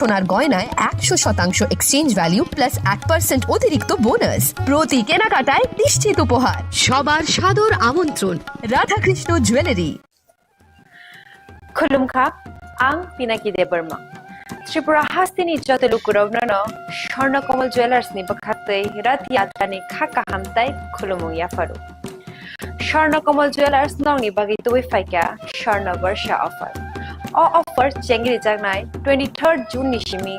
সোনার গয়নায় 100% exchange value plus 1% অতিরিক্ত bonus. প্রতি কেনাকাটায় নিশ্চিত উপহার। সবার সাদর আমন্ত্রণ রাধাকৃষ্ণ জুয়েলারি। खुलुमखा आं पिनाकी देबरमा त्रिपुरा हास्तिनि जतलुकुरावनो स्वर्णकमल ज्वेलार्सनि बखातै रथ यात्रानि खाका हामताय खुलुमु याफारु स्वर्णकमल ज्वेलार्स नंनि बागै तुइ फाइका स्वर्ण वर्षा ऑफर ऑफर चेंगरि जागनाय 23 जून निसिमि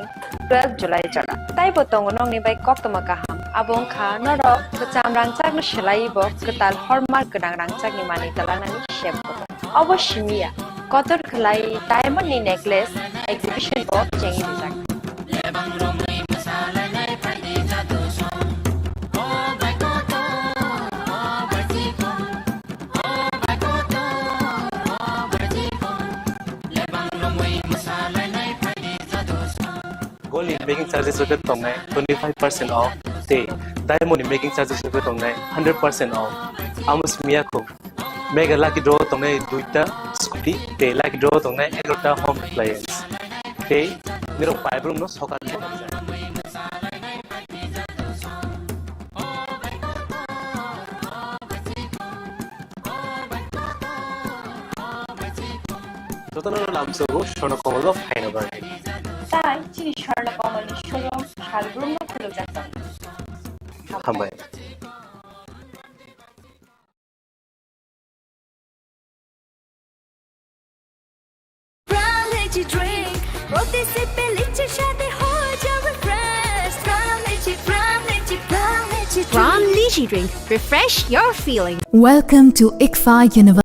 12 जुलाई जला ताइबो तंग नंनि बाय कक्तमा गाहाम आबं खा नर कचाम रांचागनो सेलाइबो कताल हरमार्क गोनां रांचागनि मानि तलांनानि शेबो अवश्यमिया कतर खलाई डायमंड नि नेकलेस एग्जीबिशन को चेंगी जाग Gold in making charges with tongai 25% off. Day diamond in making charges with tongai 100% off. Amos miyako mega lucky draw tongai duita scooty. Day lucky draw tongai erota home appliance. Day mero 5 room no sokar mo. Total lam so Shonokolo fine over. ताई चिनी स्वर्णकमल showroom Shaligram में खुल जाता है हमारे Brown Lychee Drink. Refresh your feeling. Welcome to ICFA University.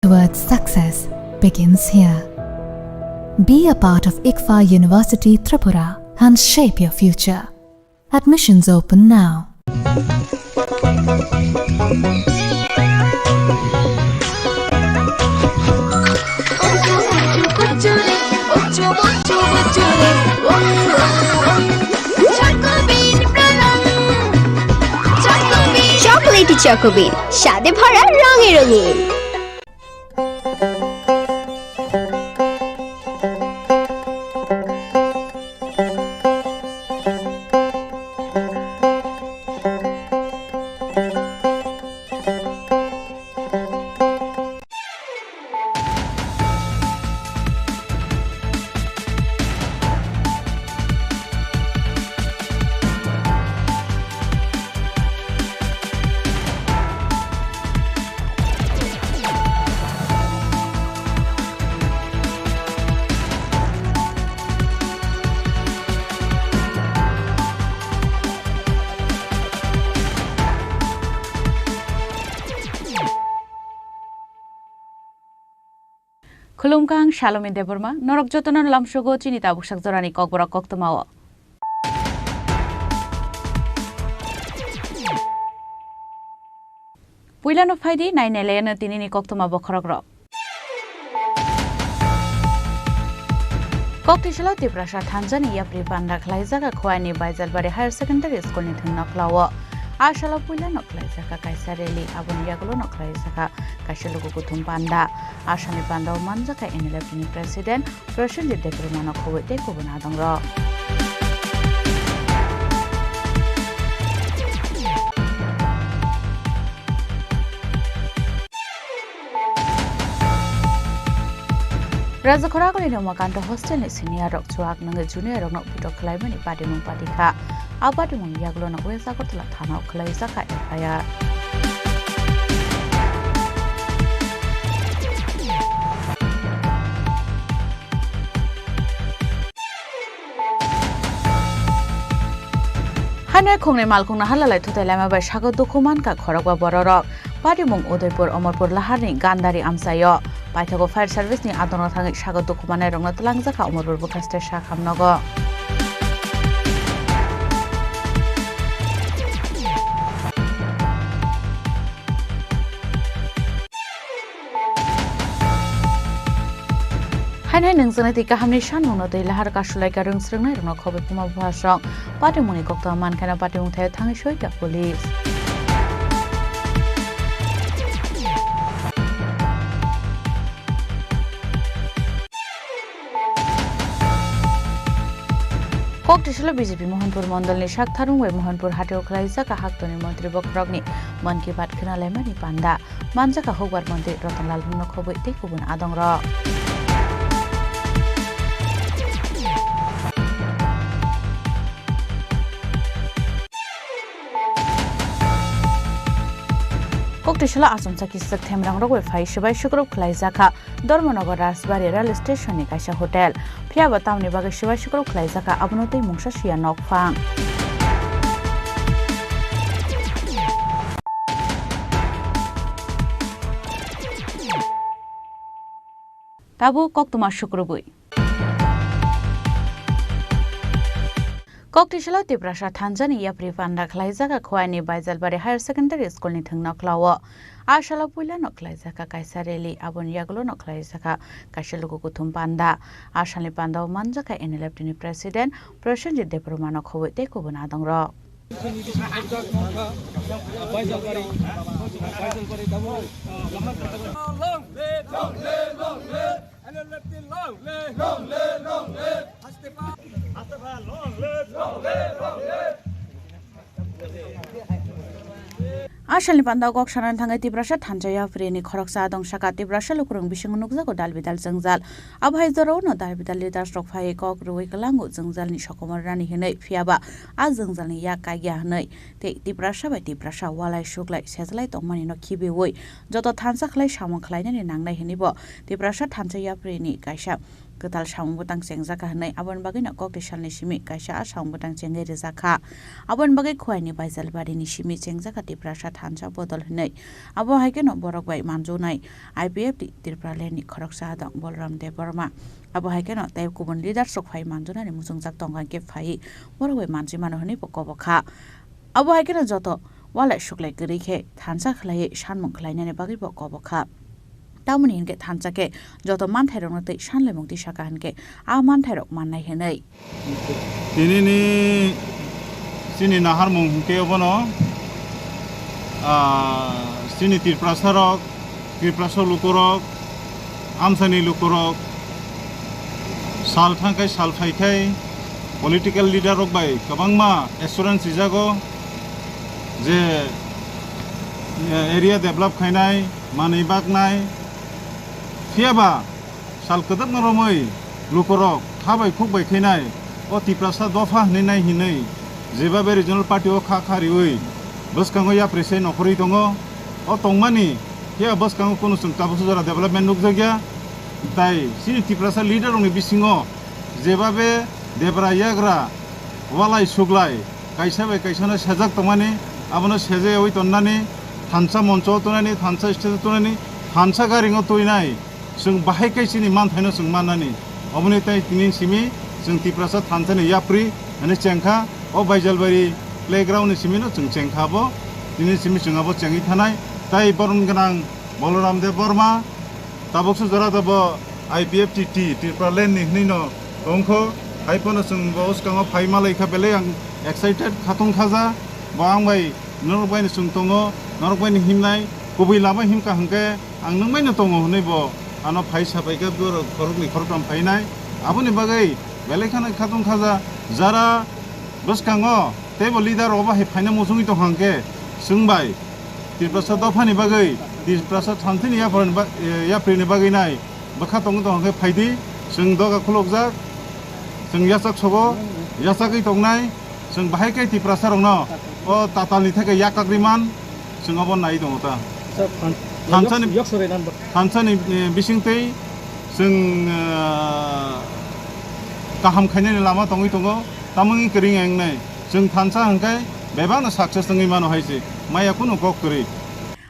Towards success begins here. Be a part of ICFA University Tripura and shape your future. Admissions open now. Chocolatey Choco Bean. স্বাদে ভরা রঙে রঙিন। Khulumkang Shalom Deborma, Norok Jotonan Lamshogo, Chinita Bushak Zorani Kokbora Koktomawa. Puilano Faidi, 9 Elena Tinini Koktoma Bokorogro. Koktishala Tiprasha Tanzania Yapri Panda Klaizaka Kwani Baijalbari Higher Secondary School ni Thungna Klawa. Ashala Pula no Klaizaka Kaisareli Abun Yagulo no Klaizaka Kashaluku Kutum Panda. Ashani Panda Manzaka in elected president, Russian de Deprumano Kowete Kubunadangro. Raja Khorang ni Makanta hostel ni senior rock chuak nang junior rock no putok khlai mani party mung party kha abati mung yaglo na wesa ko tla thana khlai saka FIR Hanai khongne malkhong na halalai thutai lama bai sago dokuman ka khoragwa bororok party mung Udaipur Amarpur Lahar ni Gandari Amsayo Paithago Fire Service ni adono thangi sago dokumanai rongna tlangjaka Amarpur Bukaste Shakhamnogo Hanai nungsanati kahamni shanmungno tei lahar kasulai ka rungsrungnai rongna khobe puma bhasrong party muni kokta man khana party mung thai thangi soita police Koktishala BJP Mohanpur Mondal ni Shak Tharung we Mohanpur Hateo Khlaisa ka Haktoni Mantri Bokrok ni Man ki Baat khina lemani panda manja ka hokbar mantri Ratanlal Bhumno khoboi te kubun adongra Koktishala Asomsa kisak themrang rogwe phai shibai shukrop khlaisa kha Dormonagar Rasbari Rail Station ni kaisa hotel phiaba tamni bagai shibai shukrop khlaisa kha abnotei mungsa sia nokphang Tabu koktuma shukrobui Koktishala Tiprasha Tanzania Yapri Panda Klaizaka Kwani Baijalbari Higher Secondary School ni Thungna Klawa. Ashala Pula no Klaizaka Kaisareli Abun Yagulo no Klaizaka Kashaluku Kutum Panda. Ashali Panda Manzaka in elected president, Russian de Deprumano Kowete Kubunadangro. Ashali Panda Goksharan Tanga Tiprasha Tanjaya Freni Khoroksa Dong Shaka Tiprasha Lukurung Bishing Nugzako Dalbidal Zangzal Abhaizaro no Dalbidal Leader Stroke Fire Kok Ruikalango Zangzal ni Shokomarani Hene Fiaba Azangzal ni Yakaya Hanai Take Tiprasha by Tiprasha while I shook like satellite of money no Kibi Woy Joto Tansaklai Shamon Klein and Nangna Henibo Tiprasha Tanjaya Freni Kaisha Ketal Sham Butang Sengzaka Hanai Abon Bagin Koktishan Nishimi Kaisha Sham Butang Senge Zaka Abon Bagay Kwani by Zalbari Nishimi Sengzaka Tiprasha Tansa Bodol Hanai Abo Hagen Borok by Manzunai IPF Tripura Leni Khoroksa Dong Bolram de Burma Abo Hagen Dave Kubun leader Sokfai Manzuna Musungzak Tongan Ke Fai Borway Manzimano Hani Pokoboka Abo Hagen Joto Walla Shuklay Grike Tansa Clay Shanmon Klein and Bagi Pokoboka Tamuni in get Hansake, Joto Manterong, Shanle Mukti Shakanke, our Manterok Manai Henei. Tinini Sini Naharmung Keobono Sini Tirprasarok, Tirpraso Lukurok, Amsani Lukurok, Saltankai Salfaikai, political leader of by Kabangma, Assurance Izago, the area develop Kainai, Mani Baknai. Fiaba, Salkadak Noromoi, Lukorok, Habai Cook by Kenai, or Tiprasa Dofa, Nenai Hinei, Zimbabwe Regional Party of Kakariui, Boskangoya Present of Ritongo, or Tongmani, here Boskango Kunus and Tabusura Development Nugzaga, Tai, see Tiprasa leader on the Bisingo, Zimbabwe, Debra Yagra, Walai Suglai, Kaisave Kaisana Shazak Tomani, Abonos Heze with Onani, Hansa Moncho Tonani, Hansa Stetonani, Hansa Garingo Tuinai. Sung bahai kai sini man thaino sung manani oboni tai tinin simi sung Tiprasa Tanzania Yapri ane chengkha o Baijalbari playground ni simi no sung chengkha bo tinin simi sung abo chengi thanai tai boron ganang Boloram de Burma taboksu jora dabo IPFTT Tripura Len ni no tongko haipon sung bos kang phai malai kha bele ang excited khatong khaja bang bai norok bai sung tongo norok bai himnai kubui lama himka hangke ang nang bai na tongo nei bo ano phai sabai ka bor khorok ni khorok tam phai nai aboni bagai bele khana khatong khaja jara bos kango tebo leader oba he phaina mosungi to hangke sungbai Tripura dofani bagai Tripura thanthini ya prene bagai nai bakha tong to hangke phaidi sung doga khulokjak sung yasak sobo yasakai tongnai sung bahai kai Tripura rongno o tatalni theke yakagriman sung abon nai dong ta thansani bisingtei sung kaham khainani lama tongi tongo tamangi kering eng nai sung thansa hangkai bebana success tongi mano haisi maya kuno kok kuri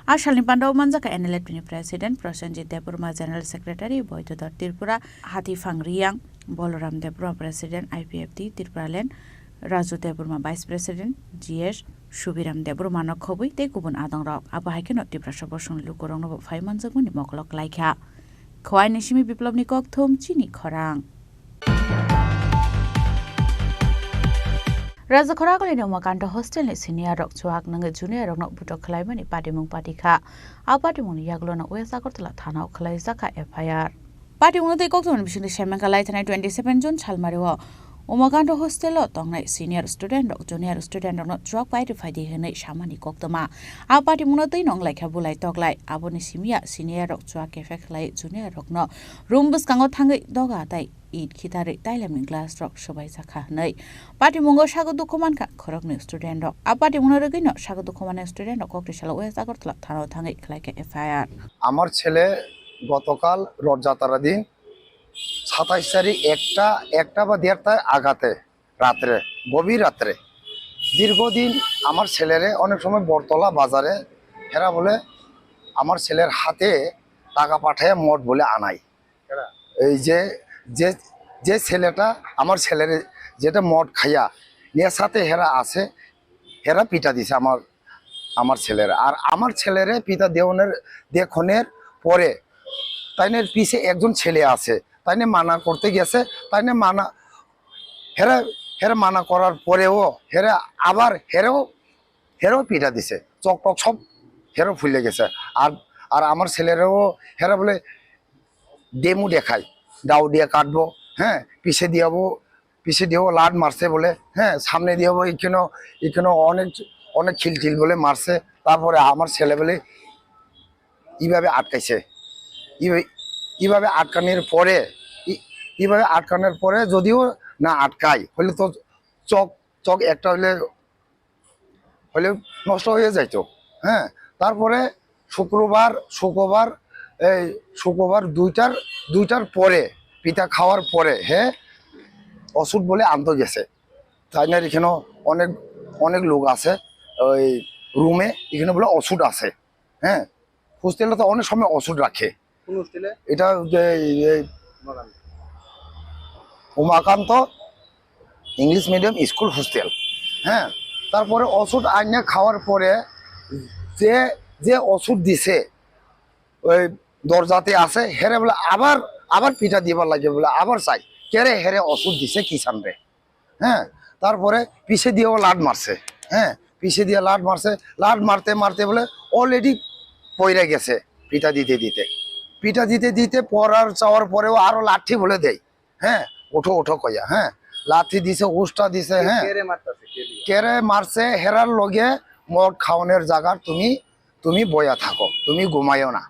Ashalni Pandau Manjaka NLF President Prosenjit Deburma General Secretary Boytodar Tripura Hati Fangriang Boloram Deburma President IPFT Tripura Land Raju Deburma Vice President GS Shubiram Deburma Nokhobi Te Kubun Adang Rok Abahake Not Tripura Sabosung Lukurong No 5 months ago Moklok Laikha Khwai Nishimi Biplov Nikok Thom Chini Khorang Raja Khoragoli no Makanto Hostel ni senior rock chuak nang junior rock no butok khlai mani party mung party kha a party mung yaglo na wesa kortla thana khlai zaka FIR party mung te kok thon bising shemen kalai thanai 27 June chalmariwo Umakanto hostel lo tongnai senior student rock junior student rock no chuak pai ri faidi henai samani kok tama a party mung te nong lai kha bulai toklai aboni simia senior rock chuak ke fekhlai junior rock no room bus kango thangai doga tai Eid kitare tailamin glass rock sobai sakha nei party mungo sago dukoman ka khorok ni student rock a party mungo regi no sago dukoman student rock kokri sala ওয়েস আগরতলা থানা থাঙ্গাই খেলাকে FIR আমার ছেলে গতকাল রথযাত্রার দিন 27 তারিখ একটা বা দেড়টার আঘাতে রাত্রে গভীর রাত্রে দীর্ঘদিন আমার ছেলেরে অনেক সময় বরতলা বাজারে হেরা বলে আমার ছেলের হাতে টাকা পাঠায় মঠ বলে আনাই এই যে ছেলেটা আমার ছেলের যেটা মদ খাইয়া নেশাতে হেরা আছে হেরা পিটা দিছে আমার ছেলের আর আমার ছেলেরে পিতা দেখনের পরে তাইনের পিছে একজন ছেলে আছে তাইনে মানা করতে গেছে তাইনে মানা হেরা মানা করার পরেও হেরা আবার হেরাও পিটা দিছে চক টক সব হেরো ফুলে গেছে আর আমার ছেলেরও হেরা বলে ডেমো দেখায় দাও দিয়ে কাটবো হ্যাঁ পিছে দিয়েও লাড মারছে বলে হ্যাঁ সামনে দিয়েও এখানে অনেক খিলটিল বলে মারছে তারপরে আমার ছেলে বলে এইভাবে আটকাইছে এইভাবে আটকানোর পরে যদিও না আটকায় হলে তো চক একটা হলে নষ্ট হয়ে যাইতো হ্যাঁ তারপরে শুক্রবার দুইটার পরে পিতা খাওয়ার পরে হ্যাঁ ওষুধ বলে আনতে গেছে তাই না এখানে অনেক লোক আছে ওই রুমে এখানে বলে ওষুধ আছে হ্যাঁ হোস্টেলে তো অনেক সময় ওষুধ রাখে এটা Umakanta English medium school hostel হ্যাঁ তারপরে ওষুধ আইনে খাওয়ার পরে যে ওষুধ দিছে ওই দরজাতে আছে হেরে বলে আবার পিঠা দিবার লাগে বলে আবার চাই কেরে হেরে ওষুধ দিছে কিষান রে হ্যাঁ তারপরে পিছে দিয়েও লাড মারছে হ্যাঁ পিছে দিয়ে লাড মারতে বলে অলরেডি পইরে গেছে পিঠা দিতে পড়ার চাওয়ার পরেও আরো লাঠি বলে দেয় হ্যাঁ ওঠো কইয়া হ্যাঁ লাঠি দিছে উষ্টা দিছে হ্যাঁ কেরে মারছে হেরার লগে মদ খাওয়ানোর জায়গা তুমি বয়া থাকো তুমি ঘুমাইও না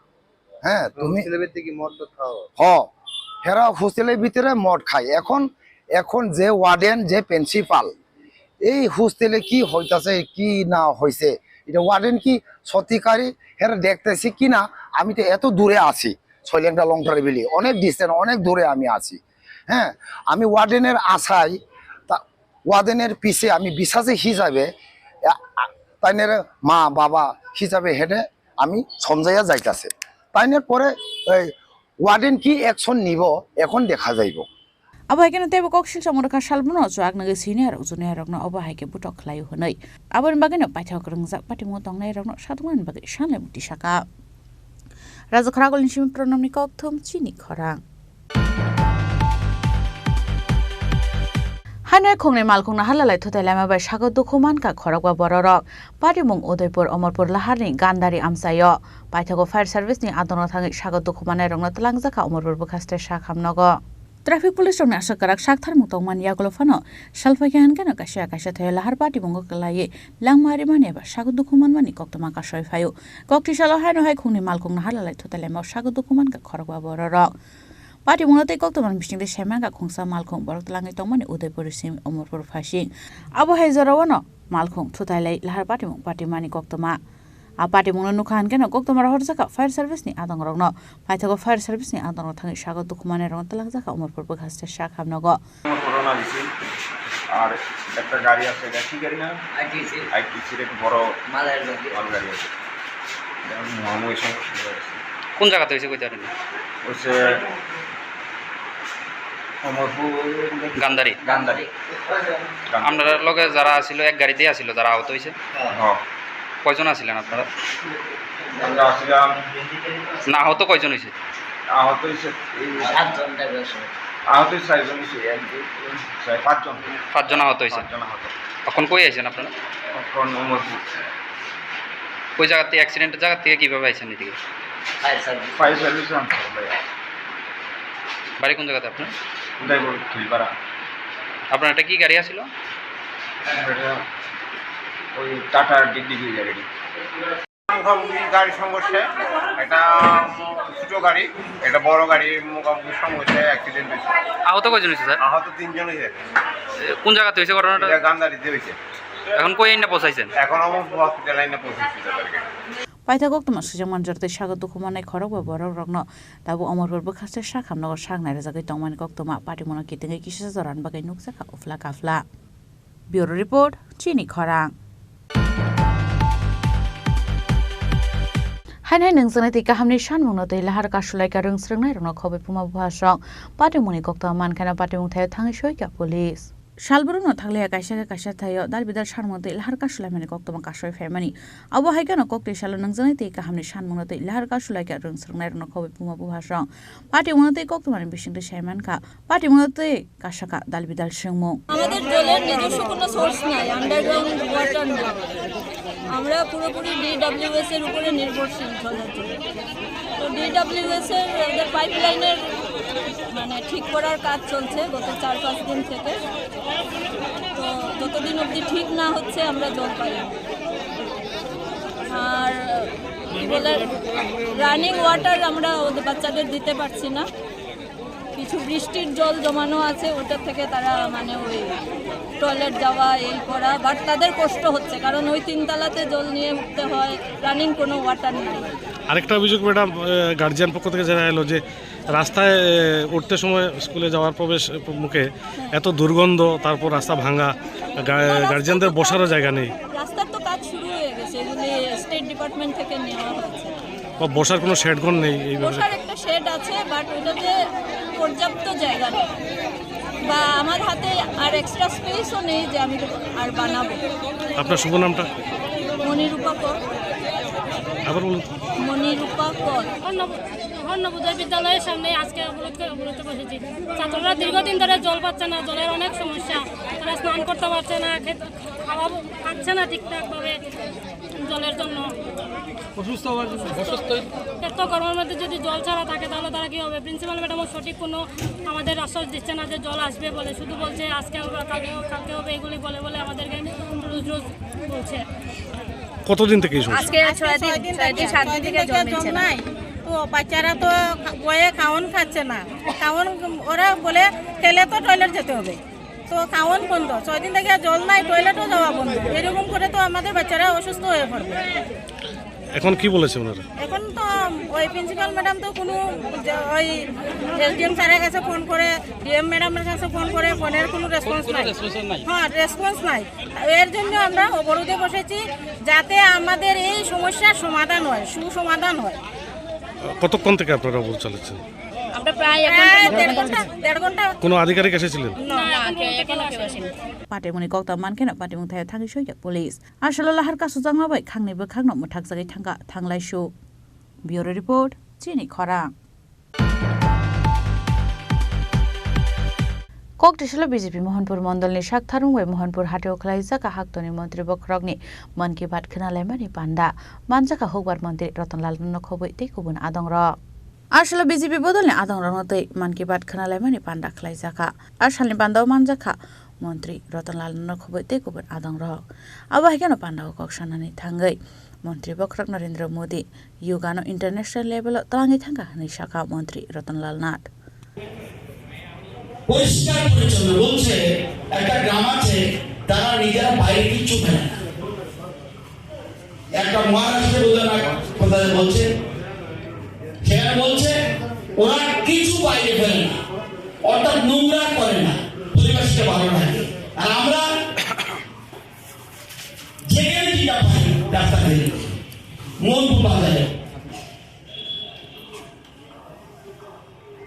হ্যাঁ তুমি হেরা হোস্টেলের ভিতরে মদ খায় এখন যে ওয়ার্ডেন যে প্রিন্সিপাল এই হোস্টেলে কি হইতাছে কি না হয়েছে এটা ওয়ার্ডেন কি সত্যিকারী হেরা দেখতেছি কি না আমি তো এত দূরে আছি ছয়লেংটা লংটার বিলি অনেক ডিস্টেন্স অনেক দূরে আমি আছি হ্যাঁ আমি ওয়ার্ডেনের আশায় ওয়ার্ডেনের পিছে আমি বিশ্বাসী হিসাবে তাইনের মা বাবা হিসাবে হেঁটে আমি সঞ্জয়া যাইতাছে তাইনের পরে ওয়ার্ডেন কি অ্যাকশন নিব এখন দেখা যাইব Abahaiken tebo koksil samurka salmono chuak nagi senior junior rokno abahaike butok khlayu honai abon bageno paithak rungjak pati motong nai rokno sadungan bagi sanle buti saka Raja Khoragoli sim pronamni kok thom Chini Khorang Hanoi khongnai malkhong na halalai thutailama bai sago dokuman ka khorokwa bororok parimung Udaipur Amarpur laharni gandari amsayo paithago fire service ni adono thangi sago dokumanai rongna tlangjaka Amarpur bukhaste sakhamnogo traffic police rongna asakarak sakthar mutongman yagolo phano salphayan kana kasya thaya lahar patimung kalai langmari mani ba sago dokuman mani koktama ka soifayo kokti salo hanoi khongnai malkhong na halalai thutailama sago dokuman ka khorokwa bororok Pati mungatay kok teman bising de seman ka khongsa malkhong borok tlangai tongmani Udaipur sim Amarpur phasing abo haizarawono malkhong thutailai lahar pati mung pati mani koktoma a pati mungno nukhan kena koktoma rahor jaka fire service ni adang rogno paithago fire service ni adang thangi sago dukhmane rong tlangjaka Amarpur bukhaste sakhamnogo corona দিছি আর একটা গাড়ি আছে এটা কি গাড়ি না ITC এর বড় মালের গাড়ি আছে মহাময় সমস্যা কোন জায়গাতে হইছে কইতে পারেন হচ্ছে গান্ধারি আপনারা লগে যারা আছিল এক গাড়িতেই আছিল যারা আহত হইছে হ্যাঁ কয়জন আছিলেন আপনারা আমরা আসলাম না আহত কয়জন হইছে আহত হইছে 7 জন আহত হইছে 6 জন হইছে 5 জন 5 জন আহত হইছে এখন কই আইছেন আপনারা এখন অমরপুর কই জায়গাতে অ্যাক্সিডেন্টের জায়গা থেকে কিভাবে আইছেন এদিকে ফায়ার সার্ভিস বাড়ি কোন জায়গাতে আপনার উদয়পুর খিলপাড়া আপনার এটা কি গাড়ি আছিল ওই টাটা ডিগি গাড়ি মুখোমুখি গাড়ি সংঘর্ষে এটা ছোট গাড়ি এটা বড় গাড়ি মুখোমুখি সংঘর্ষে অ্যাক্সিডেন্ট হয়েছে আহত কয়জন হয়েছে স্যার আহত 3 জন হয়েছে কোন জায়গাতে হয়েছে ঘটনাটা গান্ধারিতে হয়েছে এখন কই আইনা পৌঁছাইছেন এখন আমার হসপিটাল লাইনে পৌঁছেছি তাদেরকে Paithagok tama sujang manjarte sago dokumanai khorokwa borok rokno tabu Amarpur bukhaste sakhamnogo saknai rajagai tongmani koktoma patimona kitingai kisa joran bagai nuksaka ufla kafla Bureau report Chini Khorang Hanai nungsanai te kahamni sanmungno te lahar kasulai ka rungsrungnai rokno khobai puma bhasong patimoni koktoma mankhana patimung thayo thangai soika police Shalburuno thaglaya kaisa thayo dalbidal sarmode lahar kasulai mani koktoma kasoi faimani abo haigano kokte shalo nungjanai te kahamni sanmungno te lahar kasulai ka rungsrungnai rokno khobai puma bhasong patimungno te koktomani bisingde saiman ka patimungno te kasaka dalbidal singmo আমাদের জলের নিজস্ব কোনো source নাই underground water নাই আমরা পুরোপুরি DWS এর উপরে নির্ভরশীল জলের জন্য তো ডিডব্লিউএস এর ওদের পাইপলাইনের মানে ঠিক করার কাজ চলছে গত 4-5 দিন থেকে তো যতদিন অবধি ঠিক না হচ্ছে আমরা জল পাই না আর বলে রানিং ওয়াটার আমরা ওদের বাচ্চাদের দিতে পারছি না কিছু বৃষ্টির জল জমানো আছে ওটা থেকে তারা মানে ওই টয়লেট যাওয়া এই করা বাট তাদের কষ্ট হচ্ছে কারণ ওই 3 তলাতে জল নিয়ে উঠতে হয় রানিং কোনো ওয়াটার নেই আরেকটা অভিযোগ ম্যাডাম গার্জিয়ান পক্ষ থেকে জানা এলো যে রাস্তায় উঠতে সময় স্কুলে যাওয়ার প্রবেশ মুখে এত দুর্গন্ধ তারপর রাস্তা ভাঙা গার্জিয়ানদের বসারও জায়গা নেই রাস্তার তো কাজ শুরু হয়ে গেছে এগুলি স্টেট ডিপার্টমেন্ট থেকে নেওয়া হয়েছে বসার কোনো শেডঘর নেই এইভাবে বসার একটা শেড আছে বাট ওটাতে পর্যাপ্ত জায়গা নেই বা আমার হাতে আর এক্সট্রা স্পেসও নেই যে আমি আর বানাবো আপনার শুভ নামটা মনিরূপা কর আবার বলুন মনিরূপা কর নবোদয় বিদ্যালয়ের সামনে আজকে অবরোধ বসেছি ছাত্ররা দীর্ঘদিন ধরে জল পাচ্ছে না জলের অনেক সমস্যা তারা স্নান করতে পারছে না খাওয়া খাচ্ছে না ঠিকঠাকভাবে জলের জন্য অসুস্থ এত গরমের মধ্যে যদি জল ছাড়া থাকে তাহলে তারা কী হবে প্রিন্সিপাল ম্যাডামও সঠিক কোনো আমাদের আশ্বাস দিচ্ছে না যে জল আসবে বলে শুধু বলছে আজকে হবে কালকে হবে এগুলি বলে বলে আমাদেরকে রোজ রোজ বলছে কতদিন থেকে আজকে 6 দিন 7 দিন থেকে জল নাই তো বাচ্চারা তো বয়ে খাওয়ান খাচ্ছে না খাওয়ান ওরা বলে খেলে তো টয়লেট যেতে হবে তো খাওয়ান বন্ধ 6 দিন থেকে জল নাই টয়লেটও যাওয়া বন্ধ এরকম করে তো আমাদের বাচ্চারা অসুস্থ হয়ে পড়বে এখন কি বলেছে ওনারা এখন তো ওই প্রিন্সিপাল ম্যাডাম তো কোনো ওই এসডিএম স্যারের কাছে ফোন করে ডিএম ম্যাডামের কাছে ফোন করে ফোনের কোনো রেসপন্স নাই হ্যাঁ রেসপন্স নাই এর জন্য আমরা অবরোধে বসেছি যাতে আমাদের এই সমস্যার সমাধান হয় সুসমাধান হয় কতক্ষণ থেকে আপনারা অবরোধ চালাচ্ছেন আমরা প্রায় 1 ঘন্টা কোনো আধিকারিক এসেছিলেন Patimoni kokta mankena patimung thaya thangi soika police asalo lahar ka sujangma bai khangni bo khangno muthak jagai thanga thanglai shu Bureau report Chini Khorang Koktishala BJP Mohanpur Mondolni Shaktharung we Mohanpur Hatio Klaizaka Haktoni Montri Bokrogni Man Ki Baat Khnalaimani Panda Manjaka Hogbar Montri Ratanlal Nokhoboi Tekubun Adongra Ashala BJP Bodolni Adongra Note Man Ki Baat Khnalaimani Panda Klaizaka Ashalni Panda Manjaka Montri Ratanlal Nokhoboi Tekubun Adongra Abahikano Panda Kokshanani Thangai Montri Bokrog Narendra Modi Yugano International Level Talangi Thanga Nishaka Montri Ratanlal Nat পরিষ্কার পরিচ্ছন্ন বলছে একটা গ্রাম আছে তারা নিজেরা বাইরে কিছু ফেলে না একটা মহারাষ্ট্রের উদাহরণ কোথায় বলছে সেখানে বলছে ওরা কিছু বাইরে ফেলে না অর্থাৎ নোংরা করে না পরিবেশকে ভালো রাখে আর আমরা যেখানে যেটা পাই রাস্তা ফেলে মনপুর বাজারে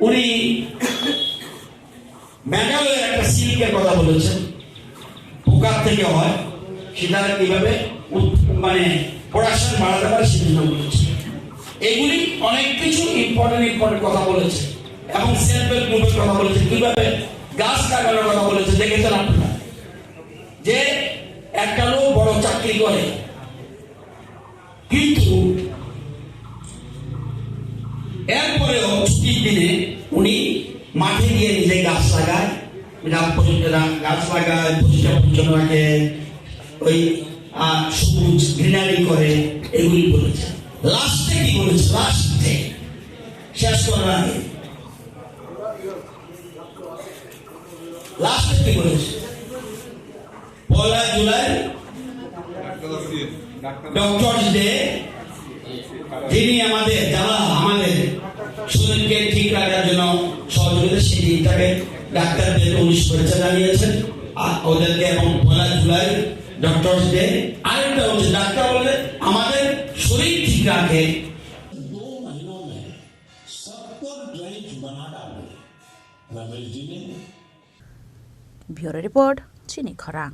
উনি মেঘালয়ের একটা সিল্কের কথা বলেছেন পোকার থেকে হয় সেটা কিভাবে মানে প্রোডাকশন বাড়াতে পারে সেটা বলেছে এগুলি অনেক কিছু ইম্পর্টেন্ট কথা বলেছে এবং সেলফ হেল্প গ্রুপের কথা বলেছে কিভাবে গাছ লাগানোর কথা বলেছে দেখেছেন আপনারা যে একটা লোক বড় চাকরি করে কিন্তু এরপরেও ছুটির দিনে উনি মাঠে গিয়ে নিজে গাছ লাগায় গাছ লাগায় পরিষ্কার রাখে ওই সবুজ গ্রিনারি করে এগুলি বলেছে লাস্টে কি বলেছে লাস্টে শেষ করার আগে লাস্টে কি বলেছে 1 জুলাই ডক্টরস ডে যিনি আমাদের যারা আমাদের শরীরকে ঠিক রাখার জন্য সহযোগিতা সেই দিনটাকে ডাক্তারদের উনিশ পরিচয় জানিয়েছেন আর ওদেরকে এবং 1 জুলাই ডক্টরস ডে আরেকটা হচ্ছে ডাক্তার বলে আমাদের শরীর ঠিক রাখে 2 महीनों में 70 ड्राइव बना डाले रमेश जी ने Bureau Report Chini Khorang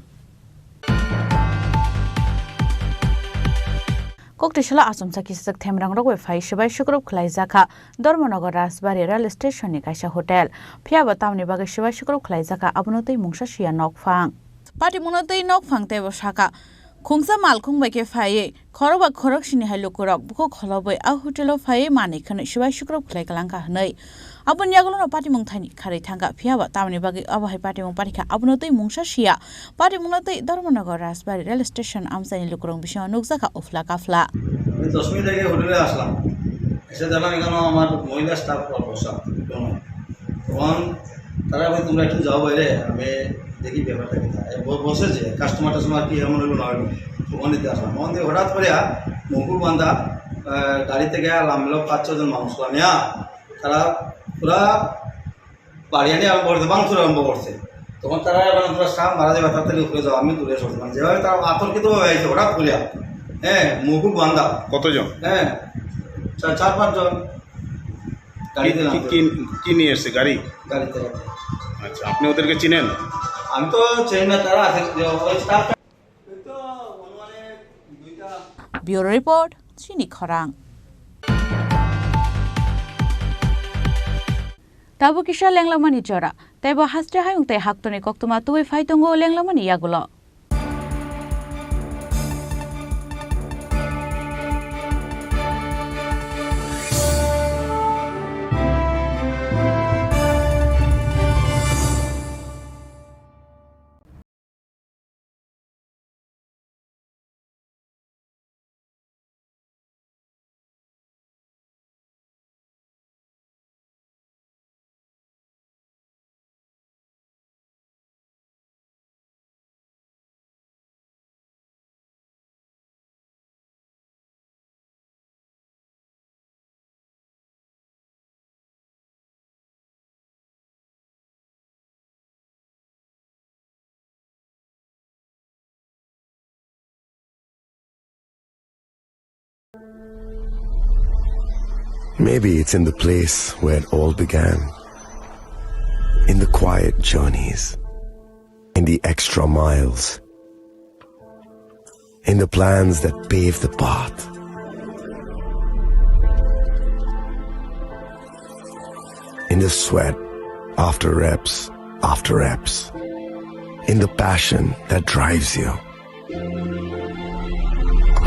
Koktishala Asumsaki Sak Themrang Rogwe Phai Shibai Shukrop Khlaizaka Dormonagar Rasbari Rail Station ni Kaisa Hotel Phiaba Tamni Bagai Shibai Shukrop Khlaizaka Abunotei Mungsa Shia Nokphang Pati Munotei Nokphang Tebo Shaka Khungsa Mal Khungbai ke Phai Khoroba Khorok Shini Hai Lukurok Buko Kholobai A Hotelo Phai Mani Khane Shibai Shukrop Khlaikalangka Hnai Abun Yagulo Pati Mungthani Khari Thanga Phiaba Tamni Bagai Abahai Pati Mung Parika Abunotei Mungsa Shia Pati Munotei Dormonagar Rasbari Rail Station Amsani Lukurong Bishon Nukzaka Ofla Kafla 10 minute আগে হোটেলে আসলাম এসে দেখলাম এখানে আমার মহিলা staff বসা তখন তারা বলে তোমরা একটু যাও বাইরে আমি দেখি ব্যাপারটা কি বসেছে কাস্টমার কি এমন হলো নয় তখন দিতে আসলাম তখন দিয়ে হঠাৎ করে মুকুল বান্ধা গাড়ি থেকে নামলো 5-6 জন মানুষ তারা পুরা বাড়ি আনি আরম্ভ করতে বাংশুর আরম্ভ করছে তখন তারা এবার তোরা স্টাফ মারা যাবে তার থেকে উপরে যাও আমি তুলে সরতে মানে যেভাবে তারা আতঙ্কিতভাবে হয়েছে হঠাৎ করিয়া হ্যাঁ মুকুল বান্ধা কতজন হ্যাঁ 4-5 জন গাড়িতে কি নিয়ে এসছে গাড়িতে আচ্ছা আপনি ওদেরকে চিনেন আমি তো চিনি না তারা আছে staff Bureau Report Chini Khorang Tabu Kisha Lenglamani Jora Tebo Haste Hayung Te Haktoni Koktuma Tuwe Faitongo Lenglamani Yagulo Maybe it's in the place where it all began. In the quiet journeys. In the extra miles. In the plans that pave the path. In the sweat after reps after reps, in the passion that drives you,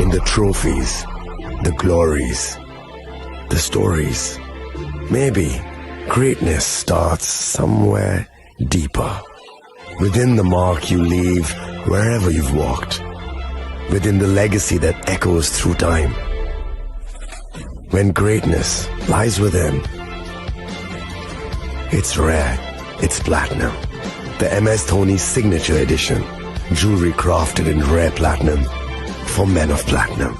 in the trophies, the glories, the stories. Maybe greatness starts somewhere deeper, within the mark you leave wherever you've walked, within the legacy that echoes through time. When greatness lies within, it's rare, it's platinum. The MS Dhoni Signature Edition, jewelry crafted in rare platinum for men of platinum.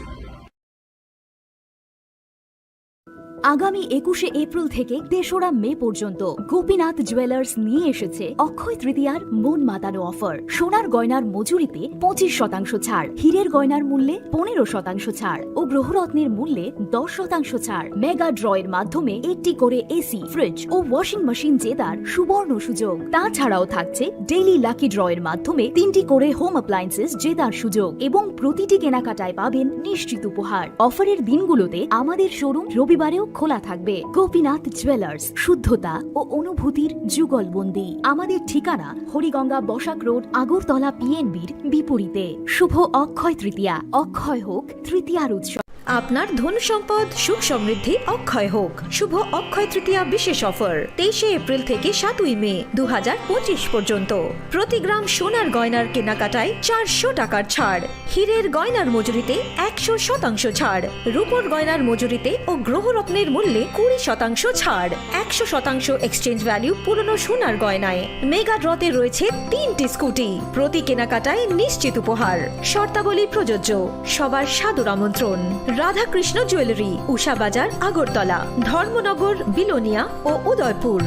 আগামী 21শে April থেকে ৩রা মে পর্যন্ত Gopinath jewellers নিয়ে এসেছে অক্ষয় তৃতীয়ার মন মাতানো offer. সোনার গয়নার মজুরিতে 25% ছাড়, হীরের গয়নার মূল্যে 15% ছাড় ও গ্রহরত্নের মূল্যে 10% ছাড়। মেগা ড্রয়ের মাধ্যমে একটি করে এসি, ফ্রিজ ও ওয়াশিং মেশিন জেতার সুবর্ণ সুযোগ। তাছাড়াও থাকছে ডেইলি লাকি ড্রয়ের মাধ্যমে 3টি করে হোম অ্যাপ্লায়েন্সেস জেতার সুযোগ এবং প্রতিটি কেনাকাটায় পাবেন নিশ্চিত উপহার। অফারের দিনগুলোতে আমাদের শোরুম রবিবারেও খোলা থাকবে। গোপীনাথ জুয়েলার্স, শুদ্ধতা ও অনুভূতির যুগলবন্দি। আমাদের ঠিকানা হরিগঙ্গা বসাক রোড, আগরতলা পিএনবির বিপরীতে। শুভ অক্ষয় তৃতীয়া, অক্ষয় হোক তৃতীয়ার উৎসব। আপনার ধন সম্পদ সুখ সমৃদ্ধি অক্ষয় হোক। শুভ অক্ষয় তৃতীয়া বিশেষ অফার 23শে এপ্রিল থেকে 7ই মে 2025 পর্যন্ত। প্রতি গ্রাম সোনার গয়নার কেনাকাটায় 400 টাকার ছাড়, হীরের গয়নার মজুরিতে 100% ছাড়, রূপোর গয়নার মজুরিতে ও গ্রহরত্নের মূল্যে 20% ছাড়, 100% এক্সচেঞ্জ ভ্যালু পুরনো সোনার গয়নায়। মেগা ড্রতে রয়েছে 3টি স্কুটি, প্রতি কেনাকাটায় নিশ্চিত উপহার। শর্তাবলী প্রযোজ্য। সবার সাদর আমন্ত্রণ। রাধাকৃষ্ণ জুয়েলারি, উষা বাজার, আগরতলা, ধর্মনগর, বিলোনিয়া ও উদয়পুর।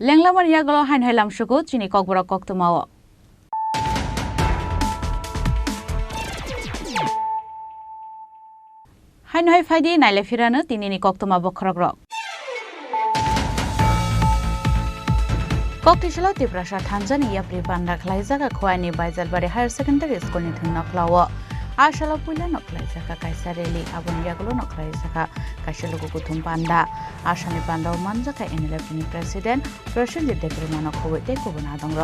লেংলামার ইয়াগল হাইন হাইলাম সুগো চিনি ককবরা কক্তমাও হাইন হাই ফাইদি নাইলে ফিরানো তিনিনি কক্তমা বখরক রক ককটিশলা ত্রিপুরা থানজানি ইয়াপ্রি পান্ডা খ্লাইজাকা খোয়াইনি বাইজালবাড়ি হায়ার সেকেন্ডারি স্কুলনি থুন নকলাও আশালা পুইলা নকলাইজাকা কাইসা রেলি আবন ইয়াগুলো নকলাইজাকা কাইসালুকু কুথুম পান্ডা আসামি পান্ডাও মানজাকা এনএলএফনি প্রেসিডেন্ট প্রসেনজিৎ দেবরমানক খবইতে কুবনা দংর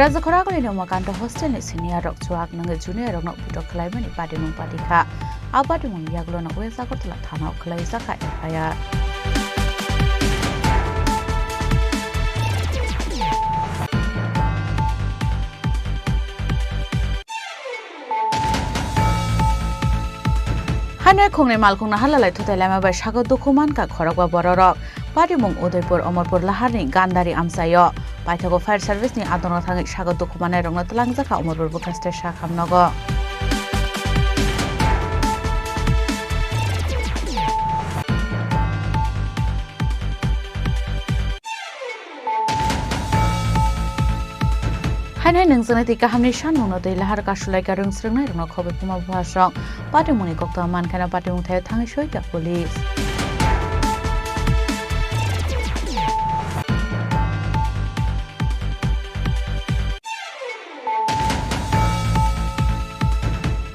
Raja Khorang ni Makanta hostel ni senior rok chuak nang junior rok nok putok khlai mani pati mung pati kha abati mung yaglo nok wesa ko tla thana khlai saka FIR Hanai khongne malkhongna halalai thotai lama bai sago dokuman ka khorokwa bororok pati mung Udaipur Omorpur Laharni Gandari Amsayo Paithago Fire Service ni adono thangi sago dokumanai rongna tlangjaka Omorpur Bukaste Shakhamnogo Hanai nungjana tika hamni sanungno dei lahar kasulai ka rungsrungnai rongna khobai puma bhasong pati muni kokta mankhana pati mung thai thangi soita police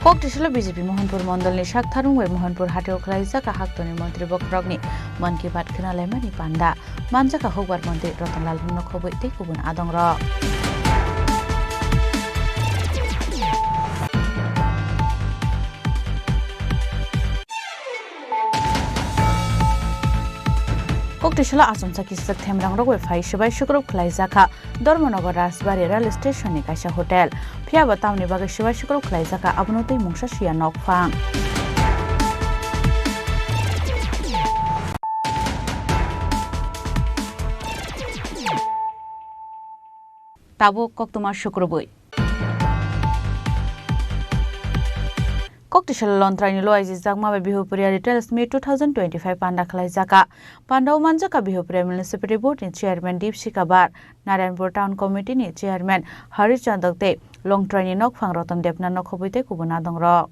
Koktishala BJP Mohanpur Mondal ni Shaktharung wai Mohanpur Hateo Khlaijaka Haktoni Mantri Bokragni Man ki Baat Khinalai mani panda Manjaka Hogbar Mantri Ratanlal Bhumno khoboi tei kubun adongra Koktishala Asomsaki Sakthem Rangrogwe Phai Shibai Shukrop Khlaijaka Dormonogo Rasbari Rail Station ni Kaisa Hotel Phiaba Tamni Bagai Shibai Shukrop Khlaijaka Abnotei Mungsa Shia Nokphang Tabo Koktuma Shukroboi Koktishala Lontraini Loizi Zagma Bihupuria Retails May 2025 Panda Khlaijaka Pandau Manjaka Bihupuria Municipality Board ni Chairman Deep Shikabar Narayanpur Town Committee ni Chairman Harish Chandakte longtraini nok phang rotom depna nok khobuite kubuna dongrok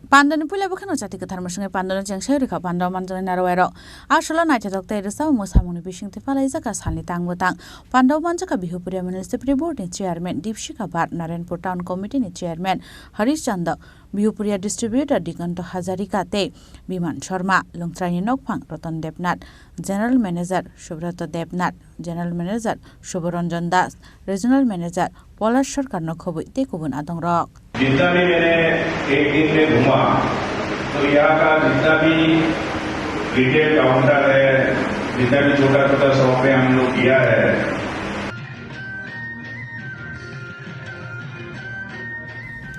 Pandan pula bukan jati ketar musungai pandan jeng saya reka pandan manjang narawero. Asal naik jadok teh rasa musamuni bising te palai jaka salni tang butang. Pandan manjaka bihupuria municipal board ni chairman Dipshika Bhat Narenpur Town Committee ni chairman Harish Chanda bihupuria distributor Diganto Hazarika te Biman Sharma longtrani nokphang Rotan Debnath general manager Subrata Debnath general manager Shubharanjan Das regional manager Polar Sarkar nokhobu te kubun adong rok. जितना भी मैंने एक दिन में घूमा तो यहाँ का जितना भी रिटेल काउंटर है जितना भी छोटा छोटा शॉप पे हम लोग किया है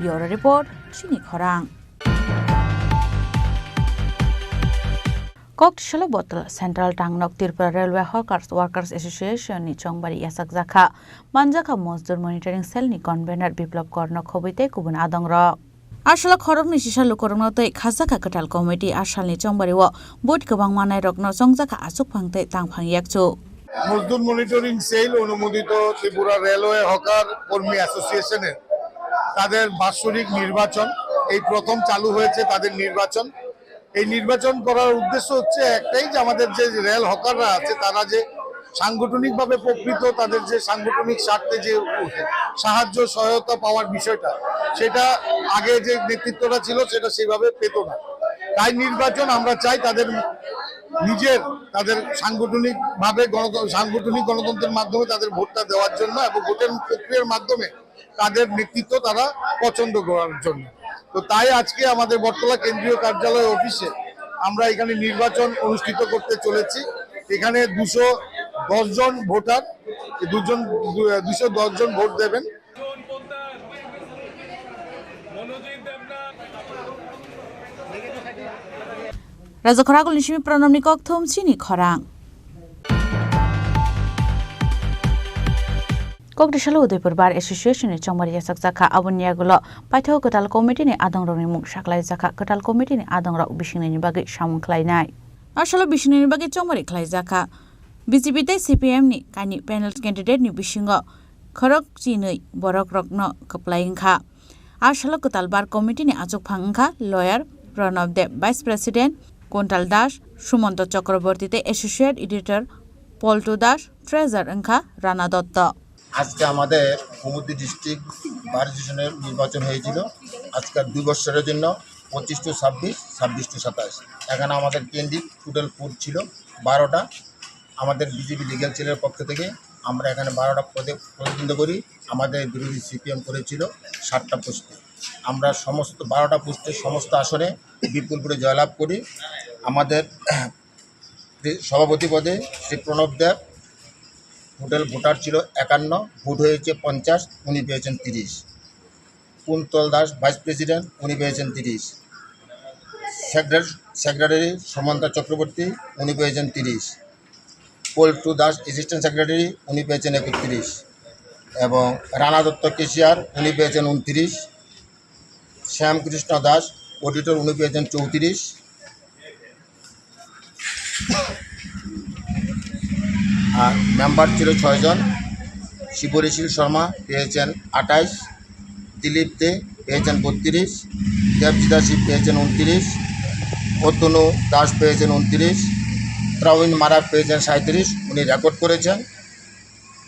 Your report, Chini Khorang. Kok Shalo Bottle Central Tangnok Tripura Railway Hawkers Workers Association ni Chongbari Yasak Zakha Manjaka Mosdur Monitoring Cell ni convener Biplop Korno Khobite Kubun Adong Rok Ashala Khorok ni Shisha Lukorno te Khazaka Katal Committee Ashal ni Chongbari wo Bot Kabang Manai Rok no Songjaka Asuk Phangte Tang Phang Yakchu Mazdoor monitoring cell অনুমোদিত Tripura railway hawker কর্মী অ্যাসোসিয়েশনের তাদের বাৎসরিক নির্বাচন এই প্রথম চালু হয়েছে তাদের নির্বাচন এই নির্বাচন করার উদ্দেশ্য হচ্ছে একটাই যে আমাদের যে রেল হকাররা আছে তারা যে সাংগঠনিকভাবে প্রকৃত তাদের যে সাংগঠনিক স্বার্থে যে সাহায্য সহায়তা পাওয়ার বিষয়টা সেটা আগে যে নেতৃত্বটা ছিল সেটা সেভাবে পেত না তাই নির্বাচন আমরা চাই তাদের নিজের তাদের সাংগঠনিকভাবে সাংগঠনিক গণতন্ত্রের মাধ্যমে তাদের ভোটটা দেওয়ার জন্য এবং ভোটের প্রক্রিয়ার মাধ্যমে তাদের নেতৃত্ব তারা পছন্দ করার জন্য তো তাই আজকে আমাদের বটতলা কেন্দ্রীয় কার্যালয় অফিসে আমরা এখানে নির্বাচন অনুষ্ঠিত করতে চলেছি এখানে 210 জন ভোটার 210 জন ভোট দেবেন Raja Khoragul Nishimi Pranam Nikok Thom Chini Khorang Kok Dishalo Udaipur Bar Association ni Chongbari Yasak Zakha Abunya Gulo Paitho Katal Committee ni Adong Rong ni Mung Saklai Zakha Katal Committee ni Adong Rok Bishing ni Bagi Samung Klai Nai Asalo Bishing ni Bagi Chongbari Klai Zakha BJP te CPM ni Kani panel candidate ni Bishingo Khorok Chinui Borok Rokno Kaplaing Kha Asalo Katal Bar Committee ni Ajok Phangkha lawyer Pranav Deb Vice President Kontal Das Sumanto Chakraborty te Associate Editor Polto Das Treasurer Angkha Rana Dotta আজকে আমাদের কুমুদি district বার অ্যাসোসিয়েশনের নির্বাচন হয়েছিল আজকে 2 বছরের জন্য 25 two 26 26 two 27 এখানে আমাদের ক্যান্ডিডেট টোটাল পোস্ট ছিল 12টা আমাদের বিজেপি লিগ্যাল সেলের পক্ষ থেকে আমরা এখানে 12টা পদে প্রতিদ্বন্দ্বিতা করি আমাদের বিরোধী সিপিএম করেছিল 7টা পোস্টে আমরা সমস্ত 12টা পোস্টে সমস্ত আসনে বিপুল করে জয়লাভ করি আমাদের সভাপতি পদে শ্রী প্রণব দেব টোটাল ভোটার ছিল 51 ভোট হয়েছে 50 উনি পেয়েছেন 30 কুন্তল দাস ভাইস প্রেসিডেন্ট উনি পেয়েছেন 30 সেক্রেটারি সমন্তা চক্রবর্তী উনি পেয়েছেন 30 পল্টু দাস অ্যাসিস্ট্যান্ট সেক্রেটারি উনি পেয়েছেন 31 এবং রানা দত্ত কেশিয়ার উনি পেয়েছেন 29 শ্যামকৃষ্ণ দাস অডিটর উনি পেয়েছেন 34 আর মেম্বার ছিল 6 জন শিবরিশীল শর্মা পেয়েছেন 28 দিলীপ দে পেয়েছেন 32 দেবজিদা শিব পেয়েছেন 29 অতনু দাস পেয়েছেন 29 ত্রাউইন মারাক পেয়েছেন 37 উনি রেকর্ড করেছেন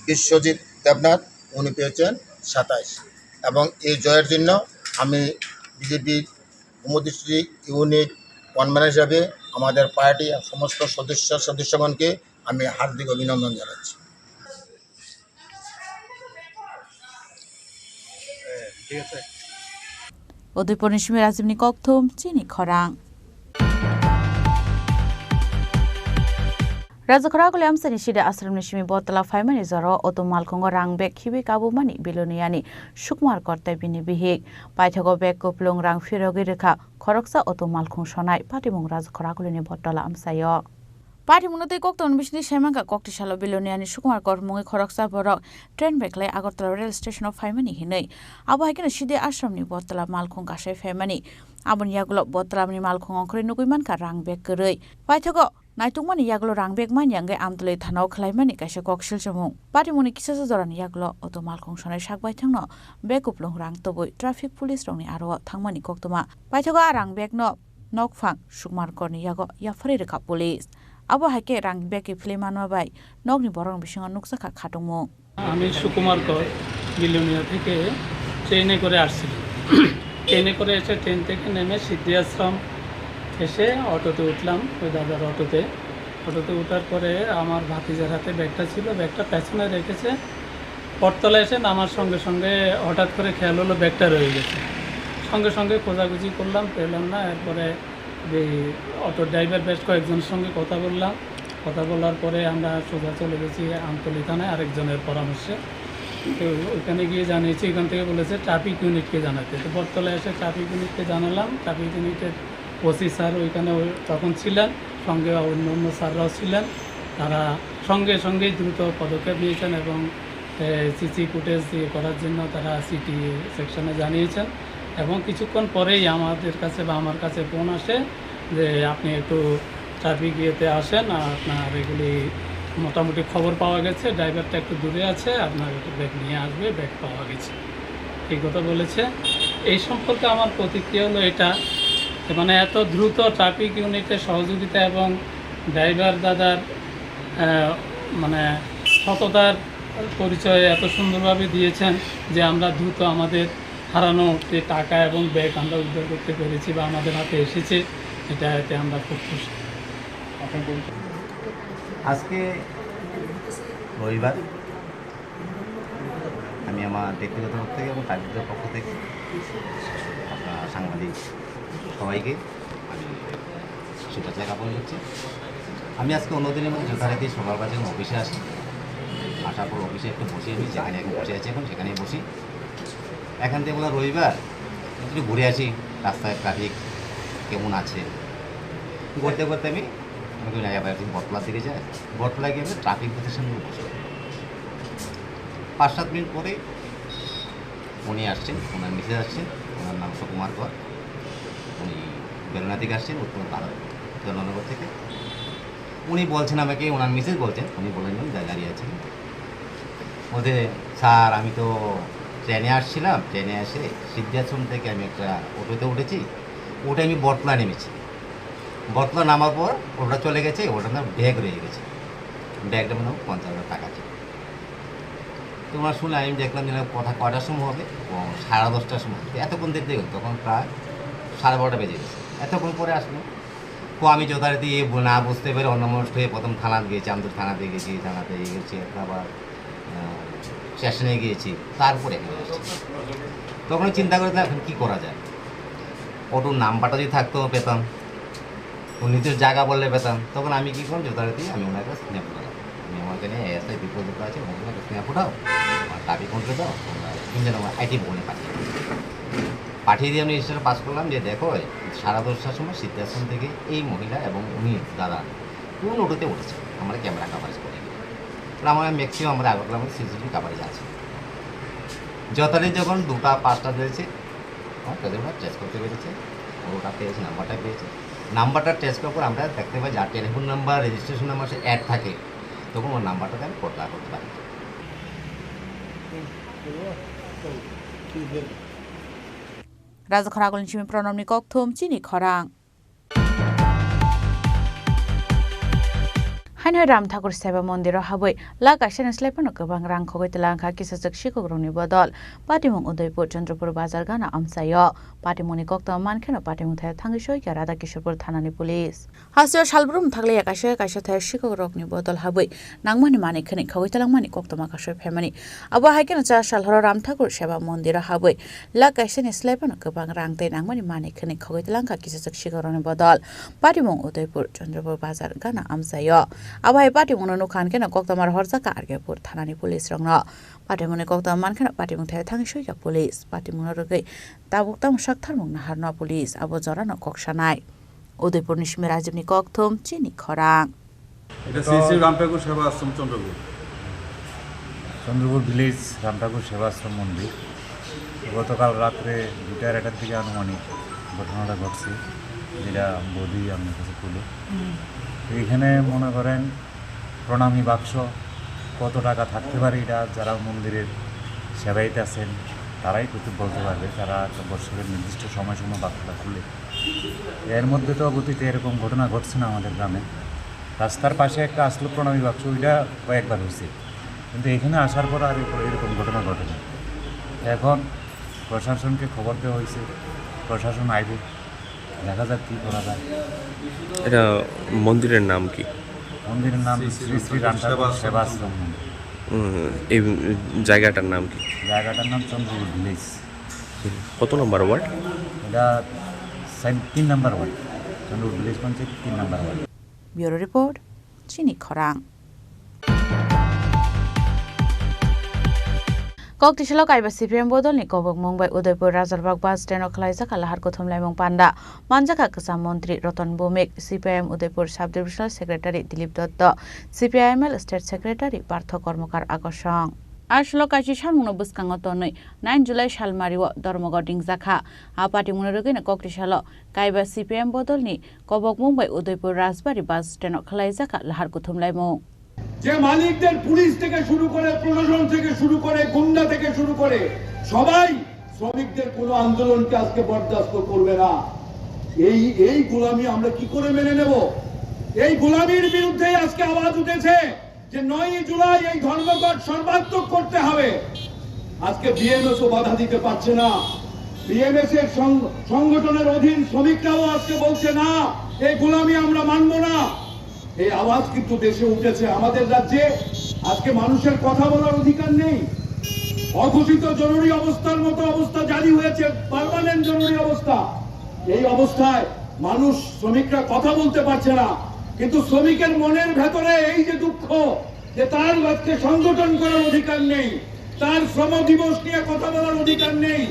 বিশ্বজিৎ দেবনাথ উনি পেয়েছেন 27 এবং এই জয়ের জন্য আমি বিজেপি কুমুদি ডিস্ট্রিক্ট ইউনিট কনভেনর হিসাবে আমাদের পার্টি সমস্ত সদস্যগণকে আমি হার্দিক অভিনন্দন জানাচ্ছি Udaipur Nishimi Rajiv Nikok Thom Chini Khorang Raja Khoragul Amsani Shida Asram Nishimi Botala Faimani Zoro Oto Malkongo Rang Bek Hibi Kabu Mani Biloniani Shukmar Kortai Bini Bihik Paithago Bek Kuplong Rang Firogi Rekha Khoroksa Oto Malkong Shonai Patimung Raja Khoragul ni Botala Amsayo Party Munote Kokton Bishni Shemanga Kokti Shalo Biloniani Shukmar Kormungi Khoroksa Borok Train Beklay Agartala Rail Station of Faimani Hinai Abu Hakan Shide Ashram ni Botala Malkong Kashe Faimani Abun Yagulo Botala ni Malkong Onkre Nuguiman Ka Rang Bek Gerei Paithago naitungmani yaglo rangbek man yangai amtulei thanau khlaimani kaisa koksil chamung patimoni kisasa jorani yaglo otomal khongsanai sakbai thangno bekuplong rang toboi traffic police rongni aro thangmani koktoma paithoga rangbek no nokphang sukmar korni yago yafari rekha police abo haike rangbek ke flemanwa bai nokni borong bisinga nuksaka khatongmo আমি সুকুমার কর বিলোনিয়া থেকে ট্রেনে করে আসছি ট্রেনে করে এসে train থেকে নেমে সিদ্ধি আশ্রম এসে অটোতে উঠলাম ওই দাদার অটোতে ওঠার পরে আমার ভাতিজার হাতে ব্যাগটা ছিল ব্যাগটা পেছনে রেখেছে পটতলা এসে নামার সঙ্গে সঙ্গে হঠাৎ করে খেয়াল হলো ব্যাগটা রয়ে গেছে সঙ্গে সঙ্গে খোঁজাখুঁজি করলাম পেলাম না এরপরে এই অটো ড্রাইভার বেশ কয়েকজনের সঙ্গে কথা বলার পরে আমরা সোজা চলে গেছি আমতলী থানায় আরেকজনের পরামর্শে তো ওইখানে গিয়ে জানিয়েছি এখান থেকে বলেছে ট্রাফিক ইউনিটকে জানাতে তো বটতলায় এসে ট্রাফিক ইউনিটকে জানালাম ট্রাফিক ইউনিটের ওসি স্যার ওইখানে তখন ছিলেন সঙ্গে অন্য স্যাররাও ছিলেন তারা সঙ্গেই দ্রুত পদক্ষেপ নিয়েছেন এবং সিসি ফুটেজ দিয়ে করার জন্য তারা সিটি সেকশনে জানিয়েছেন এবং কিছুক্ষণ পরেই আমাদের কাছে বা আমার কাছে ফোন আসে যে আপনি একটু ট্রাফিক ইয়েতে আসেন আর আপনার এগুলি মোটামুটি খবর পাওয়া গেছে ড্রাইভারটা একটু দূরে আছে আপনার ব্যাগ নিয়ে আসবে ব্যাগ পাওয়া গেছে এই কথা বলেছে এই সম্পর্কে আমার প্রতিক্রিয়া হলো এটা মানে এত দ্রুত ট্রাফিক ইউনিটের সহযোগিতা এবং ড্রাইভার দাদার মানে সততার পরিচয় এত সুন্দরভাবে দিয়েছেন যে আমরা দ্রুত আমাদের হারানো যে টাকা এবং ব্যাগ আমরা উদ্ধার করতে পেরেছি বা আমাদের হাতে এসেছে এতে আমরা খুব খুশি আজকে রবিবার আমি আমার ব্যক্তিগত পক্ষ থেকে এবং ট্রাফিকের পক্ষ থেকে আপনার সাংবাদিক সবাইকে আমি শুভেচ্ছা জ্ঞাপন করছি আমি আজকে অন্যদিনের মধ্যে যথারীতি সকাল বাজে অফিসে আসি আসার পর অফিসে একটু বসে আমি যেখানে এখন বসে আছি এখন সেখানেই বসি এখান থেকে বলা রবিবার একটু ঘুরে আসি রাস্তায় ট্রাফিক কেমন আছে ঘুরতে ঘুরতে আমি বটতলার দিকে যাই বটতলায় গিয়ে ট্রাফিক বুথের সামনে বসে 5-7 মিনিট পরে উনি আসছেন ওনার মিসেস আসছেন ওনার নাম সুকুমার কর উনি বেলুনা থেকে আসছেন উত্তর জননগর থেকে উনি বলছেন আমাকে ওনার মিসেস বলছেন উনি বলেন দাঁড়িয়ে আছেন বলতে স্যার আমি তো ট্রেনে আসছিলাম ট্রেনে এসে সিদ্ধাশ্রম থেকে আমি একটা অটোতে উঠেছি ওটা আমি বটতলা নেমেছি বটতলা নামার পর ওটা চলে গেছে ওটার নাম ব্যাগ রয়ে গেছে ব্যাগটা মনে হয় 50,000 টাকা ছিল তো ওনার শুনে আমি দেখলাম যে কথা কয়টার সময় হবে 10:30টার সময় এতক্ষণ দেখতে গেল তখন প্রায় 12:30 বেজে গেছে এতক্ষণ পরে আসলো তো আমি যথারীতি না বুঝতে পেরে অন্যমনস্ক হয়ে প্রথম থানাতে গিয়েছি আমদুর থানাতে গেছি আবার স্টেশনে গিয়েছি তারপরে এখানে আসছি তখন চিন্তা করে এখন কী করা যায় অটোর নাম্বারটা যদি থাকতো পেতাম নিজের জায়গা বললে পেতাম তখন আমি কী করলাম যথারীতি আমি ওনার কাছে স্ন্যাপ উঠালাম আমি আমার এখানে এসআই বিপ্লব আছে ওনার কাছে স্ন্যাপ উঠাও আমার ট্রাফিক কন্ট্রোল দাও ইঞ্জিন আমার আইটি ভবনে পাঠিয়ে দিয়ে আমি রেজিস্টার পাস করলাম যে দেখো 10:30টার সময় সিদ্ধাশ্রম থেকে এই মহিলা এবং উনি দাদা কোন অটোতে উঠেছে আমরা ক্যামেরা কাভারেজ করে আমার ম্যাক্সিমাম আমরা আগরতলা আমাদের সিসিটিভি কাভারেজ আছে যথারীতি যখন 2টা-5টা বেড়েছে আমার টেস্ট করতে পেরেছে ওটা পেয়েছে নাম্বারটা পেয়েছে নাম্বারটা টেস্ট করার পর আমরা দেখতে পাই যার টেলিফোন নাম্বার রেজিস্ট্রেশন নাম্বার সে অ্যাড থাকে তখন ওর নাম্বারটাকে আমি পর্দা করতে পারি রাজখরাগলনি চিমি প্রণমনি ককথম চিনি খরাং हाइन राम ठाकुर सेवा मन्दिर हाबै लागासिनो स्लाइपनो गोबां रां खगैतलांखा किसजक शिखग्रंनि बदल पाटिमुं उदयपुर चन्द्रपुर बाजार गाना आमसायो पाटिमुंनि कक्ता मानखेनो पाटिमुं थाय थांगिसय या राधा किशोरपुर थानानि पुलिस हासियो सालब्रुम थागले कायसे थाय शिखग्रंनि बदल हाबै नांमानि मानिखनि खगैतलांमानि कक्ता माखासय फेमानि आबो हायकेनो चा सालहर राम ठाकुर सेवा मन्दिर हाबै लागासिनो स्लाइपनो गोबां रां तै नांमानि मानिखनि खगैतलांखा किसजक शिखग्रंनि बदल पाटिमुं उदयपुर चन्द्रपुर बाजार गाना आमसायो आबाय पाटिमुंनो नुखान केनो कक्तामार हरजाका आरगेपुर थानानि पुलिस रंनो पाटिमुंनि कक्ता मानखेनो पाटिमुं थाय थांगिसयका पुलिस पाटिमुंनो रगै ताबुकताम साकथारमुं नाहारनो पुलिस आबो जरानो कक्सानाय उदयपुरनि सिमे राजीवनि कक्थम चिनि खरां এটা শ্রী রাম ঠাকুর সেবা আশ্রম চন্দ্রপুর ভিলেজ রাম ঠাকুর সেবা আশ্রম মন্দির গতকাল রাত্রে 2:30টার দিকে আনুমানিক ঘটনাটা ঘটছে যেটা বৌদি আপনার কাছে বলল এইখানে মনে করেন প্রণামী বাক্স কত টাকা থাকতে পারে, এটা যারা মন্দিরের সেবাইতে আছেন তারাই কিছু বলতে পারবে, তারা একটা বছরের নির্দিষ্ট সময়সীমা বাক্সটা খুলে। এর মধ্যে তো অতীতে এরকম ঘটনা ঘটছে না আমাদের গ্রামে। রাস্তার পাশে একটা আসলো প্রণামী বাক্স, ওইটা কয়েকবার হয়েছে, কিন্তু এখানে আসার পর আর এরকম ঘটনা ঘটেনি। এখন প্রশাসনকে খবর দেওয়া হয়েছে, প্রশাসন আইবে, দেখা যাক কী করা যায়। এটা মন্দিরের নাম কি? মন্দিরের নাম শ্রী শ্রী রাম ঠাকুর সেবাশ্রম মন্দির। এই জায়গাটার নাম কি? জায়গাটার নাম চন্দ্রপুর ভিলেজ। কত নম্বর ওয়ার্ড? এটা 3 নম্বর ওয়ার্ড, চন্দ্রপুর ভিলেজ পঞ্চায়েত 3 নম্বর ওয়ার্ড। ব্যুরো রিপোর্ট, চিনি খরাং। Koktisalo kaiba CPM bodol ni Kobok Mumbai Udaipur Razarbag bus stand okhlaisa kalahar kothom laimong panda manjaka kesam montri Roton Bhumik CPM Udaipur Sub Divisional Secretary Dilip Dotto CPIML State Secretary Partho Kormokar Akosong Ashlo kachi shalmungno buskango tonoi 9 July shalmariwo Dormogod dingjakha apati munarogina Koktisalo kaiba CPM bodol ni Kobok Mumbai Udaipur Rajbari bus stand okhlaisa kalahar kothom laimong যে মালিকদের police থেকে শুরু করে প্রশাসন থেকে শুরু করে গুন্ডা থেকে শুরু করে সবাই শ্রমিকদের কোনো আন্দোলনকে আজকে বরদাস্ত করবে না। এই গোলামি আমরা কি করে মেনে নেব? এই গোলামির বিরুদ্ধে আজকে আওয়াজ উঠেছে যে 9 জুলাই এই ধর্মঘট সর্বাত্মক করতে হবে। আজকে বিএমএসও বাধা দিতে পারছে না, বিএমএস এর সংগঠনের অধীন শ্রমিকরাও আজকে বলছে না, এই গোলামি আমরা মানব না। এই আওয়াজ কিন্তু দেশে উঠেছে। আমাদের রাজ্যে আজকে মানুষের কথা বলার অধিকার নেই। অঘোষিত জরুরি অবস্থার মতো অবস্থা জারি হয়েছে, পার্মানেন্ট জরুরি অবস্থা। এই অবস্থায় মানুষ শ্রমিকরা কথা বলতে পারছে না, কিন্তু শ্রমিকের মনের ভেতরে এই যে দুঃখ যে তার আজকে সংগঠন করার অধিকার নেই, তার শ্রম দিবস নিয়ে কথা বলার অধিকার নেই,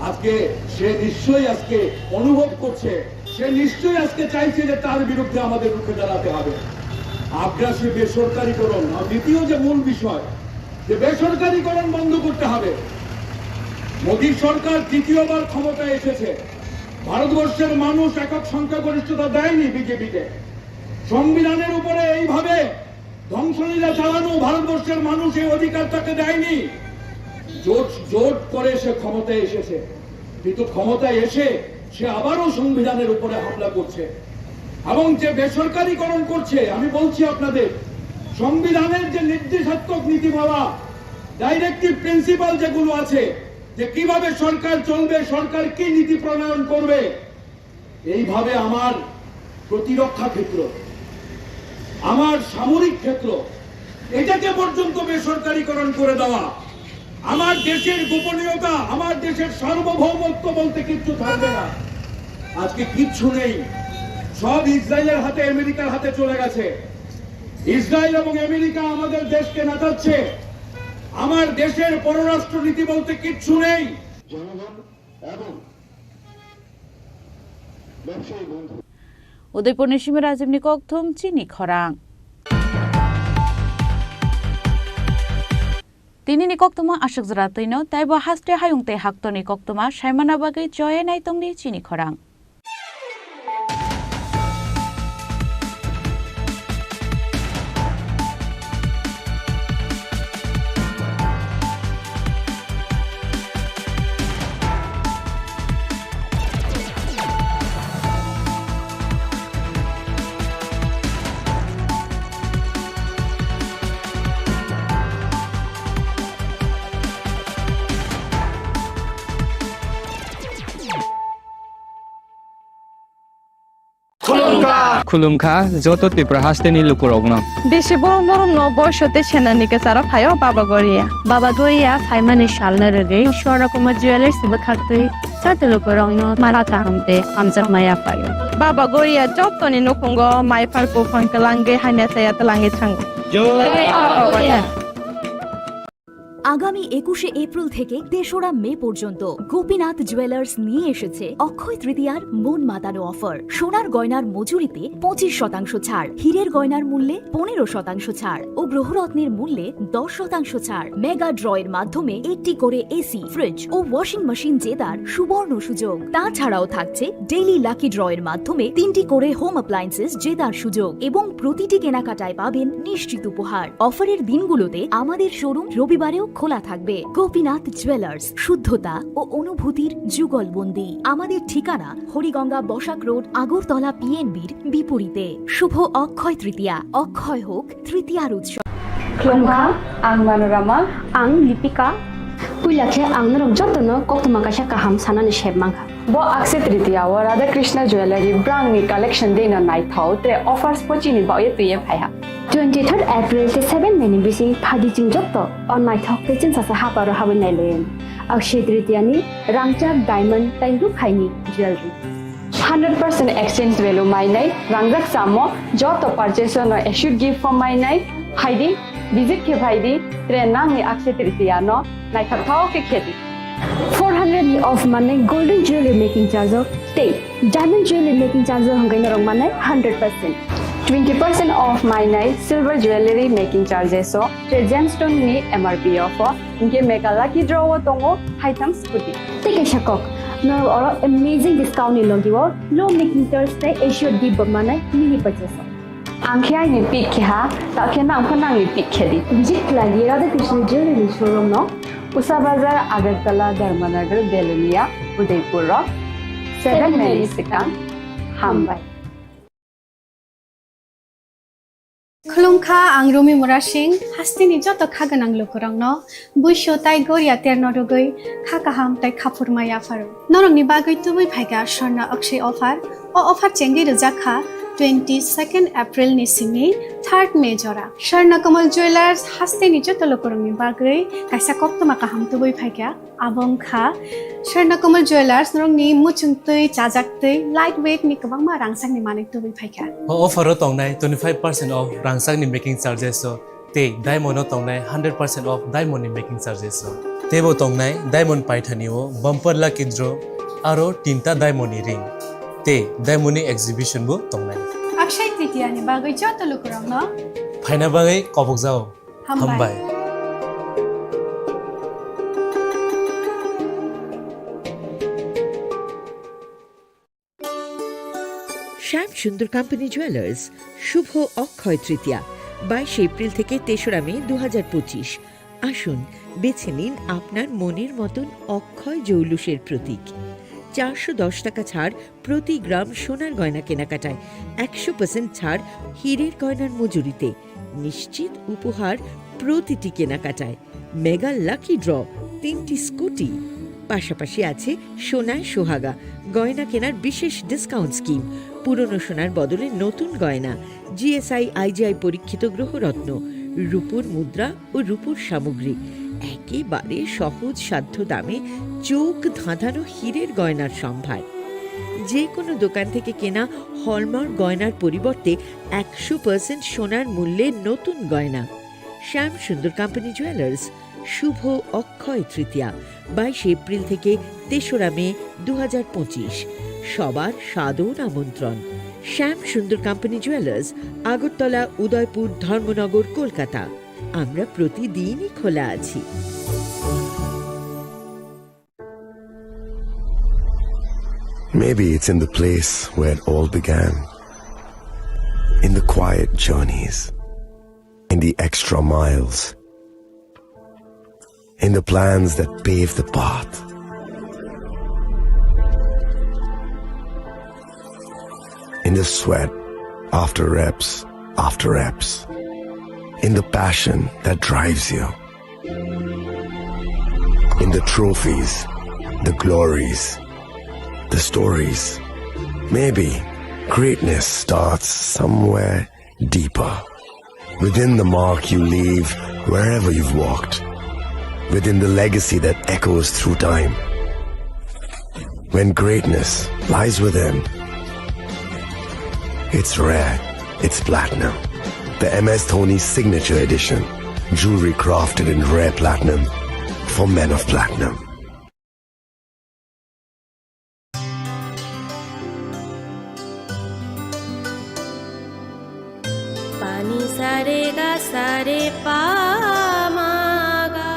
আজকে সে নিশ্চয়ই আজকে অনুভব করছে, সে নিশ্চয়ই আজকে চাইছে যে তার বিরুদ্ধে আমাদের রুখে দাঁড়াতে হবে। আগ্রাসী বেসরকারীকরণ, দ্বিতীয় যে মূল বিষয় যে বেসরকারীকরণ বন্ধ করতে হবে। মোদী সরকার তৃতীয়বার ক্ষমতায় এসেছে, ভারতবর্ষের মানুষ একক সংখ্যাগরিষ্ঠতা দেয়নি বিজেপিকে। সংবিধানের উপরে এইভাবে ধ্বংসলীলা চালানো ভারতবর্ষের মানুষ এই অধিকার তাকে দেয়নি। জোট করে সে ক্ষমতায় এসেছে, কিন্তু ক্ষমতায় এসে সে আবারও সংবিধানের উপরে হামলা করছে এবং যে বেসরকারীকরণ করছে। আমি বলছি আপনাদের, সংবিধানের যে নির্দেশাত্মক নীতিমালা, ডাইরেক্টিভ প্রিন্সিপাল যেগুলো আছে যে কিভাবে সরকার চলবে, সরকার কি নীতি প্রণয়ন করবে, এইভাবে আমার প্রতিরক্ষা ক্ষেত্র, আমার সামরিক ক্ষেত্র, এটাকে পর্যন্ত বেসরকারীকরণ করে দেওয়া, আমার দেশের গোপনীয়তা, আমার দেশের সার্বভৌমত্ব বলতে কিচ্ছু থাকবে না। আজকে কিচ্ছু নেই, সব ইসরায়েলের হাতে, আমেরিকার হাতে চলে গেছে। ইসরায়েল এবং আমেরিকা আমাদের দেশকে নাচাচ্ছে। আমার দেশের পররাষ্ট্র নীতি বলতে কিচ্ছু নেই। জনগণ এবং ব্যবসায়ী বন্ধু উদয়পুর নিশিমে রাজীব নিকোকথুম চিনি খরাং তিনি নিকোকতুমা আশক জরাতৈনো তাইব হাস্তে হায়ুংতে হাক্ত নিকোকতুমা সাইমানা বাগৈ জয়ে নাইতংনি চিনি খরাং খুলুমখা যত ত্রিপুরা হাসতে নিল করগ্ন দেশে বড় বড় নববর্ষতে সেনানিকে সারা ফায়ও বাবা গরিয়া ফাইমানে শালনা রে ঈশ্বর কুমার জুয়েলার্স বখাতে সাতে লোকরং মারাতা হামতে আমজা মায়া ফায় বাবা গরিয়া জপতনি নকুঙ্গ মাই ফারকো ফনকলাঙ্গে হাইনা সায়াতলাঙ্গে থাঙ্গ আগামী 21শে এপ্রিল থেকে 3রা মে পর্যন্ত গোপীনাথ জুয়েলার্স নিয়ে এসেছে অক্ষয় তৃতীয়ার মন মাতানো অফার। সোনার গয়নার মজুরিতে 25% ছাড়, হীরের গয়নার মূল্যে 15% ছাড় ও গ্রহরত্নের মূল্যে 10% ছাড়। মেগা ড্রয়ের মাধ্যমে একটি করে এসি, ফ্রিজ ও ওয়াশিং মেশিন জেতার সুবর্ণ সুযোগ। তাছাড়াও থাকছে ডেইলি লাকি ড্রয়ের মাধ্যমে 3টি করে হোম অ্যাপ্লায়েন্সেস জেতার সুযোগ এবং প্রতিটি কেনাকাটায় পাবেন নিশ্চিত উপহার। অফারের দিনগুলোতে আমাদের শোরুম রবিবারেও খোলা থাকবে। গোপীনাথ জুয়েলার্স, শুদ্ধতা ও অনুভূতির যুগলবন্দি। আমাদের ঠিকানা হরিগঙ্গা বসাক রোড, আগরতলা পিএনবির বিপরীতে। শুভ অক্ষয় তৃতীয়া, অক্ষয় হোক তৃতীয়ার উৎসব। Klongka, ang Manorama, ang Lipika. Puilakhe ang narong jotono koktuma kaisa kaham sanani shebmangkha. Bo Akshay Tritiya wa Radha Krishna Jewelry brand ni collection de na nai thau tre offers pochini ba ye tuye phaiha. 23rd April te 7 May ni bisi phadi jing jotto on nai thok te chin sa haparo habin nai len. Akshay Tritiya ni rangchak diamond tai ru khaini jewelry. 100% exchange value mai nai rangjak samo joto purchase no issue gift from mai nai haidi visit ke bhaidi tre nang ni Akshay Tritiya no nai thau ke kheti. 400 of money golden jewelry making charge of stay. Diamond jewelry making charge hongai narong mane 100%. 20% off my night silver jewelry making charges so gemstone ni MRP offer inke mega lucky draw tongo haitam scooty take a shakok no or amazing discount ni logiwo low making charge te issue di mane mini purchase angkhya ni pick kha ta khena angkhana ni pick khedi visit lagi Radha Krishna jewelry showroom no Usa Bazar Agartala Dharmanagar Belunia Udaipur 7 Melisika Hambai Klongka ang Rumi Murashing hastini joto khaganang lokorangno buisho tai goria ternodogoi khakaham tai khapurmaya faru norongni bagoi tubui phaiga Swarna Akshay offer o offer chengi rujakha 22nd April ni simi 3rd May jora Swarna Kamal Jewelers hastini joto lokorangni bagoi kaisa koktoma kaham tubui phaiga abongkha Swarna Kamal Jewelers norongni muchungtui chajaktui lightweight ni kabangma rangsakni manik tubui phaiga offer tongnai 25% off rangsakni making charges so te diamond tongnai 100% off diamond ni making charges so tebo tongnai diamond paithani o bumper lucky draw aro tinta diamond ni ring te diamond ni exhibition bo tongnai Akshay Tritiya ni bagoi joto lokorangno phaina bagai kobok jao hambai Shyam Sundar company jewellers শুভ Akshaya Tritiya 22 April থেকে 3রা May 2025। আসুন বেছে নিন আপনার মনের মতন অক্ষয় জৌলুসের প্রতীক। 410 টাকা ছাড় প্রতি গ্রাম সোনার গয়না কেনাকাটায়, 100% ছাড় হীরের গয়নার মজুরিতে, নিশ্চিত উপহার প্রতিটি কেনাকাটায়, মেগা লাকি ড্র 3টি স্কুটি। পাশাপাশি আছে সোনায় সোহাগা গয়না কেনার বিশেষ ডিসকাউন্ট স্কিম, পুরনো সোনার বদলে নতুন গয়না, জিএসআই আইজিআই পরীক্ষিত গ্রহরত্ন, রূপোর মুদ্রা ও রূপোর সামগ্রী, একেবারে সহজ সাধ্য দামে চোখ ধাঁধানো হীরের গয়নার সম্ভার। যে কোনো দোকান থেকে কেনা হলমার্ক গয়নার পরিবর্তে 100% সোনার মূল্যে নতুন গয়না। শ্যাম সুন্দর কোম্পানি জুয়েলার্স শুভ অক্ষয় তৃতীয়া 22 এপ্রিল থেকে 3রা মে 2025। সবার সাদর আমন্ত্রণ। শ্যাম সুন্দর কোম্পানি জুয়েলার্স, আগরতলা, উদয়পুর, ধর্মনগর, কলকাতা। আমরা প্রতিদিনই খোলা আছি। Maybe it's in the place where it all began, in the quiet journeys, in the extra miles, in the plans that pave the path. In the sweat after reps, in the passion that drives you, in the trophies, the glories, the stories. Maybe greatness starts somewhere deeper, within the mark you leave wherever you've walked, within the legacy that echoes through time. When greatness lies within, it's rare, it's platinum. The MS Dhoni Signature Edition, jewelry crafted in rare platinum for men of platinum. Pani sare ga sare pa ma ga.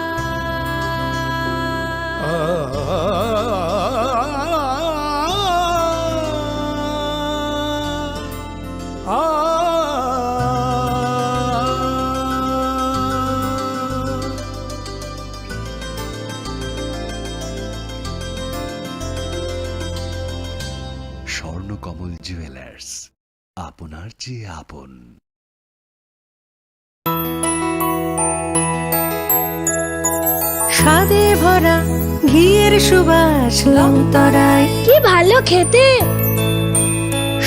Swarnakamal jewellers, আপনার চেয়ে আপন। স্বাদে ভরা ঘিয়ের সুবাস লংতরায়, কি ভালো খেতে।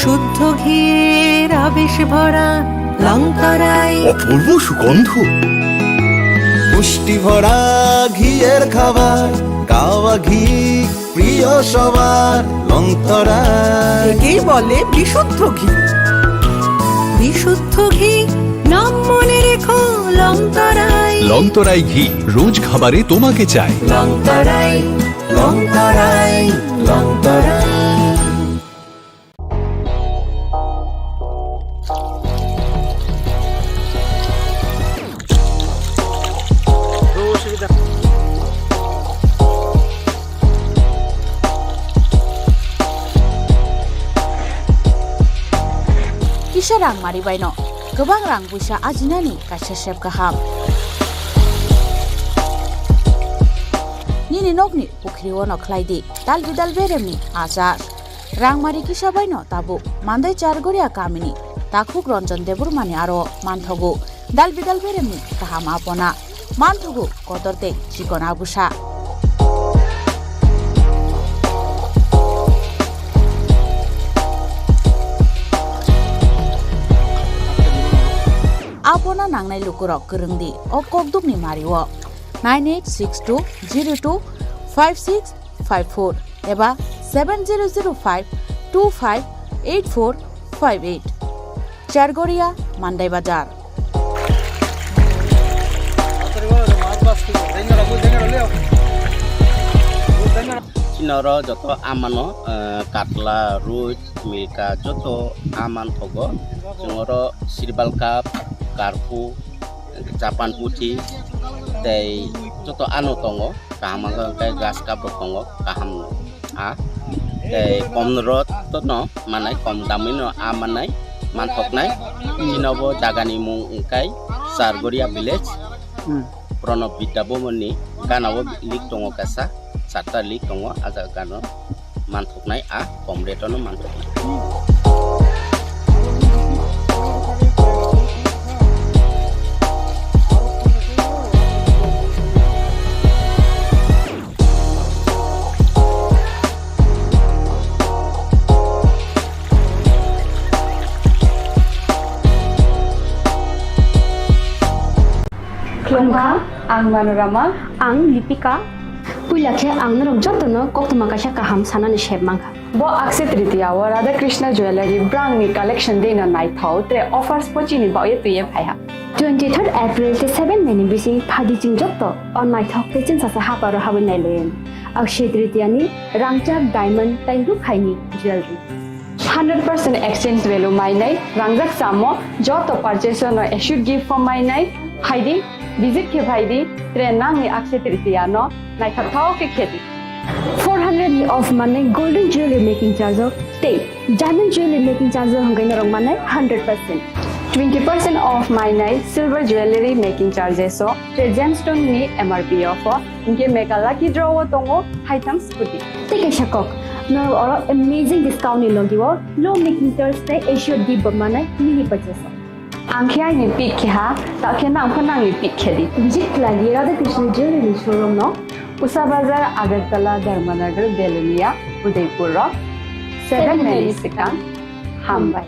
শুদ্ধ ঘিয়ের আবেশ ভরা লংতরায়, অপূর্ব সুগন্ধ। পুষ্টি ভরা ঘিয়ের খাবার, গাওয়া ঘি প্রিয় সবার লংতরায়। একেই বলে বিশুদ্ধ ঘি। বিশুদ্ধ ঘি নাম মনে রেখো লংতরায়। লংতরাই ঘি রোজ খাবারে তোমাকে চাই। Longtharai, Longtharai, Longtharai. Kisah rang mari baino, gobang rang busa ajinani kaisa sep kaham. Nini nokni pukri wono klaidi, dal bidal beremni azar. Rang mari kisah baino tabu, mandai chargoria kamini, takuk ronjon debur mani aro manthogu, dal bidal beremni kaham apona, manthogu kotorte chikon abusa. Apona nangnai lukurok kerengdi o kokduk ni mariwo 9862025654 eba 7005258458 Chargoria Mandai Bazar. Chinoro joto amano katla ruj milka joto aman thogo jongoro sirbal cup karpu capan putih tei joto anu tongo kaham kai gas cup tongo kaham a tei komrot tono manai kom damino amanai manthoknai chinobo jagani mung kai Sargoria village Prono Bidabomoni ganao lik tongo kasa sata lik tongo aja gano manthoknai a komretono manthoknai. Klongka, ang Manorama, ang Lipika. Pulakhe ang narong jotono koktuma kasha kaham sanani shebmangka. Bo Akshaya Tritiya wa Radha Krishna Jewelry brand ni collection de na nai thau tre offers pochini ba ye tuye phaiha. 23rd April te 7 meni bisi phadi jing jotto on nai thau te chin sa ha paro ha nai len. Akshaya Tritiya ni rangchak diamond tai ru khaini jewelry. 100% exchange value my nai rangjak samo joto purchase no issue gift for my nai haidi visit ke bhaidi tre nangi Akshaya Tritiya no nai thau ke kheti 400 of money golden jewelry making charge of stay diamond jewelry making charge hongai na rong manai 100% 20% off my night silver jewelry making charges so tre gemstone ni MRP offer inke meka lucky draw tongo haitam scooty take a shakok no oro amazing discount ni logiwo low making charge te issue di bamana mini purchase Angkya ni pick kya ta kena angkana ni pick khedi visit lagi Radha Krishna jewelry showroom no Usa Bazar Agartala Dharmanagar Belunia Udaipur 7 Melisika Hambai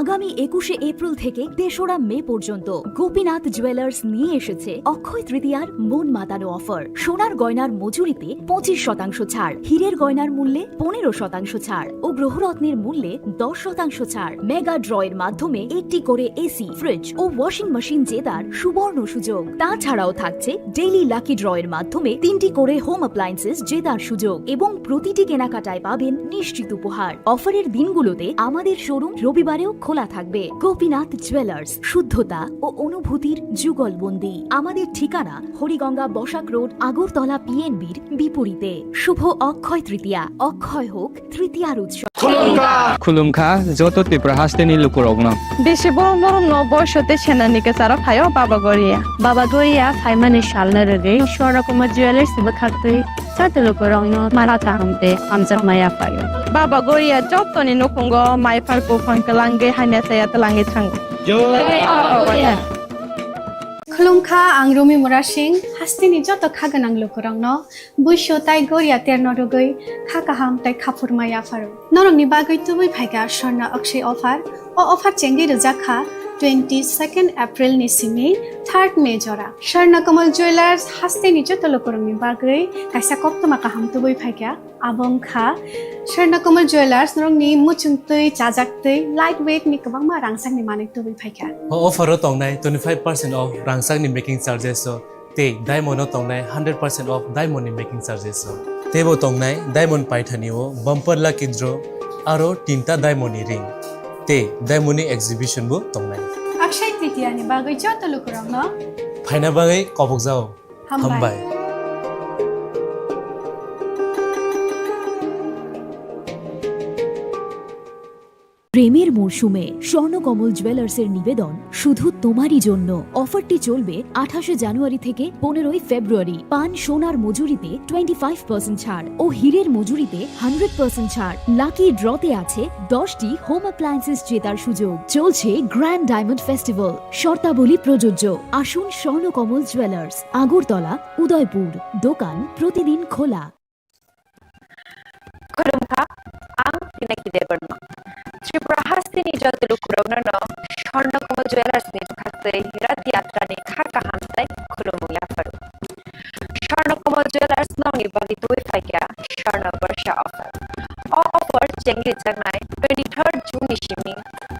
আগামী 21শে April থেকে 3রা মে পর্যন্ত Gopinath jewellers নিয়ে এসেছে অক্ষয় তৃতীয়ার মন মাতানো offer. সোনার গয়নার মজুরিতে 25% ছাড়, হীরের গয়নার মূল্যে 15% ছাড় ও গ্রহরত্নের মূল্যে 10% ছাড়। মেগা ড্রয়ের মাধ্যমে একটি করে এসি, ফ্রিজ ও ওয়াশিং মেশিন জেতার সুবর্ণ সুযোগ। তাছাড়াও থাকছে ডেইলি লাকি ড্রয়ের মাধ্যমে 3টি করে হোম অ্যাপ্লায়েন্সেস জেতার সুযোগ এবং প্রতিটি কেনাকাটায় পাবেন নিশ্চিত উপহার। অফারের দিনগুলোতে আমাদের শোরুম রবিবারেও খোলা থাকবে। গোপীনাথ জুয়েলার্স, শুদ্ধতা ও অনুভূতির যুগলবন্দি। আমাদের ঠিকানা হরিগঙ্গা বসাক রোড, আগরতলা পিএনবির বিপরীতে। শুভ অক্ষয় তৃতীয়া, অক্ষয় হোক তৃতীয়ার উৎসব। খুলুমখা যত ত্রিপুরা হাসতে নিল করগ্ন বেশি বড় বড় বয়সতে সেনানিকে সারা ফায়ও বাবা গরিয়া ফাইমানে শালনা রে সরকম জুয়েলার্স বখাতে চাতে লোক রং মারা তাহমতে আমজা মায়া ফায়ো বাবা গরিয়া যতনি নকুঙ্গ মাই ফারকো ফাঙ্কলাঙ্গে হাইনা সায়া তলাঙ্গে থাঙ্গো खुलुमखा आं रमि मुरा सिंह हास्तिनि जत खागोनां लोकरंनो बुइसो ताइ गरिया तेरनरुगै खाकाहाम ताइ खाफुरमाया फारो नरंनि बागै तुबै फाइगा स्वर्ण अक्षय अफार ओ अफार चेंगि रजाखा 22 एप्रिल नि सिमि 3 मे जरा स्वर्ण कमल ज्वेलर्स हास्तिनि जत लोकरंनि बागै काइसा कप्तमा काहाम तुबै फाइगा आबंखा स्वर्ण कमल ज्वेलर्स नरंनि मुचुंतै चाजाक्तै लाइट वेट नि गोबां मा रांसांनि माने तुबै फाइगा ऑफर तंगनाय 25% ऑफ रांसांनि मेकिंग चार्जेस ते डायमंड तंगनाय 100% ऑफ डायमंड मेकिंग चार्जेस तेबो तंगनाय डायमंड पाइथानिओ बम्पर लाकी ड्र आरो 3टा डायमंड रिंग ते डायमंड एग्जिबिशन बो तंगनाय अक्षय तृतीया नि बागै जत लोकरंनो फाइना बागै कबक जाओ हामबाय প্রেমের মরশুমে স্বর্ণকমল জুয়েলার্সের নিবেদন শুধু তোমারই জন্য। অফারটি চলবে 28 জানুয়ারি থেকে 15 ফেব্রুয়ারি। পান সোনার মজুরিতে 25% ছাড় ও হীরের মজুরিতে 100% ছাড়। লাকি ড্রতে আছে 10টি হোম অ্যাপ্লায়েন্সেস জেতার সুযোগ। চলছে গ্র্যান্ড ডায়মন্ড ফেস্টিভ্যাল, শর্তাবলী প্রযোজ্য। আসুন স্বর্ণকমল জুয়েলার্স, আগরতলা, উদয়পুর। দোকান প্রতিদিন খোলা। Tripura Hastini Jatalu Kurogno, Shornakomo Jewelers Nip Kate, Rati Atrani Kaka Hamsai, Kulumu Yafaru. Shornakomo Jewelers Nongi Bagi Tuifaka, Shorna Barsha offer. All offer Jengi Janai, 23rd June Shimi,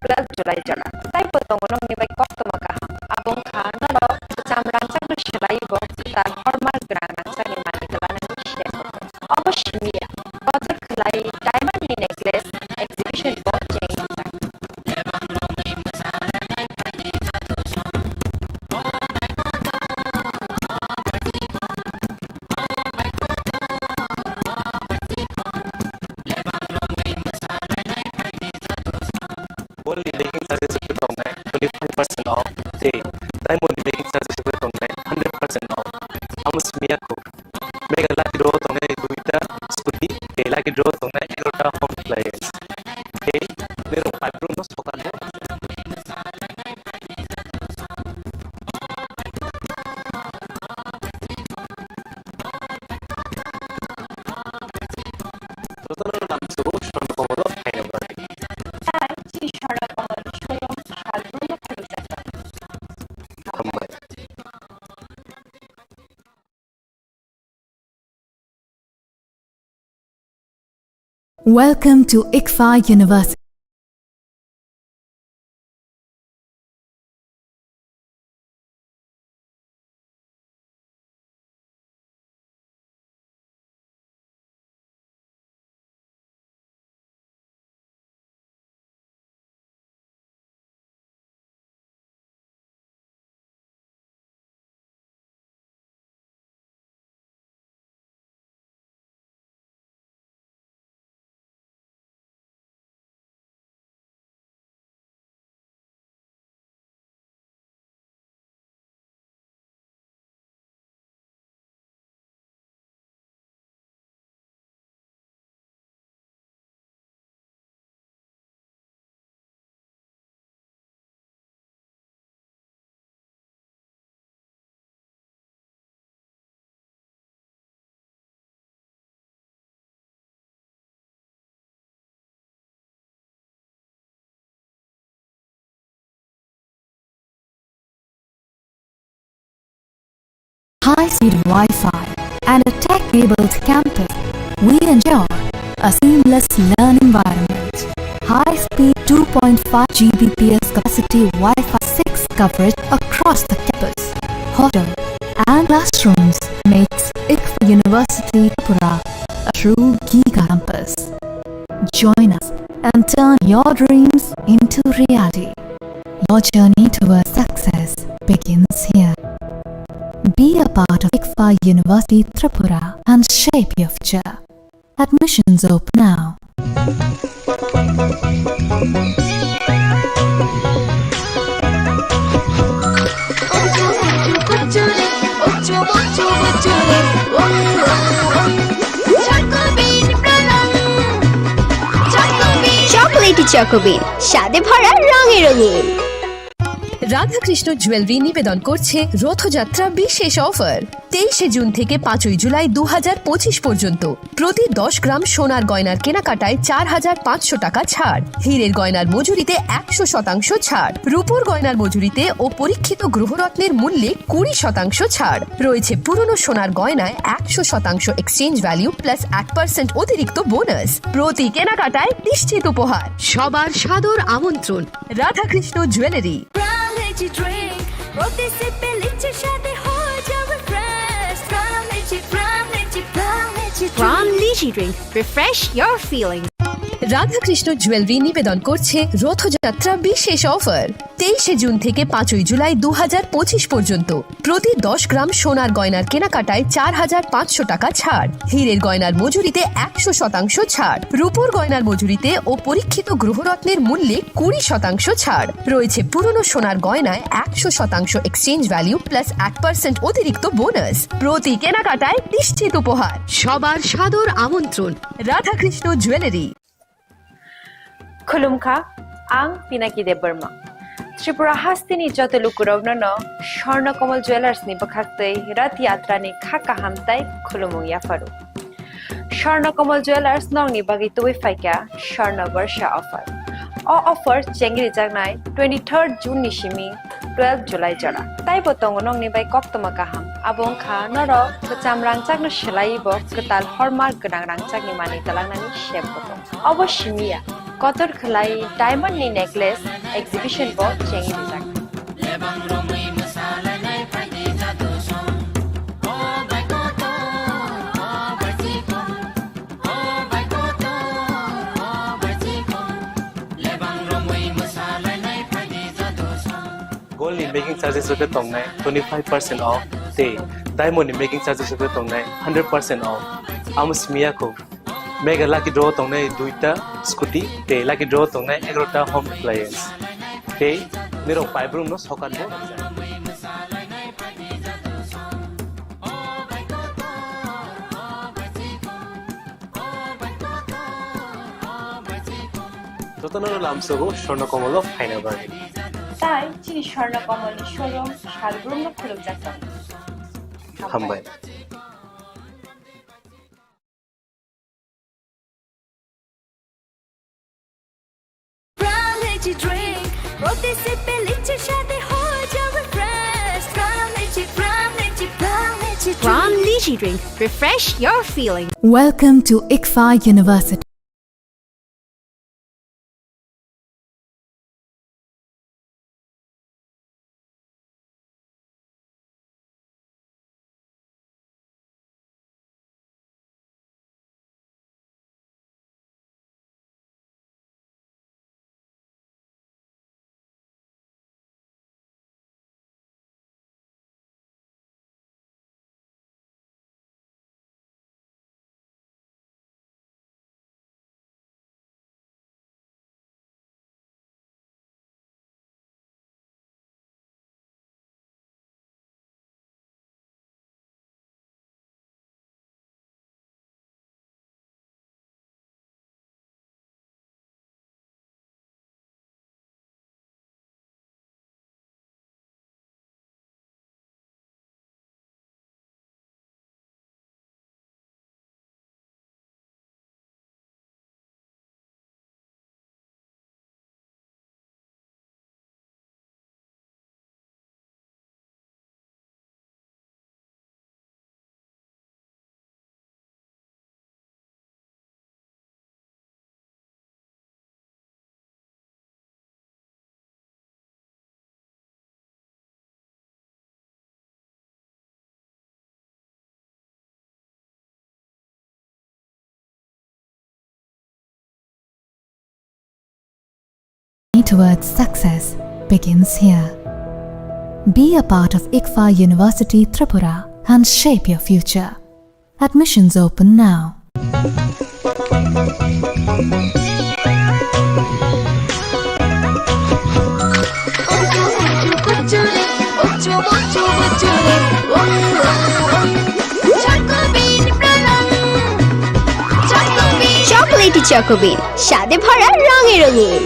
12th July Jana. Taipotong by Koktomaka, Abong Kanano, Samran Sakushalaibo, the Hormar Gran and Sani Manikalan Shep. Oboshimia, Kotakalai, Diamond Necklace, Exhibition Box. Only making charges will come 25% off. They diamond making charges will come 100% off. Amos Miyako. Mega lucky draw on a Guita, Scooty, a lucky draw on a Erota home players. Hey, there are 5 rooms for Welcome to ICFA University. high-speed Wi-Fi, and a tech-enabled campus, we enjoy a seamless learning environment. High-speed 2.5 Gbps capacity Wi-Fi 6 coverage across the campus, hostel, and classrooms makes ICFA University Tripura a true giga campus. Join us and turn your dreams into reality. Your journey towards success begins here. Be a part of ICFA University Tripura and shape your future. Admissions open now. Chocolatey চকোবিন স্বাদে ভরা রঙে রঙিন। Radhakrishna jewellery নিবেদন করছে রথযাত্রা বিশেষ offer 23 June থেকে 5 জুলাই 2025 পর্যন্ত প্রতি 10 গ্রাম সোনার গয়নার কেনাকাটায় 4500 টাকা ছাড়, হীরের গয়নার মজুরিতে 100% ছাড়, রূপোর গয়নার মজুরিতে ও পরীক্ষিত গ্রহরত্নের মূল্যে 20% ছাড় রয়েছে। পুরনো সোনার গয়নায় 100% এক্সচেঞ্জ ভ্যালু প্লাস 1% অতিরিক্ত বোনাস। প্রতি কেনাকাটায় নিশ্চিত উপহার। সবার সাদর আমন্ত্রণ Radhakrishna jewellery. From Lychee Drink, refresh your feeling. Radhakrishna jewellery নিবেদন করছে রথযাত্রা বিশেষ অফার 23 জুন থেকে 5 জুলাই 2025 পর্যন্ত প্রতি 10 গ্রাম সোনার গয়নার কেনাকাটায় 4500 টাকা ছাড়, হীরের গয়নার মজুরিতে 100% ছাড়, রূপোর গয়নার মজুরিতে ও পরীক্ষিত গ্রহরত্নের মূল্যে 20% ছাড় রয়েছে। পুরনো সোনার গয়নায় 100% এক্সচেঞ্জ ভ্যালু প্লাস 1% অতিরিক্ত বোনাস। প্রতি কেনাকাটায় নিশ্চিত উপহার। সবার সাদর আমন্ত্রণ রাধাকৃষ্ণ জুয়েলারি। खुलुमखा आं पिनाकी देब बर्मा त्रिपुरा हास्तिनि जत लुकुरावनो स्वर्णकमल ज्वेलार्सनि बखाक्तै रथ यात्रानि खाका हामताय खुलुमु याफारु स्वर्णकमल ज्वेलार्स नंगनि बागै तुबै फाइका स्वर्ण वर्ष ऑफर ऑफर चेंगरि जागनाय 23 जून निसिमी 12 जुलाई जरा ताइ बतंग नंगनि बाय कक्तमा गाहाम आबुं खा नर कचाम रांचागनो सोलायबो कताल हरमार्क गोनां रांचागनि मानि तलांनानि शेप बतंग अवश्यमिया कतर खलाई डायमंड नि नेकलेस एग्जिबिशन बो चेंगि जाग गोल्ड नि मेकिंग चार्जेस रुपे तंगनाय 25% ऑफ ते डायमंड नि मेकिंग चार्जेस रुपे तंगनाय 100% ऑफ आमसमिया को मेगा लाकी ड्रॉ तंगनाय 2टा स्कूटी ते लाकी ड्रॉ तंगनाय 11टा होम अप्लायंस ते मेरो पाइब्रूम नो सकान बो ततनरो लामसगो स्वर्णकमल फाइना बागे ताई चिनि स्वर्णकमल शोरूम शालग्रुम न खुलुम जाता हामबाय From Lychee Drink, refresh your feeling. Welcome to ICFA University. towards success begins here. Be a part of ICFA University Tripura and shape your future. Admissions open now. Chocolatey চকোবিন স্বাদে ভরা রঙে রঙিন।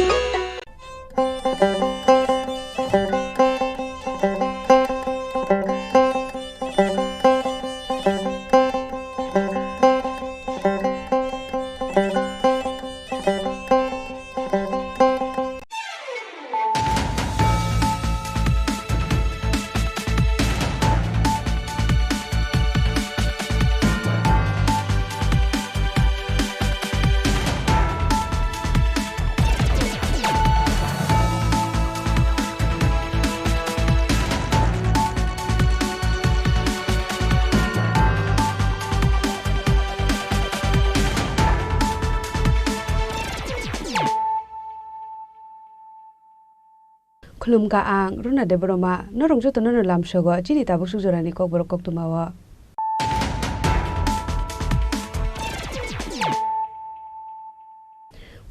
Khulumka ang runa de broma norong joto no lam sogo chini ta busuk jorani kok borok kok tumawa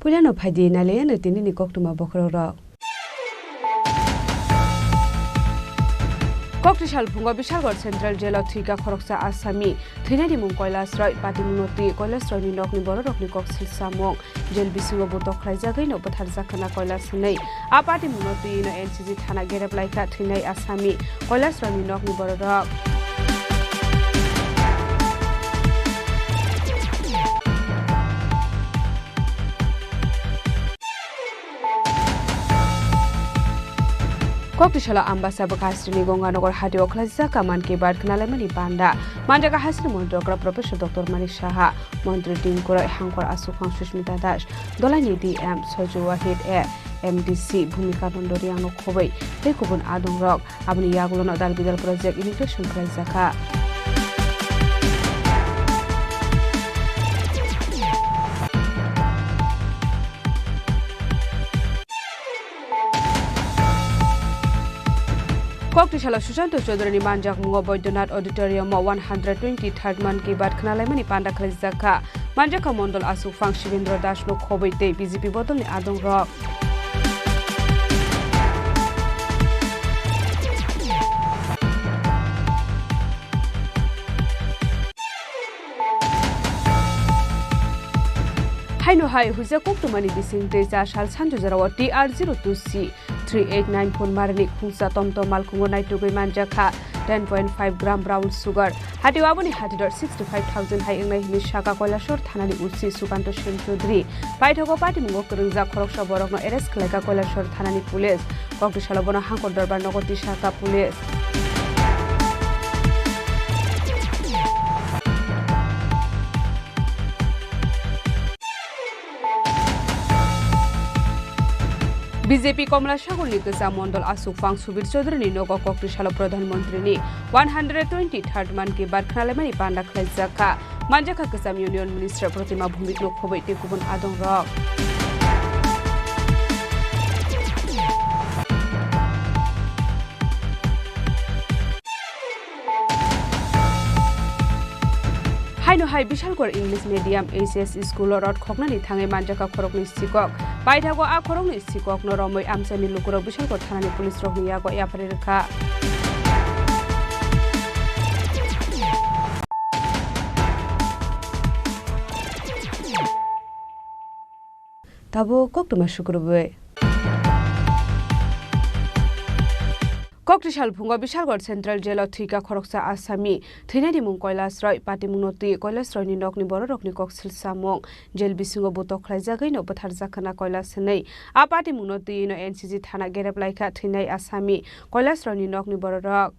Pulano phadi nale ne tini ni kok tuma bokhro ro Koktisal Punga Bishalgor Central Jail of Thika Khoroksa Asami, Trinity Mung Koilas Roy, Patimunoti, Koilas Roni Nokni Borokni Koksil Samong, Jail Bisuga Botok Raizagino, but Hazakana Koilas Sene, A Patimunoti, no NCZ Tana Gerab like that, Trinay Asami, Koilas Roni Nokni Borok. Koktishala ambasa bakasrini Gonganagar Hadi Oklaza Kaman Kibar Knalemani Panda, Manjaka Hasri Mondokra Professor Dr. Manik Shaha, Montri Tinkura Hankor Asukang Sushmita Dash, Dolani DM Soju Wahid MDC Bhumika Dondoriano Kowei, Tekubun Adung Rock, Abni Yagulon Adal Bidal Project Immigration Krajaka. Koktishala Shushanto Chodroni Manjak Mungo Boydonat Auditorium 123rd Man Ki Bat Knalemani Panda Krajaka, Manjaka Mondol Asu Fang Shivendra Dash no Khoboite BJP Bodol ni Adong Rock. Haino Hai Huza Koktumani Bising Teza Shal Sanjo Zarawa TR02C 389 Marnik Husa Tomto Malkungo Naitugui Manjaka 10.5 gram brown sugar Hatiwabuni Hatidor 65,000 Hai Inglai Mishaka Kolashor Thanani Usi Sukanto Shin Chaudhary Paithago Party Mungo Kurungza Khoroksha Borokno Eres Kleka Kolashor Thanani Police Koktishalabona Hankor Darbar Nogoti Shaka Police BJP Komla Shagul Nikasa Mondol Asufang Subir Chodroni Nogo Koktishala Pradhan Mantri ni 123rd Man Ki Bat Knalemani Panda Klajaka Manjaka Kasam Union Minister Pratima Bhumik no Khobei Tekubun Adong Rock Haino Hai Bishalgor English Medium ACS School Rod Khognani Thangai Manjaka Khorokni Sikok Paithago A Khorokni Sikok no Romoi Amsani Lukurok Bishalgor Thanani Police Rokni Yago Yaparirka Tabo Koktuma Shukurube Koktishal Punga Bishalgor Central Jail of Thika Khoroksa Asami, Trinity Mung Koilas Roy, Patimunoti, Koilas Roy Nokni Borokni Koksil Samong, Jail Bisuga Botok Raizagino, but Harzakana Koilas Sene, A Patimunoti no NCZ Tana Gerab like a Trinay Asami, Koilas Roy Nokni Borok.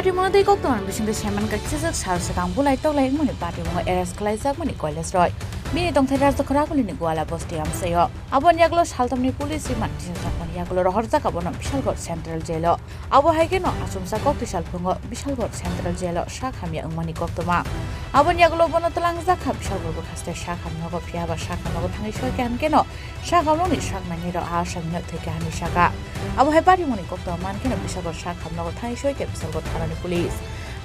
Party मदै कक तोन बिसिंदे सेमान का चिजक साल सकां बुलाइ तगलाइ मनि party मङ arrays खलाइजाक मनि college रय बिनि दंथाइ राज खराकुलिनि गुवाला बस्ती आमसयो अबन यागलो सालतमनि पुलिस रिमान तिसापन यागलो रहरजा काबन बिशालगढ़ सेंट्रल जेल अब हाइकेनो आसुमसा कक्ति सालफुंग बिशालगढ़ सेंट्रल जेल शाखामिया अंगमानि कक्तमा अबन यागलो बन तलांग जाखा बिशालगढ़ बखास्ते शाखामनगो फियाबा शाखामनगो थाङै सयकान केनो शाखामनगनि शाखनानि र आसामनो थैकानि शाखा अब हाइ पार्टी मनि कक्तमा मानकेनो बिशालगढ़ शाखामनगो थाङै सयके बिशालगढ़ थानानि पुलिस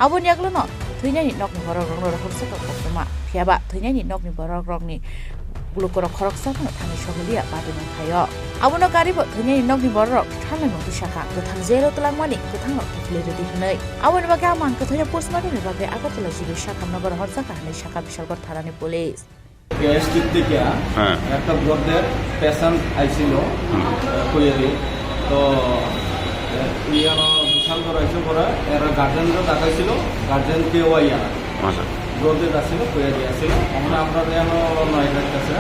अबन यागलो न थैनानि नकनि बरग रंग रहरसका कक्तमा फियाबा थैनानि नकनि बरग रंगनि बुलुकर खरकसाखनो थाङै सगलिया पार्टी मंथायो अबनो कारिबो थैनानि नकनि बरग थाङै मंथु शाखा गोथां जेलो तलांमानि गोथां नकले रेडी हनै अबन बागे आमान कथया पोस्टमार्टम बागे आगरतला जिबि शाखामनगर हरजाका हनै शाखा बिशालगढ़ थानानि पुलिस গ্যাস্ট্রিক থেকে একটা ব্রডের পেশেন্ট আইছিল কইয়ালি তো ইয়ানো বিশালগড় আইছে পরে এরা গার্জেনরা দেখাইছিল গার্জেন কেউ আইয়া ব্রডের আসছিল কইয়ালি আসছিল আমরা ইয়ানো নয় কাছে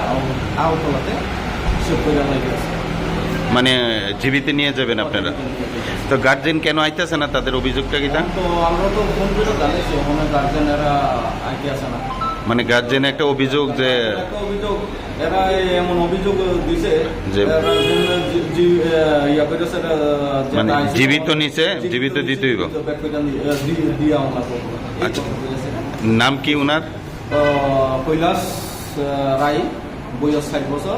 আউটলাতে সব কইয়া লাগিয়েছে মানে জীবিত নিয়ে যাবেন আপনারা তো গার্জেন কেন আইতেছে না তাদের অভিযোগটা কি তো আমরা তো ফোন করে জানাইছি ওখানে গার্জেনেরা আইতে আসে না মানে গার্জেন একটা অভিযোগ যে এরা এমন অভিযোগ দিছে যে ইয়া কইতেছে মানে জীবিত নিচে জীবিত দিতে হইব আচ্ছা নাম কি উনার কৈলাস রায় বয়স 60 বছর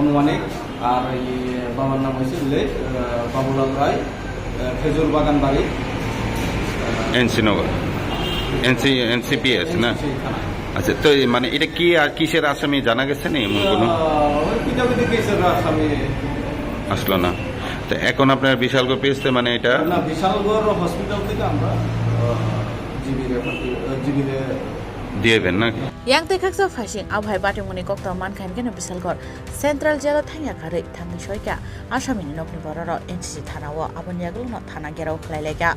অনুমানিক আর এই বাবার নাম হয়েছে বাবুলাল রায় খেজুর বাগান বাড়ি এনসি নগর এনসিপিএস না আচ্ছা তো মানে এটা কি আর কিসের আসামি জানা গেছে না এমন কোনো আসলো না তো এখন আপনার বিশালগড় পেয়েছে মানে এটা না বিশালগড় হসপিটাল থেকে আমরা জিবিরে দিয়েবেন না yang tei khaksa phasing abhai bati muni kokta man khan gena bisalgor central jail thangya khare thangi soika asamini nokni bororo NCC thanawo abon yaglo no thana gerau khlailega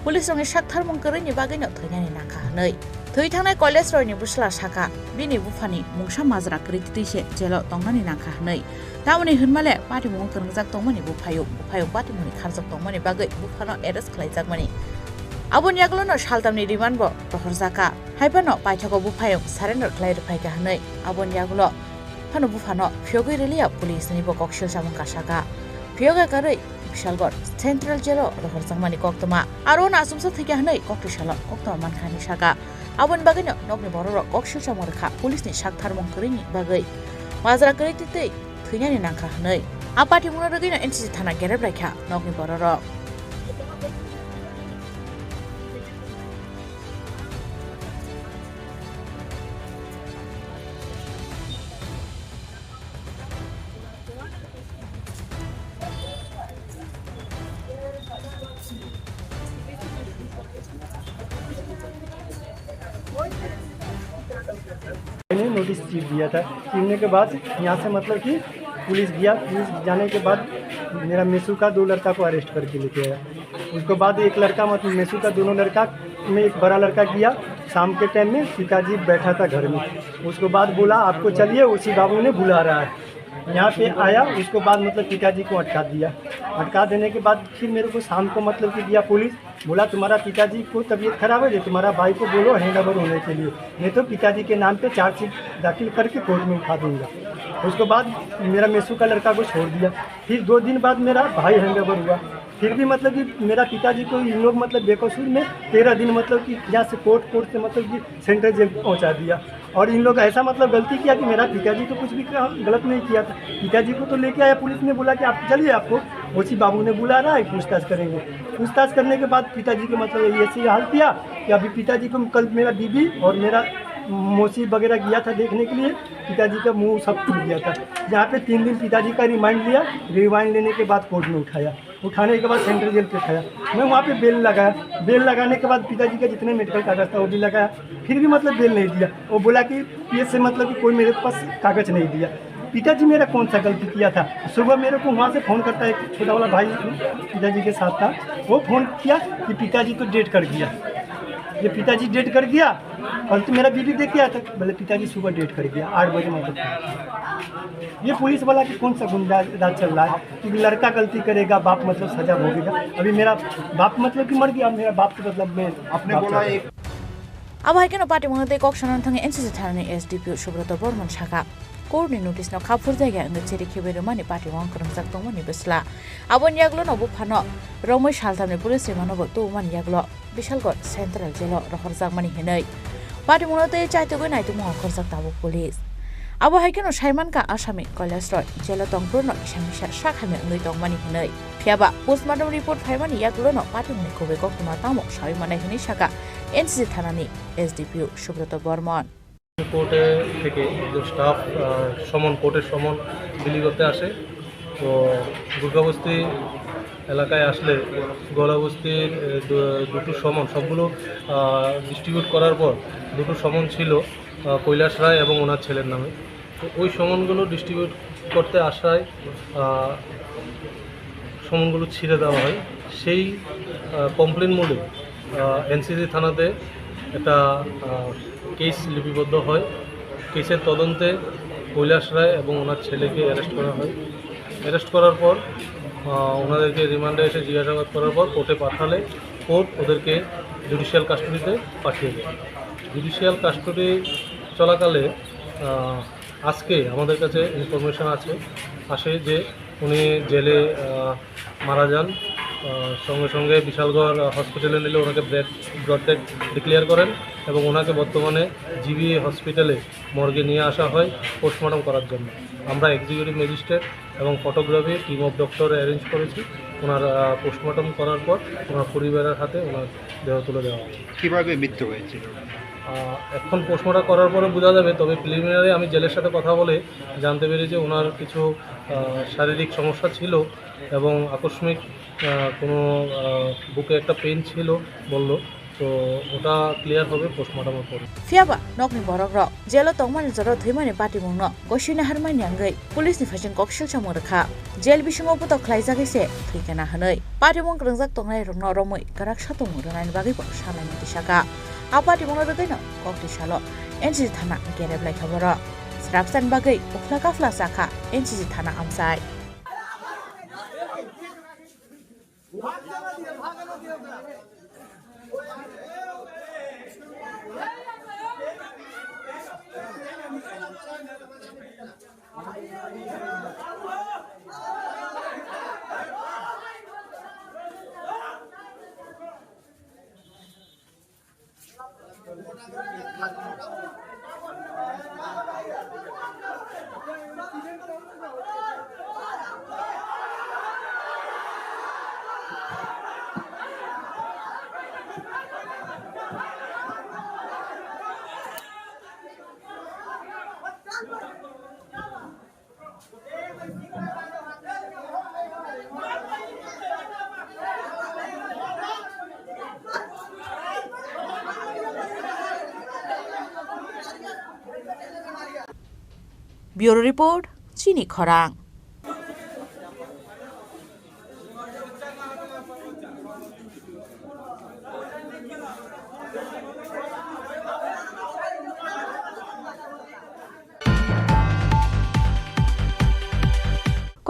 police rongi sakthar mungkari ni bagai no thoyani nakha hanei thoi thangnai college roi ni busla saka bini bufani mungsa majra kriti se jelo tongnani nakha hanei tamoni hunmale bati mung krangjak tongmani bufayo bati muni kharjak tongmani bagai bufano arrest khlaijak mani abon yaglo no saltamni riman bo rohorjaka haibano paithako bufayong surrender khlai ruphaika hanei abon yaglo phano bufano phiogoi relia police ni bo kokshil samung kasaka phioga karei Bishalgarh central jail রহরজাংমানি কক্তমা আরো নাসুমসা থেকে হাनै কক্টিশাল কক্তমা মানখানি সাকা আবন বাগैनो नगनि बरर कक्सिल समरखा पुलिसनि साकथार मंकरिनि बागै माजरा करितितै थैनानि नांखा हानै आपाति मुना रगैनो NCC थाना गेरेब राखा नगनि बरर मैंने नोटिस चीफ दिया था चीरने के बाद यहाँ से मतलब कि पुलिस गया पुलिस जाने के बाद मेरा मेसू का 2 लड़का को अरेस्ट करके लेके आया उसके बाद एक लड़का मतलब मेसू का दोनों लड़का में एक बड़ा लड़का गया शाम के टाइम में पिताजी बैठा था घर में उसके बाद बोला आपको चलिए उसी बाबू ने बुला रहा है यहाँ पे आया उसके बाद मतलब पिताजी को अटका दिया अटका देने के बाद फिर मेरे को शाम को मतलब कि दिया पुलिस बोला तुम्हारा पिताजी को तबीयत खराब है तुम्हारा भाई को बोलो हैंडओवर होने के लिए नहीं तो पिताजी के नाम पे चार्जशीट दाखिल करके कोर्ट में उठा दूंगा उसके बाद मेरा मेसू का लड़का को छोड़ दिया फिर 2 दिन बाद मेरा भाई हैंडओवर हुआ फिर भी मतलब कि मेरा पिताजी को इन लोग मतलब बेकसूर में 13 दिन मतलब कि यहाँ से कोर्ट से मतलब कि सेंट्रल जेल पहुँचा दिया और इन लोग ऐसा मतलब गलती किया कि मेरा पिताजी तो कुछ भी गलत नहीं किया था पिताजी को तो लेके आया पुलिस ने बोला कि आप चलिए आपको उसी बाबू ने बुला रहा है पूछताछ करेंगे पूछताछ करने के बाद पिताजी को मतलब ऐसे हाल किया कि अभी पिताजी को कल मेरा बीबी और मेरा मौसी वगैरह गया था देखने के लिए पिताजी का मुंह सब टूट गया था जहाँ पे 3 दिन पिताजी का रिमांड लिया रिमांड लेने के बाद कोर्ट में उठाया उठाने के बाद सेंट्रल जेल पे उठाया मैं वहाँ पे बेल लगाया बेल लगाने के बाद पिताजी का जितने मेडिकल कागज था वो भी लगाया फिर भी मतलब बेल नहीं दिया वो बोला कि ये से मतलब कि कोई मेरे पास कागज नहीं दिया पिताजी मेरा कौन सा गलती किया था सुबह मेरे को वहाँ से फ़ोन करता है छोटा वाला भाई पिताजी के साथ था वो फ़ोन किया कि पिताजी तो डेट कर गया ये पिताजी डेट कर गया, कल तो मेरा वीडियो देख के आया था, बोले पिताजी सुबह डेट कर गया 8 बजे मतलब। ये पुलिस वाला की कौन सा गुंडा राज चल रहा है कि लड़का गलती करेगा बाप मतलब सजा भोगेगा। अभी मेरा बाप मतलब कि मर गया, मेरा बाप तो मतलब मैं आपने बोला एक अब हाइकेन पार्टी मंगते कक्सन थांगे एनसीसी थानानि एसडीपी सुब्रत बर्मन शाखा कोर्टनि नोटिस न खाफुर जायगा अंग चेरि खेबेरो मानि पार्टी मंग करंजाक दंमोनि बेसला आबन यागलो नबो फानो रमै सालथामनि पुलिस मानबो तो मानि यागलो बिशालगढ़ सेंट्रल जेल रहरजाक मानि हेनै पार्टी मंगते चाइतोगो नाइतो मंग करजाक ताबो पुलिस अब हाइकेन साइमान का आसामी कैलाश रय जेल तंगपुर न इसामिसा साखामे अंगै दंमानि हेनै फियाबा पोस्टमार्टम रिपोर्ट फाइमानि यागलो न पार्टी मंगनि कोबे गक्तमा तामो साइ माने हेनै शाखा एनसीसी थानानि एसडीपी सुब्रत बर्मन কোর্টে থেকে যে স্টাফ কোর্টের সমন বিলি করতে আসে তো দুর্গাবস্তি এলাকায় আসলে গলাবস্তির দুটো সমন সবগুলো ডিস্ট্রিবিউট করার পর দুটো সমন ছিল কৈলাস রায় এবং ওনার ছেলের নামে। তো ওই সমনগুলো ডিস্ট্রিবিউট করতে আসায় সমনগুলো ছিঁড়ে দেওয়া হয়। সেই কমপ্লেন মোডে এনসিসি থানাতে একটা কেস লিপিবদ্ধ হয়। কেসের তদন্তে কৈলাস রায় এবং ওনার ছেলেকে অ্যারেস্ট করা হয়। অ্যারেস্ট করার পর ওনাদেরকে রিমান্ডে এসে জিজ্ঞাসাবাদ করার পর কোর্টে পাঠালে কোর্ট ওদেরকে জুডিশিয়াল কাস্টডিতে পাঠিয়ে দেয়। জুডিশিয়াল কাস্টডি চলাকালে আজকে আমাদের কাছে ইনফরমেশন আসে যে উনি জেলে মারা যান। সঙ্গে সঙ্গে বিশালগড় হসপিটালে নিলে ওনাকে ব্রড ডেড ডিক্লেয়ার করেন এবং ওনাকে বর্তমানে জিবি হসপিটালে মর্গে নিয়ে আসা হয় পোস্টমর্টম করার জন্য। আমরা এক্সিকিউটিভ ম্যাজিস্ট্রেট এবং photography team of doctor arrange করেছি। ওনার পোস্টমর্টম করার পর ওনার পরিবারের হাতে ওনার দেহ তুলে দেওয়া হয়। কীভাবে মৃত্যু হয়েছিল এখন পোস্টমর্টম করার পরে বোঝা যাবে, তবে প্রিলিমিনারি আমি জেলের সাথে কথা বলে জানতে পেরেছি ওনার কিছু শারীরিক সমস্যা ছিল এবং আকস্মিক কোনো বুকে একটা পেন ছিল বলল, তো ওটা ক্লিয়ার হবে পোস্টমর্টমের পরে। फियाबा नकनि बरक र जेलो तंगमानि जरो थैमानि पार्टी मंगनो गसिना हारमानि अंगै पुलिसनि फाइजन कक्सिल सामो रखा जेल बिसङाव पुतो खलाइजागैसे थैकेना हनै पार्टी मंग रंजाक तंगनाय रंनो रमै गराक सातो मुरनानि बागै सालायनि दिसाका आ पार्टी मंगनो रगैनो कक्ति सालो एनसीसी थाना गेरेबलाय खबर स्रापसान बागै उखला काफला साखा एनसीसी थाना आमसाय ब्यूरो रिपोर्ट चिनी खरांग।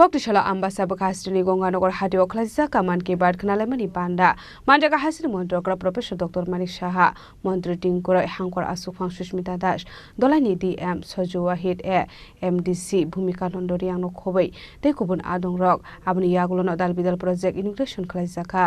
Koktishala ambasa bakastini gonganagar hadi okhlaisa kaman ke bad knalemani banda manjaga hasini montrokra professor dr manik saha মন্ত্রী টিংকরা হাঙ্কর আসুফাং সুস্মিতা দাস দলানি ডিএম সজু ওয়াহিদ এ এমডিসি ভূমিকা নন্দরিয়াং খবৈ তেকুবুন আদং রক আবনি ইয়াগুলো দাল বিদাল প্রজেক্ট ইমিগ্রেশন খালাইজাকা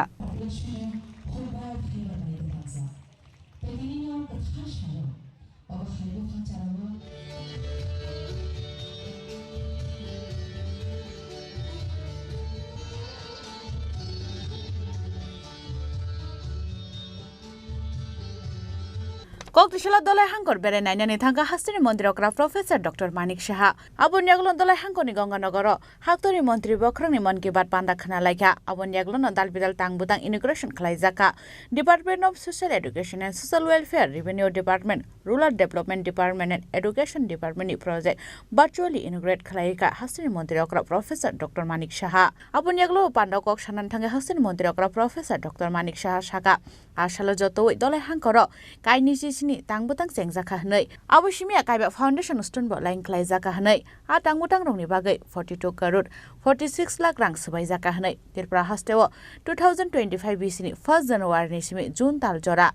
Koktishala dolai hangkor bere nainani thangka hastini mantri okra Professor Dr. Manik Saha. Abon yaglon dolai hangkoni Ganganagaro. Haktori mantri bokrangni man ki bat panda khana laika. Abon yaglon dal bidal tang butang immigration khlai jaka. Department of Social Education and Social Welfare, Revenue Department, Rural Development Department and Education Department ni project virtually integrate khlai ka hastini mantri okra Professor Dr. Manik Saha. Abon yaglo panda kok sanan thangka hastini mantri okra Professor Dr. Manik Saha saka. Asalo jotoi dolai hangkoro kaini sini tang butang seng jaka hnai abo simia kaiba foundation stone bo lain klai jaka hnai a tang butang rongni bagai 42 crore 46 lakh rang sabai jaka hnai Tripura hasteo 2025 bisini 1 January ni simi June tal jora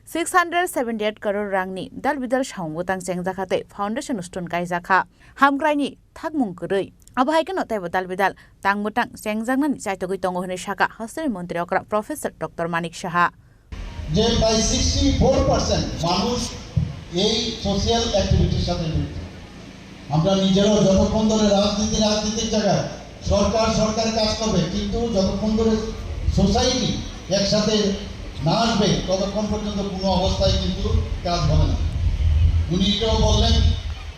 678 crore rangni dal bidal saung butang seng jaka te foundation stone kai jaka hamkraini thakmung kurei abo haikeno taibo dal bidal tang butang seng jangna ni chaitogoi tongo hne saka hasteni mantri okra Professor Dr. Manik Saha যে প্রায় 64% মানুষ এই social অ্যাক্টিভিটির সাথে জড়িত। আমরা নিজেরাও যতক্ষণ ধরে রাজনীতির জায়গায় সরকার কাজ করবে, কিন্তু যতক্ষণ ধরে সোসাইটি একসাথে না আসবে ততক্ষণ পর্যন্ত কোনো অবস্থায় কিন্তু কাজ হবে না। উনি এটাও বললেন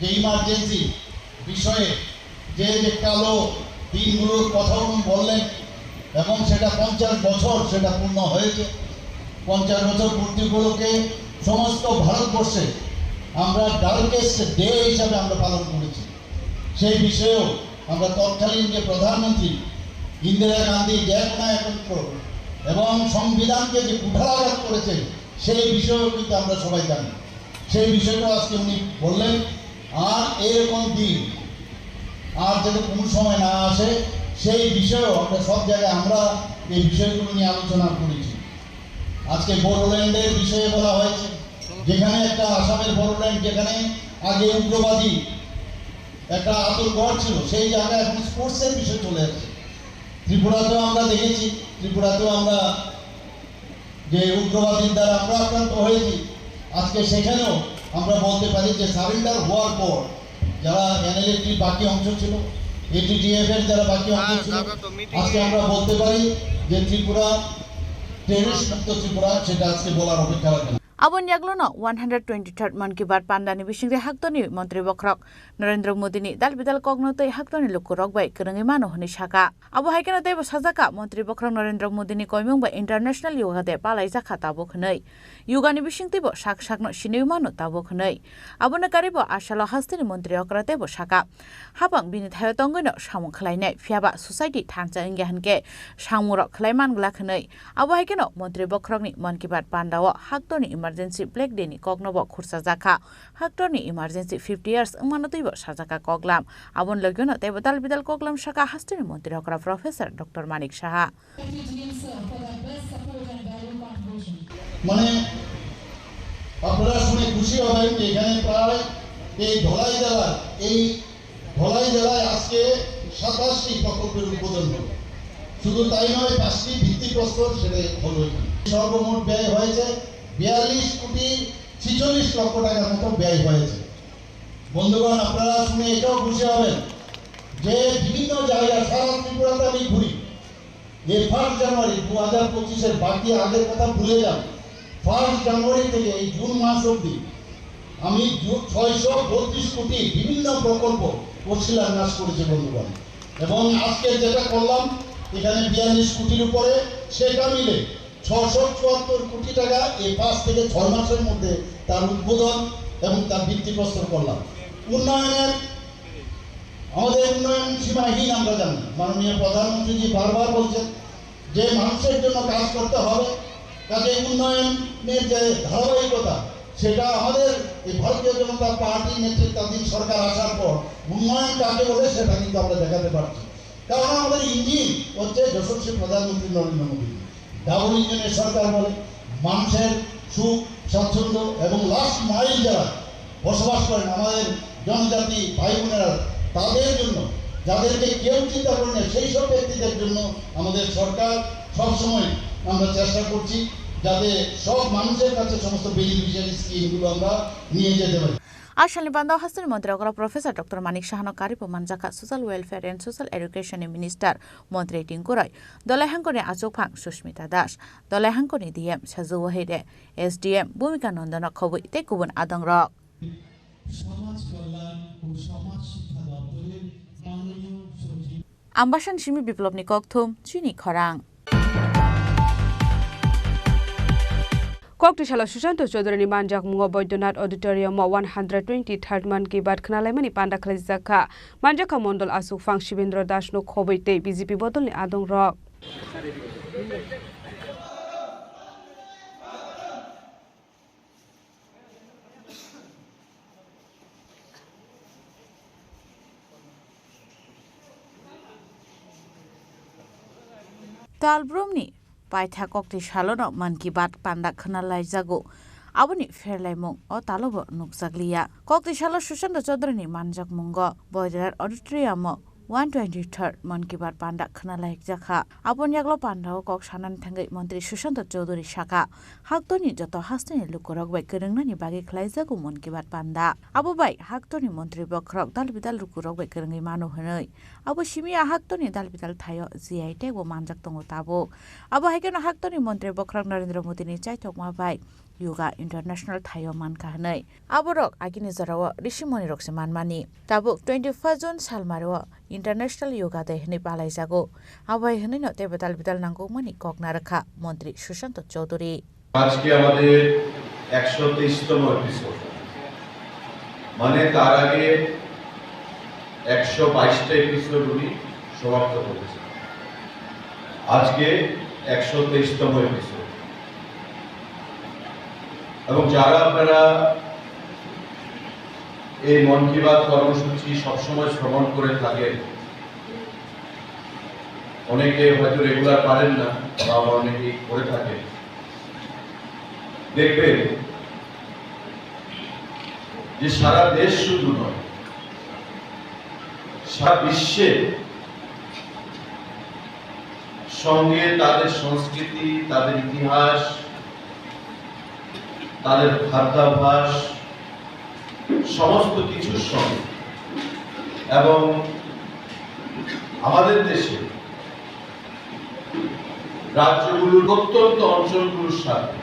যে ইমার্জেন্সি বিষয়ে যে কালো দিনগুলোর কথা উনি বললেন এবং সেটা 50 বছর সেটা পূর্ণ হয়েছে। 50 বছর পূর্তি উপলক্ষে সমস্ত ভারতবর্ষে আমরা ডার্কেস্ট ডে হিসাবে আমরা পালন করেছি। সেই বিষয়েও আমরা তৎকালীন যে প্রধানমন্ত্রী ইন্দিরা গান্ধী একত্র এবং সংবিধানকে যে কুঠারাঘাত করেছে সেই বিষয়েও কিন্তু আমরা সবাই জানি। সেই বিষয়টা আজকে উনি বললেন। আর এরকম দিন আর যাতে কোনো সময় না আসে সেই বিষয়েও আমরা সব জায়গায় আমরা এই বিষয়গুলো নিয়ে আলোচনা করেছি। আজকে বড়োল্যান্ডের বিষয়ে বলা হয়েছে, যেখানে একটা আসামের বড়োল্যান্ড যেখানে আগে উগ্রবাদী একটা আতঙ্কঘর ছিল, সেই জায়গায় এখন স্পোর্টসের বিষয় চলে আসছে। ত্রিপুরাতেও আমরা দেখেছি, ত্রিপুরাতেও আমরা যে উগ্রবাদীর দ্বারা আমরা আক্রান্ত হয়েছি, আজকে সেখানেও আমরা বলতে পারি যে সারেন্ডার হওয়ার পর যারা এনএলএটির বাকি অংশ ছিল, এটিটিএফ এর যারা বাকি অংশ ছিল, আজকে আমরা বলতে পারি যে Tripura Abon yaglono 123rd Man ki Baat pandani bisingre haktoni Mantri Bokrok Narendra Modi ni dal bidal kognotoi haktoni lukurok bai kerengi mano honi saka abo haikeno tebo sajaka Mantri Bokrok Narendra Modi ni koimung bai international yoga de palai jaka tabo khnai yoga ni bisingtibo sakno sinui mano tabo khnai abona karibo asalo hastini Mantri okra tebo saka habang bini thayo tongoino samung khlainai phiaba society thangcha ingge hanke samurok khlaiman gla khnai abo haikeno Mantri Bokrok ni Man ki Baat pandao haktoni emergency black day ni kognobo khursa jaka haktorni emergency 50 years manotaibo sajaka koglam abon logyono tebo dal bidal koglam saka hastini mantri okra Professor Dr. Manik Saha মানে আপনারা শুনে খুশি হবেন যে এখানে প্রায় এই ধলাই জেলায় আজকে 27টি প্রকল্পের উদ্বোধন হলো। শুধু তাই নয়, 5টি ভিত্তিপ্রস্তর সেটা হলো। সর্বমোট ব্যয় হয়েছে 42 কোটি 46 লক্ষ টাকার মতো ব্যয় হয়েছে। বন্ধুগণ, আপনারা শুনে এটাও খুশি হবেন যে বিভিন্ন জায়গায় সারা ত্রিপুরাতে আমি ঘুরি, যে 1 জানুয়ারি 2025-এর বাকি আগের কথা ভুলে যান, 1 জানুয়ারি থেকে এই জুন মাস অবধি আমি 632 কোটি বিভিন্ন প্রকল্প শিলান্যাস করেছি বন্ধুগণ। এবং আজকে যেটা করলাম এখানে 42 কোটির উপরে, সেটা মিলে 674 কোটি টাকা এই 5 থেকে 6 মাসের মধ্যে তার উদ্বোধন এবং তার ভিত্তিপ্রস্তর করলাম। আমাদের উন্নয়ন সীমাহীন আমরা জানি। মাননীয় প্রধানমন্ত্রীজি বারবার বলছেন যে মানুষের জন্য কাজ করতে হবে, কাজে উন্নয়নের যে ধারাবাহিকতা সেটা আমাদের এই ভারতীয় জনতা পার্টি নেতৃত্বাধীন সরকার আসার পর উন্নয়ন কাকে বলে সেটা কিন্তু আমরা দেখাতে পারছি। কারণ আমাদের ইঞ্জিন হচ্ছে যশস্বী প্রধানমন্ত্রী নরেন্দ্র মোদী। ডাবল ইঞ্জিনের সরকার বলে মানুষের সুখ স্বাচ্ছন্দ্য এবং লাস্ট মাইল যারা বসবাস করেন আমাদের জনজাতি ভাই বোনেরা, তাদের জন্য, যাদেরকে কেউ চিন্তা করে না সেই সব ব্যক্তিদের জন্য আমাদের সরকার সবসময় আমরা চেষ্টা করছি যাতে সব মানুষের কাছে সমস্ত বেনিফিশিয়ারি স্কিমগুলো আমরা নিয়ে যেতে পারি। आसामनि बान्दाव हास्टनि मन्त्री प्रफेसर डक्टर मानिक साहानो कारिपो मानजाखा social welfare and social education minister मन्त्री टिंकुराय दलाय हांखोनि आचुकफां सुस्मिता दास दलाय हांखोनि डीएम साजु वहेदे एसडीएम भूमिका नन्दन खबै ते गुबुन आदं रक आम्बासन सिमी बिप्लबनि ककथुम चिनी खरां Koktishala Susanto Chodroni Manjak Mungo Boydonat Auditorium 123rd Man Ki Baat Khnalemani Panda Khalizaka Manjaka Mondol Asuk Fang Shibendra Das no Khoboite BJP Bodolni Adong Rock Talbrumni Paitha Koktishalano Man Ki Baat Panda Khnalaijago Aboni Fairlaimong o Talobo Nukzaglia Koktishala Susanto Chodroni Manjak Mungo Boydonat Auditorium 123rd Man Ki Baat Panda Khnalaik Jakha Abon Yaglo Pandao Kok Sanan Thangai Mantri Susanto Chaudhuri Shaka Haktoni Joto Hastani Lukorok Bai Kerengnani Bagi Khlaijago Man Ki Baat Panda Abo Bai Haktoni Mantri Bokrok Dalbidal Lukorok Bai Kerengai Manu Hanoi Abo Shimia Haktoni Dalbidal Thayo GI Tebo Manjak Tongo Tabo Abo Haikeno Haktoni Mantri Bokrok Narendra Modi ni Chaitok Ma Bai Yoga International Thayo Man Kahnai Aborok Agini Zarawa Rishimoni Rok Seman Mani Tabuk 21 June Salmaro International Yoga Day Hni Palai Jago Abai Hni no Tebe Dalbidal Nango Mani Kok Narakha Mantri Susanto Chaudhuri আজকে আমাদের 123তম episode মানে তার আগে 122টা episode উনি সমাপ্ত করেছেন আজকে 123তম episode এবং যারা আপনারা এই মন কি বাত কর্মসূচি সবসময় শ্রবণ করে থাকেন অনেকে হয়তো রেগুলার পারেন না বা অনেকেই করে থাকেন দেখবেন যে সারা দেশ শুধু নয় সারা বিশ্বে সঙ্গে তাদের সংস্কৃতি তাদের ইতিহাস তাদের খাদ্যাভ্যাস সমস্ত কিছুর সঙ্গে এবং আমাদের দেশে রাজ্যগুলোর প্রত্যন্ত অঞ্চলগুলোর সাথে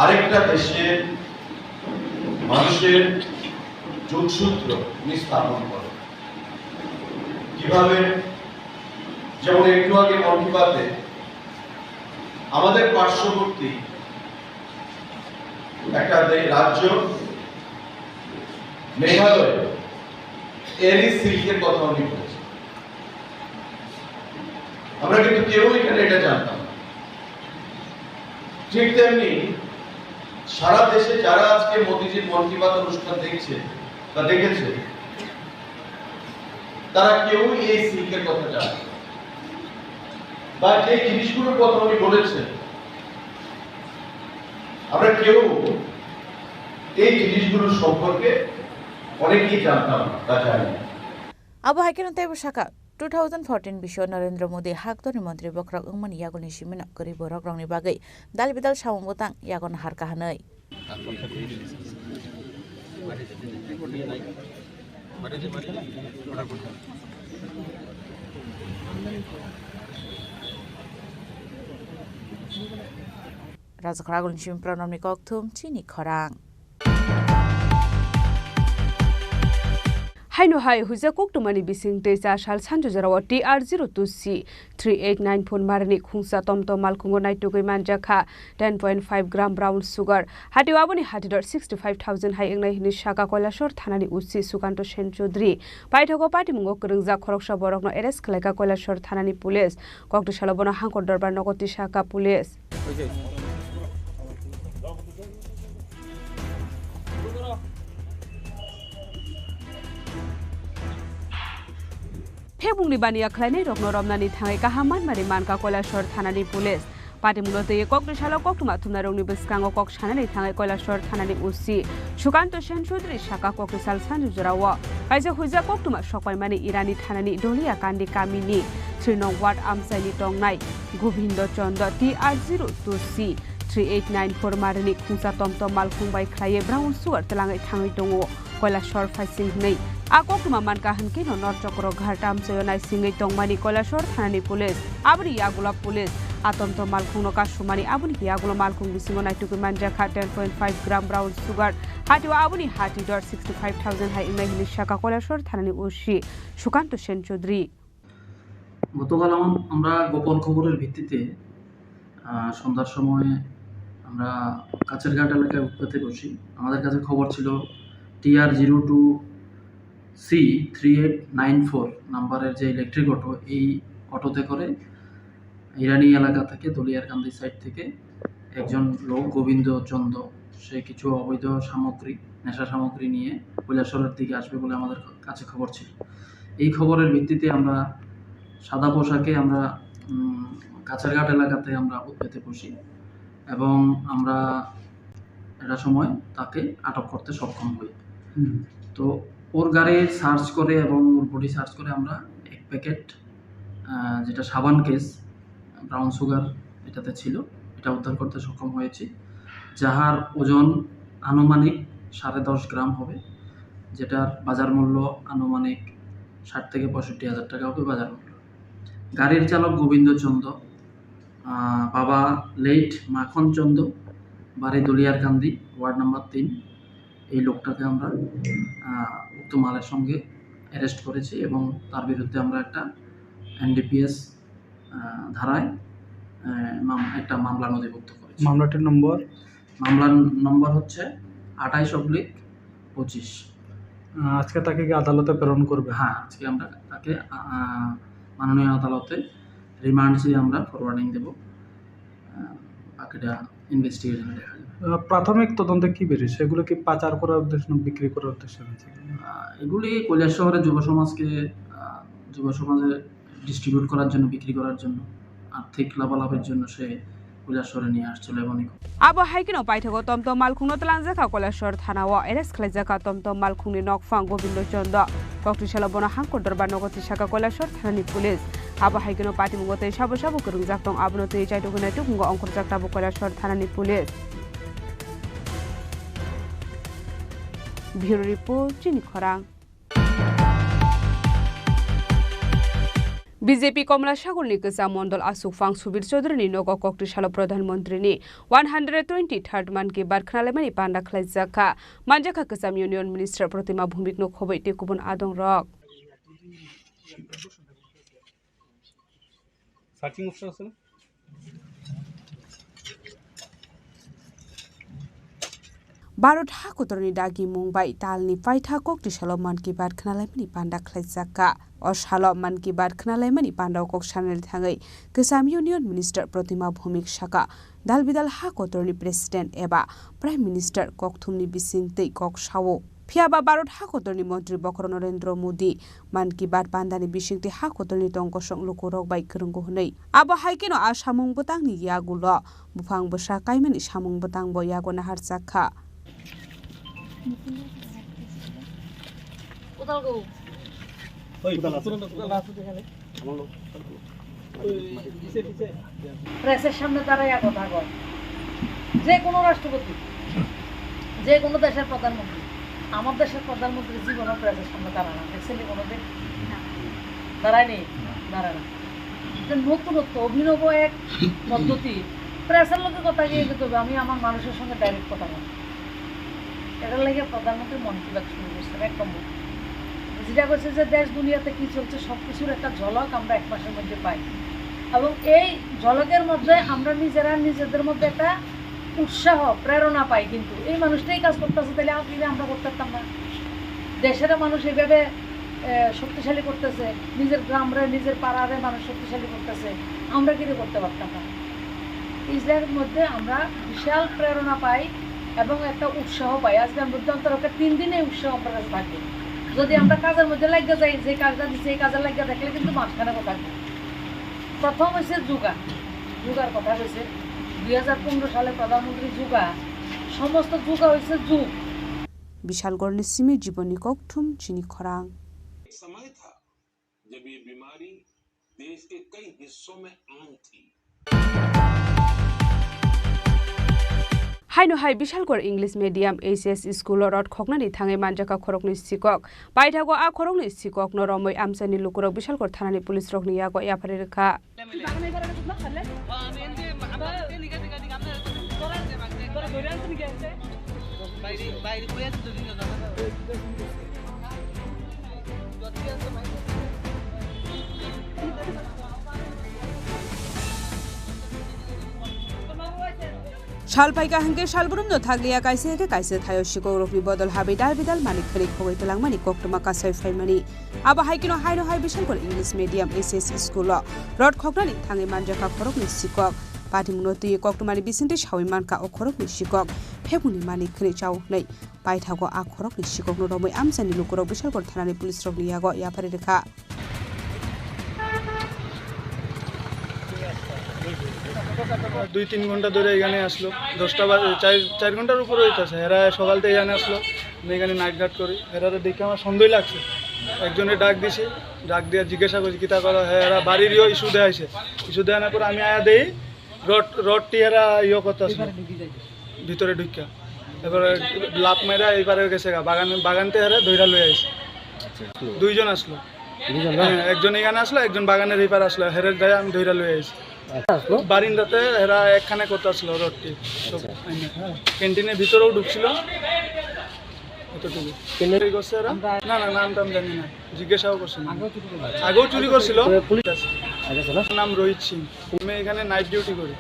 আরেকটা দেশের মানুষের যোগসূত্র স্থাপন করে কিভাবে যেমন একটু আগে মন কি বাতে আমাদের পার্শ্ববর্তী একটা রাজ্য মেঘালয় এরি সিল্কের কথা উনি বলেছেন আমরা কিন্তু কেউ এখানে এটা জানতাম ঠিক তেমনি সারা দেশে যারা আজকে মোদিজির মন কি বাত অনুষ্ঠান দেখছে বা দেখেছে তারা কেউ এই সিল্কের কথা জানে বা যে জিনিসগুলোর কথা উনি বলেছেন আমরা কেউ এই জিনিসগুলোর সম্পর্কে অনেকেই জানতাম তা জানি না Abo Haikeno Tebo Shaka 2014 Bisho Narendra Modi Haktoni Mantri Bokrok Ungman Yagoni Shimina Kori Borok Rongni Bagai Dalbidal Shawambutang Yagon Harka Hanoi Razakragon Shim Pronomni Kokthum Chini Khorang Haino Hai Huja Koktumani Bising Tesa Shal Sanjo Jarawa TR02C 389 phone Marni Khungsa Tomto Malkungo Naitugoi Manjaka 10.5 gram brown sugar Hatiwaboni Hatidor 65,000 Hai Engnai Hini Shaka Koilashor Thanani Usi Sukanto Shen Chaudhary Paithago Party Mungo Kurungza Khoroksha Borokno Eres Khleka Koilashor Thanani Police Kokto Shalobona Hangkor Dorbar Nogoti Shaka Police Pebungni Bania Klane Rokno Romnani Thangai Kahaman Marimanka Koilashor Thanani Police Party Mulote Kokto Shalo Koktuma Thumnarongni Biskango Kok Shanani Thangai Koilashor Thanani Usi Shukanto Shen Chaudhary Shaka Kokto Sal Sanju Jarawa Kaisa Huja Koktuma Shokpai Mani Irani Thanani Dolia Kandi Kamini 3 Nong Ward Amsaini Tongnai Gobindo Chondo TR02C 3894 मारिनि खुंसा टमटम मालखुं bye ख्लाये brown sugar तेलाङै थाङै दङ কৈলাসর ফাইसिं नै আককमा मानका हनके नर चक्र घाटाम चयनाय सिङै टंमानि কৈলাসর थानानि police आबरि यागुला police आतंत मालखुं नका सुमानि आबुनि यागुला मालखुं बिसिङो नायटुकु मानजाखा 10.5 ग्राम ब्राउन सुगार हाटिवा आबुनि हाटि डर 65000 हाइ इंनाय हिनि शाखा কৈলাসর থানাनि ওসি সুকান্ত সেন চৌধুরী। গতকাল আমরা গোপন খবরের ভিত্তিতে সন্ধ্যার সময় আমরা কাছের ঘাট এলাকায় উৎপাতে বসি। আমাদের কাছে খবর ছিল TR02C3894 নাম্বারের যে ইলেকট্রিক অটো, এই অটোতে করে ইরানি এলাকা থেকে দলিয়ারকান্দি সাইড থেকে একজন লোক গোবিন্দ চন্দ সে কিছু অবৈধ সামগ্রী নেশা সামগ্রী নিয়ে কৈলাসরের দিকে আসবে বলে আমাদের কাছে খবর ছিল। এই খবরের ভিত্তিতে আমরা সাদা পোশাকে আমরা কাছারঘাট এলাকাতে আমরা উৎপেতে বসি এবং আমরা এটা সময় তাকে আটক করতে সক্ষম হই। তো ওর গাড়ি সার্চ করে এবং ওর বডি সার্চ করে আমরা এক প্যাকেট যেটা সাবান কেস ব্রাউন সুগার এটাতে ছিল, এটা উদ্ধার করতে সক্ষম হয়েছি, যাহার ওজন আনুমানিক 10.5 গ্রাম হবে, যেটার বাজার মূল্য আনুমানিক 60 থেকে 65,000 টাকা হবে বাজার মূল্য। গাড়ির চালক গোবিন্দ চন্দ, বাবা লেট মাখন চন্দ, বাড়ি দলিয়ারকান্দি, ওয়ার্ড নাম্বার 3। এই লোকটাকে আমরা উক্ত মালের সঙ্গে অ্যারেস্ট করেছি এবং তার বিরুদ্ধে আমরা একটা NDPS ধারায় একটা মামলা নথিভুক্ত করেছি। মামলার নম্বর হচ্ছে 28/25। আজকে তাকে কি আদালতে প্রেরণ করবে? হ্যাঁ, আজকে আমরা তাকে মাননীয় আদালতে রিমান্ড চেয়ে আমরা ফরওয়ার্ডিং দেব, বাকিটা ইনভেস্টিগেশনে দেখা যাবে। প্রাথমিক তদন্তে কি বেরিয়েছে? এগুলো কি পাচার করার উদ্দেশ্য না বিক্রি করার উদ্দেশ্য আছে? এগুলি কৈলাস শহরের যুব সমাজে ডিস্ট্রিবিউট করার জন্য, বিক্রি করার জন্য, আর্থিক লাভালাভের জন্য সে কৈলাস শহরে নিয়ে আসছিল এবং আবো হাইকিনো পাইথাগো টমটম মালখুংনো তলাংজাখা কৈলাসর থানাও এরেস্ট খালাইজাখা টমটম মালখুংনি নকফাং গোবিন্দ চন্দ কক্টিশালা বনা হাঙ্কর দরবার নগতি শাখা কৈলাসর থানানি পুলিশ আবো হাইকিনো পাটিমুগতে সাবো সাবো করুং জাকটং আবনতে চাইটুগুনাই টুকুঙ্গ অঙ্কর জাকটাবো কৈলাসর থানানি পুলিশ। ব্যুরো রিপোর্ট চিনি খরাং। বিজেপি কমলা সাগরনি গোসা মন্ডল আসুকফাং সুবীর চৌধুরীনি নগ কক্টিশালা প্রধানমন্ত্রীনি 123rd মান কি বার খনালাইমানি পান্ডা खलाइजाखा मानजाखा गोसाम इउनियन मिनिस्टार प्रतिमा भूमिक नो खबै टेकुबन आदं रक সার্চিং অপশন আছে না? भारत हाकुतरनि दागि मुंबाई तालनि फाइथा कक्टिशाला मानकी बार खनालाइमानि पान्डा खलाइजाखा अशाला मानकी बार खनालाइमानि पान्डा कक सानेल थाङै गोसाम इउनियन मिनिस्टार प्रतिमा भूमिक शाखा दालबिदाल हाकुतरनि प्रेसिडेन्ट एबा प्राइम मिनिस्टार ककथुमनि बिसिंतै कक सावो फियाबा भारत हाकुतरनि मन्त्री बकर नरेन्द्र मोदी मानकी बार पान्डानि बिसिंतै हाकुतरनि टंकसं लुकुरक बाइ गोरोंगो हनै आबो हाइकेनो आ सामुं बतांनि यागुल बुफां बसा काइमानि सामुं बतां ब यागो नाहारजाखा প্রেসের সামনে দাঁড়াইয়া কথা কয় যে কোনো রাষ্ট্রপতি, যে কোনো দেশের প্রধানমন্ত্রী, আমার দেশের প্রধানমন্ত্রী জীবনের প্রেসের সামনে দাঁড়ায় না, দেখছিলি কোনোদিন দাঁড়ায়নি, দাঁড়ায় না। নতুনত্ব অভিনব এক পদ্ধতি, প্রেসের লোকের কথা গিয়ে যেতে হবে, আমি আমার মানুষের সঙ্গে ডাইরেক্ট কথা বলি। এটার লাগে প্রধানমন্ত্রী মন কি বাত শুরু করছেন এক নম্বর, যেটা করছে যে দেশ দুনিয়াতে কি চলছে সব কিছুর একটা ঝলক আমরা এক মাসের মধ্যে পাই এবং এই ঝলকের মধ্যে আমরা নিজেরা নিজেদের মধ্যে একটা উৎসাহ প্রেরণা পাই। কিন্তু এই মানুষটাই কাজ করতেছে, তাহলে আমরা করতে পারতাম না? দেশের মানুষ এইভাবে শক্তিশালী করতেছে, নিজের গ্রামরে নিজের পাড়ারে মানুষ শক্তিশালী করতেছে, আমরা কিন্তু করতে পারতাম না? ইসরায়েলের মধ্যে আমরা বিশাল প্রেরণা পাই এবং একটা উৎসাহ পাই। আজকের মধ্যে অন্তত 3 দিনে উৎসাহ আমার কাছে থাকবে। যদি আমরা কাজের মধ্যে লাগিয়ে যাই, যে কাজটা দিচ্ছে এই কাজে লাগিয়ে দেখলে কিন্তু মাঝখানে কথা থাকবে। প্রথম হয়েছে যুগার কথা হয়েছে 2015 সালে প্রধানমন্ত্রী যুগা, সমস্ত যুগা হয়েছে যুগ। বিশালগড় নিসিমের জীবনী ককথুম চিনি খরাং। समय था जब ये बीमारी देश के कई हिस्सों में आम थी। হাইনো হাই Bishalgarh English medium HS school rod খকনানি থাঙে মানজাকা খরকনি সিকক বাইথাগো আ খরকনি সিকক নরमै আমসাनि लुकुरक बिशालगड़ थानानि पुलिस रकनि यागो याफारि रेखा सालपाइका हंके सालबुरुमनो थागलिया काइसे थायो शिको रोकनि बदल हाबे दाल बिदाल मानिक खरि खगै तलांग मानि कोक्टमा कासै फाइमानि आबा हाइकिनो हाइनो हाइ Bishalgarh English medium SS school road खगनानि थाङै मानजाका खरकनि सिकक पाटिमुनो तुय कोक्टमानि बिसिन्ते सावै मानका अ खरकनि सिकक फेबुनि मानिक खरि चाव नै बाइथागो आ खरकनि सिकक नो रमै आमसानि लुकुरक बिशालगड़ थानानि पुलिस रकनि यागो याफारि रेखा দুই তিন ঘন্টা ধরে এখানে আসলো 10টা বাজে 4 ঘন্টার উপরে হইতাছে এরা সকাল থেকে এখানে আসলো আমি এখানে নাইট গার্ড করি এরা দেখে আমার সন্দেহ লাগছে একজনে ডাক দিছি ডাক দিয়ে জিজ্ঞাসা করছি কিতা করো এরা বাড়িরও ইস্যু দেয়াইছে ইস্যু দেওয়ার পর আমি আয়া দেই রডটি এরা ইয়ে করতেছে ভিতরে ঢুকা এবারে লাভ মাইরা এইবারে গেছে বাগানতে এরা ধইরা লই আইছে দুইজন আসলো একজন এখানে আসলো একজন বাগানের এই পারে আসলো হেরে যায় আমি ধইরা লই আইছি বারিন্দাতে এরা একখানে করতে আসলো রডটি ক্যান্টিনের ভিতরেও ঢুকছিল না নাম টাম জানি না জিজ্ঞাসাও করছে আগেও চুরি করছিল নাম রোহিত সিং আমি এখানে নাইট ডিউটি করি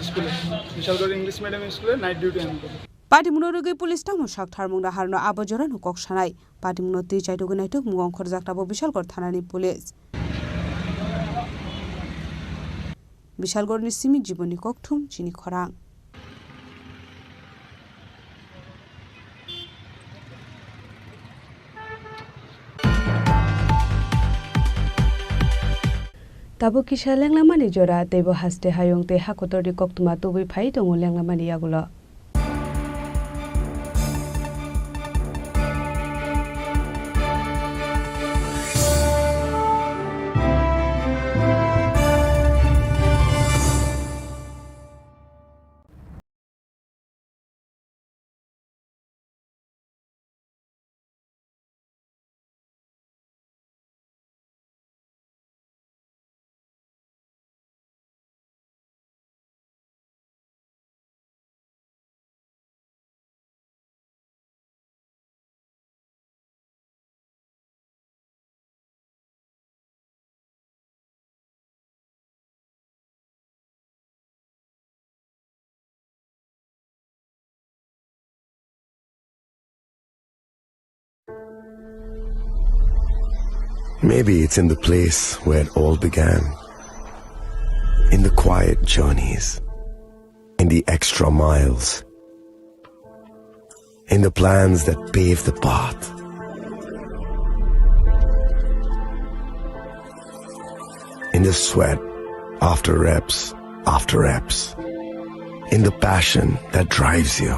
স্কুলে বিশালগড় ইংলিশ মিডিয়াম স্কুলে নাইট ডিউটি আমি করি पाटिमुनो रुगै पुलिस टाउन साकथार मुंदा हारनो आबजरा नुकक सानाय पाटिमुनो ति चाइटुगु नाइटुक मुगं खरजाक्टाबो बिशालगड़ थानानि पुलिस बिशालगड़नि सिमि जीवननि ककथुम चिनि खरां ताबो किसा लेंलामानि जरा तेबो हास्ते हायं ते हाखतरनि ककथुमा तुबै फाइ दङ लेंलामानि यागुला Maybe it's in the place where it all began. In the quiet journeys. In the extra miles. In the plans that pave the path. In the sweat after reps. In the passion that drives you.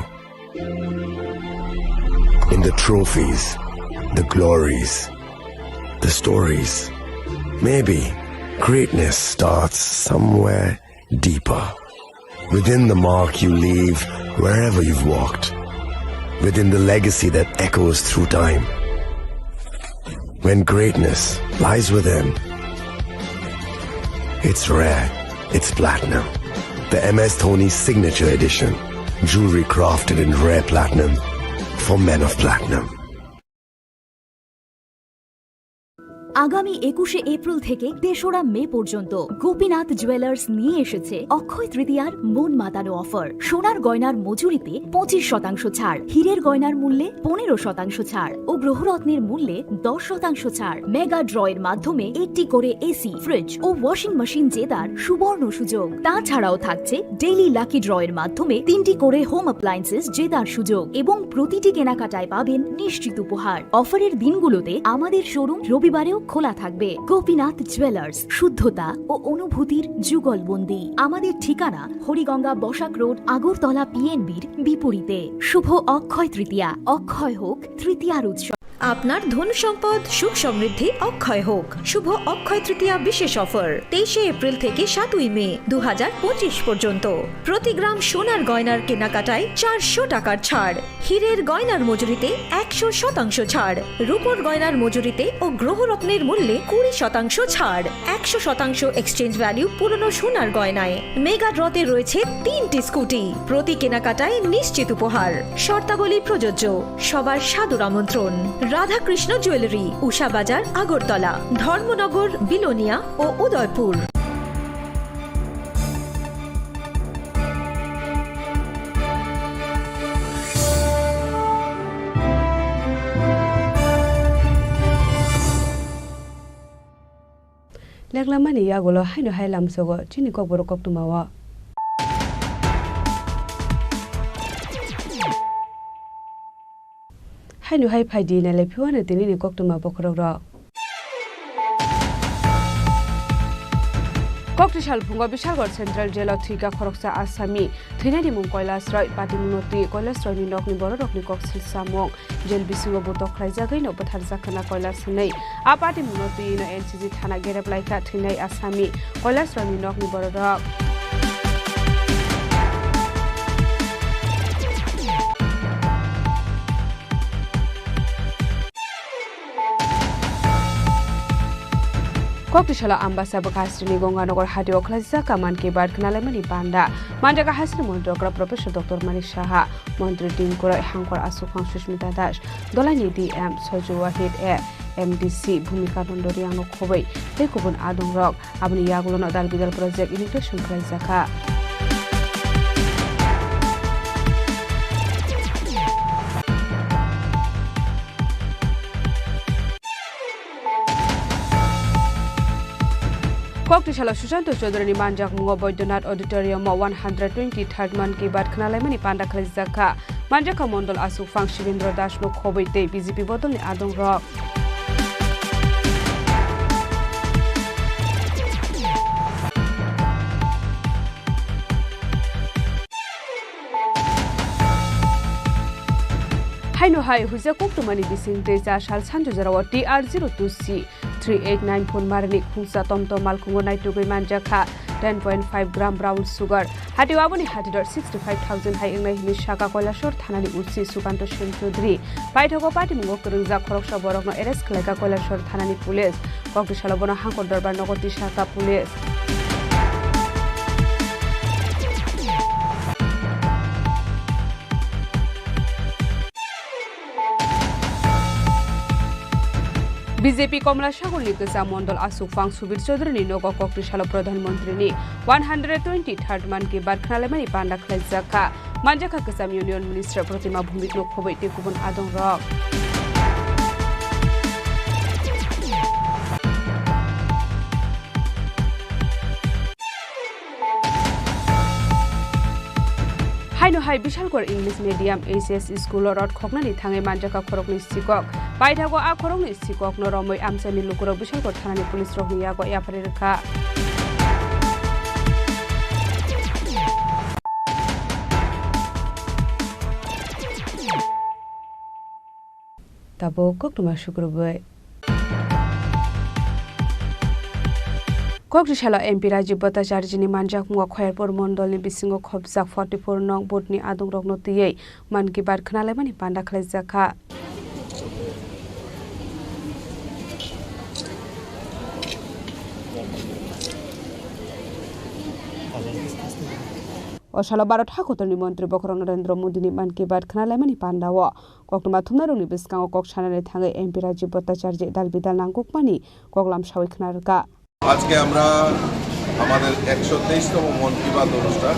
In the trophies, the glories, the stories. Maybe greatness starts somewhere deeper. Within the mark you leave wherever you've walked. Within the legacy that echoes through time. When greatness lies within, it's rare, it's platinum. The MS Dhoni Signature Edition. Jewelry crafted in rare platinum for men of platinum. আগামী 21শে April থেকে ৩রা মে পর্যন্ত Gopinath jewellers নিয়ে এসেছে অক্ষয় তৃতীয়ার মন মাতানো offer. সোনার গয়নার মজুরিতে 25% ছাড়, হীরের গয়নার মূল্যে 15% ছাড় ও গ্রহরত্নের মূল্যে 10% ছাড়। মেগা ড্রয়ের মাধ্যমে একটি করে এসি, ফ্রিজ ও ওয়াশিং মেশিন জেতার সুবর্ণ সুযোগ। তাছাড়াও থাকছে ডেইলি লাকি ড্রয়ের মাধ্যমে 3টি করে হোম অ্যাপ্লায়েন্সেস জেতার সুযোগ এবং প্রতিটি কেনাকাটায় পাবেন নিশ্চিত উপহার। অফারের দিনগুলোতে আমাদের শোরুম রবিবারেও খোলা থাকবে। গোপীনাথ জুয়েলার্স, শুদ্ধতা ও অনুভূতির যুগলবন্দি। আমাদের ঠিকানা হরিগঙ্গা বসাক রোড, আগরতলা পিএনবির বিপরীতে। শুভ অক্ষয় তৃতীয়া, অক্ষয় হোক তৃতীয়ার উৎসব। আপনার ধন সম্পদ সুখ সমৃদ্ধি অক্ষয় হোক। শুভ অক্ষয় তৃতীয়া বিশেষ অফার 23 এপ্রিল থেকে 7 মে 2025 পর্যন্ত। প্রতি গ্রাম সোনার গয়নার কেনাকাটায় 400 টাকার ছাড়, হীরের গয়নার মজুরিতে 100% ছাড়, রূপোর গয়নার মজুরিতে ও গ্রহরত্নের মূল্যে 20% ছাড়, 100% এক্সচেঞ্জ ভ্যালু পুরনো সোনার গয়নায়। মেগা ড্রতে রয়েছে 3টি স্কুটি, প্রতি কেনাকাটায় নিশ্চিত উপহার। শর্তাবলী প্রযোজ্য। সবার সাদর আমন্ত্রণ। রাধাকৃষ্ণ জুয়েলারি, উষা বাজার, আগরতলা, ধর্মনগর, বিলোনিয়া ও Udaipur. Leklamani yagulo haino hailam sogo chini kok boro kok tumawa. Haino hai phaidi na le phiwana tini ni kok tuma bokrok ro. Koktrishal Pungo Bishalgor Central Jail of Thika Khoroksa Asami, Trinity Mung Koilas Roy, Patimunoti, Koilas Roy Nokni Borok Nikok Samong, Jail Bisu Botok Krajagino, but Hazakana Koilas Ney, A Patimunoti no NCZ Tana Gerab like Trinay Asami, Koilas Roy Nokni Borok. Koktishala ambasa bakastrini Gonganagar Hadio Klazaka Manki Bad Knalemani Panda, Manjaga Hasan Mondogra Professor Dr. Manik Shaha, Montri Dinkura Hankor Asufang Sushmita Dash, Dolani DM Soju Wahid Air, MDC Bhumika Dondoriano Kobe, Tekubun Adung Rock, Abni Yagulon Adal Bidal Project Immigration Klazaka. Koktishala Sushanto Chodroni Manjak Mungo Boydonat Auditorium 123rd Man Ki Bad Knalemani Panda Klazaka, Manjaka Mondol Asu Fang Shivindra Dash no Kobe Te BZP Bodol Adong Rock. Haino hai huja koktumani bising teja shal sanju jarawa TR02C 389 phone marni khungsa tomto malkhungo naitugoi manjakha 10.5 gram brown sugar hati waboni hatidor 65000 hai engnai himi shaka koilashor thanani usi sukanto shen chaudhary paithago party mungo kurungja khoroksa borokno arrest khlaika koilashor thanani police koktishala bono hangkor darbar nogoti shaka police BJP Komla Shagul Nikasa Mondol Asufang Subir Chodroni Nogo Koktishala Pradhan Mantri ni 123rd Man Ki Bad Knalemani Panda Klazaka Manjaka Kasam Union Minister Pratima Bhumik no Khobei Tekubun Adong Rock. Haino hai Bishalgor English Medium ACS School Rod Khoknani Thangai Manjaka Khorokni Sikok Paithago a Khorokni Sikok no Romoi Amsani Lukurok Bishalgor Thanani Police Rokni Yago Yaparirka Tabo Koktuma Shukrubai Koktishala MP Rajiv Bhattacharjini Manjak Mungo Khoyarpur Mondolni Bisingo Khobjak 44 nong Botni Adung Rokno Tiyei Man Ki Bad Knalemani Panda Klazaka Oshala Barot Hakotoni Montri Bokrong Narendra Modi ni Man Ki Bad Knalemani Pandawo Koktuma Thumnarungni Biskango Kokchanane Thangai MP Rajiv Bhattacharji Dalbidal Nangkukmani Koklam Shawi Knarka আজকে আমরা আমাদের 123তম মন কি বাত অনুষ্ঠান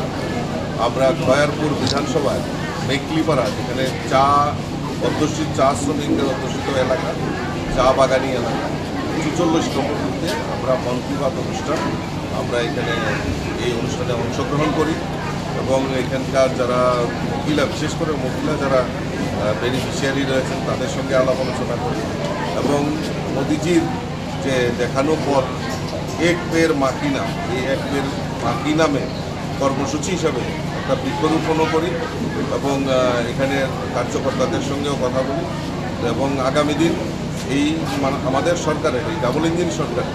আমরা খয়ারপুর বিধানসভায় মেকলিপাড়া যেখানে চা অধ্যুষিত চা শ্রমিকদের অধ্যুষিত এলাকা চা বাগানি এলাকা ৪৪তম বুথে আমরা মন কি বাত অনুষ্ঠান আমরা এখানে এই অনুষ্ঠানে অংশগ্রহণ করি এবং এখানকার যারা মহিলা বিশেষ করে মহিলা যারা বেনিফিশিয়ারি রয়েছেন তাদের সঙ্গে আলাপ আলোচনা করি এবং মোদিজির যে দেখানো পথ এক পের মাকি নাম এই এক পের মাকি নামে কর্মসূচি হিসাবে একটা বৃক্ষরোপণও করি এবং এখানে কার্যকর্তাদের সঙ্গেও কথা বলি এবং আগামী দিন এই আমাদের সরকারের এই ডাবল ইঞ্জিন সরকার,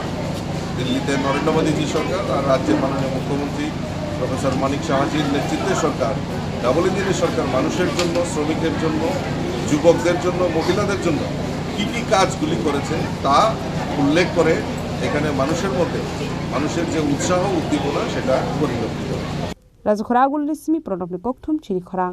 দিল্লিতে নরেন্দ্র মোদীজি সরকার আর রাজ্যের মাননীয় মুখ্যমন্ত্রী প্রফেসর মানিক সাহাজির নেতৃত্বে সরকার, ডাবল ইঞ্জিনের সরকার মানুষের জন্য, শ্রমিকের জন্য, যুবকদের জন্য, মহিলাদের জন্য কী কী কাজগুলি করেছে তা উল্লেখ করে এখানে মানুষের মধ্যে মানুষের যে উৎসাহ উদ্দীপনা সেটা পরিলক্ষিত। রাজখরাগুল নিসমি প্রণব নিকোকথুম চিনি খরাং।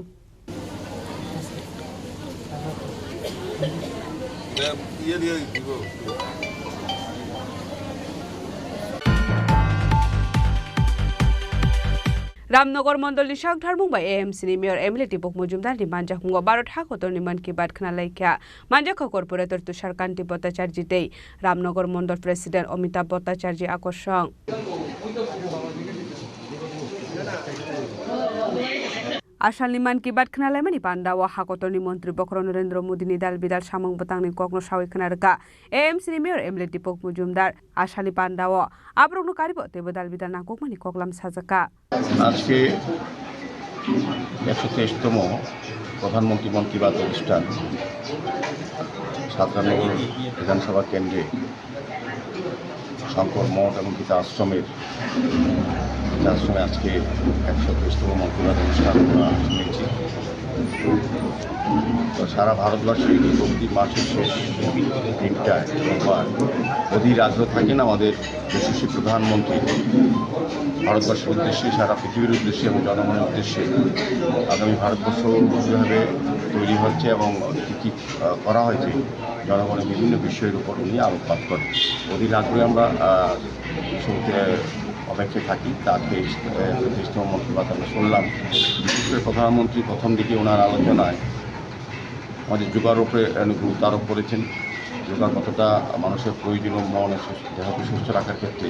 रामनगर मंडल निशाक धर्मुंग bye AMC mayor MLA Dipak Majumdar नि मानजाक मुंग 12 था खतर नि मन की बात खना लाइख्या मानजाक कर्पोरेटर तुषार कांति भट्टाचार्य दे रामनगर मंडल प्रेसिडेंट अमिताभ भट्टाचार्य आकर्षण आसालनि मान की बात खना लाइमानि पान्डावा हाकतरनि मंत्री बक्र नरेंद्र मोदीनि दाल बिदाल सामंग बतांनि कग्न सावै खनारका AMC mayor MLA Dipak Majumdar आसालि पान्डावा आब्रनु कारिबो तेबो दाल बिदाल नाककमानि कगलाम साजाका আজকে 123তম প্রধানমন্ত্রী মন কি বাত অনুষ্ঠান সাতরানগর বিধানসভা কেন্দ্রে শঙ্কর মঠ এবং গীতা আশ্রমে আজকে 123তম মন কি বাত অনুষ্ঠান শুনেছি। তো সারা ভারতবর্ষে প্রতি মাসের শেষ দিনটায় অধীর আগ্রহ থাকেন আমাদের যশস্বী প্রধানমন্ত্রী ভারতবর্ষের উদ্দেশ্যে, সারা পৃথিবীর উদ্দেশ্যে এবং জনগণের উদ্দেশ্যে আগামী ভারতবর্ষ কীভাবে তৈরি হচ্ছে এবং কী কী করা হয়েছে জনগণের বিভিন্ন বিষয়ের উপর উনি আলোকপাত করেন। অধীর আগ্রহে আমরা অপেক্ষায় থাকি। আজকে ৩০তম মন কি বাত আমরা শুনলাম। বিশেষ করে প্রধানমন্ত্রী প্রথম দিকে ওনার আলোচনায় আমাদের যোগার উপরে গুরুত্ব আরোপ করেছেন। যোগা কতটা মানুষের প্রয়োজনীয় মন দেহকে সুস্থ রাখার ক্ষেত্রে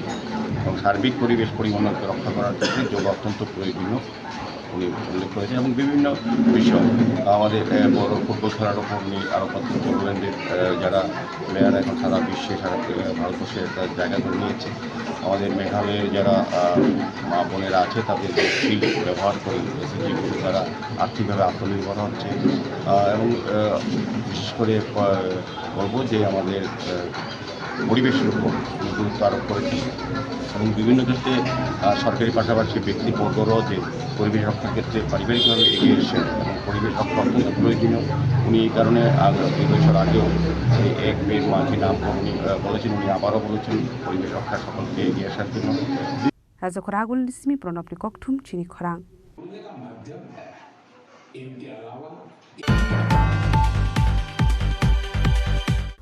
এবং সার্বিক পরিবেশ পরিমণ্ডলকে রক্ষা করার ক্ষেত্রে যোগা অত্যন্ত প্রয়োজনীয় উনি উল্লেখ করেছেন এবং বিভিন্ন বিষয় আমাদের বড় ফুটবল খেলার ওপর উনি আরও অত্যন্ত বললেন যে যারা প্লেয়ার এখন সারা বিশ্বে সারা ভারতবর্ষে একটা জায়গা করে নিয়েছে। আমাদের মেঘালয়ের যারা মা বোনেরা আছে তাদের যে স্কিল ব্যবহার করে এসএসজি তারা আর্থিকভাবে আত্মনির্ভর হচ্ছে এবং বিশেষ করে বলবো যে আমাদের পরিবেশের উপর গুরুত্ব আরোপ করেছেন এবং বিভিন্ন ক্ষেত্রে সরকারি পাশাপাশি ব্যক্তিবর্গরাও যে পরিবেশ রক্ষার ক্ষেত্রে পারিবারিকভাবে এগিয়ে এসেছেন এবং পরিবেশ রক্ষা অত্যন্ত প্রয়োজনীয়। উনি এই কারণে 2 বছর আগেও এই এক বের মাঝি নাম উনি বলেছেন, উনি আবারও বলেছেন পরিবেশ রক্ষা সকলকে এগিয়ে আসার জন্য। राजखरागुल निस्मी प्रणब निकोकथुम चिनी खरां।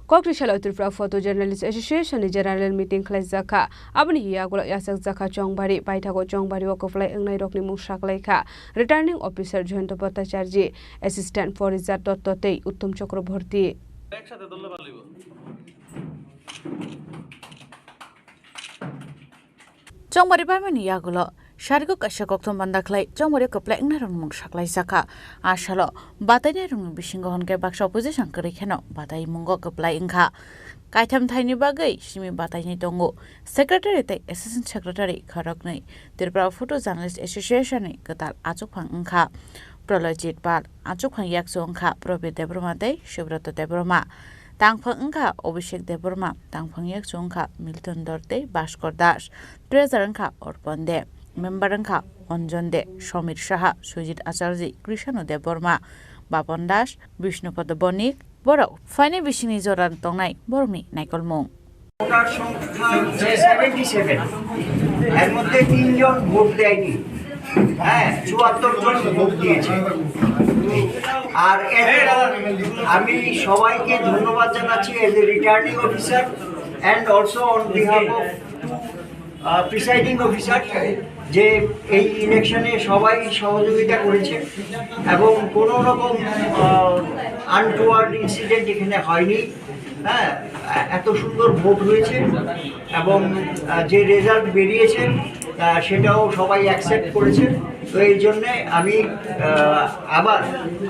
कक्रिशाल Tripura photo journalist association general meeting खालायजाखा आबनि यागुल यासक जाखा चौंबारी बायथागो चौंबारी वकफलाय अंगनाय रकनि मुसाखलायखा returning officer Jayanta Bhattacharya assistant फरिजा दत्तते उत्तम चक्रवर्ती चौंबारी बायमानि यागुल शारिगो काश्या कक्थम बान्दाख्लाय चौंबारी कप्लाय अंगनाय रकनि मुसाखलायजाखा आशालो बातायनाय रकनि बिसिंग हनके बाक्सा अपोजिशन करिखेनो बाताय मुंगो कप्लाय इंखा कायथाम थाइनि बागै सिमि बातायनाय दंगो सेक्रेटारि तै एसिस्टेंट सेक्रेटारि खरगनै त्रिपुरा फोटो जर्नलिस्ट एसोसिएशन नि गदाल आचुकफां इंखा प्रलयजित पाल आचुकफां याक्सो इंखा प्रबीर देबरमा तै सुब्रत देबरमा तांगफां इंखा अभिषेक देबरमा तांगफां याक्सो इंखा मिल्टन दर्ते भास्कर दास ट्रेजर इंखा अर्पण दे मेम्बर इंखा अंजन दे समीर साहा सुजित आचार्य कृष्ण देबरमा बापन दास विष्णुपद बनिक बर फाइने बिसिनि जरा तंनाय बरनि नायकलमुं ভোটার সংখ্যা 77 এর মধ্যে 3 জন ভোট দেয়নি। হ্যাঁ 74 জন ভোট দিয়েছে। আর আমি সবাইকে ধন্যবাদ জানাচ্ছি as a returning officer and also on behalf of presiding officer যে এই ইলেকশনে সবাই সহযোগিতা করেছে এবং কোনো রকম আনটুয়ার্ড ইনসিডেন্ট এখানে হয়নি। হ্যাঁ এত সুন্দর ভোট হয়েছে এবং যে রেজাল্ট বেরিয়েছে সেটাও সবাই অ্যাকসেপ্ট করেছে। তো এই জন্যে আমি আবার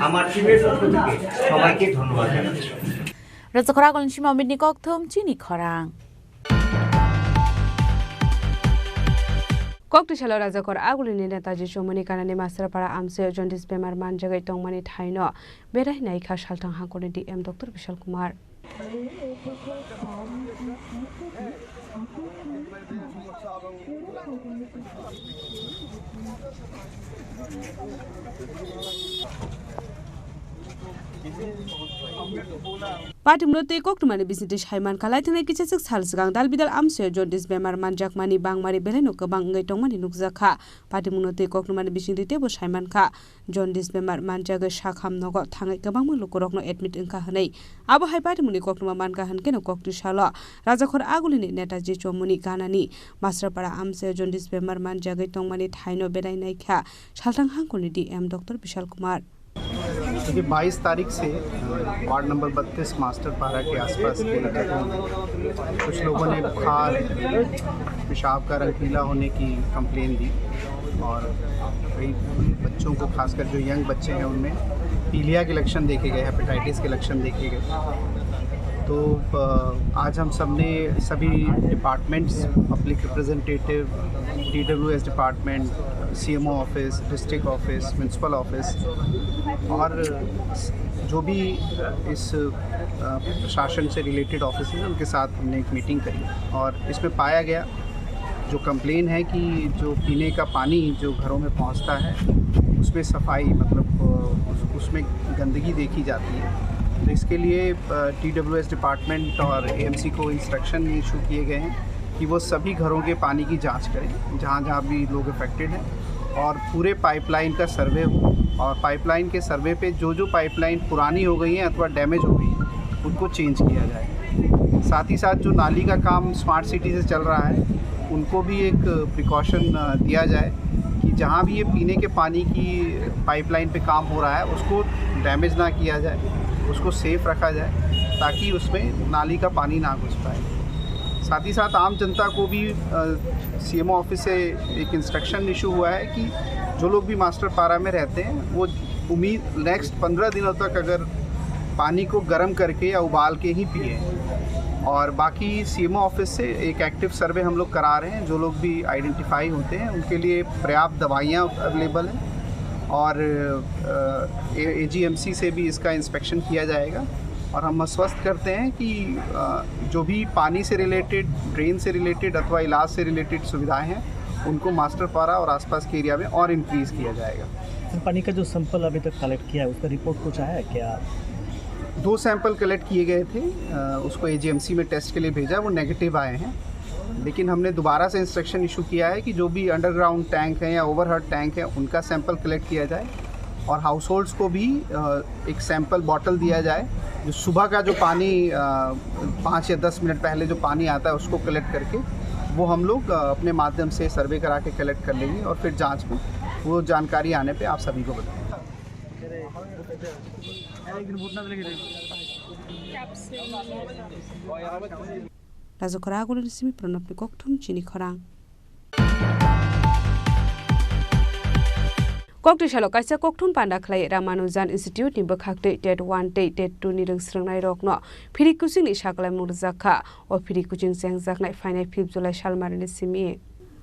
আমার টিমের পক্ষ থেকে সবাইকে ধন্যবাদ জানাচ্ছি। রাজখরাগল নিসমি অমিত নিকোকথুম চিনি খরাং। Koktisalo Razakor Agulini Netaji Shomoni Kanani Masterpara Amse Jaundice Bemar Manjagai Tongmani Thaino Berai Naika Shaltang Hakoni DM Dr. Vishal Kumar. Party Mulote Koktumani Business Haiman Kalaitana Kitchak Salsgang Dalbidal Amse Jaundice Bemar Manjak Mani Bangmari Beleno Kabang Tongmani Nukzaka Party Mulote Koktumani Business Table Haiman Ka Jaundice Bemar Manjaga Shakham Nogo Tangai Kabang Lukorokno admit in Kahane Abo Hai Party Muni Koktuma Mankahan Keno Koktishala Razakor Agulini Netaji Chomuni Ganani Masterpara Amse Jaundice Bemar Manjaga Tongmani Thaino Berai Naika Shaltang Hankoni DM Dr. Vishal Kumar. क्योंकि 22 तारीख से ward number 32 master पारा के आसपास के जगहों में कुछ लोगों ने बुखार पेशाब का रंग पीला होने की कंप्लेन दी और कई बच्चों को खासकर जो यंग बच्चे हैं उनमें पीलिया के लक्षण देखे गए, हेपेटाइटिस के लक्षण देखे गए। तो आज हम सब ने सभी departments public representative, TWS department, CMO office, district office, municipal office और जो भी इस प्रशासन से रिलेटेड ऑफिस हैं उनके साथ हमने एक मीटिंग करी और इसमें पाया गया जो कंप्लेन है कि जो पीने का पानी जो घरों में पहुंचता है उसमें सफाई मतलब उसमें गंदगी देखी जाती है। तो इसके लिए TWS डिपार्टमेंट और AMC को इंस्ट्रक्शन इशू किए गए हैं कि वो सभी घरों के पानी की जांच करें जहाँ जहाँ भी लोग अफेक्टेड हैं और पूरे पाइपलाइन का सर्वे हो और पाइपलाइन के सर्वे पे जो जो पाइपलाइन पुरानी हो गई हैं अथवा डैमेज हो गई हैं उनको चेंज किया जाए। साथ ही साथ जो नाली का काम स्मार्ट सिटी से चल रहा है उनको भी एक प्रिकॉशन दिया जाए कि जहाँ भी ये पीने के पानी की पाइपलाइन पे काम हो रहा है उसको डैमेज ना किया जाए, उसको सेफ़ रखा जाए ताकि उसमें नाली का पानी ना घुस पाए। साथ ही साथ आम जनता को भी CMO ऑफिस से एक इंस्ट्रक्शन इशू हुआ है कि जो लोग भी मास्टर पारा में रहते हैं वो उम्मीद नेक्स्ट 15 दिनों तक अगर पानी को गर्म करके या उबाल के ही पिए और बाकी CMO ऑफिस से एक एक्टिव सर्वे हम लोग करा रहे हैं। जो लोग भी आइडेंटिफाई होते हैं उनके लिए पर्याप्त दवाइयाँ अवेलेबल हैं और AGMC से भी इसका इंस्पेक्शन किया जाएगा और हम आश्वस्त करते हैं कि जो भी पानी से रिलेटेड, ड्रेन से रिलेटेड अथवा इलाज से रिलेटेड सुविधाएं हैं उनको मास्टर पारा और आसपास के एरिया में और इंक्रीज़ किया जाएगा। पानी का जो सैंपल अभी तक कलेक्ट किया है उसका रिपोर्ट कुछ आया है क्या? 2 सैंपल कलेक्ट किए गए थे, उसको AGMC में टेस्ट के लिए भेजा, वो नेगेटिव आए हैं। लेकिन हमने दोबारा से इंस्ट्रक्शन इशू किया है कि जो भी अंडरग्राउंड टैंक हैं या ओवरहेड टैंक हैं उनका सैंपल कलेक्ट किया जाए और हाउस होल्ड्स को भी एक सैंपल बॉटल दिया जाए जो सुबह का जो पानी 5 या 10 मिनट पहले जो पानी आता है उसको कलेक्ट करके वो हम लोग अपने माध्यम से सर्वे करा के कलेक्ट कर लेंगे और फिर जांच में वो जानकारी आने पे आप सभी को बताएंगे। Chini Khorang Koktisalo kaisa kokthum panda khlai Ramanujan Institute ni bakhakte TET 1 TET 2 ni rengsrangnai rokno phiri kuching ni saklai murjakha o phiri kuching sengjaknai fainai 5 July salmarni simi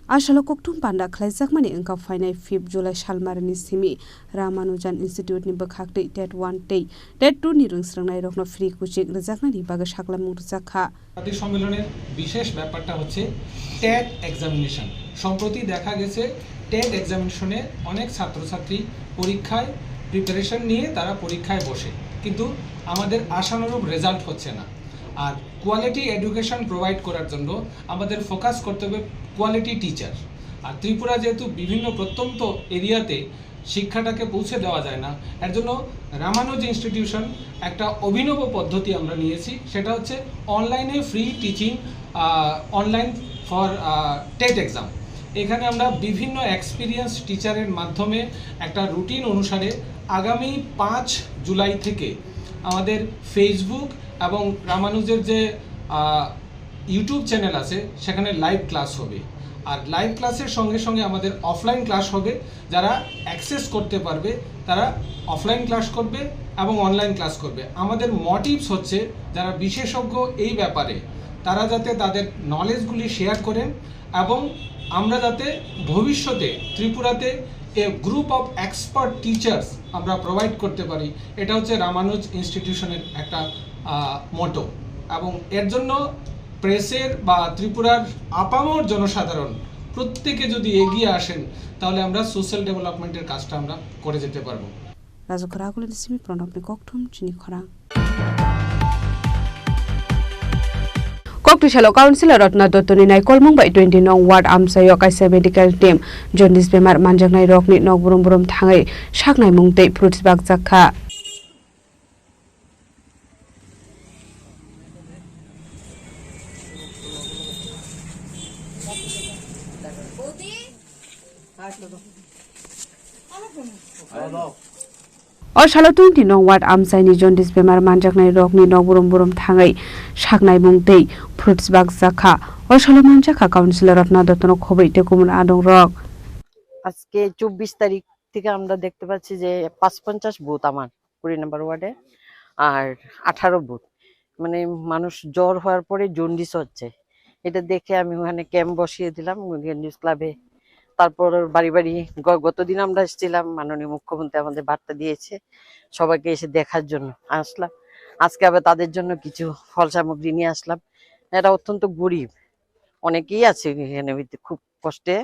Ashalo kokthum panda khlai jakmani engka fainai 5 July salmarni simi Ramanujan Institute ni bakhakte TET 1 TET 2 ni rengsrangnai rokno phiri kuching rejaknai baga saklai murjakha জাতীয় সম্মেলনের বিশেষ ব্যাপারটা হচ্ছে TET examination. সম্প্রতি দেখা গেছে TET এক্সামিনেশনে অনেক ছাত্রছাত্রী পরীক্ষায় প্রিপারেশন নিয়ে তারা পরীক্ষায় বসে কিন্তু আমাদের আশানুরূপ রেজাল্ট হচ্ছে না। আর কোয়ালিটি এডুকেশন প্রোভাইড করার জন্য আমাদের ফোকাস করতে হবে কোয়ালিটি টিচার। আর ত্রিপুরা যেহেতু বিভিন্ন প্রত্যন্ত এরিয়াতে শিক্ষাটাকে পৌঁছে দেওয়া যায় না, এর জন্য রামানুজ ইনস্টিটিউশন একটা অভিনব পদ্ধতি আমরা নিয়েছি, সেটা হচ্ছে অনলাইনে free teaching online for TET exam. এখানে আমরা বিভিন্ন এক্সপিরিয়েন্স টিচারের মাধ্যমে একটা রুটিন অনুসারে আগামী 5 জুলাই থেকে আমাদের ফেসবুক এবং রামানুজের যে ইউটিউব চ্যানেল আছে সেখানে লাইভ ক্লাস হবে। আর লাইভ ক্লাসের সঙ্গে সঙ্গে আমাদের অফলাইন ক্লাস হবে। যারা অ্যাক্সেস করতে পারবে তারা অফলাইন ক্লাস করবে এবং অনলাইন ক্লাস করবে। আমাদের মোটিভস হচ্ছে যারা বিশেষজ্ঞ এই ব্যাপারে তারা যাতে তাদের নলেজগুলি শেয়ার করেন এবং আমরা যাতে ভবিষ্যতে ত্রিপুরাতে a group of expert teachers আমরা প্রোভাইড করতে পারি, এটা হচ্ছে রামানুজ ইনস্টিটিউশনের একটা মোটো। এবং এর জন্য প্রেসের বা ত্রিপুরার আপামর জনসাধারণ প্রত্যেকে যদি এগিয়ে আসেন তাহলে আমরা সোশ্যাল ডেভেলপমেন্টের কাজটা আমরা করে যেতে পারবো। রাজখরাগুলো সিমি প্রণবনি ককঠুম চিনি খরাং ককটিশাল কাউন্সিলর রত্না দত্তনি নাই কলমং বাই 20 নং ওয়ার্ড আমসাयो काइसा मेडिकल टीम जन्डिस बेमार मानजांनाय रगनि नग बुरुम बुरुम थाङै सागनाय मुंतै फ्रुट्स बाग जाखा असालो 20 नং वार्ड आमसाइनि जन्डिस बेमार मानजागनाय रगनि नग बुरुम बुरुम थाङै सागनाय मुंतै फ्रुट्स बाग जाखा असालो मानजाखा काउन्सिलर रत्ना दत्तन खबैते कुमन आदं रग আজকে 24 তারিখ থেকে আমরা দেখতে পাচ্ছি যে 55 বুথ আমার 20 নম্বর ওয়ার্ডে আর 18 বুথ মানে মানুষ জ্বর হওয়ার পরে জন্ডিস হচ্ছে। এটা দেখে আমি ওখানে ক্যাম্প বসিয়ে দিলাম জন্ডিস ক্লাবে। তারপর বাড়ি বাড়ি গতদিন আমরা এসেছিলাম, মাননীয় মুখ্যমন্ত্রী আমাদের বার্তা দিয়েছে সবাইকে এসে দেখার জন্য আসলাম। আজকে আবার তাদের জন্য কিছু ফল সামগ্রী নিয়ে আসলাম। এরা অত্যন্ত গরিব, অনেকেই আছে এখানে খুব কষ্টে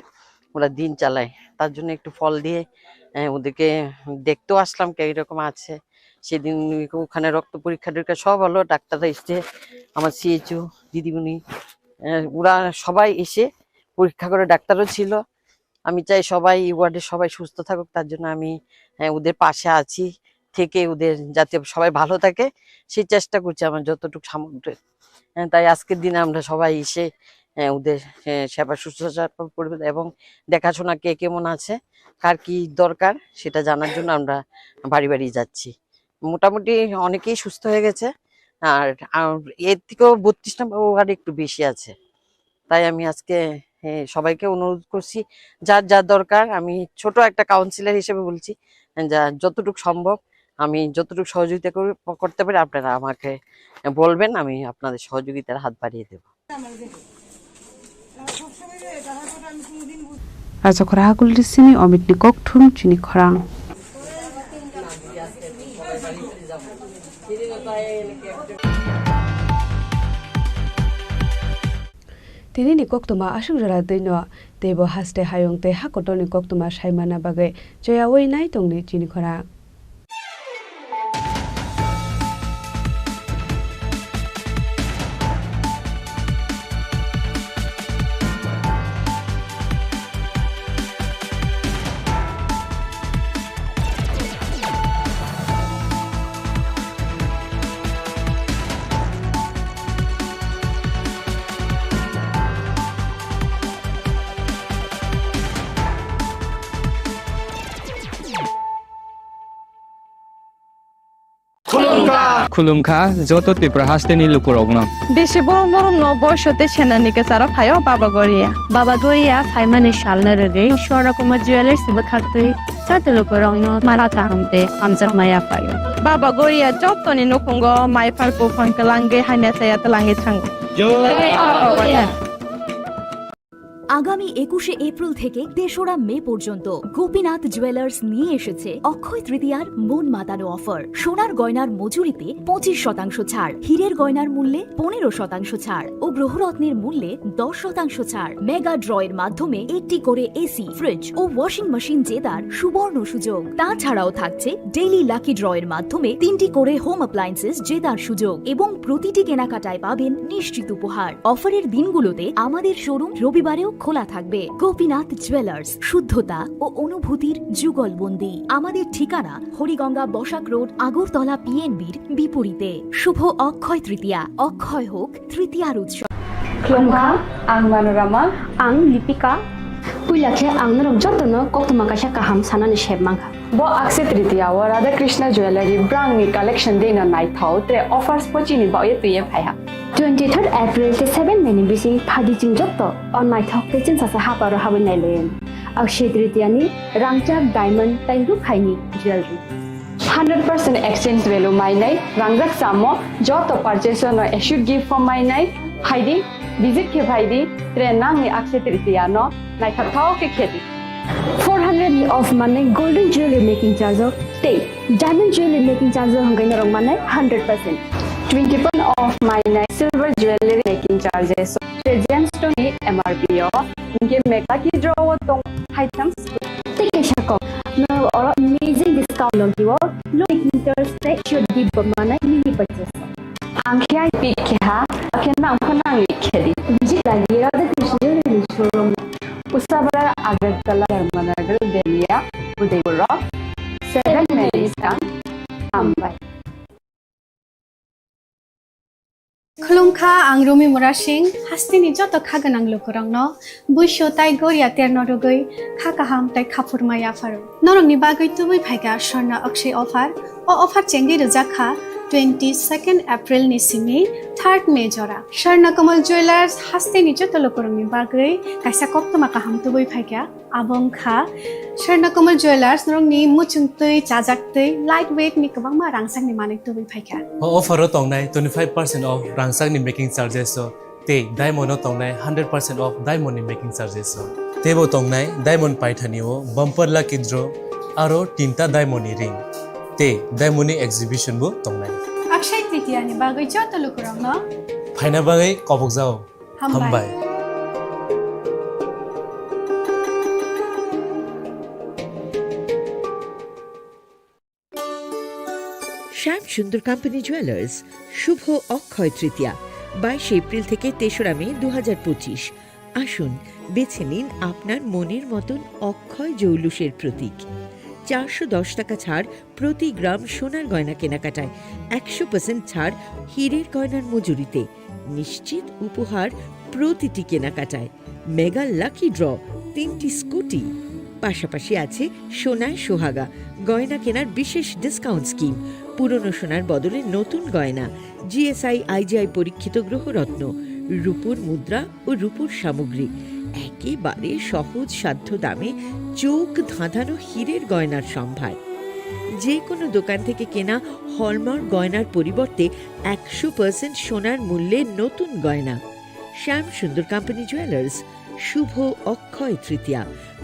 ওরা দিন চালায়, তার জন্য একটু ফল দিয়ে ওদেরকে দেখতেও আসলাম কে এরকম আছে। সেদিন ওখানে রক্ত পরীক্ষা টরীক্ষা সব হলো, ডাক্তাররা এসছে, আমার সিএইচও দিদিমণি ওরা সবাই এসে পরীক্ষা করে, ডাক্তারও ছিল। আমি চাই সবাই ওয়ার্ডে সবাই সুস্থ থাকুক, তার জন্য আমি ওদের পাশে আছি থেকে ওদের যাতে সবাই ভালো থাকে সেই চেষ্টা করছি আমার যতটুকু সামগ্রী। তাই আজকের দিনে আমরা সবাই এসে ওদের সেবা শুশ্রূষা করবে এবং দেখাশোনা কে কেমন আছে কার কি দরকার সেটা জানার জন্য আমরা বাড়ি বাড়ি যাচ্ছি। মোটামুটি অনেকেই সুস্থ হয়ে গেছে, আর এর থেকেও 32 নম্বর ওয়ার্ডে একটু বেশি আছে। তাই আমি আজকে সবাইকে অনুরোধ করছি যার যার দরকার, আমি ছোট একটা কাউন্সিলর হিসেবে বলছি, যা যতটুকু সম্ভব আমি যতটুকু সহযোগিতা করতে পারি আপনারা আমাকে বলবেন, আমি আপনাদের সহযোগিতার হাত বাড়িয়ে দেব। রাজখরাগুল সিমি অমিতনি ককঠুম চিনি খরাং তিনি ni koktuma asungjara deino tebo haste hayong te hakotoni koktuma saimana bagai joyawoi nai tongni chini khora खुलुमखा जत त्रिपुरा हास्टेनि लुकुरगनो बेसे बरम बरम न बयसते सेनानि के सारा फायो बाबा गोरिया फाइमानि शालना रगे शोरा कुमार ज्वेलर्स बखाते साते लुकुरगनो मारा ताहमते आमजा माया फायो बाबा गोरिया जतनि नखंगो माय फारको फंकलांगे हाइना साया तलांगे थांगो আগামী 21শে এপ্রিল থেকে 3রা মে পর্যন্ত গোপীনাথ জুয়েলার্স নিয়ে এসেছে অক্ষয় তৃতীয়ার মন মাতানো অফার। সোনার গয়নার মজুরিতে 25% ছাড়, হীরের গয়নার মূল্যে 15% ছাড় ও গ্রহরত্নের মূল্যে 10% ছাড়। মেগা ড্রয়ের মাধ্যমে একটি করে এসি, ফ্রিজ ও ওয়াশিং মেশিন জেতার সুবর্ণ সুযোগ। তাছাড়াও থাকছে ডেইলি লাকি ড্রয়ের মাধ্যমে 3টি করে হোম অ্যাপ্লায়েন্সেস জেতার সুযোগ এবং প্রতিটি কেনাকাটায় পাবেন নিশ্চিত উপহার। অফারের দিনগুলোতে আমাদের শোরুম রবিবারেও খোলা থাকবে। গোপীনাথ জুয়েলার্স, শুদ্ধতা ও অনুভূতির যুগলবন্দি। আমাদের ঠিকানা হরিগঙ্গা বসাক রোড, আগরতলা পিএনবির বিপরীতে। শুভ অক্ষয় তৃতীয়া, অক্ষয় হোক তৃতীয়ার উৎসব। খুলুমখা আং মানোরামা আং লিপিকা পুইলাখে আং নরম যতনো কক্তমা কাশা কাহাম সানানি শেবমাংখা bo akse tritiya wa radha krishna jewelry brang ni collection de na nai thau tre offers pochini ba ye tuye phaiha 23rd April te 7 meni bisi phadi ching jotto on my thok te chin sa ha paro ha nai len akshay tritiya ni rangchak diamond tai ru khaini jewelry 100% exchange value mai nai rangjak samo joto purchase no I should give for my nai haidi visit ke bhaidi trenang ni akshe tritiya no nai thao ke khedi 400 ni off mane golden jewelry making charge te diamond jewelry making charge hangai na rong mane 100% 20% off mine silver jewelry making charges so gemstone ni MRP inge mega ki draw tong items take a shako no or amazing discount logiwo low meters te should give mane mini purchase angkhya pi kha akhena phonang khedi visit lagi ra the Krishna jewelry showroom Usabara Agartala Dharmanagar Delia Udaipura 7 Marystown Mumbai खुलुमखा आं रुमि मुरा सिंह हास्तिनि जत खागोनां लोगोरांनो बुइसो ताइ गोरिया तेरनो रुगै खाकाहाम ताइ खाफुरमाया pharaoh नरंनि बागै तुबै फाइगा स्वर्ణ अक्षय अफार ओ अफार चेंगि रजाखा 22 April नि सिमी 3 मे जरा स्वर्ণ कमल jewellers हास्तिनि जत लोगोरांनि बागै काइसा कप्तमा काहाम तुबै फाइगा आबंखा स्वर्ণ कमल ज्वेलर्स नरंनि मुचुंतै चाजाक्तै लाइट वेट नि गोबांमा रांसांनि माने तुबै फाइगा offer tongnai 25% off rangsang ni making charges so te diamond tongnai 100% off diamond ni making charges so tebo tongnai diamond paithani o bumper lucky draw aro tinta diamond ni ring te diamond ni exhibition bo tongnai Akshaya Tritiya नि बागै जत लोगोरांनो फाइना बागै कबक जाओ हामबाय শ্যাম Sundar company jewellers শুভ Akshaya Tritiya 22 April থেকে 3রা May 2025 আসুন বেছে নিন আপনার মনের মতন অক্ষয় জৌলুসের প্রতীক 410 টাকা ছাড় প্রতি গ্রাম সোনার গয়না কেনাকাটায় 100% ছাড় হীরের গয়নার মজুরিতে নিশ্চিত উপহার প্রতিটি কেনাকাটায় মেগা লাকি ড্র 3টি স্কুটি পাশাপাশি আছে সোনায় সোহাগা গয়না কেনার বিশেষ ডিসকাউন্ট স্কিম পুরনো সোনার বদলে নতুন গয়না জিএসআই আইজিআই পরীক্ষিত গ্রহরত্ন রূপোর মুদ্রা ও রূপোর সামগ্রী একেবারে সহজ সাধ্য দামে চোখ ধাঁধানো হীরের গয়নার সম্ভার যে কোনো দোকান থেকে কেনা হলমার্ক গয়নার পরিবর্তে 100% সোনার মূল্যে নতুন গয়না শ্যাম সুন্দর কোম্পানি জুয়েলার্স শুভ অক্ষয় তৃতীয়া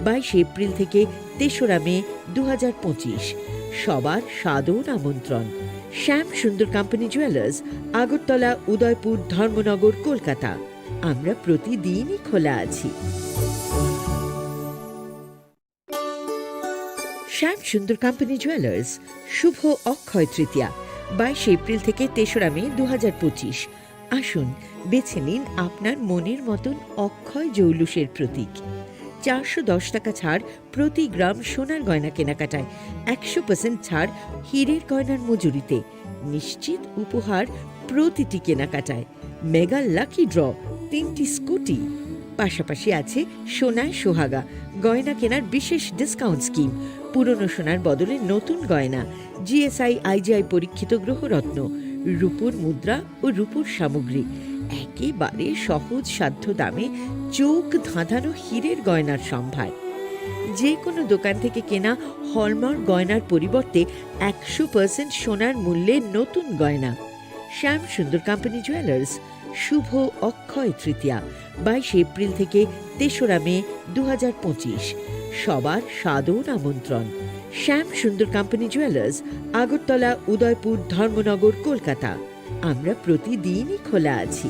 22 এপ্রিল থেকে 3রা মে 2025 সবার সাদর আমন্ত্রণ শ্যাম সুন্দর কোম্পানি জুয়েলার্স আগরতলা উদয়পুর ধর্মনগর কলকাতা আমরা প্রতিদিনই খোলা আছি শ্যাম সুন্দর কোম্পানি জুয়েলার্স শুভ অক্ষয় তৃতীয়া 22 এপ্রিল থেকে 3রা মে 2025 আসুন বেছে নিন আপনার মনের মতন অক্ষয় জৌলুসের প্রতীক 410 টাকা ছাড় প্রতি গ্রাম সোনার গয়না কেনাকাটায় 100% ছাড় হীরের গয়নার মজুরিতে নিশ্চিত উপহার প্রতিটি কেনাকাটায় মেগা লাকি ড্র 3টি স্কুটি পাশাপাশি আছে সোনায় সোহাগা গয়না কেনার বিশেষ ডিসকাউন্ট স্কিম পুরনো সোনার বদলে নতুন গয়না জিএসআই আইজিআই পরীক্ষিত গ্রহরত্ন রূপোর মুদ্রা ও রূপোর সামগ্রী একেবারে সহজ সাধ্য দামে চোখ ধাঁধানো হীরের গয়নার সম্ভার যে কোনো দোকান থেকে কেনা হলমার্ক গয়নার পরিবর্তে 100% সোনার মূল্যে নতুন গয়না শ্যাম সুন্দর কোম্পানি জুয়েলার্স শুভ অক্ষয় তৃতীয়া 22 এপ্রিল থেকে 3রা মে 2025 সবার সাদর আমন্ত্রণ শ্যাম সুন্দর কোম্পানি জুয়েলার্স আগরতলা উদয়পুর ধর্মনগর কলকাতা আমরা প্রতিদিনই খোলা আছি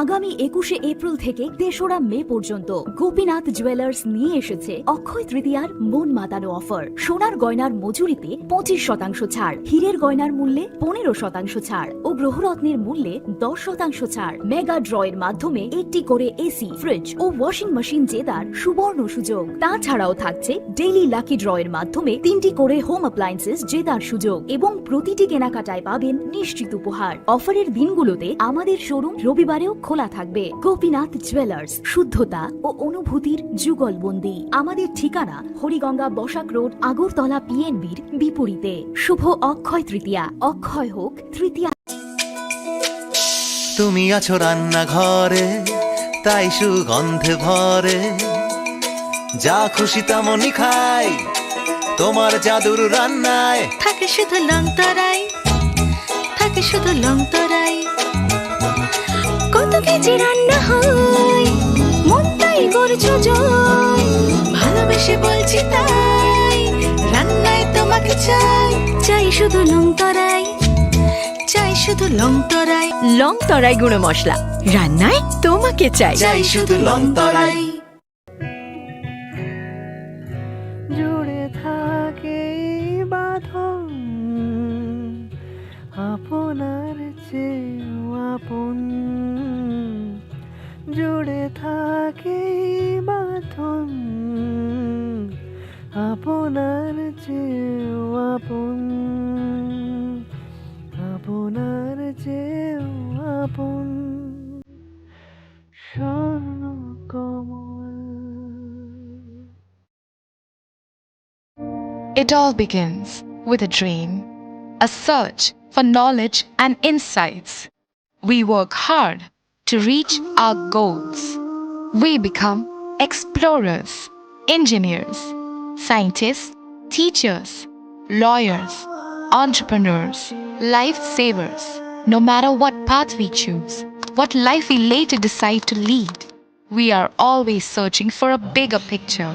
আগামী 21শে এপ্রিল থেকে 3রা মে পর্যন্ত গোপীনাথ জুয়েলার্স নিয়ে এসেছে অক্ষয় তৃতীয়ার মন মাতানো অফার সোনার গয়নার মজুরিতে 25% ছাড় হীরের গয়নার মূল্যে 15% ছাড় ও গ্রহরত্নের মূল্যে 10% ছাড় মেগা ড্রয়ের মাধ্যমে একটি করে এসি ফ্রিজ ও ওয়াশিং মেশিন জেতার সুবর্ণ সুযোগ তাছাড়াও থাকছে ডেইলি লাকি ড্রয়ের মাধ্যমে 3টি করে হোম অ্যাপ্লায়েন্সেস জেতার সুযোগ এবং প্রতিটি কেনাকাটায় পাবেন নিশ্চিত উপহার অফারের দিনগুলোতে আমাদের শোরুম রবিবারেও খোলা থাকবে গোপীনাথ জুয়েলার্স শুদ্ধতা ও অনুভূতির যুগলবন্দি আমাদের ঠিকানা হরিগঙ্গা বসাক রোড আগরতলা পিএনবির বিপরীতে শুভ অক্ষয় তৃতীয়া অক্ষয় হোক তৃতীয়া তুমি আছো রান্না ঘরে তাই সুগন্ধে ভরে যা খুশি তেমনই খাই তোমার জাদুর রান্নায় থাকে শুধু লং তরাই থাকে শুধু লং তরাই কেজি রান্না হয় মন তাই করছো জয় ভালোবেসে বলছি তাই রান্নায় তোমাকে চাই চাই শুধু লং তরাই চাই শুধু লং তরাই লং তরাই গুঁড়ো মশলা রান্নায় তোমাকে চাই চাই শুধু লং তরাই জুড়ে থাকে বাঁধন আপনার চেয়েও আপন জুড়ে থাকে বাঁধন আপনার চেয়েও আপন আপনার চেয়েও আপন স্বর্ণ কমল It all begins with a dream, a search for knowledge and insights. We work hard to reach our goals. We become explorers, engineers, scientists, teachers, lawyers, entrepreneurs, lifesavers. No matter what path we choose, what life we later decide to lead, we are always searching for a bigger picture.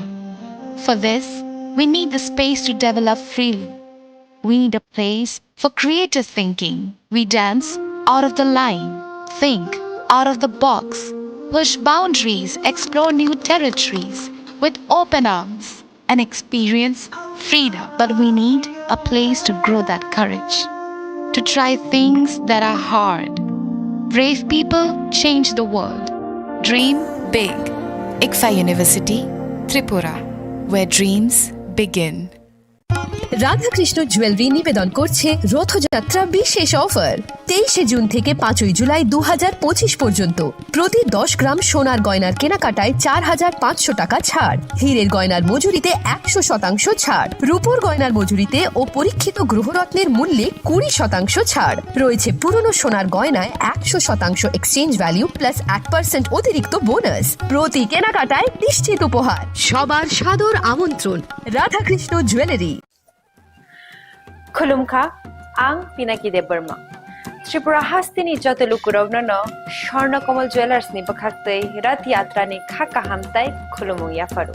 For this, we need the space to develop freely. We need a place for creative thinking. We dance out of the line, think out of the box, push boundaries, explore new territories with open arms and experience freedom. But we need a place to grow that courage, to try things that are hard. Brave people change the world. Dream big. ICFA University, Tripura, where dreams begin. Radhakrishna jewellery নিবেদন করছে রথযাত্রা বিশেষ offer 23 June থেকে 5 জুলাই 2025 পর্যন্ত প্রতি 10 গ্রাম সোনার গয়নার কেনাকাটায় 4500 টাকা ছাড় হীরের গয়নার মজুরিতে 100% ছাড় রূপোর গয়নার মজুরিতে ও পরীক্ষিত গ্রহরত্নের মূল্যে 20% ছাড় রয়েছে পুরনো সোনার গয়নায় 100% এক্সচেঞ্জ ভ্যালু প্লাস 8% অতিরিক্ত বোনাস প্রতি কেনাকাটায় নিশ্চিত উপহার সবার সাদর আমন্ত্রণ রাধাকৃষ্ণ জুয়েলারি खुलुमखा आं पिनाकी देब बर्मा त्रिपुरा हास्तिनि जत लुकुरावनो स्वर्ण कमल ज्वेलर्स नि बखाक्तै रथ यात्रा नि खाका हामताय खुलुमुं याफारु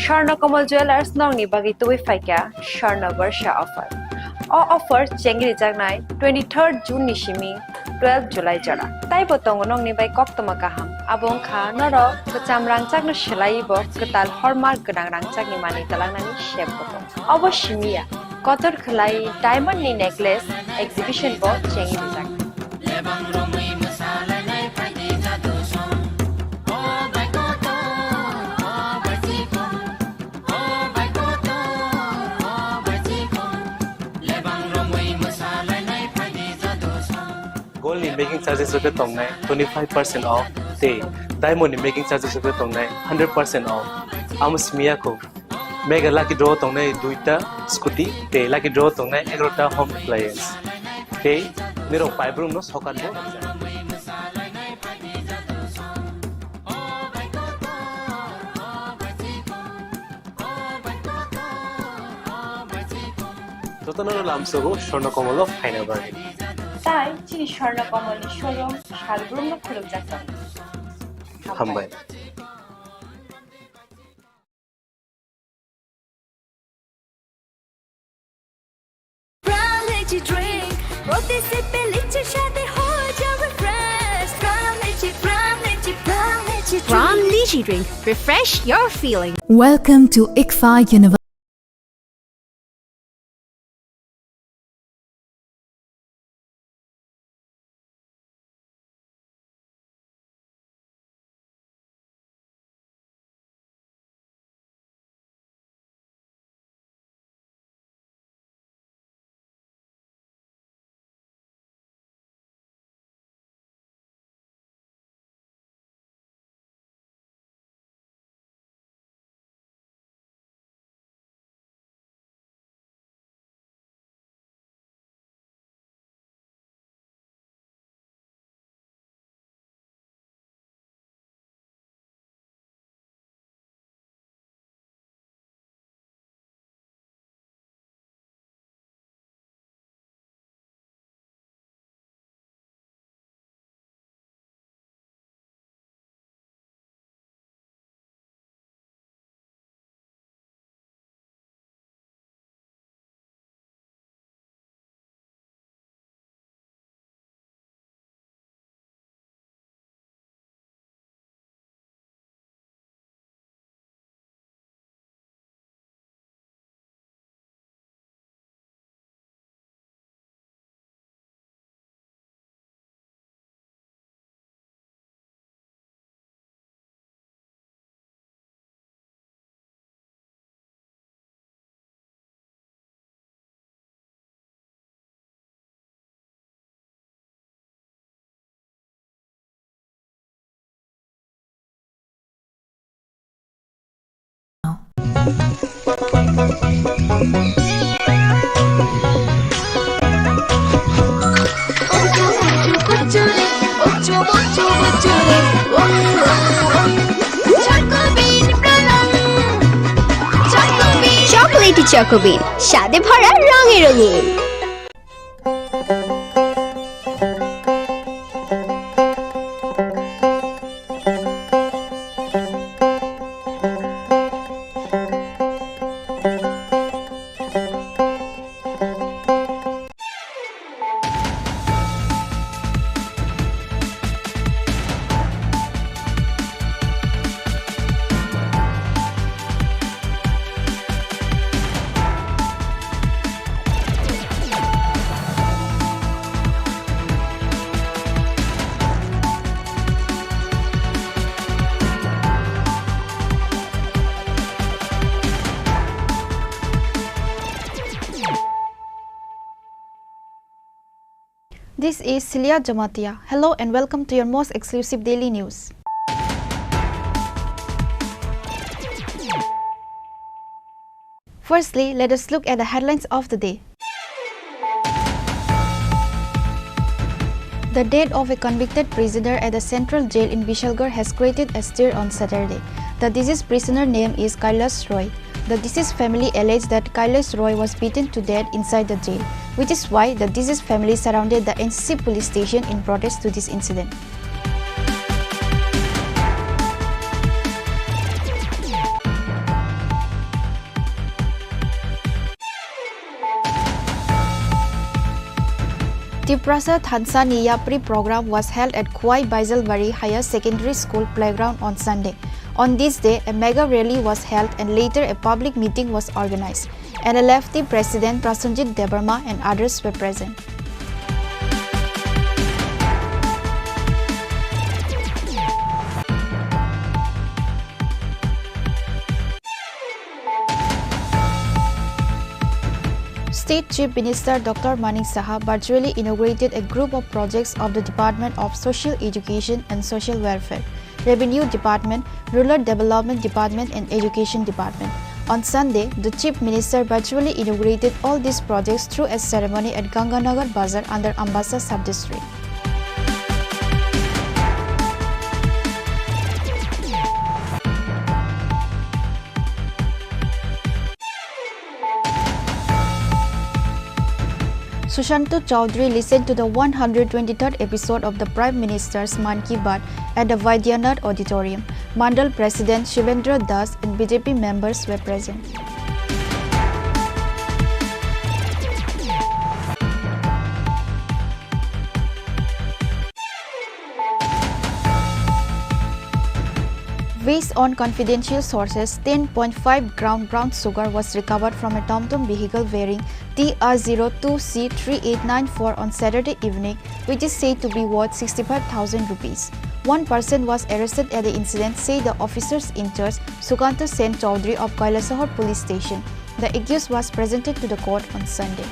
स्वर्ण कमल ज्वेलर्स नंगनि बागै तुबै फाइका स्वर्ण वर्ष ऑफर ऑफर चेंगरि जागनाय 23 जून नि सिमी 12 जुलाई जरा ताइबो तंग नंगनि बाय कक्तमा गाहाम आबुं खा नर कचाम रांचागनो सोलायबो कताल हरमार्क गोनां रांचागनि मानि तलांनानि शेबबो अवश्यमिया कतर खलाई डायमंड नि नेकलेस एग्जिबिशन बो चेंगि जाग Gold in making charges of the tongnai 25% off. They diamond in making charges of the tongnai 100% off. Amos miyako. Mega lucky draw tongnai duita scooty. They lucky draw tongnai 11ta home appliance. They niro fiber no sokan bo. Totono lamsogo shorno komolo faina bari. তাই চিনি স্বর্ণ কমলের showroom শালগ্রাম খুলুম যাত্রা হামবাই Brown Lychee Drink. Refresh your feeling. Welcome to ICFA University. চকোবিন স্বাদে ভরা রঙে রঙিন। This is Celia Jamatia. Hello and welcome to your most exclusive daily news. Firstly, let us look at the headlines of the day. The death of a convicted prisoner at the central jail in Vishalgarh has created a stir on Saturday. The deceased prisoner name is Kailash Roy. The deceased family alleged that Kailash Roy was beaten to death inside the jail, which is why the deceased family surrounded the NCC police station in protest to this incident. Tripura Tanzania pre-program was held at Kuai Baisalbari Higher Secondary School playground on Sunday. On this day, a mega rally was held and later a public meeting was organized. NLFT President Prasenjit Debarma and others were present. State Chief Minister Dr. Manik Saha virtually inaugurated a group of projects of the Department of Social Education and Social Welfare, Revenue Department, Rural Development Department and Education Department. On Sunday, the Chief Minister virtually inaugurated all these projects through a ceremony at Ganganagar Bazar under Ambassa Sub-District. Sushanto Chaudhary listened to the 123rd episode of the Prime Minister's Man Ki Baat at the Vaidyanath Auditorium. Mandal President Shivendra Das and BJP members were present. Based on confidential sources, 10.5 gram brown sugar was recovered from a TomTom vehicle wearing TR02C3894 on Saturday evening, which is said to be worth 65,000 rupees. One person was arrested at the incident, said the officers in charge, Sukanta Sen Chaudhary of Kailasahar Police Station. The accused was presented to the court on Sunday.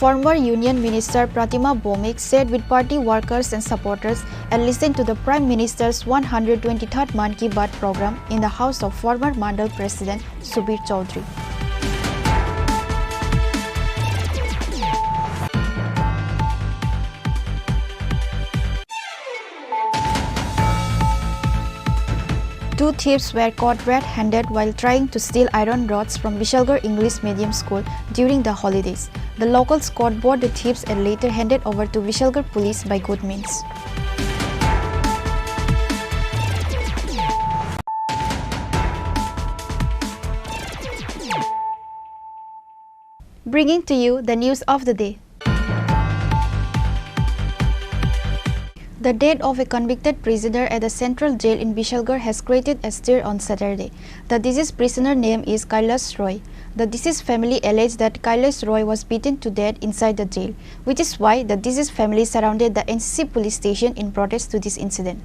Former Union Minister Pratima Bomik sat with party workers and supporters and listened to the Prime Minister's 123rd Man Ki Baat program in the house of former Mandal President Subir Chaudhary. Two thieves were caught red-handed while trying to steal iron rods from Vishalgarh English Medium School during the holidays. The locals caught both the thieves and later handed over to Vishalgarh police by good means. Bringing to you the news of the day. The death of a convicted prisoner at the central jail in Vishalgarh has created a stir on Saturday. The deceased prisoner name is Kailash Roy. The deceased family alleged that Kailash Roy was beaten to death inside the jail, which is why the deceased family surrounded the NCC police station in protest to this incident.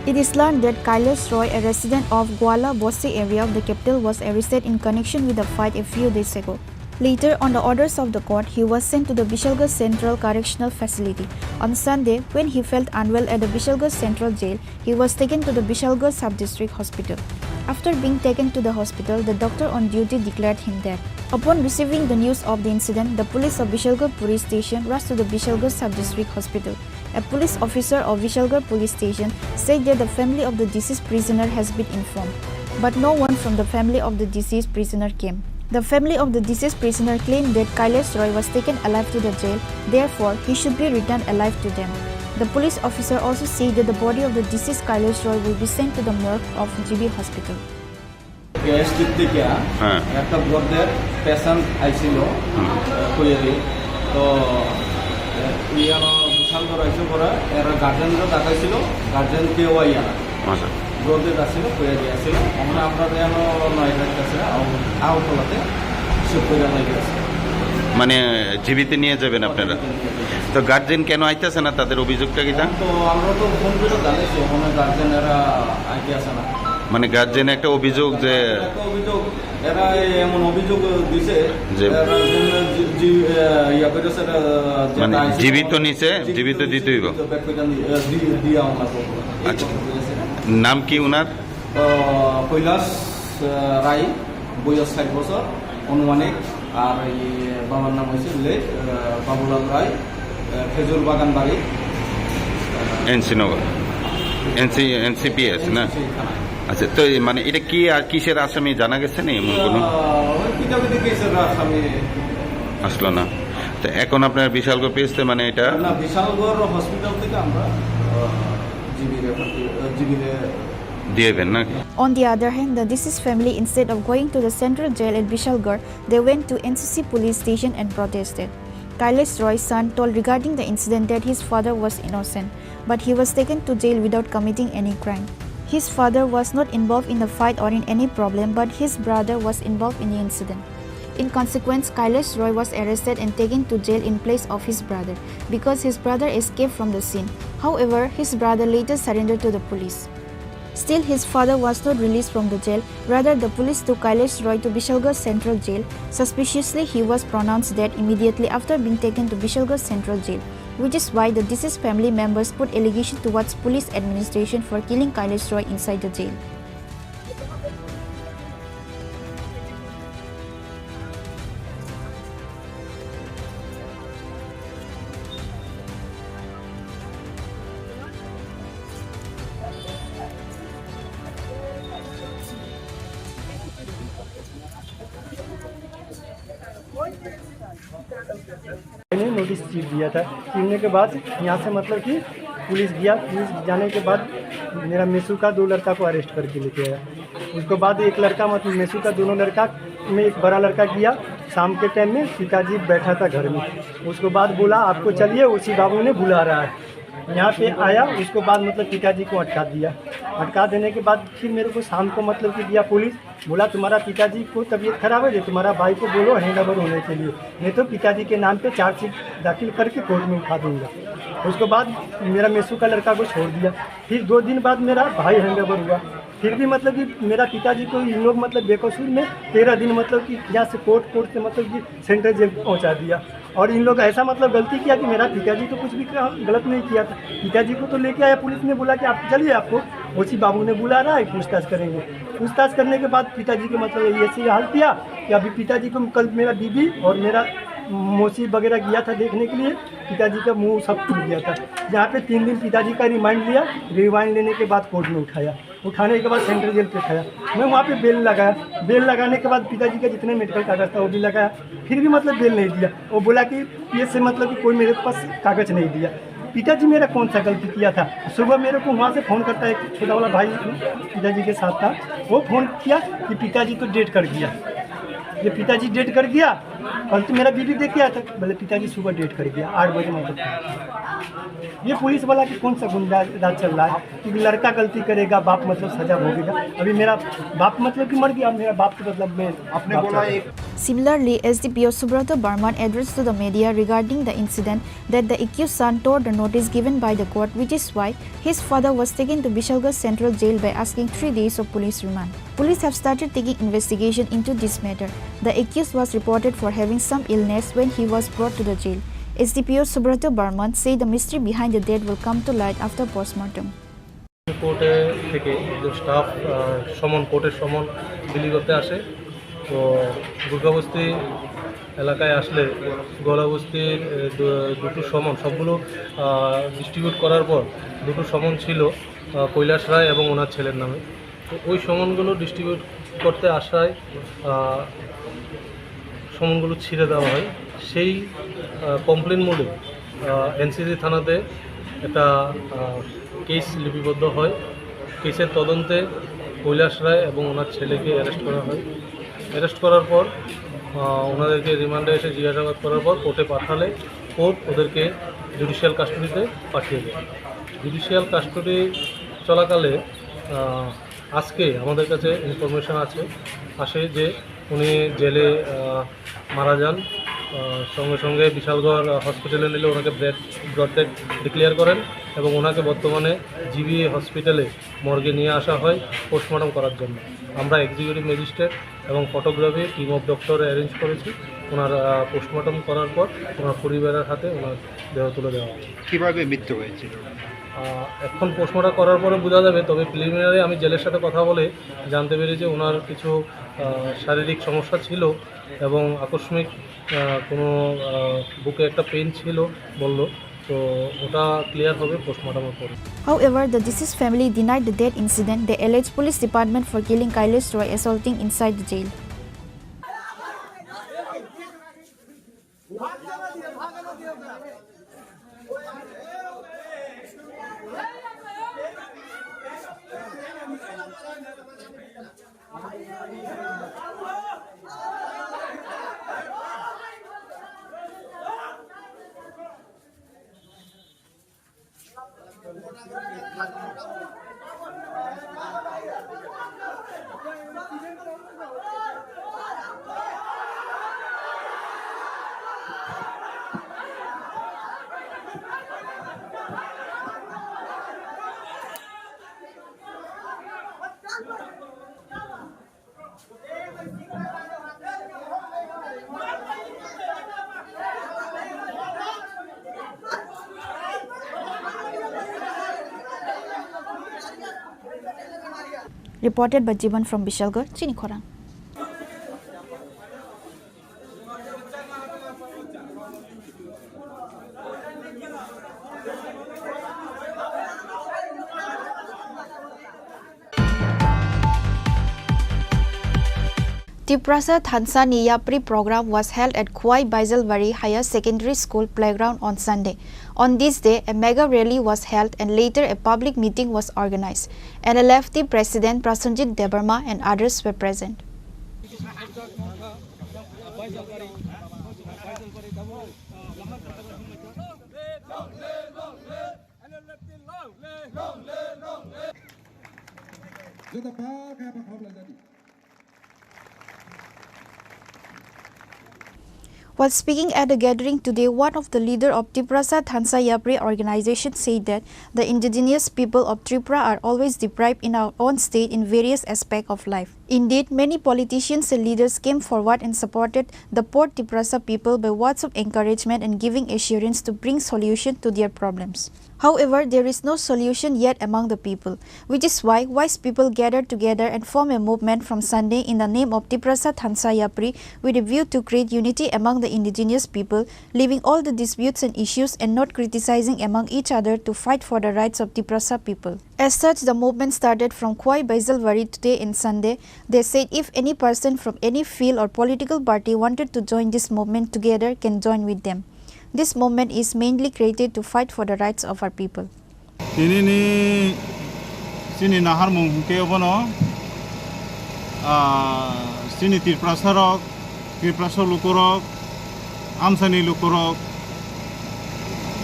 It is learned that Kailash Roy, a resident of Gwala Bosse area of the capital, was arrested in connection with a fight a few days ago. Later, on the orders of the court, he was sent to the Bishalgarh Central Correctional Facility. On Sunday, when he felt unwell at the Bishalgarh Central Jail, he was taken to the Bishalgarh Sub-District Hospital. After being taken to the hospital, the doctor on duty declared him dead. Upon receiving the news of the incident, the police of Bishalgarh Police Station rushed to the Bishalgarh Sub-District Hospital. A police officer of Bishalgarh Police Station said that the family of the deceased prisoner has been informed, but no one from the family of the deceased prisoner came. The family of the deceased prisoner claimed that Kailash Roy was taken alive to the jail, therefore he should be returned alive to them. The police officer also said that the body of the deceased Kailash Roy will be sent to the morgue of GB Hospital. একটা ব্রডের patient আইছিল কইরে তো ইয়ানো বিশালগড় আইছে পরে এর গার্জেনরা দেখাইছিল guardian কেউ আইয়া ব্রডে আসছিল কইরে আসছিল আমরা আপনাদের এনো নয় কাছে আউটলাতে সব কইরা লাগে আছে মানে জীবিত নিয়ে যাবেন আপনারা তো গার্জেন কেন আইতাছে না তাদের অভিযোগটা কি তা তো আমরা তো ফোন করে জানাইছি ওখানে গার্জেনরা আইতে আসে না মানে গার্জেন একটা অভিযোগ যে এরা এমন অভিযোগ দিছে যে মানে জীবিত নিচে জীবিত দিতে হইব আচ্ছা নাম কি উনার কৈলাস রায় বয়স 60 বছর অনুমানিক আর এই বাবার নাম হয়েছে বাবুলাল রায় খেজুর বাগান বাড়ি এনসি নগর এনসিপিএস না আচ্ছা তো মানে এটা কি আর কিসের আসামি জানা গেছে না এমন কোনো আসলো না তো এখন আপনার বিশালগড় পেয়েছে মানে এটা না বিশালগড় হসপিটাল থেকে আমরা জিবিরে দিয়েবেন না On the other hand, the deceased family, instead of going to the central jail at Bishalgarh, they went to NCC police station and protested. Kailash Roy's son told regarding the incident that his father was innocent, but he was taken to jail without committing any crime. His father was not involved in the fight or in any problem, but his brother was involved in the incident. In consequence, Kailash Roy was arrested and taken to jail in place of his brother, because his brother escaped from the scene. However, his brother later surrendered to the police. Still, his father was not released from the jail. Rather, the police took Kailash Roy to Bishalgarh Central Jail. Suspiciously, he was pronounced dead immediately after being taken to Bishalgarh Central Jail, which is why the deceased family members put allegation towards police administration for killing Kailash Roy inside the jail. मैंने notice दिया था छीनने के बाद यहाँ से मतलब कि पुलिस गया पुलिस जाने के बाद मेरा मेसू का 2 लड़का को अरेस्ट करके लेके आया उसके बाद एक लड़का मतलब मेसू का दोनों लड़का में एक बड़ा लड़का गया शाम के टाइम में पिताजी बैठा था घर में उसके बाद बोला आपको चलिए उसी बाबू ने बुला रहा है यहाँ पे आया उसके बाद मतलब पिताजी को अटका दिया अटका देने के बाद फिर मेरे को शाम को मतलब कि दिया पुलिस बोला तुम्हारा पिताजी को तबीयत खराब है तुम्हारा भाई को बोलो हैंडओवर होने के लिए नहीं तो पिताजी के नाम पे चार्जशीट दाखिल करके कोर्ट में उठा दूंगा उसके बाद मेरा मेसू का लड़का को छोड़ दिया फिर 2 दिन बाद मेरा भाई हैंडओवर हुआ फिर भी मतलब कि मेरा पिताजी को इन लोग मतलब बेकसूर में 13 दिन मतलब कि यहाँ से कोर्ट से मतलब कि सेंट्रल जेल पहुँचा दिया और इन लोग ऐसा मतलब गलती किया कि मेरा पिताजी तो कुछ भी गलत नहीं किया था पिताजी को तो लेके आया पुलिस ने बोला कि आप चलिए आपको उसी बाबू ने बुला रहा है पूछताछ करेंगे पूछताछ करने के बाद पिताजी के मतलब ऐसे हाल किया कि अभी पिताजी को कल मेरा बीबी और मेरा मौसी वगैरह गया था देखने के लिए पिताजी का मुंह सब टूट गया था यहाँ पे 3 दिन पिताजी का रिमांड लिया रिमांड लेने के बाद कोर्ट में उठाया उठाने के बाद सेंट्रल जेल पे उठाया मैं वहाँ पे बेल लगाया बेल लगाने के बाद पिताजी का जितने मेडिकल कागज था वो भी लगाया फिर भी मतलब बेल नहीं दिया वो बोला कि ये से मतलब कि कोई मेरे पास कागज नहीं दिया पिताजी मेरा कौन सा गलती किया था सुबह मेरे को वहाँ से फ़ोन करता है एक छोटा वाला भाई पिताजी के साथ था वो फ़ोन किया कि पिताजी तो डेट कर गया ये पिताजी डेट कर गया कल तो मेरा बीबी देख के आया था बोले पिताजी सुबह डेट कर गया 8 बजे मतलब ये पुलिस वाला कि कौन सा गुंडा राज चल रहा है कि लड़का गलती करेगा बाप मतलब सजा भोगेगा अभी मेरा बाप मतलब कि मर गया मेरा बाप तो मतलब मैं आपने बोला एक Similarly, SDPO Subrata Burman addressed to the media regarding the incident that the accused son tore the notice given by the court, which is why his father was taken to Bishalgarh Central Jail by asking 3 days of police remand. Police have started taking investigation into this matter. The accused was reported for having some illness when he was brought to the jail. SDPO Subrata Burman said the mystery behind the death will come to light after postmortem. কোর্টে থেকে যে staff কোর্টের সমন বিলি করতে আসে তো দুর্গাবস্তি এলাকায় আসলে গলাবস্তির দুটো সমন সবগুলো ডিস্ট্রিবিউট করার পর দুটো সমন ছিল কৈলাস রায় এবং ওনার ছেলের নামে। তো ওই সমনগুলো ডিস্ট্রিবিউট করতে আসায় সমনগুলো ছিঁড়ে দেওয়া হয়। সেই কমপ্লেন মোডে এনসিসি থানাতে একটা কেস লিপিবদ্ধ হয়। কেসের তদন্তে কৈলাস রায় এবং ওনার ছেলেকে অ্যারেস্ট করা হয়। অ্যারেস্ট করার পর ওনাদেরকে রিমান্ডে এসে জিজ্ঞাসাবাদ করার পর কোর্টে পাঠালে কোর্ট ওদেরকে জুডিশিয়াল কাস্টডিতে পাঠিয়ে দেয়। জুডিশিয়াল কাস্টডি চলাকালে আজকে আমাদের কাছে ইনফরমেশন আসে যে উনি জেলে মারা যান। সঙ্গে সঙ্গে বিশালগড় হসপিটালে নিলে ওনাকে ব্রড ডেড ডিক্লেয়ার করেন এবং ওনাকে বর্তমানে জিবি হসপিটালে মর্গে নিয়ে আসা হয় পোস্টমর্টম করার জন্য। আমরা এক্সিকিউটিভ ম্যাজিস্ট্রেট এবং photography team of doctor arrange করেছি। ওনার পোস্টমর্টম করার পর ওনার পরিবারের হাতে ওনার দেহ তুলে দেওয়া হয়। কীভাবে মৃত্যু হয়েছিল এখন পোস্টমর্টম করার পরে বোঝা যাবে, তবে প্রিলিমিনারি আমি জেলের সাথে কথা বলে জানতে পেরেছি ওনার কিছু শারীরিক সমস্যা ছিল এবং আকস্মিক কোনো বুকে একটা পেন ছিল বলল, তো ওটা ক্লিয়ার হবে পোস্টমর্টমের পরে। However, the deceased family denied the death incident. They alleged police department for killing Kailash Roy assaulting inside the jail. Reported by Jiban from Bishalgarh, Chini Khorang. Tripura Thansani Yapri program was held at Khwai Baijalbari Higher Secondary School playground on Sunday. On this day, a mega rally was held and later a public meeting was organized. NLFT President Prasanjit Debarma and others were present. While speaking at a gathering today, one of the leader of Tripura Thansa Yapri organization said that the indigenous people of Tripura are always deprived in our own state in various aspects of life. Indeed, many politicians and leaders came forward and supported the poor Tripura people by words of encouragement and giving assurance to bring solution to their problems. However, there is no solution yet among the people, which is why wise people gathered together and formed a movement from Sunday in the name of Tripura Thansa Yapri with a view to create unity among the indigenous people, leaving all the disputes and issues and not criticizing among each other to fight for the rights of Tripura people. As such, the movement started from Khwai Baijalbari today and Sunday. They said if any person from any field or political party wanted to join this movement together can join with them. This movement is mainly created to fight for the rights of our people. Ini sini nahar mungke abono sini Tripura lukurok amsani lukurok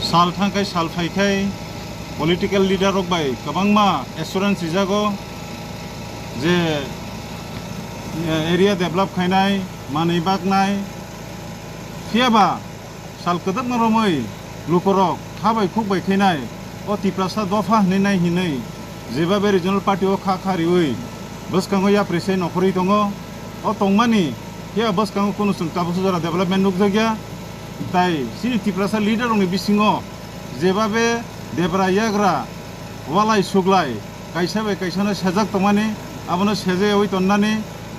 sal thangkai sal phaikai political leader rok bai kabangma assurance ijago je area develop khainai मानै बागनाय फियाबा साल कदब नरमै लुकरक थाबाय खुबाय खैनाय अ तिप्रासा दफा हनै हिनै जेबाबे regional party अ खारिवै बसकांगो याप्रेसे नखरै दङ अ तंमानि फिया बसकांगो कुनु जों काबुसु जरा development नुगजोगिया ताई सिनि तिप्रासा लिडार रंनि बिसिङो जेबाबे देब्रा याग्रा वालाय सुग्लाय कायसाबाय कायसानो सेजाक तंमानि आबनो सेजे ओइ तन्नानि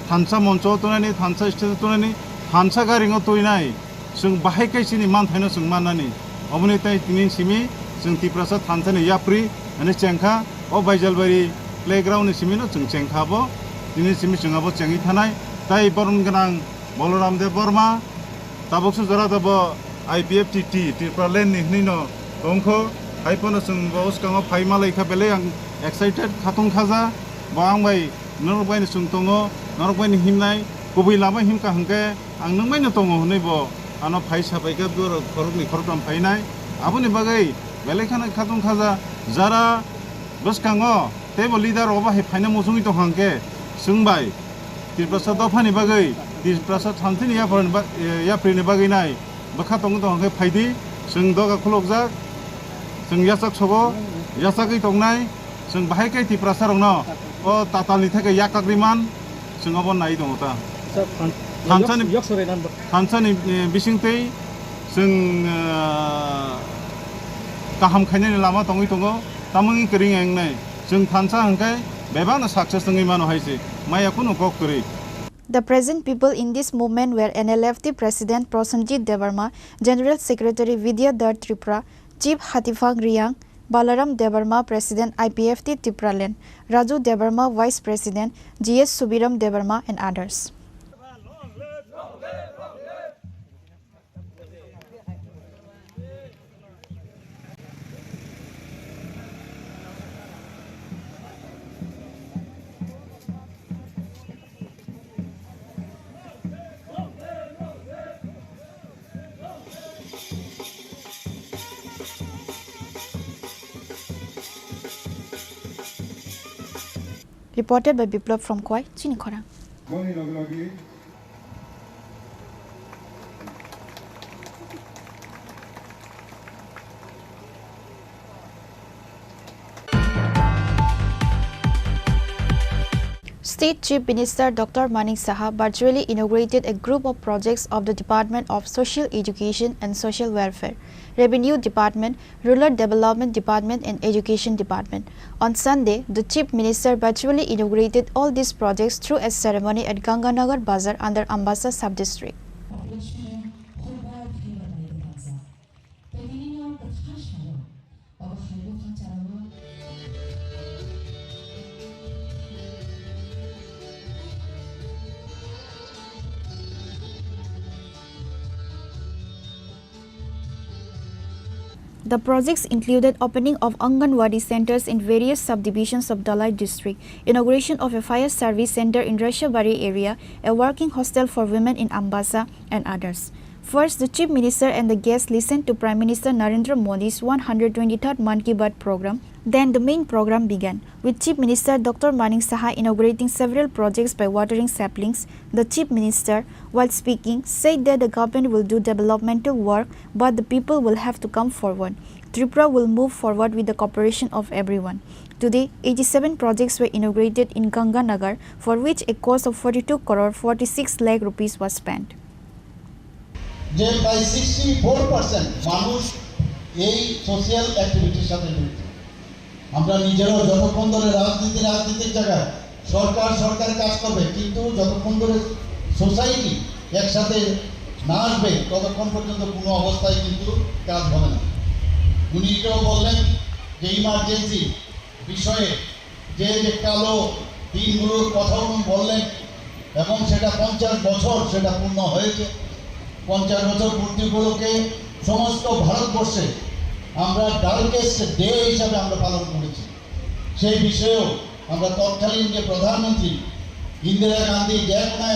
थानसा मञ्च तनानि थानसा स्टेज तनानि थानसा गारिङो तयनाय जों बाहाय कायसिनि मान थायनो जों माननानि अबनि ताई तिनिन सिमि जों तिप्रासा थानसानि याप्रि अनि चेंखा अ बायजालबारि प्लेग्राउन्डनि सिमिनो जों चेंखाबो तिनिन सिमि जोंहाबो चेंगि थानाय ताई बरन गोनां बलराम देव बर्मा ताबकसु जरा दब IPF TT त्रिपुरा लेन्डनि हनैनो दंखो हायफोनो जों बसकाङो फाइमालायखा बेले आं एक्साइटेड खाथं खाजा बांबाय नरबायनि जों दङ नरबायनि हिमनाय गुबै लामा हिमका हंके आं नोंबायनो दङ हनैबो आनो फाइ साबायगा बर खरगनि खरदाम फाइनाय आबुनि बागै बेलेखाना खाथं खाजा जारा बसकाङो तेबो लिडार अबा हे फाइना मोसुङि दं हंके सोंबाय त्रिपुरा दफानि बागै त्रिपुरा थान्थिनि याफ्रिनि बागै नाय बखा दङ दं हंके फाइदि जों दगा खुलकजाक जों यासाक सगो यासाकै दंनाय जों बाहायखाय त्रिपुरा रंनो अ तातालनि थाखाय याकाग्रिमान जों अब नाय दङ ता थानसानि बिसिंतै जों गाहाम खायनायनि लामा दङै दङ तामङि करिं एंनाय जों थानसा हंखाय बेबानो साक्सेस दङै मानो हायसे माया कुनु गक करि The present people in this movement were NLFT President Prosenjit Debarma, General Secretary Vidya Dar Tripura, Chief Hatifang Riang, Balaram Debarma, President IPFT Tripura Land, Raju Debarma, Vice President, GS Subiram Debarma and others. Reported by Biplab from Kwai, Chini Khorang. State Chief Minister Dr. Manik Saha virtually inaugurated a group of projects of the Department of Social Education and Social Welfare, Revenue Department, Rural Development Department and Education Department. On Sunday, the Chief Minister virtually inaugurated all these projects through a ceremony at Ganganagar Bazar under Ambassa Sub-District. The projects included opening of Anganwadi centers in various subdivisions of Dalai district, inauguration of a fire service center in Rashabari area, a working hostel for women in Ambassa, and others. First, the Chief Minister and the guests listened to Prime Minister Narendra Modi's 123rd Mann Ki Baat program. Then the main program began, with Chief Minister Dr. Manik Saha inaugurating several projects by watering saplings. The Chief Minister, while speaking, said that the government will do developmental work, but the people will have to come forward. Tripura will move forward with the cooperation of everyone. Today, 87 projects were inaugurated in Ganganagar, for which a cost of 42 crore 46 lakh rupees was spent. যে প্রায় 64% মানুষ এই social অ্যাক্টিভিটির সাথে জড়িত। আমরা নিজেরাও যতক্ষণ ধরে রাজনীতির জায়গায় সরকার কাজ করবে, কিন্তু যতক্ষণ ধরে সোসাইটি একসাথে না আসবে ততক্ষণ পর্যন্ত কোনো অবস্থায় কিন্তু কাজ হবে না। উনি এটাও বললেন যে ইমার্জেন্সি বিষয়ে যে কালো দিনগুলোর কথাও উনি বললেন এবং সেটা 50 বছর সেটা পূর্ণ হয়েছে। 50 বছর পূর্তি উপলক্ষে সমস্ত ভারতবর্ষে আমরা ডার্কেস্ট ডে হিসাবে আমরা পালন করেছি। সেই বিষয়েও আমরা তৎকালীন যে প্রধানমন্ত্রী ইন্দিরা গান্ধী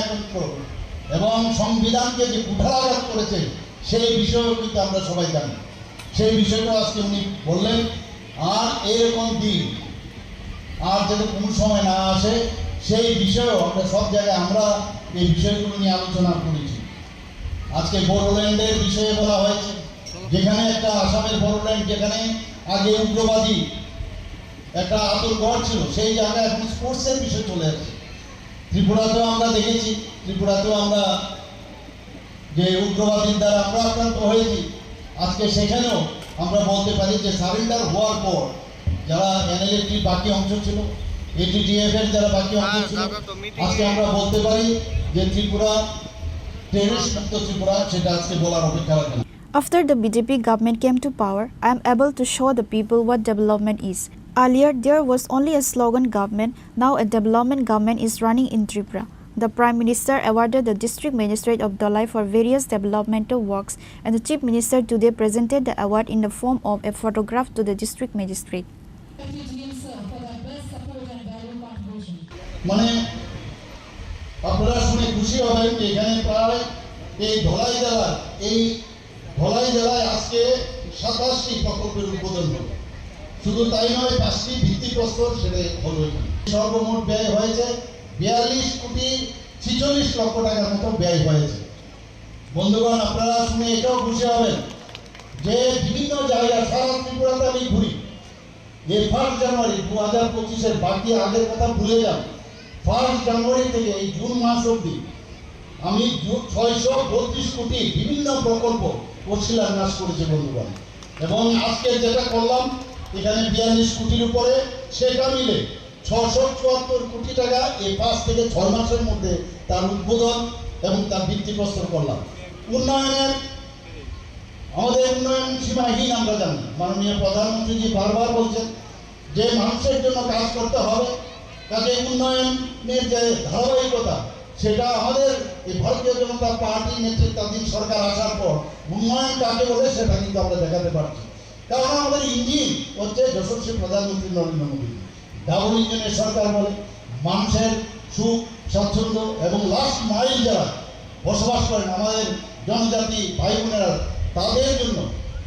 একত্র এবং সংবিধানকে যে কুঠারাঘাত করেছে সেই বিষয়েও কিন্তু আমরা সবাই জানি। সেই বিষয়টা আজকে উনি বললেন। আর এরকম দিন আর যাতে কোনো সময় না আসে সেই বিষয়েও আমরা সব জায়গায় আমরা এই বিষয়গুলো নিয়ে আলোচনা করেছি। আজকে বড়োল্যান্ডের বিষয়ে বলা হয়েছে, যেখানে একটা আসামের বড়োল্যান্ড, যেখানে আগে উগ্রবাদী একটা আতঙ্কঘর ছিল, সেই জায়গায় এখন স্পোর্টসের বিষয় চলে আসছে। ত্রিপুরাতেও আমরা দেখেছি, ত্রিপুরাতেও আমরা যে উগ্রবাদীর দ্বারা আমরা আক্রান্ত হয়েছি, আজকে সেখানেও আমরা বলতে পারি যে সারেন্ডার হওয়ার পর যারা এনএলএটির বাকি অংশ ছিল, এটিটিএফ এর যারা বাকি অংশ ছিল, আজকে আমরা বলতে পারি যে ত্রিপুরা টেররিস্ট মুক্ত ত্রিপুরা, সেটা আজকে বলার অপেক্ষা রাখে না। After the BJP government came to power, I am able to show the people what development is. Earlier, there was only a slogan government. Now, a development government is running in Tripura. The Prime Minister awarded the District Magistrate of Dalai for various developmental works, and the Chief Minister today presented the award in the form of a photograph to the District Magistrate. মানে আপনারা শুনে খুশি হবেন যে এখানে প্রায় এই ধলাই জেলায় আজকে 27টি প্রকল্পের উদ্বোধন হলো। শুধু তাই নয়, 5টি ভিত্তিপ্রস্তর সেটা হলো। সর্বমোট ব্যয় হয়েছে 42 কোটি 46 লক্ষ টাকার মতো ব্যয় হয়েছে। বন্ধুগণ, আপনারা শুনে এটাও খুশি হবেন যে বিভিন্ন জায়গায় সারা ত্রিপুরাতে আমি ঘুরি। এই 1 জানুয়ারি 2025-এর বাকি আগের কথা ভুলে যান, 1 জানুয়ারি থেকে এই জুন মাস অবধি আমি 632 কোটি বিভিন্ন প্রকল্প ও শিলান্যাস করেছি বন্ধুগণ। এবং আজকে যেটা করলাম এখানে 42 কোটির উপরে, সেটা মিলে 674 কোটি টাকা এই 5 থেকে 6 মাসের মধ্যে তার উদ্বোধন এবং তার ভিত্তিপ্রস্তর করলাম। উন্নয়নের আমাদের উন্নয়ন সীমাহীন আমরা জানি। মাননীয় প্রধানমন্ত্রীজি বারবার বলছেন যে মানুষের জন্য কাজ করতে হবে, কাজে উন্নয়নের যে ধারাবাহিকতা সেটা আমাদের এই ভারতীয় জনতা পার্টি নেতৃত্বাধীন সরকার আসার পর উন্নয়ন কাকে বলে সেটা কিন্তু আমরা দেখাতে পারছি। কারণ আমাদের ইঞ্জিন হচ্ছে যশস্বী প্রধানমন্ত্রী নরেন্দ্র মোদী। ডাবল ইঞ্জিনের সরকার বলে মানুষের সুখ স্বাচ্ছন্দ্য এবং লাস্ট মাইল যারা বসবাস করেন আমাদের জনজাতি ভাই বোনেরা, তাদের জন্য,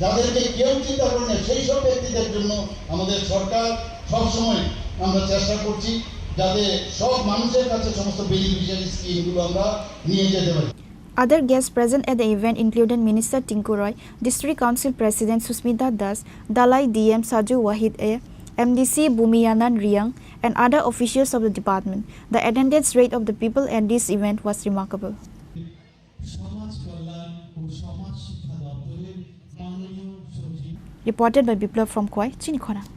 যাদেরকে কেউ চিন্তা করেন না সেই সব ব্যক্তিদের জন্য আমাদের সরকার সবসময় আমরা চেষ্টা করছি যাতে সব মানুষের কাছে সমস্ত বেনিফিশিয়ারি স্কিমগুলো আমরা নিয়ে যেতে পারি। Other guests present at the event included Minister Tinku Roy, District Council President Susmita Das, Dalai DM Saju Wahid A, MDC Bumiyanan Riang, and other officials of the department. The attendance rate of the people at this event was remarkable. Reported by Biplav from Khoi, Chini Khorang.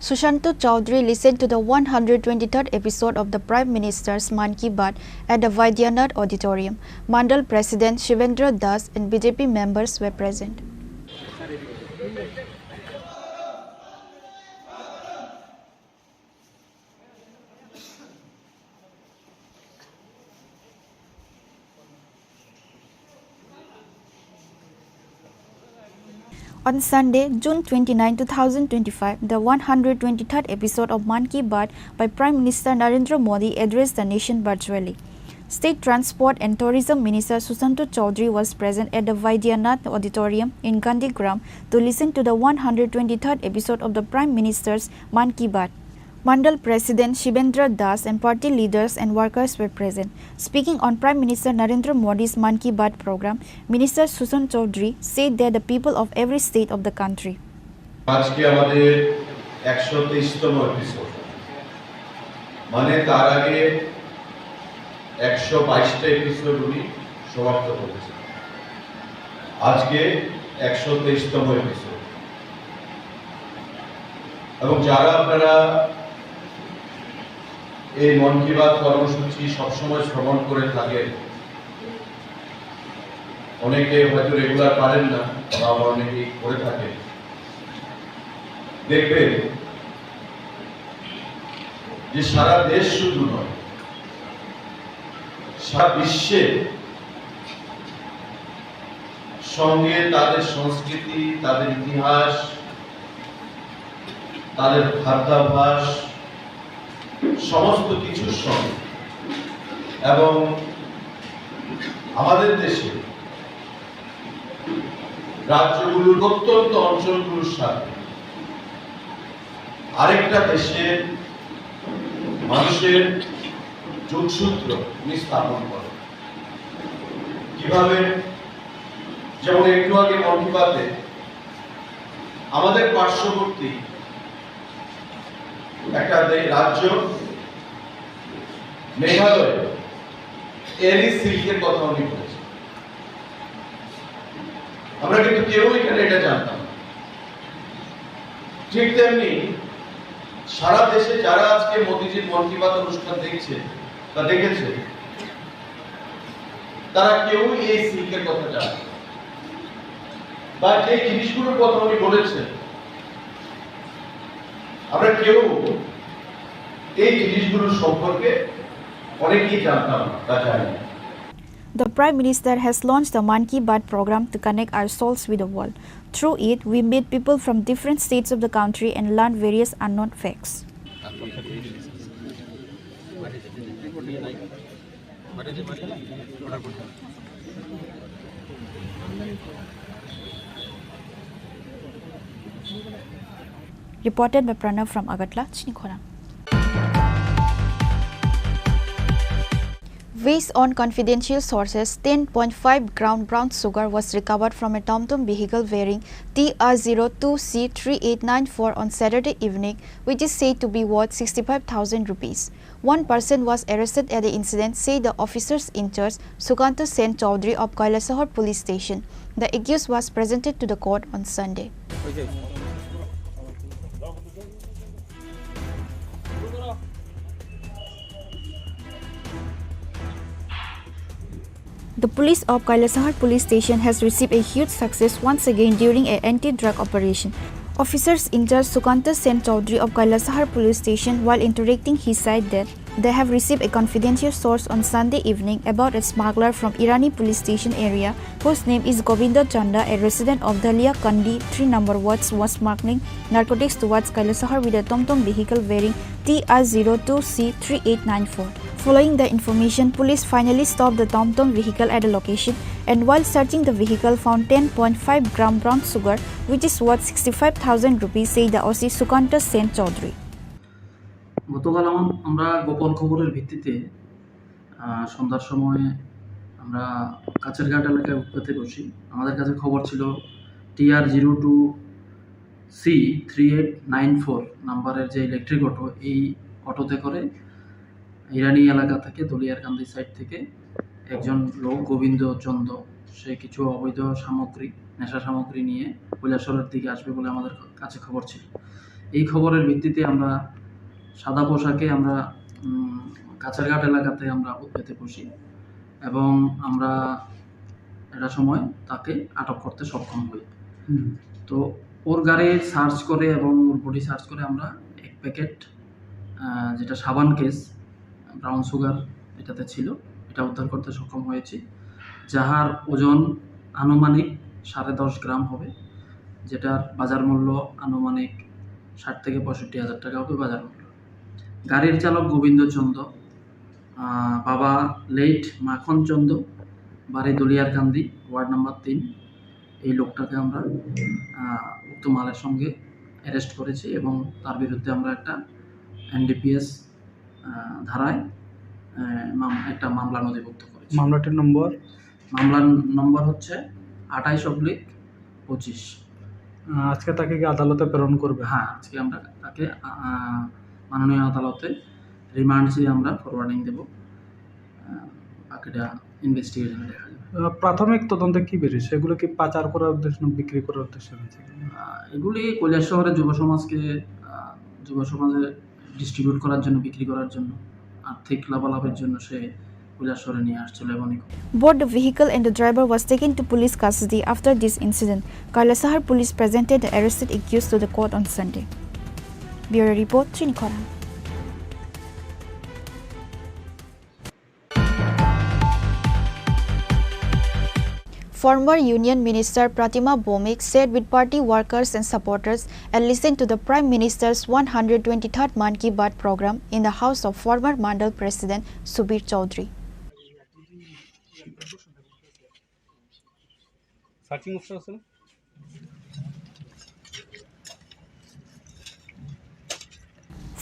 Sushanto Chaudhary listened to the 123rd episode of the Prime Minister's Man Ki Baat at the Vaidyanath Auditorium. Mandal President Shivendra Das and BJP members were present. On Sunday, June 29, 2025, the 123rd episode of Man Ki Baat by Prime Minister Narendra Modi addressed the nation virtually. State Transport and Tourism Minister Sushanto Chaudhary was present at the Vaidyanath Auditorium in Gandhigram to listen to the 123rd episode of the Prime Minister's Man Ki Baat. Mandal President Shivendra Das and party leaders and workers were present. Speaking on Prime Minister Narendra Modi's Man Ki Baat program, Minister Sushanto Chaudhary said that the people of every state of the country. আজকে আমাদের 123তম episode, মানে তার আগে 122টা episode উনি সমাপ্ত করেছেন। আজকে 123তম episode. এবং যারা আপনারা এই মন কি বাত কর্মসূচি সবসময় শ্রবণ করে থাকেন, অনেকে হয়তো রেগুলার পারেন না বা অনেকে করে থাকেন, দেখবেন যে সারা দেশ শুধু নয়, সারা বিশ্বে সঙ্গে তাদের সংস্কৃতি, তাদের ইতিহাস, তাদের খাদ্যাভ্যাস সমস্ত কিছুর সঙ্গে এবং আমাদের দেশে রাজ্যগুলোর প্রত্যন্ত অঞ্চলগুলোর সাথে আরেকটা দেশের মানুষের যোগসূত্র স্থাপন করে। কিভাবে, যেমন একটু আগে মন কি বাতে আমাদের পার্শ্ববর্তী একটা রাজ্য মেঘালয় এরই সিল্কের কথা উনি বলেছেন। আমরা কিন্তু কেউ এখানে এটা জানতাম না। ঠিক তেমনি সারা দেশে যারা আজকে মোদিজির মন কি বাত অনুষ্ঠান দেখছে বা দেখেছে, তারা কেউ এই সিল্কের কথা জানে বা যে জিনিসগুলোর কথা উনি বলেছেন, আমরা কেউ এই জিনিসগুলোর সম্পর্কে অনেকেই জানতাম তা জানি না। The Prime Minister has launched the Man Ki Baat program to connect our souls with the world. Through it, we meet people from different states of the country and learn various unknown facts. Reported by Pranav from Agatla, Chini Khorang. Based on confidential sources, 10.5 gram brown sugar was recovered from a TomTom vehicle bearing TR02C3894 on Saturday evening, which is said to be worth 65,000 rupees. One person was arrested at the incident, say the officers in charge, Sukanta Sen Chaudhary of Kailasahar Police Station. The accused was presented to the court on Sunday. The police of Kailasahar Police Station has received a huge success once again during an anti-drug operation. Officers in charge Sukanta Sen Chaudhary of Kailasahar Police Station, while interacting, he said that they have received a confidential source on Sunday evening about a smuggler from Irani Police Station area whose name is Govinda Chanda, a resident of Dalia Kandi 3 number wards, was smuggling narcotics towards Kailasahar with a TomTom vehicle bearing TR02C3894. Following the information, police finally stopped the TomTom vehicle at a location and while searching the vehicle found 10.5 gram brown sugar, which is worth 65,000 rupees, said the OC Sukanta Sen Chaudhary. গতকাল আমরা গোপন খবরের ভিত্তিতে সন্ধ্যার সময় আমরা কাছেরঘাট এলাকায় উৎপাতে বসি। আমাদের কাছে খবর ছিল TR02C3894 নাম্বারের যে ইলেকট্রিক অটো, এই অটোতে করে ইরানি এলাকা থেকে দলিয়ারকান্দি সাইড থেকে একজন লোক গোবিন্দ চন্দ, সে কিছু অবৈধ সামগ্রী, নেশা সামগ্রী নিয়ে কৈলাসহরের দিকে আসবে বলে আমাদের কাছে খবর ছিল। এই খবরের ভিত্তিতে আমরা সাদা পোশাকে আমরা কাছেরঘাট এলাকাতে আমরা উৎপেতে বসি এবং আমরা এটা সময় তাকে আটক করতে সক্ষম হই। তো ওর গাড়ি সার্চ করে এবং ওর বডি সার্চ করে আমরা এক প্যাকেট যেটা সাবান কেস ব্রাউন সুগার এটাতে ছিল, এটা উদ্ধার করতে সক্ষম হয়েছি, যাহার ওজন আনুমানিক 10.5 গ্রাম হবে, যেটার বাজার মূল্য আনুমানিক 60 থেকে 65,000 টাকা হবে বাজার মূল্য। গাড়ির চালক গোবিন্দ চন্দ, বাবা লেট মাখন চন্দ, বাড়ি দলিয়ারকান্দি, ওয়ার্ড নাম্বার 3। এই লোকটাকে আমরা উক্ত মালের সঙ্গে অ্যারেস্ট করেছি এবং তার বিরুদ্ধে আমরা একটা NDPS ধারায় একটা মামলা নথিভুক্ত করেছি। মামলার নম্বর হচ্ছে 28/25। আজকে তাকে কি আদালতে প্রেরণ করবে? হ্যাঁ, আজকে আমরা তাকে মাননীয় আদালতে রিমান্ড চেয়ে আমরা ফরওয়ার্ডিং দেব, বাকিটা ইনভেস্টিগেশনে দেখা যাবে। প্রাথমিক তদন্তে কি বেরিয়েছে? এগুলো কি পাচার করার উদ্দেশ্য না বিক্রি করার উদ্দেশ্য? এগুলি কৈলাসহরের যুব সমাজে ডিস্ট্রিবিউট করার জন্য, বিক্রি করার জন্য, আর্থিক লাভালাভের জন্য সে কৈলাসহরে নিয়ে আসছিল এবং Both the vehicle and the driver was taken to police custody after this incident. Kailasahar police presented the arrested accused to the court on Sunday. Bureau Report, Chini Khorang. Former Union Minister Pratima Bomik sat with party workers and supporters and listened to the Prime Minister's 123rd Man Ki Baat program in the house of former Mandal President Subir Chaudhary.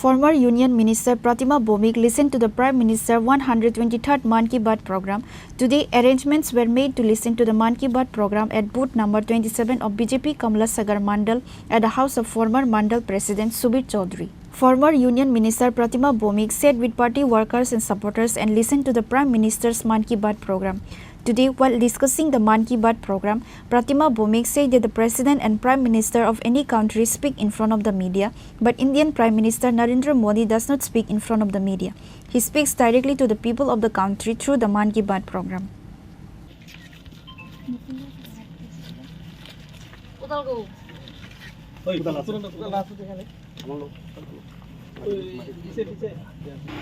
Former Union Minister Pratima Bomik listened to the Prime Minister 123rd Man Ki Baat program. Today, arrangements were made to listen to the Man Ki Baat program at booth number 27 of BJP Kamla Sagar Mandal at the house of former Mandal President Subir Chaudhary. Former Union Minister Pratima Bomik sat with party workers and supporters and listened to the Prime Minister's Man Ki Baat program. Today, while discussing the Man Ki Baat program, Pratima Bomik said that the President and Prime Minister of any country speak in front of the media, but Indian Prime Minister Narendra Modi does not speak in front of the media. He speaks directly to the people of the country through the Man Ki Baat program.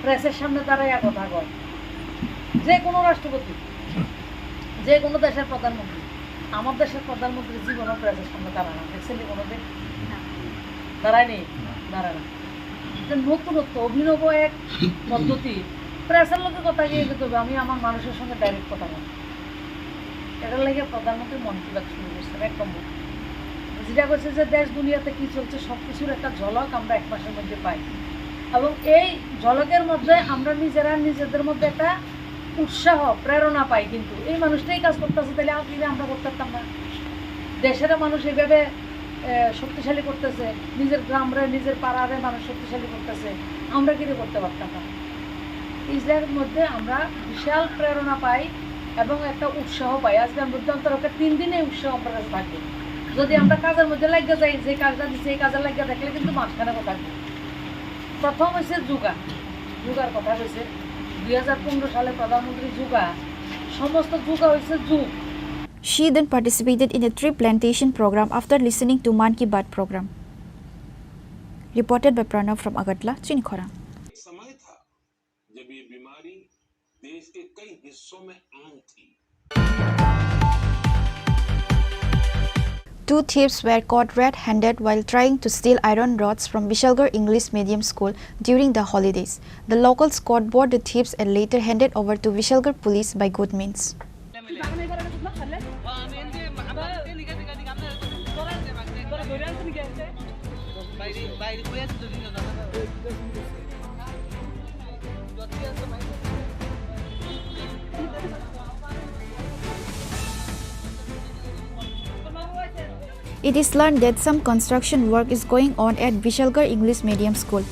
প্রেসের সামনে দাঁড়াইয়া কথা কয় যে কোনো রাষ্ট্রপতি যে কোনো দেশের প্রধানমন্ত্রী আমার দেশের প্রধানমন্ত্রী জীবনের প্রেসের সামনে দাঁড়ায় না দেখছেন কোনোদিন দাঁড়ায়নি দাঁড়ায় না নতুনত্ব অভিনব এক পদ্ধতি প্রেসের লোকের কথা গিয়ে যেতে হবে আমি আমার মানুষের সঙ্গে ডাইরেক্ট কথা বলবো এটার লাগে প্রধানমন্ত্রী মন কি বাত শুরু করছেন এক নম্বর যেটা করছে যে দেশ দুনিয়াতে কি চলছে সব কিছুর একটা ঝলক আমরা এক মাসের মধ্যে পাই এবং এই ঝলকের মধ্যে আমরা নিজেরা নিজেদের মধ্যে একটা উৎসাহ প্রেরণা পাই কিন্তু এই মানুষটাই কাজ করতেছে তাহলে আমরা করতে পারতাম না দেশের মানুষ এইভাবে শক্তিশালী করতেছে নিজের গ্রামরে নিজের পাড়ারে মানুষ শক্তিশালী করতেছে আমরা কি করতে পারতাম না ইসরায়েলের মধ্যে আমরা বিশাল প্রেরণা পাই এবং একটা উৎসাহ পাই আজকে মধ্যে অন্তরকে 3 দিনে উৎসাহ আমার কাছে থাকবে যদি আমরা কাজের মধ্যে লাগিয়ে যাই যে কাজটা দিচ্ছে এই কাজে লাগিয়ে থাকলে কিন্তু মাঝখানে কথা প্রথম হচ্ছে যুগার কথা হয়েছে 2015 সালে প্রধানমন্ত্রী যুগা সমস্ত যুগা হয়েছে যুগ She then participated in a tree plantation program after listening to Man Ki Baat program. Reported by Pranav from Agartala, Chini Khorang. समय था जब ये बीमारी देश के कई हिस्सों में आम थी। Two thieves were caught red-handed while trying to steal iron rods from Vishalgarh English Medium School during the holidays. The locals caught both the thieves and later handed over to Vishalgarh police by good means. It is learned that some construction work is going on at Vishalgarh English Medium School.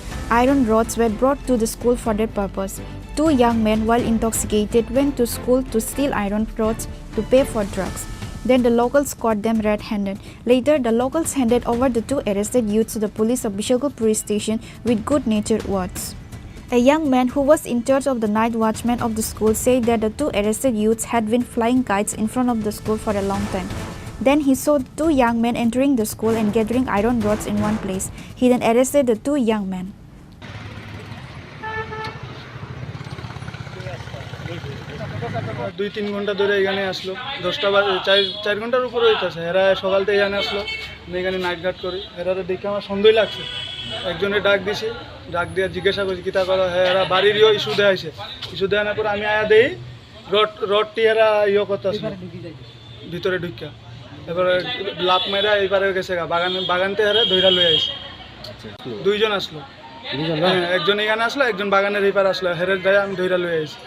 Iron rods were brought to the school for that purpose. Two young men, while intoxicated, went to school to steal iron rods to pay for drugs. Then the locals caught them red-handed. Later, the locals handed over the two arrested youths to the police of Vishalgarh police station with good-natured words. A young man who was in charge of the night watchman of the school said that the two arrested youths had been flying kites in front of the school for a long time. Then he saw two young men entering the school and gathering iron rods in one place. He then arrested the two young men. দুই তিন ঘন্টা ধরে এখানে আসলো 10টা বাজে 4 ঘন্টার উপরে হইতেছে এরা সকাল থেকে এখানে আসলো আমি এখানে নাইট গার্ড করি এরা দেখে আমার সন্দেহ লাগছে একজনের ডাক দিছি ডাক দিয়ে জিজ্ঞাসা করছি কিতা করা হ্যাঁ এরা বাড়িরও ইস্যু দেওয়াইছে ইস্যু দেওয়ানোর পর আমি আয়া দেই রডটি এরা করতেছে ভিতরে ঢুকিয়া এবারে লাভ মেরা এইবারে গেছে বাগানতে হারে ধইরা লই আইছে দুইজন আসলো একজন এখানে আসলো একজন বাগানের এইবার আসলো হেরের গায়ে আমি ধইরা লই আইছি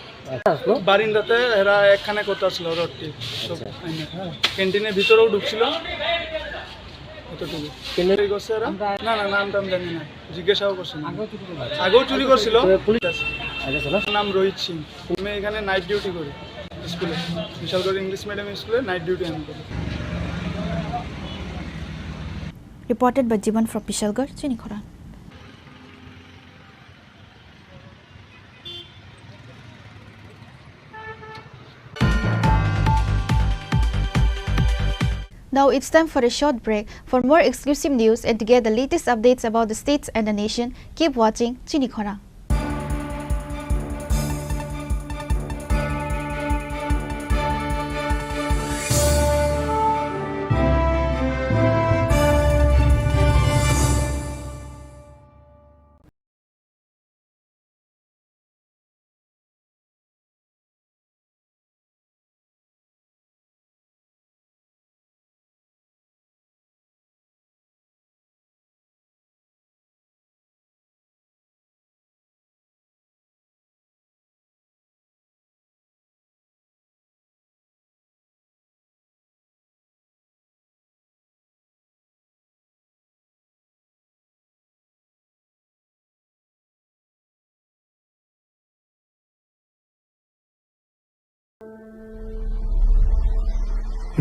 বারিন্দাতে এরা একখানে করতে আসলো রডটি ক্যান্টিনের ভিতরেও ঢুকছিল না না নাম টাম জানি না জিজ্ঞাসাও করছি আগেও চুরি করছিল নাম রোহিত সিং আমি এখানে নাইট ডিউটি করি স্কুলে বিশালগড় ইংলিশ মিডিয়াম স্কুলে নাইট ডিউটি আমি করি Reported by Jivan from Vishalgarh, Chini Khorang. Now it's time for a short break. For more exclusive news and to get the latest updates about the states and the nation, keep watching Chini Khorang.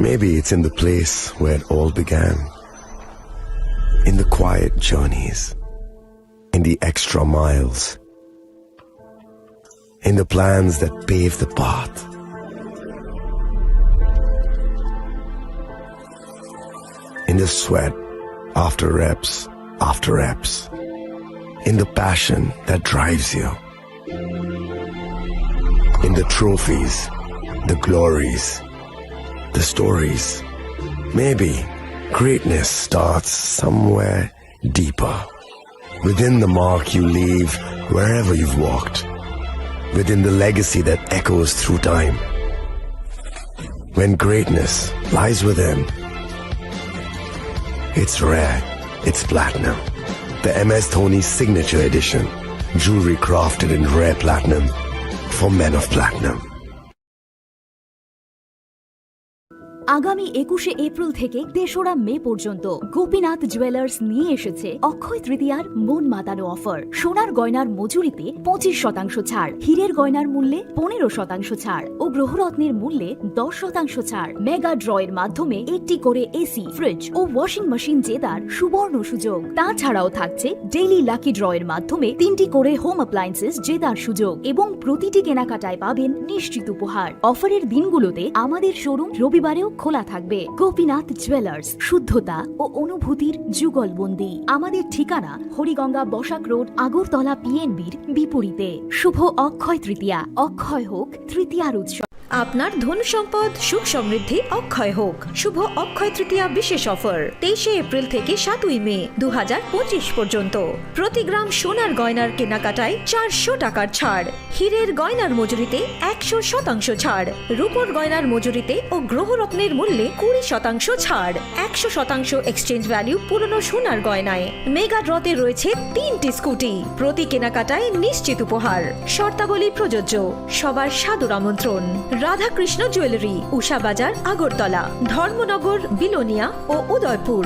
Maybe it's in the place where it all began. In the quiet journeys, in the extra miles, in the plans that pave the path. In the sweat after reps, in the passion that drives you, in the trophies, the glories, the stories. Maybe greatness starts somewhere deeper, within the mark you leave wherever you've walked, within the legacy that echoes through time. When greatness lies within, it's rare, it's platinum. The MS Dhoni Signature Edition, jewelry crafted in rare platinum for men of platinum. আগামী 21শে April থেকে 3রা মে পর্যন্ত Gopinath jewellers নিয়ে এসেছে অক্ষয় তৃতীয়ার মন মাতানো offer. সোনার গয়নার মজুরিতে 25% ছাড়, হীরের গয়নার মূল্যে 15% ছাড় ও গ্রহরত্নের মূল্যে 10% ছাড়। মেগা ড্রয়ের মাধ্যমে একটি করে এসি, ফ্রিজ ও ওয়াশিং মেশিন জেতার সুবর্ণ সুযোগ। তাছাড়াও থাকছে ডেইলি লাকি ড্রয়ের মাধ্যমে 3টি করে হোম অ্যাপ্লায়েন্সেস জেতার সুযোগ এবং প্রতিটি কেনাকাটায় পাবেন নিশ্চিত উপহার। অফারের দিনগুলোতে আমাদের শোরুম রবিবারেও খোলা থাকবে। গোপীনাথ জুয়েলার্স, শুদ্ধতা ও অনুভূতির যুগলবন্দি। আমাদের ঠিকানা হরিগঙ্গা বসাক রোড, আগরতলা পিএনবির বিপরীতে। শুভ অক্ষয় তৃতীয়া, অক্ষয় হোক তৃতীয়ার উৎসব। আপনার ধন সম্পদ সুখ সমৃদ্ধি অক্ষয় হোক। শুভ অক্ষয় তৃতীয়া বিশেষ অফার 23শে এপ্রিল থেকে 7ই মে 2025 পর্যন্ত। প্রতি গ্রাম সোনার গয়নার কেনাকাটায় 400 টাকার ছাড়, হীরের গয়নার মজুরিতে 100% ছাড়, রূপোর গয়নার মজুরিতে ও গ্রহরত্নের মূল্যে 20% ছাড়, 100% এক্সচেঞ্জ ভ্যালু পুরনো সোনার গয়নায়। মেগা ড্রতে রয়েছে 3টি স্কুটি, প্রতি কেনাকাটায় নিশ্চিত উপহার। শর্তাবলী প্রযোজ্য। সবার সাদর আমন্ত্রণ। রাধাকৃষ্ণ জুয়েলারি, উষা বাজার, আগরতলা, ধর্মনগর, বিলোনিয়া ও Udaipur.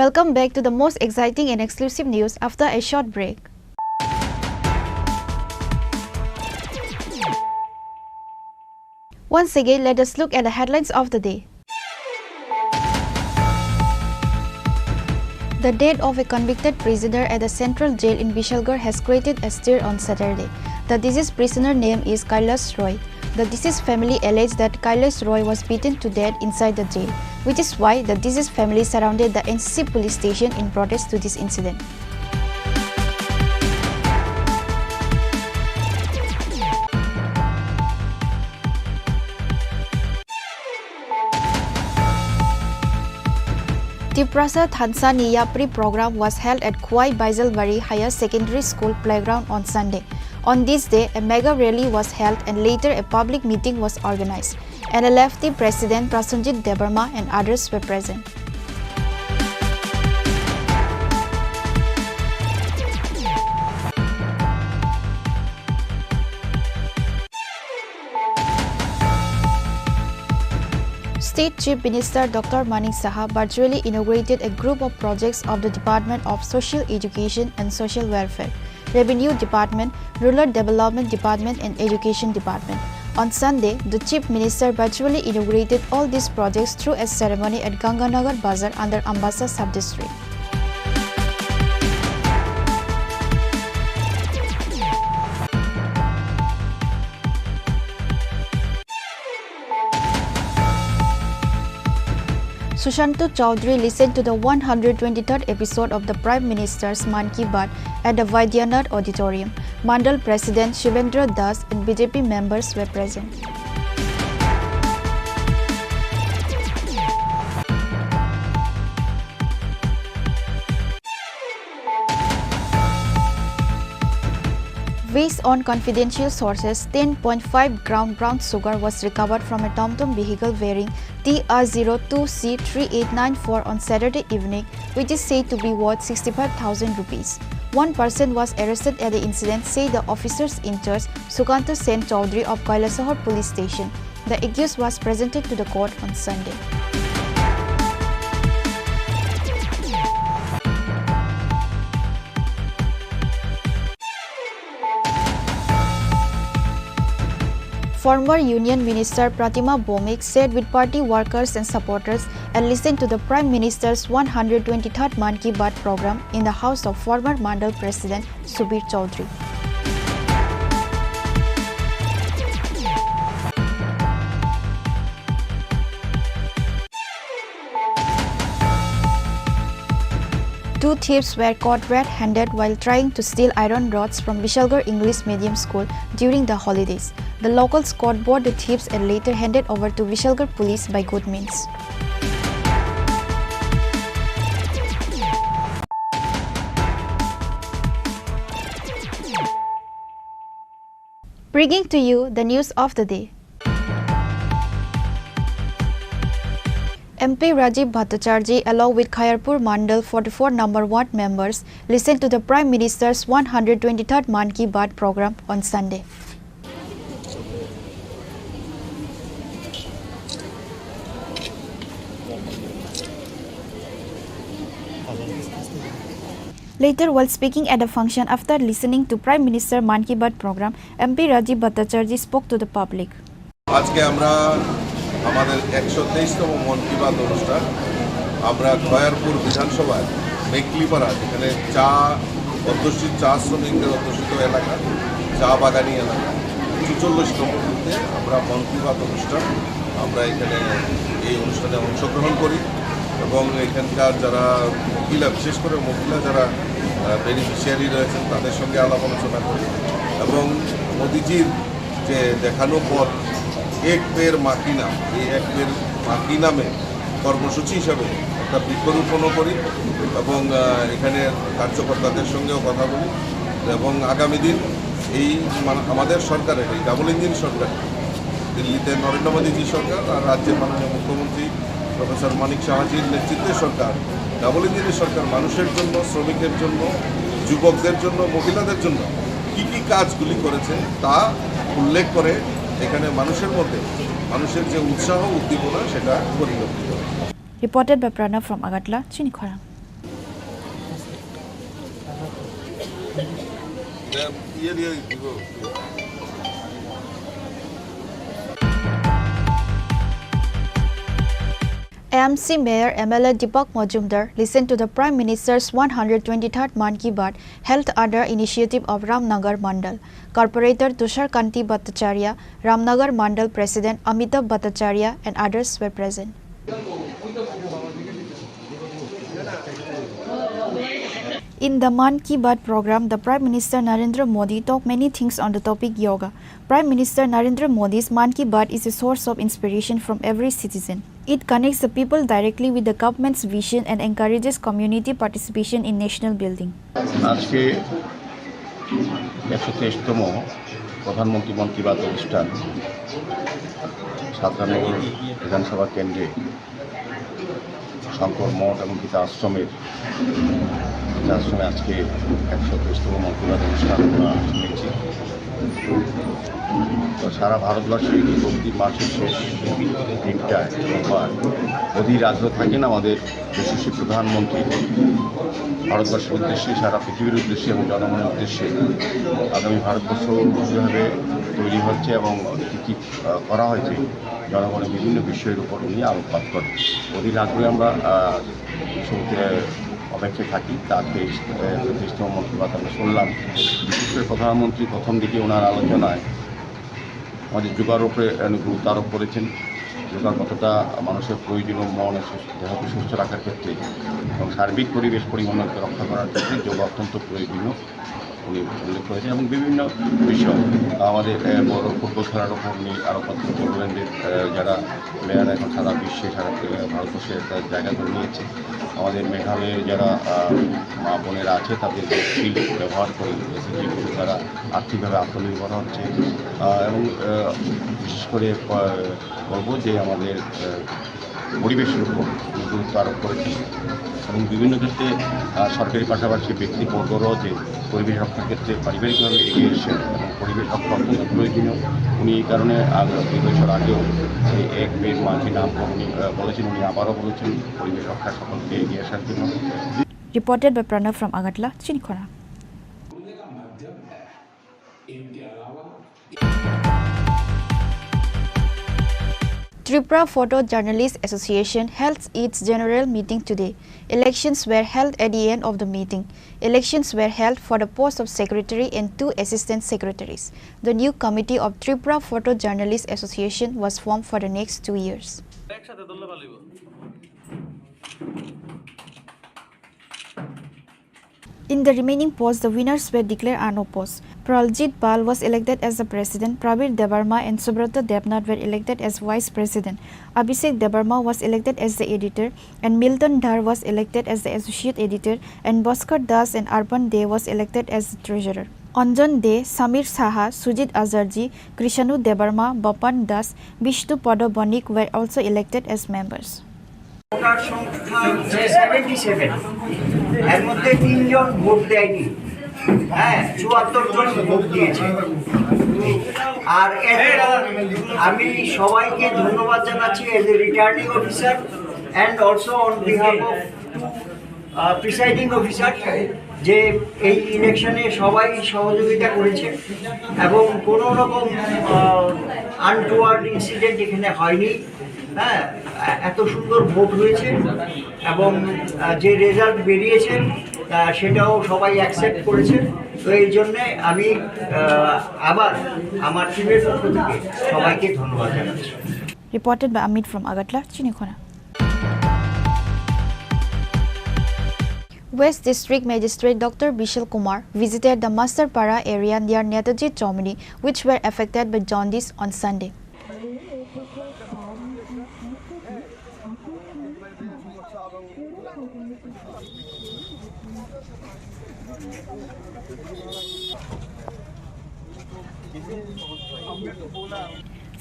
Welcome back to the most exciting and exclusive news after a short break. Once again, let us look at the headlines of the day. The death of a convicted prisoner at the central jail in Vishalgarh has created a stir on Saturday. The deceased prisoner name is Kailash Roy. The deceased family alleged that Kailash Roy was beaten to death inside the jail, which is why the deceased family surrounded the NCC police station in protest to this incident. Tripura Tanzania pre-program was held at Kwai Baisalbari Higher Secondary School playground on Sunday. On this day, a mega rally was held and later a public meeting was organized. NLFT President Prasenjit Debarma and others were present. State Chief Minister Dr. Manik Saha virtually inaugurated a group of projects of the Department of Social Education and Social Welfare, Revenue Department, Rural Development Department and Education Department. On Sunday, the Chief Minister virtually inaugurated all these projects through a ceremony at Ganganagar Bazar under Ambassa Sub-District. Sushanto Chowdhury listened to the 123rd episode of the Prime Minister's Man Ki Baat at the Vaidyanath Auditorium. Mandal President Shivendra Das and BJP members were present. Based on confidential sources, 10.5 gram brown sugar was recovered from a TomTom vehicle bearing TR02C3894 on Saturday evening, which is said to be worth 65,000 rupees. One person was arrested at the incident, say the officers in charge, Sukanta Sen Chowdhury of Kailasahar Police Station. The accused was presented to the court on Sunday. Former Union Minister Pratima Bomik sat with party workers and supporters and listened to the Prime Minister's 123rd Man Ki Baat program in the house of former Mandal President Subir Chaudhry. Two thieves were caught red-handed while trying to steal iron rods from Vishalgarh English Medium School during the holidays. The locals caught both the thieves and later handed over to Vishalgarh police by good means. Bringing to you the news of the day. MP Rajiv Bhattacharjee along with Khairpur Mandal 44 number 1 members listened to the Prime Minister's 123rd Man Ki Baat program on Sunday. Later, while speaking at a function after listening to Prime Minister Man Ki Baat program, MP Rajiv Bhattacharjee spoke to the public. আজকে আমরা আমাদের 123তম মন কি বাত অনুষ্ঠান আমরা খয়ারপুর বিধানসভায় মেকলিপাড়া যেখানে চা অধ্যুষিত চা শ্রমিকদের অধ্যুষিত এলাকা চা বাগানি এলাকা ৪৪ নম্বরতে আমরা মন কি বাত অনুষ্ঠান আমরা এখানে এই অনুষ্ঠানে অংশগ্রহণ করি এবং এখানকার যারা মহিলা বিশেষ করে মহিলা যারা বেনিফিশিয়ারি রয়েছেন তাদের সঙ্গে আলাপ আলোচনা করি এবং মোদিজির যে দেখানো পথ এক পের মাকি নাম এই এক পের মাকি নামে কর্মসূচি হিসাবে একটা বৃক্ষরোপণও করি এবং এখানে কার্যকর্তাদের সঙ্গেও কথা বলি এবং আগামী দিন এই আমাদের সরকারের এই ডাবল ইঞ্জিন সরকার দিল্লিতে নরেন্দ্র মোদীজি সরকার আর রাজ্যের মাননীয় মুখ্যমন্ত্রী প্রফেসর মানিক সাহাজির নেতৃত্বে সরকার ডাবল ইঞ্জিনের সরকার মানুষের জন্য শ্রমিকের জন্য যুবকদের জন্য মহিলাদের জন্য কী কী কাজগুলি করেছে তা উল্লেখ করে এখানে মানুষের মধ্যে মানুষের যে উৎসাহ উদ্দীপনা সেটা পরিলক্ষিত হয়। Reported by Pranav from Agatla, Chini Khorang. AMC Mayor MLA Deepak Majumdar listened to the Prime Minister's 123rd Man Ki Baat held under initiative of Ramnagar Mandal. Corporator Tushar Kanti Bhattacharya, Ramnagar Mandal President Amitabh Bhattacharya and others were present. In the Man Ki Baat program, the Prime Minister Narendra Modi talked many things on the topic yoga. Prime Minister Narendra Modi's Man Ki Baat is a source of inspiration from every citizen. It connects the people directly with the government's vision and encourages community participation in national building. আজকে 123তম প্রধানমন্ত্রী মন কি বাত অনুষ্ঠান সাতরানগর বিধানসভা কেন্দ্রে শঙ্কর মঠ এবং গীতা আশ্রমে আজকে 123তম মন কি বাত অনুষ্ঠান আমরা শুনেছি। তো সারা ভারতবর্ষে প্রতি মাসের শেষ দিনটায় অধীর আগ্রহ থাকেন আমাদের যশস্বী প্রধানমন্ত্রী ভারতবর্ষের উদ্দেশ্যে সারা পৃথিবীর উদ্দেশ্যে এবং জনগণের উদ্দেশ্যে আগামী ভারতবর্ষ কীভাবে তৈরি হচ্ছে এবং কী কী করা হয়েছে জনগণের বিভিন্ন বিষয়ের উপর উনি আলোকপাত করেন। অধীর আগ্রহে আমরা অপেক্ষায় থাকি। তার 23তম মন কি বাত আমরা শুনলাম। বিশেষ করে প্রধানমন্ত্রী প্রথম দিকে ওনার আলোচনায় আমাদের যোগার উপরে গুরুত্ব আরোপ করেছেন। যোগা কতটা মানুষের প্রয়োজনীয় মন দেহকে সুস্থ রাখার ক্ষেত্রে এবং সার্বিক পরিবেশ পরিমণ্ডলকে রক্ষা করার ক্ষেত্রে যোগা অত্যন্ত প্রয়োজনীয় উনি উল্লেখ করেছেন এবং বিভিন্ন বিষয় আমাদের বড় ফুটবল খেলার ওপর উনি আলোকপাত করলেন যে যারা প্লেয়ার এখন সারা বিশ্বে সারা ভারতবর্ষে একটা জায়গা করে নিয়েছে। আমাদের মেঘালয়ের যারা মা বোনেরা আছে তাদের স্কিল ব্যবহার করে এসএসজি তারা আর্থিকভাবে আত্মনির্ভর হচ্ছে এবং বিশেষ করে বলবো যে আমাদের পরিবেশের উপর গুরুত্ব আরোপ করেছেন এবং বিভিন্ন ক্ষেত্রে সরকারি পাশাপাশি ব্যক্তিবর্গরাও যে পরিবেশ রক্ষার ক্ষেত্রে পারিবারিকভাবে এগিয়ে এসেছেন এবং পরিবেশ রক্ষা অত্যন্ত প্রয়োজনীয়। উনি এই কারণে 2 বছর আগেও এই এক পেড় মা কি নাম উনি বলেছেন, উনি আবারও বলেছেন পরিবেশ রক্ষার সকলকে এগিয়ে আসার জন্য। Reported by Pranav from Agartala, Chini Khorang. Tripura Photojournalists Association held its general meeting today. Elections were held at the end of the meeting. Elections were held for the post of secretary and 2 assistant secretaries. The new committee of Tripura Photojournalists Association was formed for the next 2 years. In the remaining posts, the winners were declared unopposed. Praljit Pal was elected as the president, Prabir Debarma and Subrata Debnath were elected as vice president. Abhishek Debarma was elected as the editor, and Milton Dhar was elected as the associate editor, and Bhaskar Das and Arpan De was elected as the treasurer. Anjan De, Samir Saha, Sujit Azarji, Krishanu Debarma, Bapan Das, Vishnu Pada Banik were also elected as members. Voter সংখ্যা 77 এর মধ্যে 3 জন vote দেয়নি, হ্যাঁ 74 জন vote দিয়েছে। আর আমি সবাইকে ধন্যবাদ জানাচ্ছি as a returning officer and also on behalf of presiding officer যে এই ইলেকশনে সবাই সহযোগিতা করেছে এবং কোনো রকম আনটুয়ার্ড ইনসিডেন্ট এখানে হয়নি। হ্যাঁ, এত সুন্দর ভোট হয়েছে এবং যে রেজাল্ট বেরিয়েছে সেটাও সবাই অ্যাকসেপ্ট করেছে। তো এই জন্যে আমি আবার আমার টিমের পক্ষ থেকে সবাইকে ধন্যবাদ জানাচ্ছি। Reported by Amit from Agartala, Chini Khorang. West District Magistrate Dr. Bishal Kumar visited the Masterpara area near Netaji Chowmini, which were affected by jaundice on Sunday.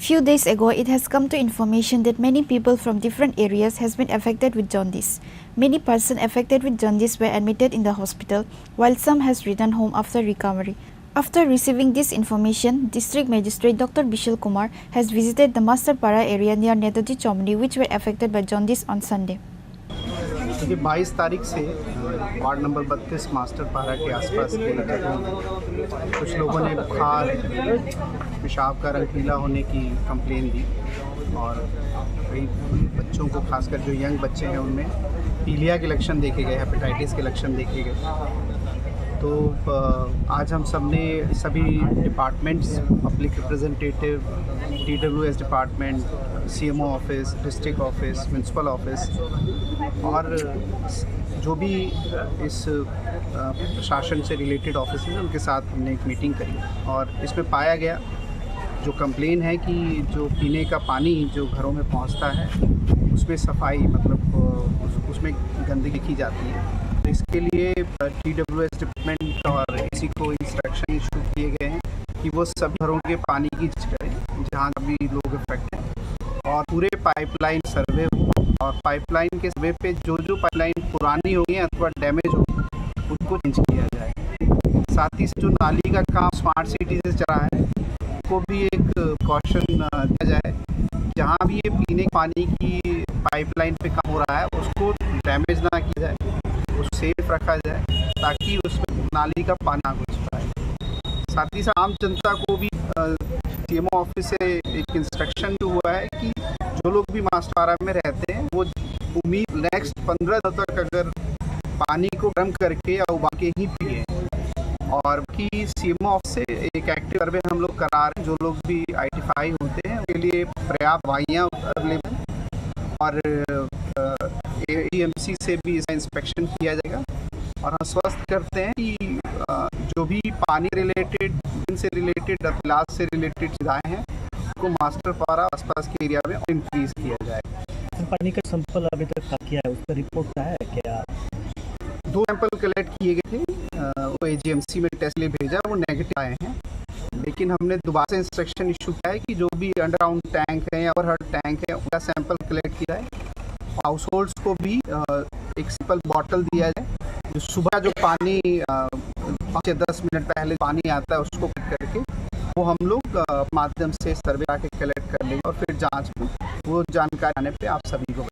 Few days ago, it has come to information that many people from different areas has been affected with jaundice. Many persons affected with jaundice were admitted in the hospital, while some has returned home after recovery. After receiving this information, District Magistrate Dr. Bishal Kumar has visited the Masterpara area near Netaji Chowmini, which were affected by jaundice on Sunday. 22 तारीख से ward number 32 मास्टरपारा के आसपास के जगहों में कुछ लोगों ने बुखार, पेशाब का रंग पीला होने की कंप्लेन दी और कई बच्चों को, खासकर जो यंग बच्चे हैं उनमें पीलिया के लक्षण देखे गए, हेपेटाइटिस के लक्षण देखे गए। तो आज हम सब ने सभी departments, public representative, TWS department, CMO office, district office, municipal office और जो भी इस प्रशासन से रिलेटेड ऑफिस हैं उनके साथ हमने एक मीटिंग करी और इसमें पाया गया जो कंप्लेन है कि जो पीने का पानी जो घरों में पहुंचता है उसमें सफाई, मतलब उसमें गंदगी की जाती है। तो इसके लिए TWS डिपार्टमेंट और AC को इंस्ट्रक्शन इशू किए गए हैं कि वो सभी घरों के पानी की जांच करें जहाँ भी लोग इफेक्ट हैं और पूरे पाइपलाइन सर्वे हो और पाइपलाइन के सर्वे पे जो पाइपलाइन पुरानी होगी अथवा डैमेज होगी उनको चेंज किया जाए। साथ ही जो नाली का काम स्मार्ट सिटी से चला है को भी एक कॉशन दिया जाए, जहाँ भी ये पीने पानी की पाइपलाइन पे काम हो रहा है उसको डैमेज ना किया जाए, उसको सेफ रखा जाए ताकि उसमें नाली का पानी ना घुस पाए। साथ ही साथ आम जनता को भी CMO ऑफिस से एक इंस्ट्रक्शन जो हुआ है कि जो लोग भी मास्टरपारा में रहते हैं वो उम्मीद नेक्स्ट 15 दिनों तक अगर पानी को गर्म करके या उबाल के ही पिए और कि CMO ऑफिस से एक एक्टिव सर्वे हम लोग करा रहे हैं। जो लोग भी आइडेंटिफाई होते हैं उनके लिए पर्याप्त दवाइयाँ अवेलेबल और AEMC से भी इसका इंस्पेक्शन किया जाएगा और हम स्वस्थ करते हैं कि जो भी पानी रिलेटेड, से रिलेटेड, इलाज से रिलेटेड सुविधाएँ हैं उनको मास्टरपारा आसपास के एरिया में इंक्रीज किया जाए। पानी का सैंपल अभी तक किया है, उसका रिपोर्ट है क्या? 2 सैंपल कलेक्ट किए गए थे, वो AGMC में टेस्ट लिए भेजा, वो नेगेटिव आए हैं। लेकिन हमने दोबारा से इंस्ट्रक्शन इशू किया है कि जो भी अंडरग्राउंड टैंक है या ओवरहेड टैंक है उनका सैंपल कलेक्ट किया है। हाउस होल्ड्स को भी एक सिंपल बॉटल दिया जाए, जो सुबह जो पानी 5 या 10 मिनट पहले पानी आता है उसको करके वो हम लोग माध्यम से सर्वे आके कलेक्ट कर लेंगे और फिर जांच में वो जानकारी आने पे आप सभी को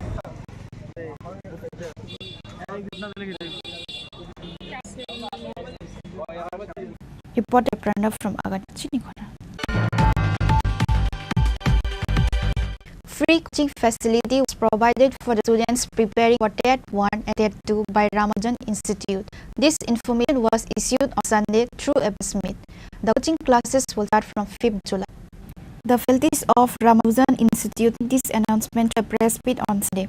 Reporter Pranav from Chini Khorang. Free coaching facility was provided for the students preparing for TET 1 and TET 2 by Ramadan Institute. This information was issued on Sunday through a press meet. The coaching classes will start from 5th July. The faculties of Ramadan Institute made this announcement to a press meet on Sunday.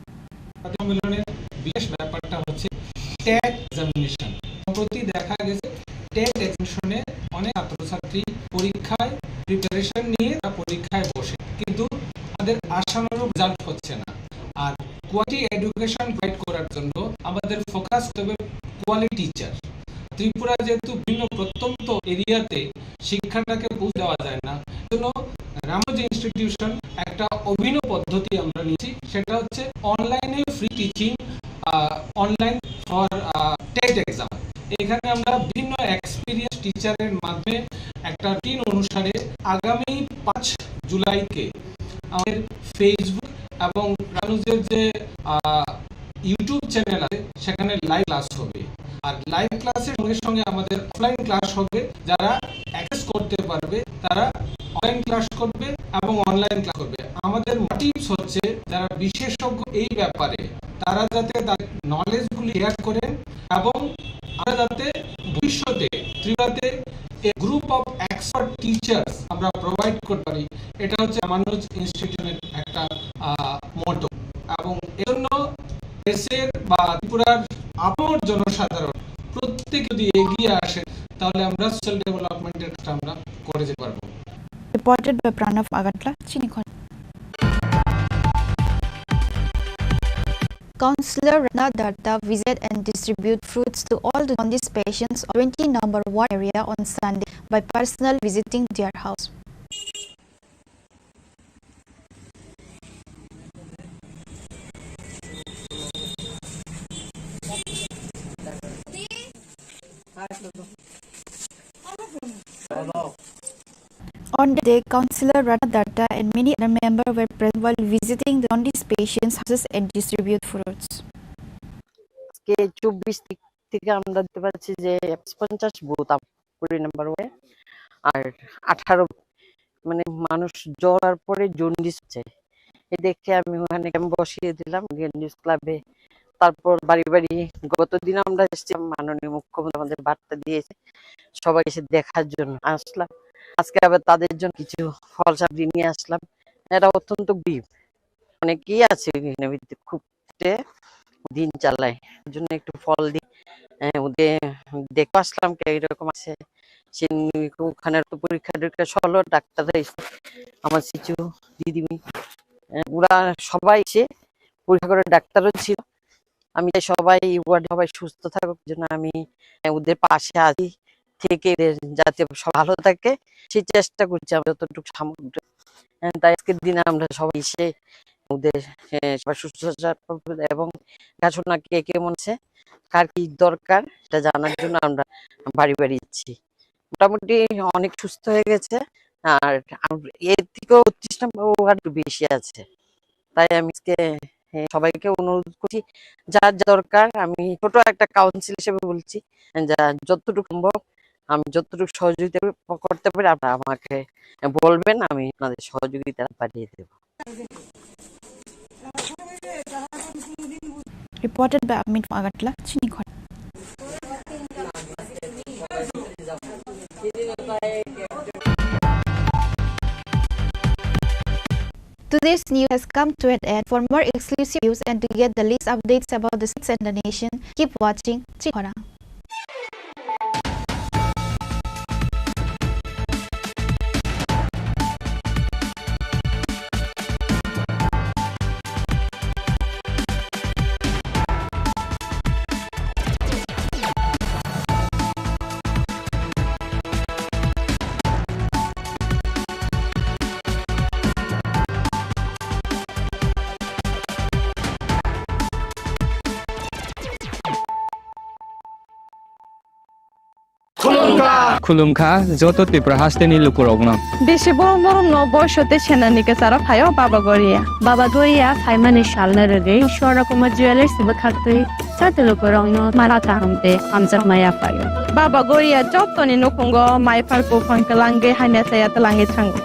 বিশেষ ব্যাপারটা হচ্ছে TET examination. সম্প্রতি দেখা গেছে TET এক্সামিনেশনে অনেক ছাত্রছাত্রী পরীক্ষায় preparation নিয়ে তারা পরীক্ষায় বসে, কিন্তু তাদের আশানুরূপ রেজাল্ট হচ্ছে না। আর কোয়ালিটি এডুকেশন প্রোভাইড করার জন্য আমাদের ফোকাস হবে কোয়ালিটি টিচার। ত্রিপুরা যেহেতু বিভিন্ন প্রত্যন্ত এরিয়াতে শিক্ষাটাকে পৌঁছে দেওয়া যায় না, জন্য রামজি ইনস্টিটিউশন একটা অভিনব পদ্ধতি আমরা নিয়েছি, সেটা হচ্ছে অনলাইনে free teaching online for TET exam. এখানে আমরা বিভিন্ন এক্সপিরিয়েন্স টিচারের মাধ্যমে একটা রুটিন অনুসারে আগামী 5 জুলাইকে আমাদের ফেসবুক এবং রানুজের যে ইউটিউব চ্যানেল আছে সেখানে লাইভ ক্লাস হবে। আর লাইভ ক্লাসের সঙ্গে সঙ্গে আমাদের অফলাইন ক্লাস হবে। যারা অ্যাক্সেস করতে পারবে তারা অনলাইন ক্লাস করবে এবং অনলাইন ক্লাস করবে। আমাদের মোটিভস হচ্ছে যারা বিশেষজ্ঞ এই ব্যাপারে তারা যাতে তার নলেজগুলি শেয়ার করেন এবং আমরা যাতে ভবিষ্যতে ত্রিপুরাতে a group of expert teachers আমরা প্রোভাইড করতে পারি, এটা হচ্ছে রামানুজ ইনস্টিটিউটের একটা মোটো। এবং এজন্য দেশের বা ত্রিপুরার আপর জনসাধারণ প্রত্যেক যদি এগিয়ে আসে তাহলে আমরা সোশ্যাল ডেভেলপমেন্টের কাজটা আমরা করে যেতে পারবো। Reported by Pranav Agatla, Chini Khorang. Councillor Rana Datta visit and distribute fruits to all the jaundice patients of 20 number 1 area on Sunday by personal visiting their house. On the day, Councillor Rana Datta and many other members were present while visiting the jaundice patients' houses and distribute fruits. 24 থেকে আমরা দেখতে পাচ্ছি যে 50 booth 20 নম্বর way আর 18 মানে মানুষ জ্বর আর পরে jaundice হচ্ছে। এই দেখে আমি ওখানে ক্যাম্প বসিয়ে দিলাম জন্ডিস ক্লাবে। তারপর বাড়ি বাড়ি গতদিন আমরা এসেছি, মাননীয় মুখ্যমন্ত্রী আমাদের বার্তা দিয়েছে সবাই এসে দেখার জন্য আসলাম। আজকে আবার তাদের জন্য কিছু ফল সবজি নিয়ে আসলাম। এরা অত্যন্ত গরিব, অনেকেই আছে খুব দিন চালায়, ওর জন্য একটু ফল দিই ওদের দেখে আসলাম এরকম আছে। সে ওখানে তো পরীক্ষা টরীক্ষা সলো ডাক্তাররা এসে আমার শিশু দিদিমি ওরা সবাই এসে পরীক্ষা করে, ডাক্তারও ছিল। আমি সবাই ওয়ার্ডে সবাই সুস্থ থাকুক জন্য আমি ওদের পাশে আছি, থেকে যাতে সব ভালো থাকে সেই চেষ্টা করছি আমরা যতটুকু সামগ্রী। তাই আজকের দিনে আমরা সবাই এসে ওদের সবাই সুস্থ এবং দেখাশোনা কে কেমন আছে কার কি দরকার এটা জানার জন্য আমরা বাড়ি বাড়ি যাচ্ছি। মোটামুটি অনেক সুস্থ হয়ে গেছে, আর এর থেকেও 32 নম্বর ওয়ার্ড বেশি আছে। তাই আমি আজকে সবাইকে অনুরোধ করছি যার যা দরকার, আমি ছোট একটা কাউন্সিল হিসেবে বলছি, যা যতটুকু সম্ভব আমি যতটুকু সহযোগিতা করতে পারি আপনারা আমাকে বলবেন, আমি আপনাদের সহযোগিতা পাঠিয়ে দেব। Reported by Amit Agatla, Chini Khorang. Today's news has come to an end. For more exclusive news and to get the latest updates about the states and the nation, keep watching Chini Khorang. खुलुमखा जत त्रिपुरा हास्तेनि लुकुरगनो बेसे बरं बरं न बयसते सेनानिके सारा फायो बाबा गरिया फाइमानि सालना रगे शोरा कुमा jewellers बखाते साते लुकुरगनो माराता हमते आमजा माया फायो बाबा गरिया जतनि नखंगो माइफारको फंकलांगे हाने साया तलांगे थांगो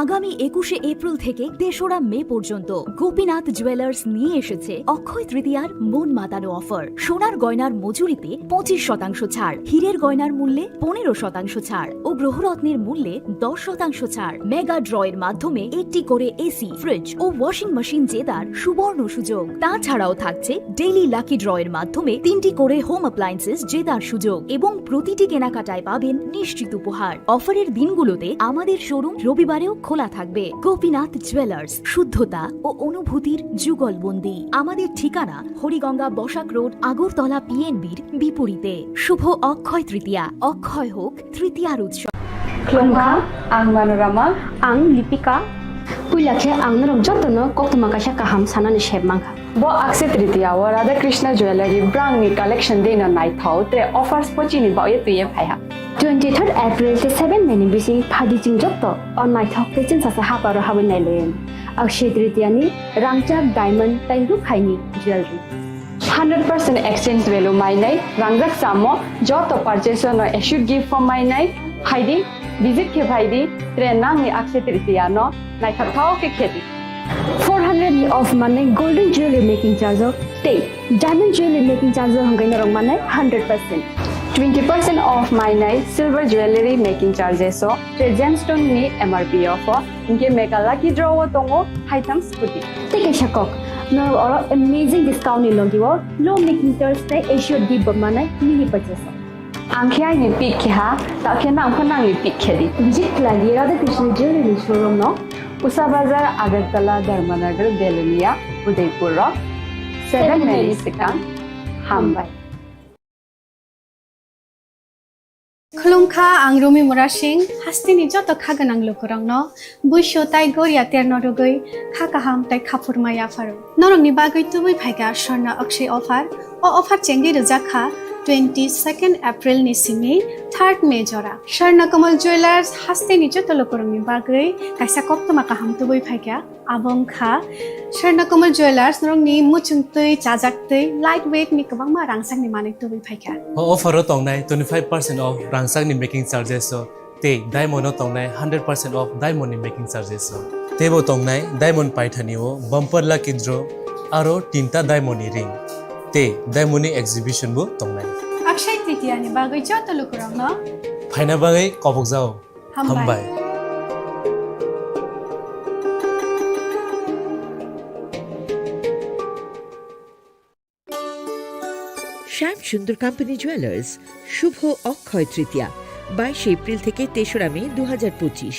আগামী 21শে এপ্রিল থেকে ৩রা মে পর্যন্ত গোপীনাথ জুয়েলার্স নিয়ে এসেছে অক্ষয় তৃতীয়ার মন মাতানো অফার। সোনার গয়নার মজুরিতে 25% ছাড়, হীরের গয়নার মূল্যে 15% ছাড় ও গ্রহরত্নের মূল্যে 10% ছাড়। মেগা ড্রয়ের মাধ্যমে একটি করে এসি, ফ্রিজ ও ওয়াশিং মেশিন জেতার সুবর্ণ সুযোগ। তাছাড়াও থাকছে ডেইলি লাকি ড্রয়ের মাধ্যমে 3টি করে হোম অ্যাপ্লায়েন্সেস জেতার সুযোগ এবং প্রতিটি কেনাকাটায় পাবেন নিশ্চিত উপহার। অফারের দিনগুলোতে আমাদের শোরুম রবিবারেও খোলা থাকবে। গোপীনাথ জুয়েলার্স, শুদ্ধতা ও অনুভূতির যুগলবন্দি। আমাদের ঠিকানা হরিগঙ্গা বসাক রোড, আগরতলা পিএনবির বিপরীতে। শুভ অক্ষয় তৃতীয়া, অক্ষয় হোক তৃতীয়ার উৎসব। Klongha, ang Manorama, ang Lipika. Puilakhe ang narok jotono koktuma kasha kaham sanani shebmangha. Bo akse tritiya wa Radha Krishna Jewelry brang ni collection dena nai thau tre offers pochini ba ye tuye phaiha. 23rd April te 7 meni bisi phadi jing jotto on nai thau te chin sa ha paro ha nai len. Akse tritiya ni rangchak diamond tai ru khaini jewelry. 100% exchange value mai nai rangjak samo joto purchase no should give for mai nai haidi visit ke bhaidi tre nang ni akse tritiya no nai thau ke khedi 400 of money golden jewelry making charge of stay diamond jewelry making charge of hangai narong manai 100% 20% off my night silver jewelry making charges so gemstone ni MRP of inke mega lucky draw tongo haitam scooty take a shakok no or amazing discount ni logiwo low making charge te issue di manai mini purchase angkhya ni pick kha ta khena angkhana ni pick khedi visit lagi Radha Krishna jewelry showroom no Usa Bazar, Agartala, Dharmanagar, Belunia, Udaipur, 7 Melisicang, Hambai. Khulumkha ang Rumi Murashing, hastini joto khaganang lukurangno, buisho tai goria ternodogoi, khakaham tai khapurmaya faru. Norong ni bagoi tubui phaiga shorna akshay offer, o offer chengi rujakha 22nd April ni simi 3rd May jora. Sharna Kamal Jewelers haste ni joto lokurang ni bagoi, kaisa koptoma kaham tubui phaiga, abong kha. Sharna Kamal Jewelers norong ni muchungtui, chajaktui, lightweight ni kabang ma rangsang ni manik tubui phaiga. Offer o tongnai 25% off rangsang ni making charges so te diamond o tongnai 100% off diamond ni making charges so tebo tongnai diamond paithani o bumper lucky draw aro 3ta diamond ni ring te diamond ni exhibition bo tongnai Akshay Tritiya ni bagoi joto lukurang no phaina bagai kopok jao hambai Shyam Sundar company jewellers, শুভ Akshaya Tritiya 22 April থেকে 3রা May 2025।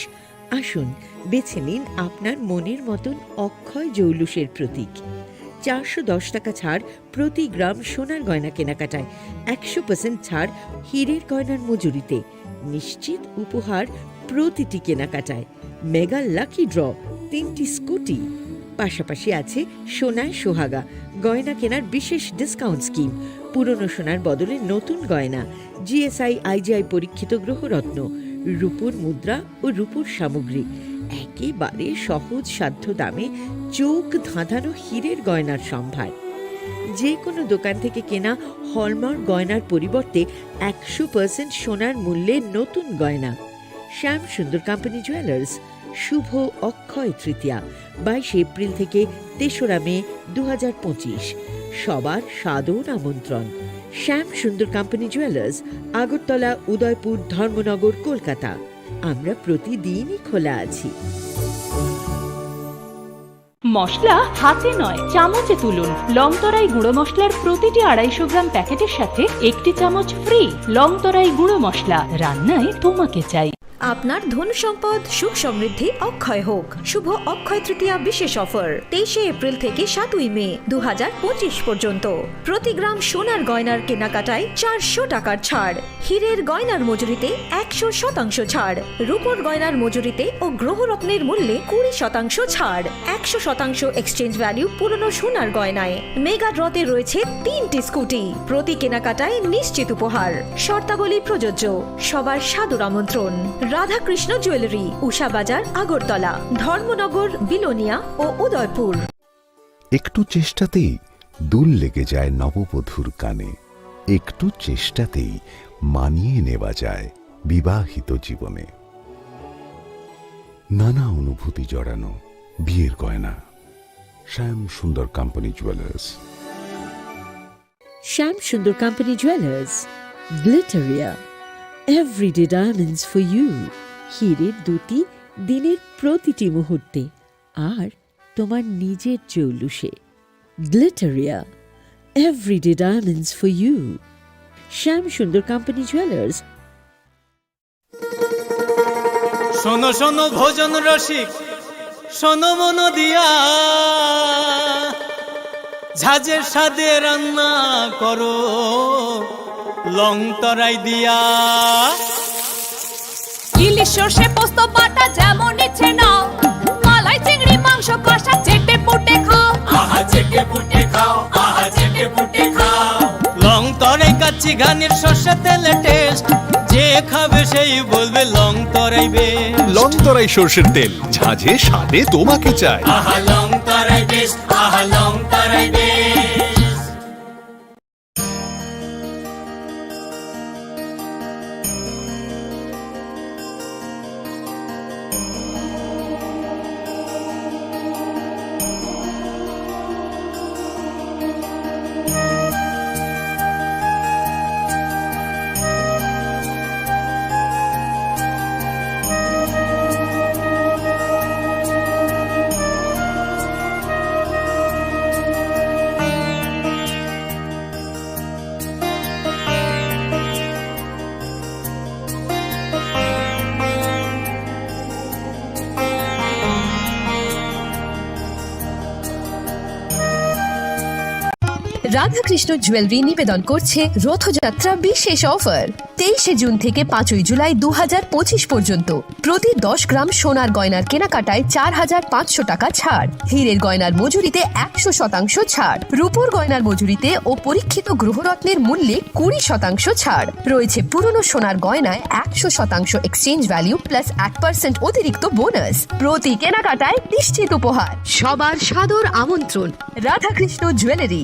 আসুন বেছে নিন আপনার মনের মতন অক্ষয় জৌলুসের প্রতীক। 410 টাকা ছাড় প্রতি গ্রাম সোনার গয়না কেনাকাটায়, 100% ছাড় হীরের গয়নার মজুরিতে, নিশ্চিত উপহার প্রতিটি কেনাকাটায়, মেগা লাকি ড্র, 3টি স্কুটি। পাশাপাশি আছে সোনায় সোহাগা গয়না কেনার বিশেষ ডিসকাউন্ট স্কিম, পুরনো সোনার বদলে নতুন গয়না, জিএসআই আইজিআই পরীক্ষিত গ্রহরত্ন, রূপোর মুদ্রা ও রূপোর সামগ্রী, একেবারে সহজ সাধ্য দামে চোখ ধাঁধানো হীরের গয়নার সম্ভার। যে কোনো দোকান থেকে কেনা হলমার্ক গয়নার পরিবর্তে 100% সোনার মূল্যে নতুন গয়না। শ্যাম সুন্দর কোম্পানি জুয়েলার্স, শুভ অক্ষয় তৃতীয়া 22 এপ্রিল থেকে 3রা মে 2025। সবার সাদর আমন্ত্রণ। শ্যাম সুন্দর কোম্পানি জুয়েলার্স, আগরতলা, উদয়পুর, ধর্মনগর, কলকাতা। আমরা প্রতিদিনই খোলা আছি। মশলা হাতে নয় চামচে তুলুন। লংতরাই গুঁড়ো মশলার প্রতিটি 250 গ্রাম প্যাকেটের সাথে 1টি চামচ ফ্রি। লংতরাই গুঁড়ো মশলা, রান্নায় তোমাকে চাই। আপনার ধন সম্পদ সুখ সমৃদ্ধি অক্ষয় হোক। শুভ অক্ষয় তৃতীয়া বিশেষ অফার 23 এপ্রিল থেকে 7 মে 2025 পর্যন্ত। প্রতি গ্রাম সোনার গয়নার কেনাকাটায় 400 টাকার ছাড়, হীরের গয়নার মজুরিতে 100% ছাড়, রূপোর গয়নার মজুরিতে ও গ্রহরত্নের মূল্যে 20% ছাড়, 100% এক্সচেঞ্জ ভ্যালু পুরনো সোনার গয়নায়। মেগা ড্রতে রয়েছে 3টি স্কুটি, প্রতি কেনাকাটায় নিশ্চিত উপহার। শর্তাবলী প্রযোজ্য। সবার সাদর আমন্ত্রণ। রাধাকৃষ্ণ জুয়েলারি, উষা বাজার, আগরতলা, ধর্মনগর, বিলোনিয়া ও উদয়পুর। একটু চেষ্টাতেই দুল লেগে যায় নববধূর কানে, একটু চেষ্টাতেই মানিয়ে নেওয়া যায় বিবাহিত জীবনে। নানা অনুভূতি জড়ানো বিয়ের গয়না। Shyam Sundar company jewellers. Sham Sundar Company Jewelers, Glitteria, everyday diamonds for you. হীরের দুটি দিনের প্রতিটি মুহূর্তে আর তোমার নিজের জৌলুসে। Glitteria, everyday diamonds for you. Sham Sundar Company Jewelers. শোনো শোনো ভোজন রসিক, শোনো মন দিয়া, ঝাঁঝের স্বাদে রান্না করো লং তরাই দিয়া। ইলিশ সর্ষে পোস্ত বাটা যেমন ইচ্ছে নাও, মালাই চিংড়ি মাংস কষা চেটে পুটে খাও, আহা চেটে পুটে খাও, আহা চেটে পুটে খাও। লং তরাই কাচ্চি ঘানির সর্ষে তেলে টেস্ট, যে খাবে সেই বলবে লং তরাই বেশ। লং তরাই সর্ষের তেল, ঝাঁঝে স্বাদে তোমাকে চাই। আহা লং তরাই বেশ, আহা লং তরাই বেশ। রাধাকৃষ্ণ জুয়েলারি নিবেদন করছে রথযাত্রা বিশেষ অফার 23 জুন থেকে 5 জুলাই 2025 পর্যন্ত। প্রতি 10 গ্রাম সোনার গয়নার কেনাকাটায় 4500 টাকা ছাড়, হীরের গয়নার মজুরিতে 100% ছাড়, রূপোর গয়নার মজুরিতে ও পরীক্ষিত গ্রহরত্নের মূল্যে 20% ছাড়। রয়েছে পুরনো সোনার গয়নায় 100% এক্সচেঞ্জ ভ্যালু প্লাস 1% অতিরিক্ত বোনাস। প্রতি কেনাকাটায় নিশ্চিত উপহার। সবার সাদর আমন্ত্রণ। রাধাকৃষ্ণ জুয়েলারি।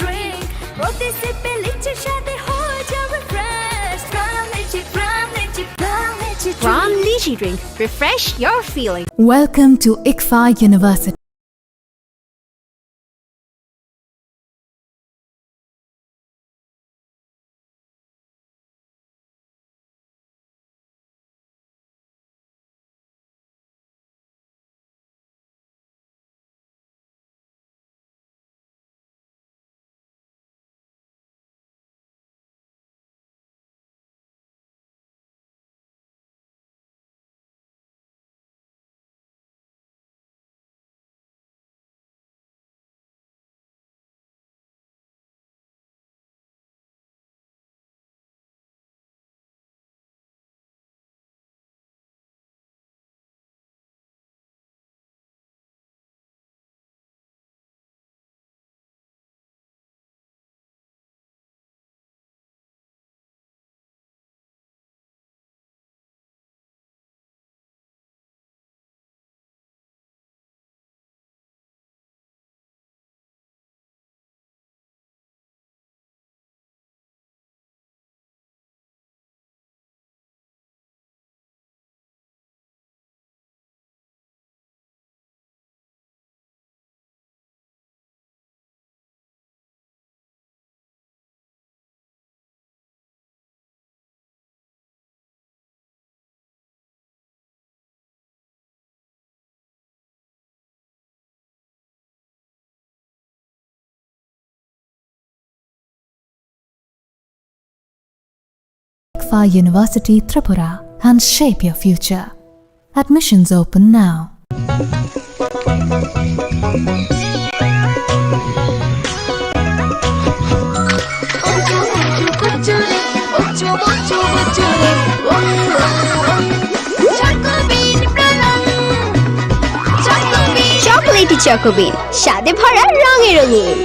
drink, প্রতি সিপে লিচের সাথে হয়ে যাবে fresh. From Lychee Drink, refresh your feeling. Welcome to ICFA University. IKFI University Tripura and shape your future. Admissions open now. Chocolatey চকোবিন স্বাদে ভরা রঙে রঙিন।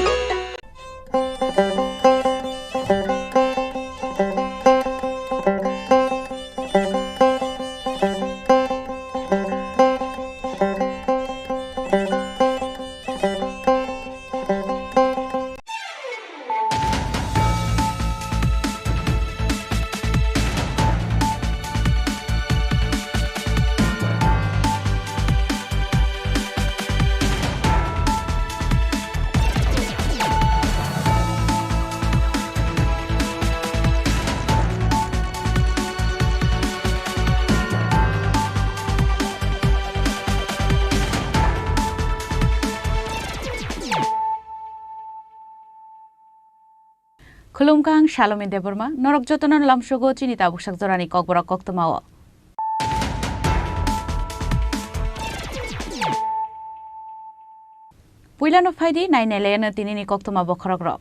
Khulumkang Shalom Deborma, Norok Jotonon Lamshogo, Chinita Bushak Zorani Kokbora Koktomao. Puilan of Heidi, 9 Elena Tinini Koktoma Bokorogro.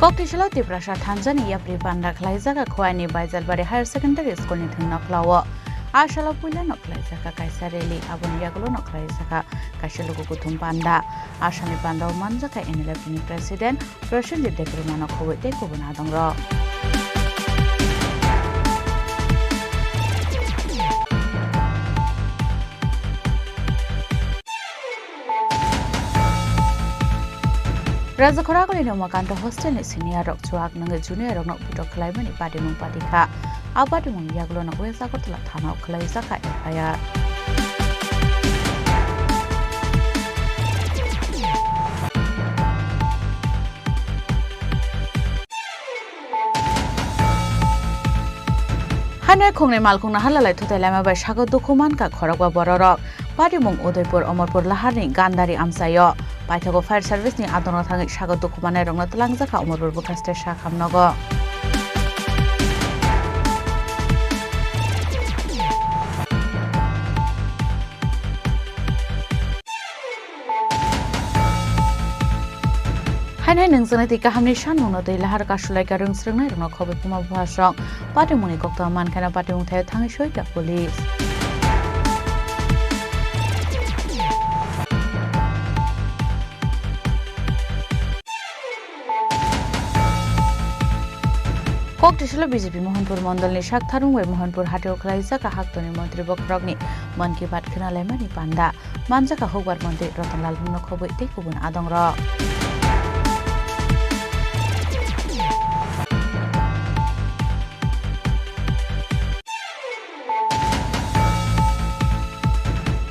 Koktishala Tiprasha Tanzania Pripanda Klaizaka Kwani by Zalbari Higher Secondary School in Naklawa. Ashala Puilan of Klaizaka Kaisareli, Abuniagolo no Klaizaka, Kashaluku Kutumpanda, Ashani Panda Manzaka in elected president, Russian de Deprumano Kowete Kubunadongo. Raza Koragoli no Makanta hostel ni senior rock chuak nang junior rock no puto klaimani pati mung patika. Abadi mung yaglo no wesa kotla thana klaisa ka epaya. Hanai khongne malkhong na halalai thutelama ba sago dokuman ka khoragwa bororok. Pati mung Udaipur Omorpur Laharni Gandari Amsayo. Paithago Fire Service ni adono thangi sago dokumanai rongna tlangjaka Omorpur Bukaste Shakhamnogo. Hanai nungzana ti kahamni shanmungno tei lahar kasulai ka rungsrungnai rongna khobe puma bhasrong. Pati muni kokta mankhana pati mung thai thangi soita police. Koktishala BJP Mohanpur Mondal ni Shak Tharung we Mohanpur Hateo Klaisa ka Haktoni Mantri Bokrogni Man ki Baat Khinalai mani panda Manja ka Hogwar Mantri Ratanlal Muno Khoboi te kubun adongra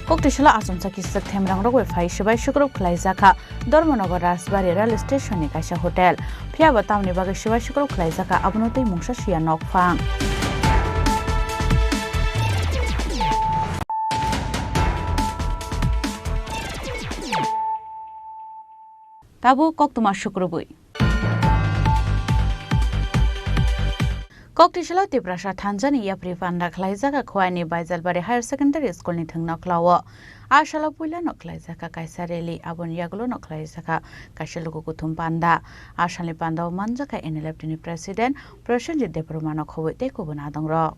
Koktishala Asumsa ki sak themrang rogwe phai shibai shukrop Klaisa ka Dormonogo Rasbari Rail Station ni kaisa hotel Pia Batamni Baga Shiva Shukro Klaizaka Abnote Mungsha Shia Nokfang. Tabu Koktuma Shukrubui. Koktishala Tiprasha Tanzania Pripanda Klaizaka Kwani by Zalbari Higher Secondary School ni Thungna Klawa. Ashala Puila no Klaizaka Kaisareli Abuniagolo no Klaizaka Kashaluku Kutumpanda Ashali Panda Manjaka in elected president Russian de Deprumano Kowete Kubunadongo.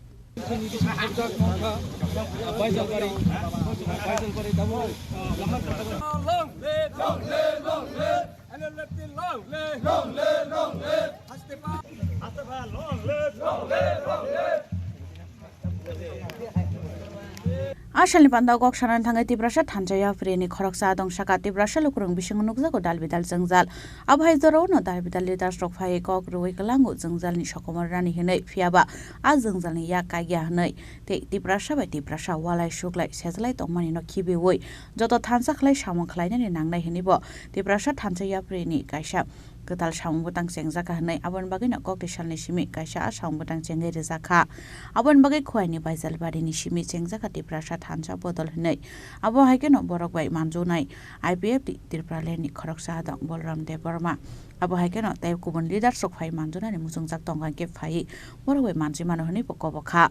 Ashali Panda Goksharan Tanga Tibrasha Tanjaya Freni Khoroksa Dong Shaka Tibrasha Lukurung Bishing Nugzako Dalbidal Zangzal Abhaizaro no Dalbidal Leader Stroke Fai Kok Ruikalango Zangzal ni Shokomarani Hene Fiaba Azangzal Yakaya Nei Take Tibrasha by Tibrasha Walai Shuklai Satellite Omani no Kibi Woi Joto Tansaklai Shamon Klein and Nangna Henibo Tibrasha Tanjaya Freni Kaisha Ketal saung butang cengzaka hanai abon bagai nak kok disalni simi kaisa saung butang cengai rezaka. Abon bagai khwaini baizal bari ni simi cengzaka Tripura thansa bodol hanai. Abo haike no borok bai manjunai IPF Tripura leni khorok sadang Bolram Deborma. Abo haike no tai kubon leader sok phai manjuna ni musungjak tongkan ke phai borok bai manji mano hani pokobokha.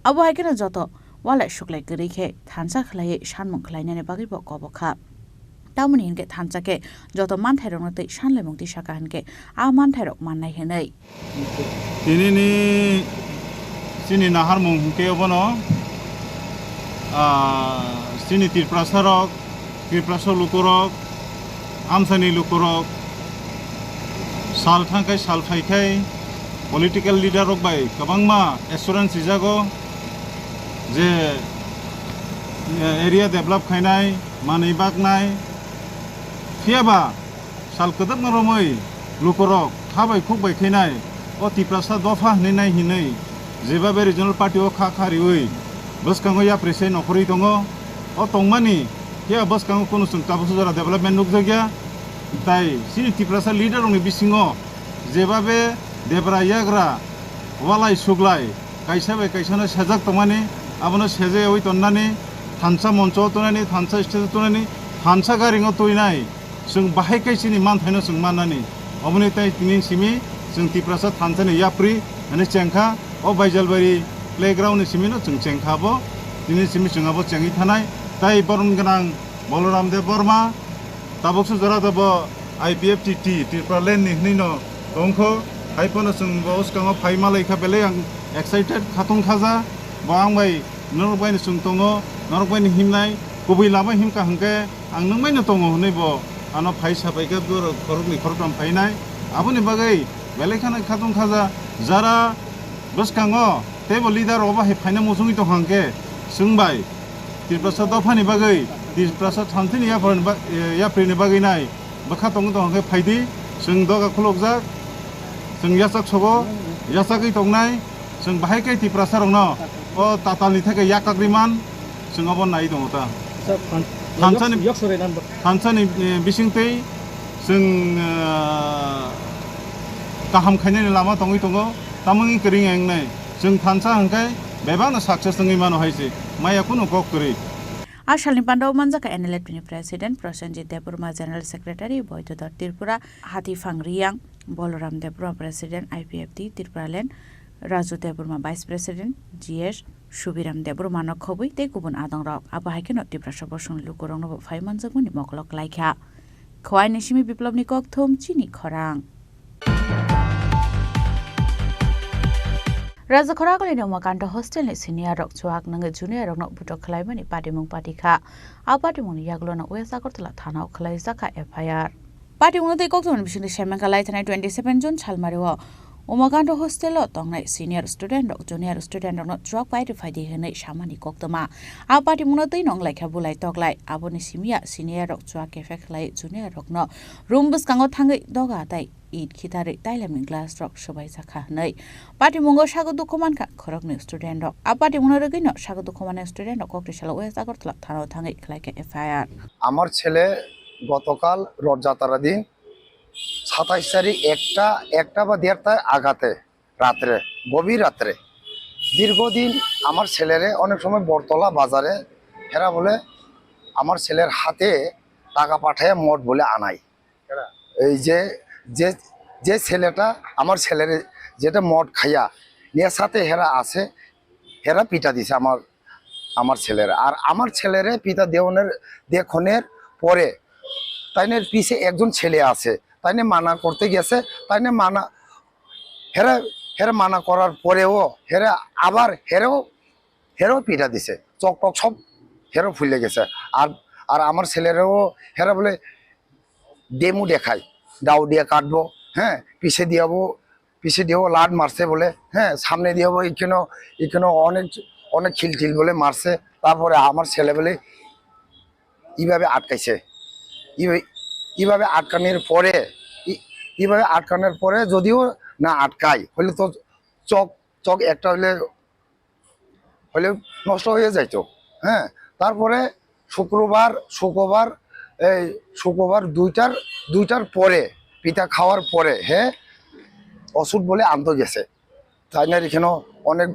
Abo haike no joto wala shuklai gerikhe thansa khlai sanmung khlainani bagai pokobokha. Tamuni hinke thansake joto manthai rok tei sanle mukti saka hinke a manthai rok mannai henai tinini sini nahar mung hinke obono sini Tripura sarok Tripura lukurok amsani lukurok sal thangkai sal phaikai political leader rok bai kabangma assurance jago je area develop khainai manei baknai Fiaba, sal kedap ngaromai, lukorok, thabai khukbai khainai, o Tripura dofa hinai hinai, jebabe regional party o khariui, baskango ya presai nokori tongo, o tongmani, ya baskango kono sung tabusujara development nukjagya, tai sini Tripura leader ong bisingo, jebabe debra yagra, walai suglai, kaisabe kaisana sajak tongmani, abono seje oi tonnani, thansa moncho tonani, thansa stage tonani, thansa garingo toinai. Sung bahai kai sini man thaino sung manani oboni tai tinin simi sung Tripura thansani yapri ane chengkha o baijalbari playground ni simi no sung chengkha bo tinin simi sung abo chengi thanai tai boron ganang Bolram Deborma taboksu jara dabo IPFTT Tripura len ni no tongkho haipono sung bos kango phaimalai kha bele ang excited khatung khaja bang bai norbai ni sung tongo norbai ni himnai kubui lama himka hangke ang nungmai no tongo hunai bo ano phai sabai ke dur korokni korokram phainai aboni bagai belekhana khatung khaja jara baskango tebo leader oba he phaina musungi to hangke sungbai Tripura dofani bagai Tripura thamthini ya prine bagai nai bakha tong to hangke phaidi sung doga khulokjak sung yasak sobo yasakai tongnai sung bahai kai Tripura rongno o tatalni theke yakagriman sung abo nai dongota Thansani bisingtei sung kaham khainani lama tongi tongo tamungi kering engnai sung thansa hangkai bebana success ngi mano haisi maya kuno kokuri Ashalni Pandau Manjaka NLF President Prosenjit Deborma General Secretary Boyto Tripura Hati Fangriang Bolram Deborma President IPFT Tripura Len Raju Deborma Vice President GS Shubiram Deborma no khobui te kubun adang rok aba haike no Tripura sabosung lukurong no phai manjagmani moklok laikha khwai nisimi biplobni kok thom Chini Khorang Raja Khoragoli no Makanta hostel ni senior rok chuak nang junior rok no butok khlai mani patimung patikha a patimung yaglo no wesa kortla thana khlai jaka FIR patimung te kok thon bisini shemen kalai thanai 27 June chalmarewa Umaganto hostel tongnai senior student rok junior student rok no truck pai ri faidi henai samani koktama a party muno tei nong laikha bulai toklai aboni simia senior rok chuak ke feklai junior rok no room bus kango thangai doga tai it khitare tailamin glass rok sobai jakha nei party mungo sago dukoman ka khorok ni student rok a party muno rogoi no sago dukoman student rok kokri sala west Agartala থানাও thangai khlai ke FIR আমার ছেলে গতকাল রথযাত্রার দিন 27 তারিখ একটা বা দেড়টার আঘাতে রাত্রে গভীর রাত্রে দীর্ঘদিন আমার ছেলেরে অনেক সময় বরতলা বাজারে হেরা বলে আমার ছেলের হাতে টাকা পাঠায় মঠ বলে আনাই এই যে যে যে ছেলেটা আমার ছেলের যেটা মঠ খাইয়া নিয়ে সাথে হেরা আছে হেরা পিটা দিছে আমার ছেলেরা আর আমার ছেলেরে পিতা দেখনের পরে তাইনের পিছে একজন ছেলে আছে তাইনে মানা করতে গেছে তাইনে মানা হেরা মানা করার পরেও হেরা আবার হেরাও পিটা দিছে চক টক সব হেরো ফুলে গেছে আর আমার ছেলেরাও হেরা বলে ডেমো দেখায় দাও দিয়ে কাটবো হ্যাঁ পিছে দিয়েও লাড মারছে বলে হ্যাঁ সামনে দিয়েও এখানে অনেক খিলটিল বলে মারছে তারপরে আমার ছেলে বলে এইভাবে আটকাইছে এইভাবে আটকানোর পরে যদিও না আটকায় হলে তো চক একটা হলে নষ্ট হয়ে যাইতো হ্যাঁ তারপরে শুক্রবার 2টার পরে পিঠা খাওয়ার পরে ওষুধ বলে আনতে গেছে। তাই না এখানে অনেক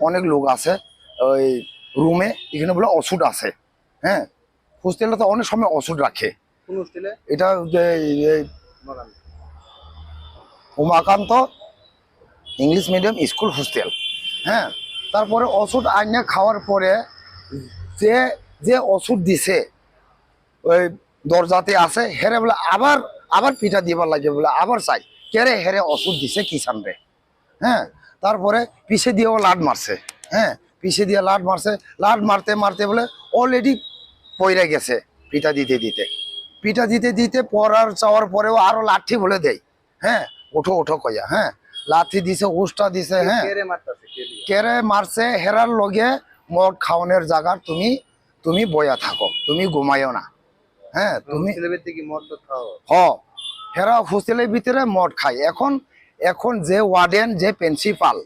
অনেক লোক আছে ওই রুমে, এখানে বলে ওষুধ আছে। হ্যাঁ, হোস্টেলে তো অনেক সময় ওষুধ রাখে। এটা Umakanta English medium school hostel. হ্যাঁ, তারপরে ওষুধ আইনে খাওয়ার পরে যে যে ওষুধ দিছে ওই দরজাতে আছে হেরে বলে আবার আবার পিঠা দিবার লাগে বলে আবার চাই কেরে হেরে ওষুধ দিছে কিষান রে। হ্যাঁ, তারপরে পিছে দিয়েও লাড মারছে। হ্যাঁ, পিছে দিয়ে লাড মারছে, লাড মারতে মারতে বলে অলরেডি পইরে গেছে পিঠা দিতে দিতে। পিঠা দিতে দিতে পড়ার চাওয়ার পরেও আরো লাঠি বলে দেয়। হ্যাঁ, ওঠো ওঠো কইয়া। হ্যাঁ, লাঠি দিছে, উষ্টা দিছে। হ্যাঁ, কেরে মারছে হেরার লগে মদ খাওয়ানোর জায়গা তুমি তুমি বয়া থাকো, তুমি ঘুমাইও না। হ্যাঁ, তুমি হেরা হোস্টেলের ভিতরে মদ খায়। এখন যে ওয়ার্ডেন যে প্রিন্সিপাল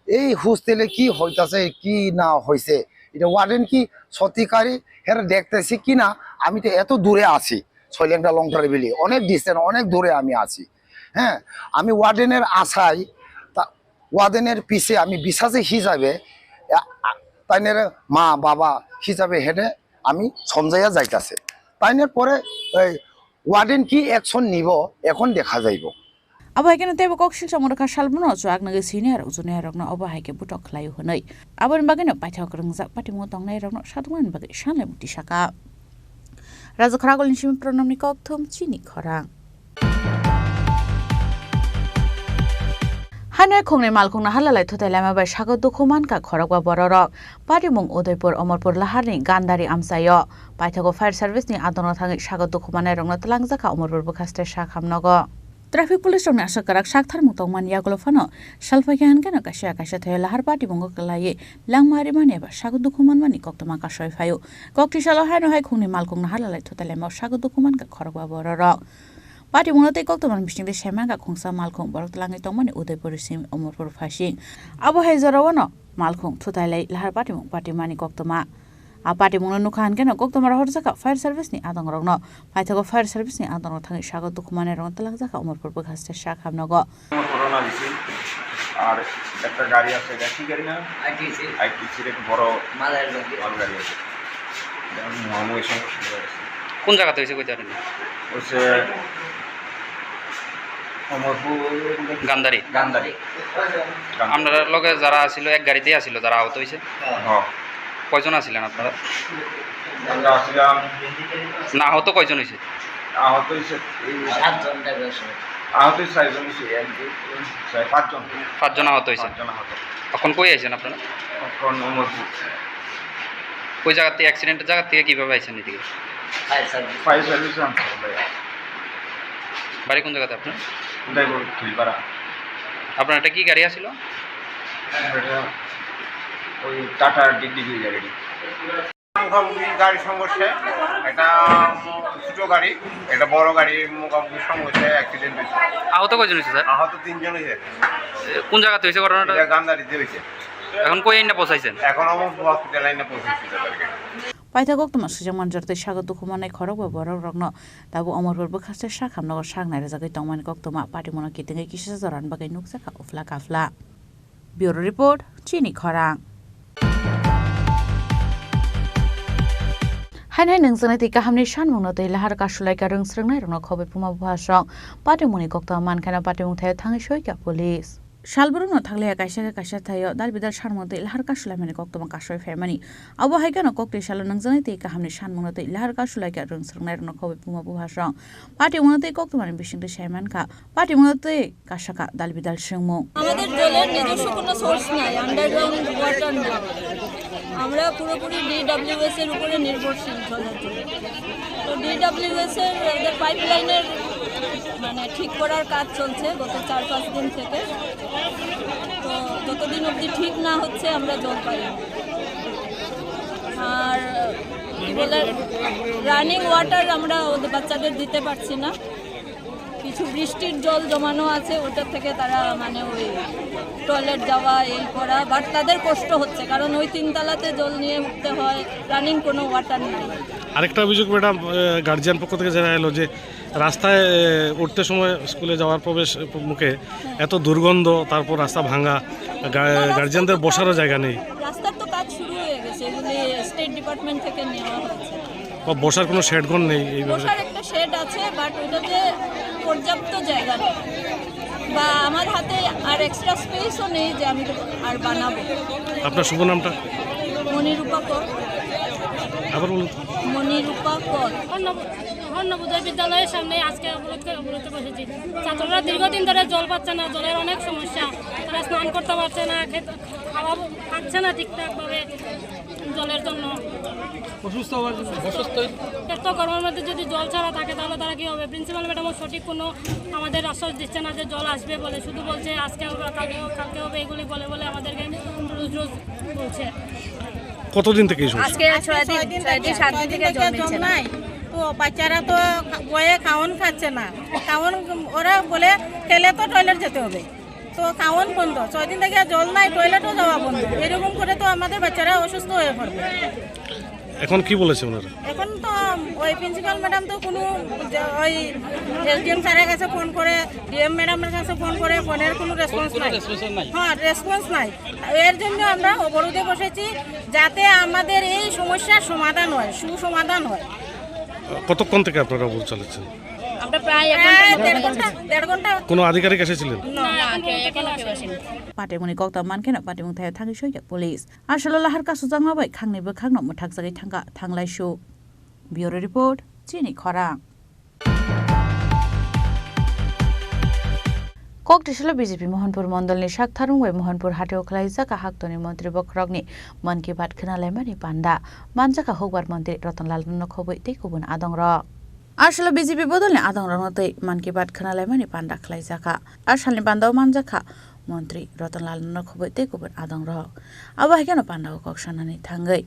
এই হোস্টেলে কি হইতাছে কি না হয়েছে, এটা ওয়ার্ডেন কি সত্যিকারী হেরা দেখতেছি কি না। আমি তো এত দূরে আছি, সৈলেন্ডা লংটার বিলি অনেক ডিস্টেন্স, অনেক দূরে আমি আছি। হ্যাঁ, আমি ওয়ার্ডেনের আশায় ওয়ার্ডেনের পিছে আমি বিশ্বাসী হিসাবে তাইনের মা বাবা হিসাবে হেঁটে আমি সমঝাইয়া যাইতাছে। তাইনের পরে ওয়ার্ডেন কি অ্যাকশন নিব এখন দেখা যাইব। Abahai tebu koksil samuraka salbuno suak naga senior uzunia rokno abahai ke butok layu honai. Abon bagino paithak rengzak pati motong nai rokno satungan bagai shanle buti saka. Raja Kharagol nishim pronom ni kokthum Chini Khorang. Hanai khongne malkhong na halalai thotai lama bai sago dokuman ka khoragwa bororok. Pati mung Udaipur Omorpur Laharni Gandari Amsayo. Paithago fire service ni adono thangi sago dokumanai rokno telangjaka Omorpur bukhaste sakhamnogo. Traffic police rong asa karak sakthar mutong man yagulo fano salfayan kana kasya thaya lahar pati bongo kalaye langmari mane ba sago dokuman mani koktoma ka soi phayo kokti salo haino hai khungni malkong na halalai thotale ma sago dokuman ka khoragwa bororok. Pati monote koktoman bisingde shema ka khungsa malkhong borok tlangai tongmani Udaipur sim Omorpur phasing abo hai jarawano malkhong thotale lahar pati mong pati mani koktoma Apati mungno nukhan kena koktomara horjaka fire service ni adong rogno paithago fire service ni adong thangi sago dukumane rong talangjaka Omorpur bukhaste sakhamnogo corona দিছি আর একটা গাড়ি আছে গাড়ি গাড়ি না ITC এর বড় মালের গাড়ি আছে মামুই সমস্যা কোন জায়গাতে হইছে কই জানেন হচ্ছে অমরপুর গান্ধারি আপনারা লগে যারা ছিল এক গাড়িতেই আছিল যারা আহত হইছে হ্যাঁ কয়জন আছিলেন আপনারা আমরা ছিলাম না আহত কয়জন হইছে আহত হইছে 7 জন আহত 6 জন হইছে 5 জন আহত হইছে এখন কই আইছেন আপনারা এখন অমরপুর কই জায়গাতে অ্যাক্সিডেন্টের জায়গা থেকে কিভাবে আইছেন এদিকে ফায়ার সার্ভিস বাড়ি কোন জায়গাতে আপনার উদয়পুর খিলপাড়া আপনার এটা কি গাড়ি আছিল ওই টাটা ডিগডি গাড়ি মুখামুখি গাড়ি সংঘর্ষে এটা ছোট গাড়ি এটা বড় গাড়ির মুখামুখি সংঘর্ষে অ্যাক্সিডেন্ট হয়েছে আহত কয়জন হয়েছে স্যার আহত 3 জন হয়েছে কোন জায়গাতে হয়েছে ঘটনাটা গান্ধারিতে হয়েছে এখন কই আইনা পৌঁছাইছেন এখন অমরপুর হসপিটাল আইনা পৌঁছাইছি তাদেরকে Paithagok toma sujang manjarte sago dokumanai khorogwa borok rokno tabu Omorpur bukhaste sakhamnogo sangnai rajagai tongmani koktoma pati mono kitingai kisa joran bagai nuksaka ufla kafla. Bureau report Chini Khorang. Hanai nungjanai tei kahamni sanmungno tei lahar kasulai ka rungsrengnai rokno khobai puma bhasong pati moni koktoma mankhana pati mungthai thangai soika police. Shalburuno thagle kaisa thayo dalbidar sarmode lahar kasulai mani koktoma kasoi faimani abo haikano kokti salo nangjanai tei kahamni sanmungno tei lahar kasulai ka rungsrengnai rokno khobai puma bhasong pati mungno tei koktoma ni bisingde saiman ka pati mungno tei kasaka dalbidal singmung আমাদের জলের নিজস্ব কোনো source নাই underground water না আমরা পুরোপুরি DWS এর উপরে নির্ভরশীল জলের জন্য তো ডিডব্লিউএস এর ওদের পাইপলাইনের মানে ঠিক করার কাজ চলছে গত 4-5 দিন থেকে তো যতদিন অবধি ঠিক না হচ্ছে আমরা জল পাই আর কি বলে রানিং ওয়াটার আমরা ওদের বাচ্চাদের দিতে পারছি না কিছু বৃষ্টির জল জমানো আছে ওটার থেকে তারা মানে ওই টয়লেট যাওয়া এই করা বাট তাদের কষ্ট হচ্ছে কারণ ওই 3 তলাতে জল নিয়ে উঠতে হয় রানিং কোনো ওয়াটার নেই আরেকটা অভিযোগ ম্যাডাম, গার্জিয়ান পক্ষ থেকে জানা এলো যে রাস্তায় উঠতে সময় স্কুলে যাওয়ার প্রবেশ মুখে এত দুর্গন্ধ, তারপর রাস্তা ভাঙা, গার্জিয়ানদের বসারও জায়গা নেই। রাস্তার তো কাজ শুরু হয়ে গেছে, এগুলি স্টেট ডিপার্টমেন্ট থেকে নেওয়া হয়েছে। বসার কোনো শেডঘর নেই? বসার একটা শেড আছে, বাট ওটাতে পর্যাপ্ত জায়গা নেই, বা আমার হাতে আর এক্সট্রা স্পেসও নেই যে আমি আর বানাবো। আপনার শুভ নামটা? মনিরূপা কর। আবার বলুন। মনিরূপা কর। নবোদয় বিদ্যালয়ের সামনে আজকে অবরোধে বসেছি। ছাত্ররা দীর্ঘদিন ধরে জল পাচ্ছে না, জলের অনেক সমস্যা, তারা স্নান করতে পারছে না, খাওয়া খাচ্ছে না ঠিকঠাকভাবে জলের জন্য। এত গরমের মধ্যে যদি জল ছাড়া থাকে তাহলে তারা কী হবে? প্রিন্সিপাল ম্যাডামও সঠিক কোনো আমাদের আশ্বাস দিচ্ছে না যে জল আসবে বলে, শুধু বলছে আজকে হবে, কালকে হবে, এগুলি বলে বলে আমাদেরকে রোজ রোজ বলছে। কতদিন থেকে আজকে 6 দিন 7 দিন থেকে জল নিচ্ছে না। তো বাচ্চারা তো বয়ে খাওয়ান খাচ্ছে না, খাওয়ান ওরা বলে খেলে তো টয়লেট যেতে হবে, তো খাওয়ান বন্ধ, 6 দিন থেকে জল নাই, টয়লেটও যাওয়া বন্ধ। এরকম করে তো আমাদের বাচ্চারা অসুস্থ হয়ে পড়বে। এখন কি বলেছে ওনারা? এখন তো ওই প্রিন্সিপাল ম্যাডাম তো কোনো ওই এসডিএম স্যারের কাছে ফোন করে, ডিএম ম্যাডামের কাছে ফোন করে, ফোনের কোনো রেসপন্স নাই। হ্যাঁ, রেসপন্স নাই। এর জন্য আমরা অবরোধে বসেছি, যাতে আমাদের এই সমস্যার সমাধান হয়, সুসমাধান হয়। কতক্ষণ থেকে আপনারা অবরোধ চালাচ্ছেন? আমরা প্রায় 1.5 ঘন্টা। কোনো আধিকারিক এসেছিলেন? পাটেমুনি কক্তা মানকেন পাটেমুং থাই থাকি সইয়া পুলিশ আসলে লাহার কাসু জাংমাबाय खांनैबो खांनो मुथाक जागै थांलायसु ब्यूरो रिपोर्ट चिनी खरां कक्टिसल बीजेपी मोहनपुर मंडलनि शाखथारुंबाय मोहनपुर हाथायाव खालायजाका हाक्तनि मन्त्रि बख्रगनि मन की बात खोनालायमानि पान्डा मानजाका हौगार मन्त्रि रतनलाल नखबै तै गुबुन आदंर आसले बीजेपी बदलनि आदंर नतै मन की बात खोनालायमानि पान्डा खालायजाका आसालनि पान्डाव मानजाका मन्त्री रतनलाल नखबै तै गुबुन आदंर आबाहायनो पान्डाव कक्सानानि थांगै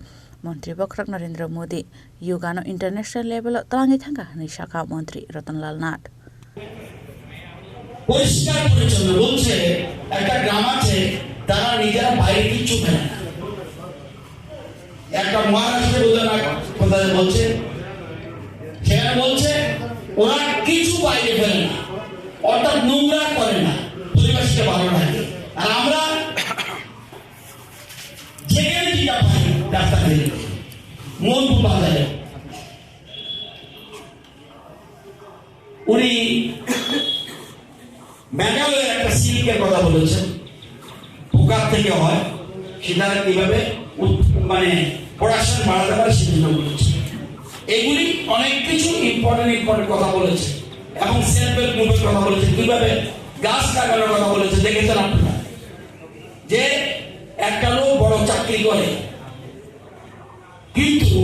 मन्त्री बख्रग नरेन्द्र मोदी युगानो इन्टारनेशनल लेभेल तलाङै थांगा हनै शाखा मन्त्री रतनलाल नाथ পরিষ্কার পরিচ্ছন্ন বলছে। একটা গ্রাম আছে, তারা নিজেরা বাইরে কিচ্ছু ফেলে না। একটা মহারাষ্ট্রে কোথায় বলছে, সেখানে বলছে ওরা কিছু বাইরে ফেলে না, অর্থাৎ নোংরা করে না, পরিবেশকে ভালো রাখে। আর আমরা যেখানে যেটা পাই রাস্তা ফেলে, মনপুর বাজারে উনি মেঘালয়ের একটা সিল্কের কথা বলেছেন, পোকার থেকে হয়, সেটা কিভাবে মানে প্রোডাকশন বাড়াতে পারে সেজন্য বলেছে। এগুলি অনেক কিছু ইম্পর্টেন্ট কথা বলেছে এবং সেলফ হেল্প গ্রুপের কথা বলেছে, কিভাবে গাছ লাগানোর কথা বলেছে। দেখেছেন আপনারা যে একটা লোক বড় চাকরি করে, কিন্তু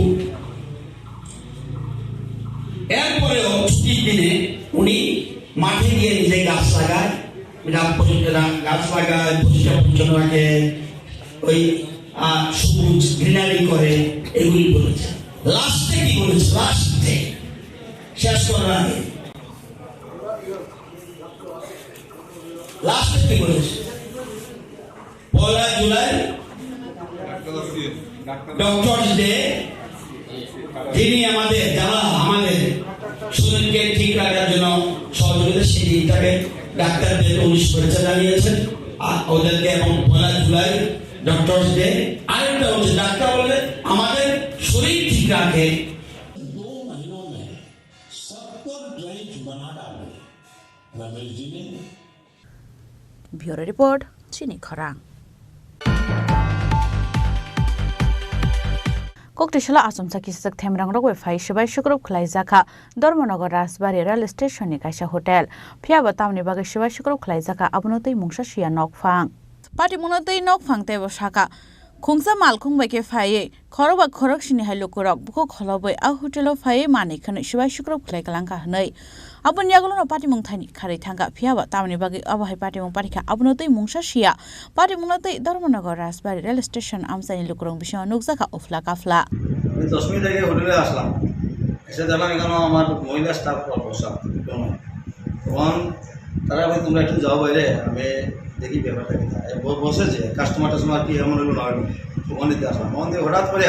এরপরেও ছুটির দিনে উনি মাঠে গিয়ে নিজে গাছ লাগায়, গাছ লাগায়, পরিষ্কার রাখে, ওই সবুজ গ্রিনারি করে, এগুলি বলেছে। লাস্টে কি বলেছে, লাস্টে শেষ করার আগে লাস্টে কি বলেছে, 1 জুলাই ডক্টরস ডে, যিনি আমাদের যারা আমাদের শরীরকে ঠিক রাখার জন্য সহযোগিতা, সেই দিনটাকে ডাক্তারদের 19 পরিচয় জানিয়েছেন আর ওদেরকে, এবং 1 জুলাই ডক্টরস ডে। আরেকটা হচ্ছে ডাক্তার বলে আমাদের শরীর ঠিক রাখে। ब्यूरो रिपोर्ट चिनी खरां कक्टिसला आसमसाखि सक थेमरां रगवे फाइ सबाय सुग्रुप खलायजाखा धर्मनगर राजबारि रेल स्टेशननि कायसा होटेल फियाबा तामनि बागै सबाय सुग्रुप खलायजाखा आबनतै मुंसा सिया नकफां पार्टी मुनतै नकफां तेबो साका खुंसा मालखुं बायके फायै खरबा खरक सिनि हाय लुकुरक बुको खलबै आ होटेलाव फायै मानिखनै सबाय सुग्रुप खलायगलांका हनै आबुन यागलनो पार्टी मुंथानि खारै थांगा फियाबा तामनि बागै आबाहाय पार्टी मुं पारिखा आबनतै मुंसा सिया पार्टी मुनतै धर्मनगर राजबारि रेल स्टेशन आमसानि लुकुरं बिषय नुकजाका उफला काफला 10 মিনিট আগে হোটেলে আসলাম, এসে দেখলাম এখানে আমার মহিলা স্টাফ বসা, তখন তারা বলে তোমরা একটু যাও বাইরে, আমি দেখি ব্যাপারটা কি বসেছে, কাস্টমার কি এমন হলো না, ওখানে দিতে আসলাম। ওখান থেকে হঠাৎ করে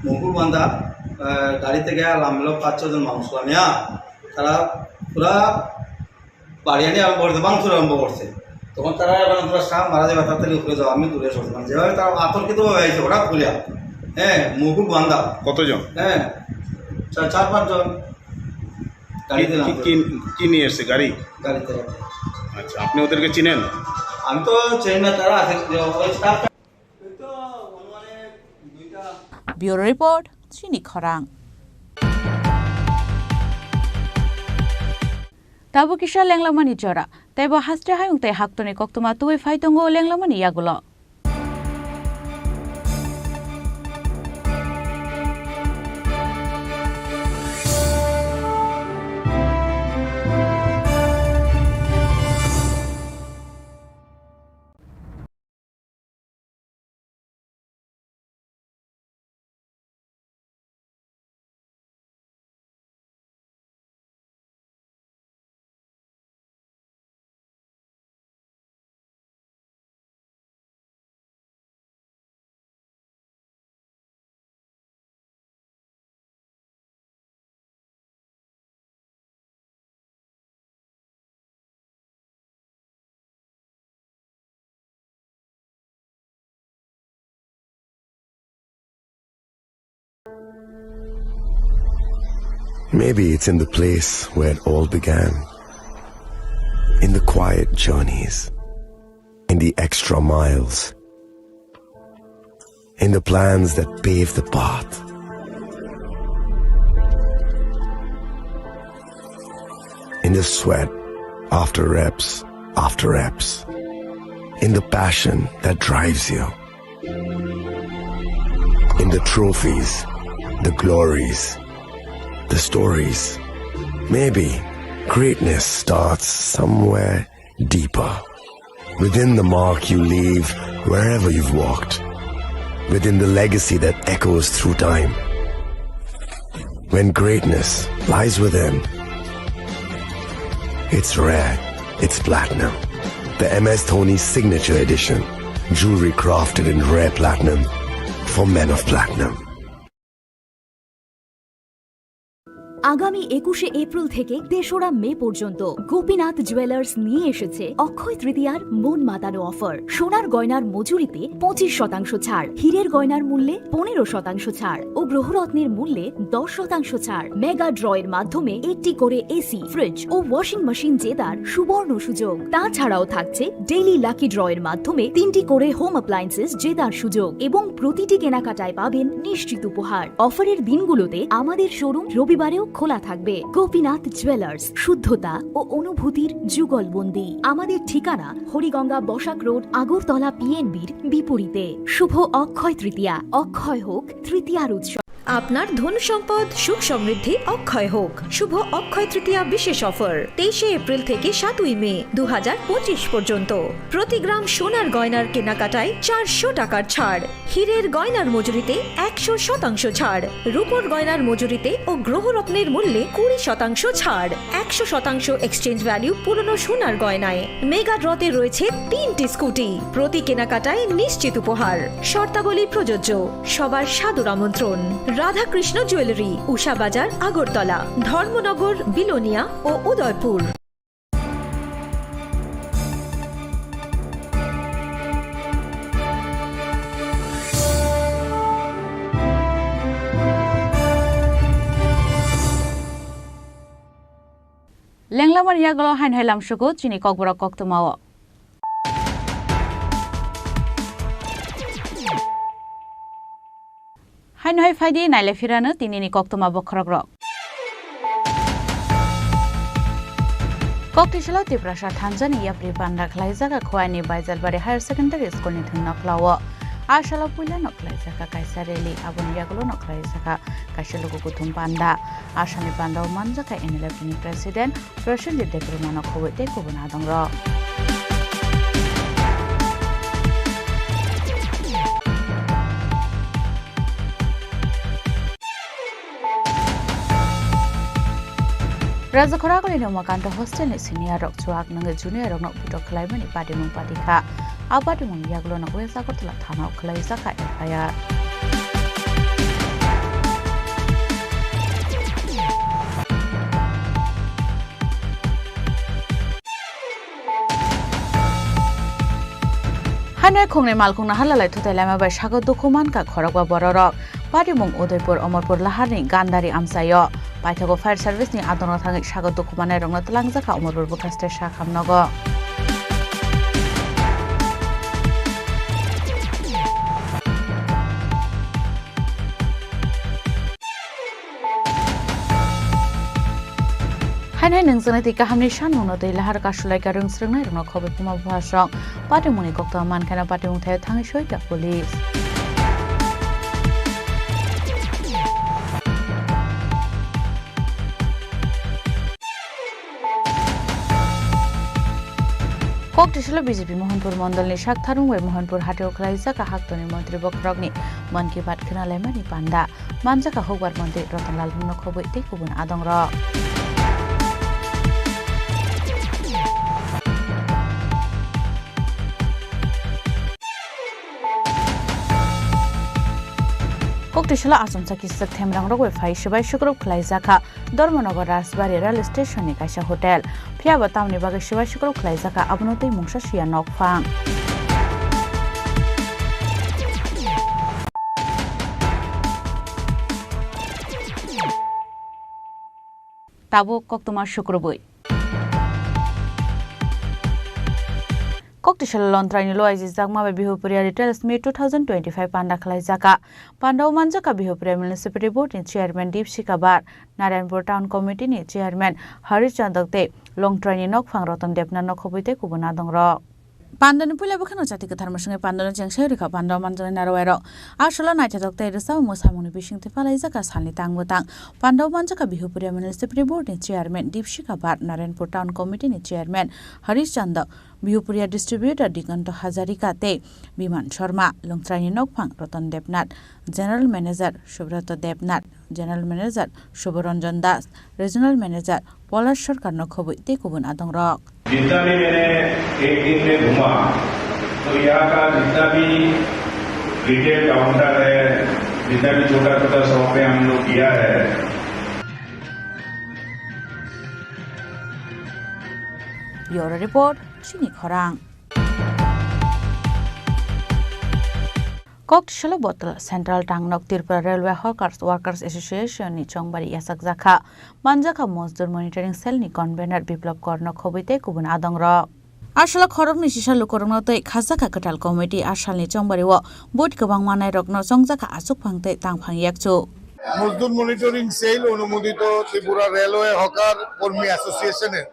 মুকুল বান্ধা গাড়িতে গিয়ে নামলো 5-6 জন মানুষ নামিয়া তারা পুরা বাড়ি আনি আরম্ভ করতে বাংশুর আরম্ভ করছে তখন তারা এবার তোরা সাপ মারা যাবে তার থেকে উপরে যাও আমি দূরে সরছি মানে যেভাবে তারা আতঙ্কিতভাবে হয়েছে হঠাৎ খুলিয়া হ্যাঁ মুখ বান্ধা কতজন? হ্যাঁ 4-5 জন গাড়িতে কি নিয়ে এসছে গাড়িতে। আচ্ছা, আপনি ওদেরকে চিনেন? আমি তো চিনি না, তারা আছে স্টাফ। ব্যুরো রিপোর্ট চিনি খরাং tabu kisha lenglamani jora taibo hastre hayung tai haktoni koktoma tuwi faitongo lenglamani yagulo Maybe it's in the place where it all began. In the quiet journeys. In the extra miles. In the plans that pave the path. In the sweat after reps. In the passion that drives you. In the trophies, the glories, the stories. Maybe greatness starts somewhere deeper. Within the mark you leave wherever you've walked. Within the legacy that echoes through time. When greatness lies within, it's rare, it's platinum. The MS Dhoni Signature Edition. Jewelry crafted in rare platinum for men of platinum. আগামী 21শে April থেকে 3রা মে পর্যন্ত Gopinath jewellers নিয়ে এসেছে অক্ষয় তৃতীয়ার মন মাতানো offer. সোনার গয়নার মজুরিতে 25% ছাড়, হীরের গয়নার মূল্যে 15% ছাড় ও গ্রহরত্নের মূল্যে 10% ছাড়। মেগা ড্রয়ের মাধ্যমে 8টি করে এসি, ফ্রিজ ও ওয়াশিং মেশিন জেতার সুবর্ণ সুযোগ। তাছাড়াও থাকছে ডেইলি লাকি ড্রয়ের মাধ্যমে 3টি করে হোম অ্যাপ্লায়েন্সেস জেতার সুযোগ এবং প্রতিটি কেনাকাটায় পাবেন নিশ্চিত উপহার। অফারের দিনগুলোতে আমাদের শোরুম রবিবারেও খোলা থাকবে। গোপীনাথ জুয়েলার্স, শুদ্ধতা ও অনুভূতির যুগলবন্দি। আমাদের ঠিকানা হরিগঙ্গা বসাক রোড, আগরতলা পিএনবির বিপরীতে। শুভ অক্ষয় তৃতীয়া, অক্ষয় হোক তৃতীয়ার উৎসব। আপনার ধন সম্পদ সুখ সমৃদ্ধি অক্ষয় হোক। শুভ অক্ষয় তৃতীয়া বিশেষ অফার 23শে এপ্রিল থেকে 7ই মে 2025 পর্যন্ত। প্রতি গ্রাম সোনার গয়নার কেনাকাটায় 400 টাকার ছাড়, হীরের গয়নার মজুরিতে 100% ছাড়, রূপোর গয়নার মজুরিতে ও গ্রহরত্নের মূল্যে 20% ছাড়, 100% এক্সচেঞ্জ ভ্যালু পুরনো সোনার গয়নায়। মেগা ড্রতে রয়েছে 3টি স্কুটি, প্রতি কেনাকাটায় নিশ্চিত উপহার। শর্তাবলী প্রযোজ্য। সবার সাদর আমন্ত্রণ। রাধাকৃষ্ণ জুয়েলারি, উষা বাজার, আগরতলা, ধর্মনগর, বিলোনিয়া ও উদয়পুর। লেংলামার ইয়াগল হাইন হাইলাম সুগো চিনি ককবরা কক্তমাও হাইন হাই ফাইদি নাইলে ফিরানো তিনিনি কক্তমা বখরগ্রক ককটিশলা ত্রিপুরা থানজানি ইয়াপ্রি বান্ডা খ্লাইজাগা খোয়াইনি বাইজালবাড়ি হায়ার সেকেন্ডারি স্কুলনি থুন নকলাও আশালা পুইলা নকলাইজাগা কাইসা রেলি আবন ইয়াগুলো নকলাইজাগা কাইসেলুকু কুথুম পান্ডা আসামি পান্ডাও মানজাকা এনএলএফনি প্রেসিডেন্ট প্রসেনজিৎ দেবরুমানো খবইতে কুবনা দংর Raja Khoragoli no makanta hostel ni senior rok chuak nang junior rok no puto khlai mani party mung party kha abadi mung yaglo no wesa ko tla thana khlai saka FIR হাইনাই খুংনি মালকুংনা হালালাই থুতাইলামাবাই সাগর দুখুমানকা খরকবা বড়রক পারিমুং উদয়পুর অমরপুর লাহারনি গান্ধারি আমসায় পাইথাগো fire সার্ভিসनि আদনা থাङै সাগর দুখুমানাय rokno tlangjaka Amarpur বুকাস্তে সাখামনগ हायनाय नोंजोंनो दै गाहामनि सानमुंनो दै लाहार कासुलायका रोंस्रोंनाय रंनो खबै पुमा बुहासं पाटिमुनि कक्ता मानखाना पाटिमुंथायाव थाङै सयता पुलिस कक्टिसल बीजेपी मोहनपुर मण्डलनि साकथारुंबाय मोहनपुर हाथायाव खालायजाका हाक्तनि मन्त्री बख्रगनि मन की बात खोनालायमानि पान्डा मानजाका हौबार मन्त्री रतनलाल रंनो खबै दै गुबुन आदंर कक्टिसला आसमसाखि थेमरां रगै फाइसबाय सुग्रुप खलायजाखा धर्मनगर राजबारि रेल स्टेशननि कायसा हटेल फियाबा टाउननि बागै सिबाय सुग्रुप खलायजाखा आबनतै मुंसा सिया नकफां ताबो कक्तमा सुग्रुबै कक्टिसल लन्त्रायनि लयजि जागमाबे बिहुपुरिया रिटेल्स मे 2025 पान्डा खलायजाका पान्डाव मानजाका बिहुपुरिया म्युनिसिपालिटी बोर्डनि चेयारमैन दीपशिखा बाट नारायणपुर टाउन कमिटिनि चेयारमैन हरिश चन्दकते लंत्रायनि नकफां रतन देबना नखबैते कुबुना दंर पान्डानि पुला बखानो जाति कथारमसंगे पान्डानि जेंसे रेखा पान्डाव मानजानि नारवायर आसला नायथादकते रिसा मोसामुनि बिसिंते फालायजाका सालनि तांबोतां पान्डाव मानजाका बिहुपुरिया म्युनिसिपालिटी बोर्डनि चेयारमैन दीपशिखा बाट नारायणपुर टाउन कमिटिनि चेयारमैन हरिश चन्दक बिहुपुरिया डिस्ट्रिब्यूटर दिगंत हाजारिकाते विमान शर्मा लंत्रायनि नकफां Ratan Debnath general manager Subrata Debnath general manager Shubhranjan Das regional manager Palash Sarkar नखबै ते कुबुन आदंरक जितना भी मैंने एक दिन में घूमा तो यहाँ का जितना भी रिटेल काउंटर है जितना भी छोटा छोटा शॉप है हम लोग किया है ब्यूरो रिपोर्ट चिनी खरां कक्टिसल बोतल सेंट्रल टांगनक Tripura railway hawkers workers association नि चंगबारी यासक जाखा मानजाका मजदूर मॉनिटरिंग सेल नि कन्वेनर बिप्लव कर्ण खबैते गुबुन आदंर आसला खरबनि सिसा लुकरंनो तै खाजाका कटाल कमिटी आसालनि चंगबारी व बोट गोबां मानाय रकनो संजाका आसुक फांते तांफां याकचो मजदूर मनिटरिंग सेल অনুমোদিত ত্রিপুরা রেলওয়ে হকার কর্মী অ্যাসোসিয়েশনের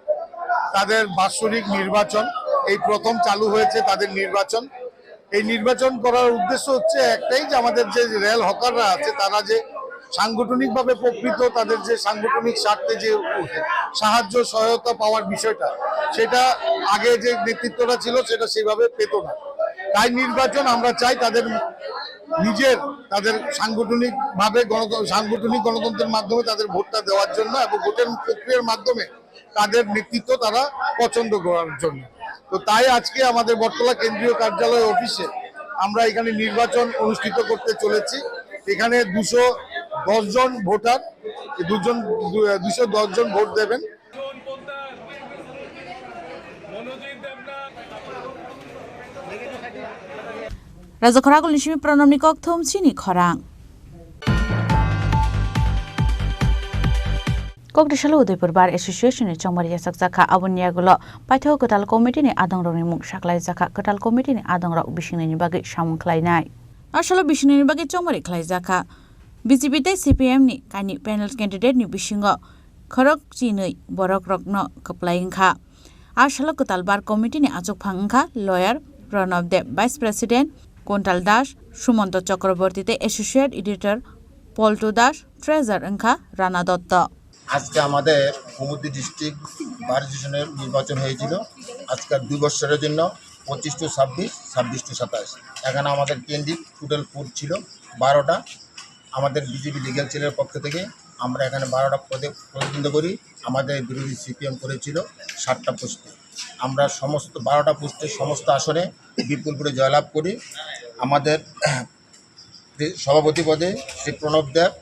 তাদের বাৎসরিক নির্বাচন এই প্রথম চালু হয়েছে তাদের নির্বাচন এই নির্বাচন করার উদ্দেশ্য হচ্ছে একটাই যে আমাদের যে রেল হকাররা আছে তারা যে সাংগঠনিকভাবে প্রকৃত তাদের যে সাংগঠনিক স্বার্থে যে সাহায্য সহায়তা পাওয়ার বিষয়টা সেটা আগে যে নেতৃত্বটা ছিল সেটা সেভাবে পেত না তাই নির্বাচন আমরা চাই তাদের নিজের তাদের সাংগঠনিকভাবে সাংগঠনিক গণতন্ত্রের মাধ্যমে তাদের ভোটটা দেওয়ার জন্য এবং ভোটের প্রক্রিয়ার মাধ্যমে তাদের নেতৃত্ব তারা পছন্দ করার জন্য তো তাই আজকে আমাদের বটতলা কেন্দ্রীয় কার্যালয় অফিসে আমরা এখানে নির্বাচন অনুষ্ঠিত করতে চলেছি এখানে 210 জন ভোটার 210 জন ভোট দেবেন राजखरागुल निसिमी प्रणमनि कक्थम चिनी खरां कक्टिसल उदयपुर बार एसोसिएशन नि चंगबारी यासक जाखा अबनियागुलो पाइथाव कटाल कमिटिनि आदंरनि मुं साखलाय जाखा कटाल कमिटिनि आदंरक बिसिंनायनि बागै सामुं खलायनाय आसला बिसिंनायनि बागै चंगबारी खलाय जाखा बीजेपी तै सीपीएम नि कानि पैनल कैंडिडेट नि बिसिंगो खरक चिनै बरक रकनो खपलायंखा आसला कटाल बार कमिटिनि आजक फांखा लयार प्रणब देव वाइस प्रेसिडेंट कोंटाल दास सुमंत चक्रवर्ती एसोसिएट एडिटर पल्टू दास ट्रेजर अंखा राना दत्त আজকে আমাদের কুমুদি ডিস্ট্রিক্ট বার অ্যাসোসিয়েশনের নির্বাচন হয়েছিল আজকের 2 বছরের জন্য 25 টু 26 26 টু 27 এখানে আমাদের ক্যান্ডিডেট টোটাল পোস্ট ছিল 12টা আমাদের বিজেপি লিগ্যাল সেলের পক্ষ থেকে আমরা এখানে 12টা পদে প্রতিদ্বন্দ্বিতা করি আমাদের বিরোধী সিপিএম করেছিল 7টা পোস্টে আমরা সমস্ত 12টা পোস্টে সমস্ত আসনে বিপুল করে জয়লাভ করি আমাদের সভাপতি পদে শ্রী প্রণব দেব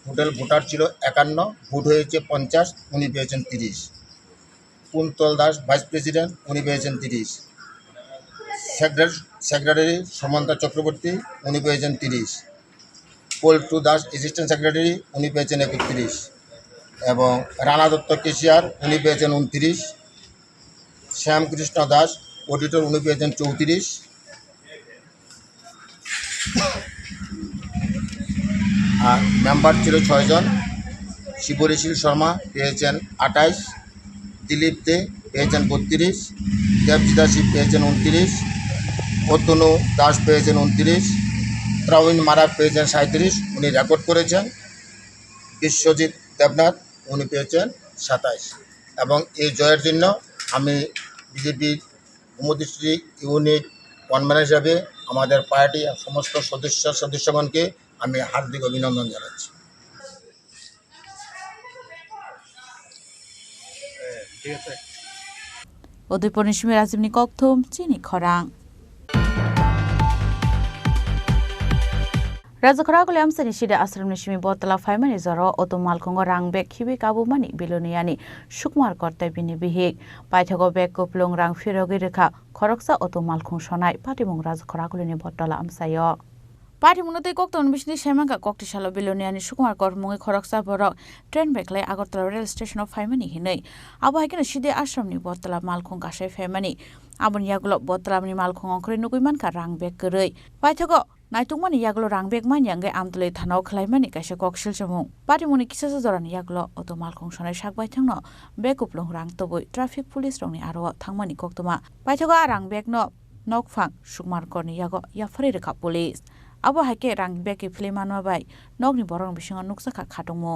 টোটাল ভোটার ছিল 51 ভোট হয়েছে 50 উনি পেয়েছেন 30 কুন্তল দাস ভাইস প্রেসিডেন্ট উনি পেয়েছেন 30 সেক্রেটারি সমন্তা চক্রবর্তী, উনি পেয়েছেন 30। পোল 2 দাস অ্যাসিস্ট্যান্ট সেক্রেটারি, উনি পেয়েছেন 31। এবং রানা দত্ত কেশিয়ার, উনি পেয়েছেন 29। শ্যামকৃষ্ণ দাস অডিটর, উনি পেয়েছেন 34। আর মেম্বার ছিল 6 জন। শিবরিশীল শর্মা পেয়েছেন 28, দিলীপ দে পেয়েছেন 32, দেবজিতা শিব পেয়েছেন 29, অতনু দাস পেয়েছেন 29, ত্রাউইন মারা পেয়েছেন 37, উনি রেকর্ড করেছেন। বিশ্বজিৎ দেবনাথ, উনি পেয়েছেন 27। এবং এই জয়ের জন্য আমি বিজেপির ভূমি ডিস্ট্রিক্ট ইউনিট কনভেনার হিসাবে আমাদের পার্টি সমস্ত সদস্যগণকে আমি হার্দিক অভিনন্দন জানাচ্ছি। উদয়পুর নিশমি রাজীবনী ককথুম চিনি খরাং Rajakhara amsani shida asram nishimi botala faimani zaro oto malkhongo rang bek khibi kabu mani biloniani sukmar kortai bini bihik paithago bek koplong rang firogi rekha khoroksa oto malkhong sonai patimong Rajakhara ni botala amsayo Patimunate kokton bishni shemanga kokti shalo biloniani sukmar kor mungi khoroksa borok train beklai Agartala rail station of faimani hinai abo haikena shide asram ni botala malkhong kasai faimani abon yagulo botala ni malkhong ongkre nuguiman ka rang bek gerei paithago Naitungmani yaglo rangbek man yange amtule thanao khlaimani kaisa koksil chamung patimuni kisasa jorani yaglo oto malkhong sonai sakbai thangno bekuplong rang toboi traffic police rongni aro thangmani koktoma paithago rangbek no nokphang sukmar korni yago yafari rekha police abo haike rangbek flemanwa bai nokni borong bisinga nuksaka khatongmo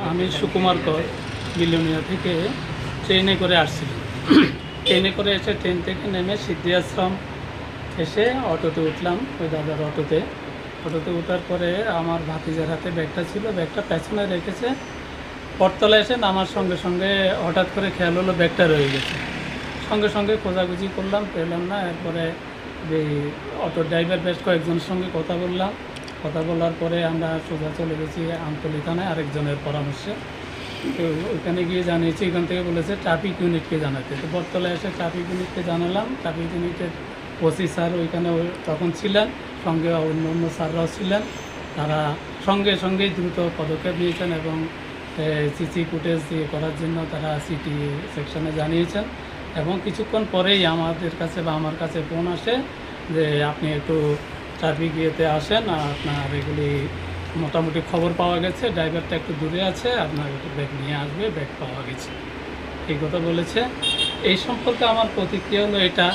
আমি সুকুমার কর বিলোনিয়া থেকে ট্রেনে করে আসছিলাম ট্রেনে করে এসে train থেকে নেমে সিদ্ধি আশ্রম এসে অটোতে উঠলাম ওই দাদার অটোতে ওঠার পরে আমার ভাতিজার হাতে ব্যাগটা ছিল ব্যাগটা পেছনে রেখেছে পরতলা এসে নামার সঙ্গে সঙ্গে হঠাৎ করে খেয়াল হলো ব্যাগটা রয়ে গেছে সঙ্গে সঙ্গে খোঁজাখুঁজি করলাম পেলাম না এরপরে যে অটো ড্রাইভার বেশ কয়েকজনের সঙ্গে কথা বলার পরে আমরা সোজা চলে গেছি আমতলী থানায় আরেকজনের পরামর্শে তো ওইখানে গিয়ে জানিয়েছি এখান থেকে বলেছে ট্রাফিক ইউনিটকে জানাতে তো পরতলা এসে ট্রাফিক ইউনিটকে জানালাম ট্রাফিক ইউনিটের ওসি স্যার ওইখানে তখন ছিলেন সঙ্গে অন্য স্যাররাও ছিলেন তারা সঙ্গেই দ্রুত পদক্ষেপ নিয়েছেন এবং সিসি ফুটেজ করার জন্য তারা সিটি সেকশনে জানিয়েছেন এবং কিছুক্ষণ পরেই আমাদের কাছে বা আমার কাছে ফোন আসে যে আপনি একটু ট্রাফিক ইয়েতে আসেন আপনার এগুলি মোটামুটি খবর পাওয়া গেছে ড্রাইভারটা একটু দূরে আছে আপনার একটু ব্যাগ নিয়ে আসবে ব্যাগ পাওয়া গেছে এই কথা বলেছে এই সম্পর্কে আমার প্রতিক্রিয়া হলো এটা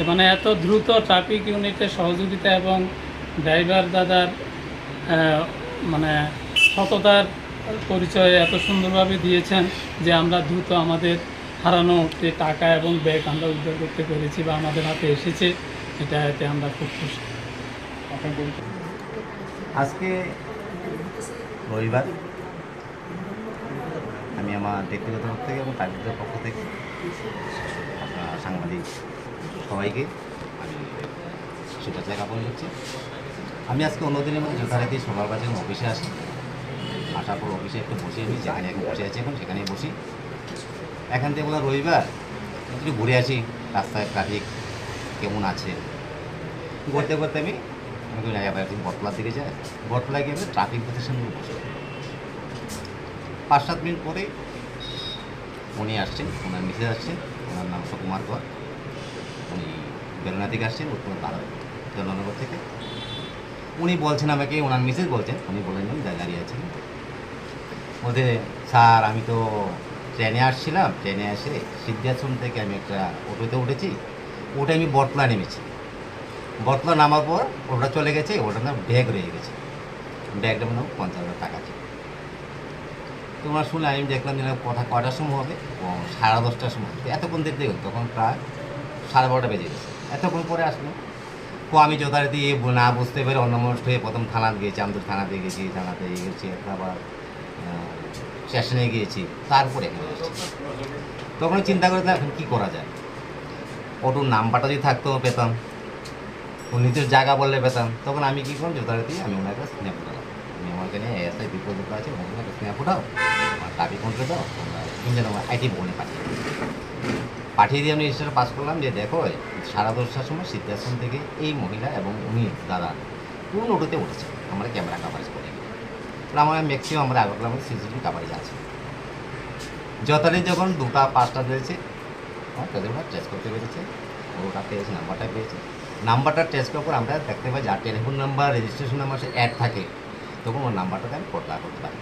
মানে এত দ্রুত ট্রাফিক ইউনিটের সহযোগিতা এবং ড্রাইভার দাদার মানে সততার পরিচয় এত সুন্দরভাবে দিয়েছেন যে আমরা দ্রুত আমাদের হারানো যে টাকা এবং ব্যাগ আমরা উদ্ধার করতে পেরেছি বা আমাদের হাতে এসেছে এতে আমরা খুব খুশি আজকে রবিবার আমি আমার ব্যক্তিগত পক্ষ থেকে এবং প্রাইভেটের পক্ষ থেকে সাংবাদিক সবাইকে আমি শুভেচ্ছা জ্ঞাপন করছি আমি আজকে অন্যদিনের মধ্যে যথারীতি সকালবেলা যখন অফিসে আসি আসার পর অফিসে একটু বসে আমি যেখানে এখন বসে আছি এখন সেখানেই বসি এখান থেকে বলা রবিবার একটু ঘুরে আসি রাস্তায় ট্রাফিক কেমন আছে ঘুরতে ঘুরতে আমি একদিন বটতলার দিকে যাই বটতলায় গিয়ে ট্রাফিক প্রতিষ্ঠানগুলো বসে 5-7 মিনিট পরে উনি আসছেন ওনার মিসেস আসছেন ওনার নাম সুকুমার কর উনি বেলনা থেকে আসছেন উত্তর ভারত জলনগর থেকে উনি বলছেন আমাকে ওনার মিসেস বলছেন উনি বলেন দাঁড়িয়ে আছেন বলতে স্যার আমি তো ট্রেনে আসছিলাম ট্রেনে এসে সিদ্ধাশ্রম থেকে আমি একটা অটোতে উঠেছি ওটা আমি বটতলা নেমেছি বটতলা নামার পর ওটা চলে গেছে ওটার নাম ব্যাগ রয়ে গেছে ব্যাগটা মনে হয় 50,000 টাকা ছিল তোমরা শুনে আমি দেখলাম যে কথা কটার সময় হবে 10:30টার সময় এতক্ষণ দেখতে গেল তখন প্রায় 12:30 বেজে গেছে এতক্ষণ পরে আসলো তো আমি যথারীতি না বুঝতে পেরে অন্যমনস্ক হয়ে প্রথম থানাতে গিয়েছি আমদুর থানাতে গেছি থানাতে গেছি আবার স্টেশনে গিয়েছি তারপরে এখানে আসছি তখন চিন্তা করে এখন কী করা যায় অটোর নাম্বারটা যদি থাকতো পেতাম নির্দিষ্ট জায়গা বললে পেতাম তখন আমি কী করলাম যথারীতি আমি ওনার কাছে স্ন্যাপ উঠালাম আমি আমার এখানে এসআই বিপদ আছে ওনার কাছে স্ন্যাপ উঠাও আমার ট্রাফিক কন্ট্রোল দাও তোমরা ইঞ্জিন আমার আইটি ভবনে পাঠিয়ে দিয়ে আমি রেজিস্টার পাস করলাম যে দেখো 10:30টার সময় সিদ্ধাশ্রম থেকে এই মহিলা এবং উনি দাদা কোন অটোতে উঠেছে, আমরা ক্যামেরা কাভারেজ করে আমরা ম্যাক্সিমাম আমরা আগরতলা আমাদের সিসিটিভি কাভারেজ আছে। যথারীতি যখন 2টা 5টা হয়েছে তাদের ওরা ট্রেস করতে পেরেছে, ওটা পেয়েছে, নাম্বারটা পেয়েছে। নাম্বারটা ট্রেস করার পর আমরা দেখতে পাই যার টেলিফোন নাম্বার রেজিস্ট্রেশন নাম্বার সে অ্যাড থাকে, তখন ওর নাম্বারটাকে আমি পড়তা করতে পারি।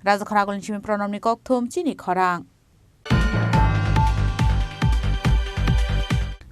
Raza Khorang Chimi Pronom ni Kok Thum Chini Khorang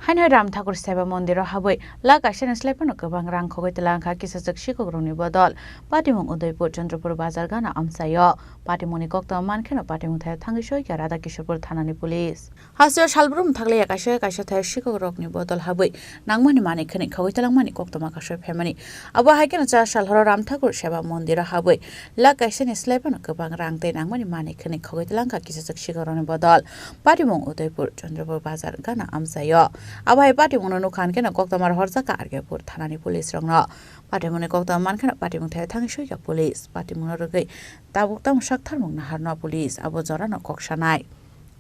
Hainoi Ram Thakur Seba Mondiro Haboi Laka Shen Slepan Gobang Rang Khogoi Telangka Kisajak Shikogroni Bodol Patimung Udaipur Chandrapur Bazar Gana Amsayo Patimuni Kokta Mankeno Patimung Thai Thangisoi Yarada Kishapur Thanani Police Hasio Shalbrum Thagli Akashe Kasha Thai Shikogrokni Bodol Haboi Nangmani Mani Khani Khogoi Telangmani Kokta Makasho Family Abo Haiken Cha Shalhoro Ram Thakur Seba Mondiro Haboi Laka Shen Slepan Gobang Rang Te Nangmani Mani Khani Khogoi Telangka Kisajak Shikogroni Bodol Patimung Udaipur Chandrapur Bazar Gana Amsayo Abai Patimung no Khan Kena Kokta Mar Horzaka Argepur Thanani Police Rongno Patimuni Kokta Mankena Patimung Thai Thangisoi Police Patimung Rogai Tabuktam Shaktharmung Naharno Police Abo Zorano Kokshanai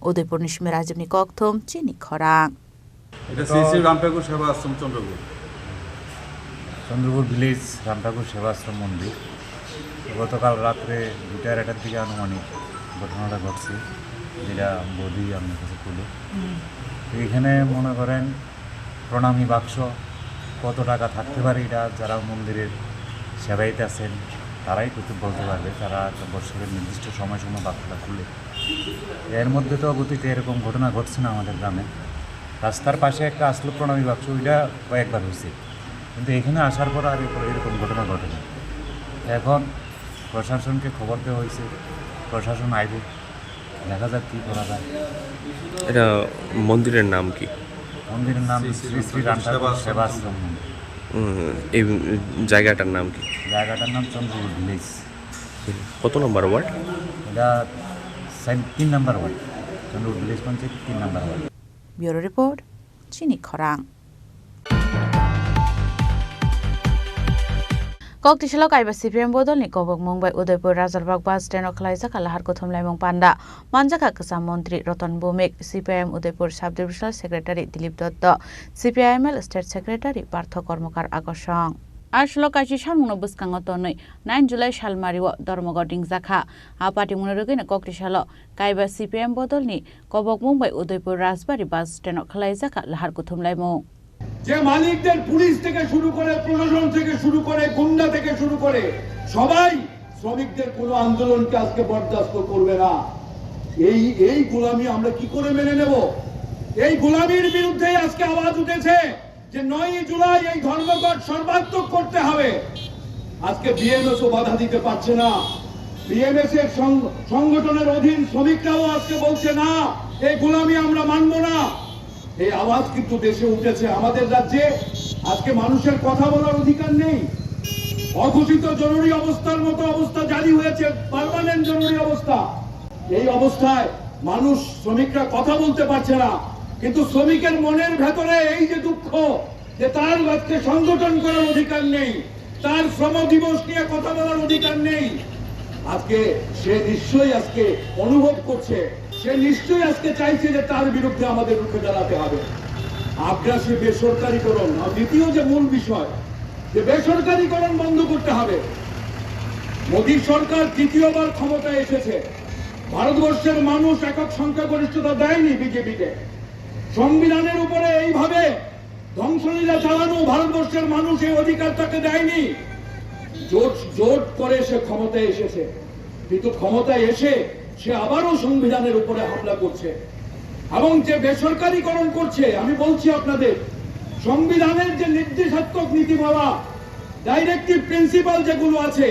Udaipur Nishmi Rajibni Kokthum Chini Khorang এটা শ্রী রামঠাকুর সেবা আশ্রম Chandrapur village Ram Thakur সেবা আশ্রম মন্দির। গতকাল রাত্রে 2:30টার দিকে আনুমানিক ঘটনাটা ঘটছে, যেটা বৌদি আপনার কাছে তুলে। এখানে মনে করেন প্রণামী বাক্স কত টাকা থাকতে পারে, এটা যারা মন্দিরের সেবাইতে আছেন তারাই কিছু বলতে পারবে, তারা একটা বছরের নির্দিষ্ট সময় বাক্সটা খুলে। এর মধ্যে তো গতিতে এরকম ঘটনা ঘটছে না আমাদের গ্রামে। রাস্তার পাশে একটা আসলো প্রণামী বাক্স, ওইটা কয়েকবার হয়েছে, কিন্তু এখানে আসার পর আর এরকম ঘটনা ঘটে না। এখন প্রশাসনকে খবর দেওয়া হয়েছে, প্রশাসন আইবে, দেখা যাক কী করা যায়। এটা মন্দিরের নাম কি? মন্দিরের নাম শ্রী শ্রী রামঠাকুর সেবা আশ্রম মন্দির। এই জায়গাটার নাম কি? জায়গাটার নাম চন্দ্রপুর ভিলেজ। কত নম্বর ওয়ার্ড? এটা 3 নম্বর ওয়ার্ড, চন্দ্রপুর ভিলেজ পঞ্চায়েত 3 নম্বর word. Bureau Report Chini Khorang Kokti Shalok Aiba CPM Bodol ni Kobok Mumbai Udaipur Razarbag Bus Stand Okhlaisa Kalahar Kothum Laimong Panda Manjaka Kasam Montri Rotan Bhumik CPM Udaipur Sub Divisional Secretary Dilip Dotto CPIML State Secretary Partho Kormokar Akoshong Ashlo Kachi Shalmuno Buskango Tonoi 9 July Shalmariwa Dormogor Dingzakha Apati Munarugina Kokti Shalo Kaiba CPM Bodol ni Kobok Mumbai Udaipur Razbari Bus Stand Okhlaisa Kalahar Kothum Laimong যে মালিকদের police থেকে শুরু করে প্রশাসন থেকে শুরু করে গুন্ডা থেকে শুরু করে সবাই শ্রমিকদের কোনো আন্দোলনকে আজকে বরদাস্ত করবে না। এই গোলামি আমরা কি করে মেনে নেব? এই গোলামির বিরুদ্ধে আজকে আওয়াজ উঠেছে যে 9 জুলাই এই ধর্মঘট সর্বাত্মক করতে হবে। আজকে বিএমএসও বাধা দিতে পারছে না, বিএমএস এর সংগঠনের অধীন শ্রমিকরাও আজকে বলছে না, এই গোলামি আমরা মানব না। এই আওয়াজ কিন্তু দেশে উঠেছে। আমাদের রাজ্যে আজকে মানুষের কথা বলার অধিকার নেই। অঘোষিত জরুরি অবস্থার মতো অবস্থা জারি হয়েছে, পার্মানেন্ট জরুরি অবস্থা। এই অবস্থায় মানুষ শ্রমিকরা কথা বলতে পারছে না, কিন্তু শ্রমিকের মনের ভেতরে এই যে দুঃখ যে তার আজকে সংগঠন করার অধিকার নেই, তার শ্রম দিবস নিয়ে কথা বলার অধিকার নেই, আজকে সে নিশ্চয়ই আজকে অনুভব করছে, সে নিশ্চয়ই আজকে চাইছে যে তার বিরুদ্ধে আমাদের রুখে দাঁড়াতে হবে। আগ্রাসী বেসরকারীকরণ দ্বিতীয় যে মূল বিষয়, যে বেসরকারীকরণ বন্ধ করতে হবে। মোদী সরকার তৃতীয়বার ক্ষমতায় এসেছে, ভারতবর্ষের মানুষ একক সংখ্যাগরিষ্ঠতা দেয়নি বিজেপিকে। সংবিধানের উপরে এইভাবে ধ্বংসলীলা চালানো ভারতবর্ষের মানুষ এই অধিকার তাকে দেয়নি। জোট করে সে ক্ষমতায় এসেছে, কিন্তু ক্ষমতায় এসে সে আবারও সংবিধানের উপরে হামলা করছে এবং যে বেসরকারীকরণ করছে। আমি বলছি আপনাদের, সংবিধানের যে নির্দেশাত্মক নীতিমালা, ডাইরেক্টিভ প্রিন্সিপাল যেগুলো আছে,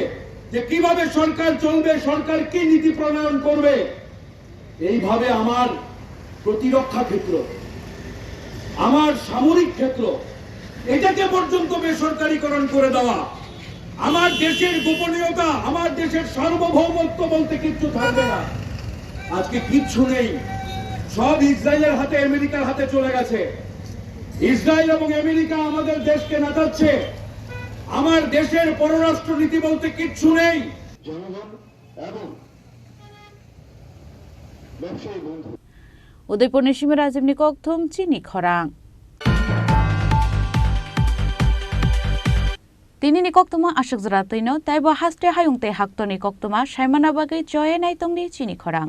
যে কিভাবে সরকার চলবে, সরকার কি নীতি প্রণয়ন করবে, এইভাবে আমার প্রতিরক্ষা ক্ষেত্র, আমার সামরিক ক্ষেত্র, এটাকে পর্যন্ত বেসরকারীকরণ করে দেওয়া, আমার দেশের গোপনীয়তা, আমার দেশের সার্বভৌমত্ব বলতে কিচ্ছু থাকবে না। আজকে কিচ্ছু নেই, সব ইসরায়েলের হাতে, আমেরিকার হাতে চলে গেছে। ইসরায়েল এবং আমেরিকা আমাদের দেশকে নাচাচ্ছে, আমার দেশের পররাষ্ট্র নীতি বলতে কিচ্ছু নেই। জনগণ এবং ব্যবসায়ী বন্ধু উদয়পুর নিশিমে রাজীব নিকথম চিনি খরাং তিনি নিকক্তমা আশক জরাতৈনো তাইবা হাস্তে হায়ুংতে হাক্ত নিকক্তমা সাইমানা বাগৈ জয়ে নাইতংনি চিনি খরাং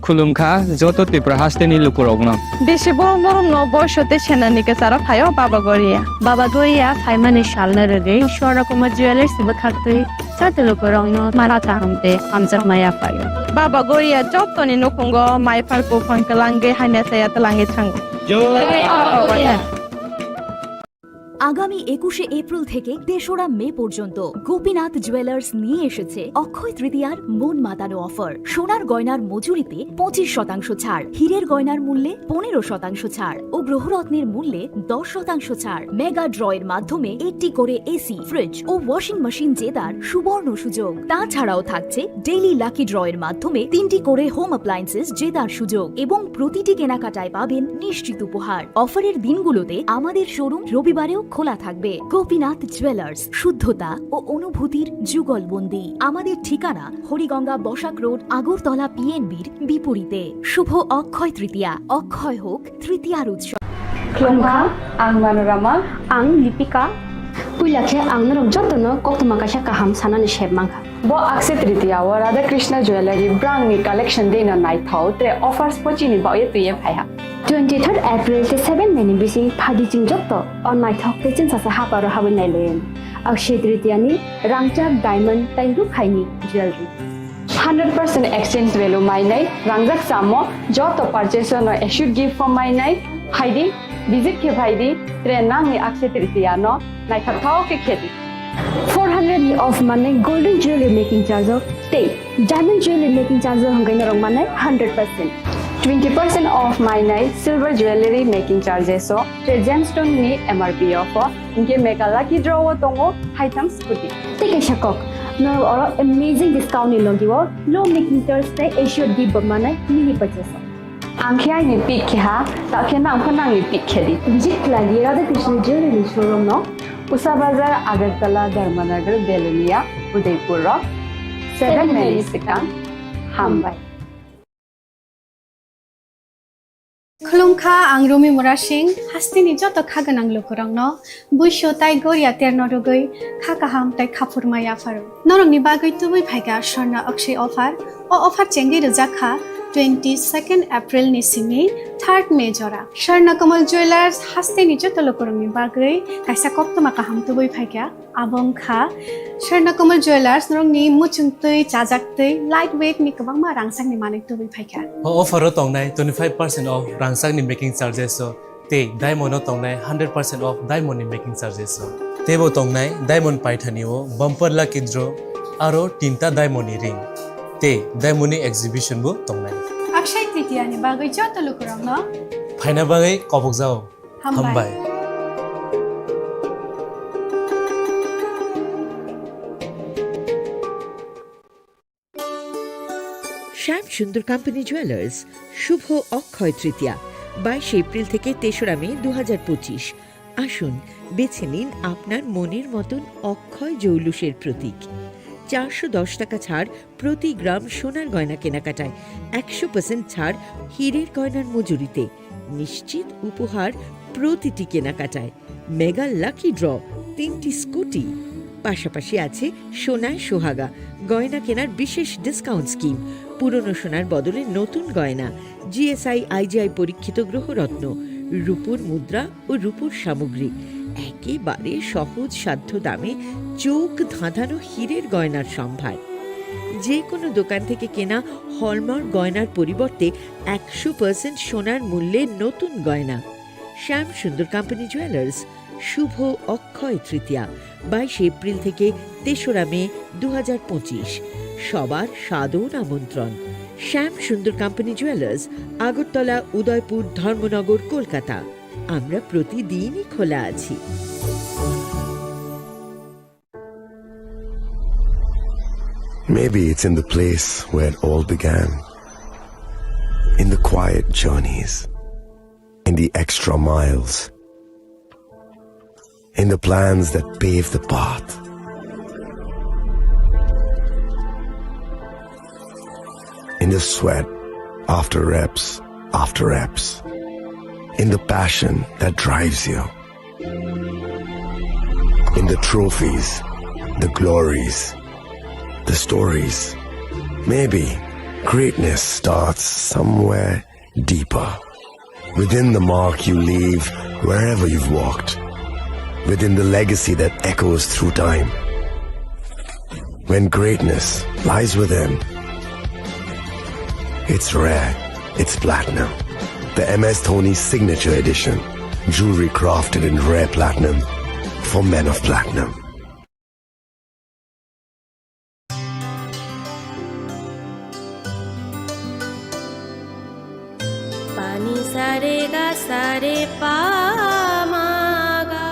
খুলুমখা যত ত্রিপুরা হাসতেনি লুকুরগ্ন দেশে বড় বড় নববর্ষতে সেনানিকে সারা ফায়ও বাবা গরিয়া ফাইমানি শালনা রেগে সরকমের জুয়েলার্স থাকতে সাথে লুকুরগ্ন মারা চাহামতে আমজার মায়া ফায়ো বাবা গরিয়া যতনি নকুঙ্গ মাই ফারকো ফাঙ্কলাঙ্গে হাইনা সায়াত লাঙ্গে থাঙ্গ আগামী 21শে এপ্রিল থেকে 3রা মে পর্যন্ত গোপীনাথ জুয়েলার্স নিয়ে এসেছে অক্ষয় তৃতীয়ার মন মাতানো অফার। সোনার গয়নার মজুরিতে 25% ছাড়, হীরের গয়নার মূল্যে 15% ছাড় ও গ্রহরত্নের মূল্যে 10% ছাড়। মেগা ড্রয়ের মাধ্যমে 1টি করে এসি, ফ্রিজ ও ওয়াশিং মেশিন জেতার সুবর্ণ সুযোগ। তাছাড়াও থাকছে ডেইলি লাকি ড্রয়ের মাধ্যমে 3টি করে হোম অ্যাপ্লায়েন্সেস জেতার সুযোগ এবং প্রতিটি কেনাকাটায় পাবেন নিশ্চিত উপহার। অফারের দিনগুলোতে আমাদের শোরুম রবিবারেও খোলা থাকবে। গোপীনাথ জুয়েলার্স, শুদ্ধতা ও অনুভূতির যুগলবন্দি। আমাদের ঠিকানা হরিগঙ্গা বসাক রোড, আগরতলা পিএনবির বিপরীতে। শুভ অক্ষয় তৃতীয়া, অক্ষয় হোক তৃতীয়ার উৎসব। Klongkha, ang Manorama, ang Lipika. Puilakhe ang narok jotno koktoma kasha kaham sanani shebmangkha. Bo akse tritiya wa Radha Krishna Jewelry brand ni collection dena nai thau tre offers pochini ba ye tuye phaiha. 23rd April te 7 meni bisi phadi jing jotto on nai thau te chin sa ha paro habin nai len. Akshe tritiya ni rangchak diamond tairu khaini jewelry. 100% exchange value mai nai rangjak samo joto purchase no should give for mai nai haidi visit ke bhaidi tre nang ni akshe tritiya no nai thau ke kheti 400 ni off mane golden jewelry making charge of stay diamond jewelry making charge of hangai norong mane 100% 20% off my night silver jewelry making charges so tre gemstone ni MRP off inke mega lucky draw tongo item scooty take a shakok no oro amazing discount ni logiwo low making charge te assured give mane mini purchase angkhya ni pick kha ta khena angkhana ni pick khedi visit lagi Radha Krishna jewelry showroom no Usa Bazar, Agartala, Dharmanagar, Belunia, Udaipur, 7 Mary Sikang, Hambai. Klongkha ang Rumi Murashing, hastini joto khaganang lukurang no, buisho tai goria terno rugoi, khakaham tai khapurmaya faru. Norong ni bagoi tubui phaiga Sharna Akshay offer, o offer chengi rujakha 22nd April ni simi 3rd May jora. Sharna Kamal Jewelers hastini joto lukurang ni bagoi, kaisa koktoma kaham tubui phaiga, abong kha, Sharna Kamal Jewelers norong ni muchungtui, chajaktui, lightweight ni kabangma rangsang ni manik tubui phaiga. Offer tongnai 25% off rangsang ni making charges so te diamond tongnai 100% off diamond ni making charges so tebo tongnai diamond paithani o bumper lucky draw aro tinta diamond ni ring te diamond ni exhibition bu tongnai Akshay Tritiya ni bagoi joto lukurang no phaina bagai kopok jao hambai Shyam Sundar company jewellers শুভ Akshaya Tritiya 22 April থেকে 3রা May 2025। আসুন বেছে নিন আপনার মনের মতন অক্ষয় জৌলুসের প্রতীক। 410 টাকা ছাড় প্রতি গ্রাম সোনার গয়না কেনাকাটায়, 100% ছাড় হীরের গয়নার মজুরিতে, নিশ্চিত উপহার প্রতিটি কেনাকাটায়, মেগা লাকি ড্র 3টি স্কুটি। পাশাপাশি আছে সোনায় সোহাগা গয়না কেনার বিশেষ ডিসকাউন্ট স্কিম, পুরনো সোনার বদলে নতুন গয়না, জিএসআই আইজিআই পরীক্ষিত গ্রহরত্ন, রূপোর মুদ্রা ও রূপোর সামগ্রী, একেবারে সহজ সাধ্য দামে চোখ ধাঁধানো হীরের গয়নার সম্ভার। যে কোনো দোকান থেকে কেনা হলমার্ক গয়নার পরিবর্তে 100% সোনার মূল্যে নতুন গয়না। শ্যাম সুন্দর কোম্পানি জুয়েলার্স শুভ অক্ষয় তৃতীয়া 22 এপ্রিল থেকে 3রা মে 2025। সবার সাদর আমন্ত্রণ। শ্যাম সুন্দর কোম্পানি জুয়েলার্স, আগরতলা, উদয়পুর, ধর্মনগর, কলকাতা। আমরা প্রতিদিনই খোলা আছি। Maybe it's in the place where it all began. In the quiet journeys. In the extra miles. In the plans that pave the path. In the sweat after reps. In the passion that drives you. In the trophies, the glories, the stories. Maybe greatness starts somewhere deeper. Within the mark you leave wherever you've walked. Within the legacy that echoes through time. When greatness lies within, it's rare, it's platinum. The MS Dhoni Signature Edition. Jewelry crafted in rare platinum for men of platinum. Pani sare ga sare pa ma ga.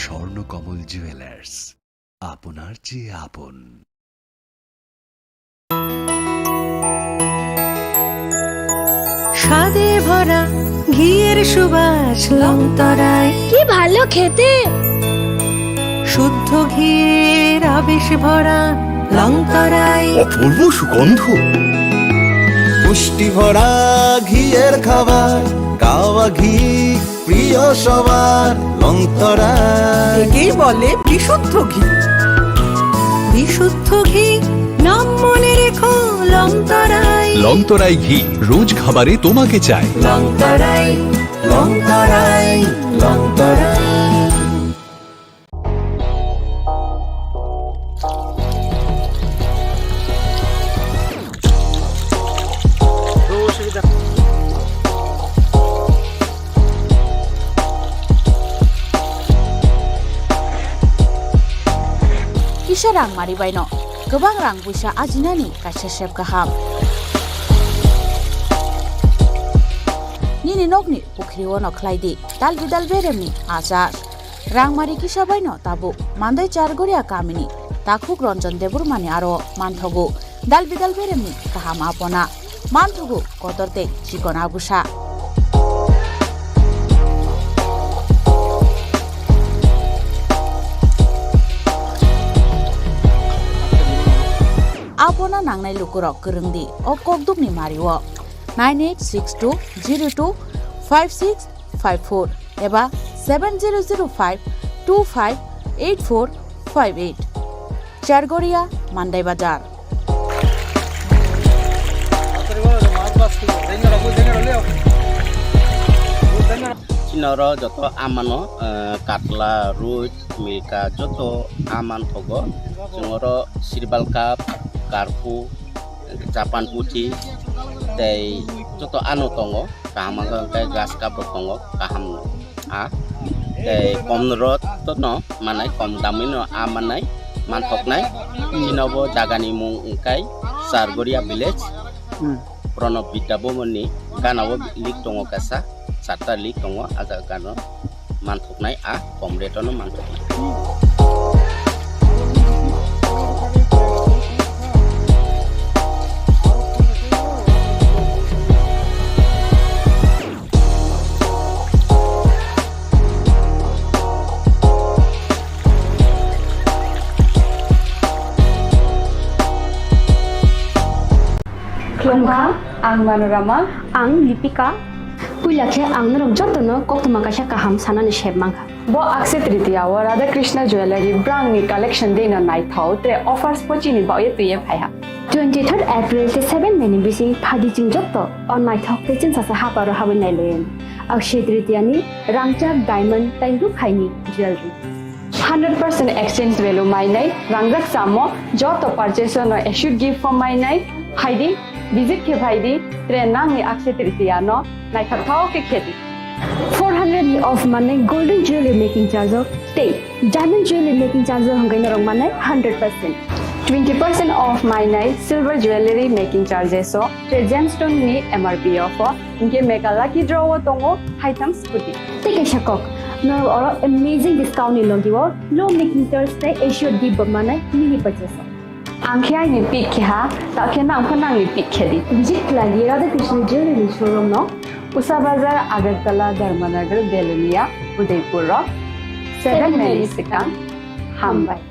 Swarnakamal jewellers, আপনার চেয়ে আপন। স্বাদে ভরা ঘিয়ের সুবাস লংতরায়, কি ভালো খেতে। শুদ্ধ ঘিয়ের আবেশ ভরা লংতরায়, অপূর্ব সুগন্ধ। পুষ্টি ভরা ঘিয়ের খাবার, গাওয়া ঘি প্রিয় সবার লংতরায়। একেই বলে বিশুদ্ধ ঘি। বিশুদ্ধ ঘি নাম মনে রেখো লংতরায়। লংতরাই ঘি রোজ খাবারে তোমাকে চাই। Longtharai, Longtharai, Longtharai. Kisah rang mari baino, gobang rang buisa ajinani kaisa sep kaham. Nini nokni pukriwo noklaidi, dal beremni ajar. Rang mari kisah baino tabu, mandai chargoria kamini, takuk ronjon debur mani aro manthogu, dal beremni kaham apona, manthogu kotorte chikon abusa. Apona nangnai lukurok kerengdi o kokdukni mariwo 9862025654 eba 7005258458 Chargoria Mandai Bazar. Chinoro joto amano katla ruj milka joto aman togo cingoro sirbal kap karpu capan putih tei joto anu tongo kaham kai gas kap tongo kaham a tei komrot tono manai kom damino amanai mantoknai cinobo dagani mung kai Sargoria village Pronop Bidabomoni ganawo lik tongo kasa sarta lik tongo aga gano mantoknai a komretono mantoknai. Khulumkha, ang Manorama, ang Lipika. Puilakhe ang narok jotono koktoma kaisa kaham sanani shep mangkha. Bo akse tritiya wa Radha Krishna Jewelry brand ni collection dena nai thau te offers pochini ba ye tuye phaiha. 23rd April te 7 May ni bisi phadi jing jotto on nai thok te chin sa ha paro habin nai loyen. Akshaya तृतीयानि रांगजाक diamond ताइरु खाइनि jewellery 100% exchange value माइनाय रांगजाक सामो जतो purchase न इशू गिफ्ट फॉर माइनाय हाइदि विजिट के भाइदि ट्रेन नांगनि अक्षय तृतीया न नाइथाथाव के खेती 400 ni off mane golden jewelry making charge of stay diamond jewelry making charge of hangai norong mane 100% 20% off my silver jewelry making charges so gemstone ni MRP off inke mega lucky draw tongo item scooty take a shakok no or amazing discount ni logiwo low making charge te issue di mane mini purchase angkhya ni pick kha ta khena angkhana ni pick khedi visit lagi radha krishna jewelry showroom no Usa Bazar Agartala Dharmanagar Belunia Udaipur 7 Merisicang Hambai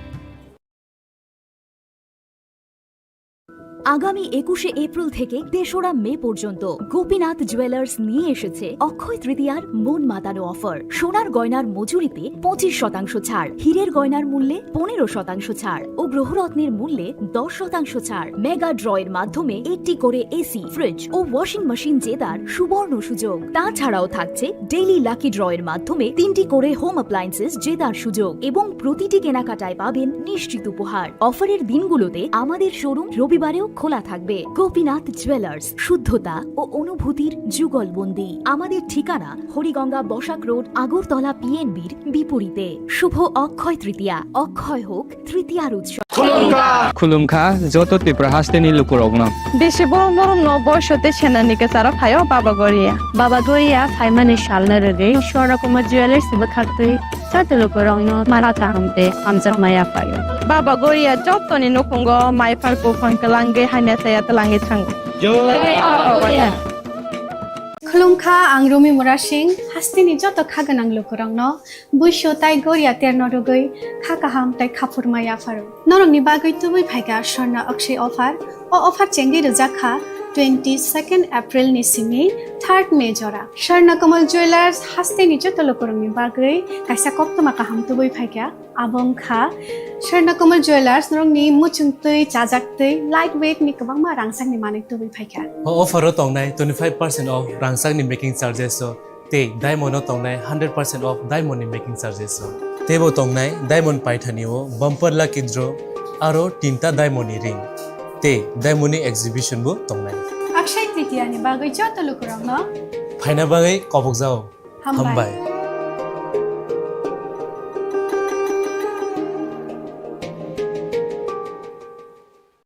আগামী 21শে April থেকে ৩রা মে পর্যন্ত Gopinath jewellers নিয়ে এসেছে অক্ষয় তৃতীয়ার মন মাতানো offer. সোনার গয়নার মজুরিতে 25% ছাড়, হীরের গয়নার মূল্যে 15% ছাড় ও গ্রহরত্নের মূল্যে 10% ছাড়। মেগা ড্রয়ের মাধ্যমে একটি করে এসি, ফ্রিজ ও ওয়াশিং মেশিন জেতার সুবর্ণ সুযোগ। তাছাড়াও থাকছে ডেইলি লাকি ড্রয়ের মাধ্যমে 3টি করে হোম অ্যাপ্লায়েন্সেস জেতার সুযোগ এবং প্রতিটি কেনাকাটায় পাবেন নিশ্চিত উপহার। অফারের দিনগুলোতে আমাদের শোরুম রবিবারেও খোলা থাকবে। গোপীনাথ জুয়েলার্স, শুদ্ধতা ও অনুভূতির যুগলবন্দি। আমাদের ঠিকানা হরিগঙ্গা বসাক রোড, আগরতলা পিএনবির বিপরীতে। শুভ অক্ষয় তৃতীয়া, অক্ষয় হোক তৃতীয়ার উৎসব। খুলুমখা যত ত্রিপুরা হাসতেনি লুকুরগ্ন দেশে বড় বড় বয়সতে সেনানিকে সারা ফাইও বাবা গরিয়া ফাইমানি শালনা রে সরকম জুয়েলার্স বখাতে চাতে লুকুরং মারা চাহমতে আমজার মায়া ফাইও বাবা গরিয়া যতনি নকুঙ্গ মাই ফারকো ফাঙ্কলাঙ্গে হাইনা সায়া তলাঙ্গে থাঙ্গ खुलुमखा आं रमि मुरा सिंह हास्तिनि जत खागोनां लोकरंनो बुइसो ताइ गरिया तेरनरुगै खाकाहाम ताइ खाफुरमाया फारो नरंनि बागै तुबै फाइगा स्वर्ణ अक्षय अफार ओ अफार चेंगि रजाखा 22 एप्रिल नि सिमि 3 मे जरा स्वर्ణ कमल ज्वेलर्स हास्तिनि जत लोकरंनि बागै काइसा कक्तमा काहाम तुबै फाइगा आबंखा स्वर्ణ कमल ज्वेलर्स नरंनि मुचुंतै जाजाक्तै लाइट वेट नि गोबांमा रांसांनि माने तुबै फाइगा अफारो तंनाय 25% ऑफ रांसांनि मेकिंग चार्जेस ते डायमंड तंनाय 100% ऑफ डायमंड नि मेकिंग चार्जेस तेबो तंनाय डायमंड पाइथानिओ बम्पर लाकी ड्र आरो 3टा डायमंड नि रिंग ते डायमंड नि एक्जिबिशन बो तंनाय अक्षय तृतीया नि बागै जत लोकरंनो फाइना बागै कबक जाओ हामबाय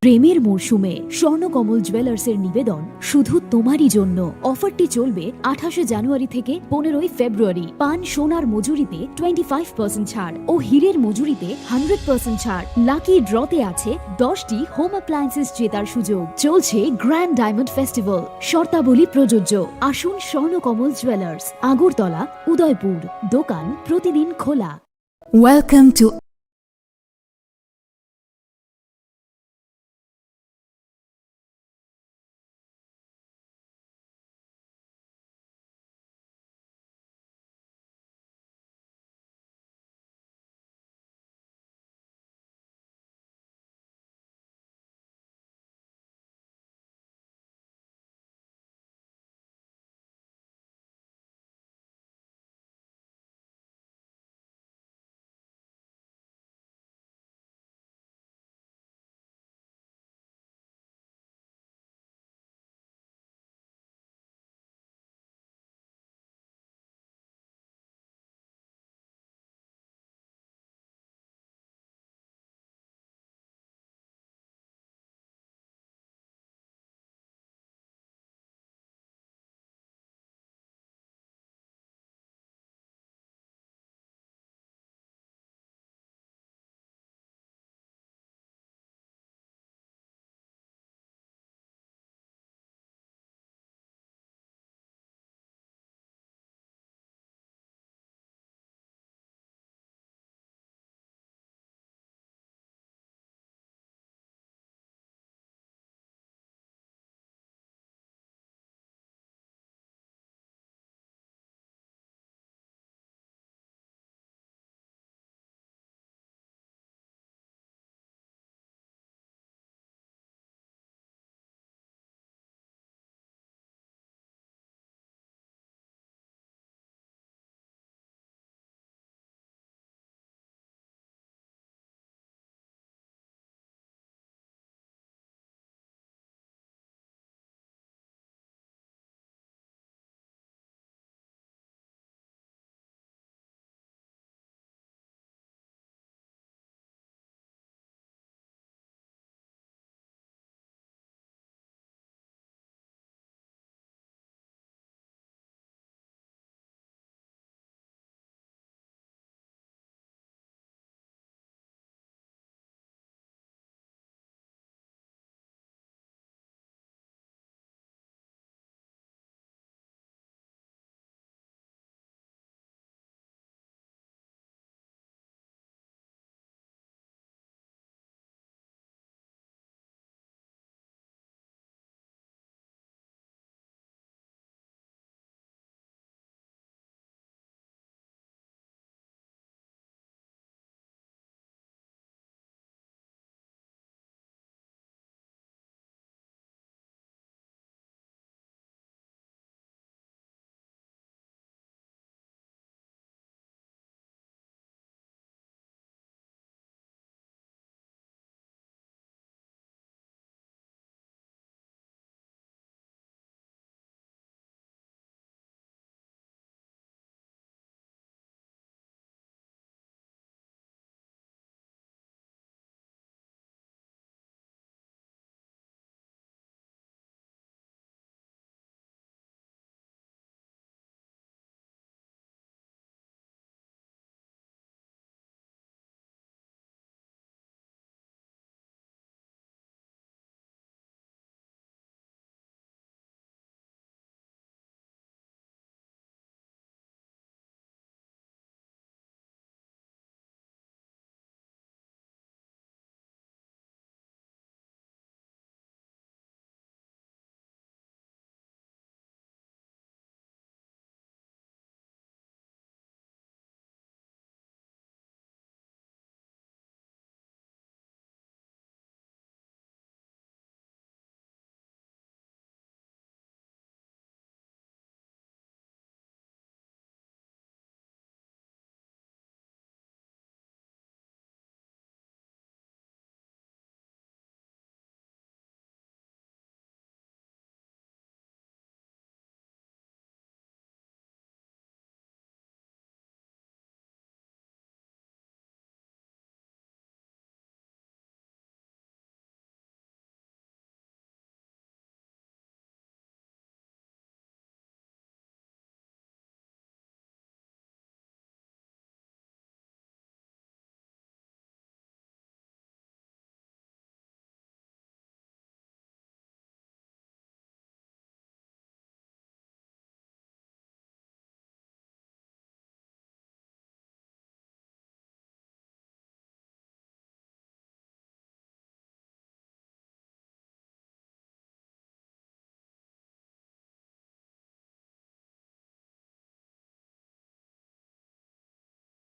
প্রেমের মরশুমে স্বর্ণকমল জুয়েলার্সের নিবেদন শুধু তোমারই জন্য। অফারটি চলবে 28 জানুয়ারি থেকে 15 ফেব্রুয়ারি। পান সোনার মজুরিতে 25% ছাড় ও হীরের মজুরিতে 100% ছাড়। লাকি ড্রতে আছে 10টি হোম অ্যাপ্লায়েন্সেস জেতার সুযোগ। চলছে গ্র্যান্ড ডায়মন্ড ফেস্টিভ্যাল, শর্তাবলী প্রযোজ্য। আসুন স্বর্ণকমল জুয়েলার্স, আগরতলা, উদয়পুর। দোকান প্রতিদিন খোলা। Welcome to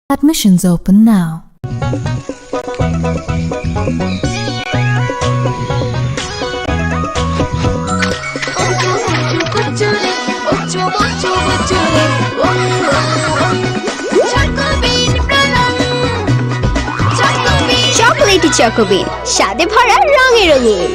Admissions open now. Chocolatey চকোবিন স্বাদে ভরা রঙে রঙিন।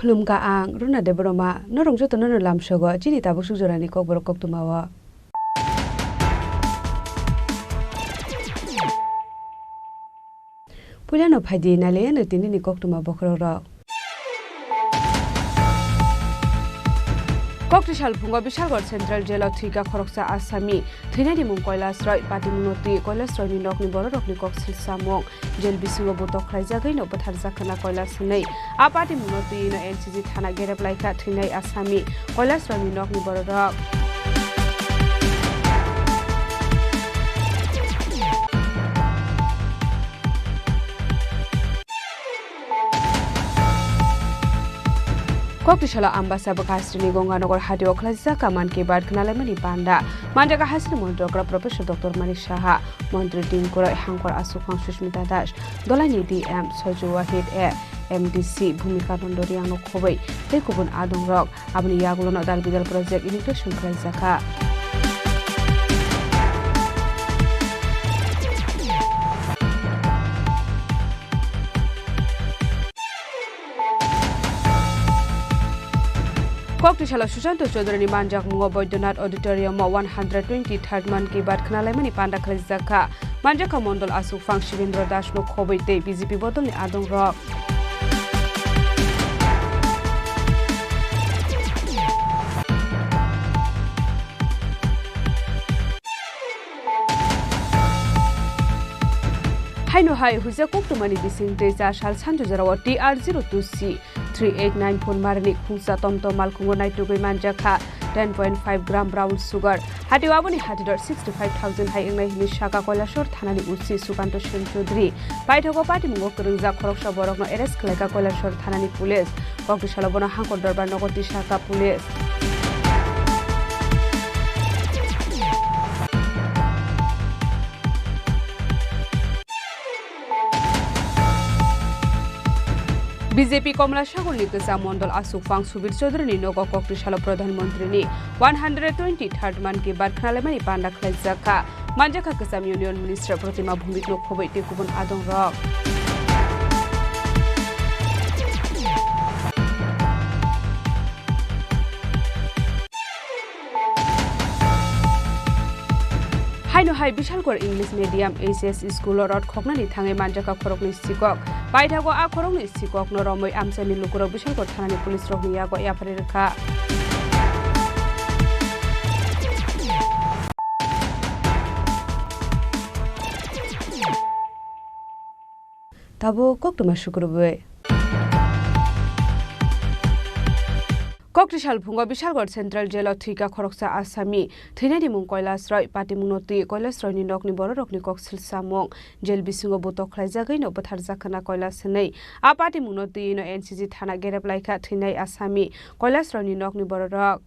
खुलुमगा आं रुना देबरमा नरं जतो नन लामसोग चिनि ताबु सुजरानि कक बर कक तुमावा पुलानो फाइदि नाले न तिनि कक तुमा बखर कक्टिशाल फुंगा विशालगढ़ सेंट्रल जेल थुइका खरकसा आसामी थैनानि मुं कैलाश रय पार्टी मुनति कैलाश रयनि नकनि बर रकनि कक्सिल सामक जेल बिसिङो बतखराय जागै न पथार जाखना कैलाश नै आ पार्टी मुनति न एनसीजी थाना गेरेबलाइका थैनाय आसामी कैलाश रयनि नकनि बर रक कक्टिशाला आम्बासा बकास्ट्रीनि गंगानगर हाटियाव खलाइजा कामान के बाद खनालायमानि बान्दा मानजागा हासिनि मन्त्रग्रा प्रोफेसर डक्टर मानिक साहा मन्त्री टिंकुराय हांकर आसुखां सुष्मिता दास दलाइनि डीएम सजु वाहिद एमडीसी भूमिका नन्दरी आंनो खबै दै गुबुन आदं रक आबनि यागुलन दाल बिदाल प्रोजेक्ट इनिग्रेशन खलाइजाखा कक्टिशाला सुशांत चौधरी मानजाक मुंग बैद्यनाथ ऑडिटोरियम 123 मान के बाद खनालायमानि पांडा खलाइजाखा मानजाका मंडल आसुफां शिवेंद्र दास नो खबैते बीजेपी बदलनि आदं रक हाइनो हाय हुजा कोक्टुमानि बिसिं तेजा साल सानजु जराव TR02C 3894 मारनि खुंसा टमटम मालखुंगो नाइटुगै मानजाखा 10.5 ग्राम ब्राउन सुगार हाटिवाबनि हाटिदर 65000 हाय इंनाय हिनि शाका कैलाशर थानानि उसी सुकान्त सेन चौधरी बायथगो पार्टी मुंगो करंजा खरकसा बरकनो एरेस्ट खलायका कैलाशर थानानि पुलिस कक्टिशाला बना हांकर दरबार नगरति शाखा पुलिस बीजेपी कमला सागरनि गोजा मंडल आसुफां सुबीर चौधरी नग कक्टिशाला प्रधानमंत्री 123 मान के बाद खनालायमानि बान्दा खलाइजाखा मानजाखा गोजाम यूनियन मिनिस्टर प्रतिमा भूमिक नो खबै ते गुबुन आदं रक हाइनो हाय Bishalgarh English medium HS school रड खगनानि थाङै मानजाका खरकनि सिकक बायथागो आ खरकनि सिकक न रमै आमसानि लुकुराव विशालगढ़ थानानि पुलिस रगनि यागो याफारि रेखा ताबो कक्टुमा शुक्रबार कक्टिशाल फुंगा विशालगढ़ सेंट्रल जेल थुइका खरकसा आसामी थैनानि मुं कैलाश रय पार्टी मुनति कैलाश रयनि नकनि बर रकनि कक्सिल सामक जेल बिसिङो बतखराय जागै न पथार जाखना कैलाश नै आ पार्टी मुनति न एनसीजी थाना गेरेबलाइका थैनाय आसामी कैलाश रयनि नकनि बर रक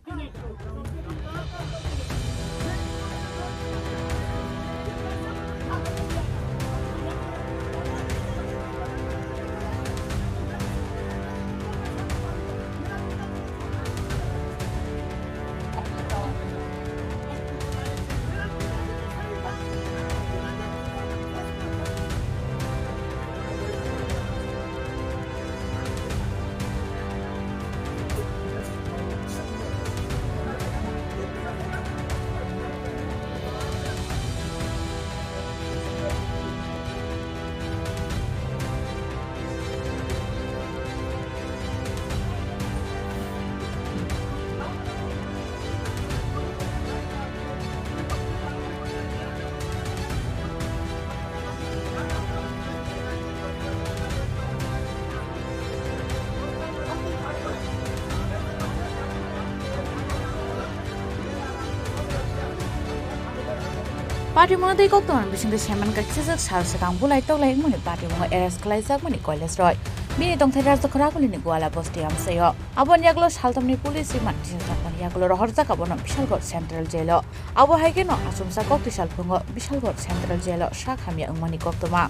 पार्टी मंग दै कक्तमान बिसिंग सेमन काक्सिजक साल सकां बुलाय तौलाय मनि पार्टी मंग एरेस्ट खालायजाक मनि कलेज रय बिनि दंथाय राजो खराकुलिनि गुवाला बस्ति आमसेयो आबन यागलो सालतमनि पुलिस रिमान्ड दिजाकन यागलो रहरजाक आबन बिशालगढ़ सेंट्रल जेलो आबो हायगेनो आसुमसा कक्तिसाल फुंगो बिशालगढ़ सेंट्रल जेलो शाखामिया अंगमानि कक्तमा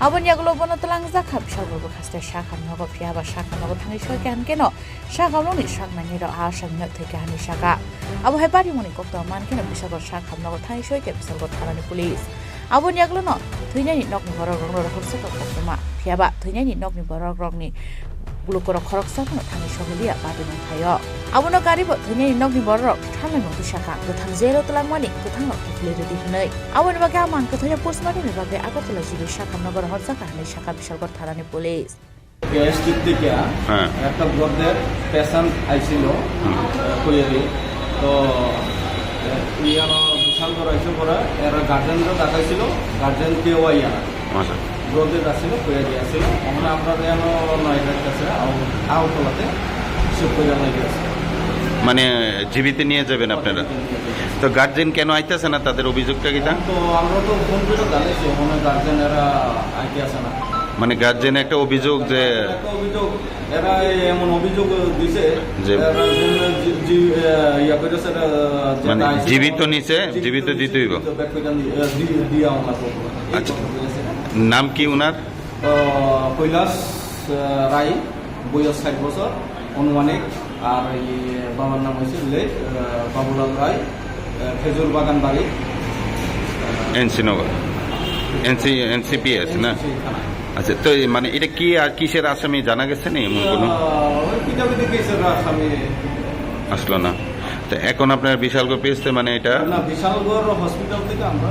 आबन यागलो बनतलां जाखा बिशालगढ़ बखास्ते शाखामियागो फियाबा शाखामियागो थांनि सयके हानकेनो शाखामनि शाखनानि र आशामिया थैके हानि शाखा आबो हाय पार्टी मनि कक्तमा मानकेनो बिशालगढ़ शाखामियागो थांनि सयके बिशालगढ़ थानानि पुलिस आबन यागलोनो थैनायनि नकनि बरग रंग रहरजाक कक्तमा फियाबा थैनायनि नकनि बरग रंगनि बुलुकर खरकसाखनो थांनि सगलिया पार्टी थायो आबनो गारिबो थैनायनि नकनि बरग थांनि नकनि शाखा गोथां जेरो तलांमानि गोथां नकनि रेडि हनै आबनो बागे आमान कथाया पोस्टमार्टमनि बागे आगरतला जिबि शाखा नगर रहरजाक हानि शाखा बिशालगढ़ थानानि पुलिस গ্যাস্ট্রিক থেকে একটা ব্লকের পেশেন্ট আইছিল কইয়ারি তো ইয়ানো বিশালগড় আইসে পরে এরা গার্জেনরা দেখাইছিল গার্জেন কেউ আইয়া ব্লকের আসছিল কইয়ারি আসছিল আমরা আমরা ইয়ানো নয়টার কাছে আউটলাতে সব কইয়া লাগে আছে মানে জীবিত নিয়ে যাবেন আপনারা তো গার্জেন কেন আইতেছে না তাদের অভিযোগটা কি তা তো আমরা তো ফোন করে জানাইছি ওখানে গার্জেনেরা আইতে আসে না মানে গার্জেন একটা অভিযোগ যে এরা এমন অভিযোগ দিছে যে ইয়া করেছে মানে জীবিত নিচে জীবিত দিতে হইব আচ্ছা নাম কি উনার কৈলাস রায় বয়স 60 বছর অনুমানিক আর এই বাবার নাম হয়েছে বাবুলাল রায় খেজুর বাগান বাড়ি এনসি নগর এনসিপিএস না আচ্ছা তো মানে এটা কি আর কিসের আসামি জানা গেছে না এমন কোনো আসলো না তো এখন আপনার বিশালগড় পেয়েছে মানে এটা না বিশালগড় হসপিটাল থেকে আমরা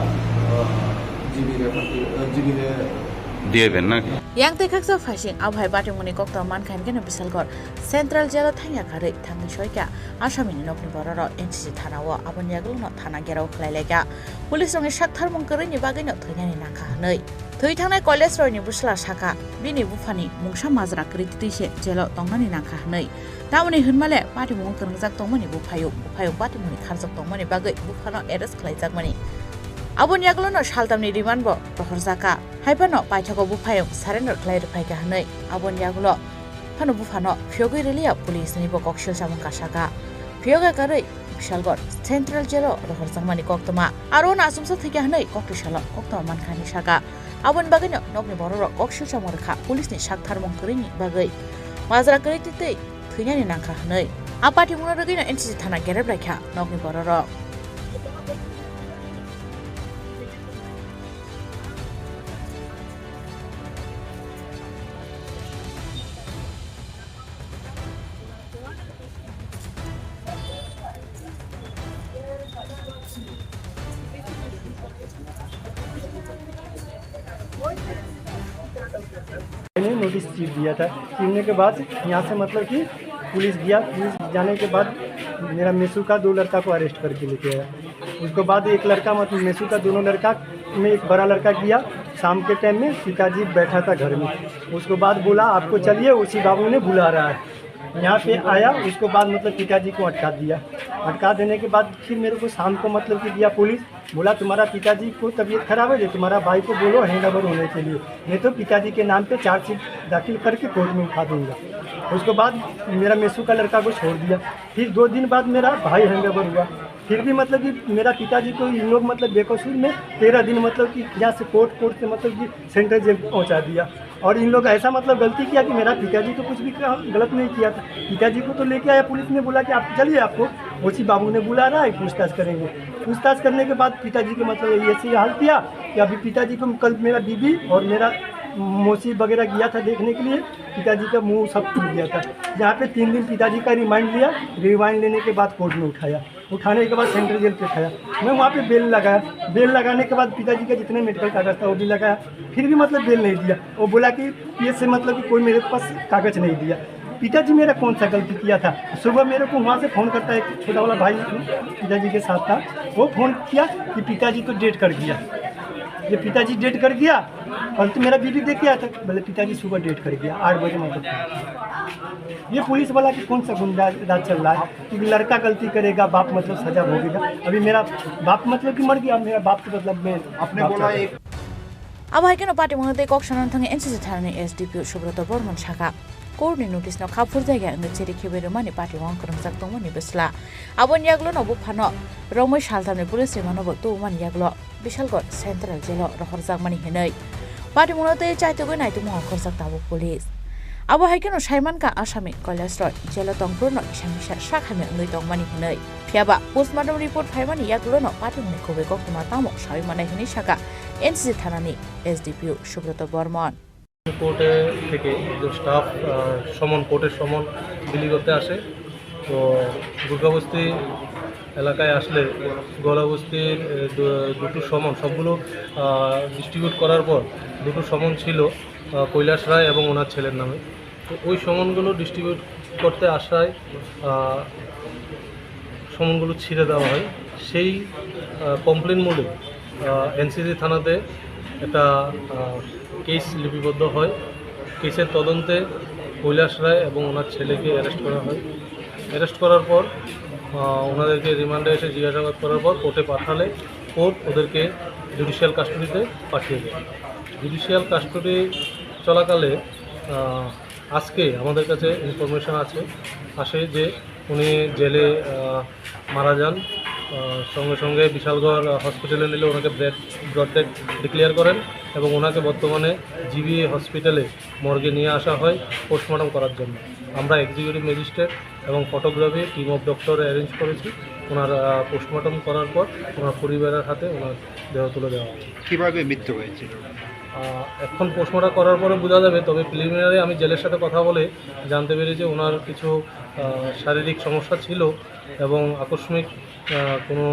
জিবিরে দিয়েবেন না yang tekaksa phasing abhai batimoni kokta mankan gena bisalgor central jail thangya khare thangni soika asamini nokni bororo NCC thanawo abon yagulno thana gerau khlailega police rongi sakthar mungkari ni bagino thoinani nakha nei thoi thangnai college roi ni busla saka bini bufani mungsa majra kriti se jail tongnani nakha nei tamoni hunmale batimong krangjak tongmani bufayo batimoni kharjak tongmani bagai bufano arrest khlaijak mani abon yaglono saltamni remand bo prohorjaka haibano paithako bufayong surrender khlai ruphaika hanai abon yaglo phano bufano phiyogoi relia police ni bo kokshil samung kasaka phiyoga karai bisalgor central jail rohorjangmani koktoma aro na asumsa thike hanai koktisala koktoma mankhani saka abon bagino nokni bororo kokshil samung rakha police ni sakthar mongkrini bagai majra krititei thuinani nangkha hanai apati muna rogino NCC thana gerab rakha nokni bororo मैंने notice chief दिया था चीरने के बाद यहाँ से मतलब कि police गया पुलिस जाने के बाद मेरा मेसू का 2 लड़का को अरेस्ट करके लेके आया उसके बाद एक लड़का मतलब मेसू का दोनों लड़का में एक बड़ा लड़का गया शाम के टाइम में पिताजी बैठा था घर में उसके बाद बोला आपको चलिए उसी बाबू ने बुला रहा है यहाँ पे आया उसके बाद मतलब पिताजी को अटका दिया अटका देने के बाद फिर मेरे को शाम को मतलब कि दिया पुलिस बोला तुम्हारा पिताजी को तबीयत खराब है तुम्हारा भाई को बोलो हैंडओवर होने के लिए नहीं तो पिताजी के नाम पे चार्जशीट दाखिल करके कोर्ट में उठा दूंगा उसके बाद मेरा मेसू का लड़का को छोड़ दिया फिर 2 दिन बाद मेरा भाई हैंडओवर हुआ फिर भी मतलब कि मेरा पिताजी को इन लोग मतलब बेकसूर में 13 दिन मतलब कि यहाँ से कोर्ट से मतलब कि सेंट्रल जेल पहुँचा दिया और इन लोग ऐसा मतलब गलती किया कि मेरा पिताजी तो कुछ भी गलत नहीं किया था पिताजी को तो लेके आया पुलिस ने बोला कि आप चलिए आपको उसी बाबू ने बुला रहा है पूछताछ करेंगे पूछताछ करने के बाद पिताजी को मतलब ऐसे हाल किया कि अभी पिताजी को कल मेरा बीबी और मेरा मौसी वगैरह गया था देखने के लिए पिताजी का मुंह सब टूट गया था यहाँ पे 3 दिन पिताजी का रिमांड लिया रिमांड लेने के बाद कोर्ट में उठाया उठाने के बाद सेंट्रल जेल पे उठाया मैं वहाँ पे बेल लगाया बेल लगाने के बाद पिताजी का जितने मेडिकल कागज था वो भी लगाया फिर भी मतलब बेल नहीं दिया वो बोला कि पीएस से मतलब कि कोई मेरे पास कागज नहीं दिया पिताजी मेरा कौन सा गलती किया था सुबह मेरे को वहाँ से फ़ोन करता है एक छोटा वाला भाई पिताजी के साथ था वो फ़ोन किया कि पिताजी तो डेट कर गया ये पिताजी डेट कर दिया और तो मेरा वीडियो देख के आया था, बोले पिताजी सुबह डेट कर दिया 8 बजे मतलब। ये पुलिस वाला की कौन सा गुंडा राज चल रहा है कि लड़का गलती करेगा बाप मतलब सजा भोगेगा। अभी मेरा बाप मतलब कि मर गया, मेरा बाप के मतलब में आपने बोला एक अब हाइकेन पार्टी मनोते कक सनन थांगे एनसीसी थानानि एसडीपी सुब्रत बर्मन साखा कोर्टनि नोटिस न खाफुर जायगा अंग चेरि खेबेरो माने पार्टी वां करंजाक दंमोनि बेसला आबन यागलो नबो फानो रमै सालथामनि पुलिस रिमानबो तो मान यागलो बिशालगढ़ सेंट्रल जेलो रहरजाक मानि हिनै पार्टी मनोते चाइतोगै नाइतो मह करजाक दाबो पुलिस अब हाइकेन साइमान का आसामी कलेस्ट्रल जेलो तंगपुरनो इसामिसा साखामे अंगै दंमानि हिनै फियाबा पोस्टमार्टम रिपोर्ट फाइमानि यागलो न पार्टी मनि खोबे गक्तमा तामो साइ माने हिनै साखा एनसीसी थानानि एसडीपी सुब्रत बर्मन কোর্টে থেকে যে স্টাফ কোর্টের সমন বিলি করতে আসে, তো দুর্গাবস্তি এলাকায় আসলে গলাবস্তির দুটো সমন সবগুলো ডিস্ট্রিবিউট করার পর দুটো সমন ছিল কৈলাস রায় এবং ওনার ছেলের নামে। তো ওই সমনগুলো ডিস্ট্রিবিউট করতে আসায় সমনগুলো ছিঁড়ে দেওয়া হয়। সেই কমপ্লেন মূলে এনসিসি থানাতে একটা কেস লিপিবদ্ধ হয়। কেসের তদন্তে কৈলাস রায় এবং ওনার ছেলেকে অ্যারেস্ট করা হয়। অ্যারেস্ট করার পর ওনাদেরকে রিমান্ডে এসে জিজ্ঞাসাবাদ করার পর কোর্টে পাঠালে কোর্ট ওদেরকে জুডিশিয়াল কাস্টডিতে পাঠিয়ে দেয়। জুডিশিয়াল কাস্টডি চলাকালে আজকে আমাদের কাছে ইনফরমেশন আসে যে উনি জেলে মারা যান। সঙ্গে সঙ্গে বিশালগড় হসপিটালে নিলে ওনাকে ব্রড ডেথ ডিক্লেয়ার করেন এবং ওনাকে বর্তমানে জিবি হসপিটালে মর্গে নিয়ে আসা হয় পোস্টমর্টম করার জন্য। আমরা এক্সিকিউটিভ ম্যাজিস্ট্রেট এবং photography team of doctor arrange করেছি। ওনার পোস্টমর্টম করার পর ওনার পরিবারের হাতে ওনার দেহ তুলে দেওয়া হয়। কীভাবে মৃত্যু হয়েছিল এখন পোস্টমর্টম করার পরে বোঝা যাবে, তবে প্রিলিমিনারি আমি জেলের সাথে কথা বলে জানতে পেরেছি ওনার কিছু শারীরিক সমস্যা ছিল এবং আকস্মিক কোনো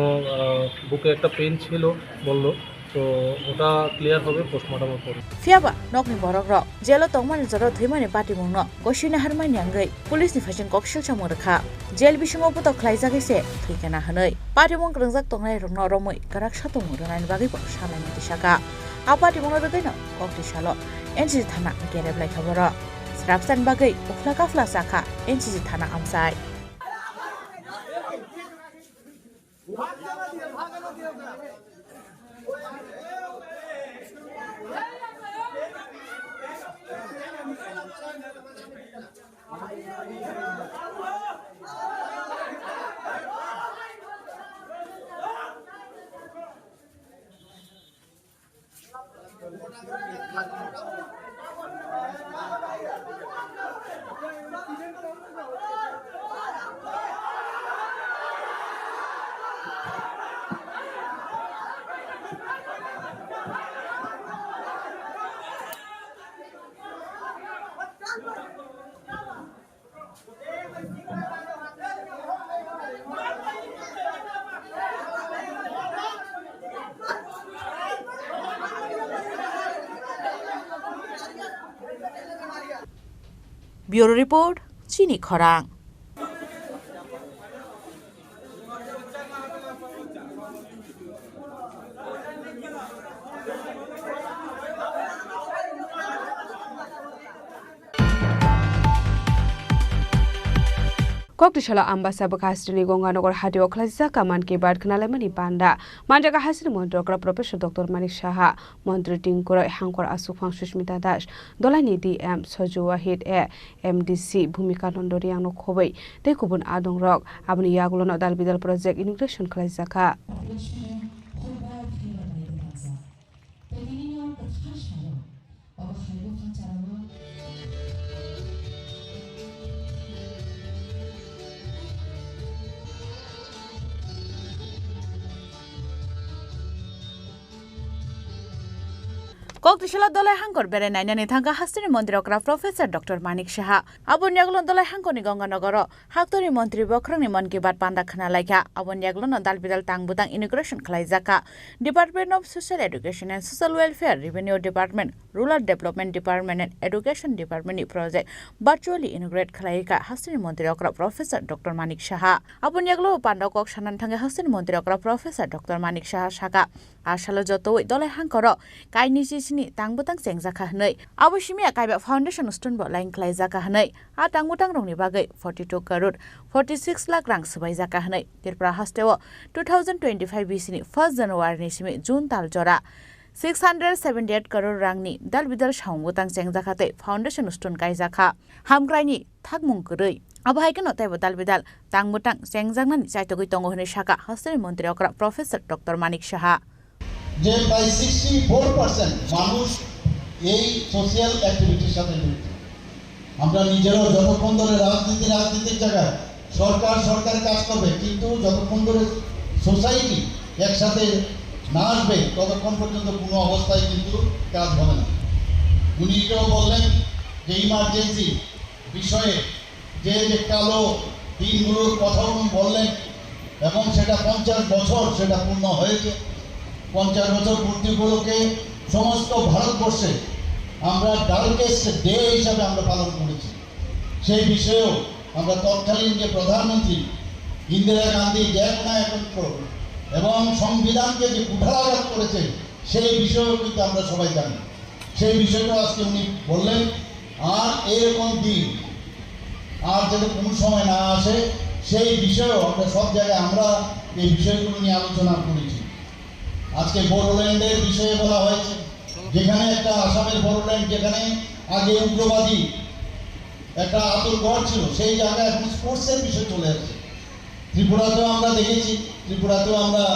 বুকে একটা পেইন ছিল বলল, তো ওটা ক্লিয়ার হবে পোস্টমর্টমের পর। फियाबा नकनि बरग्र जेलो तंगमानि जरो थैमानि पार्टी मुंग गसिना हारमानि आंगै पुलिसनि फाइजन कक्सिल सामु रखा जेल बिसिङाव बत खलाइजागैसे थैकेना हनै पार्टी मुंग रंजाक तंगनाय रंन रमै गराक सातंग रनानि बागै सालायनि दिसाका आ पार्टी मुंग रदैनो कक्ति सालो एनसीसी थाना गेरेबलाय खबर स्रापसान बागै उखला काफला साखा एनसीसी थाना आमसाय ब्यूरो रिपोर्ट चिनी खरांग। Koktishala ambasa bakastini gonganagar hadio khlajja kaman ke bad khnalemani banda manjaga hasini mondokra professor dr manik saha mantri tingkora hangkor asufang sushmita das dolani dm soju wahid e mdc bhumika nondoriang no khobai te kubun adong rok abni yagulono dal bidal project integration khlajja ka কক্টিশালা Dalai হাঙ্কর বেড়ে নাইনানি থাকা হাস্তিনি মন্ত্রী অকরা professor doctor Manik Saha আবনিয়াগুলো Dalai হাঙ্কনি গঙ্গানগর হাক্তনি মন্ত্রী বক্রংনি মন কি বাত পান্ডা খানা লাইকা আবনিয়াগুলো দাল বিদাল তাংবুতাং ইমিগ্রেশন খালাইজাকা department of social education and social welfare revenue department rural development department and education department project virtually inaugurate খালাইকা হাস্তিনি মন্ত্রী অকরা প্রফেসর ডক্টর মানিক সাহা আবনিয়াগুলো পান্ডা কক সানান থাঙ্গে হাস্তিনি মন্ত্রী অকরা প্রফেসর ডক্টর মানিক সাহা সাকা আশালো যত দলাই হাঙ্কর কাইনি চিনি তাংবুতাং চেংজাखा हनै अबसिमिया काइबा फाउन्डेसन स्टुनबो लाइन खालायजाखा हनै आ तांबुतां रंनि बागै 42 करोड़ 46 लाख रां सबायजाखा हनै त्रिपुरा हास्टेव 2025 बिसिनि 1 जनवरी सिमि जून ताल जरा 678 करोड़ रांनि दाल बिदाल साउंबुतां चेंजाखाते फाउन्डेसन स्टुन कायजाखा हामग्रायनि थागमुं गरै अबहायगन अतायबो दाल बिदाल तांबुतां चेंजांनानि चाइतगै दङ हनै साका हास्टेल मन्त्री अकरा प्रफेसर डक्टर मानिक साहा যে প্রায় 64% মানুষ এই সোশ্যাল অ্যাক্টিভিটির সাথে জড়িত। আমরা নিজেরাও যতক্ষণ ধরে রাজনীতির জায়গায় সরকার কাজ করবে, কিন্তু যতক্ষণ ধরে সোসাইটি একসাথে না আসবে ততক্ষণ পর্যন্ত কোনো অবস্থায় কিন্তু কাজ হবে না। উনি এটাও বললেন যে ইমার্জেন্সি বিষয়ে যে কালো দিনগুলোর কথা উনি বললেন এবং সেটা 50 বছর সেটা পূর্ণ হয়েছে। 50 বছর পূর্তি উপলক্ষে সমস্ত ভারতবর্ষে আমরা ডার্কেস্ট ডে হিসাবে আমরা পালন করেছি। সেই বিষয়েও আমরা তৎকালীন যে প্রধানমন্ত্রী ইন্দিরা গান্ধী একত্র এবং সংবিধানকে যে কুঠারাঘাত করেছে সেই বিষয়েও কিন্তু আমরা সবাই জানি। সেই বিষয়টা আজকে উনি বললেন। আর এরকম দিন আর যাতে কোনো সময় না আসে সেই বিষয়েও আমরা সব জায়গায় আমরা এই বিষয়গুলো নিয়ে আলোচনা করেছি। আজকে বড়োল্যান্ডের বিষয়ে বলা হয়েছে, যেখানে একটা আসামের বড়োল্যান্ড যেখানে আগে উগ্রবাদী একটা আতঙ্কঘর ছিল, সেই জায়গায় এখন স্পোর্টসের বিষয় চলে আসছে। ত্রিপুরাতেও আমরা দেখেছি, ত্রিপুরাতেও আমরা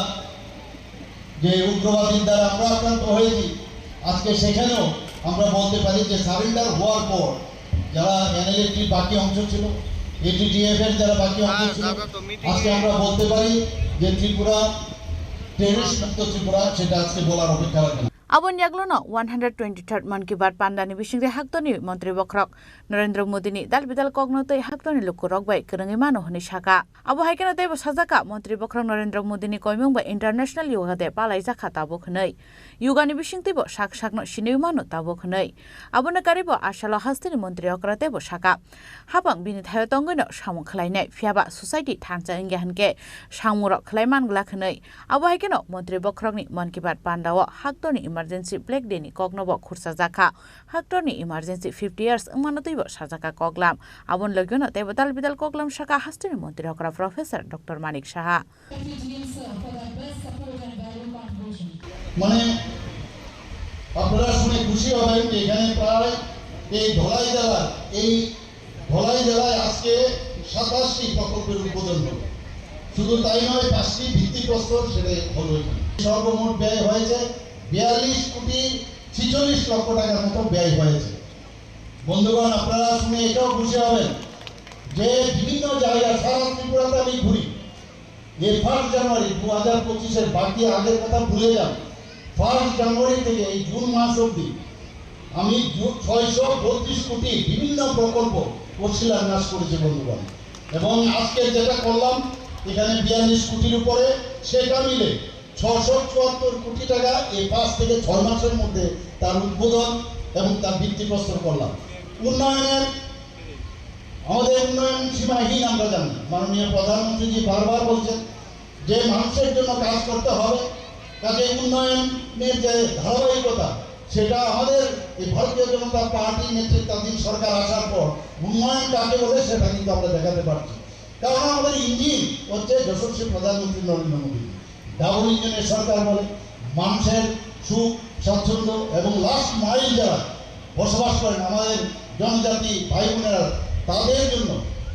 যে উগ্রবাদীর দ্বারা আমরা আক্রান্ত হয়েছি, আজকে সেখানেও আমরা বলতে পারি যে সারেন্ডার হওয়ার পর যারা এনএলএটির বাকি অংশ ছিল, এটিটিএফ এর যারা বাকি অংশ ছিল, আজকে আমরা বলতে পারি যে ত্রিপুরা সেটা আজকে বলার অপেক্ষা রাখে না। अबनियाग्लोनो 123rd मन की बात पांडानि बिसिंग्रे हाक्तोनि मंत्री बख्रक नरेंद्र मोदीनि दालबिदाल कग्नोतै हाक्तोनि लुक्कु रगबाय करंगै मानो हनि साका अब हायकेनो दैबो साजाका मंत्री बख्रक नरेंद्र मोदीनि कयमंबा इंटरनेशनल योगा दे पालाय जाखा ताबो खनै योगानि बिसिंगतैबो साकनो सिनै मानो ताबो खनै अबनो कारिबो आशालो हास्तिनि मंत्री अक्रातेबो साका हाबां बिनि थायो तंगैनो सामु खलायनाय फियाबा सोसाइटी थांचा इंगे हनके सामुरक खलाय मानग्ला खनै अब हायकेनो मंत्री बख्रकनि मन की बात पांडाव हाक्तोनि इमार्जेंसी ब्लैक डेनी कग्नोबो खुरसा जाखा हाक्टरनि इमार्जेंसी 50 इयर्स मानतैबो साजाका कगलाम आबन लगनो तेबो दालबिदाल कगलाम साका हास्तिनि मंत्री अकरा प्रोफेसर डॉक्टर मानिक साहा মানে আপনারা শুনে খুশি হবেন যে এখানে প্রায় এই ধলাই জেলায় আজকে 27টি প্রকল্পের উদ্বোধন হলো। শুধু তাই নয়, 5টি ভিত্তিপ্রস্তর সেটা হলো। সর্বমোট ব্যয় হয়েছে 42 কোটি 46 লক্ষ টাকার মতো ব্যয় হয়েছে। বন্ধুগণ, আপনারা শুনে এটাও খুশি হবেন যে বিভিন্ন জায়গায় সারা ত্রিপুরাতে আমি ঘুরি। এই 1 জানুয়ারি 2025-এর বাকি আগের কথা ভুলে যান। 1 জানুয়ারি থেকে এই জুন মাস অবধি আমি 632 কোটি বিভিন্ন প্রকল্প শিলান্যাস করেছি বন্ধুগণ। এবং আজকে যেটা করলাম এখানে 42 কোটির উপরে, সেটা মিলে 674 কোটি টাকা এই 5 থেকে 6 মাসের মধ্যে তার উদ্বোধন এবং তার ভিত্তিপ্রস্তর করলাম। আমাদের উন্নয়ন সীমাহীন আমরা জানি। মাননীয় প্রধানমন্ত্রীজি বারবার বলছেন যে মানুষের জন্য কাজ করতে হবে, কাজে উন্নয়নের যে ধারাবাহিকতা সেটা আমাদের এই ভারতীয় জনতা পার্টি নেতৃত্বাধীন সরকার আসার পর উন্নয়ন কাকে বলে সেটা কিন্তু আমরা দেখাতে পারছি। কারণ আমাদের ইঞ্জিন হচ্ছে যশস্বী প্রধানমন্ত্রী নরেন্দ্র মোদী। ডাবল ইঞ্জিনের সরকার বলে মানুষের সুখ স্বাচ্ছন্দ্য এবং লাস্ট মাইল যারা বসবাস করেন আমাদের জনজাতি ভাই বোনেরা, তাদের জন্য,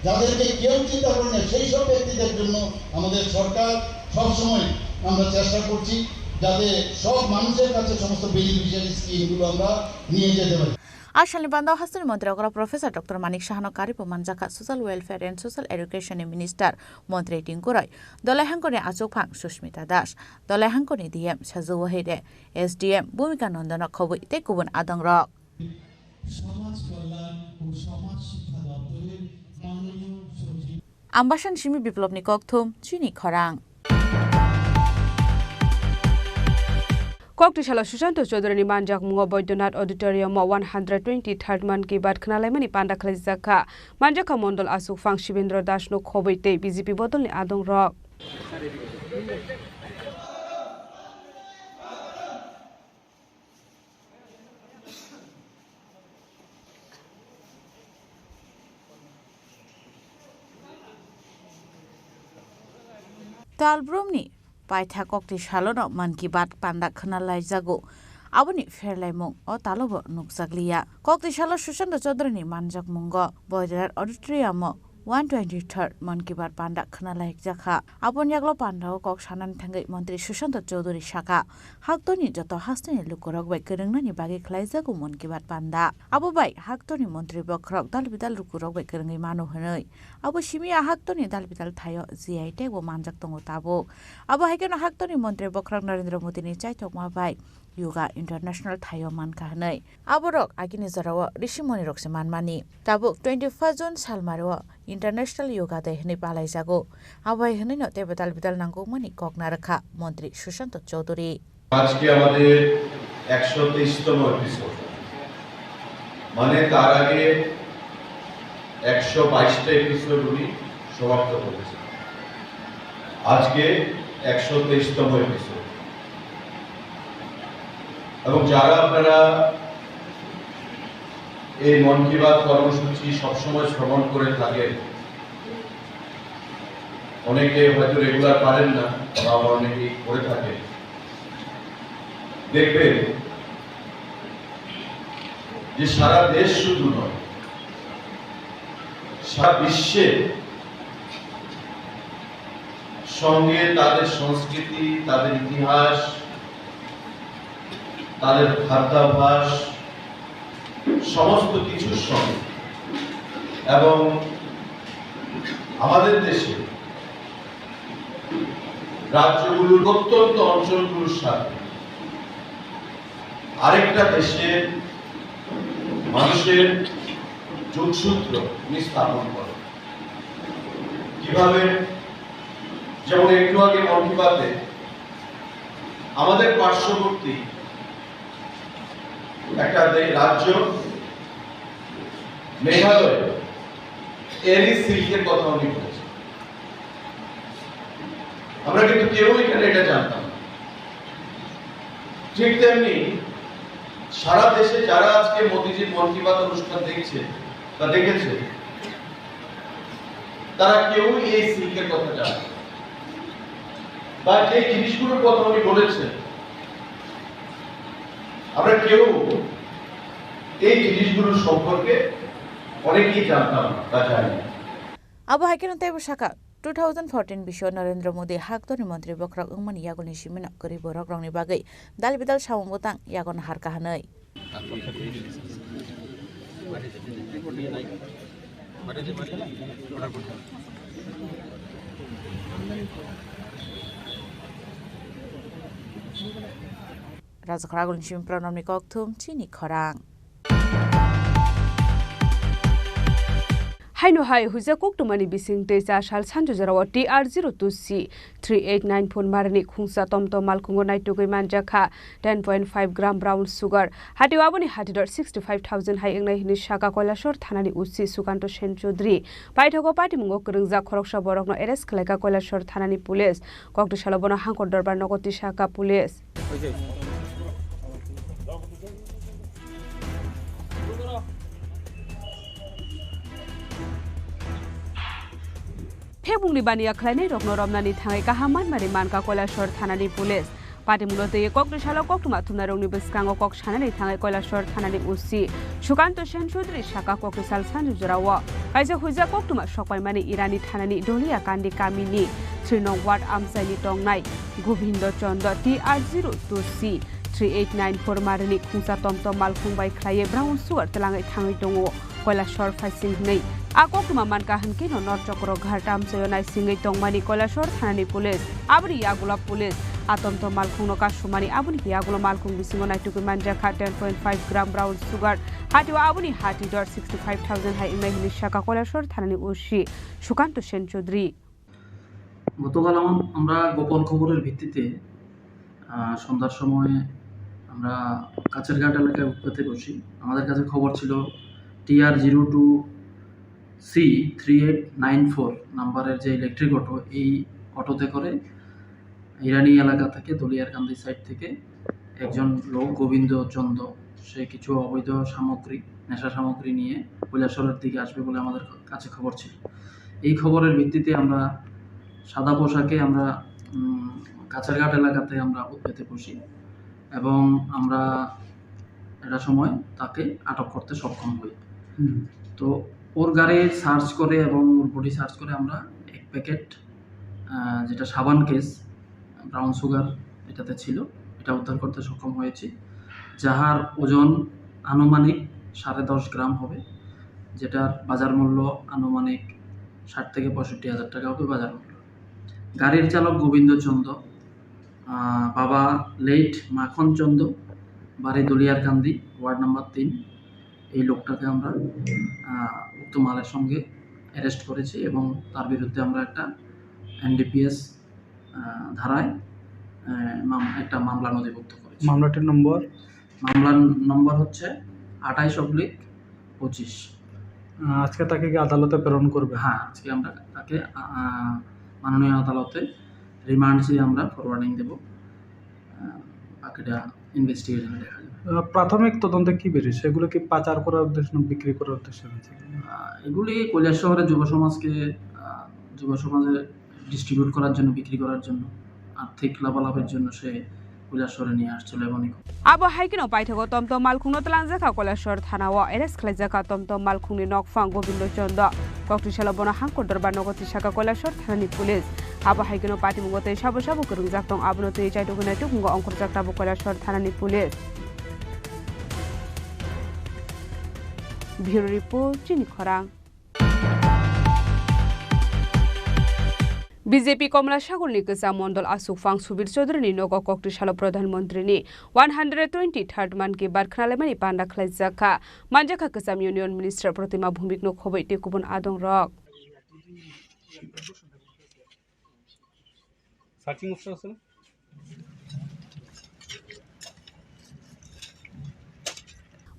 যাদেরকে কেউ চিন্তা করেন না সেই সব ব্যক্তিদের জন্য আমাদের সরকার সবসময় আমরা চেষ্টা করছি যাতে সব মানুষের কাছে সমস্ত বেনিফিশিয়ারি স্কিমগুলো আমরা নিয়ে যেতে পারি। आसामनि बान्दाव हास्तनि मन्त्री अग्र प्रोफेसर डक्टर मानिक साहानो कारिपो मानजाखा social welfare and social education minister मन्त्री टिंकुराय दलाय हांखनि आचुकफां सुस्मिता दास दलाय हांखनि डीएम साजु वहेदे एसडीएम भूमिका नन्दन खबै ते गुबुन आदं रक आम्बासन सिमी बिप्लबनि ककथुम चिनी खरां कक्टिशाला सुशांत चौधरी मानजाक मुंगो बैद्यनाथ ऑडिटोरियम 123rd मन की बात खनालायमनि पांडा खलाइजाखा मानजाखा मंडल आसुकफां शिवेंद्र दासनो खबैते बीजेपी बदलनि आदं रक तालब्रुमनि पाइथा कक्टिशालो मन की बात पांडा खनालायजागो आबुनि फेरलायमुं अ तालोबो नुकजागलिया कक्टिशाला सुशांत चौधरी मानजाक मुंगो बैद्यनाथ ऑडिटोरियम 123rd मन की बात पांडा खनालायजाखा आबुनि यागलो पांडाओ कक सानानि थांगै मंत्री सुशांत चौधरी शाखा हाक्तोनि जतो हास्तनि लुकरक बाय करंनानि बागै खलायजागो मन की बात पांडा आबो बाय हाक्तोनि मंत्री बखरक दालबिदाल लुकरक बाय करंगै मानो हनै आबो सिमिया हाक्तोनि दालबिदाल थायो जीआई टेगो मानजाक दंगो ताबो आबो हाइकेन हाक्तोनि मंत्री बखरक नरेंद्र मोदीनि चाइथक माबाय योगा इंटरनेशनल थायो मानका हनै आबोरक आगिनि जराव ऋषिमणि रक्से मानमानि ताबो 25 जून सालमारो इंटरनेशनल योगा डे हनै पालायजागो आबाय हनै न ते बदाल बिदाल नांगौ मनि ककना रखा मंत्री सुशांत चौधरी আজকে আমাদের 123তম এপিসোড মানে তার আগে 122টা এপিসোড উনি সমাপ্ত করেছেন আজকে 123তম এপিসোড এবং যারা আপনারা এই মন কি বাত কর্মসূচি সবসময় শ্রবণ করে থাকেন অনেকে হয়তো রেগুলার পারেন না বা অনেকে করে থাকেন দেখবেন যে সারা দেশ শুধু নয় সারা বিশ্বে সঙ্গে তাদের সংস্কৃতি তাদের ইতিহাস তাদের খাদ্যাভ্যাস সমস্ত কিছুর সঙ্গে এবং আমাদের দেশে রাজ্যগুলোর প্রত্যন্ত অঞ্চলগুলোর সাথে আরেকটা দেশের মানুষের যোগসূত্র স্থাপন করে কিভাবে যেমন একটু আগে মন কি বাতে আমাদের পার্শ্ববর্তী একটা রাজ্য মেঘালয় এরি সিল্কের কথা উনি বলেছেন আমরা কিন্তু কেউ এখানে এটা জানতাম ঠিক তেমনি সারা দেশে যারা আজকে মোদিজির মন কি বাত অনুষ্ঠান দেখছে বা দেখেছে তারা কেউ এই সিল্কের কথা জানে বা যে জিনিসগুলোর কথা উনি বলেছেন আমরা কেউ এই জিনিসগুলোর সম্পর্কে অনেকেই জানতাম বা জানি আবু হাইকেন তাইব শাখা 2014 বিশ্ব नरेंद्र मोदी हाक्तोनि मन्त्री बखरक उमन यागोनि सिमिन करि बरक रंनि बागै दालबिदाल सावंगोतां यागन हारका हनै राजखरागोनि सिम प्रणमनि ककथुम चिनी खरां हाइनो हाइ हुजा कोक्टुमानि बिसिं तेजा साल सानजु जराव TR02C 389 फोन मारनि खुंसा टमटम मालखुंगो नाइटुगै मानजाखा 10.5 ग्राम ब्राउन सुगार हाटिवाबनि हाटिदर 65000 हाइ एंनाय हिनि शाखा कयलासर थानानि उसी सुकान्त सेन चौधरी पाइथगो पार्टी मुंगो करंजा खरकसा बरकनो एरेस्ट खलायका कयलासर थानानि पुलिस कक्टिशाला बना हांकर दरबार नगति शाखा पुलिस फेबुंनि बानिया खलायनाय रगनो रमनानि थाङै गाहामान मारि मानका कयलासर थानानि पुलिस पाटिमुलो दै कक्टिशाला कक्टुमा थुमना रंनि बसकांगो कक सानानि थाङै कयलासर थानानि उसी सुकान्त सेन चौधरी शाखा कक्टिसाल सानजु जराव काइजा हुजा कक्टुमा सकयमानि इरानी थानानि डलिया कान्दी कामिनि 3 नং वार्ड आमसाइनि टंनाय गोविन्द चन्द्र TR02C 3894 मारनि खुंसा टमटम मालखुंबाय ख्लाये ब्राउन सुगार तलाङै थाङै दङ কৈলাসর ফাইसिं नै আককमा मानका हनके न नरचक्र घाटाम सयनाय सिङै टंमानि কৈলাসর थानानि पुलिस आबनि यागुला पुलिस आतमतो मालखुंनो कासुमानि आबनि यागुला मालखुं बिसिङो नायटुगै मानजाखा 10.5 ग्राम ब्राउन सुगार हाटिवा आबनि हाटि दर 65000 हाय इमाय हिनि शाखा কৈলাসর थानानि उशी সুকান্ত সেন চৌধুরী। গতকাল আমরা গোপন খবরের ভিত্তিতে সন্ধ্যার সময় আমরা কাছেরঘাট এলাকায় উৎপাতে বসি। আমাদের কাছে খবর ছিল TR02C3894 নাম্বারের যে ইলেকট্রিক অটো, এই অটোতে করে ইরানি এলাকা থেকে দলিয়ারকান্দি সাইড থেকে একজন লোক গোবিন্দ চন্দ্র সে কিছু অবৈধ সামগ্রী নেশা সামগ্রী নিয়ে কৈলাসরের দিকে আসবে বলে আমাদের কাছে খবর ছিল। এই খবরের ভিত্তিতে আমরা সাদা পোশাকে আমরা কাছেরঘাট এলাকাতে আমরা উৎপেতে বসি এবং আমরা এটা সময় তাকে আটক করতে সক্ষম হই। তো ওর গাড়ি সার্চ করে এবং ওর বডি সার্চ করে আমরা এক প্যাকেট যেটা সাবান কেস ব্রাউন সুগার এটাতে ছিল, এটা উদ্ধার করতে সক্ষম হয়েছি, যাহার ওজন আনুমানিক 10.5 গ্রাম হবে, যেটার বাজার মূল্য আনুমানিক 60 থেকে 65,000 টাকা হবে বাজার মূল্য। গাড়ির চালক গোবিন্দ চন্দ্র, বাবা লেট মাখন চন্দ্র, বাড়ি দলিয়ারকান্দি, ওয়ার্ড নাম্বার 3। এই লোকটাকে আমরা উক্ত মালের সঙ্গে অ্যারেস্ট করেছি এবং তার বিরুদ্ধে আমরা একটা NDPS ধারায় একটা মামলা নথিভুক্ত করেছি। মামলার নম্বর হচ্ছে 28/25। আজকে তাকে কি আদালতে প্রেরণ করবে? হ্যাঁ, আজকে আমরা তাকে মাননীয় আদালতে রিমান্ড চেয়ে আমরা ফরওয়ার্ডিং দেব, বাকিটা ইনভেস্টিগেশনে দেখা যাবে। প্রাথমিক তদন্তে কি বেরিয়েছে? এগুলো কি পাচার করার উদ্দেশ্যে না বিক্রি করার উদ্দেশ্যে হয়েছে? এগুলি কৈলাস শহরের যুব সমাজে ডিস্ট্রিবিউট করার জন্য, বিক্রি করার জন্য, আর্থিক লাভালাভের জন্য সে কৈলাস শহরে নিয়ে আসছিল এবং আবো হাইকিনো পাইথাগো টমটম মালখুংনো তলাংজাখা কৈলাসর থানাও এরেস্ট খালাইজাখা টমটম মালখুংনি নকফাং গোবিন্দ চন্দ্র কক্টিশালা বনা হাঙ্কর দরবার নগতি শাখা কৈলাসর থানানি পুলিশ আবো হাইকিনো পাটিমুগতে সাবো সাবো করুং জাকতং আবনতে চাইটুগুনাই টুকুঙ্গ অঙ্কর জাকতাবো কৈলাসর থানানি পুলিশ। ব্যুরো রিপোর্ট চিনি খরাং। বিজেপি কমলা সাগরনি গোজা মন্ডল আসুকফাং সুবীর চৌধুরীনি নগ কক্টিশালা প্রধানমন্ত্রীনি 123rd মান কি বার খনালাইমানি পান্ডা खलाइजाखा मानजाखा गोजाम इउनियन मिनिस्टार प्रतिमा भूमिकनो खबै टेकुबन आदं रक সার্চিং অপশন আছে না?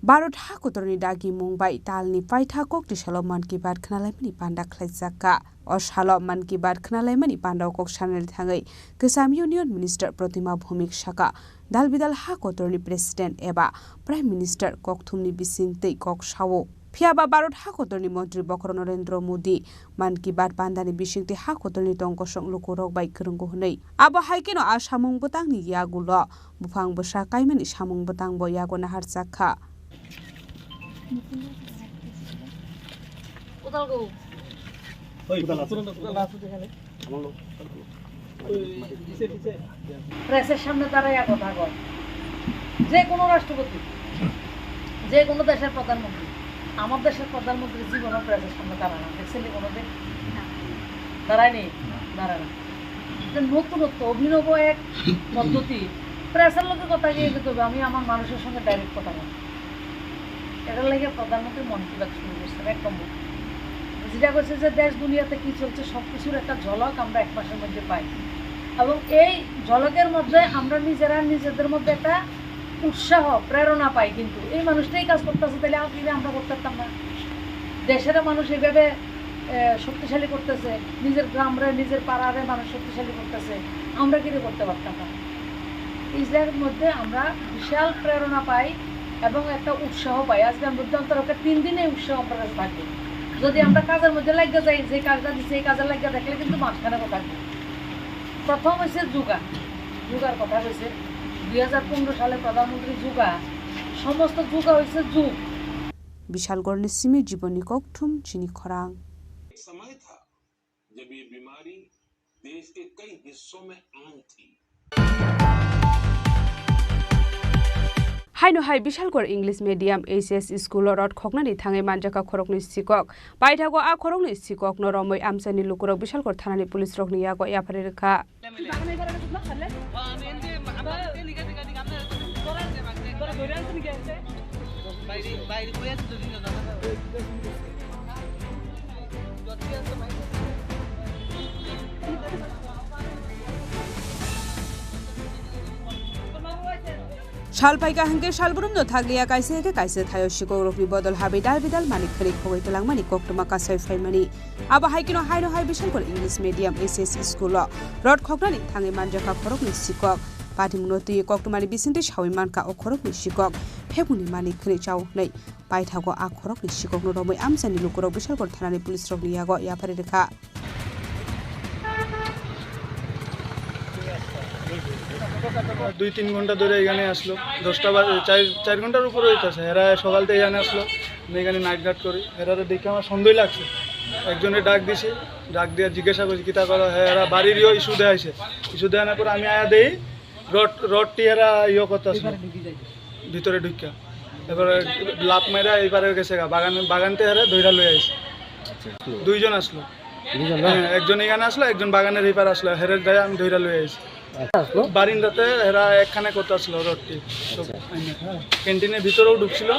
भारत हाकोदरनि दागि मुंबाई तालनि पाइथा कक्टिशाला मान की बाट खनालाइमानि पान्डा खलाइजाखा अशाला मान की बाट खनालाइमानि पान्डा कक सानल थाङै गोजाम इउनियन मिनिस्टार प्रतिमा भूमिक शाखा दालबिदाल हाकोदरनि प्रेसिडेंट एबा प्राइम मिनिस्टार ककथुमनि बिसिंतै कक सावो फियाबा भारत हाकोदरनि मंत्री बकर नरेंद्र मोदी मान की बाट पान्डानि बिसिंतै हाकोदरनि तंगसं लुकुरक बाइ गोरोंगो हनै आबा हाइकेनो आ सामुं बतांनि यागुल बुफां बसा काइमानि सामुं बतां ब यागो नाहारजाखा প্রেসের সামনে দাঁড়াইয়া কথা কয় যে কোনো রাষ্ট্রপতি, যে কোনো দেশের প্রধানমন্ত্রী, আমার দেশের প্রধানমন্ত্রী জীবনও প্রেসের সামনে দাঁড়ায় না। দেখছেন কোনোদিন? দাঁড়ায়নি, দাঁড়ায় না। নতুনত্ব অভিনব এক পদ্ধতি, প্রেসের লোকের কথা গিয়ে দিতে হবে, আমি আমার মানুষের সঙ্গে ডাইরেক্ট কথা বলবো। এটার লাগে প্রধানমন্ত্রী মন কি বাত শুরু করছেন। এক নম্বর যেটা করছে যে দেশ দুনিয়াতে কি চলছে সব কিছুর একটা ঝলক আমরা 1 মাসের মধ্যে পাই এবং এই ঝলকের মধ্যে আমরা নিজেদের মধ্যে একটা উৎসাহ প্রেরণা পাই। কিন্তু এই মানুষটাই কাজ করতেছে, তাহলে আমরা করতে পারতাম না? দেশের মানুষ এইভাবে শক্তিশালী করতেছে, নিজের গ্রামরে নিজের পাড়ারে মানুষ শক্তিশালী করতেছে, আমরা কি করতে পারতাম না? ইসরায়েলের মধ্যে আমরা বিশাল প্রেরণা পাই এবং একটা উৎসাহ পাই। আজকে মধ্যন্তর 3 দিনে উৎসাহ আমরা কাছে থাকবে। যদি আমরা কাজের মধ্যে লাগিয়ে যাই, যে কাজটা দিচ্ছে এই কাজে লাগিয়ে দেখলে কিন্তু মাঝখানে থাকবে। প্রথম হয়েছে যুগার কথা হয়েছে 2015 সালে প্রধানমন্ত্রী যুগা, সমস্ত যুগা হয়েছে যুগ। বিশালগড় সিমির জীবনী ককঠুম চিনি খরাং। समय था जब ये बीमारी देश के कई हिस्सों में आम थी। হাইনো হাই Bishalgarh English medium HS school rod খকনানি থাঙে মানজাকা খরকনি সিকক পাইথাগো আ খরকনি সিকক নরमै আমসানি লুকুরক বিশালগড় থানানি পুলিশ রকনি ইয়াগো ইয়াফারে রেখা সালপাইকা হাঙ্কে সালবরুম নো থাগলিয়া কাইসে হেকে কাইসে থাयो শিকক রকনি বদল হাবে দাল বিদাল মানিক খরি খবই তলাং মানি কক্তমা কাসাই ফাইমানি আবা হাইকিনো হাইনো হাই Bishalgarh English medium SS school rod খকনানি থাঙে মানজাকা খরকনি সিকক পাটিমুনতি কক্তমানি বিসিন্তে সাউই মানকা ও খরকনি সিকক ফেবুনি মানিক খরি চাও नै পাইথাগো আ খরকনি সিকক নো রमै আমসানি লুকুরক বিশালগড় থানানি পুলিশ রকনি ইয়াগো ইয়াফারে রেখা 2-3 ঘন্টা ধরে এখানে আসলো 10টা বাজে 4 ঘন্টার উপরে হইতাছে এরা সকাল থেকে এখানে আসলো আমি এখানে নাইট গার্ড করি এরারে দেখে আমার সন্দেহ লাগছে একজনে ডাক দিছি ডাক দিয়ে জিজ্ঞাসা করছি কিতা করো এরা বাড়িরও ইস্যু দেয়াইছে ইস্যু দেওয়ার পর আমি আয়া দেই রডটি এরা ইয়ে করতেছে ভিতরে ঢুকা এবারে লাভ মেরা এইবারে গেছে বাগানতে এরা ধইরা লই আইছে দুইজন আসলো একজন এখানে আসলো একজন বাগানের এইপার আসলো হেরে দেয় আমি ধইরা লই আইছি বারিন্দাতে এরা একখানে করতে আসলো রডটি ক্যান্টিনের ভিতরেও ঢুকছিল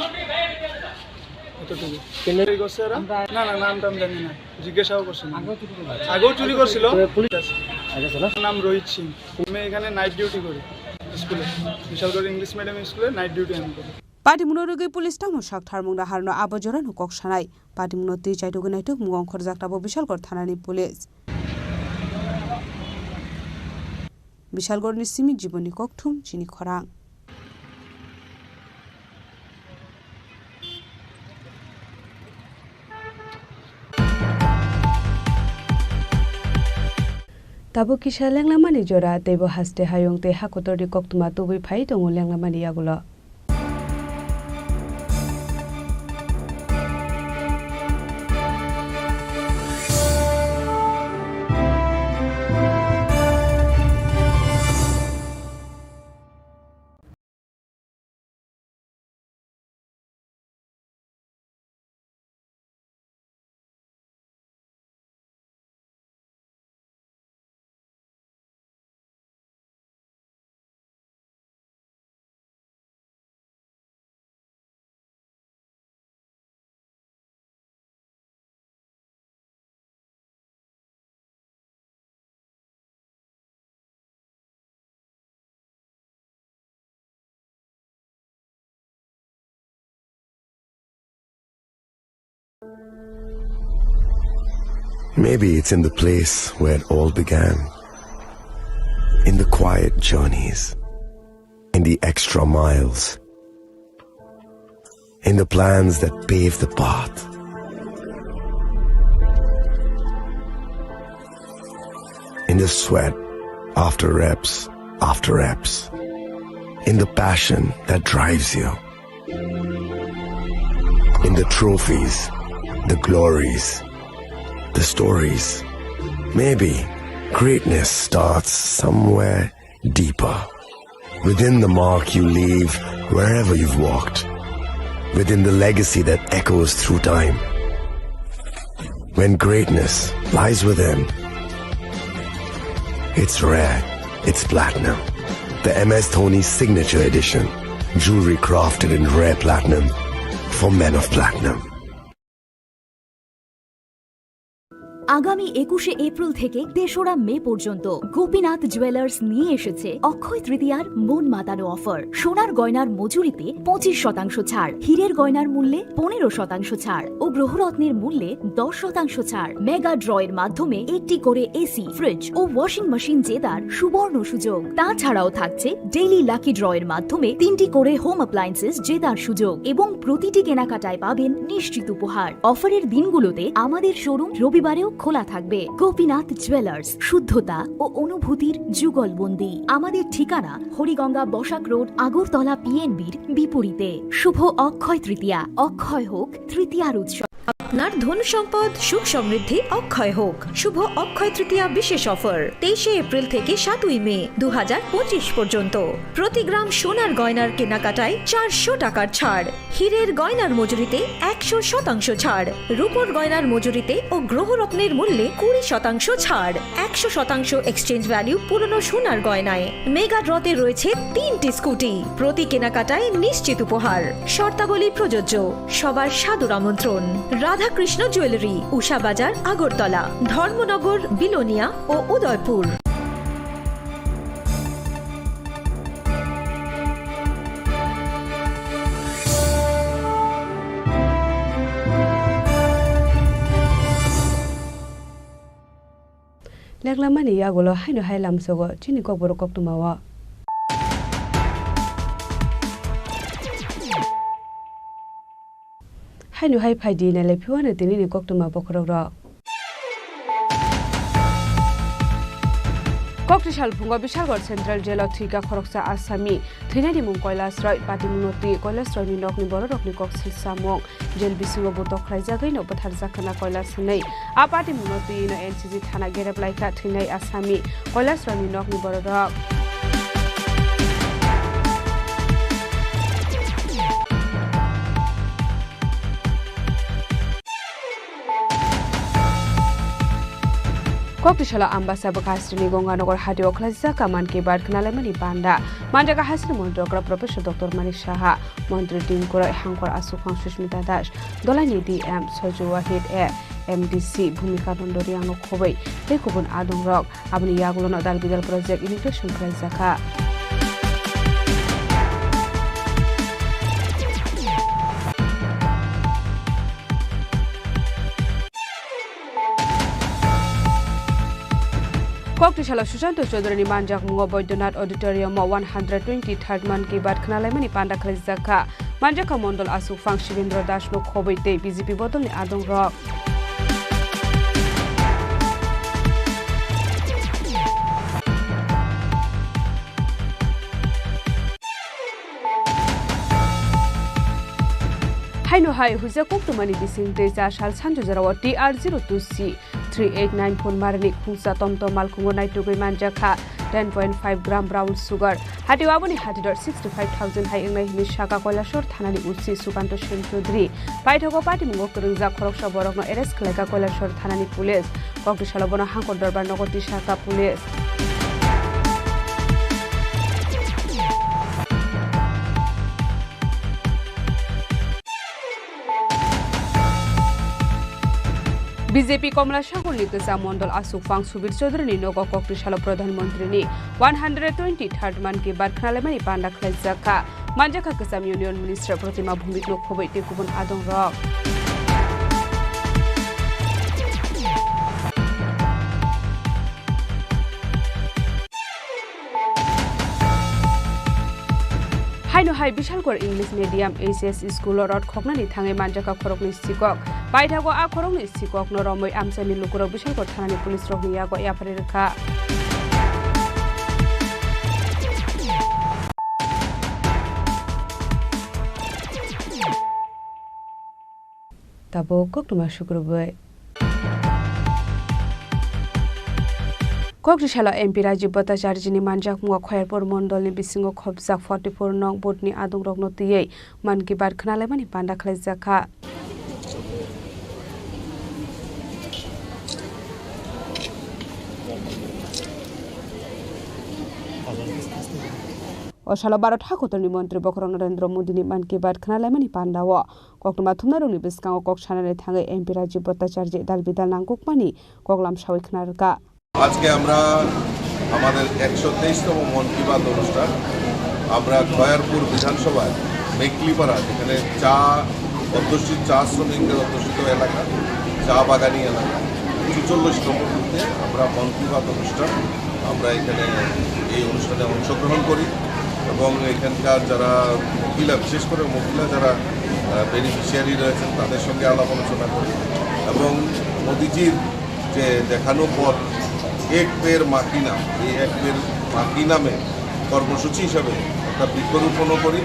না না নাম টাম জানি না জিজ্ঞাসাও করছিল আগেও চুরি করছিল নাম রোহিত সিং আমি এখানে নাইট ডিউটি করি স্কুলে বিশালগড় ইংলিশ মিডিয়াম স্কুলে নাইট ডিউটি আমি করি পাটিমুনরুগি পুলিশ টামো সাকথারমুংনা হারনো আবজরানো ককসানাই পাটিমুনো তি চাইটুগু নাইটুক মুগংখর জাকটাবো বিশালগড় থানানি পুলিশ বিশালগড়নি সিমি জীবনী ককথুম চিনি খরাং Tabo kisha lenglamani jora tebo haste hayong te hakotori koktuma tubui phai tongo lenglamani yagulo Maybe it's in the place where it all began. In the quiet journeys. In the extra miles. In the plans that pave the path. In the sweat after reps. In the passion that drives you. In the trophies, the glories, the stories. Maybe greatness starts somewhere deeper. Within the mark you leave wherever you've walked. Within the legacy that echoes through time. When greatness lies within, it's rare, it's platinum. The MS Dhoni Signature Edition. Jewelry crafted in rare platinum for men of platinum. আগামী 21শে April থেকে 3রা মে পর্যন্ত Gopinath jewellers নিয়ে এসেছে অক্ষয় তৃতীয়ার মন মাতানো offer. সোনার গয়নার মজুরিতে 25% ছাড়, হীরের গয়নার মূল্যে 15% ছাড় ও গ্রহরত্নের মূল্যে 10% ছাড়। মেগা ড্রয়ের মাধ্যমে একটি করে এসি, ফ্রিজ ও ওয়াশিং মেশিন জেতার সুবর্ণ সুযোগ। তাছাড়াও থাকছে ডেইলি লাকি ড্রয়ের মাধ্যমে 3টি করে হোম অ্যাপ্লায়েন্সেস জেতার সুযোগ এবং প্রতিটি কেনাকাটায় পাবেন নিশ্চিত উপহার। অফারের দিনগুলোতে আমাদের শোরুম রবিবারেও খোলা থাকবে। গোপীনাথ জুয়েলার্স, শুদ্ধতা ও অনুভূতির যুগলবন্দি। আমাদের ঠিকানা হরিগঙ্গা বসাক রোড, আগরতলা PNBর বিপরীতে। শুভ অক্ষয় তৃতীয়া, অক্ষয় হোক তৃতীয়ার উৎসব। আপনার ধন সম্পদ সুখ সমৃদ্ধি অক্ষয় হোক। শুভ অক্ষয় তৃতীয়া বিশেষ অফার 23 এপ্রিল থেকে 7 মে 2025 পর্যন্ত। প্রতি গ্রাম সোনার গয়নার কেনাকাটায় 400 টাকার ছাড়, হীরের গয়নার মজুরিতে 100% ছাড়, রূপোর গয়নার মজুরিতে ও গ্রহরত্নের মূল্যে 20% ছাড়, 100% এক্সচেঞ্জ ভ্যালু পুরনো সোনার গয়নায়। মেগা ড্রতে রয়েছে 3টি স্কুটি, প্রতি কেনাকাটায় নিশ্চিত উপহার। শর্তাবলী প্রযোজ্য। সবার সাদর আমন্ত্রণ। রাধাকৃষ্ণ জুয়েলারি, উষা বাজার, আগরতলা, ধর্মনগর, বিলোনিয়া ও উদয়পুর। লেগলামানি ইয়াগুলো হাইনো হাইলাম সগো চিনি কবর কক্তুমাওয়া হাইনো হাই ফাইদি নালে ফিওয়ানে তিনি কক্তুমা বখররা কক্রিশাল ভুঙ্গ বিশালগড় সেন্ট্রাল জেলত থিকা খরকসা আসামি থৈনানি মুং কৈলাসরয় পাটিমুনতি কৈলাসরয়নি নকনি বড় রকনি কক্সিল সামং জেল বিসুঙ্গ বতক রাইজাগৈ ন বথার জাখানা কৈলাসनै আ পাটিমুনতি ন এনসিজি থানা গেরেবলাইকা থৈনাই আসামি কৈলাসরয়নি নকনি বড় রক কক্রিশালা আম্বাসা বকাশ্রী গঙ্গানগর হাটিও খলাইজাকা মানকি বাদ খনালাইমানি বান্দা মানজাকা হাসিনি মন্ত্রকরা প্রফেসর ডক্টর মানিক সাহা মন্ত্রী টিমকরা হাঙ্কর আসুফাং সুস্মিতা দাস দলাইনি ডিএম সজু ওয়াহিদ এমডিসি ভূমিকা নন্দরিয়াং খবৈ তে গুবুন আদং রক আবনি ইয়াগুলন দাল বিদাল প্রজেক্ট ইমিগ্রেশন খলাইজাকা কক্রিশালা সুশান্ত চৌধুরী মানজাক মুঙ্গ বৈদ্যনাথ অডিটোরিয়াম 123 মান কি বাদ খনালাইমানি পান্ডা খলাইজাকা মানজাকা মন্ডল আসুফাং শিবেন্দ্র দাস নো খবৈতে বিজেপি বদলনি আদং রক হাইনো হাই হুজা কক্তুমানি বিসিংতে যা সাল সানজুজারাও TR02C 389 ফোন মারনি খুংসা তমতম মালখুঙ্গ নাইটুগৈ মানজাখা 10.5 গ্রাম ব্রাউন সুগার হাটিওয়াবনি হাটিডর 65,000 হাই এংনাই হিনি শাখা কৈলাসর থানানি উসি সুকান্ত সেন চৌধুরী পাইথক পাটিমুঙ্গ করংজা খরকসা বরকন এরেস্ট খালাইকা কৈলাসর থানানি পুলিশ কক্রিশালা বন হাঙ্কর দরবার নগরটি শাখা পুলিশ বিজেপি কমলা সাগর নিকেজা মন্ডল আসুফাং সুবীর চৌধুরী নগ কক্রিশালা প্রধানমন্ত্রী 123 মান কি বাদ খনালাইমানি পান্ডা খলাইজাকা মানজাকা কাসাম ইউনিয়ন মিনিস্টার প্রতিমা ভূমিক নো খবৈ তে গুবুন আদং রক হাইনো হাই Bishalgarh English medium HS school rod খকনানি থাঙে মানজাকা খরকনি সিকক পাইথাগো আ খরকনি সিকক নরমৈ আমসানি লুকুরক বিশালগড় থানানি পুলিশ রহনিয়াগো ইয়াফারে রেখা তাবো কক্তুমা শুক্রবার কক্রিশালা এমপি রাজীব ভট্টাচার্যনি মানজাক মুয়া খয়ারপুর মন্ডলনি বিসিঙ্গ খবজাক 44 নং বুথনি আদং রকনো তিयै মান কি বাদ খনালাইমানি পান্ডা খলাইজাকা অশালা 12 ঠাকুরনি মন্ত্রী বকরং নরেন্দ্র মোদিনি মান কি বাদ খনালাইমানি পান্ডাও কক্তমা থুমনারংনি বিসকাঙ্গ ককসানানি থাঙে এমপি রাজীব ভট্টাচার্য দাল বিদাল নাংকুকমানি কগলাম সাউই খনারকা আজকে আমরা আমাদের 123তম মন কি বাত অনুষ্ঠান আমরা খয়ারপুর বিধানসভায় মেকলিপাড়া যেখানে চা অধ্যুষিত চা শ্রমিকদের অধ্যুষিত এলাকা চা বাগানি এলাকা 44 নম্বর বুথে আমরা মন কি বাত অনুষ্ঠান আমরা এখানে এই অনুষ্ঠানে অংশগ্রহণ করি এবং এখানকার যারা মহিলা বিশেষ করে মহিলা যারা বেনিফিশিয়ারি রয়েছেন তাদের সঙ্গে আলাপ আলোচনা করি এবং মোদিজির যে দেখানো পথ এক পের মাকি নাম এই এক পের মাকি নামে কর্মসূচি হিসাবে একটা বৃক্ষরোপণও করি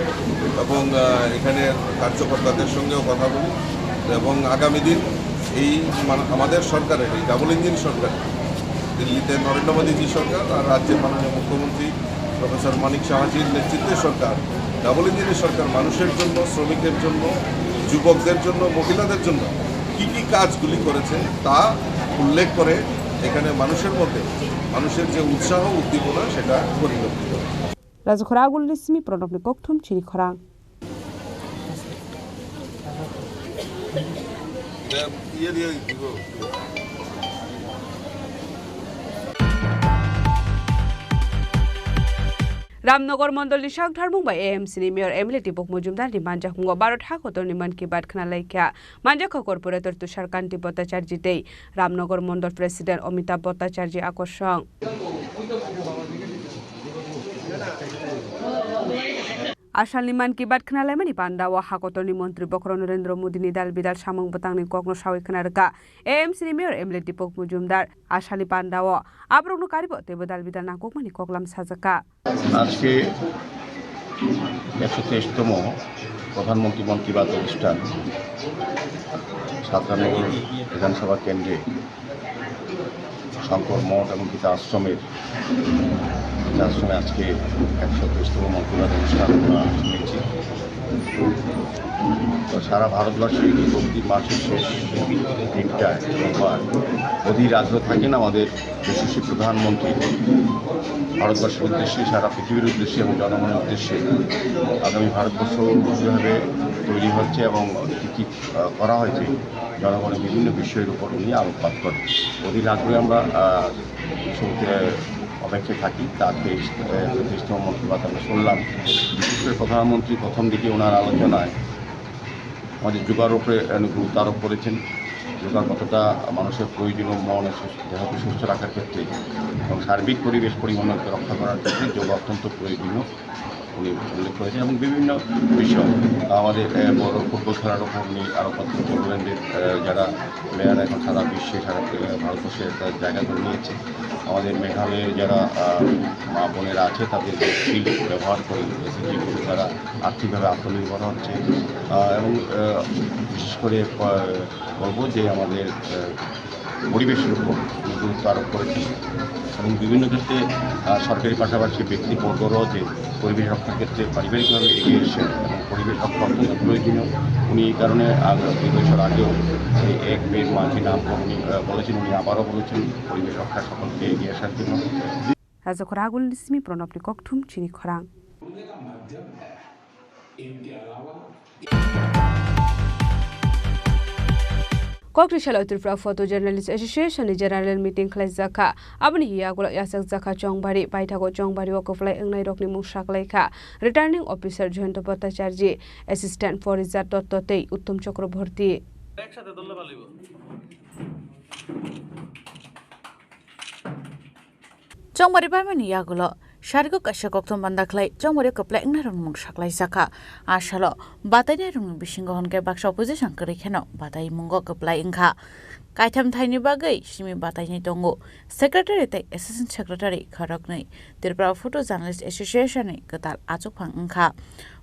এবং এখানে কার্যকর্তাদের সঙ্গেও কথা বলি এবং আগামী দিন এই আমাদের সরকারের এই ডাবল ইঞ্জিন সরকার, দিল্লিতে নরেন্দ্র মোদীজি সরকার আর রাজ্যের মাননীয় মুখ্যমন্ত্রী প্রফেসর মানিক সাহাজির নেতৃত্বের সরকার, ডাবল ইঞ্জিনের সরকার মানুষের জন্য, শ্রমিকের জন্য, যুবকদের জন্য, মহিলাদের জন্য কি কি কাজগুলি করেছে তা উল্লেখ করে এখানে মানুষের মধ্যে মানুষের যে উৎসাহ উদ্দীপনা সেটা পরিলক্ষিত। Raja Khoragul Nismi Pronok ni Kokthum Chini Khorang. Ramnagar Mondol ni Shak Dharmung by AMC ni Mayor Emily Tipok Mujumdar ni Manjak Mungo Barot Hakotor ni Man ki Baat Khana Laikya Manjak Corporator Tushar Kanti Bhattacharji Dei Ramnagar Mondol President Amitabh Bhattacharji Akoshong Ashal ni Man ki Baat Khana Laimani Pandawa Hakotor ni Montri Bokro Narendra Modi ni Dal Bidal Samung Batang ni Kokno Shawi Khanarka AMC ni Mayor Emily Tipok Mujumdar Ashali Pandawa Abrok no Karibo Tebo Dal Bidal na Kokmani Koklam Sajaka আজকে 123তম প্রধানমন্ত্রী মন কি বাত অনুষ্ঠান সাতরানগর বিধানসভা কেন্দ্রে শঙ্কর মঠ এবং গীতা আশ্রমে আজকে 123তম মন কি বাত অনুষ্ঠান শুনেছি। তো সারা ভারতবর্ষে প্রতি মাসের শেষ দিনটায় অধীর আগ্রহ থাকেন আমাদের যশস্বী প্রধানমন্ত্রী ভারতবর্ষের উদ্দেশ্যে, সারা পৃথিবীর উদ্দেশ্যে এবং জনগণের উদ্দেশ্যে আগামী ভারতবর্ষ কীভাবে তৈরি হচ্ছে এবং কী কী করা হয়েছে জনগণের বিভিন্ন বিষয়ের উপর উনি আলোকপাত করেন। অধীর আগ্রহে আমরা অপেক্ষায় থাকি। তার 23তম মন কি বাত আমরা শুনলাম। বিশেষ করে প্রধানমন্ত্রী প্রথম দিকে ওনার আলোচনায় আমাদের যোগার উপরে গুরুত্ব আরোপ করেছেন। যোগা কতটা মানুষের প্রয়োজনীয় মন দেহকে সুস্থ রাখার ক্ষেত্রে এবং সার্বিক পরিবেশ পরিমাণকে রক্ষা করার ক্ষেত্রে যোগা অত্যন্ত প্রয়োজনীয় উনি উল্লেখ করেছেন এবং বিভিন্ন বিষয় আমাদের বড় ফুটবল খেলার ওপর উনি আরও বললেন যে যারা প্লেয়ার এখন সারা বিশ্বে সারা ভারতবর্ষে একটা জায়গা করে নিয়েছে, আমাদের মেঘালয়ের যারা মা বোনেরা আছে তাদের স্কিল ব্যবহার করে তারা আর্থিকভাবে আত্মনির্ভর হচ্ছে এবং বিশেষ করে বলবো যে আমাদের পরিবেশের উপর গুরুত্ব আরোপ করেছেন এবং বিভিন্ন ক্ষেত্রে সরকারি পাশাপাশি ব্যক্তিবর্গরাও যে পরিবেশ রক্ষার ক্ষেত্রে পারিবারিকভাবে এগিয়ে এসেছেন এবং পরিবেশ রক্ষা অত্যন্ত প্রয়োজনীয়। উনি এই কারণে 2 বছর আগেও এই এক মেয়ের মাঝে নাম উনি বলেছেন, উনি আবারও বলেছেন পরিবেশ রক্ষা সকলকে এগিয়ে আসার জন্য। Raja Khoragul Nismi Pronok ni Kokthum Chini Khorang. Kokrishala Tripura Photo Journalist Association ni General Meeting Khlai Zaka Abni Yagula Yasak Zaka Chongbari Baithago Chongbari Wakoflai Engnai Rokni Mushak Laika Returning Officer Joint Bhattacharji Assistant for Rizat Tottei Uttom Chakraborty Chongbari Baimani Yagulo Shargo Kasha Koktom Bandaklai Chongbari Koplai Engnai Rokni Mushak Lai Zaka Ashalo Batai Rung Bishingohon ke Baksa Opposition Kerikeno Batai Mungo Koplai Engka Kaitam Thaini Bagai Shimi Batai ni Tongo Secretary Tei Assistant Secretary Kharoknai Tripura Photo Journalist Association ni Ketal Achukphang Engka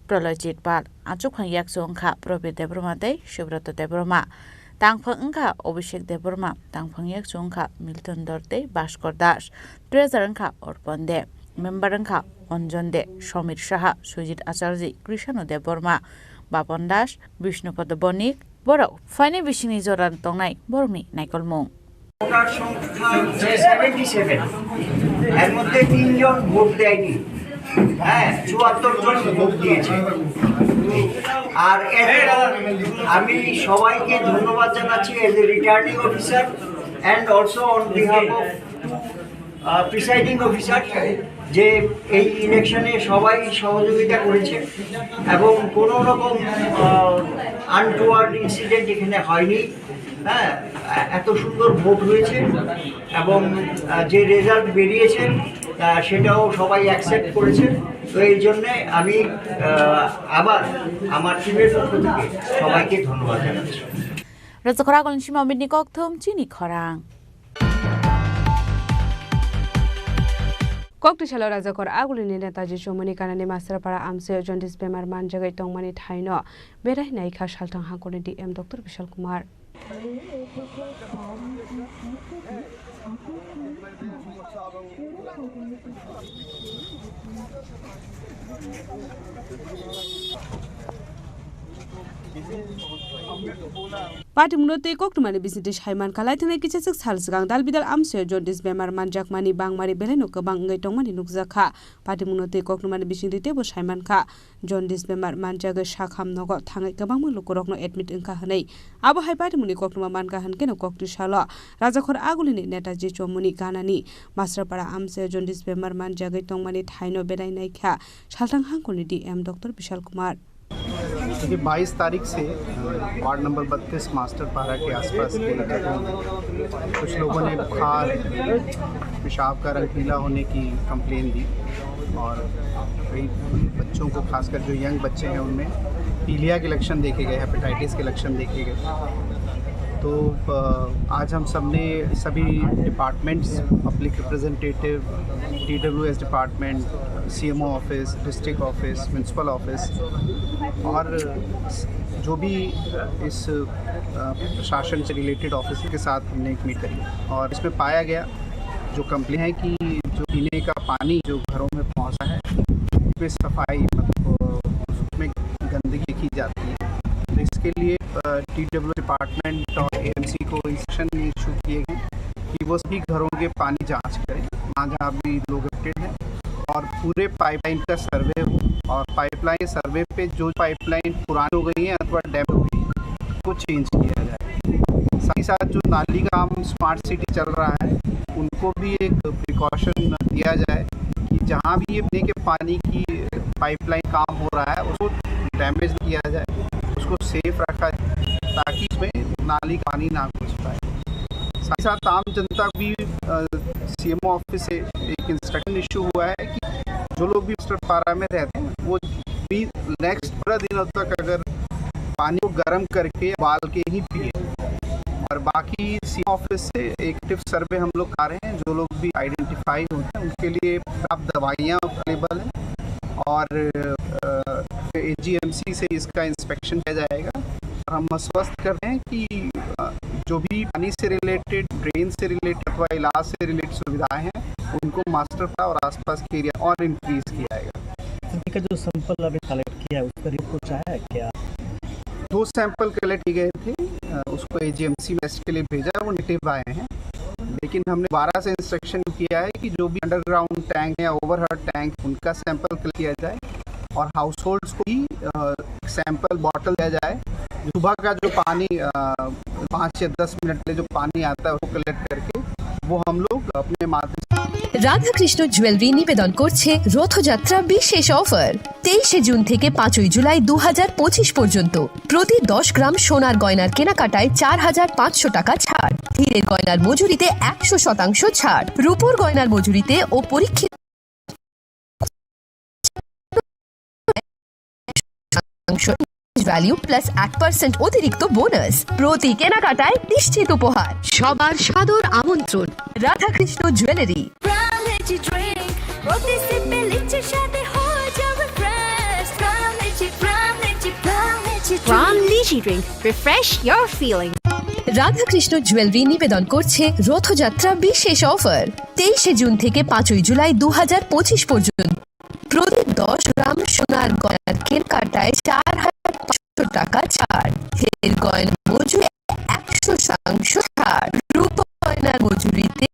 Prolojit Pal Achukphang Yakso Engka Probit Debroma Dei Shubroto Debroma Tangphang Engka Obishek Debroma Tangphang Yakso Engka Milton Dorte Bashkor Dash Treasurer Engka Orponde Member Engka Onjonde Shomir Shaha Sujit Acharji Krishano Debroma Bapon Dash Bishnupad Bonik Boro Fine Bishini Zoran Tongnai Bormi Naikolmung voter সংখ্যা 77 এর মধ্যে 3 জন vote দেয়নি, হ্যাঁ 74 জন vote দিয়েছে। আর আমি সবাইকে ধন্যবাদ জানাচ্ছি as a returning officer and also on behalf of presiding officer যে এই ইলেকশনে সবাই সহযোগিতা করেছে এবং কোনো রকম আনটুয়ার্ড ইনসিডেন্ট এখানে হয়নি। হ্যাঁ, এত সুন্দর ভোট হয়েছে এবং যে রেজাল্ট বেরিয়েছে সেটাও সবাই অ্যাকসেপ্ট করেছে। তো এই জন্যে আমি আবার আমার টিমের পক্ষ থেকে সবাইকে ধন্যবাদ জানাচ্ছি। Raja Khoragul Nismi Kokthum Chini Khorang. Koktishala Razakor Agulini Netaji Shomani Kanani Masterpara Amse Jaundice Bemar Manjagai Tongmani Thaino Berai Naika Shaltang Hakoni DM Dr. Vishal Kumar Party Munote Koktumani Business Haiman Kalaitana Kitchak Salsgang Dalbidal Amse Jaundice Bemar Manjak Mani Bang Mari Beleno Kabang Tongmani Nukzaka Party Munote Koktumani Business Table Haiman Ka Jaundice Bemar Manjaga Shakham Nogot Tang Kabang Lukorokno admit in Kahane Abu Hai Party Muni Koktuma Mankahan Keno Koktishala Razakor Agulini Netaji Chomuni Ganani Masterpara Amse Jaundice Bemar Manjaga Tongmani Thaino Berai Naika Shaltang Hankoni DM Dr. Vishal Kumar देखिए 22 तारीख से ward number 32 master पारा के आसपास के जगहों में कुछ लोगों ने बुखार पेशाब का रंग पीला होने की कंप्लेन दी और कई बच्चों को खासकर जो यंग बच्चे हैं उनमें पीलिया के लक्षण देखे गए, हेपेटाइटिस के लक्षण देखे गए। तो आज हम सब ने सभी departments public representative, TWS department, CMO office, district office, municipal office और जो भी इस प्रशासन से रिलेटेड ऑफिस के साथ हमने एक मीट करी और इसमें पाया गया जो कंप्लेन है कि जो पीने का पानी जो घरों में पहुंचा है उसमें सफाई मतलब उसमें गंदगी देखी जाती है। तो इसके लिए TWS डिपार्टमेंट और AMC को इंस्ट्रक्शन इशू किए गए कि वो सभी घरों के पानी जांच करें जहाँ भी लोग अफेक्टेड हैं और पूरे पाइपलाइन का सर्वे हो और पाइपलाइन सर्वे पे जो पाइपलाइन पुरानी हो गई है अथवा डैमेज हो गई है उसको चेंज किया जाए। साथ ही साथ जो नाली का काम स्मार्ट सिटी चल रहा है उनको भी एक प्रिकॉशन दिया जाए कि जहाँ भी ये पीने के पानी की पाइपलाइन काम हो रहा है उसको डैमेज किया जाए, उसको सेफ रखा जाए ताकि उसमें नाली का पानी ना घुस पाए। साथ ही साथ आम जनता भी CMO ऑफिस से एक इंस्ट्रक्शन इशू हुआ है कि जो लोग भी मास्टर पारा में रहते हैं वो भी नेक्स्ट 15 दिनों तक अगर पानी को गर्म करके उबाल के ही पिए और बाकी CMO ऑफिस से एक्टिव सर्वे हम लोग कर रहे हैं। जो लोग भी आइडेंटिफाई होते हैं उनके लिए प्राप्त दवाइयाँ अवेलेबल हैं और AGMC से इसका इंस्पेक्शन किया जाएगा और हम आश्वस्त कर रहे हैं कि जो भी पानी से रिलेटेड, ड्रेन से रिलेटेड अथवा इलाज से रिलेटेड सुविधाएं हैं उनको मास्टर प्लान और आसपास के एरिया और इंक्रीज किया जाएगा। का जो सैंपल अभी कलेक्ट किया है उसका रिपोर्ट चाहा है क्या? 2 सैंपल कलेक्ट किए गए थे, उसको AGMC में टेस्ट के लिए भेजा, वो नेगेटिव आए हैं। लेकिन हमने 12 से इंस्ट्रक्शन किया है कि जो भी अंडरग्राउंड टैंक या ओवरहेड टैंक उनका सैंपल कलेक्ट किया जाए और हाउस होल्ड्स को भी सैंपल बॉटल दिया जाए। सुबह का जो पानी 5 या 10 मिनट में जो पानी आता है वो कलेक्ट करके वो हम लोग अपने माध्यम রাধাকৃষ্ণ জুয়েলারি নিবেদন করছে রথযাত্রা বিশেষ অফার 23 জুন থেকে 5 জুলাই 2025 পর্যন্ত প্রতি 10 গ্রাম সোনার গয়নার কেনাকাটায় 4500 টাকা ছাড়, হীরের গয়নার মজুরিতে 100% ছাড়, রূপোর গয়নার মজুরিতে ও পরীক্ষিত ভ্যালু প্লাস 1% অতিরিক্ত বোনাস, প্রতি কেনাকাটায় নিশ্চিত উপহার, সবার সাদর আমন্ত্রণ। রাধাকৃষ্ণ জুয়েলারি। রাধাকৃষ্ণ জুয়েলারি নিবেদন করছে রথযাত্রা বিশেষ অফার 23 জুন থেকে 5 জুলাই 2025 পর্যন্ত প্রতি 10 গ্রাম সোনার গয়নার কেনাকাটায় 4500 টাকা ছাড়, হীরের গয়নার মজুরি 100% ছাড়, রূপো গয়নার মজুরিতে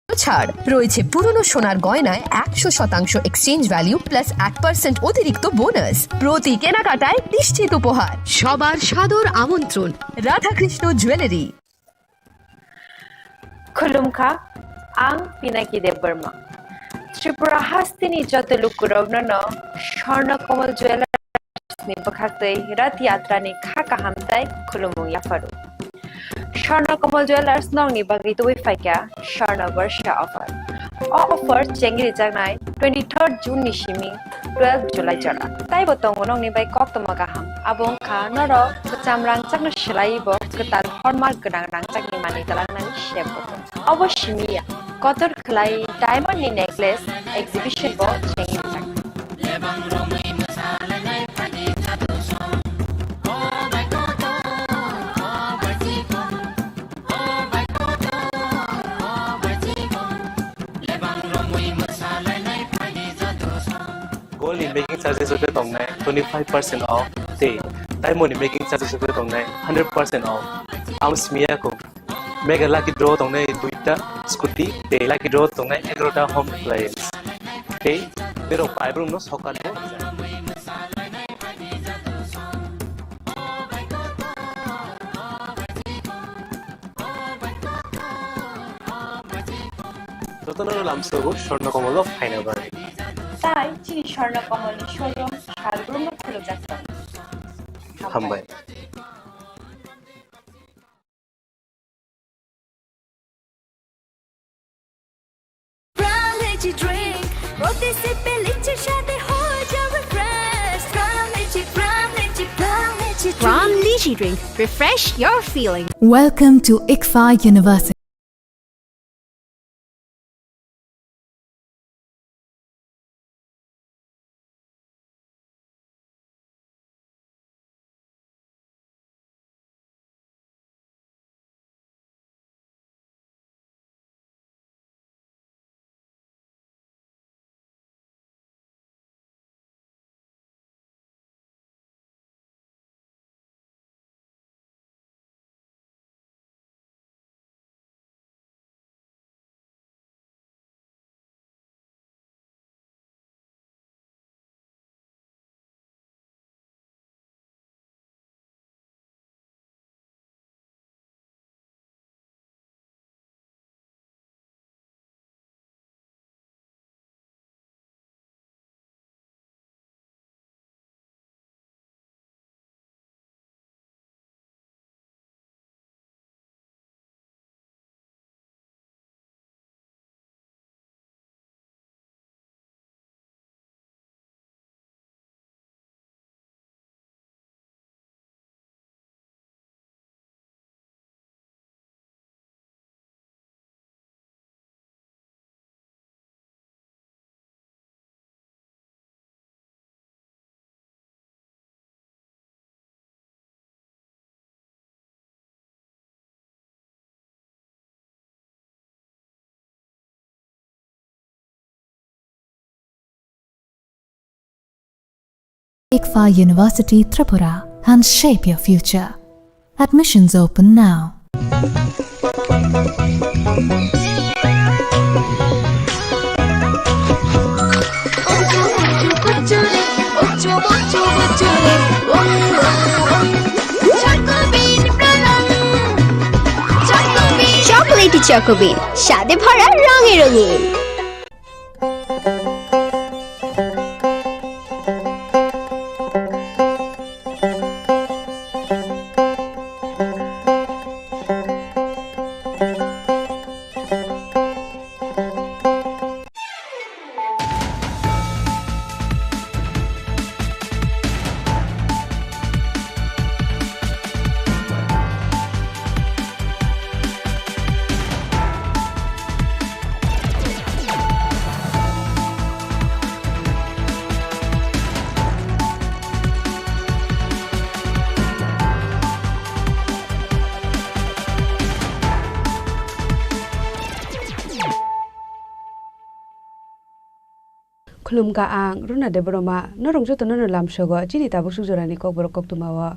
ছাড় রয়েছে। পুরনো সোনার গয়নায় 100% এক্সচেঞ্জ ভ্যালু প্লাস 1% অতিরিক্ত বোনাস, প্রতি কেনাকাটায় নিশ্চিত উপহার, সবার সাদর আমন্ত্রণ। রাধাকৃষ্ণ জুয়েলারি। खुलुमखा आं पिनाकी देव बर्मा त्रिपुरा हास्तिनि जतलुकुरग्न स्वर्ण कमल ज्वेलर्सनि बखाक्दै रथ यात्रानि खाका हामथाय खुलुमु याफारु स्वर्ण कमल ज्वेलर्स नंनि बागै दुई फाइका स्वर्ण वर्ष अफार offer chengri jangnai 23rd June ni shiming 12 July jara tai botong onong ni bai kok toma gaham abong kha noro chamrang chakna shlai bo ketal hallmark gedang rang chakni mani talangnani shep botong abo shimiya kotor khlai diamond ni necklace exhibition bo chengri jang Gold in making charges of the tongnai 25% off. Day diamond in making charges of the tongnai 100% off. Smia ko mega lucky draw tongnai tuita scooty. Day lucky draw tongnai 11ta home appliance. Day pero fiber no sokal ko. Totono lamsogo shorno komolo final bari. তাই চিনি স্বর্ণকমলী showroom শালগ্রামে খুলে যাচ্ছে হামবাই From Lychee Drink, refresh your feeling. Welcome to ICFA University. ICFA University Tripura and shape your future. Admissions open now. Chocolatey চকোবিন স্বাদে ভরা রঙে রঙিন Khulum ka ang runa de broma norong joto no lam sogo chini tabu sujorani kok borok kok tumawa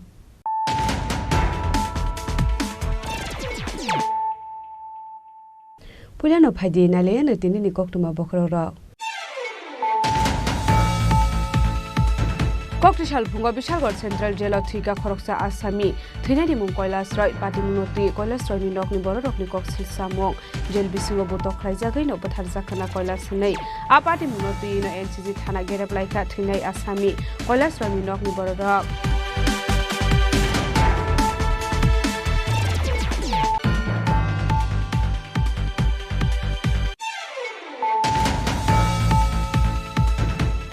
Pulano phaidi nale na tini ni kok tuma bokro ro Kokrisal Pungo Bishalgor Central Jail of Thika Khoroksa Asami, Trinity Mung Koilas Roy, Patimunoti, Koilas Roy Nokni Borokni Cox Samong, Jail Bisu Botok Raizagino, but Harzakana Koilas Ney, A Patimunoti no NCZ Hana Gerab like a Trinay Asami, Koilas Roy Nokni Borok.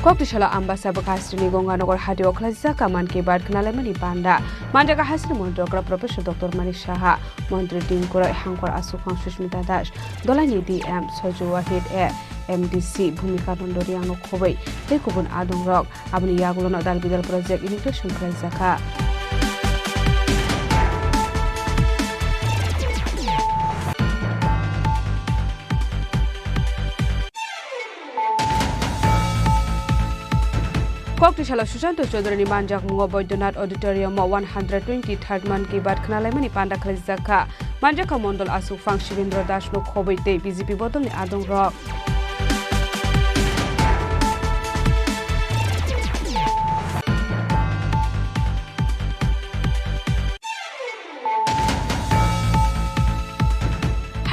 Koktishala ambasa bakastrini Gonganagar Hadio Klazaka Manki Bad Knalemani Panda Manjaka Hasri Mondokra Professor Dr. Manik Shaha Montri Dinkura Hankor Asufang Sushmita Dash Dolani DM Soju Wahid MDC Bhumika Nondoriano Khobei Tekubun Adung Rock Abni Yagulono Dal Bidal Project Immigration Klazaka Koktishala Susanto Chodroni Manjak Mungo Boydonat Auditorium 123rd Man Ki Baat Knalemani Panda Klazaka Manjaka Mondol Asufang Shivendra Dash no Khobei Te BJP Bodolni Adung Rock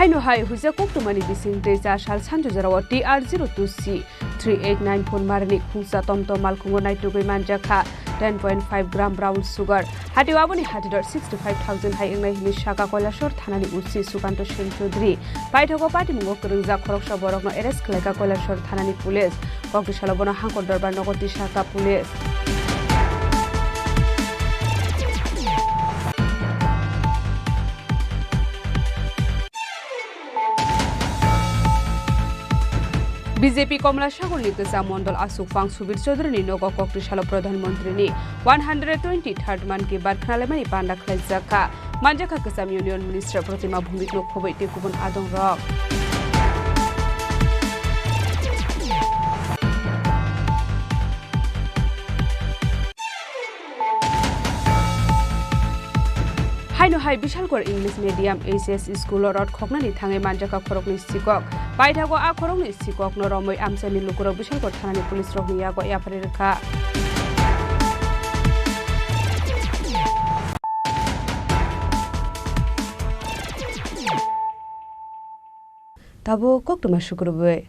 Haino hai huja koktumani bising teja shal sanjo jarawa TR02C 389 phone marni khungsa tomtom malkhungo naitugoi manjaka 10.5 gram brown sugar hati waboni hatidor 65000 hai engnai hini shaka koilashor thanani usi sukanto shen chaudhary paithoko party mungo kurungja khoroksa borokno arrest khlaika koilashor thanani police koktishala bona hangkor darbar nogoti shaka police BJP Komla Shagul Nikasa Mondol Asufang Subir Chodroni Nogo Koktishala Pradhan Mantri ni 123rd Man Ki Baat Knalemani Panda Klazaka Manjaka Kasam Union Minister Pratima Bhumik no Khobei Tekubun Adong Rock Haino hai Bishalgor English Medium ACS School Rod Khoknani Thangai Manjaka Khorokni Sikok Paithago a Khorokni Sikok no Romoi Amsani Lukurok Bishalgor Thanani Police Rokni Yago Yaparirka Tabo Koktuma Shukurbe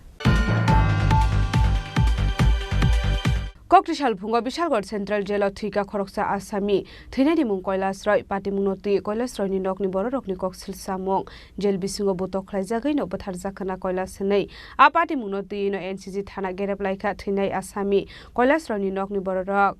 Koktishal Phungo Bishalgor Central Jail Thika Khoroksa Asami Thinani Mung Koilas Roy Pati Munoti Koilas Roy ni Nokni Boro Rokni Koksil Samong Jail Bisingo Botok Khlaijagai no Bathar Jakana Koilas Nei A Pati Munoti no NCG Thana Gerep Laika Thinai Asami Koilas Roy ni Nokni Boro Rok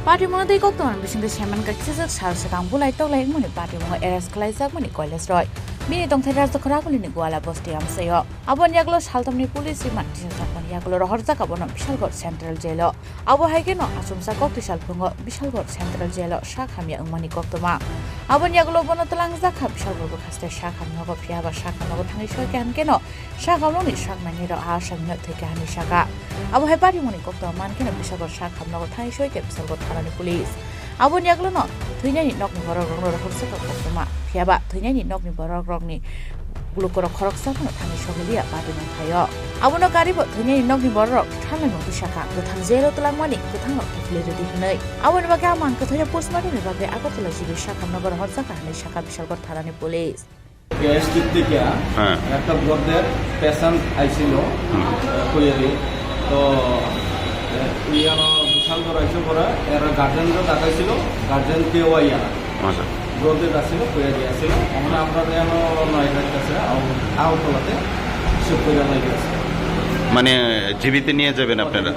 Party Monday Kokton, wishing the shaman got scissors, house around Bulai Tolai Money Party Money Eras Klaisak Money Coiles Roy. Mini don't tell us the Korakul in the Guala Postiam Sayo. Abon Yaglos Haltamni Police, Mantisan Yaglo Horzakabon, Bishalgor Central Jailo. Our Hageno, Asumsa Kokishal Pungo, Bishalgor Central Jailo, Shakamia and Money Koktoma. Abon Yaglo Bonotalang Zaka, Bishalgor Casta Shakam Nogo Piava Shakam Nogo Tanishokan Geno, Shakamoni Shakmaniro Asham not take any Shaka. Our Hepati Money Koktoman can Bishalgor Shakam Nogo Tanishokan, Bishalgor Tarani Police. Abon Yaglo no, Twinani knock me for a Horsaka Koktoma, Piaba, Twinani knock me for a Rogni. Gulukoro Koroksa, Tanisholia, Badin Tayo. Abono Garibo, Twinani knock me for a rock, Taman of Shaka, the Tanzero to Lamani, the Tango of Lady Dinay. Abon Bagaman, Katoya Postman, the Akatology, Shaka Nogo Horsaka, and Shaka Bishalgor Tarani Police. Gastric থেকে একটা ব্লডের patient আইছিল কইয়ারি তো ইয়ানো বিশাল বড় আইছে পরে এর গার্জেনরা দেখাইছিল গার্জেন কেউ আইয়া আচ্ছা ব্লডের আসছিল কইয়ারি আসছিল আমরা আমরা যেন নয় কাছে আউটলাতে শিফট করে লাইছে মানে জীবিত নিয়ে যাবেন আপনারা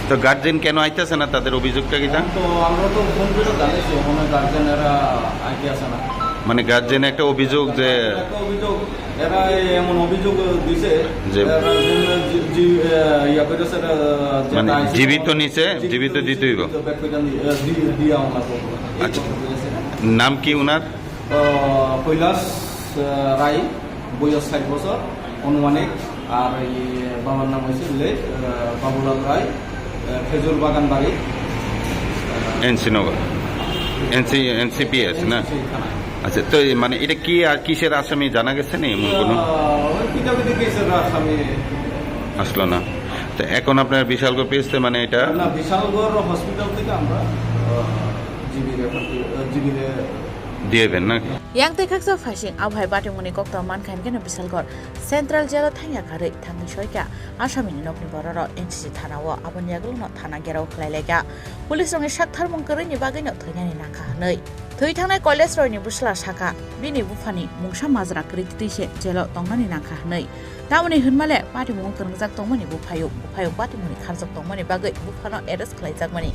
তো গার্জেন কেন আইতেছে না তাদের অভিযোগটা কি তো আমরা তো ফোন করে জানাইছি ওখানে গার্জেনেরা আইতে আসে না মানে গার্জেন একটা অভিযোগ যে একটা অভিযোগ এরা এমন অভিযোগ দিছে যে ইয়া করেছে মানে জীবিত নিচে জীবিত দিতে হইব। আচ্ছা, নাম কি ওনার? কৈলাস রায়, বয়স 60 বছর অনুমানিক। আর এই বাবার নাম হয়েছে বাবুলাল রায়, খেজুর বাগান বাড়ি, এনসি নগর, এনসিপিএস না? আচ্ছা, তো মানে এটা কি আর কিসের আসামি জানা গেছে না? এমন কোনো আসামি আসলো না। তো এখন আপনার বিশালগড় পেয়েছে মানে এটা না, বিশালগড় হসপিটাল থেকে আমরা জিবিরে দিয়েবেন নাকি? yang tekak sa phasing abhai bati muni kok ta man khan kena bisalgor central jela thangya khare thangni soika asami ni nokni bororo NCC thana wa abon yaglo no thana gerau khlai lega police rong sak thar mong kare ni bagai no thoyani nakha nei thoi thangnai college roi ni busla saka bini bufani mungsa majra kriti se jelo tongnani nakha nei tamoni hunmale bati mong krangjak tongmani buphayo bati muni kharjak tongmani bagai bufano arrest khlai jakmani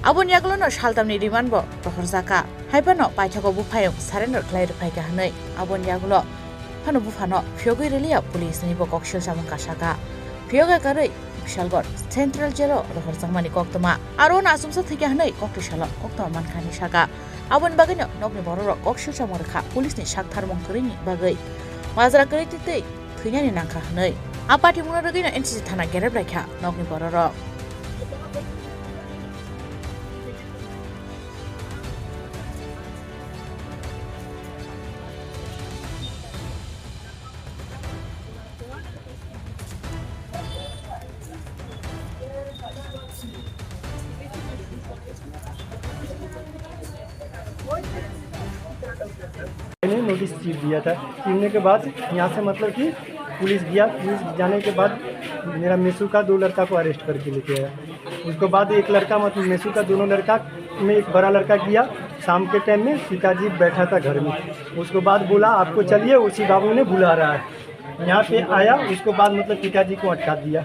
abon yaglo no shaltamni remand bo prohorjaka haibano paithako bufayong surrender khlai ruphaika hanai abon yaglo phano bufano phiyogoi relia police ni bo kokshil samung kasaka phiyoga karei Bishalgarh central জেলো রহরজাংমানি কক্তমা আরো নাসুমসা থেকে হানাই কক্টশালা কক্তমা মানখানি সাকা আবন বাগাইনো নকনি বড়র ককশিল সামরখা পুলিশনি সাকথার মংকরিনি বাগৈ মাজরা করিতিতে থৈনানি নাंखा হানাই আপাটি মুনারগিনো NCC থানা গেরেব রাখা নকনি বড়র मैंने नोटिस चीफ दिया था। चीरने के बाद यहाँ से मतलब कि पुलिस गया, पुलिस जाने के बाद मेरा मेसू का 2 लड़का को अरेस्ट करके लेके आया। उसके बाद एक लड़का मतलब मेसू का दोनों लड़का में एक बड़ा लड़का गया शाम के टाइम में, पिताजी बैठा था घर में। उसके बाद बोला आपको चलिए, उसी बाबू ने बुला रहा है। यहाँ पे आया, उसके बाद मतलब पिताजी को अटका दिया।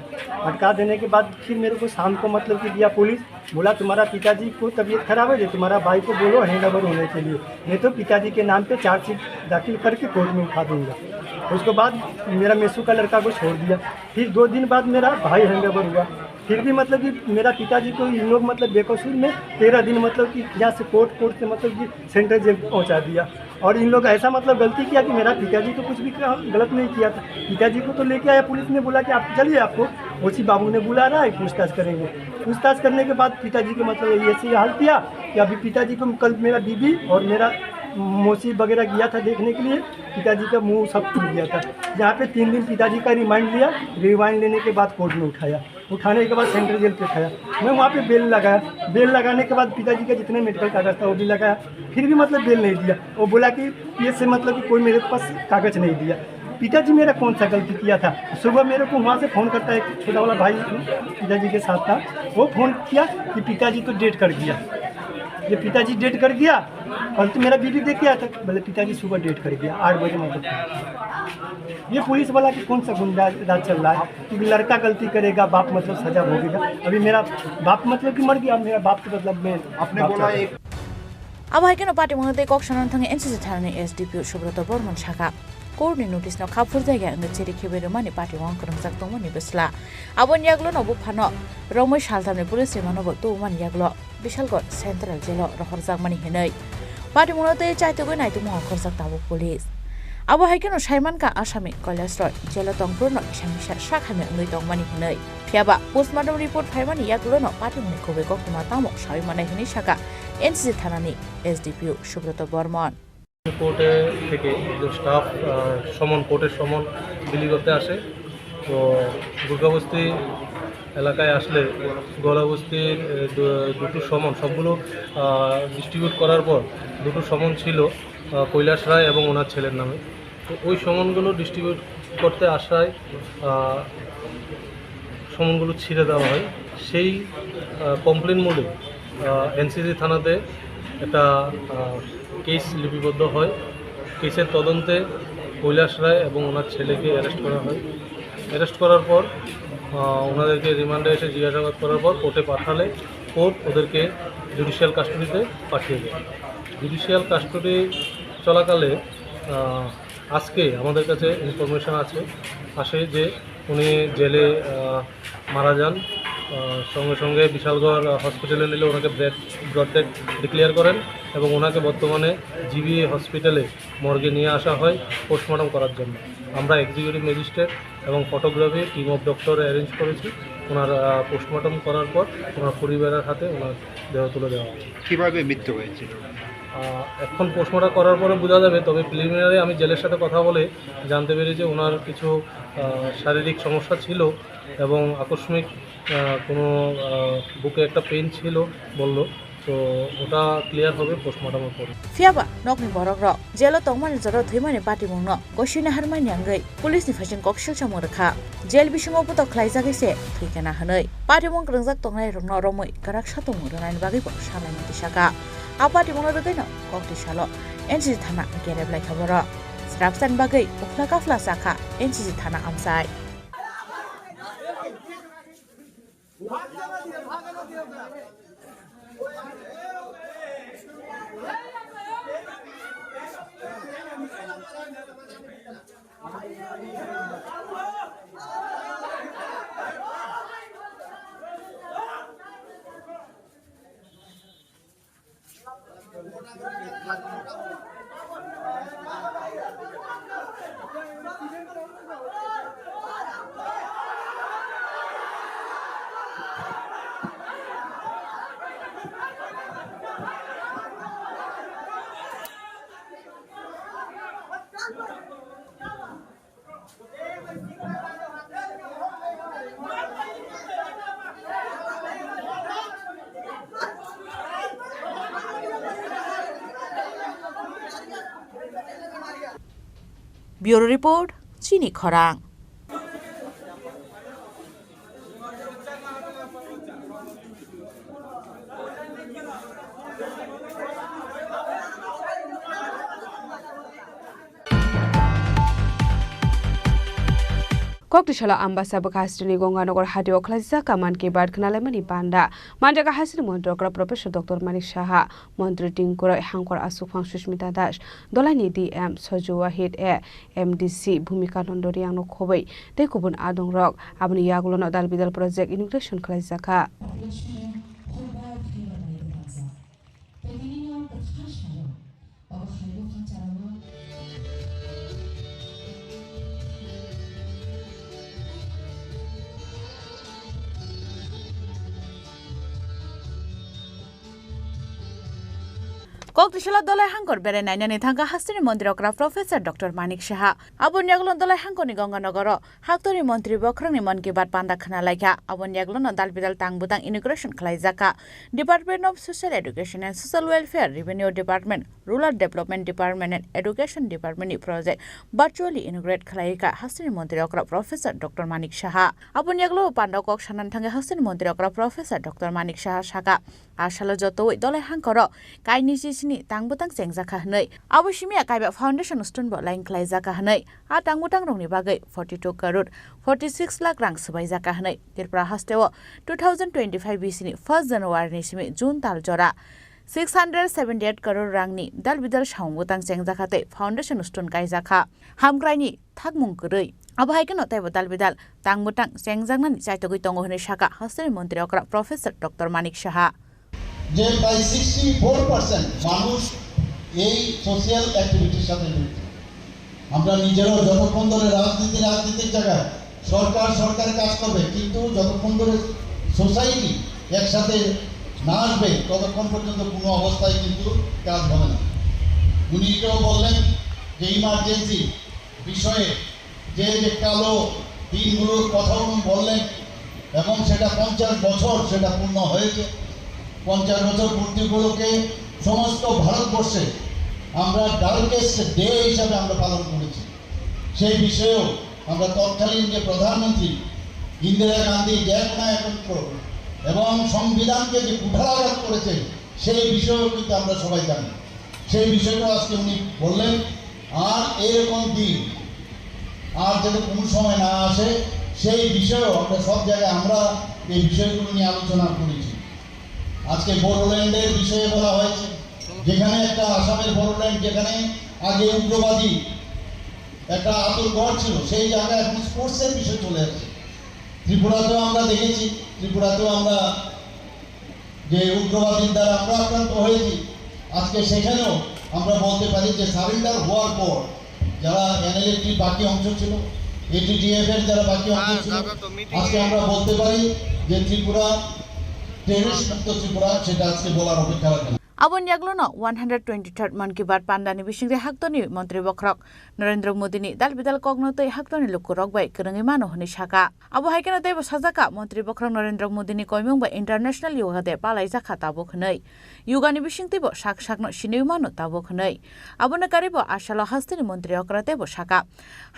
अटका देने के बाद फिर मेरे को शाम को मतलब कि दिया पुलिस, बोला तुम्हारा पिताजी को तबीयत खराब है, तुम्हारा भाई को बोलो हैंड ओवर होने के लिए, नहीं तो पिताजी के नाम पे चार्जशीट दाखिल करके कोर्ट में उठा दूंगा। उसके बाद मेरा मेसू का लड़का को छोड़ दिया। फिर 2 दिन बाद मेरा भाई हैंड ओवर हुआ। फिर भी मतलब कि मेरा पिताजी को इन लोग मतलब बेकसूर में 13 दिन मतलब कि यहाँ से कोर्ट से मतलब कि सेंट्रल जेल पहुँचा दिया। और इन लोग ऐसा मतलब गलती किया कि मेरा पिताजी तो कुछ भी गलत नहीं किया था। पिताजी को तो लेके आया, पुलिस ने बोला कि आप चलिए, आपको उसी बाबू ने बुला रहा है, पूछताछ करेंगे। पूछताछ करने के बाद पिताजी को मतलब ऐसे हाल किया कि अभी पिताजी को कल मेरा बीबी और मेरा मौसी वगैरह गया था देखने के लिए, पिताजी का मुंह सब टूट गया था। जहाँ पे 3 दिन पिताजी का रिमांड लिया, रिमांड लेने के बाद कोर्ट में उठाया, उठाने के बाद सेंट्रल जेल पे उठाया। मैं वहाँ पे बेल लगाया, बेल लगाने के बाद पिताजी का जितने मेडिकल कागज था वो भी लगाया, फिर भी मतलब बेल नहीं दिया। वो बोला कि ये से मतलब कि कोई मेरे पास कागज नहीं दिया। पिताजी मेरा कौन सा गलती किया था? सुबह मेरे को वहाँ से फ़ोन करता है, एक छोटा वाला भाई पिताजी के साथ था, वो फ़ोन किया कि पिताजी तो डेट कर गया। ये पिताजी डेट कर गया, कल तो मेरा बीबी देख के आया था, बोले पिताजी सुबह डेट कर गया 8 बजे मतलब। ये पुलिस वाला कि कौन सा गुंडा राज चल रहा है कि लड़का गलती करेगा, बाप मतलब सजा भोगेगा। अभी मेरा बाप मतलब कि मर गया, मेरा बाप तो मतलब मैं अपने बोला एक अब है केनो पार्टी मंगते कक्सनन थंगे एनसीसी थानानि एसडीपी सुब्रत बर्मन साखा कोर्टनि नोटिस न खाफुर जायगा अंग चेरि खेबेरो माने पार्टी मंग करंजाक दंमोनि बेसला आबन याग्लो न बुफानो रमै सालथामनि पुलिस रिमानो बो तो मान याग्लो बिशालगढ़ सेंट्रल जेल रहरजाक मानि हेनै पार्टी मंगते चाइतोगो नाइतो मंग करजाक ताबो पुलिस अब है केनो साइमान का आसामी कलेज रय जेल तंगपुर न इसामिसा साखामे अंगै दंमानि हेनै फियाबा पोस्टमार्टम रिपोर्ट फाइमानि याग्लो न पार्टी मंगनि खोबे गक्तमा तामो साइ माने हेनै साखा एनसीसी थानानि एसडीपीओ सुब्रत बर्मन কোর্টে থেকে যে স্টাফ কোর্টের সমন বিলি করতে আসে, তো দুর্গাবস্তি এলাকায় আসলে গলাবস্তির দুটো সমন সবগুলো ডিস্ট্রিবিউট করার পর দুটো সমন ছিল কৈলাস রায় এবং ওনার ছেলের নামে। তো ওই সমনগুলো ডিস্ট্রিবিউট করতে আসায় সমনগুলো ছিঁড়ে দেওয়া হয়। সেই কমপ্লেন মোডে এনসিসি থানাতে একটা কেস লিপিবদ্ধ হয়। কেসের তদন্তে কৈলাস রায় এবং ওনার ছেলেকে অ্যারেস্ট করা হয়। অ্যারেস্ট করার পর ওনাদেরকে রিমান্ডে এসে জিজ্ঞাসাবাদ করার পর কোর্টে পাঠালে কোর্ট ওদেরকে জুডিশিয়াল কাস্টডিতে পাঠিয়ে দেয়। জুডিশিয়াল কাস্টডি চলাকালে আজকে আমাদের কাছে ইনফরমেশন আসে যে উনি জেলে মারা যান। সঙ্গে সঙ্গে বিশালগড় হসপিটালে নিলে ওনাকে ব্লড ডেথ ডিক্লেয়ার করেন এবং ওনাকে বর্তমানে জিবি হসপিটালে মর্গে নিয়ে আসা হয় পোস্টমর্টম করার জন্য। আমরা এক্সিকিউটিভ ম্যাজিস্ট্রেট এবং photography team of doctor arrange করেছি। ওনার পোস্টমর্টম করার পর ওনার পরিবারের হাতে ওনার দেহ তুলে দেওয়া হবে। কীভাবে মৃত্যু হয়েছিল এখন পোস্টমর্টম করার পরে বোঝা যাবে, তবে প্রিলিমিনারি আমি জেলের সাথে কথা বলে জানতে পেরেছি যে ওনার কিছু শারীরিক সমস্যা ছিল এবং আকস্মিক কোনো বুকে একটা পেন ছিল বললো, তো ওটা ক্লিয়ার হবে পোস্টমর্টমের পরে। ফিয়াবা নকনি বরক রক জেলো তংমানি জর থৈমানি পাটি মুंगनो गसिना हारमानि आंगै पुलिसनि फाइसिन कक्सिल समरखा जेल बिसिङाव बत ख्लाइजागैसे थैखाना हनै पाटी मुंग रंजाक तंनाय रंनो रमै गराक सातो मुरनायनि बागै सालायनि दिसागा आ पाटी मुंग रगैनो कक्ति सालो एनसीसी थाना गेरेबलाय खबर स्रापसान बागै उखला काफला साखा एनसीसी थाना आमसाय ब्यूरो रिपोर्ट चिनी खरांग। Koktishala ambasa bakastini Gonganagar Hadio Klazaka Manki Bad Kanalemani Banda Manjaga Hasin Mondokra Professor Dr. Manik Shaha Montri Tinkura Hankor Asufang Sushmita Dash Dolani DM Soju Wahid MDC Bhumika Nondoriang no Khobei Tekubun Adong Rock Abni Yagulo Dal Bidal Project Immigration Klazaka Koktishala dolai hangkor bere nainani thangka hastini mantri okra Professor Dr. Manik Shaha abon yaglon dolai hangkoni Gonganagar haktori mantri bokrangni man ki bat panda khana laika abon yaglon dalbidal tangbutang immigration khlaijaka Department of Social Education and Social Welfare Revenue Department Rural Development Department and Education Department project virtually integrate khlaika hastini mantri okra Professor Dr. Manik Shaha abon yaglo panda kok sanan thangka hastini mantri okra Professor Dr. Manik Shaha shaka asalo jotoi dolai hangkoro kaini ni tangbutang sengjaka hnai aboshimia kaiba foundation stone bo line klaijaka hnai a tangbutang rongni bagai 42 crore 46 lakh rang subaijaka hnai Tripura hasteo 2025 BC ni 1 January ni simi June tal jora 678 crore rangni dalbidal saungbutang sengjaka te foundation stone kaijaka hamgraini thakmung gurei abahaiken otaibo dalbidal tangbutang sengjangna ni chaitogoi tongo hne shaka hastani mantri okra Professor Dr. Manik Shaha যে প্রায় 64% মানুষ এই social অ্যাক্টিভিটির সাথে যুক্ত। আমরা নিজেরাও যতক্ষণ ধরে রাজনীতির জায়গায় সরকার কাজ করবে, কিন্তু যতক্ষণ ধরে সোসাইটি একসাথে না আসবে ততক্ষণ পর্যন্ত কোনো অবস্থায় কিন্তু কাজ হবে না। উনি এটাও বললেন যে ইমার্জেন্সি বিষয়ে যে কালো দিনগুলোর কথাও বললেন এবং সেটা 50 বছর সেটা পূর্ণ হয়েছে। 50 বছর পূর্তি উপলক্ষে সমস্ত ভারতবর্ষে আমরা ডার্কেস্ট ডে হিসাবে আমরা পালন করেছি। সেই বিষয়েও আমরা তৎকালীন যে প্রধানমন্ত্রী ইন্দিরা গান্ধী এবং সংবিধানকে যে কুঠারাঘাত করেছে সেই বিষয়েও কিন্তু আমরা সবাই জানি। সেই বিষয়টা আজকে উনি বললেন। আর এরকম দিন আর যাতে কোনো সময় না আসে সেই বিষয়েও আমরা সব জায়গায় আমরা এই বিষয়গুলো নিয়ে আলোচনা করেছি। আজকে বোডোল্যান্ডের বিষয়ে বলা হয়েছে, যেখানে একটা আসামের বোডোল্যান্ড যেখানে আগে উগ্রবাদী একটা আতঙ্কগড় ছিল, সেই জায়গায় এখন স্পোর্টসের বিষয় চলে আসছে। ত্রিপুরাতেও আমরা দেখেছি, ত্রিপুরাতেও আমরা যে উগ্রবাদীর দ্বারা আমরা আক্রান্ত হয়েছি, আজকে সেখানেও আমরা বলতে পারি যে সারেন্ডার হওয়ার পর যারা এনএলএফটির বাকি অংশ ছিল, এটিটিএফ এর যারা বাকি অংশ ছিল, আজকে আমরা বলতে পারি যে ত্রিপুরা টেররিস্ট মুক্ত ত্রিপুরা, সেটা আজকে বলার অপেক্ষা রাখে না। Abon yaglono 123rd Man Ki Baat Pandani Bishingre Haktoni Montri Bokrok Narendra Modi ni dal bidal kognotoi Haktoni lukurok bai kerengi mano honi shaka abo haikena dai sajaka Montri Bokrok Narendra Modi ni koimong ba international yoga de palai jaka tabo khnai yoga ni bishingti bo sak sakno sineu mano tabo khnai abona karibo asalo hastini Montri okrate bo shaka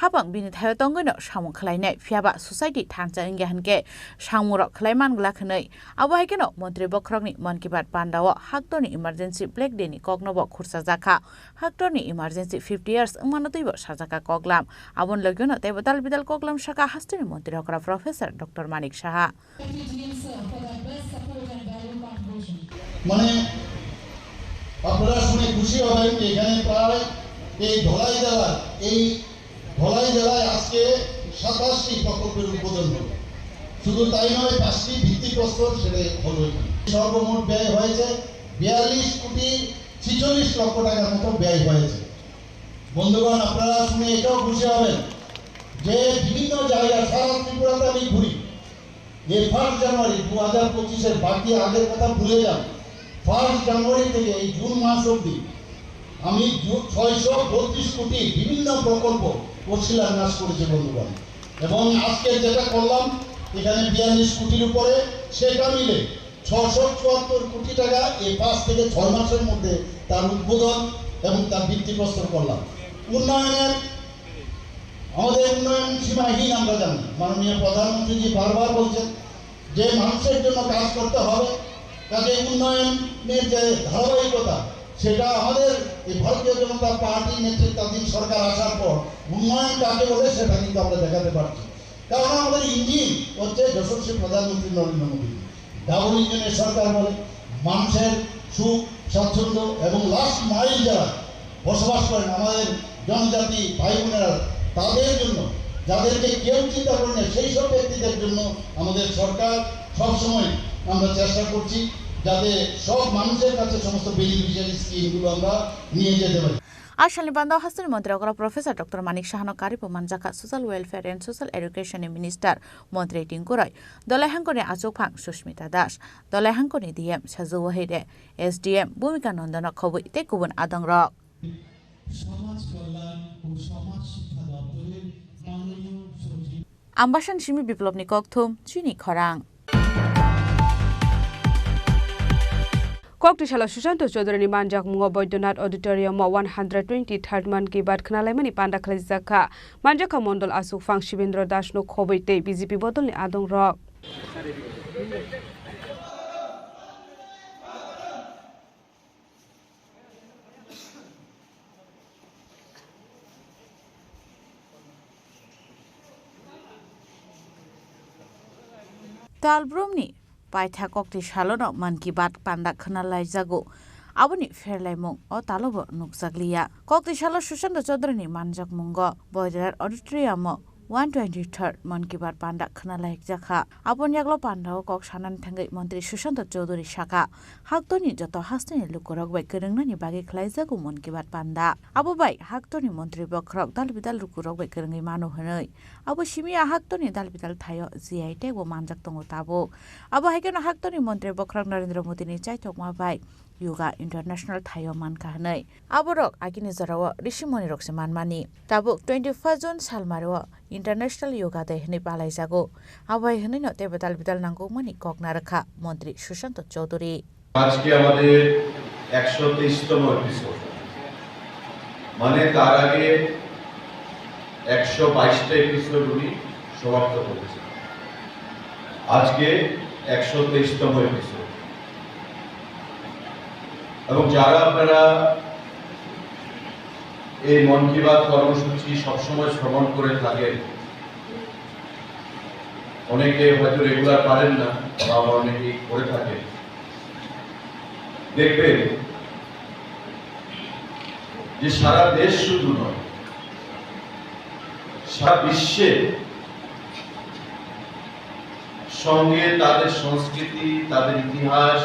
habang bini thayo tonggono samung khlainai phiaba society thangcha ingge hanke samurok khlaiman gla khnai abo haikena Montri Bokrok ni Man Ki Baat Pandawo Haktoni emergency black day ni kognobo khursa jaka Haktoni emergency 50 years manotoi bo sajaka koglam abon logyono tebo dal bidal koglam shaka hastini Montri okra Professor Dr. Manik Saha মানে আপনারা শুনে খুশি হবেন যে এখানে প্রায় এই ধলাই জেলায় আজকে 27টি প্রকল্পের উদ্বোধন হলো। শুধু তাই নয়, 5টি ভিত্তিপ্রস্তর সেটা হলো। সর্বমোট ব্যয় হয়েছে 42 কোটি 46 লক্ষ টাকার মতো ব্যয় হয়েছে। বন্ধুগণ, আপনারা শুনে এটাও খুশি হবেন যে বিভিন্ন জায়গায় সারা ত্রিপুরাতে আমি ঘুরি, এই 1 জানুয়ারি 2025-এর বাকি আগের কথা ভুলে যান, 1 জানুয়ারি থেকে এই জুন মাস অবধি আমি 632 কোটি বিভিন্ন প্রকল্প শিলান্যাস করেছি বন্ধুগণ। এবং আজকে যেটা করলাম এখানে 42 কোটির উপরে, সেটা মিলে 674 কোটি টাকা এই 5 থেকে 6 মাসের মধ্যে তার উদ্বোধন এবং তার ভিত্তিপ্রস্তর করলাম। আমাদের উন্নয়ন সীমাহীন আমরা জানি। মাননীয় প্রধানমন্ত্রীজি বারবার বলছেন যে মানুষের জন্য কাজ করতে হবে, কাজে উন্নয়নের যে ধারাবাহিকতা সেটা আমাদের এই ভারতীয় জনতা পার্টির নেতৃত্বাধীন সরকার আসার পর উন্নয়ন কাকে বলে সেটা কিন্তু আমরা দেখাতে পারছি। কারণ আমাদের ইঞ্জিন হচ্ছে যশস্বী প্রধানমন্ত্রী নরেন্দ্র মোদী। ডাবল ইঞ্জিনের সরকার বলে মানুষের সুখ স্বাচ্ছন্দ্য এবং লাস্ট মাইল যারা বসবাস করেন আমাদের জনজাতি ভাই বোনেরা, তাদের জন্য, যাদেরকে কেউ চিন্তা করে না সেই সব ব্যক্তিদের জন্য আমাদের সরকার সবসময় আমরা চেষ্টা করছি যাতে সব মানুষের কাছে সমস্ত বেনিফিশিয়ারি স্কিমগুলো আমরা নিয়ে যেতে পারি। Ashali Banda Hassan Montri okra Professor Dr. Manik Saha Karipo Manjaka Social Welfare and Social Education Minister Montri Tingkurai Dole Hankone Ajophang Sushmita Das Dole Hankone DM Sazu Wahide SDM Bhumika Nandana Khobu Tekubun Adang Rock Ambashan Shimi Biplobni Kokthum Chini Khorang Koktishala Susanto Chodroni Manjak Mungo Boydonat Auditorium 123rd Man Ki Baat Khnalaimani Panda Khalizaka Manjaka Mondol Asuk Fang Shibendra Das no Khoboite BJP Bodol ni Adong Rock Talbromni Paitha Koktishala Man Ki Baat Panda Khnalai Jago Aboni Fairlaimong o Talobo Nuksaglia Koktishala Susanto Chodroni Manjak Mungo Boydonat Auditorium 123rd Man Ki Baat Panda Khnalai Jaka Abon Yaglo Panda Kok Sanan Thangai Montri Susanto Chaudhuri Shaka Haktoni Joto Hastini Lukurok Bai Kerengnani Bagi Khlai Jago Man Ki Baat Panda Abo Bai Haktoni Montri Bokrok Dalbidal Lukurok Bai Kerengi Manu Hanoi Abo Shimia Haktoni Dalbidal Thayo GI Tebo Manjak Tongo Tabo Abo Haikena Haktoni Montri Bokrok Narendra Modi ni Chaitok Ma Bai Yoga International Thayo Man Kahnai Aborok Agini Zarawa Rishimoni Rokse Manmani Tabuk 21 June Salmaro International Yoga Day Hni Palai Jago Abai Hni no Tebo Dalbidal Nango Mani Kokna Rakha Montri Susanto Chaudhuri আজকে আমাদের 123তম episode মানে তার আগে 122টা episode উনি সমাপ্ত করেছেন আজকে 123তম episode এবং যারা আপনারা এই মন কি বাত কর্মসূচি সবসময় শ্রবণ করে থাকেন অনেকে হয়তো রেগুলার পারেন না বা অনেকে করে থাকেন দেখবেন যে সারা দেশ শুধু নয়, সারা বিশ্বে সঙ্গে তাদের সংস্কৃতি, তাদের ইতিহাস,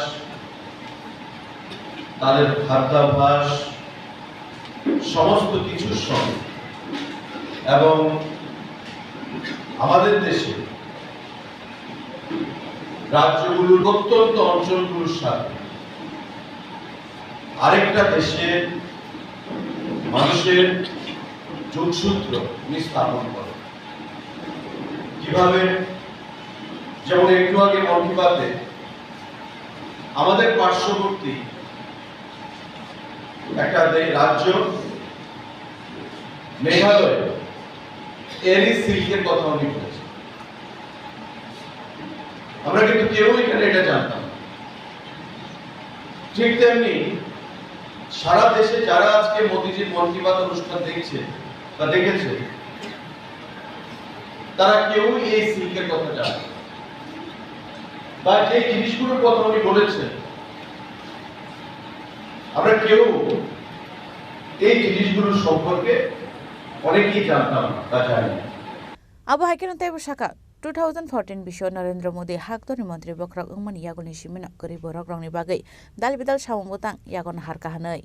তাদের খাদ্যাভ্যাস সমস্ত কিছুর সঙ্গে, এবং আমাদের দেশে রাজ্যগুলোর প্রত্যন্ত অঞ্চলগুলোর সাথে আরেকটা দেশের মানুষের যোগসূত্র স্থাপন করে। কিভাবে? যেমন একটু আগে মন কি বাতে আমাদের পার্শ্ববর্তী একটা রাজ্য মেঘালয়, এরই সিল্কের কথা উনি বলেছেন। আমরা কিন্তু কেউ এখানে এটা জানতাম। ঠিক তেমনি সারা দেশে যারা আজকে মোদিজির মন কি বাত অনুষ্ঠান দেখছে বা দেখেছে, তারা কেউ এই সিল্কের কথা জানে বা যে জিনিসগুলোর কথা উনি বলেছেন, আমরা কেউ এই জিনিসগুলোর সম্পর্কে অনেকেই জানতাম বা জানি না। আবু হাইকেন তাই বসাকা 2014 বিশ্ব নরেন্দ্র মোদী হাকদনি মন্ত্রী বক্রক উংমান ইয়াগনি সিমিন করি বরক রংনি বাগৈ দাল বিদাল সামুবতাং Yangon হারকা হাनै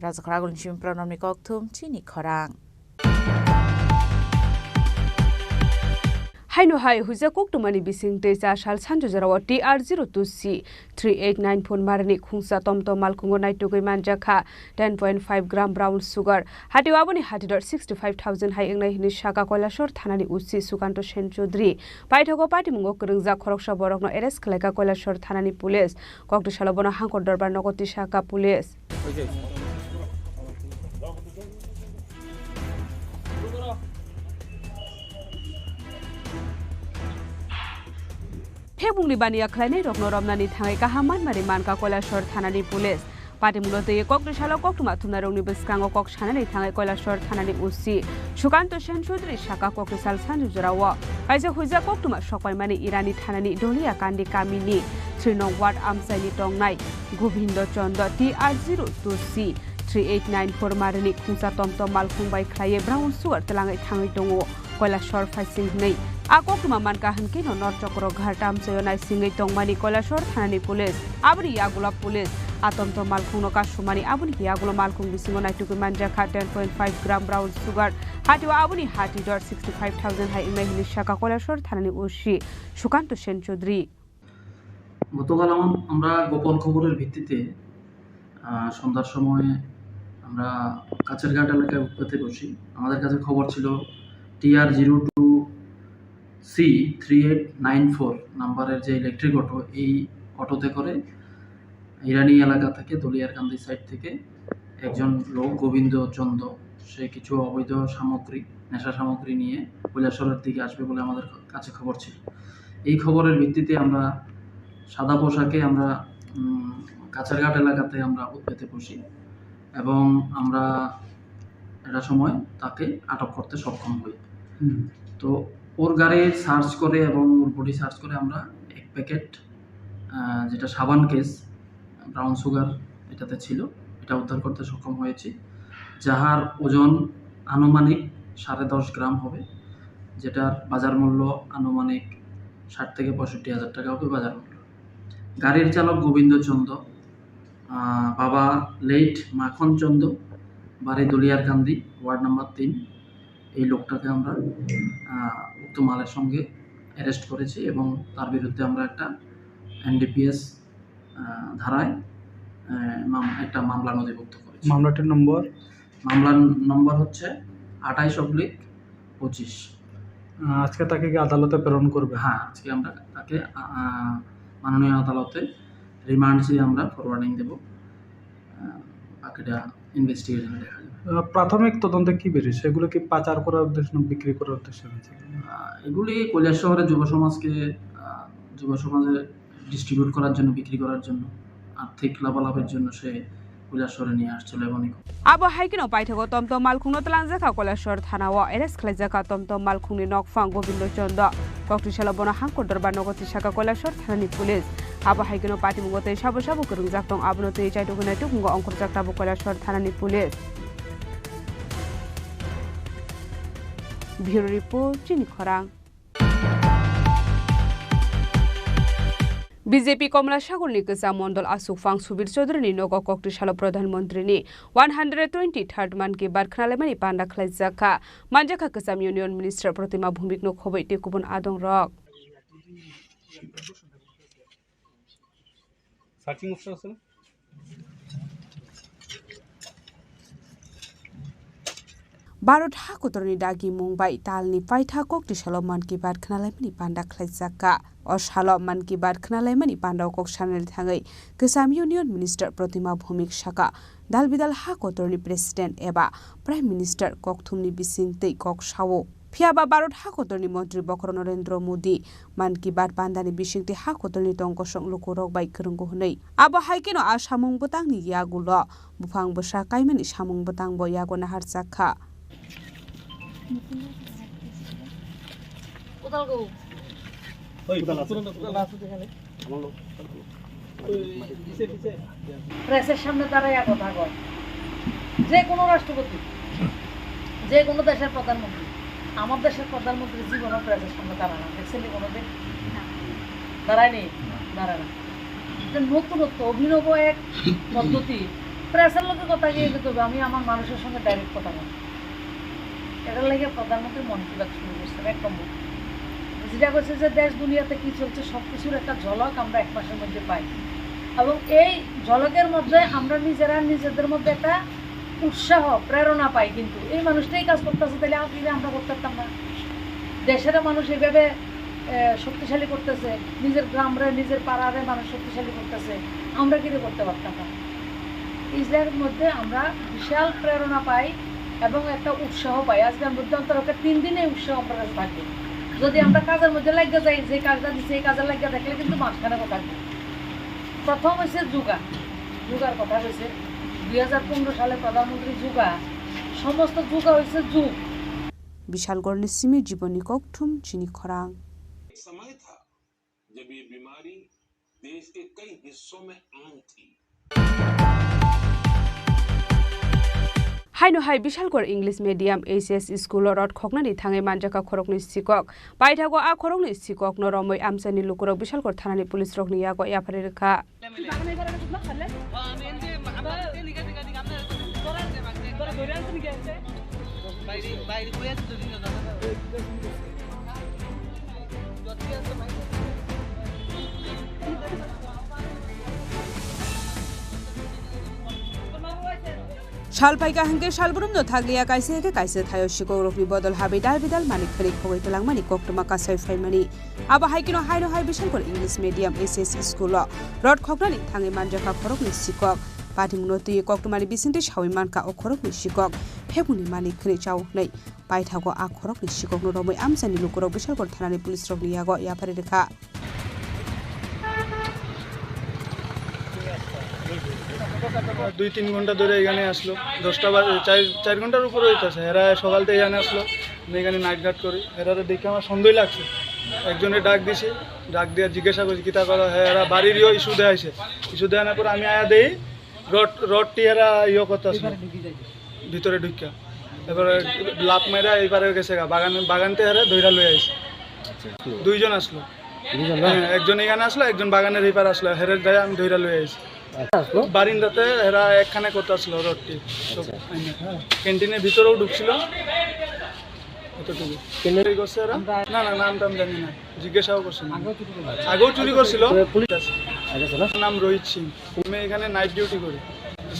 Razakragul Shim Pranamni Koktum Chini Khorang Haino hai huja koktumani bising teja shal sanjo jarawa TR02C 389 phone marni khungsa tomtom malkungo naitugoi manjakha 10.5 gram brown sugar hatiwaboni hatidor 65000 hai engnai hini shaka koilashor thanani usi sukanto sen chodri paithogo patimungo krungja khoroksa borokno arrest khlaika koilashor thanani police kokto shalobona hangkor darbar nogoti shaka police Hebungni bania khlainai rokno romnani thangai kahaman mari manka koilashor thanani police patimulote kokto shalo koktuma thumnarongni biskango kok sanani thangai koilashor thanani usi sukanto sen chodri shaka kokto sal sanju jarawa kaisa huja koktuma sokoi mani irani thanani dolia kandi kamini 3 nong ward amsaini tongnai gobindo chondo TR02C 3894 marni khungsa tomtom malkhungbai khlaye brown sugar telangai thangai tongo koilashor faising nei akokuma manka hanke no norchokro ghartam sayonai singai tongmani koilashor thanani police abri yagula police atomto malkhungno kasumani abuni yagula malkhung bisingo naituku manjakha 10.5 gram brown sugar hatiwa abuni hatidor 65000 hai imehini shaka koilashor thanani ushi sukanto sen chodri গতকাল আমরা গোপন খবরের ভিত্তিতে সন্ধ্যার সময় আমরা কাছেরঘাট এলাকায় উৎপাতে বসি আমাদের কাছে খবর ছিল TR02C 3894 নাম্বারের যে ইলেকট্রিক অটো এই অটোতে করে ইরানি এলাকা থেকে দলিয়ারকান্দি সাইড থেকে একজন লোক গোবিন্দ চন্দ সে কিছু অবৈধ সামগ্রী নেশা সামগ্রী নিয়ে কৈলাসহরের দিকে আসবে বলে আমাদের কাছে খবর ছিল এই খবরের ভিত্তিতে আমরা সাদা পোশাকে আমরা কাছেরঘাট এলাকাতে আমরা উৎপেতে বসি এবং আমরা এটা সময় তাকে আটক করতে সক্ষম হই তো ওর গাড়ি সার্চ করে এবং ওর বডি সার্চ করে আমরা এক প্যাকেট যেটা সাবান কেস ব্রাউন সুগার এটাতে ছিল এটা উদ্ধার করতে সক্ষম হয়েছি যাহার ওজন আনুমানিক 10.5 গ্রাম হবে যেটার বাজার মূল্য আনুমানিক 60 থেকে 65,000 টাকা হবে বাজার মূল্য গাড়ির চালক গোবিন্দ চন্দ বাবা লেট মাখন চন্দ বাড়ি দলিয়ারকান্দি ওয়ার্ড নাম্বার 3 এই লোকটাকে আমরা উক্ত মালের সঙ্গে অ্যারেস্ট করেছি এবং তার বিরুদ্ধে আমরা একটা NDPS ধারায় একটা মামলা নথিভুক্ত করেছি মামলার নম্বর হচ্ছে 28/25 আজকে তাকে কি আদালতে প্রেরণ করবে হ্যাঁ আজকে আমরা তাকে মাননীয় আদালতে রিমান্ড চেয়ে আমরা ফরওয়ার্ডিং দেব বাকিটা ইনভেস্টিগেশনে দেখা যাবে প্রাথমিক তদন্তে কি বেরিয়েছে এগুলো কি পাচার করার উদ্দেশ্যে না বিক্রি করার উদ্দেশ্যে এগুলি কৈলাসহরের যুব সমাজে ডিস্ট্রিবিউট করার জন্য বিক্রি করার জন্য আর্থিক লাভালাভের জন্য সে কৈলাসহরে নিয়ে আসছিল এবং abo haikino paithago tomtom malkhungno tlangjaka Kolashwar thanao arrest khlaijaka tomtom malkhungni nokfang Gobindo Chondo koktishala bono hangkor darbar nogoti shaka Kolashwar thanani police abo haikino patimungote sabo sabo kurungjak tong abono tei chaituguna tukungo ongkorjak tabo Kolashwar thanani police Bureau Report Chini Khorang BJP Kamala সাগরনি গোজা মন্ডল আসুকফাং সুবীর চৌধুরীনি নগ কক্টিশাল প্রধানমন্ত্রীনি 123rd মান কি বার খনালেমানি পান্ডা খ্লাইজাকা মানজাকা গোজাম ইউনিয়ন মিনিস্টার প্রতিমা ভূমিকনো খবৈ টেকুবন আদং রক সার্চিং অপশন আছে না Barot hakotorni dagi mungbai talni paitha koktisalo manki bar khnalaimani panda khlaijaka oshalo manki bar khnalaimani panda kok sanel thangai Kesam Union Minister Pratima Bhumik Shaka dalbidal hakotorni President eba Prime Minister kokthumni bisingtei kok sawo Phiaba Barot hakotorni Mantri Bokor Narendra Modi manki bar pandani bisingti hakotorni tongkosong lukurok bai kerunggo hunei abo haikeno asamung botangni yagulo bufang bosa kaimani samung botang bo yagona harjaka প্রেসের সামনে দাঁড়াইয়া কথা কয় যে কোনো রাষ্ট্রপতি যে কোনো দেশের প্রধানমন্ত্রী আমার দেশের প্রধানমন্ত্রী জীবনও প্রেসের সামনে দাঁড়ায় না দেখছেন কোনোদিন দাঁড়ায়নি দাঁড়ায় না নতুনত্ব অভিনব এক পদ্ধতি প্রেসের লোকের কথা গিয়ে যেতে হবে আমি আমার মানুষের সঙ্গে ডাইরেক্ট কথা বলি এটার লাগে প্রধানমন্ত্রী মন কি বাত শুরু করছেন এক নম্বর যেটা করছে যে দেশ দুনিয়াতে কি চলছে সব কিছুর একটা ঝলক আমরা এক মাসের মধ্যে পাই এবং এই ঝলকের মধ্যে আমরা নিজেরা নিজেদের মধ্যে একটা উৎসাহ প্রেরণা পাই কিন্তু এই মানুষটাই কাজ করতেছে তাহলে আমরা করতে পারতাম না দেশের মানুষ এইভাবে শক্তিশালী করতেছে নিজের গ্রামরে নিজের পাড়ারে মানুষ শক্তিশালী করতেছে আমরা কি করতে পারতাম না ইসরায়েলের মধ্যে আমরা বিশাল প্রেরণা পাই এবং একটা উৎসাহ পাই আজকের মধ্যে অন্তত 3 দিনে উৎসাহ আমরা কাছে থাকবে যদি আমরা কাজের মধ্যে লাগিয়ে যাই যে কাজটা দিচ্ছে এই কাজে লাগিয়ে দেখলে কিন্তু মাঝখানে থাকবে প্রথম হচ্ছে যুগার কথা হয়েছে 2015 সালে প্রধানমন্ত্রী যুগা সমস্ত যুগা হয়েছে যুগ বিশালগড় নিসিমি জীবনী ককঠুম চিনি খরাং समय था जब ये बीमारी देश के कई हिस्सों में आम थी Haino hai Bishalgor English Medium HS School rot khoknani thangai manjaka khorokni sikok paithago a khorokni sikok no romoi amsani lukurok Bishalgor thanani police rokni yago yapare rekha Shalpaika hangke shalburum no thaglia kaise thayo shiko rokni bodol habi dalbidal manik khari khogoi tolang mani koktuma kasai faimani aba haikino haino hai Bishalgor English Medium SS School rot khoknani thangai manjaka khorokni sikok patimnoti koktumani bisinte shawi manka o khorokni sikok phebuni manik khari chaw nei paithago a khorokni sikok no romoi amsani lukurok Bishalgor thanani police rokni yago yapare rekha দুই তিন ঘন্টা ধরে এখানে আসলো 10টা বাজে 4 ঘন্টার উপরে হইতাছে এরা সকাল থেকে এখানে আসলো আমি এখানে নাইট গার্ড করি এরা দেখে আমার সন্দেহ লাগছে একজনের ডাক দিছি ডাক দিয়ে জিজ্ঞাসা করছি কিতা করা হয় এরা বাড়িরও ইস্যু দেয়াইছে ইস্যু দেওয়ার পর আমি আয়া দেই রডটি এরা ইয়ে করতেছে ভিতরে ঢুকিয়া এবারে লাভ মেরা এইবারে গেছে বাগানতে এরা ধইরা লই আইছে দুইজন আসলো একজন এখানে আসলো একজন বাগানের এইপার আসলো হেরে যায় আমি ধইরা লই আইছি বারিন্দাতে এরা একখানে করতে আসলো রডটি ক্যান্টিনের ভিতরেও ঢুকছিল না নাম জানি না জিজ্ঞাসাও করছিল আগেও চুরি করছিল নাম রোহিত সিং আমি এখানে নাইট ডিউটি করি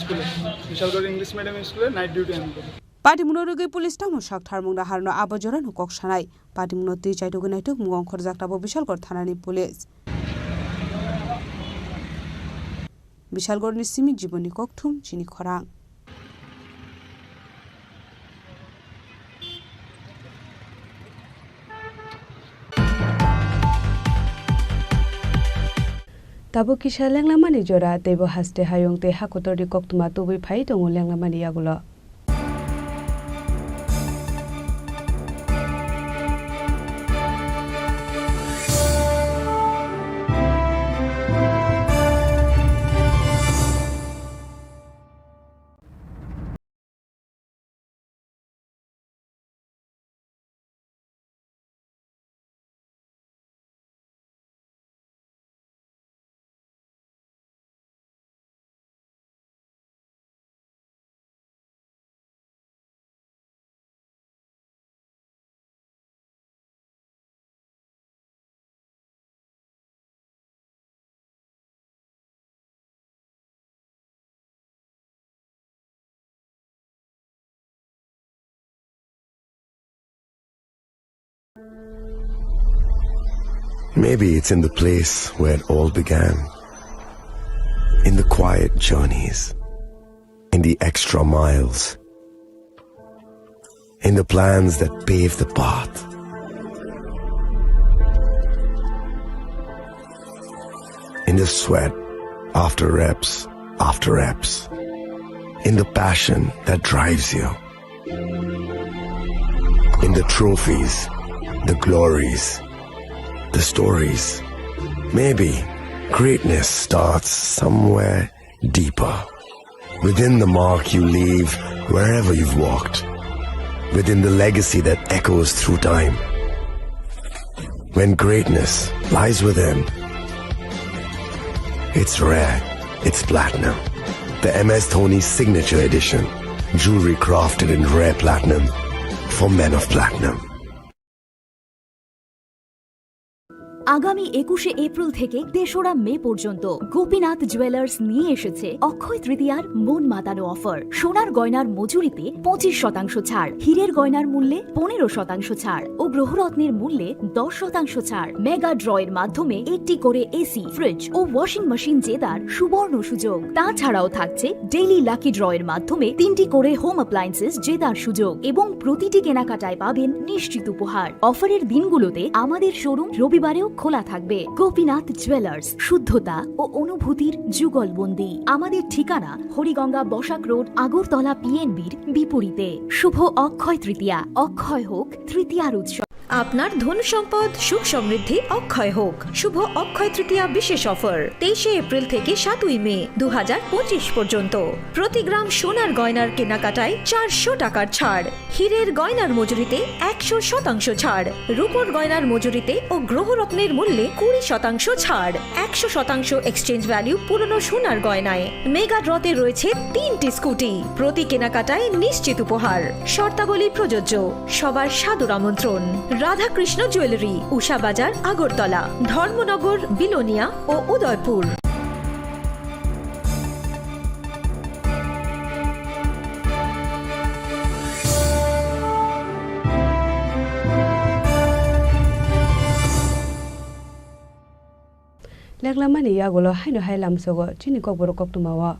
স্কুলে বিশালগড় ইংলিশ মিডিয়াম স্কুলে নাইট ডিউটি আমি করি Patimunorogi police tamu shak tharmungda harno abojora no kok sanai patimunoti chaitugu naituk mugong khorjakta bo Bishalgor thanani police Bishalgor nisimi jiboni kokthum chini khorang Tabo kisha lenglamani jora tebo haste hayong te hakotori koktuma tubi phai tongo lenglamani yagulo. Maybe it's in the place where it all began. In the quiet journeys. In the extra miles. In the plans that pave the path. In the sweat after reps. In the passion that drives you. In the trophies, the glories, the stories. Maybe greatness starts somewhere deeper. Within the mark you leave wherever you've walked. Within the legacy that echoes through time. When greatness lies within, it's rare, it's platinum. The MS Dhoni Signature Edition. Jewelry crafted in rare platinum for men of platinum. আগামী ২১শে April থেকে ৩রা মে পর্যন্ত Gopinath jewellers নিয়ে এসেছে অক্ষয় তৃতীয়ার মন মাতানো offer. সোনার গয়নার মজুরিতে ২৫% ছাড়, হীরের গয়নার মূল্যে ১৫% ছাড় ও গ্রহরত্নের মূল্যে 10% ছাড়। মেগা ড্রয়ের মাধ্যমে একটি করে এসি, ফ্রিজ ও ওয়াশিং মেশিন জেতার সুবর্ণ সুযোগ। তাছাড়াও থাকছে ডেইলি লাকি ড্রয়ের মাধ্যমে ৩টি করে হোম অ্যাপ্লায়েন্সেস জেতার সুযোগ এবং প্রতিটি কেনাকাটায় পাবেন নিশ্চিত উপহার। অফারের দিনগুলোতে আমাদের শোরুম রবিবারেও খোলা থাকবে। গোপীনাথ জুয়েলার্স, শুদ্ধতা ও অনুভূতির যুগলবন্দি। আমাদের ঠিকানা হরিগঙ্গা বসাক রোড, আগরতলা পিএনবির বিপরীতে। শুভ অক্ষয় তৃতীয়া, অক্ষয় হোক তৃতীয়ার উৎসব। আপনার ধন সম্পদ সুখ সমৃদ্ধি অক্ষয় হোক। শুভ অক্ষয় তৃতীয়া বিশেষ অফার 23শে এপ্রিল থেকে 7ই মে 2025 পর্যন্ত। প্রতি গ্রাম সোনার গয়নার কেনাকাটায় 400 টাকার ছাড়, হীরের গয়নার মজুরিতে 100% ছাড়, রূপোর গয়নার মজুরিতে ও গ্রহরত্নের মূল্যে 20% ছাড়, 100% এক্সচেঞ্জ ভ্যালু পুরনো সোনার গয়নায়। মেগা ড্রতে রয়েছে 3টি স্কুটি, প্রতি কেনাকাটায় নিশ্চিত উপহার। শর্তাবলী প্রযোজ্য। সবার সাদর আমন্ত্রণ। রাধাকৃষ্ণ জুয়েলারি, উষা বাজার, আগরতলা, ধর্মনগর, বিলোনিয়া ও উদয়পুর। লেগলামানি ইয়াগুলো হাইনো হাইলাম সগো চিনি কবর কক্তুমাওয়া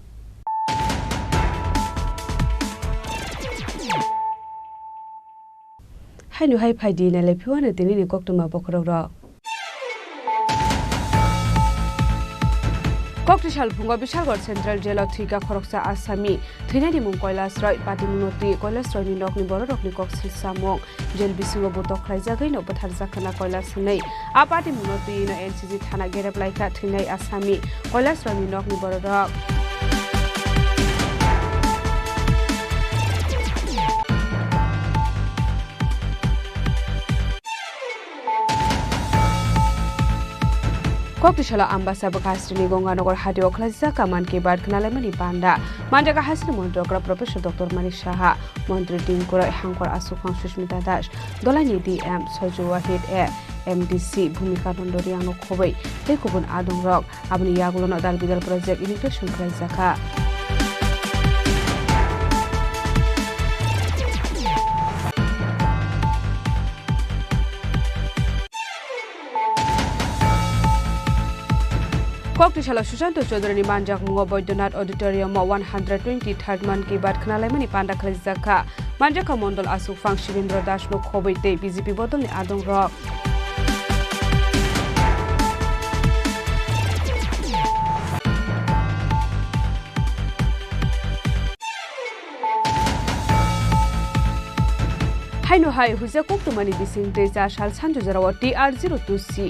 হাইনো হাই ফাইদি নালে ফিওয়ানে তিনি কক্তুমা বখররা কক্টিশাল ভুঙ্গা বিশালগড় সেন্ট্রাল জেলত থিকা খরকসা আসামি থৈনানি মুং কৈলাসরয় পাটি মুনতি কৈলাসরয়নি নকনি বড় রকনি কক্সিল সামং জেল বিসিঙ্গ বতক রাইজাগৈ ন পথার জাখানা কৈলাসनै আ পাটি মুনতি ন এনসিজি থানা গেরাবলাইকা থৈনাই আসামি কৈলাসরয়নি নকনি বড় রক কক্টিশালা আম্বাসাব কাস্টনি গঙ্গানগর হাটি অখলাইজা কামান কে বাদ খনালাইমানি বান্দা মানজাকা হাসিনি মন্ত্রকরা প্রফেসর ডক্টর মানিক সাহা মন্ত্রী টিংকুরা হাংকর আসুফাং সুস্মিতা দাস দলানি ডিএম সজু ওয়াহিদ এমডিসি ভূমিকা নন্দরিয়ানো খবৈ লেকুবন আদং রক আবনি ইয়াগুলনো দাল বিদাল প্রজেক্ট ইমিগ্রেশন খলাইজাকা কক্টিশালা সুশান্ত চৌধুরী মানজাক মুঙ্গ বৈদ্যনাথ অডিটোরিয়াম 123rd মান কি বাদ খনালাইমানি পান্ডা খলাইজাকা মানজাকা মন্ডল আসুফাং শিবেন্দ্র দাস নো খবৈতে বিজেপি বদলনি আদং রক Haino hai huja koktumani bising teja shal sanjo jarawa TR02C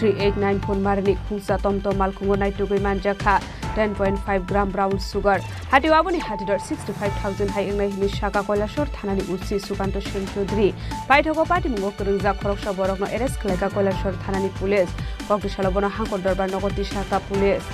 3894 marni khungsa tomtom malkhungo naitugoi manjakha 10.5 gram brown sugar hatiwaboni hatidor 65,000 hai engnai hini shaka koilashor thanani usi sukanto shen chaudhary paithogo party mungo krungja khoroksa borokno arrest khlaika koilashor thanani police koktishalobona hangkor darbar nogoti shaka police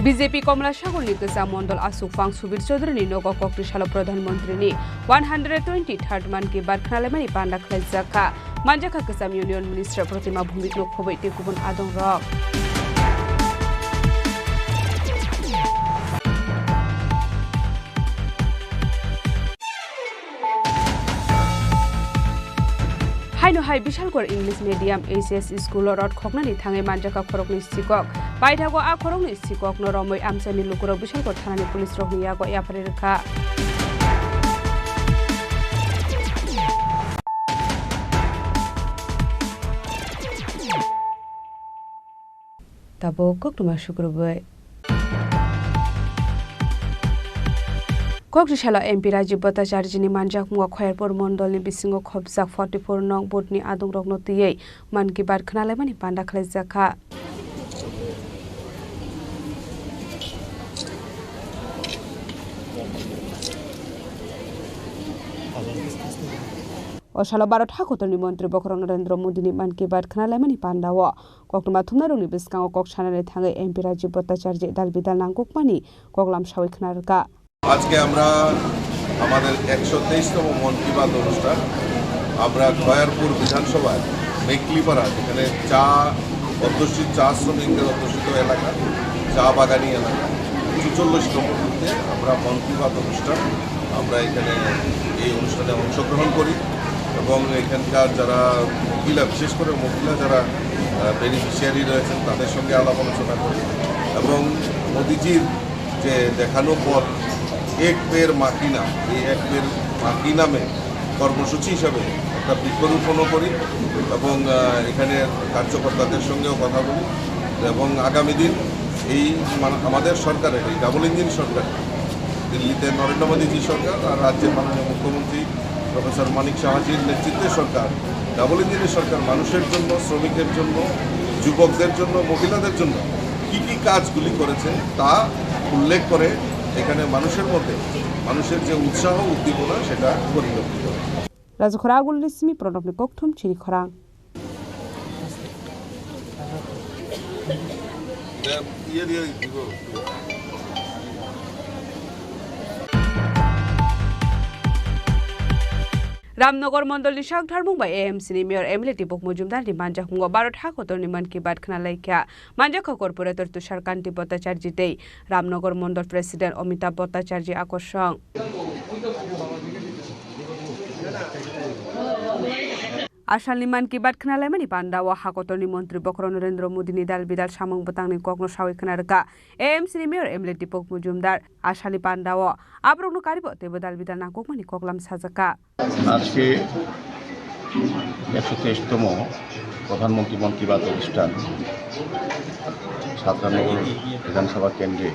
BJP Komla Shagol ni Geza Mondol Asuk Fang Subir Chaudhary ni Nogo Koktishala Pradhan Mantri ni 123rd man ki bar khnalemani panda khlaijaka manjaka Kasam Union Minister Pratima Bhumik no khobei te kubun adong rok Haino hai Bishalgor English Medium ACS School rot khoknani thangai manjaka khorokni sikok paithago a khorokni sikok no romoi amsani lukurok Bishalgor thanani police rokni yago yaparirkha tabo koktuma shukrobai Koktishala MP Rajiv Bhattacharya ni manjak muwa khoyarpur mondol ni bisingo khobjak 44 nong bot ni adung rokno tiyei man ki bar khnalemani panda khlaijaka Oshala Bharat Hakotoni Mantri Bokrong Narendra Modi ni man ki bar khnalemani pandawo koktuma thumnarungni biskango kokchanane thangai MP Rajiv Bhattacharya dalbidal nangkukmani koklam shawi khnarka আজকে আমরা আমাদের 123তম মন কি বাত অনুষ্ঠান আমরা খয়ারপুর বিধানসভায় মেকলিপাড়া যেখানে চা অধ্যুষিত চা শ্রমিকদের অধ্যুষিত এলাকা চা বাগানি এলাকা ৪৪তম বুথে আমরা মন কি বাত অনুষ্ঠান আমরা এখানে এই অনুষ্ঠানে অংশগ্রহণ করি এবং এখানকার যারা মহিলা বিশেষ করে মহিলা যারা বেনিফিশিয়ারি রয়েছেন তাদের সঙ্গে আলাপ আলোচনা করি এবং মোদিজির যে দেখানো পথ এক পের মাটি নাম এই এক পের মাটি নামে কর্মসূচি হিসাবে একটা বৃক্ষরোপণও করি এবং এখানে কার্যকর্তাদের সঙ্গেও কথা বলি এবং আগামী দিন এই আমাদের সরকারের এই ডাবল ইঞ্জিন সরকার দিল্লিতে নরেন্দ্র মোদীজি সরকার আর রাজ্যের মাননীয় মুখ্যমন্ত্রী প্রফেসর মানিক সাহাজির নেতৃত্বে সরকার ডাবল ইঞ্জিনের সরকার মানুষের জন্য শ্রমিকের জন্য যুবকদের জন্য মহিলাদের জন্য কী কী কাজগুলি করেছে তা উল্লেখ করে এখানে মানুষের মধ্যে মানুষের যে উৎসাহ উদ্দীপনা সেটা পরিলক্ষিত হয় Razu Khoragul Lismi Pronopni Koktum Chini Khorang Ramnagar Mondol ni Shak Dharmung by AMC ni Mayor Emily Tipok Mujumdar ni Manjak Mungo Barot Hakotor ni Man ki Bat Khnalaikya Manjak Corporator Tushar Kanti Bhattacharya Dei Ramnagar Mondol President Amitabh Bhattacharya Akoshong Ashal ni Man ki Bat Khnalemani panda wa Hakotor ni Mantri Bokrong Narendra Modi ni dal bidal samung batang ni kokno shawi khnarka AMC ni Mayor Emily Tipok Mujumdar Ashali panda wa abrok no karibo te dal bidal na kokmani koklam sajaka আজকে 123তম প্রধানমন্ত্রী মন কি বাত অনুষ্ঠান সাতরানগর বিধানসভা কেন্দ্রে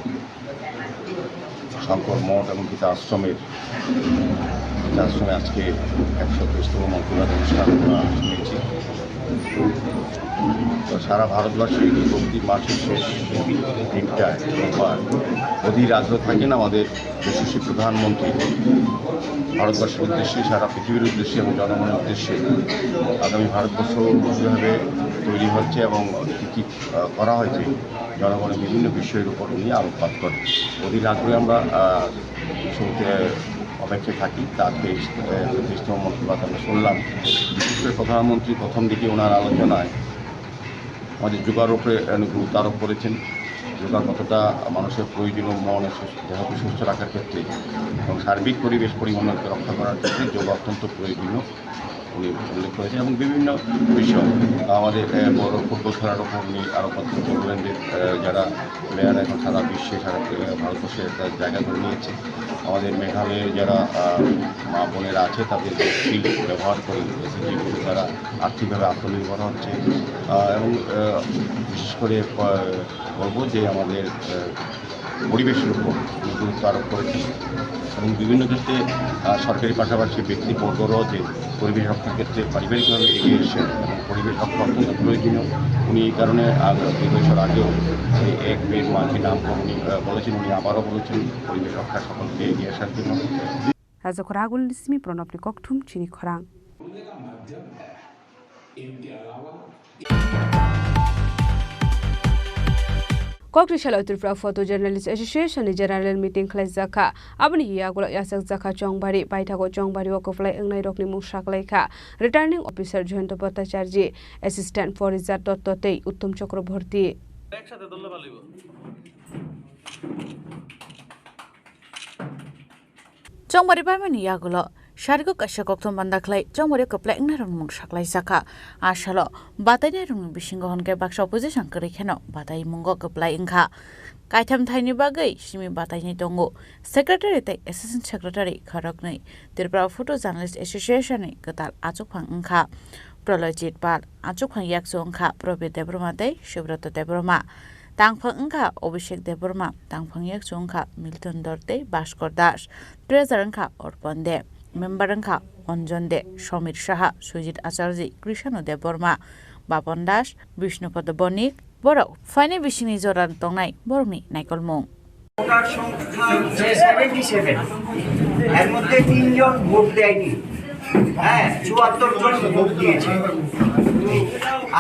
শঙ্কর মঠ এবং গীতা আশ্রমে আজকে 123তম মন কি বাত অনুষ্ঠান শুনেছি তো সারা ভারতবর্ষে প্রতি মাসের শেষ দিনটায় অধীর আগ্রহ থাকেন আমাদের যশস্বী প্রধানমন্ত্রী ভারতবর্ষের উদ্দেশ্যে সারা পৃথিবীর উদ্দেশ্যে এবং জনগণের উদ্দেশ্যে আগামী ভারতবর্ষ কীভাবে তৈরি হচ্ছে এবং কী কী করা হয়েছে জনগণের বিভিন্ন বিষয়ের উপর নিয়ে আলোকপাত করে অধীর আগ্রহে আমরা শুনতে অপেক্ষায় থাকি তাকে ৩০তম মন কি বাত আমরা শুনলাম বিশেষ করে প্রধানমন্ত্রী প্রথম দিকে ওনার আলোচনায় আমাদের যোগার উপরে গুরুত্ব আরোপ করেছেন যোগা কতটা মানুষের প্রয়োজনীয় মন দেহকে সুস্থ রাখার ক্ষেত্রে এবং সার্বিক পরিবেশ পরিমণ্ডলকে রক্ষা করার ক্ষেত্রে যোগা অত্যন্ত প্রয়োজনীয় উনি উল্লেখ করেছেন এবং বিভিন্ন বিষয় আমাদের বড় ফুটবল খেলার ওপর উনি আরও কথা বলবেন যে যারা প্লেয়ার এখন সারা বিশ্বে সারা ভারতবর্ষে একটা জায়গা করে নিয়েছে আমাদের মেঘালয়ের যারা মা বোনেরা আছে তাদের যে স্কিল ব্যবহার করে এসএসজি তারা আর্থিকভাবে আত্মনির্ভর হচ্ছে এবং বিশেষ করে বলব যে আমাদের পরিবেশের উপর গুরুত্ব আরোপ করেছে এবং বিভিন্ন ক্ষেত্রে সরকারি পাশাপাশি ব্যক্তিবর্গরাও যে পরিবেশ রক্ষার ক্ষেত্রে পারিবারিকভাবে এগিয়ে এসেছেন এবং পরিবেশ রক্ষা অত্যন্ত প্রয়োজনীয় উনি এই কারণে 2 বছর আগেও এক পেড় মা কি নাম উনি বলেছেন উনি আবারও বলেছেন পরিবেশ রক্ষা সকলকে এগিয়ে আসার জন্য Raja Khorang Nismi Pronopni Kokthum Chini Khorang Kokri Shala Tripura Photo Journalist Association General Meeting Class Zaka Abni Yagola Yasak Zaka Chongbari Baitago Chongbari Wakoflai Engnai Rokni Mushak Laika Returning Officer Joint Bhattacharji Assistant for Rizat Totte Uttam Chakraborty Chongbari Bamani Yagola Shargo Kashakok Bandaklai, Chomori Koplai Narum Shaklai Zaka, Ashalo, Batayarum Bishingon Gebak opposition Karikano, Batai Mungo Koplai Inka. Kaitam Tiny Bagay, Shimi Batani Tongo, Secretary, Assistant Secretary, Karaknai, Tripura Photo Journalist Association, Katal Achupang Inka, Prologit Bal, Achupang Yaksonka, Probe Debromate, Shibrata Debroma. Tangpang Inka, Obishek Debroma, Tangpang Yaksonka, Milton Dorte, Bashkor Dash, Treasuranka or Ponde. Memberanka Onjonde, Shomir Shaha, Sujit Acharji, Krishano de Borma, Babon Dash, Vishnupad Bonik, Boro, Fine Vishini Zoran Tongai, Bormi, Nicolmong. Voter সংখ্যা 77 এর মধ্যে 3 জন vote দেয়নি হ্যাঁ 74 জন vote দিয়েছে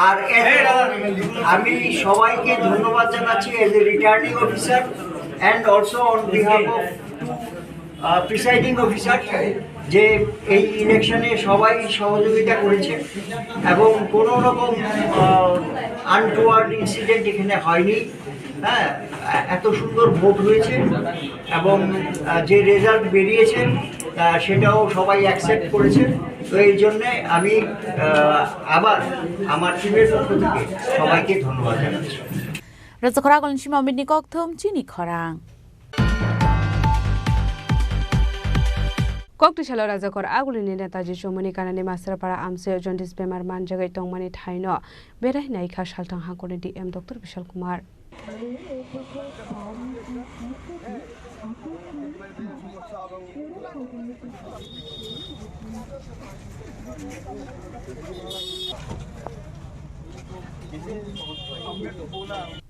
আর আমি সবাইকে ধন্যবাদ জানাচ্ছি as a returning officer and also on behalf of presiding officer যে এই ইলেকশনে সবাই সহযোগিতা করেছে এবং কোনো রকম আনটুয়ার্ড ইনসিডেন্ট এখানে হয়নি হ্যাঁ এত সুন্দর ভোট হয়েছে এবং যে রেজাল্ট বেরিয়েছে সেটাও সবাই অ্যাকসেপ্ট করেছে তো এই জন্য আমি আবার আমার টিমের পক্ষ থেকে সবাইকে ধন্যবাদ জানাচ্ছি Raja Khorang Nismi Pronopni Kokthum Chini Khorang Kokri Shala Raja Khorang Agulini Netaji Chomoni Kanani Masarapara Amse Jaundice Bemar Manjagai Tongmani Thaino Berai Naika Shaltang Hangkoni DM Dr. Vishal Kumar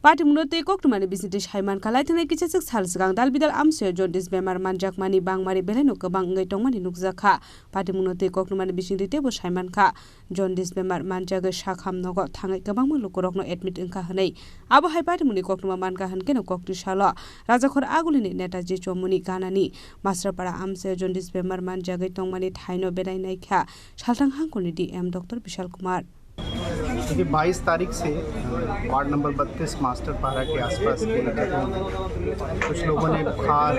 Party Munote Koktumani Business Haiman Kalaitana Kichak Salsgang Dalbidal Amse Jaundice Bemar Manjak Mani Bangmari Beleno Bangai Tongmani Nukzaka Party Munote Koktumani Business Table Shaiman Ka Jaundice Bemar Manjaga Shakham Nogot Tangai Kabang Lukorokno admit in Kahanai Abu Hai Party Muni Koktuma Mankahan Keno Kokti Shala Raja Khorang Agulini Netaji Chomoni Ganani Masarapara Amse Jaundice Bemar Manjaga Tongmani Thaino Berai Naika Shaltang Hangkoni DM Dr. Vishal Kumar देखिए 22 तारीख से ward number 32 master पारा के आसपास के कुछ लोगों ने बुखार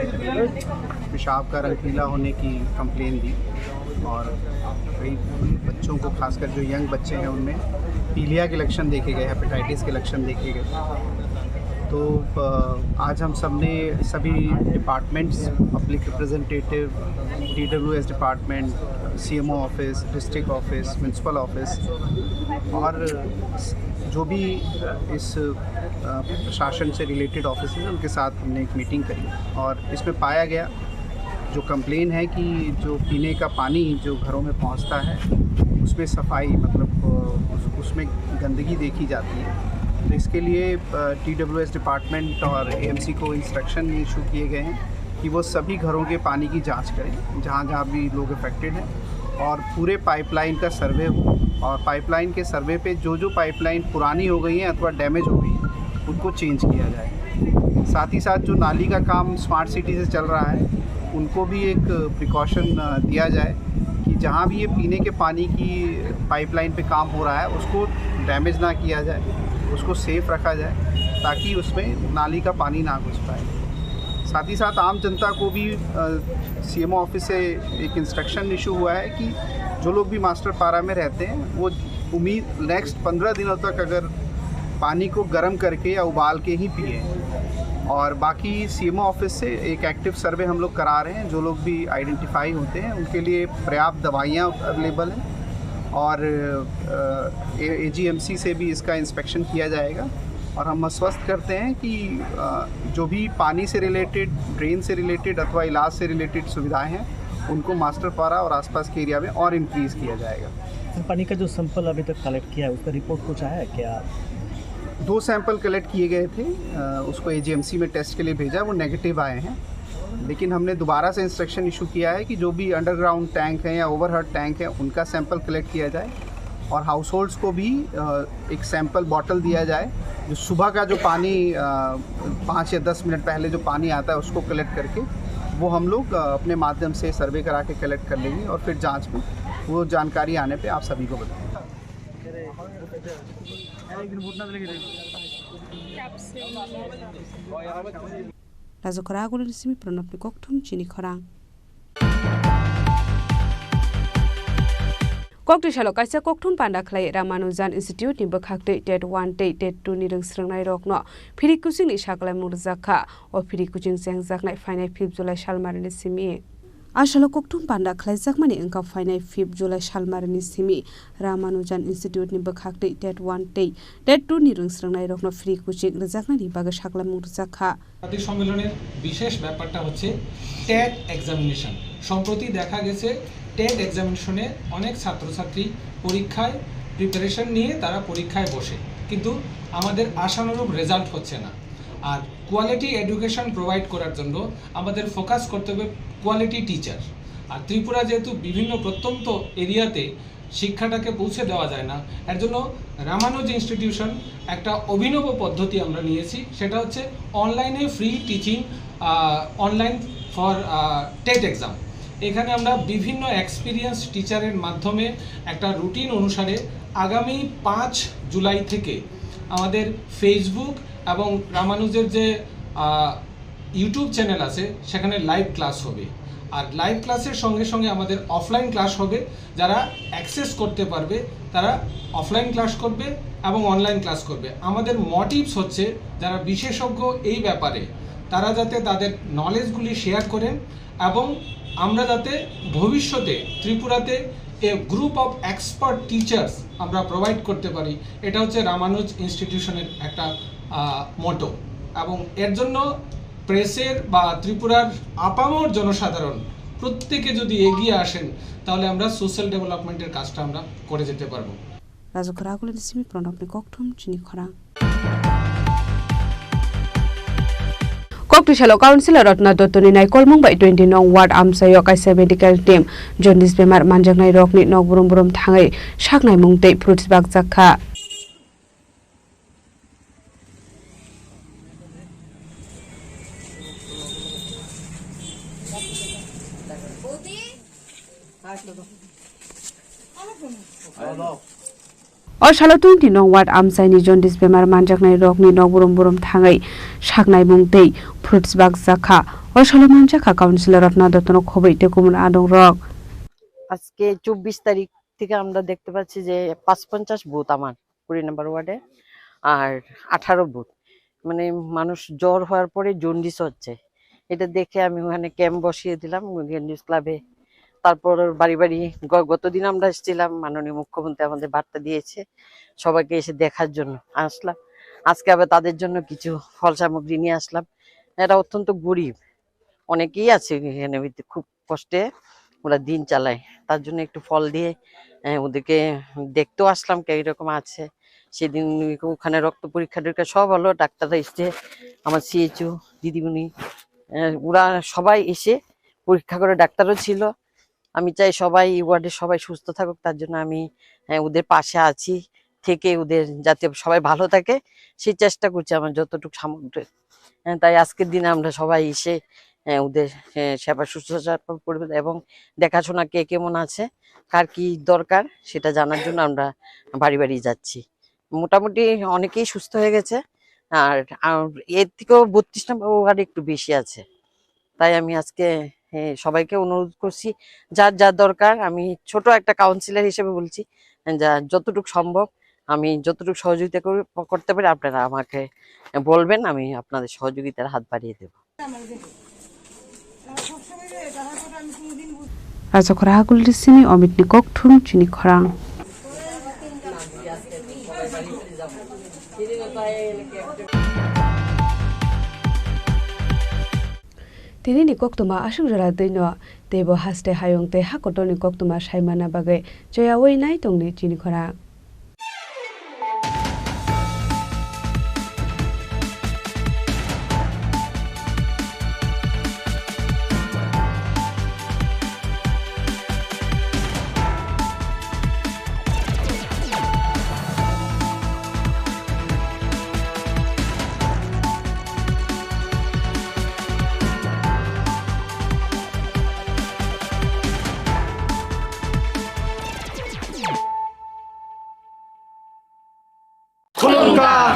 पेशाब का रंग पीला होने की कंप्लेन दी और कई बच्चों को खासकर जो यंग बच्चे हैं उनमें पीलिया के लक्षण देखे गए हेपेटाइटिस के लक्षण देखे गए तो आज हम सब ने सभी departments public representative DWS department CMO office district office municipal office और जो भी इस प्रशासन से रिलेटेड ऑफिस हैं उनके साथ हमने एक मीटिंग करी और इसमें पाया गया जो कंप्लेन है कि जो पीने का पानी जो घरों में पहुंचता है उसमें सफाई मतलब उसमें गंदगी देखी जाती है तो इसके लिए TWS डिपार्टमेंट और AMC को इंस्ट्रक्शन इशू किए गए हैं कि वो सभी घरों के पानी की जांच करें जहाँ जहाँ भी लोग अफेक्टेड हैं और पूरे पाइपलाइन का सर्वे हो और पाइपलाइन के सर्वे पे जो जो पाइपलाइन पुरानी हो गई हैं अथवा डैमेज हो गई है उनको चेंज किया जाए साथ ही साथ जो नाली का काम स्मार्ट सिटी से चल रहा है उनको भी एक प्रिकॉशन दिया जाए कि जहाँ भी ये पीने के पानी की पाइपलाइन पे काम हो रहा है उसको डैमेज ना किया जाए उसको सेफ रखा जाए ताकि उसमें नाली का पानी ना घुस पाए साथ ही साथ आम जनता को भी CMO ऑफिस से एक इंस्ट्रक्शन इशू हुआ है कि जो लोग भी मास्टर पारा में रहते हैं वो उम्मीद नेक्स्ट 15 दिनों तक अगर पानी को गर्म करके या उबाल के ही पिए। और बाकी सीएमओ ऑफिस से एक एक्टिव सर्वे हम लोग करा रहे हैं। जो लोग भी आइडेंटिफाई होते हैं उनके लिए पर्याप्त दवाइयाँ अवेलेबल हैं और एजीएमसी से भी इसका इंस्पेक्शन किया जाएगा। और हम आश्वस्त करते हैं कि जो भी पानी से रिलेटेड, ड्रेन से रिलेटेड अथवा इलाज से रिलेटेड सुविधाएं हैं उनको मास्टर पारा और आसपास के एरिया में और इंक्रीज़ किया जाएगा। पानी का जो सैंपल अभी तक कलेक्ट किया है उसका रिपोर्ट कुछ आया है क्या? 2 सैंपल कलेक्ट किए गए थे, उसको एजीएमसी में टेस्ट के लिए भेजा, वो नेगेटिव आए हैं। लेकिन हमने दोबारा से इंस्ट्रक्शन इशू किया है कि जो भी अंडरग्राउंड टैंक हैं या ओवरहेड टैंक हैं उनका सैंपल कलेक्ट किया जाए और हाउस होल्ड्स को भी एक सैंपल बॉटल दिया जाए। जो सुबह का जो पानी 5 या 10 मिनट पहले जो पानी आता है उसको कलेक्ट करके वो हम लोग अपने माध्यम से सर्वे करा के कलेक्ट कर लेंगे और फिर जांच में वो जानकारी आने पे आप सभी को बताएंगे। Razo Karagul Simi Pronopni Koktum Chini Khorang Kokti Shalo Kaisa Koktum Panda Clay Ramanujan Institute ni Bakakte Ted 1 Ted 2 ni Rung Srangnai Rokno Piri Kusin ni Shakla Murzaka or Piri Kuching Sang Zaknai Fine Pip July Shalmarin Simi Ashalo Koktum Panda Clay Zakmani Inka Fine Pip July Shalmarin Simi Ramanujan Institute ni Bakakte Ted 1 Ted 2 ni Rung Srangnai Rokno Piri Kuching Zakna ni Baga Shakla Murzaka জাতীয় সম্মেলনের বিশেষ ব্যাপারটা হচ্ছে TET examination. সম্প্রতি দেখা গেছে TET এক্সামিনেশনে অনেক ছাত্রছাত্রী পরীক্ষায় প্রিপারেশন নিয়ে তারা পরীক্ষায় বসে, কিন্তু আমাদের আশানুরূপ রেজাল্ট হচ্ছে না। আর কোয়ালিটি এডুকেশন প্রোভাইড করার জন্য আমাদের ফোকাস করতে হবে কোয়ালিটি টিচার। আর ত্রিপুরা যেহেতু বিভিন্ন প্রত্যন্ত এরিয়াতে শিক্ষাটাকে পৌঁছে দেওয়া যায় না, এর জন্য রামানুজ ইনস্টিটিউশন একটা অভিনব পদ্ধতি আমরা নিয়েছি, সেটা হচ্ছে অনলাইনে free teaching online for TET exam. এখানে আমরা বিভিন্ন এক্সপিরিয়েন্স টিচারের মাধ্যমে একটা রুটিন অনুসারে আগামী 5 জুলাই থেকে আমাদের ফেসবুক এবং রামানুজের যে ইউটিউব চ্যানেল আছে সেখানে লাইভ ক্লাস হবে। আর লাইভ ক্লাসের সঙ্গে সঙ্গে আমাদের অফলাইন ক্লাস হবে। যারা অ্যাক্সেস করতে পারবে তারা অফলাইন ক্লাস করবে এবং অনলাইন ক্লাস করবে। আমাদের মোটিভস হচ্ছে যারা বিশেষজ্ঞ এই ব্যাপারে তারা যাতে তাদের নলেজগুলি শেয়ার করেন এবং আমরা যাতে ভবিষ্যতে ত্রিপুরাতে a group of expert teachers আমরা প্রোভাইড করতে পারি। এটা হচ্ছে রামানুজ ইনস্টিটিউশনের একটা মোটো। এবং এর জন্য প্রেসের বা ত্রিপুরার আপামর জনসাধারণ প্রত্যেকে যদি এগিয়ে আসেন তাহলে আমরা সোশ্যাল ডেভেলপমেন্টের কাজটা আমরা করে যেতে পারবো। Razo Karagul Simi Pronopni Koktum Chini Khorang Kokti Shalo Councilor Ratna Dotoni Nai Kolmung by 20 Nong Ward Amsayo Kaisa Medical Team Jaundice Bemar Manjangnai Rokni Nok Burum Burum Thangai Shaknai Mungtei Fruits Bag Zakha Ashalo 20 Nong Ward Amsaini Jaundice Bemar Manjangnai Rokni Nok Burum Burum Thangai Shaknai Mungtei Fruits Bag Zakha Ashalo Manjaka Councilor Ratna Dotoni Khobei Tekumun Adong Rok আজকে 24 তারিখ থেকে আমরা দেখতে পাচ্ছি যে 55 booth আমার 20 নম্বর ওয়ার্ডে আর 18 booth মানে মানুষ জ্বর হওয়ার পরে জন্ডিস হচ্ছে। এটা দেখে আমি ওখানে ক্যাম্প বসিয়ে দিলাম জন্ডিস ক্লাবে। তারপর বাড়ি বাড়ি গতদিন আমরা এসেছিলাম, মাননীয় মুখ্যমন্ত্রী আমাদের বার্তা দিয়েছে সবাইকে এসে দেখার জন্য আসলাম। আজকে আবার তাদের জন্য কিছু ফল সামগ্রী নিয়ে আসলাম। এরা অত্যন্ত গরিব, অনেকেই আছে এখানে খুব কষ্টে ওরা দিন চালায়, তার জন্য একটু ফল দিয়ে ওদেরকে দেখতেও আসলাম কিরকম আছে। সেদিন ওখানে রক্ত পরীক্ষা টরীক্ষা সব হলো, ডাক্তাররা এসছে, আমার সিএইচও দিদিমণি ওরা সবাই এসে পরীক্ষা করে, ডাক্তারও ছিল। আমি চাই সবাই ওয়ার্ডে সবাই সুস্থ থাকুক, তার জন্য আমি ওদের পাশে আছি থেকে ওদের যাতে সবাই ভালো থাকে সেই চেষ্টা করছি আমার যতটুকু সামগ্রী। তাই আজকের দিনে আমরা সবাই এসে ওদের সেবা শুশ্রূষা করবে এবং দেখাশোনা কে কেমন আছে কার কি দরকার সেটা জানার জন্য আমরা বাড়ি বাড়ি যাচ্ছি। মোটামুটি অনেকেই সুস্থ হয়ে গেছে, আর এর থেকেও 32 নম্বর ওয়ার্ডে একটু বেশি আছে। তাই আমি আজকে হ্যাঁ সবাইকে অনুরোধ করছি, যার যার দরকার, আমি ছোট একটা কাউন্সিলর হিসেবে বলছি, যা যতটুকু সম্ভব আমি যতটুকু সহযোগিতা করতে পারি আপনারা আমাকে বলবেন, আমি আপনাদের সহযোগিতার হাত বাড়িয়ে দেব। Rajakora Hagul Sini Omit Nikok Thum Chini Khorang Tini Nikok Tuma Ashuk Jara Dino Tebo Haste Hayong Te Hakoto Nikok Tuma Shaimana Bagai Joya Wei Nai Tongni Chini Khorang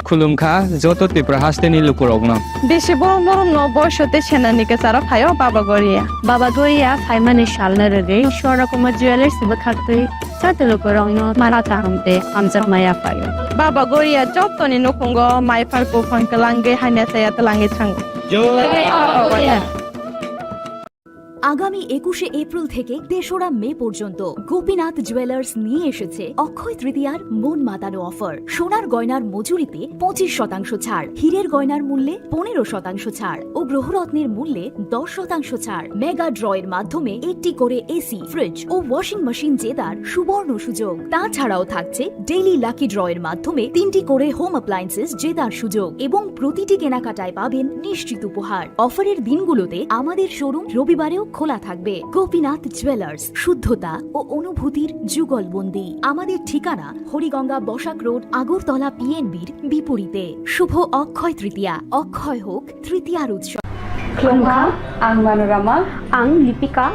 खुलुमखा जत त्रिपुरा हास्टेनि लुकुरगना बेसे बरम बरम न बयसते सेनानिके सारा फायो बाबा गोरिया फाइमाने शालना रगे शोरकुमा ज्वेलर्स बखाते साते लुकुरगना मारा ताहमते हमजा माया फायो बाबा गोरिया जतनि नकुंगो माइफारको फंकलांगे हाने साया तलांगे थांगो আগামী 21শে এপ্রিল থেকে ৩রা মে পর্যন্ত গোপীনাথ জুয়েলার্স নিয়ে এসেছে অক্ষয় তৃতীয়ার মন মাতানো অফার। সোনার গয়নার মজুরিতে 25% ছাড়, হীরের গয়নার মূল্যে 15% ছাড় ও গ্রহরত্নের মূল্যে 10% ছাড়। মেগা ড্রয়ের মাধ্যমে একটি করে এসি, ফ্রিজ ও ওয়াশিং মেশিন জেতার সুবর্ণ সুযোগ। তাছাড়াও থাকছে ডেইলি লাকি ড্রয়ের মাধ্যমে 3টি করে হোম অ্যাপ্লায়েন্সেস জেতার সুযোগ এবং প্রতিটি কেনাকাটায় পাবেন নিশ্চিত উপহার। অফারের দিনগুলোতে আমাদের শোরুম রবিবারেও খোলা থাকবে। গোপীনাথ জুয়েলার্স, শুদ্ধতা ও অনুভূতির যুগলবন্দি। আমাদের ঠিকানা হরিগঙ্গা বসাক রোড, আগরতলা পিএনবির বিপরীতে। শুভ অক্ষয় তৃতীয়া, অক্ষয় হোক তৃতীয়ার উৎসব। Klongka, ang Manorama, ang Lipika.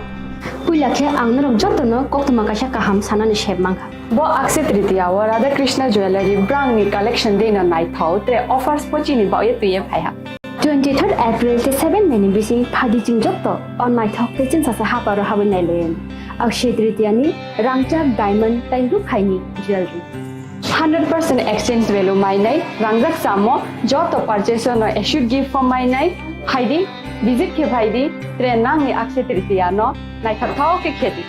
Pulakhe ang narong jotono koktuma kasha kaham sanani shebmangka. Bo Akshay Tritiya wa Radha Krishna Jewelry brand ni collection de na nai thau tre offers pochini ba ye tuye phaiha. 23rd April te 7 meni bisi phadi jing jotto on my thok te chin sa ha paro ha banai len. Akshay Tritiya ni rangchak diamond tai ru khaini jewelry. 100% exchange value mai nai rangjak samo joto purchase no should give for mai nai haidi visit ke bhaidi trenang ni Akshay Tritiya no nai thau ke kheti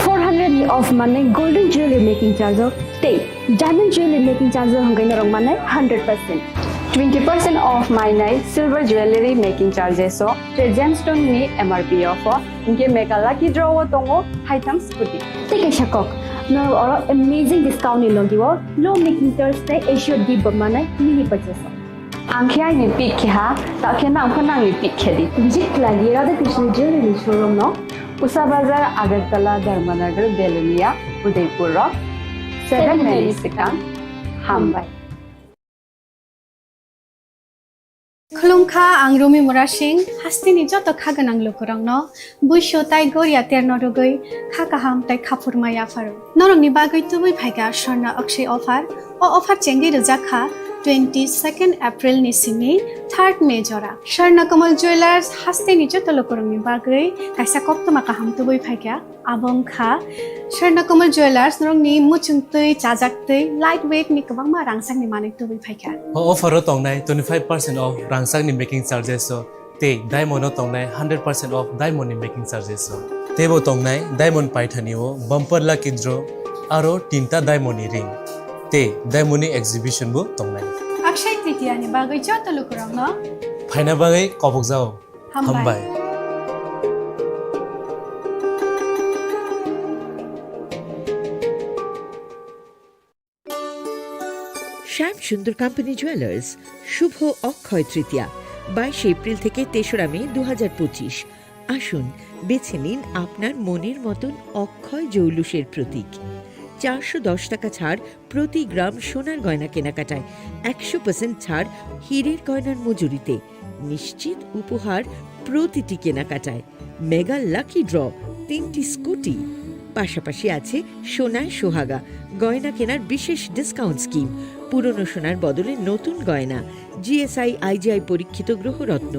400 of money golden jewelry making charge of stay diamond jewelry making charge hangai na rong manai 100% 20% off my night silver jewelry making charges so gemstone ni MRP offer inke mega lucky draw tongo items puti take a shakok no or amazing discount ni logiwo low making charge te assured give manai mini purchase angkhya ni pick kha ta khena amkhana ni pick khedi visit lagi Radha Krishna jewelry showroom no Usa Bazar Agartala Dharmanagar Belunia Udaipur 7 Mary Sikang Hambai Khulumkha ang Rumi Murashing hastini joto khaganang lukurangno buisho tai goria ternodogoi khakaham tai khapurmaya faru norong ni bagoi tubui phaiga sorna akshay offer o offer chengi rujakha 22nd April ni simi 3rd May jora Sharna Kamal Jewelers hastini joto lukurang ni bagoi kaisa koptoma kaham tubui phaiga abong kha Sharna Kamal Jewelers norong ni muchungtui chajaktui lightweight ni kabangma rangsang ni manik tubui phaiga offer tongnai 25% off rangsang ni making charges so te diamond tongnai 100% off diamond ni making charges so tebo tongnai diamond paithani o bumper lucky draw aro tinta diamond ni ring te diamond ni exhibition bo tongnai Akshay Tritiya ni bagoi joto lukurang no phaina bagai kobok jao hambai Shyam Sundar company jewellers শুভ Akshaya Tritiya 22 April থেকে 3রা May 2025 আসুন বেছে নিন আপনার মনের মতন অক্ষয় জৌলুসের প্রতীক 410 টাকা ছাড় প্রতি গ্রাম সোনার গয়না কেনাকাটায় 100% ছাড় হীরের গয়নার মজুরিতে নিশ্চিত উপহার প্রতিটি কেনাকাটায় মেগা লাকি ড্র 3টি স্কুটি পাশাপাশি আছে সোনায় সোহাগা গয়না কেনার বিশেষ ডিসকাউন্ট স্কিম পুরনো সোনার বদলে নতুন গয়না জিএসআই আইজিআই পরীক্ষিত গ্রহরত্ন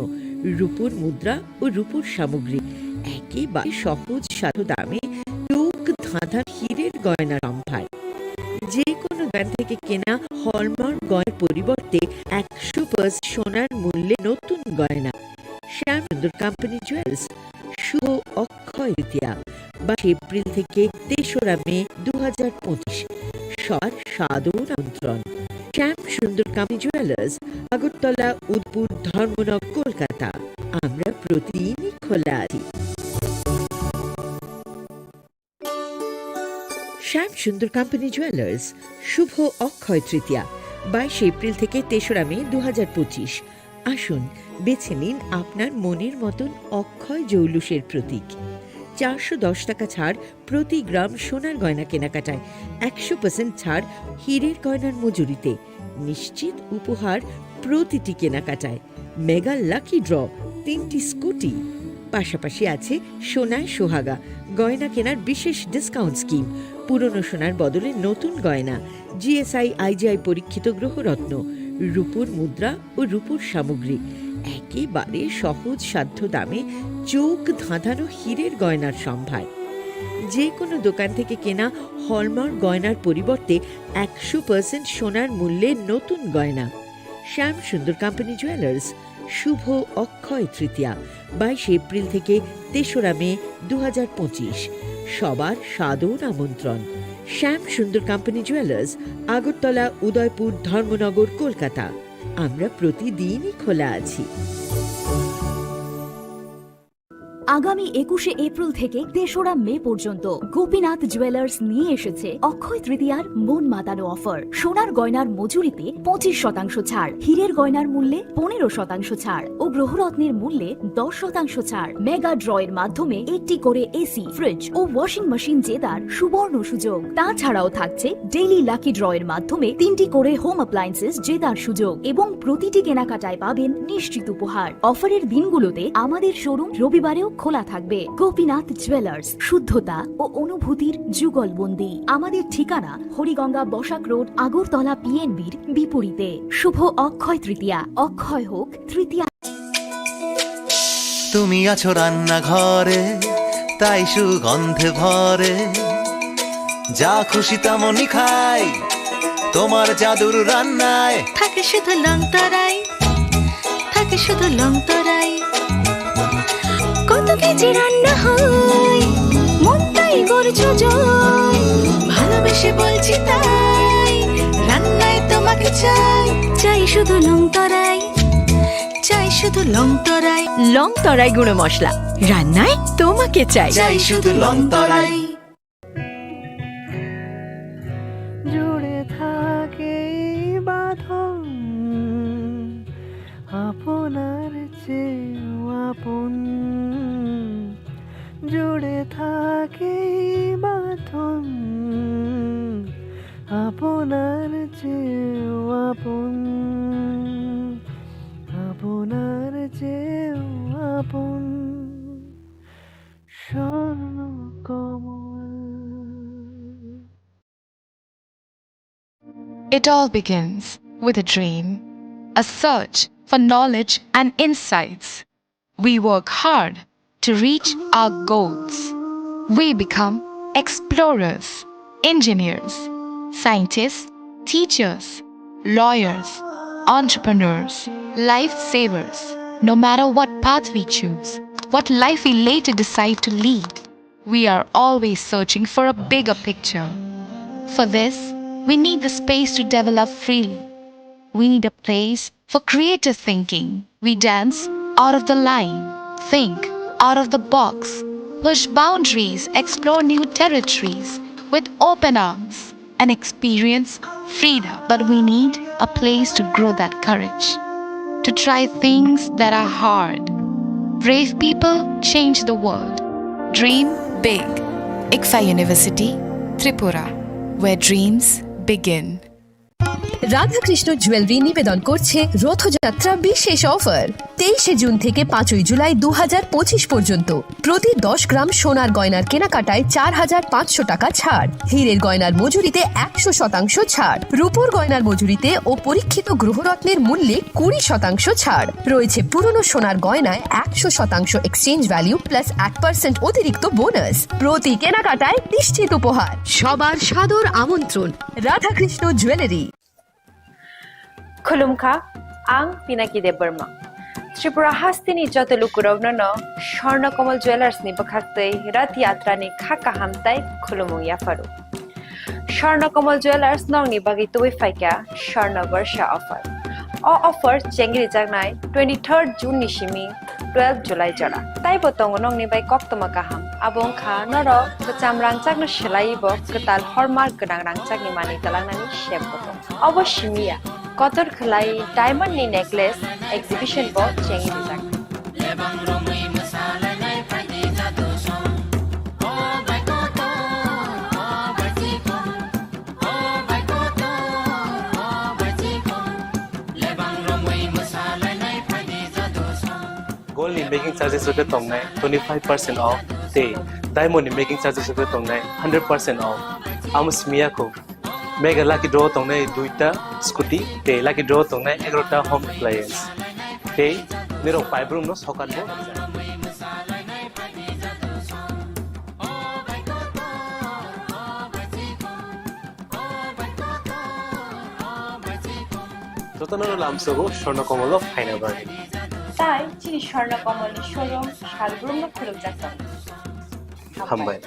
রূপোর মুদ্রা ও রূপোর সামগ্রী একেবারে সহজ সাধ্য দামে চোখ ধাঁধা হীরের গয়নার সম্ভার। যে কোনো দোকান থেকে কেনা হলমার্ক গয়নার পরিবর্তে 100% সোনার মূল্যে নতুন গয়না। শ্যাম সুন্দর কোম্পানি জুয়েলার্স, শুভ অক্ষয় তৃতীয়া 22 এপ্রিল থেকে 3রা মে 2025। সবার সাদর আমন্ত্রণ। শ্যাম সুন্দর কোম্পানি জুয়েলার্স, আগরতলা, উদয়পুর, ধর্মনগর, কলকাতা। আমরা প্রতিদিনই খোলা আছি। শ্যাম সুন্দর কোম্পানি জুয়েলার্স, শুভ অক্ষয় তৃতীয়া 22 এপ্রিল থেকে 3রা মে 2025। আসুন বেছে নিন আপনার মনের মতন অক্ষয় জৌলুসের প্রতীক। 410 টাকা ছাড় প্রতি গ্রাম সোনার গয়না কেনাকাটায়, 100% ছাড় হীরের গয়নার মজুরিতে, নিশ্চিত উপহার প্রতিটি কেনাকাটায়, মেগা লাকি ড্র 3টি স্কুটি। পাশাপাশি আছে সোনায় সোহাগা গয়না কেনার বিশেষ ডিসকাউন্ট স্কিম, পুরনো সোনার বদলে নতুন গয়না, জিএসআই আইজিআই পরীক্ষিত গ্রহরত্ন, রূপোর মুদ্রা ও রূপোর সামগ্রী, একেবারে সহজ সাধ্য দামে চোখ ধাঁধানো হীরের গয়নার সম্ভার। যে কোনো দোকান থেকে কেনা হলমার্ক গয়নার পরিবর্তে 100% সোনার মূল্যে নতুন গয়না। শ্যাম সুন্দর কোম্পানি জুয়েলার্স, শুভ অক্ষয় তৃতীয়া 22 এপ্রিল থেকে 3রা মে 2025। সবার সাদর আমন্ত্রণ। শ্যাম সুন্দর কোম্পানি জুয়েলার্স, আগরতলা, উদয়পুর, ধর্মনগর, কলকাতা। আমরা প্রতিদিনই খোলা আছি। আগামী 21শে এপ্রিল থেকে 3রা মে পর্যন্ত গোপীনাথ জুয়েলার্স নিয়ে এসেছে অক্ষয় তৃতীয়ার মন মাতানো অফার। সোনার গয়নার মজুরিতে 25% ছাড়, হীরের গয়নার মূল্যে 15% ছাড় ও গ্রহরত্নের মূল্যে 10% ছাড়। মেগা ড্রয়ের মাধ্যমে একটি করে এসি, ফ্রিজ ও ওয়াশিং মেশিন জেতার সুবর্ণ সুযোগ। তাছাড়াও থাকছে ডেইলি লাকি ড্রয়ের মাধ্যমে 3টি করে হোম অ্যাপ্লায়েন্সেস জেতার সুযোগ এবং প্রতিটি কেনাকাটায় পাবেন নিশ্চিত উপহার। অফারের দিনগুলোতে আমাদের শোরুম রবিবারেও খোলা থাকবে। গোপীনাথ জুয়েলার্স, শুদ্ধতা ও অনুভূতির যুগলবন্দি। আমাদের ঠিকানা হরিগঙ্গা বসাক রোড, আগরতলা পিএনবির বিপরীতে। শুভ অক্ষয় তৃতীয়া, অক্ষয় হোক তৃতীয়া। তুমি আছো রান্নাঘরে, তাই সুগন্ধে ভরে, যা খুশি তেমনই খাই তোমার জাদুর রান্নায়। থাকে শুধু লং তরাই, থাকে শুধু লং তরাই, কত কেজি রান্না হয় মনটাই করছো জয়। ভালোবেসে বলছি তাই, রান্নায় তোমাকে চাই, চাই শুধু লং তরাই, চাই শুধু লং তরাই। লং তরাই গুঁড়ো মশলা, রান্নায় তোমাকে চাই, চাই শুধু লং তরাই। জুড়ে থাকে বাঁধন আপনার চেয়েও আপন, জুড়ে থাকে বাঁধন আপনার চেয়েও আপন, আপনার চেয়েও আপন স্বর্ণ কমল। It all begins with a dream, a search for knowledge and insights. We work hard to reach our goals. We become explorers, engineers, scientists, teachers, lawyers, entrepreneurs, lifesavers. No matter what path we choose, what life we later decide to lead, we are always searching for a bigger picture. For this, we need the space to develop freely. We need a place for creative thinking. We dance out of the line, think out of the box, push boundaries, explore new territories with open arms, and experience freedom. But we need a place to grow that courage, to try things that are hard. Brave people change the world. Dream big. ICFA University, Tripura, where dreams begin. Radhakrishna jewellery নিবেদন করছে রথযাত্রা বিশেষ offer 23 June থেকে 5 জুলাই 2025 পর্যন্ত প্রতি 10 গ্রাম সোনার গয়নার কেনাকাটায় 4,500 টাকা ছাড়, হীরের গয়নার মজুরিতে 100% ছাড়, রূপোর গয়নার মজুরিতে ও পরীক্ষিত গ্রহরত্নের মূল্যে 20% ছাড় রয়েছে। পুরনো সোনার গয়নায় 100% এক্সচেঞ্জ ভ্যালু প্লাস 1% অতিরিক্ত বোনাস। প্রতি কেনাকাটায় নিশ্চিত উপহার। সবার সাদর আমন্ত্রণ রাধাকৃষ্ণ জুয়েলারি। खुलुमखा आं पिनाकी देबबर्मा त्रिपुरा हास्तिनि जत लुकुरावनो स्वर्णकमल ज्वेलार्सनि बखाक्तै रथ यात्रानि खाका हामताय खुलुमु याफारु स्वर्णकमल ज्वेलार्स नंनि बागै तुबै फाइका स्वर्ण वर्षा ऑफर ऑफर चेंगरि जागनाय 23 जून निसिमी 12 जुलाई जरा ताइ बतंग नंनि बाय कक्तमा गाहाम आबं खा नर कचाम रांचागनो सेलाइबो कताल हरमार्क गोनां रांचागनि मानि तलांनानि शेप बतंग अवश्यमिया कतर खलाई डायमंड नि नेकलेस एग्जिबिशन बो चेंगि जाग Gold in making charges with the tongnai 25% off. Te diamond in making charges with the tongnai 100% off. Amus miyako. Mega lucky draw tongnai duita scooty. Te lucky draw tongnai 11ta home appliance. Te nero 5 room no sokan bo. Jotano lamsogo Swarnakamal ফাইনা বাড়ি তাই চিনি স্বর্ণকমলের showroom শালগ্রাম খুলুম যাচ্ছেন হামবাই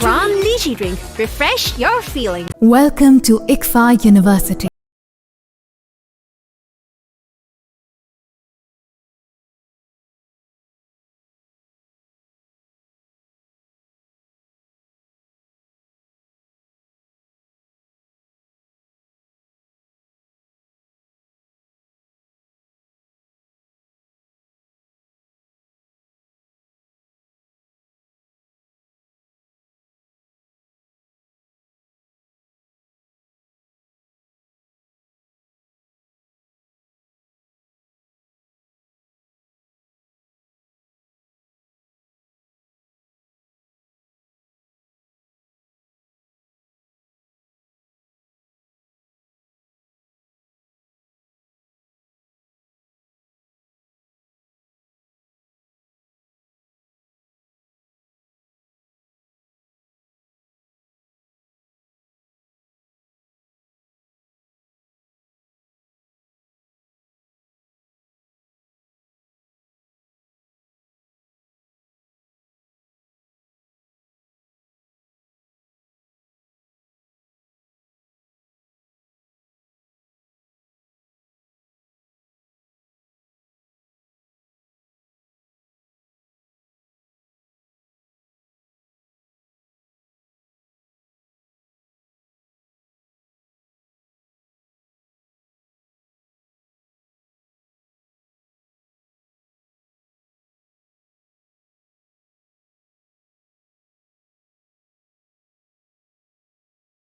Pram Lychee Drink. Refresh your feeling. Welcome to ICFA University.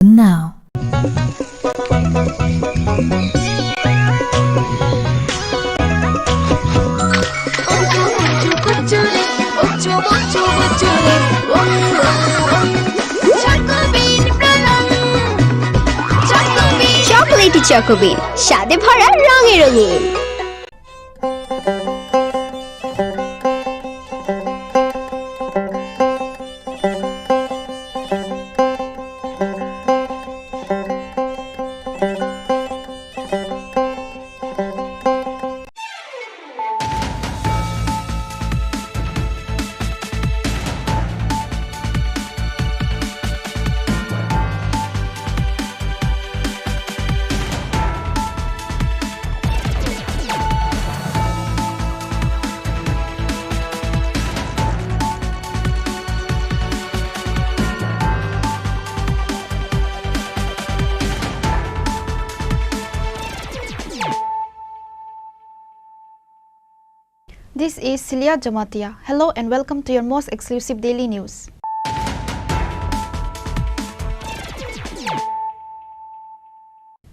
Now. Chocolatey চকোবিন স্বাদে ভরা রঙে রঙিন This is Celia Jamatia. Hello and welcome to your most exclusive daily news.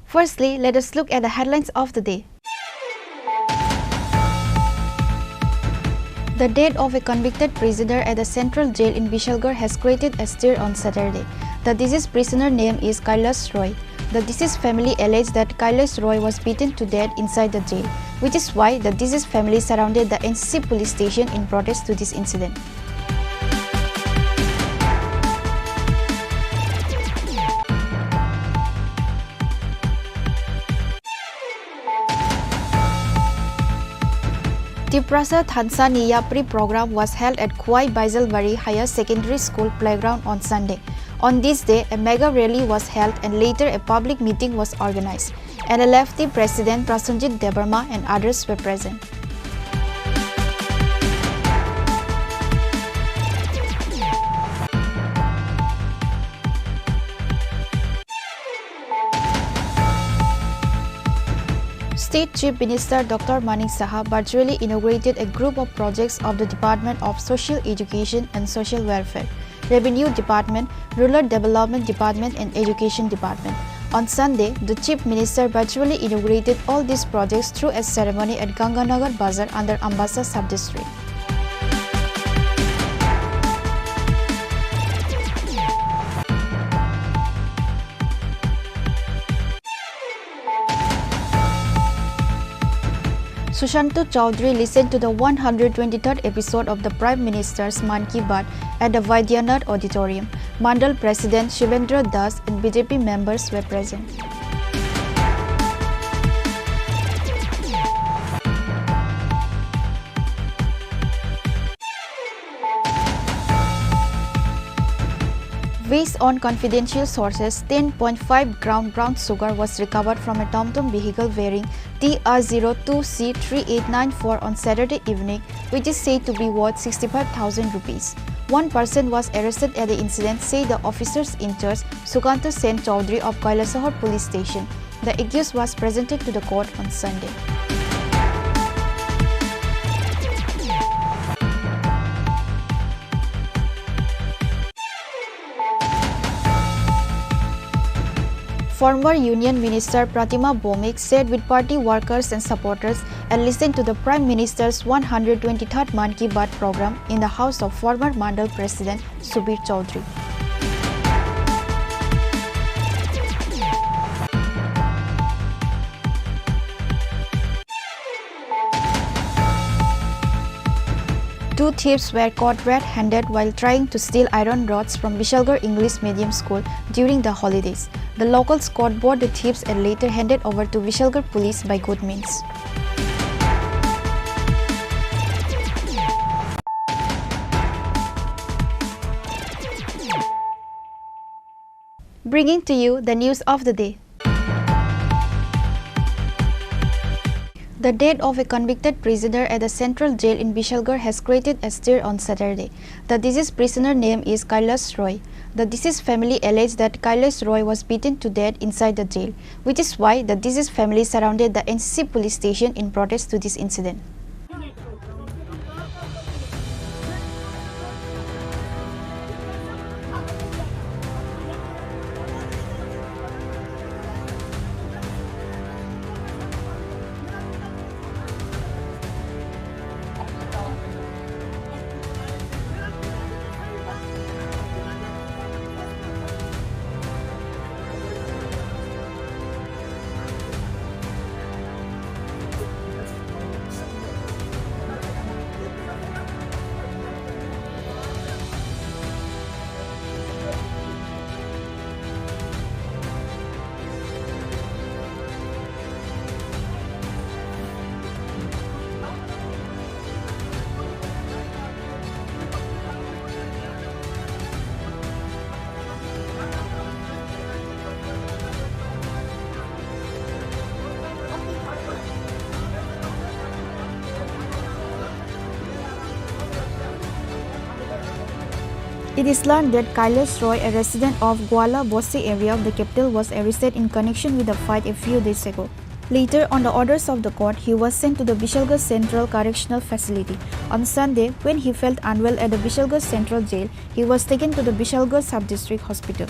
Firstly, let us look at the headlines of the day. The death of a convicted prisoner at the central jail in Vishalgarh has created a stir on Saturday. The deceased prisoner name is Kailash Roy. The deceased family alleged that Kailash Roy was beaten to death inside the jail, which is why the deceased family surrounded the NCC police station in protest to this incident. Tiprasa Tanzania pre-program was held at Kuai Baisalbari Higher Secondary School playground on Sunday. On this day, a mega rally was held and later a public meeting was organized. NLFT President Prasenjit Debarma and others were present. State Chief Minister Dr. Manik Saha virtually inaugurated a group of projects of the Department of Social Education and Social Welfare, Revenue Department, Rural Development Department and Education Department. On Sunday, the Chief Minister virtually inaugurated all these projects through a ceremony at Ganganagar Bazar under Ambassa Sub-District. Sushanto Chaudhary listened to the 123rd episode of the Prime Minister's Man Ki Baat at the Vaidyanath Auditorium. Mandal President Shivendra Das and BJP members were present. Based on confidential sources, 10.5 gram brown sugar was recovered from a TomTom vehicle wearing TR02C3894 on Saturday evening, which is said to be worth 65,000 rupees. One person was arrested at the incident, said the officers in charge, Sukanta Sen Chaudhary of Kailasahar Police Station. The accused was presented to the court on Sunday. Former Union Minister Pratima Bhowmik sat with party workers and supporters and listened to the Prime Minister's 123rd Man Ki Baat program in the house of former Mandal President Subir Chaudhary. Two thieves were caught red-handed while trying to steal iron rods from Vishalgarh English Medium School during the holidays. The locals caught both the thieves and later handed over to Vishalgarh police by good means. Bringing to you the news of the day. The death of a convicted prisoner at the central jail in Vishalgarh has created a stir on Saturday. The deceased prisoner name is Kailash Roy. The deceased family alleged that Kailash Roy was beaten to death inside the jail, which is why the deceased family surrounded the NCC police station in protest to this incident. It is learned that Kailash Roy, a resident of Gwala Bosi area of the capital, was arrested in connection with a fight a few days ago. Later, on the orders of the court, he was sent to the Bishalgarh Central Correctional Facility. On Sunday, when he felt unwell at the Bishalgarh Central Jail, he was taken to the Bishalgarh Sub-District Hospital.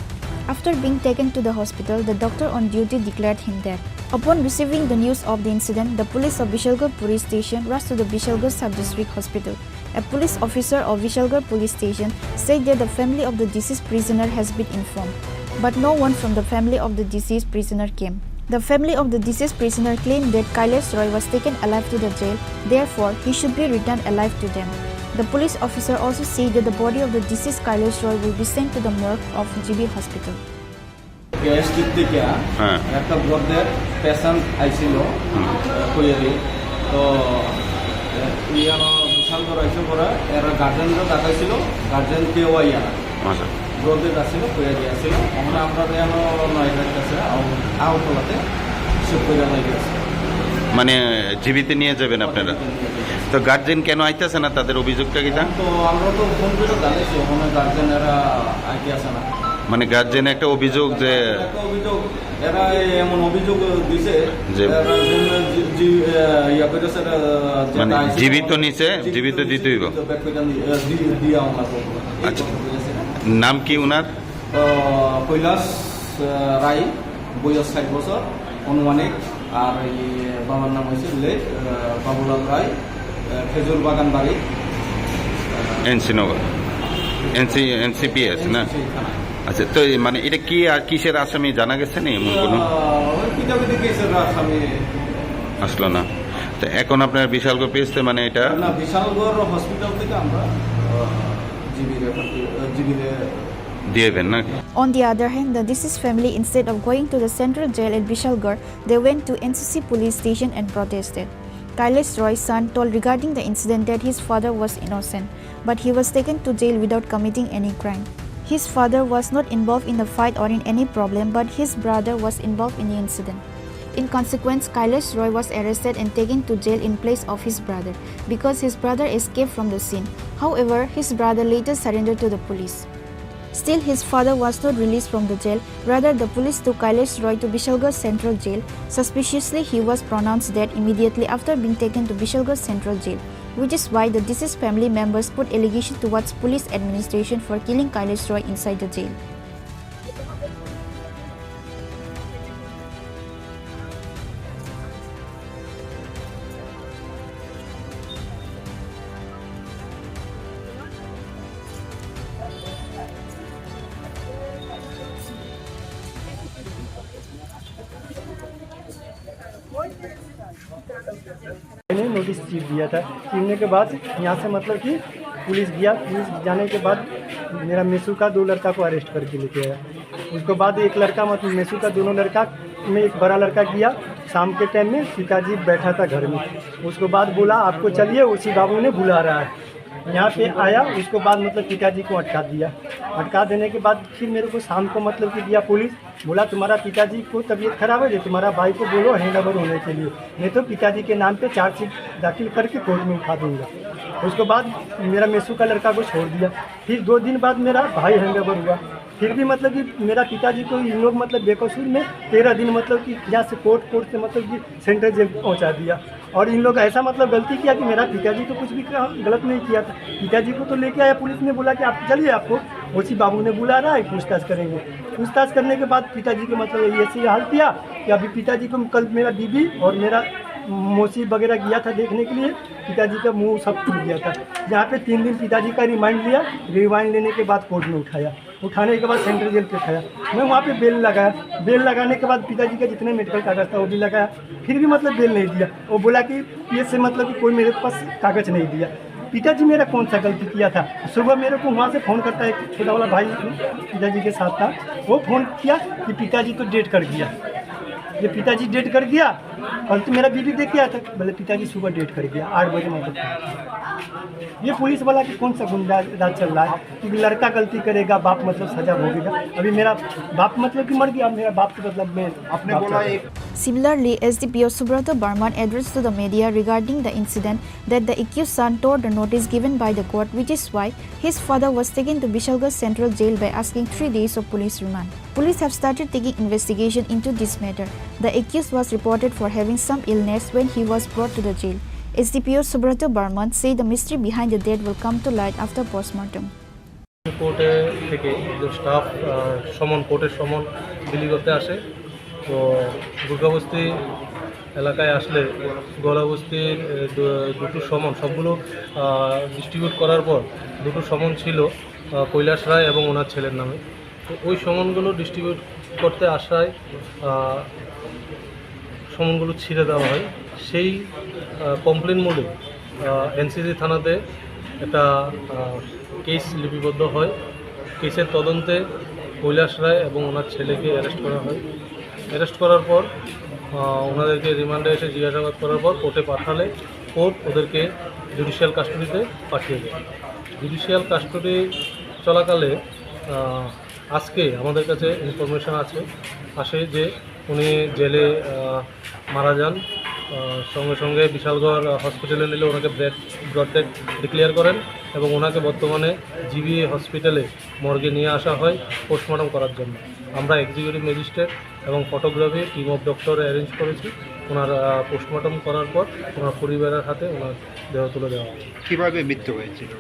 After being taken to the hospital, the doctor on duty declared him dead. Upon receiving the news of the incident, the police of Bishalgarh Police Station rushed to the Bishalgarh Sub-District Hospital. A police officer of Bishalgarh Police Station said that the family of the deceased prisoner has been informed, but no one from the family of the deceased prisoner came. The family of the deceased prisoner claimed that Kailash Roy was taken alive to the jail, therefore he should be returned alive to them. The police officer also said that the body of the deceased Kailash Roy will be sent to the morgue of GB Hospital. একটা ব্রডদের patient আইছিল কইয়ারি তো ইয়ানো বিশাল বড় আইছে পরে এর গার্জেনরা দেখাইছিল guardian কেউ আইয়া ব্রডদের আসছিল কইয়ারি আসছিল আমরা আমরা ইয়ানো নয় কাছে আউটলাতে সব কইরা লাগিয়েছে মানে জীবিত নিয়ে যাবেন আপনারা তো গার্জেন কেন আইতাছে না তাদের অভিযোগটা কিটা তো আমরা তো ফোন করে জানাইছি ওখানে গার্জেনরা আইতে আসে না মানে গার্জেন একটা অভিযোগ যে এরা এমন অভিযোগ দিছে যে ইয়া কইতাছে মানে জীবিত নিচে জীবিত দিতে হইব আচ্ছা নাম কি উনার কৈলাস রায় বয়স 60 বছর অনুমানিক আর এই বাবার নাম হয়েছে বাবুলাল রায় খেজুর বাগান বাড়ি এনসি নগর এনসিপিএস না আচ্ছা তো মানে এটা কি আর কিসের আসামি জানা গেছে না এমন কোনো আসলো না তো এখন আপনার বিশালগড় পেয়েছে মানে এটা না বিশালগড় হসপিটাল থেকে আমরা দিয়েবেন না On the other hand, the deceased family, instead of going to the central jail at Bishalgarh, they went to NCC police station and protested. Kailash Roy's son told regarding the incident that his father was innocent, but he was taken to jail without committing any crime. His father was not involved in the fight or in any problem, but his brother was involved in the incident. In consequence, Kailash Roy was arrested and taken to jail in place of his brother, because his brother escaped from the scene. However, his brother later surrendered to the police. Still, his father was not released from the jail. Rather, the police took Kailash Roy to Bishalgarh Central Jail. Suspiciously, he was pronounced dead immediately after being taken to Bishalgarh Central Jail, which is why the deceased family members put allegation towards police administration for killing Kailash Roy inside the jail. मैंने notice chief दिया था, चीरने के बाद यहाँ से मतलब कि police गया, पुलिस जाने के बाद मेरा मेसू का 2 लड़का को अरेस्ट करके लेके आया। उसके बाद एक लड़का मतलब मेसू का दोनों लड़का में एक बड़ा लड़का गया, शाम के टाइम में पिताजी बैठा था घर में, उसके बाद बोला आपको चलिए उसी बाबू ने बुला रहा है, यहाँ पे आया। उसके बाद मतलब पिताजी को अटका दिया, अटका देने के बाद फिर मेरे को शाम को मतलब कि दिया पुलिस, बोला तुम्हारा पिताजी को तबीयत खराब है, तुम्हारा भाई को बोलो हैंडओवर होने के लिए, नहीं तो पिताजी के नाम पे चार्जशीट दाखिल करके कोर्ट में उठा दूंगा। उसके बाद मेरा मेसू का लड़का को छोड़ दिया। फिर 2 दिन बाद मेरा भाई हैंडओवर हुआ, फिर भी मतलब कि मेरा पिताजी को इन लोग मतलब बेकसूर में 13 दिन मतलब कि यहाँ से कोर्ट से मतलब कि सेंट्रल जेल पहुँचा दिया। और इन लोग ऐसा मतलब गलती किया कि मेरा पिताजी तो कुछ भी गलत नहीं किया था। पिताजी को तो लेके आया, पुलिस ने बोला कि आप चलिए आपको उसी बाबू ने बुला रहा है, पूछताछ करेंगे। पूछताछ करने के बाद पिताजी के मतलब ऐसे हाल किया कि अभी पिताजी को कल मेरा बीबी और मेरा मौसी वगैरह गया था देखने के लिए, पिताजी का मुंह सब टूट गया था। यहाँ पे 3 दिन पिताजी का रिमांड लिया, रिमांड लेने के बाद कोर्ट में उठाया, उठाने के बाद सेंट्रल जेल पे उठाया। मैं वहाँ पे बेल लगाया, बेल लगाने के बाद पिताजी का जितने मेडिकल कागज था वो भी लगाया, फिर भी मतलब बेल नहीं दिया। वो बोला कि ये से मतलब कि कोई मेरे पास कागज नहीं दिया। पिताजी मेरा कौन सा गलती किया था? सुबह मेरे को वहाँ से फ़ोन करता है, एक छोटा वाला भाई पिताजी के साथ था, वो फ़ोन किया कि पिताजी तो डेट कर गया। ये पिताजी डेट कर गया, कल तो मेरा बीबी देख के आया था, बोले पिताजी सुबह डेट कर गया 8 बजे मतलब। ये पुलिस वाला कि कौन सा गुंडा राज चल रहा है कि लड़का गलती करेगा बाप मतलब सजा भोगेगा। अभी मेरा बाप मतलब कि मर गया, मेरा बाप तो मतलब मैं आपने बोला एक। Similarly, SDPO Subrata Barman addressed to the media regarding the incident that the accused son tore the notice given by the court, which is why his father was taken to Bishalgarh Central Jail by asking 3 days of police remand. Police have started taking investigation into this matter. The accused was reported for for having some illness when he was brought to the jail. SDPO Subrato Barman said the mystery behind the death will come to light after postmortem. কোর্টে থেকে যে staff কোর্টের সমন বিলি করতে আসে, তো দুর্গাবস্তি এলাকায় আসলে গলাবস্তির দুটো সমন সবগুলো ডিস্ট্রিবিউট করার পর দুটো সমন ছিল কৈলাস রায় এবং ওনার ছেলের নামে। তো ওই সমনগুলো ডিস্ট্রিবিউট করতে আসায় সমনগুলো ছিঁড়ে দেওয়া হয়। সেই কমপ্লেন মোডে এনসিসি থানাতে একটা কেস লিপিবদ্ধ হয়। কেসের তদন্তে কৈলাস রায় এবং ওনার ছেলেকে অ্যারেস্ট করা হয়। অ্যারেস্ট করার পর ওনাদেরকে রিমান্ডে এসে জিজ্ঞাসাবাদ করার পর কোর্টে পাঠালে কোর্ট ওদেরকে জুডিশিয়াল কাস্টডিতে পাঠিয়ে দেয়। জুডিশিয়াল কাস্টডি চলাকালে আজকে আমাদের কাছে ইনফরমেশন আসে যে উনি জেলে মারা যান। সঙ্গে সঙ্গে বিশালগড় হসপিটালে নিলে ওনাকে ব্লড ডেথ ডিক্লেয়ার করেন এবং ওনাকে বর্তমানে জিবি হসপিটালে মর্গে নিয়ে আসা হয় পোস্টমর্টম করার জন্য। আমরা এক্সিকিউটিভ ম্যাজিস্ট্রেট এবং photography team of doctor arrange করেছি। ওনার পোস্টমর্টম করার পর ওনার পরিবারের হাতে ওনার দেহ তুলে দেওয়া হয়। কীভাবে মৃত্যু হয়েছিল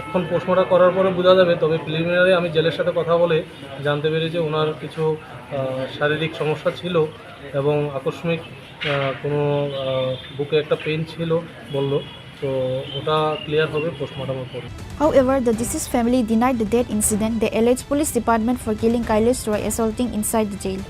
এখন পোস্টমর্টম করার পরে বোঝা যাবে, তবে প্রিলিমিনারি আমি জেলের সাথে কথা বলে জানতে পেরেছি ওনার কিছু শারীরিক সমস্যা ছিল এবং আকস্মিক কোনো বুকে একটা পেন ছিল বলল, তো ওটা ক্লিয়ার হবে পোস্টমর্টমের পরে। However, the deceased family denied the death incident. They alleged police department for killing Kailash Roy assaulting inside the jail.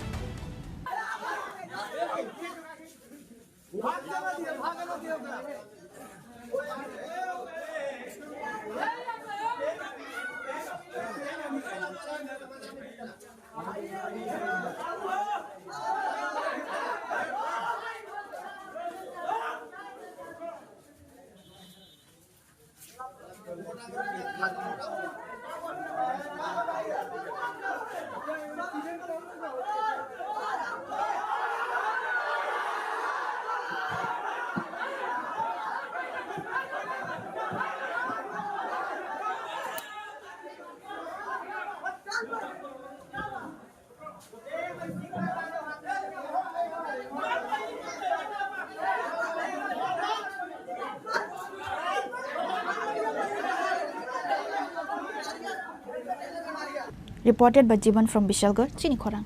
Reported by Jiban from Bishalgarh, Chini Khorang.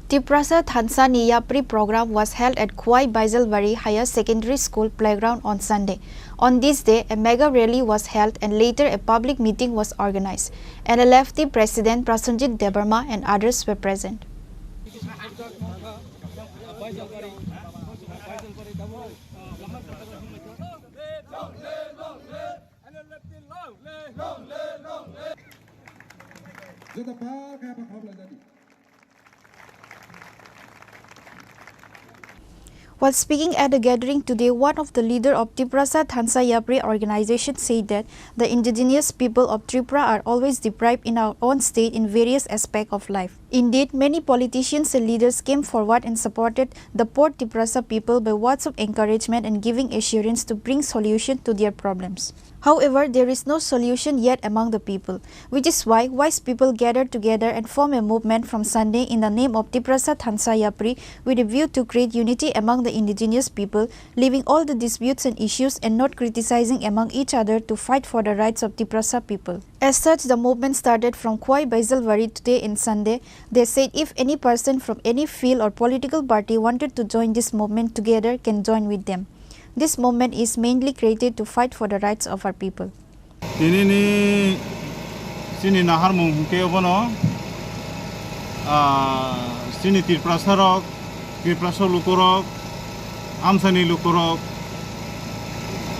Tripura Thansa Niyapri program was held at Khwai Baijalbari Higher Secondary School playground on Sunday. On this day, a mega rally was held and later a public meeting was organized. NLFT President Prasanjit Debarma and others were present. While speaking at a gathering today, one of the leader of Tripura Thansa Yapri organization said that the indigenous people of Tripura are always deprived in our own state in various aspects of life. Indeed, many politicians and leaders came forward and supported the poor Tripura people by words of encouragement and giving assurance to bring solution to their problems. However, there is no solution yet among the people, which is why wise people gathered together and formed a movement from Sunday in the name of Tripura Thansa Yapri with a view to create unity among the indigenous people, leaving all the disputes and issues and not criticizing among each other to fight for the rights of Tripura people. As such, the movement started from Khwai Baijalbari today and Sunday. They said if any person from any field or political party wanted to join this movement together can join with them. This movement is mainly created to fight for the rights of our people. Chini nahar mungke obono Chini Tripura lukurok amsani lukurok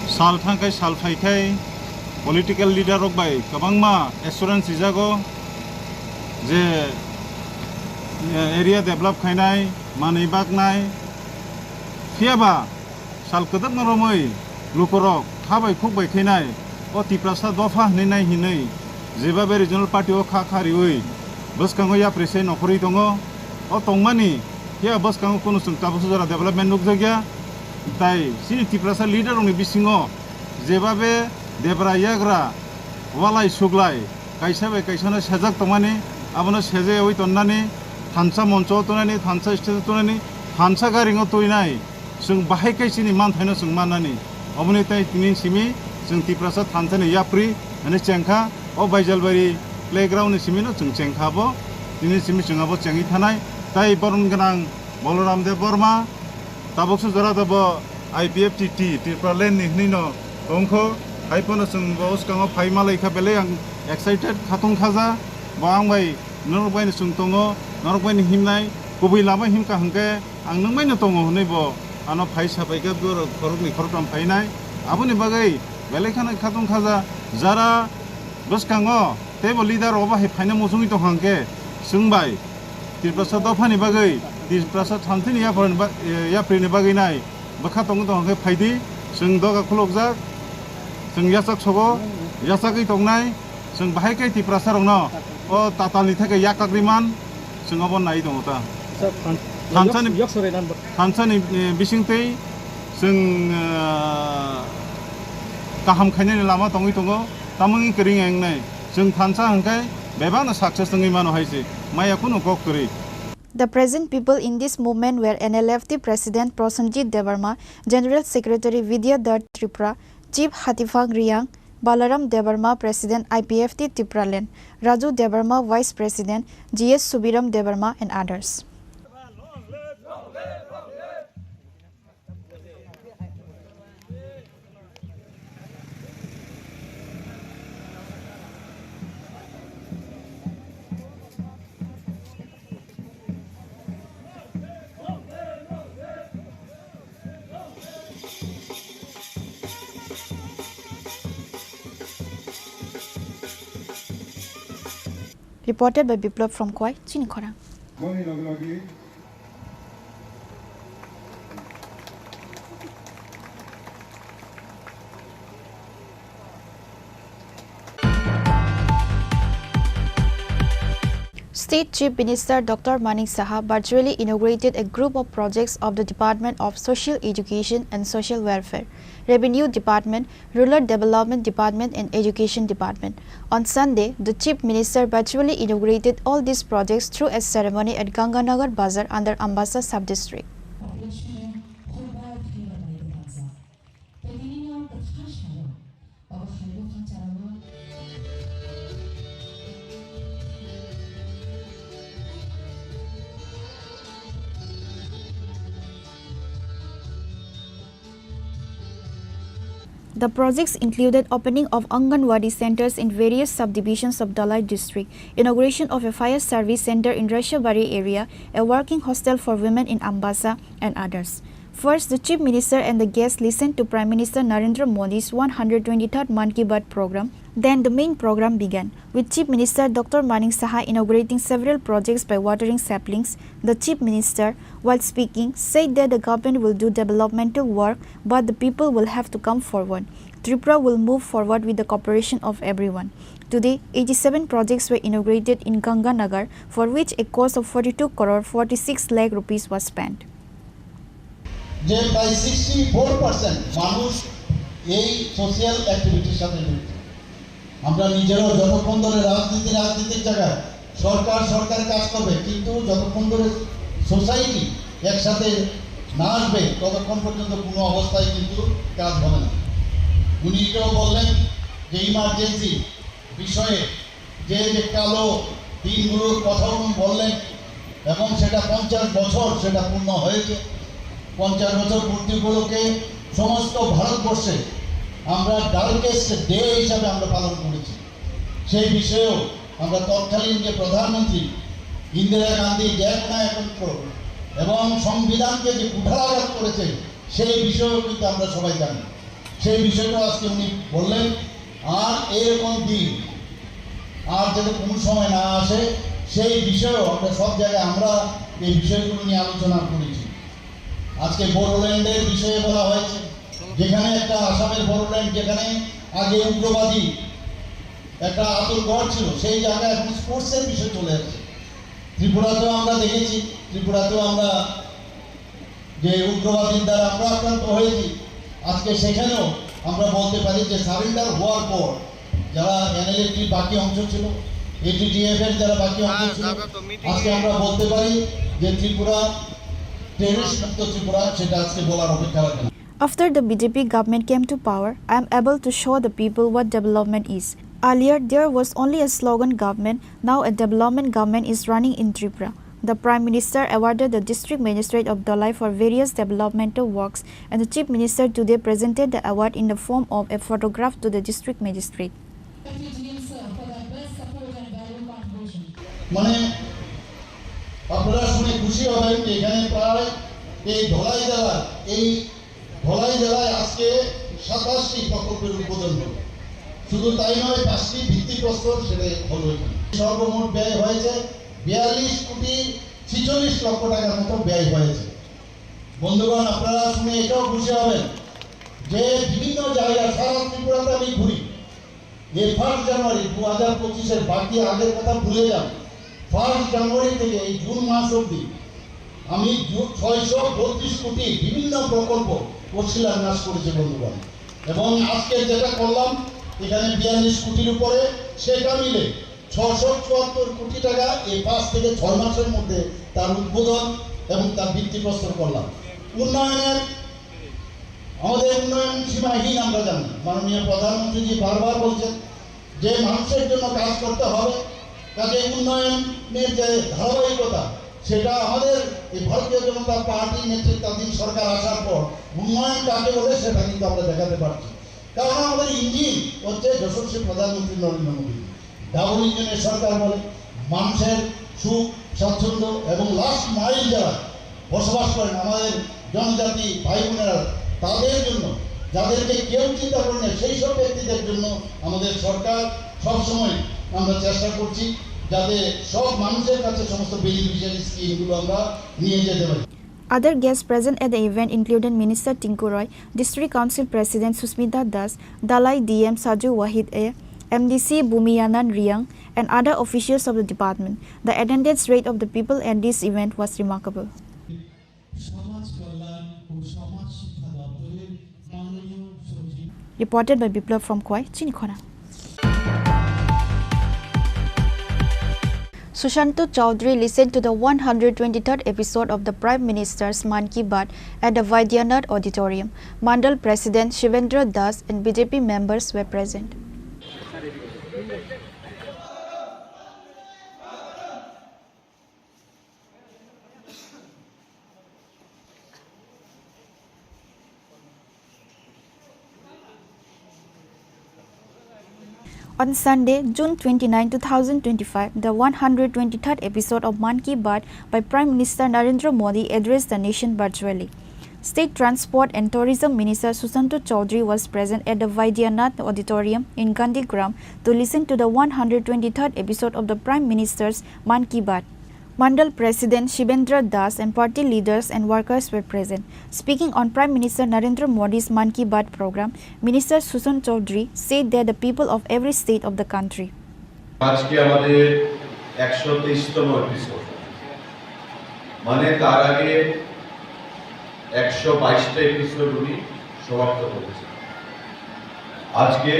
sal thangkai sal phaikai political leader rok bai kabangma assurance ijago je area develop khainai manei baknai fiaba sal kadak naromoi lukurok thabai khukbai khainai o Tripura dofa hinai hinai jeba regional party o kha khari oi boskango ya prese nokhori dongo o tongmani হিয়া বস কাং কোনো song তাবসু জরা development nook জায়গা তাই C Tripura leader রংনি বিসিङाव যেভাবে দেবরা ইয়াগ্রা ওয়ালাই সুগলাই কাইসাবে কাইসাनो সেজাক তমানি আবনো সেজে ওই তন্নানি थानसा मঞ্চ तनानि थानसा stage तनानि थानसा गारिङाव तयनाय जों बाहाय काइसिनि मान थायनो जों माननानि अबनि ताइ तिनि सिमि जों तिप्रासा थानसानि याप्रि अनि चेंखा अ बायजालबारि प्लेग्राउन्डनि सिमिनो जों चेंखाबो तिनि सिमि जोंआबो चेंगि थानाय ताइ बरन गोनां बलराम देव बर्मा ताबकसु जरा दब आइपिएफटिटि त्रिपुरा लेन्ड निहनिनो दंखो हाइफोनो जों बस काङाव फाइमालाइखा बेले आं एक्साइटेड खाथं खाजा बांबाय नरबायनो जों दङो नरबायनो हिमनाय गुबै लामा हिमका हंके आं नोंबायनो दङ हनैबो आनो फाइ साबायगा खरगनि खरथाम फाइनाय आबुनि बागै बेलेखाना खाथं खाजा जारा बसकाङो तेबो लिडार अबा हे फाइना मसुङि दं हंके सोंबाय त्रिपुरा दफानि बागै त्रिपुरा थान्थिनि याफ्रिनि बागै नाय बखा दङ दं हंके फाइदि जों दगा खुलकजाक जों यासाक सगो यासाकै दंनाय जों बाहायकै त्रिपुरा रंनो अ तातानि थाखाय याकाग्रिमान जोंआबो नाय दङ ता थानसानि बिसिंतै जों गाहाम खायनायनि लामा दङै दङ तामङि करिं एंनाय जों थानसा हंखाय बेबानो सक्सेस दङै मानो हायसे माया कुनु गक करि. The present people in this movement were NLFT President Prosenjit Debarma, General Secretary Vidya Dutt Tripura, Chief Hatifang Riang, Balaram Debarma, President IPFT Tripraland, Raju Debarma, Vice President, GS Subiram Debarma and others. Reported by Biplab from Kwai, Chini Khorang. State Chief Minister Dr. Manik Saha virtually inaugurated a group of projects of the Department of Social Education and Social Welfare, Revenue Department, Rural Development Department and Education Department. On Sunday, the Chief Minister virtually inaugurated all these projects through a ceremony at Ganganagar Bazar under Ambassa Sub-District. The projects included opening of Anganwadi centers in various subdivisions of Dalai district, inauguration of a fire service center in Rashabari area, a working hostel for women in Ambassa, and others. First, the Chief Minister and the guests listened to Prime Minister Narendra Modi's 123rd Man Ki Baat program. Then the main program began, with Chief Minister Dr. Manik Saha inaugurating several projects by watering saplings. The Chief Minister, while speaking, said that the government will do developmental work, but the people will have to come forward. Tripura will move forward with the cooperation of everyone. Today, 87 projects were inaugurated in Ganganagar, for which a cost of 42 crore 46 lakh rupees was spent. যে প্রায় 64% মানুষ এই social অ্যাক্টিভিটির সাথে জড়িত। আমরা নিজেরাও যতক্ষণ ধরে রাজনীতির জায়গায় সরকার কাজ করবে, কিন্তু যতক্ষণ ধরে সোসাইটি একসাথে না আসবে ততক্ষণ পর্যন্ত কোনো অবস্থায় কিন্তু কাজ হবে না। উনি এটাও বললেন যে ইমার্জেন্সি বিষয়ে যে কালো দিনগুলোর কথাও বললেন এবং সেটা 50 বছর সেটা পূর্ণ হয়েছে। 50 বছর পূর্তি উপলক্ষে সমস্ত ভারতবর্ষে আমরা ডার্কেস্ট ডে হিসাবে আমরা পালন করেছি। সেই বিষয়েও আমরা তৎকালীন যে প্রধানমন্ত্রী ইন্দিরা গান্ধী জ্ঞাপনায়কত্ব এবং সংবিধানকে যে কুঠারাঘাত করেছে সেই বিষয়েও কিন্তু আমরা সবাই জানি। সেই বিষয়টা আজকে উনি বললেন। আর এরকম দিন আর যাতে কোনো সময় না আসে সেই বিষয়েও আমরা সব জায়গায় আমরা এই বিষয়গুলো নিয়ে আলোচনা করেছি। আজকে বোরোল্যান্ডের বিষয়ে বলা হয়েছে, যেখানে একটা আসামের বোরোল্যান্ড যেখানে আগে উগ্রবাদী একটা আতঙ্কগড় ছিল, সেই জায়গায় এখন স্পোর্টসের বিষয় চলে আসছে। ত্রিপুরাতেও আমরা দেখেছি, ত্রিপুরাতেও আমরা যে উগ্রবাদীর দ্বারা আমরা আক্রান্ত হয়েছি, আজকে সেখানেও আমরা বলতে পারি যে সারেন্ডার হওয়ার পর যারা এনএলএফটির বাকি অংশ ছিল, এটিটিএফ এর যারা বাকি অংশ ছিল, আজকে আমরা বলতে পারি যে ত্রিপুরা টেররিস্ট মুক্ত ত্রিপুরা, সেটা আজকে বলার অপেক্ষা রাখে না। After the BJP government came to power, I am able to show the people what development is. Earlier, there was only a slogan government. Now, a development government is running in Tripura. The Prime Minister awarded the District Magistrate of Dalai for various developmental works, and the Chief Minister today presented the award in the form of a photograph to the District Magistrate. মানে আপনারা শুনে খুশি হবেন যে এখানে প্রায় এই ধলাই জেলায় আজকে 27টি প্রকল্পের উদ্বোধন হলো। শুধু তাই নয়, 5টি ভিত্তিপ্রস্তর সেটা হলো। সর্বমোট ব্যয় হয়েছে 42 কোটি 46 লক্ষ টাকার মতো ব্যয় হয়েছে। বন্ধুগণ, আপনারা শুনে এটাও খুশি হবেন যে বিভিন্ন জায়গায় সারা ত্রিপুরাতে আমি ঘুরি। এই 1 জানুয়ারি 2025-এর বাকি আগের কথা ভুলে যান। 1 জানুয়ারি থেকে এই জুন মাস অবধি আমি 632 কোটি বিভিন্ন প্রকল্প শিলান্যাস করেছি বন্ধুগণ। এবং আজকে যেটা করলাম এখানে 42 কোটির উপরে, সেটা মিলে 674 কোটি টাকা এই 5 থেকে 6 মাসের মধ্যে তার উদ্বোধন এবং তার ভিত্তিপ্রস্তর করলাম। আমাদের উন্নয়ন সীমাহীন আমরা জানি। মাননীয় প্রধানমন্ত্রীজি বারবার বলছেন যে মানুষের জন্য কাজ করতে হবে, কাজে উন্নয়নের যে ধারাবাহিকতা সেটা আমাদের এই ভারতীয় জনতা পার্টির নেতৃত্বাধীন সরকার আসার পর উন্নয়ন কাকে বলে সেটা কিন্তু আমরা দেখাতে পারছি। কারণ আমাদের ইঞ্জিন হচ্ছে যশস্বী প্রধানমন্ত্রী নরেন্দ্র মোদী। ডাবল ইঞ্জিনের সরকার বলে মানুষের সুখ স্বাচ্ছন্দ্য এবং লাস্ট মাইল যারা বসবাস করেন আমাদের জনজাতি ভাই বোনেরা, তাদের জন্য, যাদেরকে কেউ চিন্তা করে না সেই সব ব্যক্তিদের জন্য আমাদের সরকার সবসময় আমরা চেষ্টা করছি যাতে সব মানুষের কাছে সমস্ত বেনিফিশিয়ারি স্কিমগুলো আমরা নিয়ে যেতে পারি। Other guests present at the event included Minister Tinku Roy, District Council President Susmita Das, Dalai DM Saju Wahid A, MDC Bumiyanan Riang, and other officials of the department. The attendance rate of the people at this event was remarkable. Reported by Biplav from Kwai, Chini Khorang. Sushanto Chaudhary listened to the 123rd episode of the Prime Minister's Man Ki Baat at the Vaidyanath Auditorium. Mandal President Shivendra Das and BJP members were present. On Sunday, June 29, 2025, the 123rd episode of Man Ki Baat by Prime Minister Narendra Modi addressed the nation virtually. State Transport and Tourism Minister Sushanto Chaudhary was present at the Vaidyanath Auditorium in Gandhigram to listen to the 123rd episode of the Prime Minister's Man Ki Baat. Mandal President Shivendra Das and party leaders and workers were present. Speaking on Prime Minister Narendra Modi's Man Ki Baat program, Minister Sushanto Chaudhary said that the people of every state of the country. আজকে আমাদের 123তম episode, মানে তার আগে 122টা episode উনি সমাপ্ত করেছেন। আজকে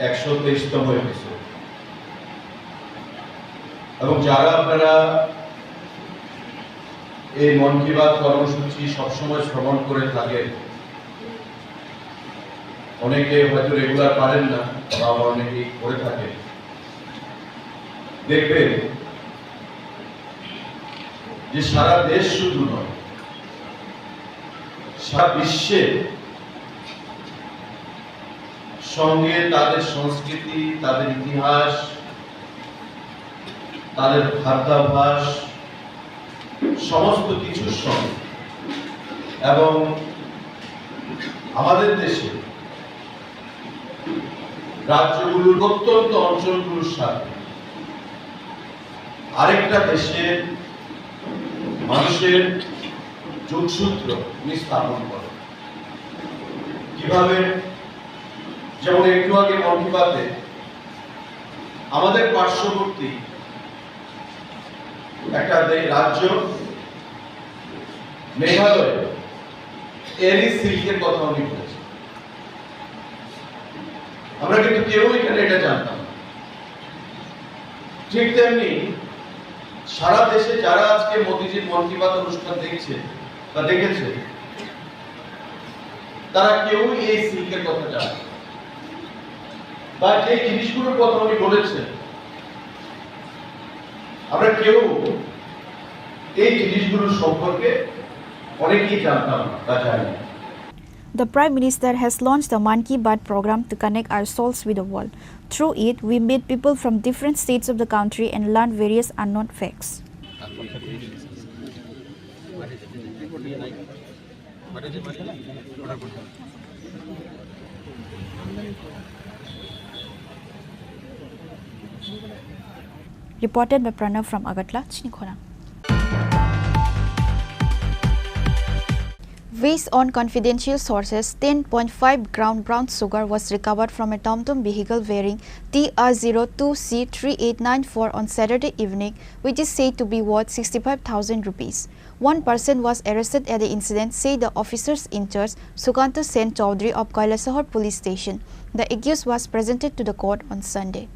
123তম episode. এবং যারা আপনারা এই মন কি বাত কর্মসূচি সবসময় শ্রবণ করে থাকেন, অনেকে হয়তো রেগুলার পারেন না বা অনেকেই করে থাকেন, দেখবেন যে সারা দেশ শুধু নয়, সারা বিশ্বের সঙ্গে তাদের সংস্কৃতি, তাদের ইতিহাস, তাদের খাদ্যাভ্যাস, সমস্ত কিছুর সঙ্গে এবং আমাদের দেশে রাজ্যগুলোর প্রত্যন্ত অঞ্চলগুলোর সাথে আরেকটা দেশের মানুষের যোগসূত্র স্থাপন করে। কিভাবে? যেমন একটু আগে মন কি বাতে আমাদের পার্শ্ববর্তী একটা রাজ্য মেঘালয় এরই সিল্কের কথা উনি বলেছেন। আমরা কিন্তু কেউ এখানে এটা জানতাম না। ঠিক তেমনি সারা দেশে যারা আজকে মোদিজির মন কি বাত অনুষ্ঠান দেখছে বা দেখেছে, তারা কেউ এই সিল্কের কথা জানে না, বা যে জিনিসগুলোর কথা উনি বলেছেন আমরা কেউ এই জিনিসগুলোর সম্পর্কে অনেকেই জানতাম না বা জানি না। The Prime Minister has launched the Man Ki Baat program to connect our souls with the world. Through it, we meet people from different states of the country and learn various unknown facts. Reported by Pranav from Agartala, Chini Khorang. Based on confidential sources, 10.5 gram brown sugar was recovered from a TomTom vehicle wearing TR02C3894 on Saturday evening, which is said to be worth 65,000 rupees. One person was arrested at the incident, said the officers in charge, Sukanta Sen Chaudhary of Kailasahar Police Station. The accused was presented to the court on Sunday.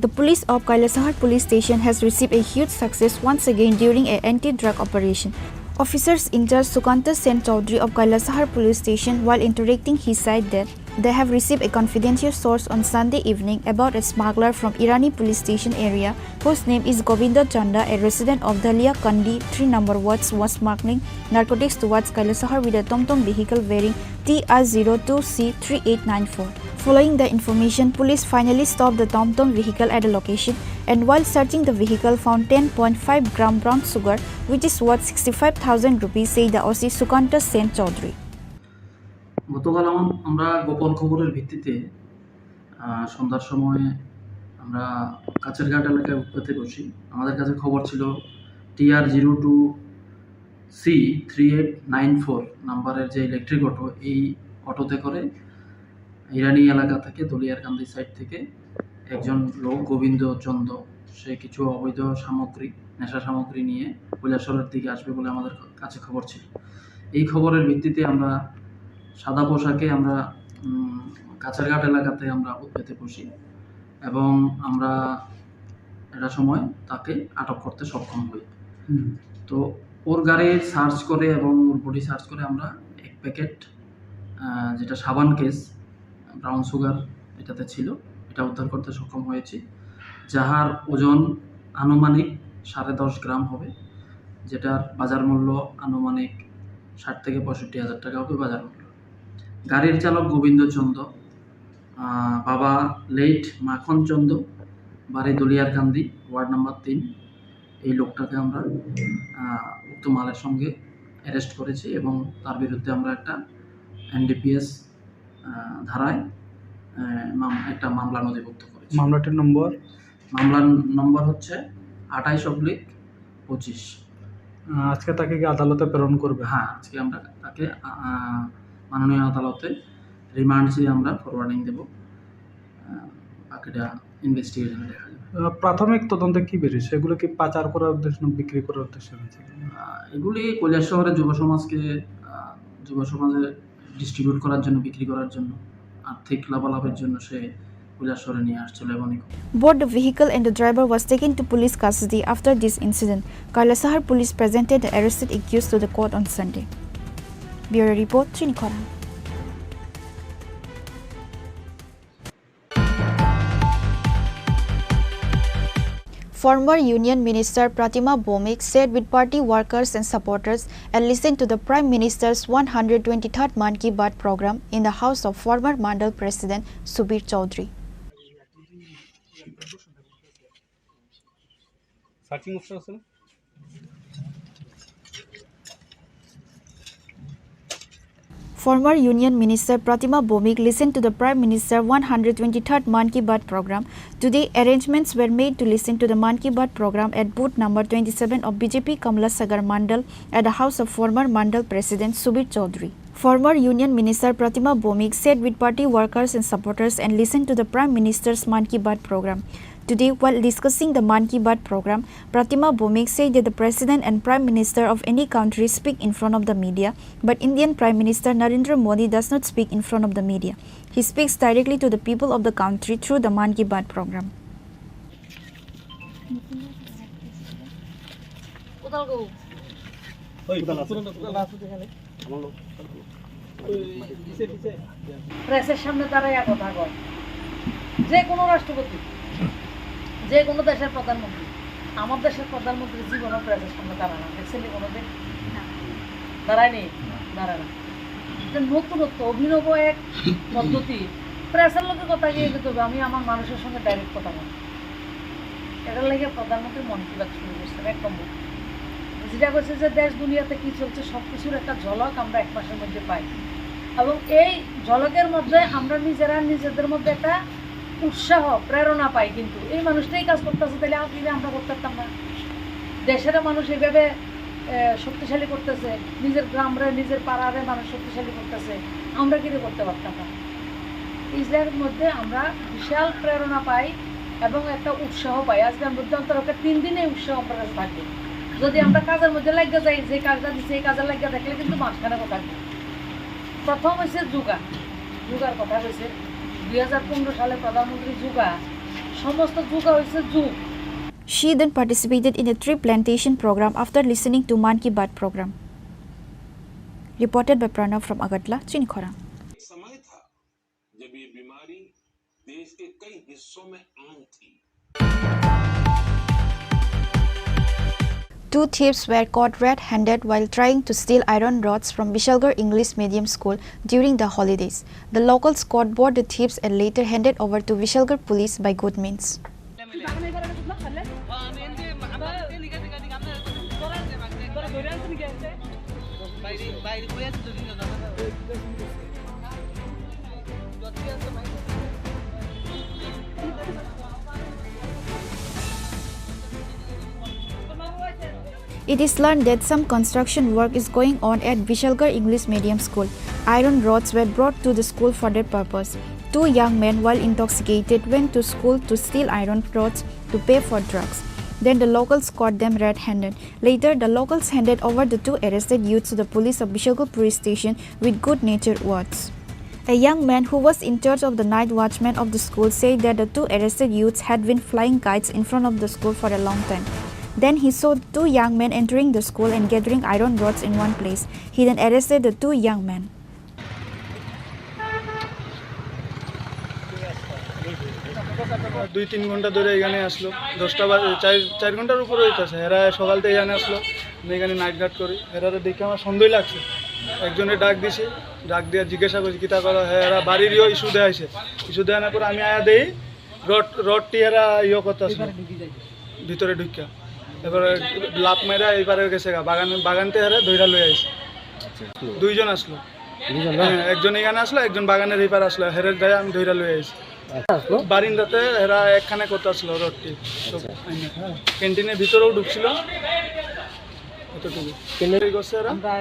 The police of Kailasahar Police Station has received a huge success once again during an anti-drug operation. Officers in charge Sukanta Sen Chaudhary of Kailasahar Police Station, while interacting, he said that they have received a confidential source on Sunday evening about a smuggler from Irani Police Station area whose name is Govinda Chanda, a resident of Dalia Kandi 3 number wards, was smuggling narcotics towards Kailasahar with a TomTom vehicle wearing TR02C3894. Following the information, police finally stopped the TomTom vehicle at a location and while searching the vehicle found 10.5 gram brown sugar, which is worth 65,000 rupees, said the OC Sukanta Sen Chaudhary. গতকাল আমরা গোপন খবরের ভিত্তিতে সন্ধ্যার সময় আমরা কাছেরঘাট এলাকায় উৎপাতে বসি। আমাদের কাছে খবর ছিল TR02C3894 নাম্বারের যে ইলেকট্রিক অটো, এই অটোতে করে ইরানি এলাকা থেকে দলিয়ারকান্দি সাইড থেকে একজন লোক গোবিন্দ চন্দ্র, সে কিছু অবৈধ সামগ্রী, নেশা সামগ্রী নিয়ে কৈলাসহরের দিকে আসবে বলে আমাদের কাছে খবর ছিল। এই খবরের ভিত্তিতে আমরা সাদা পোশাকে আমরা কাছেরঘাট এলাকাতে আমরা উৎপেতে বসি এবং আমরা এটা সময় তাকে আটক করতে সক্ষম হই। তো ওর গাড়ি সার্চ করে এবং ওর বডি সার্চ করে আমরা এক প্যাকেট যেটা সাবান কেস ব্রাউন সুগার এটাতে ছিল, এটা উদ্ধার করতে সক্ষম হয়েছি, যাহার ওজন আনুমানিক 10.5 গ্রাম হবে, যেটার বাজার মূল্য আনুমানিক 60 থেকে 65,000 টাকা হবে বাজার মূল্য। গাড়ির চালক গোবিন্দ চন্দ্র, বাবা লেট মাখন চন্দ্র, বাড়ি দলিয়ারকান্দি, ওয়ার্ড নাম্বার 3। এই লোকটাকে আমরা উক্ত মালের সঙ্গে অ্যারেস্ট করেছি এবং তার বিরুদ্ধে আমরা একটা NDPS ধারায় একটা মামলা নথিভুক্ত করেছি। মামলার নম্বর হচ্ছে 28/25। আজকে তাকে কি আদালতে প্রেরণ করবে? হ্যাঁ, আজকে আমরা তাকে মাননীয় আদালতে রিমান্ড চেয়ে আমরা ফরওয়ার্ডিং দেব, বাকিটা ইনভেস্টিগেশনে দেখা যাবে। প্রাথমিক তদন্তে কি বেরিয়েছে? এগুলো কি পাচার করার উদ্দেশ্য না বিক্রি করার উদ্দেশ্য হয়েছে? এগুলি কৈলাসহরের যুব সমাজে ডিস্ট্রিবিউট করার জন্য, বিক্রি করার জন্য, আর্থিক লাভালাভের জন্য সে কৈলাসহরে নিয়ে আসছিল। এবং both the vehicle and the driver was taken to police custody after this incident. Kailasahar police presented the arrested accused to the court on Sunday. Bureau Report, Chini Khorang. Former Union Minister Pratima Bomik sat with party workers and supporters and listened to the Prime Minister's 123rd Man Ki Baat program in the house of former Mandal President Subir Chaudhary. Former Union Minister Pratima Bomik listened to the Prime Minister 123rd Man Ki Baat program. Today, arrangements were made to listen to the Man Ki Baat program at booth number 27 of BJP Kamla Sagar Mandal at the house of former Mandal President Subir Chaudhary. Former Union Minister Pratima Bhowmik sat with party workers and supporters and listened to the Prime Minister's Man Ki Baat program. Today, while discussing the Man Ki Baat program, Pratima Bhowmik said that the President and Prime Minister of any country speak in front of the media, but Indian Prime Minister Narendra Modi does not speak in front of the media. He speaks directly to the people of the country through the Man Ki Baat program. প্রেসের সামনে দাঁড়াইয়া কথা কয় যে কোনো রাষ্ট্রপতি যে কোনো দেশের প্রধানমন্ত্রী আমার দেশের প্রধানমন্ত্রী জীবনও প্রেসের সামনে দাঁড়ায় না দেখছেন কোনোদিন দাঁড়ায়নি দাঁড়ায় না নতুনত্ব অভিনব এক পদ্ধতি প্রেসের লোকের কথা গিয়ে যেতে হবে আমি আমার মানুষের সঙ্গে ডাইরেক্ট কথা বলি এটার লেগে প্রধানমন্ত্রী মন কি বাত শুরু করছেন এক নম্বর যেটা করছে যে দেশ দুনিয়াতে কি চলছে সব কিছুর একটা ঝলক আমরা এক মাসের মধ্যে পাই এবং এই ঝলকের মধ্যে আমরা নিজেরা নিজেদের মধ্যে একটা উৎসাহ প্রেরণা পাই কিন্তু এই মানুষটাই কাজ করতেছে তাহলে আমরা করতে পারতাম না দেশের মানুষ এইভাবে শক্তিশালী করতেছে নিজের গ্রামরে নিজের পাড়ারে মানুষ শক্তিশালী করতেছে আমরা কি করতে পারতাম না ইসলামের মধ্যে আমরা বিশাল প্রেরণা পাই এবং একটা উৎসাহ পাই আজকের মধ্যে অন্তত 3 দিনে উৎসাহ আমরা কাছে থাকবে যদি আমরা কাজের মধ্যে লাগিয়ে যাই যে কাজটা দিচ্ছে এই কাজে লাগিয়ে দেখলে কিন্তু মাঝখানে কথা প্রথম হয়েছে যুগার কথা হয়েছে 2015 সালে প্রধানমন্ত্রী যুগা সমস্ত যুগা হয়েছে যুগ She then participated in a tree plantation program after listening to Man Ki Baat program. Reported by Pranav from Agatla, Chini Khorang. समय था जब ये बीमारी देश के कई हिस्सों में आम थी। Two thieves were caught red-handed while trying to steal iron rods from Vishalgarh English Medium School during the holidays. The locals caught both the thieves and later handed over to Vishalgarh police by good means. It is learned that some construction work is going on at Vishalgarh English Medium School. Iron rods were brought to the school for that purpose. Two young men, while intoxicated, went to school to steal iron rods to pay for drugs. Then the locals caught them red-handed. Later, the locals handed over the two arrested youths to the police of Vishalgarh police station with good-natured words. A young man who was in charge of the night watchman of the school said that the two arrested youths had been flying kites in front of the school for a long time. Then he saw two young men entering the school and gathering iron rods in one place. He then arrested the two young men. দুই তিন ঘন্টা ধরে এখানে আসলো 10টা বাজে 4 ঘন্টার উপরে হইতাছে এরা সকালতে এখানে আসলো আমি এখানে নাইট গার্ড করি এরা দেখে আমার সন্দেহ লাগছে একজনের ডাক দিছি ডাক দিয়ে জিজ্ঞাসা করছি কিতা করা হ্যাঁ এরা বাড়িরও ইস্যু দেয়াইছে ইস্যু দেওয়ার পর আমি আয়া দেই রডটি এরা করতেছে ভিতরে ঢুকিয়া এবারে লাভ মেরা এইবারে গেছে বাগানতে এরা ধইরা লই আইছে দুইজন আসলো একজন এখানে আসলো একজন বাগানের এইবার আসলো হেরে যায় আমি ধইরা লই আইছি বারিন্দাতে এরা একখানে করতে আসলো রডটি ক্যান্টিনের ভিতরেও ঢুকছিল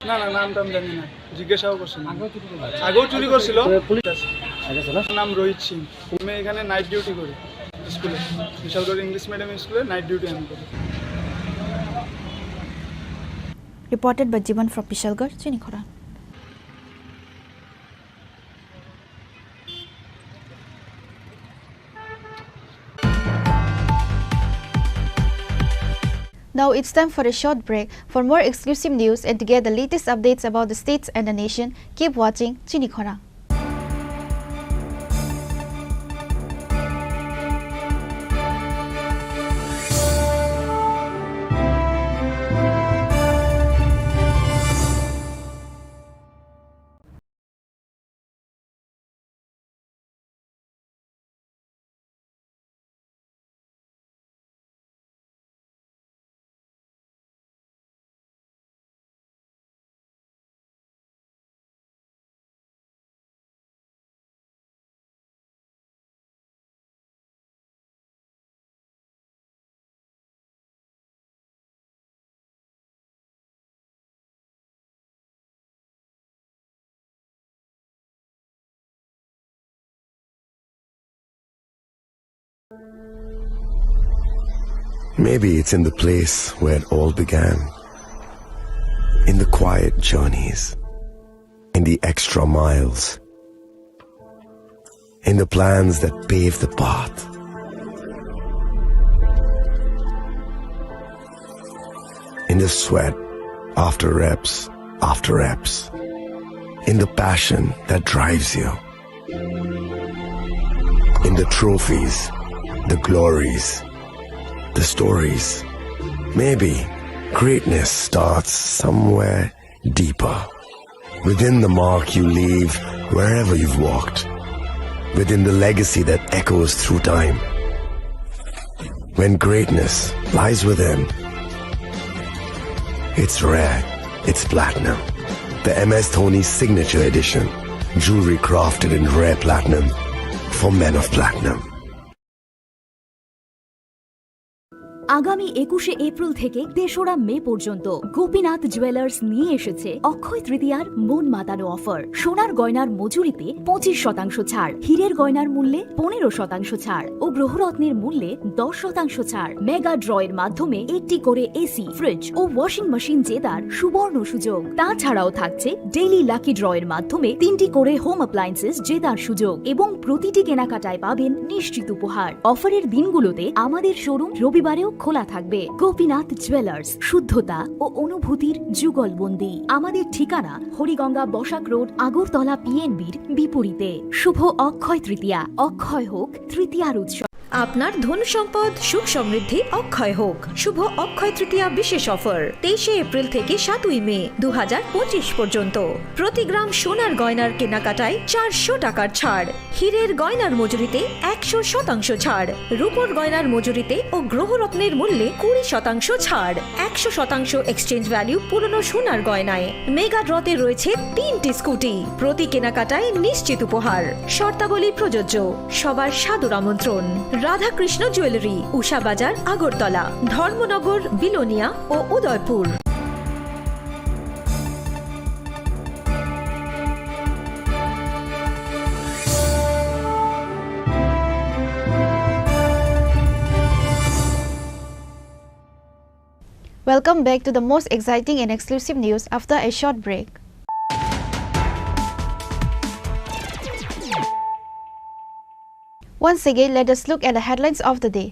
না না নাম টাম জানি না জিজ্ঞাসাও করছিল আগেও চুরি করছিল নাম রোহিত সিং আমি এখানে নাইট ডিউটি করি স্কুলে বিশালগড় ইংলিশ মিডিয়াম স্কুলে নাইট ডিউটি আমি করি Reported by Jivan from Vishalgarh, Chini Khorang. Now it's time for a short break. For more exclusive news and to get the latest updates about the states and the nation, keep watching Chini Khorang. Maybe it's in the place where it all began. In the quiet journeys. In the extra miles. In the plans that pave the path. In the sweat after reps. In the passion that drives you. In the trophies, the glories, the stories. Maybe greatness starts somewhere deeper. Within the mark you leave wherever you've walked. Within the legacy that echoes through time. When greatness lies within, it's rare, it's platinum. The MS Dhoni Signature Edition. Jewelry crafted in rare platinum for men of platinum. আগামী 21শে April থেকে 3রা মে পর্যন্ত Gopinath jewellers নিয়ে এসেছে অক্ষয় তৃতীয়ার মন মাতানো offer. সোনার গয়নার মজুরিতে 25% ছাড়, হীরের গয়নার মূল্যে 15% ছাড় ও গ্রহরত্নের মূল্যে 10% ছাড়। মেগা ড্রয়ের মাধ্যমে একটি করে এসি, ফ্রিজ ও ওয়াশিং মেশিন জেতার সুবর্ণ সুযোগ। তাছাড়াও থাকছে ডেইলি লাকি ড্রয়ের মাধ্যমে 3টি করে হোম অ্যাপ্লায়েন্সেস জেতার সুযোগ এবং প্রতিটি কেনাকাটায় পাবেন নিশ্চিত উপহার। অফারের দিনগুলোতে আমাদের শোরুম রবিবারেও খোলা থাকবে। গোপীনাথ জুয়েলার্স, শুদ্ধতা ও অনুভূতির যুগলবন্দি। আমাদের ঠিকানা হরিগঙ্গা বসাক রোড, আগরতলা পিএনবির বিপরীতে। শুভ অক্ষয় তৃতীয়া, অক্ষয় হোক তৃতীয়ার উৎসব। আপনার ধন সম্পদ সুখ সমৃদ্ধি অক্ষয় হোক। শুভ অক্ষয় তৃতীয়া বিশেষ অফার 23শে এপ্রিল থেকে 7ই মে 2025 পর্যন্ত। প্রতি গ্রাম সোনার গয়নার কেনাকাটায় 400 টাকার ছাড়, হীরের গয়নার মজুরিতে 100% ছাড়, রূপোর গয়নার মজুরিতে ও গ্রহরত্নের মূল্যে 20% ছাড়, 100% এক্সচেঞ্জ ভ্যালু পুরনো সোনার গয়নায়। মেগা ড্রতে রয়েছে 3টি স্কুটি, প্রতি কেনাকাটায় নিশ্চিত উপহার। শর্তাবলী প্রযোজ্য। সবার সাদর আমন্ত্রণ। রাধাকৃষ্ণ জুয়েলারি, উষা বাজার, আগরতলা, ধর্মনগর, বিলোনিয়া ও Udaipur. Welcome back to the most exciting and exclusive news after a short break. Once again, let us look at the headlines of the day.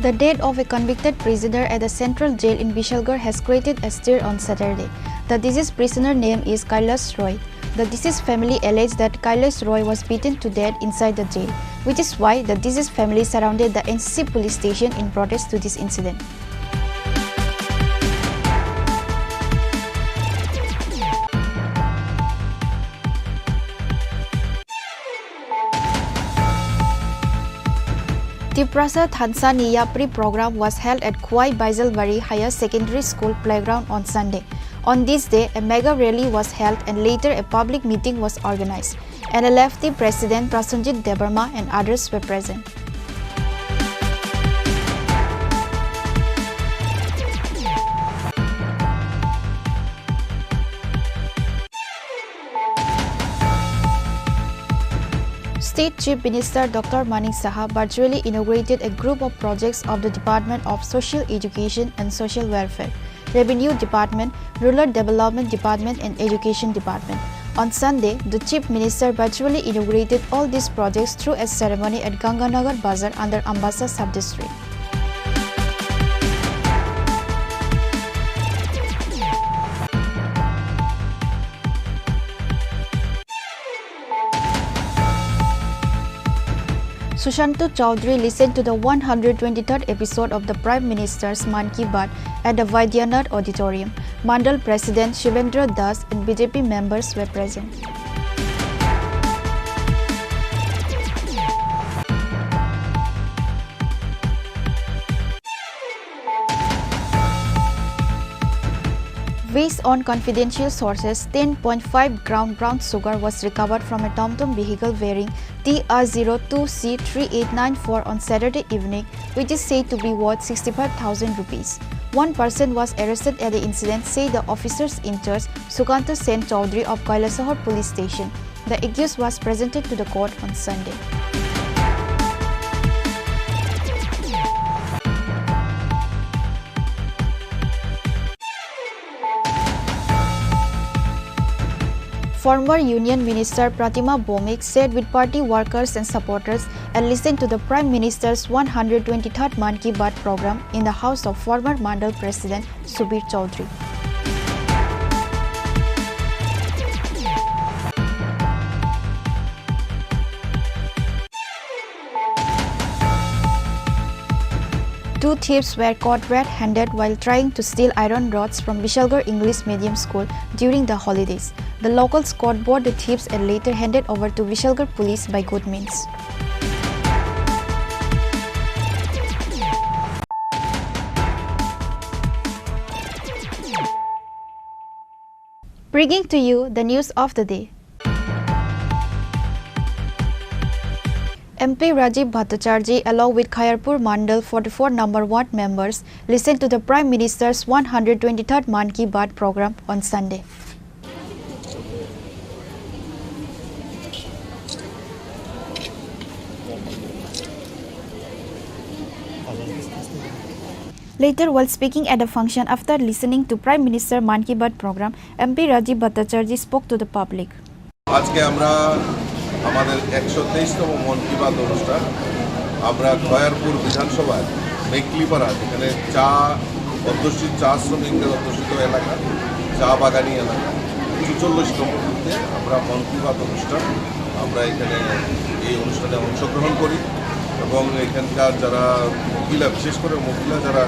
The death of a convicted prisoner at the central jail in Vishalgarh has created a stir on Saturday. The deceased prisoner name is Kailash Roy. The deceased family alleged that Kailash Roy was beaten to death inside the jail, which is why the deceased family surrounded the NCC police station in protest to this incident. Tripura Tanzania pre-program was held at Kwai Baisalbari Higher Secondary School playground on Sunday. On this day, a mega rally was held and later a public meeting was organized. NLFT President Prasenjit Debarma and others were present. State Chief Minister Dr. Manik Saha virtually inaugurated a group of projects of the Department of Social Education and Social Welfare, Revenue Department, Rural Development Department and Education Department. On Sunday, the Chief Minister virtually inaugurated all these projects through a ceremony at Ganganagar Bazar under Ambassa Sub-District. Sushanto Chowdhury listened to the 123rd episode of the Prime Minister's Man Ki Baat at the Vaidyanath Auditorium. Mandal President Shivendra Das and BJP members were present. Based on confidential sources, 10.5 gram brown sugar was recovered from a TomTom vehicle bearing TR02C3894 on Saturday evening, which is said to be worth 65,000 rupees. One person was arrested at the incident, say the officers in charge, Sukanta Sen Chowdhury of Kailasahar Police Station. The accused was presented to the court on Sunday. Former Union Minister Pratima Bhowmik sat with party workers and supporters and listened to the Prime Minister's 123rd Mann Ki Baat program in the house of former Mandal President Subir Chaudhary. Two thieves were caught red-handed while trying to steal iron rods from Vishalgarh English Medium School during the holidays. The locals caught both the thieves and later handed over to Vishalgarh police by good means. Bringing to you the news of the day. MP Rajiv Bhattacharjee along with Khairpur Mandal 44 number 1 members listened to the Prime Minister's 123rd Mann Ki Baat program on Sunday. Later, while speaking at a function after listening to Prime Minister Mann Ki Baat program, MP Rajiv Bhattacharjee spoke to the public. আজকে আমরা আমাদের 123তম মন কি বাত অনুষ্ঠান আমরা খয়ারপুর বিধানসভায় মেকলিপাড়া যেখানে চা অধ্যুষিত চা শ্রমিকদের অধ্যুষিত এলাকা চা বাগানি এলাকা 44 নম্বরতে আমরা মন কি বাত অনুষ্ঠান আমরা এখানে এই অনুষ্ঠানে অংশগ্রহণ করি এবং এখানকার যারা মহিলা বিশেষ করে মহিলা যারা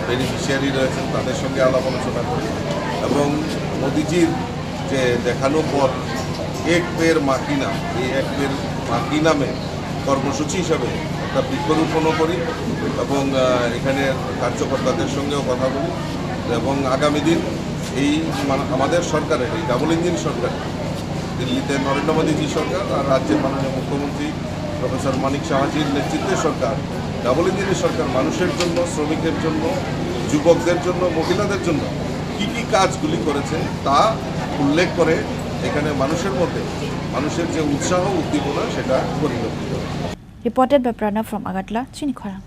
বেনিফিশিয়ারি রয়েছেন তাদের সঙ্গে আলাপ আলোচনা করি এবং মোদিজির যে দেখানো পথ এক পের মাকি নাম এই এক পের মাকি নামে কর্মসূচি হিসাবে একটা বৃক্ষরোপণও করি এবং এখানে কার্যকর্তাদের সঙ্গেও কথা বলি এবং আগামী দিন এই আমাদের সরকারের এই ডাবল ইঞ্জিন সরকার দিল্লিতে নরেন্দ্র মোদীজি সরকার আর রাজ্যের মাননীয় মুখ্যমন্ত্রী প্রফেসর মানিক সাহাজির নেতৃত্বে সরকার ডাবল ইঞ্জিনের সরকার মানুষের জন্য শ্রমিকের জন্য যুবকদের জন্য মহিলাদের জন্য কী কী কাজগুলি করেছে তা উল্লেখ করে এখানে মানুষের মধ্যে মানুষের যে উৎসাহ উদ্দীপনা সেটা পরিলক্ষিত হয়। Reported by Pranav from Agatla, Chini Khorang.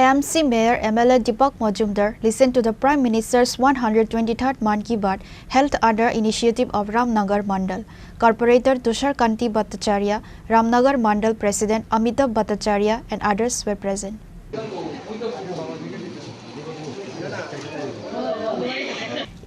AMC Mayor MLA Deepak Majumdar listened to the Prime Minister's 123rd Mann Ki Baat held under initiative of Ramnagar Mandal. Corporator Tushar Kanti Bhattacharya, Ramnagar Mandal President Amitabh Bhattacharya and others were present.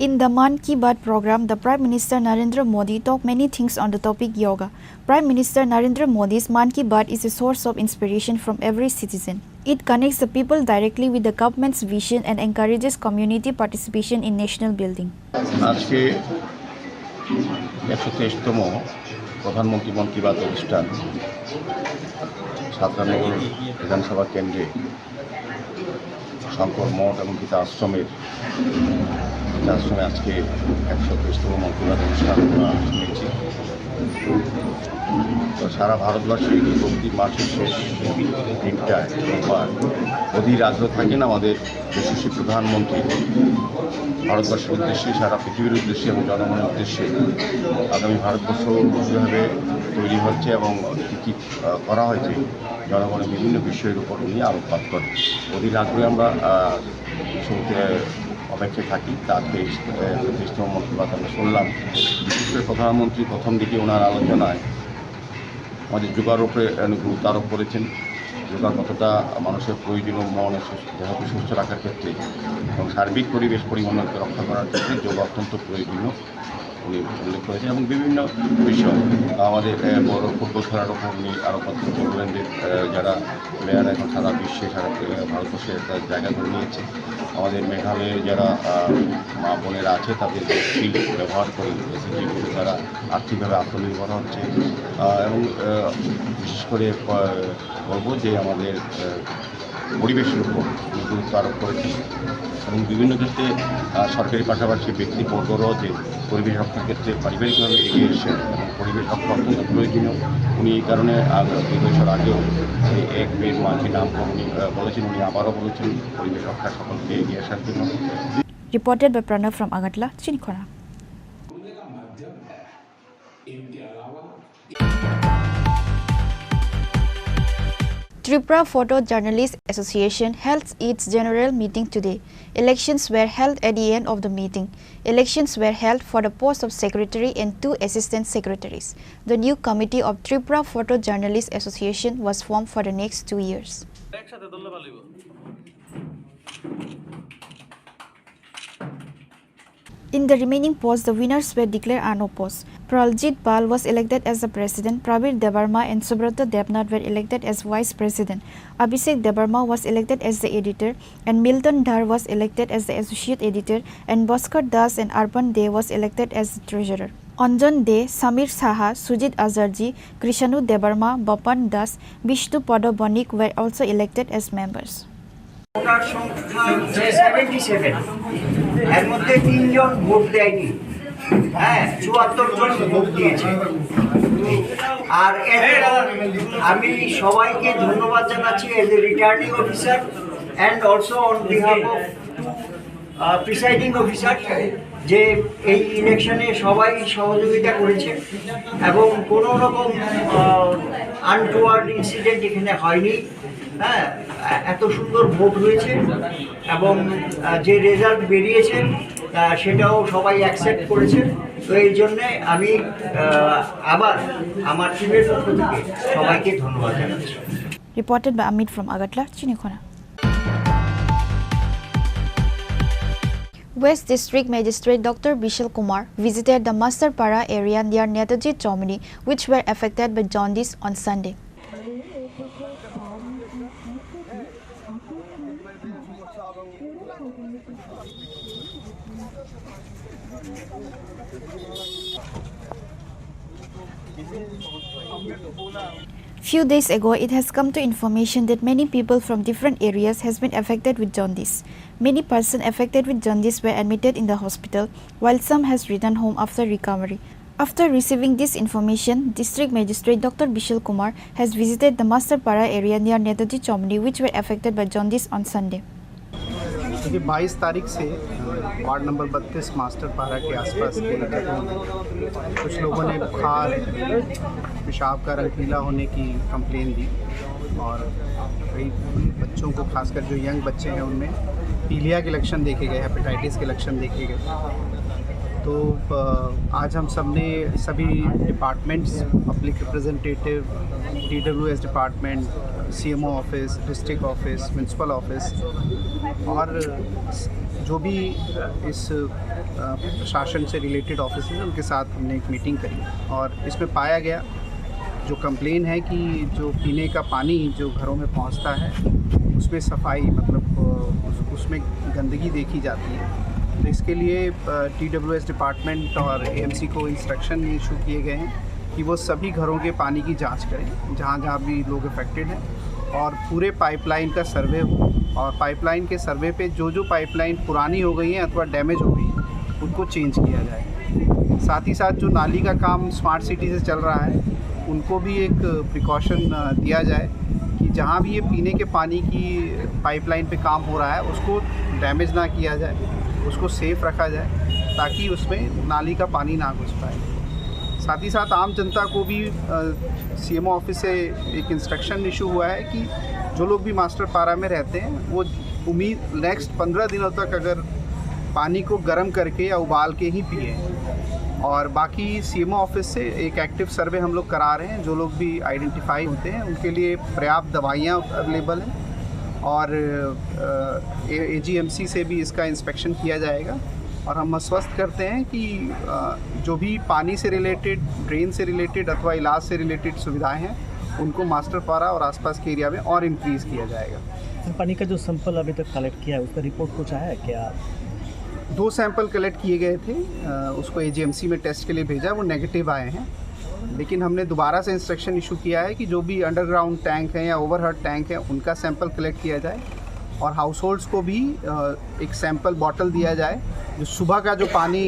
In the Mann Ki Baat program, the Prime Minister Narendra Modi talked many things on the topic yoga. Prime Minister Narendra Modi's Mann Ki Baat is a source of inspiration from every citizen. It connects the people directly with the government's vision and encourages community participation in national building. আজকে 123তম প্রধানমন্ত্রী মন কি বাত অনুষ্ঠান সাতরানগর বিধানসভা কেন্দ্রে শঙ্কর মঠ এবং গীতা আশ্রমে আজকে 123তম মন কি বাত অনুষ্ঠান শুনেছি। তো সারা ভারতবর্ষে প্রতি মাসের শেষ দিনটায় অধীর আগ্রহ থাকেন আমাদের যশস্বী প্রধানমন্ত্রী ভারতবর্ষের উদ্দেশ্যে সারা পৃথিবীর উদ্দেশ্যে এবং জনগণের উদ্দেশ্যে আগামী ভারতবর্ষ কীভাবে তৈরি হচ্ছে এবং কী কী করা হয়েছে জনগণের বিভিন্ন বিষয়ের উপর উনি আলোকপাত করেন। অধীর আগ্রহে আমরা অপেক্ষায় থাকি। তাকে ৩০তম মন কি বাত আমরা শুনলাম। বিশেষ করে প্রধানমন্ত্রী প্রথম দিকে ওনার আলোচনায় আমাদের যোগার উপরে গুরুত্ব আরোপ করেছেন। যোগা কতটা মানুষের প্রয়োজনীয় মন দেহকে সুস্থ রাখার ক্ষেত্রে এবং সার্বিক পরিবেশ পরিমণ্ডলকে রক্ষা করার ক্ষেত্রে যোগা অত্যন্ত প্রয়োজনীয় উনি উল্লেখ করেছেন এবং বিভিন্ন বিষয় আমাদের বড় ফুটবল খেলার ওপর উনি আরও অত্যন্ত বললেন যে যারা প্লেয়ার এখন সারা বিশ্বে সারা ভারতবর্ষে একটা জায়গা করে নিয়েছে। আমাদের মেঘালয়ের যারা মা বোনেরা আছে তাদের যে স্কিল ব্যবহার করে এসএসজি করে তারা আর্থিকভাবে আত্মনির্ভর হচ্ছে এবং বিশেষ করে বলবো যে আমাদের পরিবেশের উপর গুরুত্ব আরোপ করেছেন এবং বিভিন্ন ক্ষেত্রে সরকারি পাশাপাশি ব্যক্তিবর্গরাও যে পরিবেশ রক্ষার ক্ষেত্রে পারিবারিকভাবে এগিয়ে এসেছেন এবং পরিবেশ রক্ষা অত্যন্ত প্রয়োজনীয়। উনি এই কারণে 2 বছর আগেও এই এক পেড় মা কি নাম উনি বলেছেন, উনি আবারও বলেছেন পরিবেশ রক্ষা সকলকে এগিয়ে আসার জন্য। Reported by Pranav from Agartala, Chini Khorang. Tripura Photojournalists Association held its general meeting today. Elections were held at the end of the meeting. Elections were held for the post of secretary and 2 assistant secretaries. The new committee of Tripura Photojournalists Association was formed for the next 2 years. In the remaining posts, the winners were declared unopposed. Praljit Pal was elected as the president, Prabir Debarma and Subrata Debnath were elected as vice president. Abhishek Debarma was elected as the editor, and Milton Dhar was elected as the associate editor, and Bhaskar Das and Arpan De was elected as the treasurer. Anjan De, Samir Saha, Sujit Azarji, Krishanu Debarma, Bapan Das, Vishnu Pada Banik were also elected as members. Voter সংখ্যা 77 এর মধ্যে 3 জন vote দেয়নি, হ্যাঁ 74 জন vote দিয়েছে। আর আমি সবাইকে ধন্যবাদ জানাচ্ছি as a returning officer and also on behalf of presiding officer যে এই ইলেকশনে সবাই সহযোগিতা করেছে এবং কোনো রকম আনটুয়ার্ড ইনসিডেন্ট এখানে হয়নি। হ্যাঁ, এত সুন্দর ভোট হয়েছে এবং যে রেজাল্ট বেরিয়েছে সেটাও সবাই অ্যাকসেপ্ট করেছে। তো এই জন্যে আমি আবার আমার টিমের পক্ষ থেকে সবাইকে ধন্যবাদ জানাচ্ছি। Reported by Amit from Agartala, Chini Khorang. West District Magistrate Dr. Bishal Kumar visited the Masterpara area near Netaji Chomini, which were affected by jaundice on Sunday. Few days ago, it has come to information that many people from different areas has been affected with jaundice. Many persons affected with jaundice were admitted in the hospital, while some has returned home after recovery. After receiving this information, District Magistrate Dr. Bishal Kumar has visited the Masterpara area near Netaji Chomni, which were affected by jaundice on Sunday. क्योंकि 22 तारीख से ward number 32 मास्टरपारा के आसपास के जगहों में कुछ लोगों ने बुखार, पेशाब का रंग पीला होने की कंप्लेन दी और कई बच्चों को, खासकर जो यंग बच्चे हैं उनमें पीलिया के लक्षण देखे गए, हेपेटाइटिस के लक्षण देखे गए। तो आज हम सब ने सभी departments, public representative, TWS department, CMO office, district office, municipal office और जो भी इस प्रशासन से रिलेटेड ऑफिस हैं उनके साथ हमने एक मीटिंग करी और इसमें पाया गया जो कंप्लेन है कि जो पीने का पानी जो घरों में पहुंचता है उसमें सफाई, मतलब उसमें गंदगी देखी जाती है। तो इसके लिए TWS डिपार्टमेंट और AMC को इंस्ट्रक्शन इशू किए गए हैं कि वो सभी घरों के पानी की जांच करें जहाँ जहाँ भी लोग अफेक्टेड हैं और पूरे पाइपलाइन का सर्वे हो और पाइपलाइन के सर्वे पे जो जो पाइपलाइन पुरानी हो गई हैं अथवा डैमेज हो गई हैं उनको चेंज किया जाए। साथ ही साथ जो नाली का काम स्मार्ट सिटी से चल रहा है उनको भी एक प्रिकॉशन दिया जाए कि जहाँ भी ये पीने के पानी की पाइपलाइन पे काम हो रहा है उसको डैमेज ना किया जाए, उसको सेफ़ रखा जाए ताकि उसमें नाली का पानी ना घुस पाए। साथ ही साथ आम जनता को भी CMO ऑफिस से एक इंस्ट्रक्शन इशू हुआ है कि जो लोग भी मास्टरपारा में रहते हैं वो नेक्स्ट 15 दिनों तक अगर पानी को गर्म करके या उबाल के ही पिए और बाकी CMO ऑफिस से एक एक्टिव सर्वे हम लोग करा रहे हैं। जो लोग भी आइडेंटिफाई होते हैं उनके लिए पर्याप्त दवाइयाँ अवेलेबल हैं और AGMC से भी इसका इंस्पेक्शन किया जाएगा और हम आश्वस्त करते हैं कि जो भी पानी से रिलेटेड, ड्रेन से रिलेटेड अथवा इलाज से रिलेटेड सुविधाएं हैं उनको मास्टरपारा और आसपास के एरिया में और इंक्रीज़ किया जाएगा। पानी का जो सैंपल अभी तक कलेक्ट किया है उसका रिपोर्ट कुछ आया है क्या? 2 सैंपल कलेक्ट किए गए थे, उसको AGMC में टेस्ट के लिए भेजा, वो नेगेटिव आए हैं लेकिन हमने दोबारा से इंस्ट्रक्शन इशू किया है कि जो भी अंडरग्राउंड टैंक हैं या ओवरहेड टैंक हैं उनका सैंपल कलेक्ट किया जाए और हाउस होल्ड्स को भी एक सैंपल बॉटल दिया जाए जो सुबह का जो पानी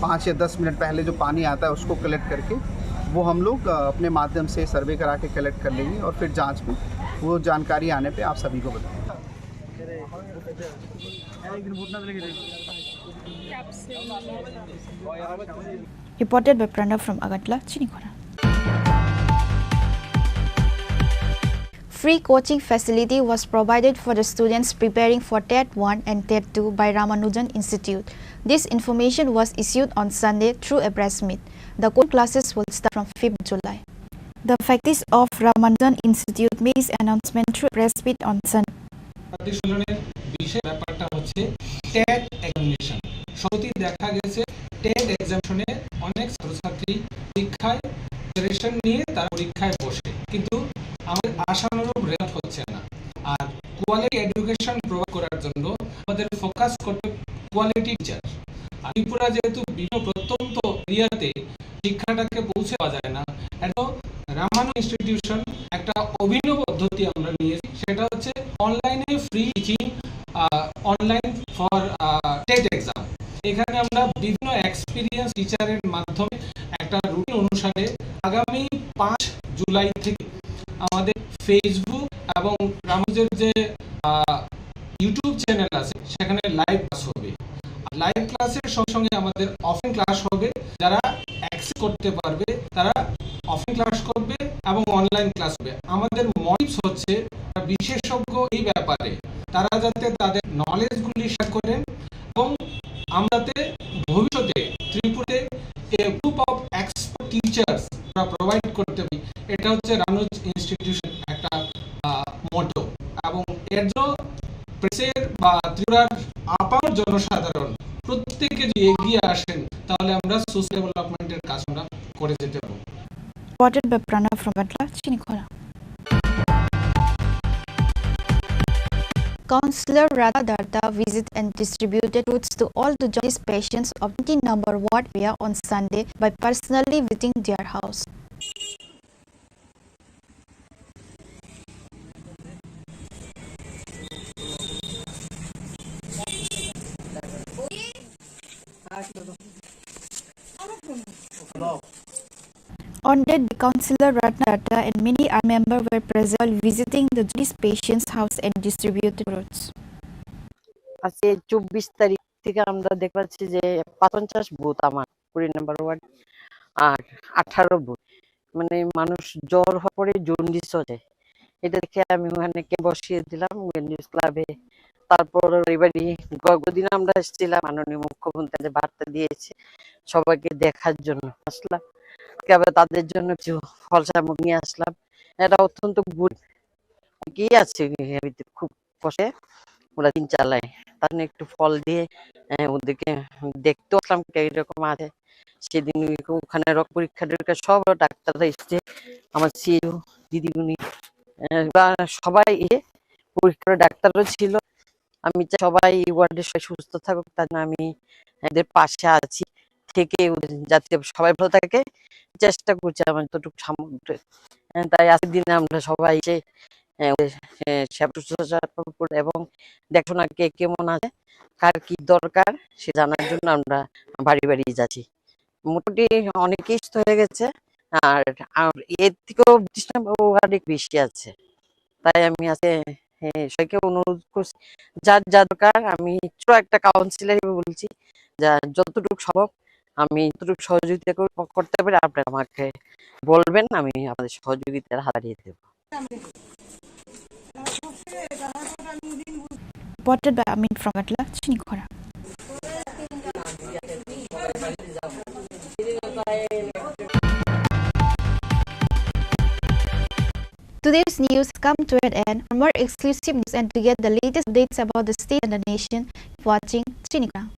5 या 10 मिनट पहले जो पानी आता है उसको कलेक्ट करके वो हम लोग अपने माध्यम से सर्वे करा के कलेक्ट कर लेंगे और फिर जांच में वो जानकारी आने पे आप सभी को बताएंगे। Reported by Pranav from Agatla, Chini Khorang. Free coaching facility was provided for the students preparing for TET 1 and TET 2 by Ramanujan Institute. This information was issued on Sunday through a press meet. The coaching classes will start from 5th July. The faculties of Ramanujan Institute made this announcement through a press meet on Sunday. ব্যাপারটা হচ্ছে TET examination. সত্যি দেখা গেছে TET এক্সামিনেশনে অনেক ছাত্রছাত্রী পরীক্ষায় preparation নিয়ে তারা পরীক্ষায় বসে, কিন্তু আমাদের আশানুরূপ রেজাল্ট হচ্ছে না। আর কোয়ালিটি এডুকেশন প্রোভাইড করার জন্য আমাদের ফোকাস করতে কোয়ালিটি টিচার। আর ত্রিপুরা যেহেতু বিভিন্ন প্রত্যন্ত এরিয়াতে শিক্ষাটাকে পৌঁছে পাওয়া যায় না, এত রামানুজ ইনস্টিটিউশন একটা অভিনব পদ্ধতি আমরা নিয়েছি, সেটা হচ্ছে অনলাইনে free teaching online for TET exam. এখানে আমরা বিভিন্ন এক্সপিরিয়েন্স টিচারের মাধ্যমে একটা রুটিন অনুসারে আগামী 5 জুলাই থেকে আমাদের ফেসবুক এবং রামানুজের যে ইউটিউব চ্যানেল আছে সেখানে লাইভ ক্লাস হবে। লাইভ ক্লাসের সঙ্গে সঙ্গে আমাদের অফলাইন ক্লাস হবে। যারা অ্যাক্সেস করতে পারবে তারা অফলাইন ক্লাস করবে এবং অনলাইন ক্লাস হবে। আমাদের মোটিভস হচ্ছে বিশেষজ্ঞ এই ব্যাপারে তারা যাতে তাদের নলেজগুলি শেয়ার করেন এবং আমরা যাতে ভবিষ্যতে ত্রিপুরাতে a group of expert teachers provide করতে পারি, এটা হচ্ছে রামানুজ ইনস্টিটিউশন একটা মোটো। এবং এর জন্য প্রেসের বা ত্রিপুরার আপামর জনসাধারণ প্রত্যেকে যদি এগিয়ে আসেন তাহলে আমরা সোশ্যাল ডেভেলপমেন্টের কাজ আমরা করে যেতে পারবো। Reported by Pranav from Agatla, Chini Khorang. Councillor Radha Darda visited and distributed fruits to all the jaundice patients of 19 number ward area on Sunday by personally visiting their house. On that day, Councillor Radha Darda and many other members were present while visiting the jaundice patient's house and distributed fruits. আজকে 24 তারিখ থেকে আমরা দেখতে পাচ্ছি যে 50 booth আমার 20 নম্বর word আর 18 booth মানে মানুষ জ্বর হওয়ার পরে জন্ডিস হচ্ছে। এটা দেখে আমি ওখানে বসিয়ে দিলাম নিউজ ক্লাবে। তারপর এবারই গতদিন আমরা এসেছিলাম, মাননীয় মুখ্যমন্ত্রী বার্তা দিয়েছে সবাইকে দেখার জন্য আসলাম। তাদের জন্য কিছু ফল সামগ্রী নিয়ে আসলাম। এটা অত্যন্ত গুড কি আছে খুব বসে ওরা দিন চালায়, তার একটু ফল দিয়ে ওদেরকে দেখতে আসলাম এইরকম আছে। সেদিন ওখানে রক্ত পরীক্ষা টরীক্ষা সব ডাক্তাররা এসছে, আমার সিও দিদিমণি সবাই পরীক্ষা ডাক্তারও ছিল। আমি চাই সবাই ওয়ার্ডের সবাই সুস্থ থাকুক, তার জন্য আমি এদের পাশে আছি থেকে যাতে সবাই ভালো থাকে চেষ্টা করছি আমার যতটুকু সামর্থ্য। তাই আজকের দিনে আমরা সবাই এবং দেখাশোনা কে কেমন আছে কার কি দরকার সে জানার জন্য আমরা বাড়ি বাড়ি যাচ্ছি। মোটামুটি অনেকেই সুস্থ হয়ে গেছে আর এর থেকেও অনেক বেশি আছে। তাই আমি আজকে সবাইকে অনুরোধ করছি যার যা দরকার, আমি ছোট একটা কাউন্সিলর হিসেবে বলছি যা যতটুকু সম্ভব আমি যতটুকু সহযোগিতা করতে পারি আপনারা আমাকে বলবেন, আমি আপনাদের সহযোগিতার হাত বাড়িয়ে দেব। Reported by Amin from Agatla, Chini Khorang. Today's news come to an end. For more exclusive news and to get the latest updates about the state and the nation, keep watching Chini Khorang.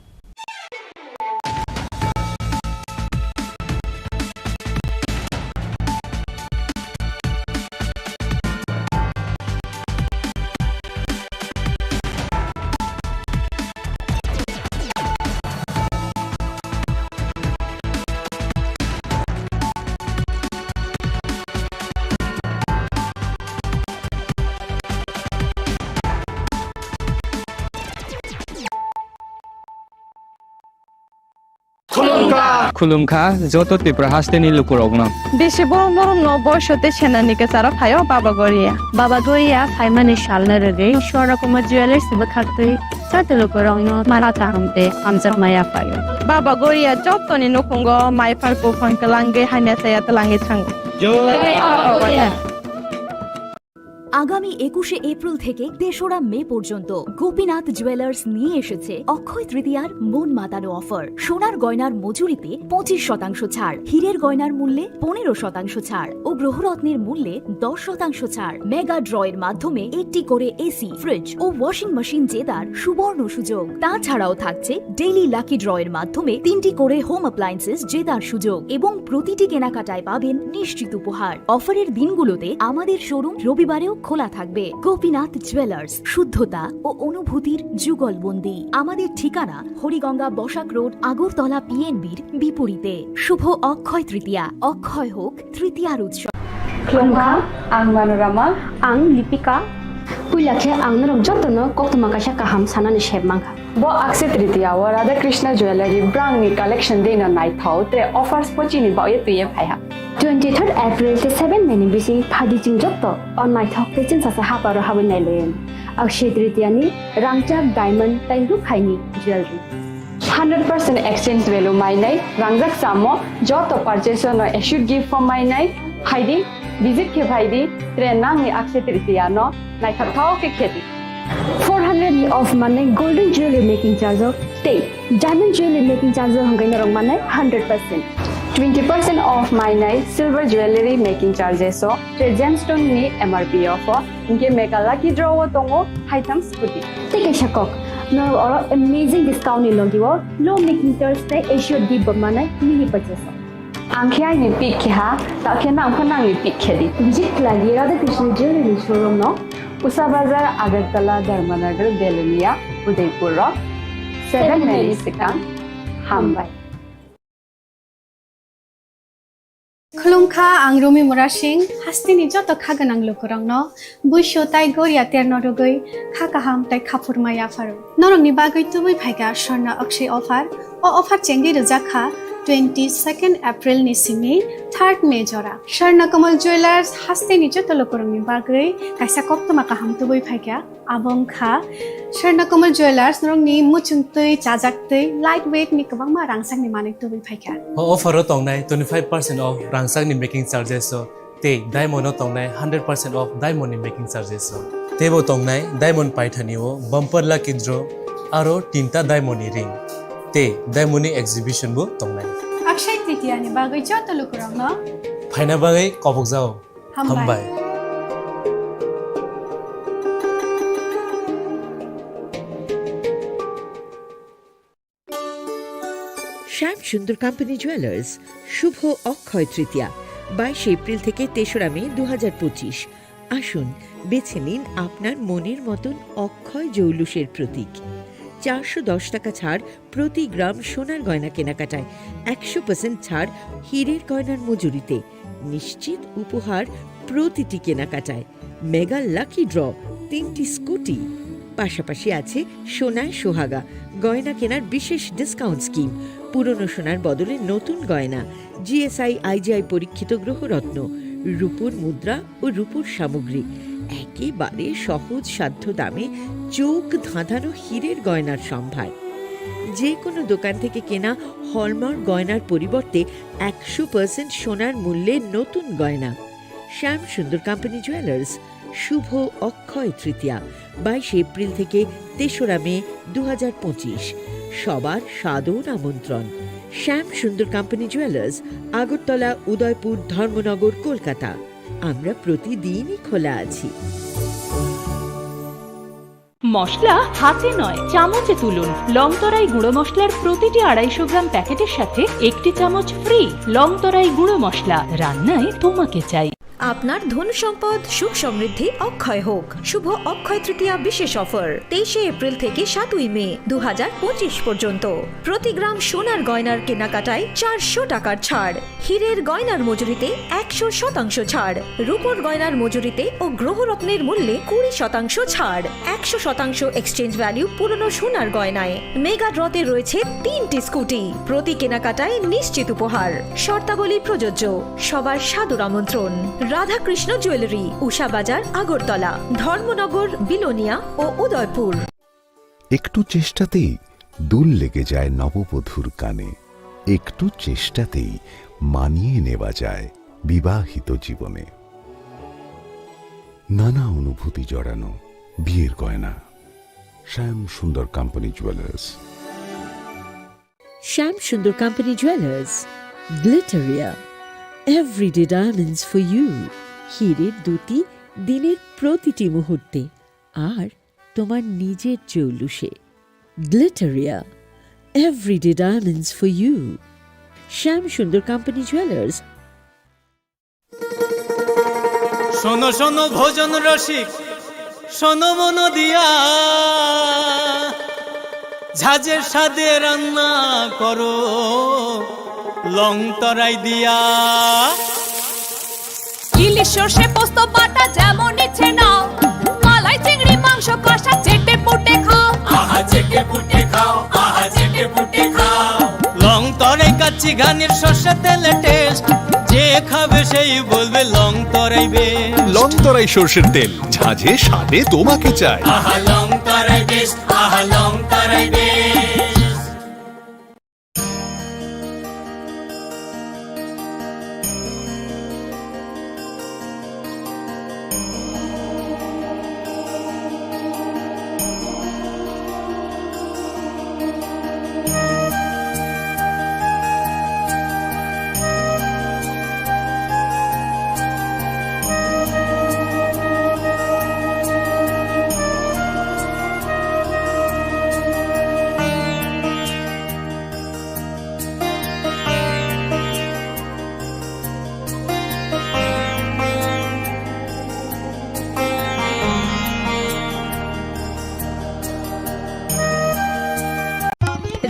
Khulumkha joto Tripura hasteni lukurogno. Beshi borom borom no boyshote shenanike sara phayo Baba Goriya. Baba Goriya phaimani shalna rege shora kuma jewelers sibakhatui chate lukurogno marata hamte amjak maya phayo. Baba Goriya jottoni nukungo mai pharko phangkalange haina saya talange thang. আগামী 21শে April থেকে ৩রা মে পর্যন্ত Gopinath jewellers নিয়ে এসেছে অক্ষয় তৃতীয়ার মন মাতানো offer. সোনার গয়নার মজুরিতে 25% ছাড়, হীরের গয়নার মূল্যে 15% ছাড় ও গ্রহরত্নের মূল্যে 10% ছাড়। মেগা ড্রয়ের মাধ্যমে একটি করে এসি, ফ্রিজ ও ওয়াশিং মেশিন জেতার সুবর্ণ সুযোগ। তাছাড়াও থাকছে ডেইলি লাকি ড্রয়ের মাধ্যমে 3টি করে হোম অ্যাপ্লায়েন্সেস জেতার সুযোগ এবং প্রতিটি কেনাকাটায় পাবেন নিশ্চিত উপহার। অফারের দিনগুলোতে আমাদের শোরুম রবিবারেও খোলা থাকবে। গোপীনাথ জুয়েলার্স, শুদ্ধতা ও অনুভূতির যুগলবন্দি। আমাদের ঠিকানা হরিগঙ্গা বসাক রোড, আগরতলা পিএনবির বিপরীতে। শুভ অক্ষয় তৃতীয়া, অক্ষয় হোক তৃতীয়ার উৎসব। Khulumkha, ang Manorama, ang Lipika. Puilakhe ang narok jotno koktuma kasha kaham sanani shebmangkha. Bo Akshay Tritiya wa Radha Krishna Jewelry brand ni collection dena nai thau te offers pochini ba ye tuye phaiha. 23rd April te 7 meni bisi phadi jing jotto on my thok te chin sa ha paro habin nai len. Akshay Tritiya ni rangchak diamond tai ru khaini jewelry. 100% exchange value mai nai rangjak samo joto purchase no should give for mai nai haidi visit ke bhaidi tre nang ni Akshay Tritiya no nai thau ke kheti 400 ni off mane golden jewelry making charge of te diamond jewelry making charge of hangai narong mane 100%. 20% off my night silver jewelry making charges so te gemstone ni MRP offer inke mega lucky draw tongo item scooty take a shakok no or amazing discount ni logiwo low making charge te issue di bamane mini purchase angkhya ni pick kha ta khena angkhana ni pick khedi visit lagi Radha Krishna jewelry showroom no Usa Bazar Agartala Dharmanagar Belunia Udaipur 7 Mary Sikang Hambai. Khulumkha ang Rumi Murashing hastini joto khaganang lukurangno buisho tai goria terno rogoi khakaham tai khapurmaya faru norongni bagoi tubui phaiga sorna akshay offer o offer chengi rujakha 22nd April ni simi 3rd May jora Sharna Kamal Jewelers hastini joto lukurangni bagoi kaisa koktoma kaham tubui phaiga abong kha Sharna Kamal Jewelers norongni muchungtui chajaktui lightweight ni kabangma rangsakni manik tubui phaiga offer tongnai 25% off rangsakni making charges so te diamond tongnai 100% off diamond ni making charges so tebo tongnai diamond paithani o bumper lucky draw aro tinta diamond ni ring te diamond ni exhibition bu tongnai Akshay Tritiya ni bagoi joto lukurangno phaina bagai kobok jao hambai Shyam Sundar company jewellers শুভ Akshaya Tritiya 22 April থেকে 3রা May 2025। আসুন বেছে নিন আপনার মনের মতন অক্ষয় জৌলুসের প্রতীক। 410 টাকা ছাড় প্রতি গ্রাম সোনার গয়না কেনাকাটায়, 100% ছাড় হীরের গয়নার মজুরিতে, নিশ্চিত উপহার প্রতিটি কেনাকাটায়, মেগা লাকি ড্র 3টি স্কুটি, পাশাপাশি আছে সোনায় সোহাগা গয়না কেনার বিশেষ ডিসকাউন্ট স্কিম, পুরনো সোনার বদলে নতুন গয়না, জিএসআই আইজিআই পরীক্ষিত গ্রহরত্ন, রূপোর মুদ্রা ও রূপোর সামগ্রী, একেবারে সহজ সাধ্য দামে চোখ ধাঁধানো হীরের গয়নার সম্ভার। যে কোনো দোকান থেকে কেনা হলমার্ক গয়নার পরিবর্তে 100% সোনার মূল্যে নতুন গয়না। শ্যাম সুন্দর কোম্পানি জুয়েলার্স শুভ অক্ষয় তৃতীয়া 22 এপ্রিল থেকে 3রা মে 2025। সবার সাদর আমন্ত্রণ। শ্যাম সুন্দর কোম্পানি জুয়েলার্স, আগরতলা, উদয়পুর, ধর্মনগর, কলকাতা। আমরা প্রতিদিনই খোলা আছি। মশলা হাতে নয় চামচে তুলুন। লংতরাই গুঁড়ো মশলার প্রতিটি 250 গ্রাম প্যাকেটের সাথে 1টি চামচ ফ্রি। লংতরাই গুঁড়ো মশলা, রান্নায় তোমাকে চাই। আপনার ধন সম্পদ সুখ সমৃদ্ধি অক্ষয় হোক। শুভ অক্ষয় তৃতীয়া বিশেষ অফার 23 এপ্রিল থেকে 7 মে 2025 পর্যন্ত। প্রতি গ্রাম সোনার গয়নার কেনাকাটায় 400 টাকার ছাড়, হীরের গয়নার মজুরিতে 100% ছাড়, রূপোর গয়নার মজুরিতে ও গ্রহরত্নের মূল্যে 20% ছাড়, 100% এক্সচেঞ্জ ভ্যালু পুরনো সোনার গয়নায়। মেগা ড্রতে রয়েছে 3টি স্কুটি, প্রতি কেনাকাটায় নিশ্চিত উপহার। শর্তাবলী প্রযোজ্য। সবার সাদর আমন্ত্রণ। রাধাকৃষ্ণ জুয়েলারি, উষা বাজার, আগরতলা, ধর্মনগর, বিলোনিয়া ও উদয়পুর। একটু চেষ্টাতেই দুল লেগে যায় নববধূর কানে, একটু চেষ্টাতেই মানিয়ে নেওয়া যায় বিবাহিত জীবনে। নানা অনুভূতি জড়ানো বিয়ের গয়না। Shyam Sundar company jewellers. Shyam Sundar company jewellers, Glitteria, everyday diamonds for you. হীরের দুটি দিনের প্রতিটি মুহূর্তে আর তোমার নিজের জৌলুসে। Glitteria, everyday diamonds for you. Shyam Sundar company jewellers. শোনো শোনো ভোজন রসিক, শোনো মন দিয়া, ঝাঁঝের স্বাদে রান্না করো লং তরাই দিয়া। ইলিশ সর্ষে পোস্ত বাটা যেমন ইচ্ছে নাও, মালাই চিংড়ি মাংস কষা চেটে পুটে খাও, আহা চেটে পুটে খাও, আহা চেটে পুটে খাও। লং তরাই কাচ্চি ঘানির সর্ষে তেলে টেস্ট, যে খাবে সেই বলবে লং তরাই বেশ। লং তরাই সর্ষের তেল, ঝাঁঝে স্বাদে তোমাকে চাই। আহা লং তরাই বেস্ট, আহা লং তরাই বেস্ট।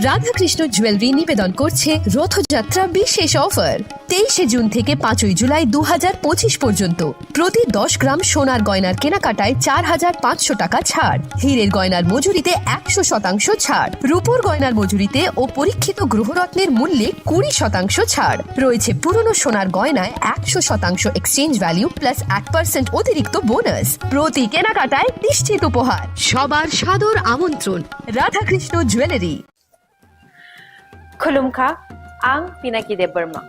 রাধাকৃষ্ণ জুয়েলারি নিবেদন করছে রথযাত্রা বিশেষ অফার 23 জুন থেকে 5 জুলাই 2025 পর্যন্ত। প্রতি 10 গ্রাম সোনার গয়নার কেনাকাটায় 4500 টাকা ছাড়, হীরের গয়নার মজুরিতে 100% ছাড়, রূপোর গয়নার মজুরিতে ও পরীক্ষিত গ্রহরত্নের মূল্যে 20% ছাড়। রয়েছে পুরনো সোনার গয়নায় 100% এক্সচেঞ্জ ভ্যালু প্লাস 1% অতিরিক্ত বোনাস। প্রতি কেনাকাটায় নিশ্চিত উপহার। সবার সাদর আমন্ত্রণ। রাধাকৃষ্ণ জুয়েলারি। खुलुमखा आं पिनाकी देबबर्मा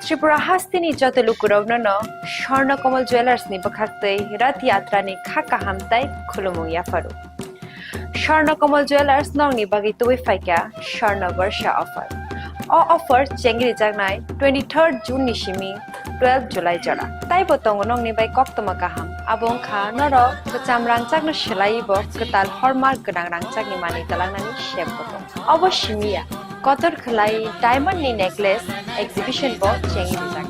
त्रिपुरा हास्तिनि जत लुकुरावनो स्वर्णकमल ज्वेलार्सनि बखाक्तै रथ यात्रानि खाका हामताय खुलुमु याफारु। स्वर्णकमल ज्वेलार्स नंनि बागै तुबै फाइका स्वर्ण वर्ष अफर। अ अफर चेंगरि जागनाय 23 जून निसिमी 12 जुलाई जरा। ताइबो तंग नंनि बाय कक्तमा गाहाम आबुं खा नर बचाम रांचागनो सोलायबो कताल हरमार्क गोनां रांचागनि मानि तलांनानि शेबबो अवश्यमिया कतर खलाई डायमंड नि नेकलेस एग्जिबिशन बो चेंगि जाग।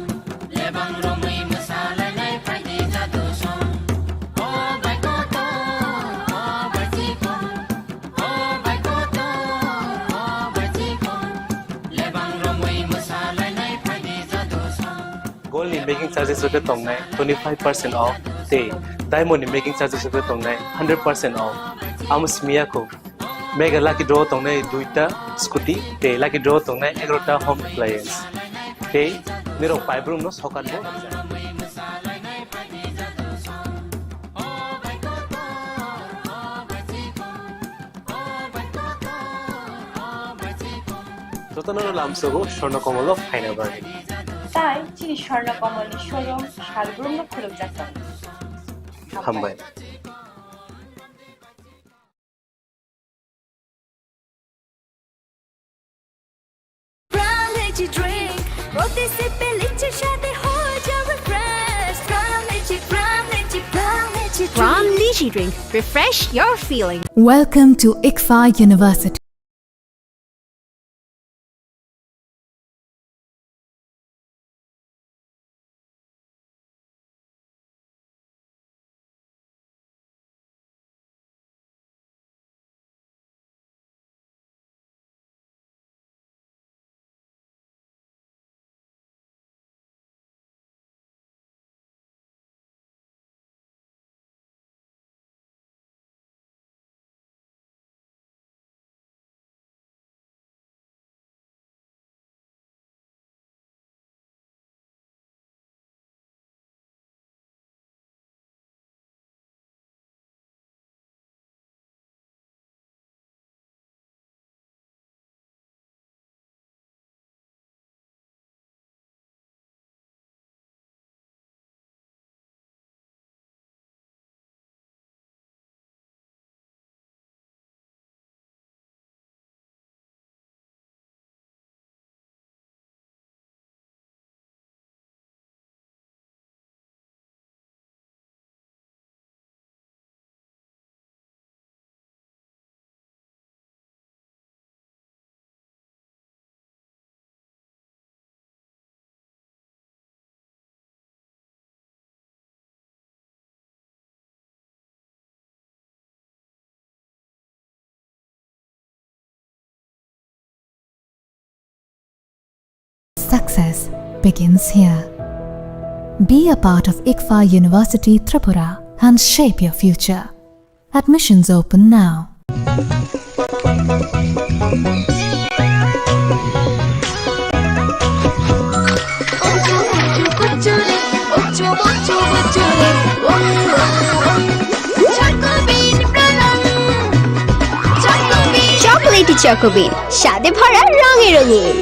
Gold in making charges rupe tongnai 25% off te diamond in making charges rupe tongnai 100% off. Amus miyako mega lucky draw tongnai 2ta scooty te lucky draw tongnai 11ta home appliance te niro 5 room no sokan bo যতনর লামসগো Swarnakamal ফাইনা বাড়ি তাই চিনি স্বর্ণকমলের showroom শালগ্রাম খুলুক যাত্রা হামবাই। Crown Lychee Drink. Refresh your feeling. Welcome to ICFA University. Success begins here. Be a part of ICFA University Tripura and shape your future. Admissions open now. Chocolatey চকোবিন স্বাদে ভরা রঙে রঙিন।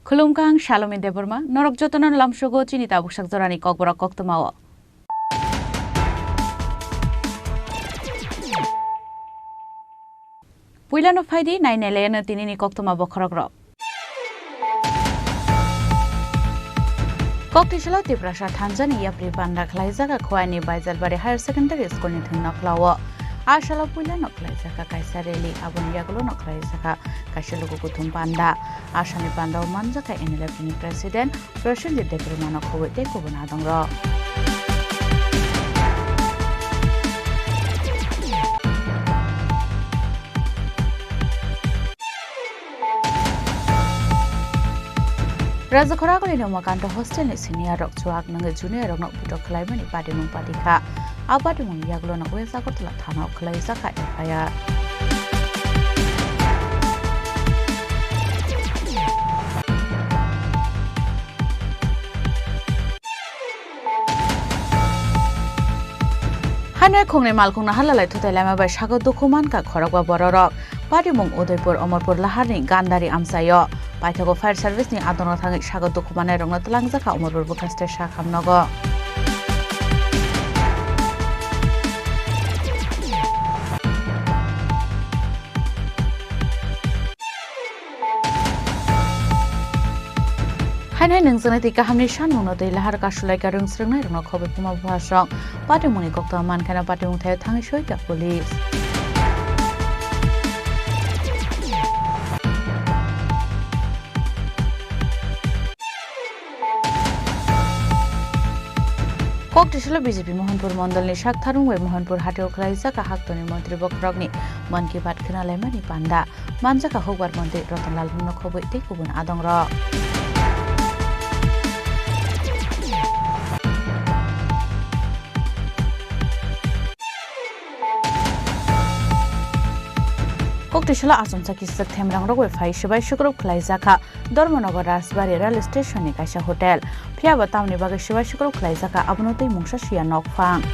Khulumkang Shalom Deborma, Norok Jotonon Lamshogo, Chinita Bushak Zorani Kokbora Koktomawa. Puilan of Heidi, 9 Elena Tinini Koktoma Bokrogro. Koktishala Tiprasha Tanzania Pripanda Klaizaka Kwani by Zalbari Higher Secondary School in Naklawa. Ashala Puilan of Klaizaka Kaisareli, Abunyagulo no Klaizaka, Kashaluku Tumpanda, Ashani Panda Manzaka in elected president, Russian the Debrumano Kowe Kubunadongo. Raza Koragoli no Makanto hostel is senior rock chuak nang junior rock puto Klaimani Padi Mumpatika. Abadimum Yaglo no Wesa Kotlatano Klaisaka Empire. Hanai Kong Malkung Nahala to the Lama by Shago Dokumanka Koragwa Borok, Padimung Udaipur Omorpur Lahari, Gandari Amsayo, Paitago Fire Service ni Adonatang Shago Dokumane Rongatlangzaka Omorpur Bukaste Shakam Nogo. Hanai Ningzanatika Hamnishan Muno de Lahar Kashulaka Rungsring no Kobe Puma Bashong, Patimuni Koktaman Kana Patimung Tang Shoika Police. Koktishala BJP Mohanpur Mondal ni Shak Tharung we Mohanpur Hateo Klaizaka Haktoni Montri Bokrogni, Manki Patkana Lemani Panda, Manjaka Hogwar Monte Rotanlal no Kobe Tekubun Adongra. Koktishala Asumsaki September Rogue Fai Shibai Shukru Klaizaka, Dormonogo Rasbari Rail Station Kasha Hotel, Piaba Tamni Baga Shibai Shukru Klaizaka, Abnote Mungshashia Nokfang.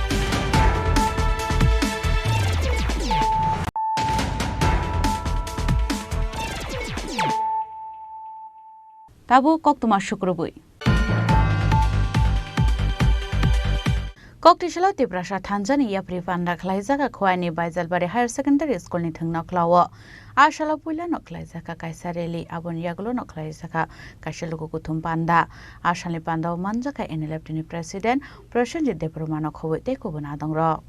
Tabu Koktuma Shukrubui. Koktishala Tiprasha Tanzania Pripanda Klaizaka Kwani by Zalbari Higher Secondary School in Naklawa. Ashala Pula no Klaizaka Kaisareli, Abunyagulo no Klaizaka, Kashaluku Tumpanda, Ashali Panda Manzaka in elected president, Russian the Debrumano Kowe Tekubunadongo.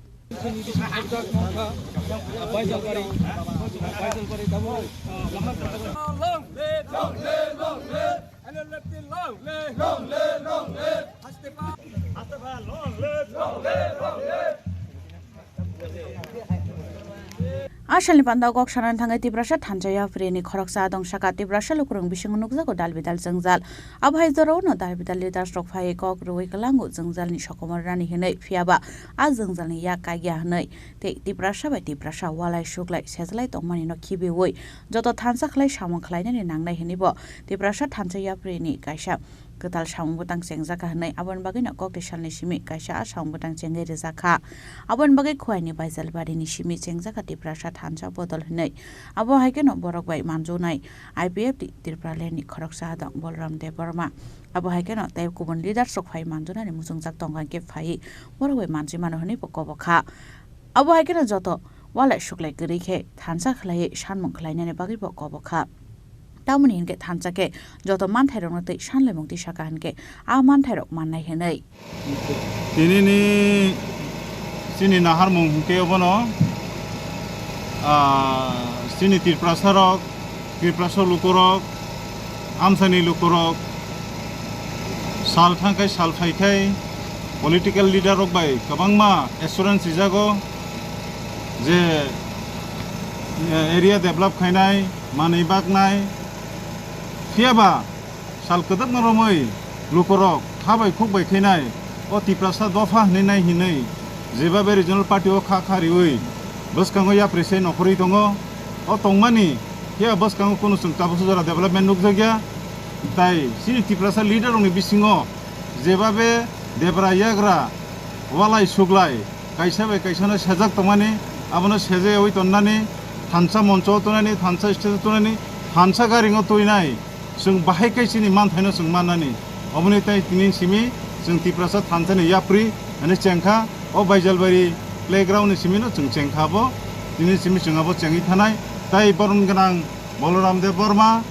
Ashali Panda Gokshan Tanga Tibrasha Tanjaya Freni Koroksa Dong Shaka Tibrasha Lukurung Bishangunugzako Dalbidal Zangzal, Abhaizaro no Dalbidal Lita Stroke Fai Kok Ruikalango Zangzal ni Shokomarani Hene Fiaba, Azangzali Yaka Yahnai, take Tibrasha by Tibrasha while I shook like satellite on money no Kibi Woy, Joto Tansa Clay Shaman Klein and Nangla Henibo, Tibrasha Tanjaya Freni Kaisha. gotal saung butang chengjaka hanai abon bagai no kok salni simi kaisa saung butang chengai rejakha abon bagai khwaini baijalbari ni simi chengjaka Tiprasa thansa bodol hanai abo haike no borok bai manjonai IPF Tripura ni khoroksa dang Bolram Deborma abo haike no tai kubun leader sok phai manjona ni musungjak tongan ke phai borok bai manji mano hani pokobokha abo haike no joto wala shuklai gari khe thansa khlai sanmung khlai ne bagai pokobokha tamuni hinke thanchake joto manthairok no tei sanlai mungti saka hinke a manthairok mannai henai tinini sini nahar mung hinke obono sini Tripura lukurok amsani lukurok sal thangkai sal phaikai political leader rok bai kabangma assurance rijago je area develop khainai manei baknai fiaba sal kodak naromoi lukurok thabai khukbai khainai o Tripura dofa hinai hinai jebabe regional party o kharioi boskango ya prese nokori tongo o tongmani ya boskango kono sungta bosujara development nukjagya tai sini Tripura leader ongni bisingo jebabe debra yagra walai suglai kaisa bai kaisana sajak tongmani abono seje oi tonnani thansa moncho tonani thansa stage tonani thansa garingo toinai sung bahai kaisini man thaino sung manani oboni tai tinin simi sung Tripura thansa ni yapri ani chengkha o baijalbari playground ni simi no sung chengkha bo tinin simi sungabo chengi thanai tai boron ganang Bolram Deborma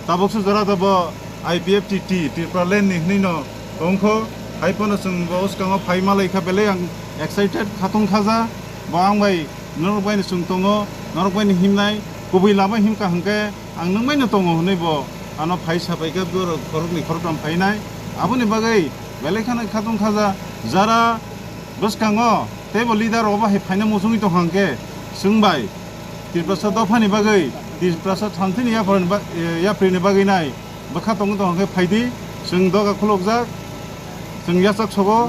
taboksu jara dabo IPF Tripura ni hnino tongkho haipono sung bos kango phaimalai kha bele ang excited khatung khaja bang bai norbai ni sung tongo norbai ni himnai kubi lama himka hangke ang nungbai no tongo hunai bo ano phai sabai ga bor korokni korokram phainai aboni bagai bele khana khatung khaja jara bos kango tebo leader oba he phaina musungi to hangke sungbai Tripura dofani bagai Tripura thanthini yaprini bagai nai bakha tongo to hangke phaidi sung doga khulokjak sung yasak sobo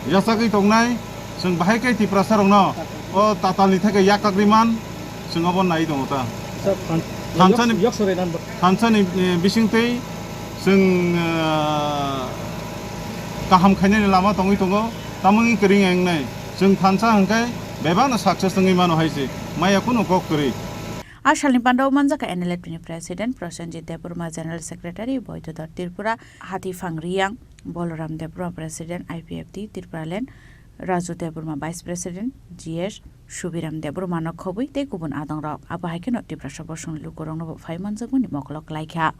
yasakei tongnai sung bahai kai Tripura rokno o tatalni theke yakagriman sung abo nai tongo ta thansani bisingtei sung kaham khainani lama tongoi tongo tamungi kering engnai sung thansa hangkai bebang na success tongi mano haise maya kuno kok kori Ashalni Pandau Manjaka NLF President Prosenjit Deborma General Secretary Boydodar Tripura Hati Fangriyang Bolram Deborma President IPFT Tripura Land Raju Deborma Vice President GS Shubiram Deborma no khobui te kubun adang rok aba haikeno Tripura Sabosung lukurong no phai manjaguni moklok laikha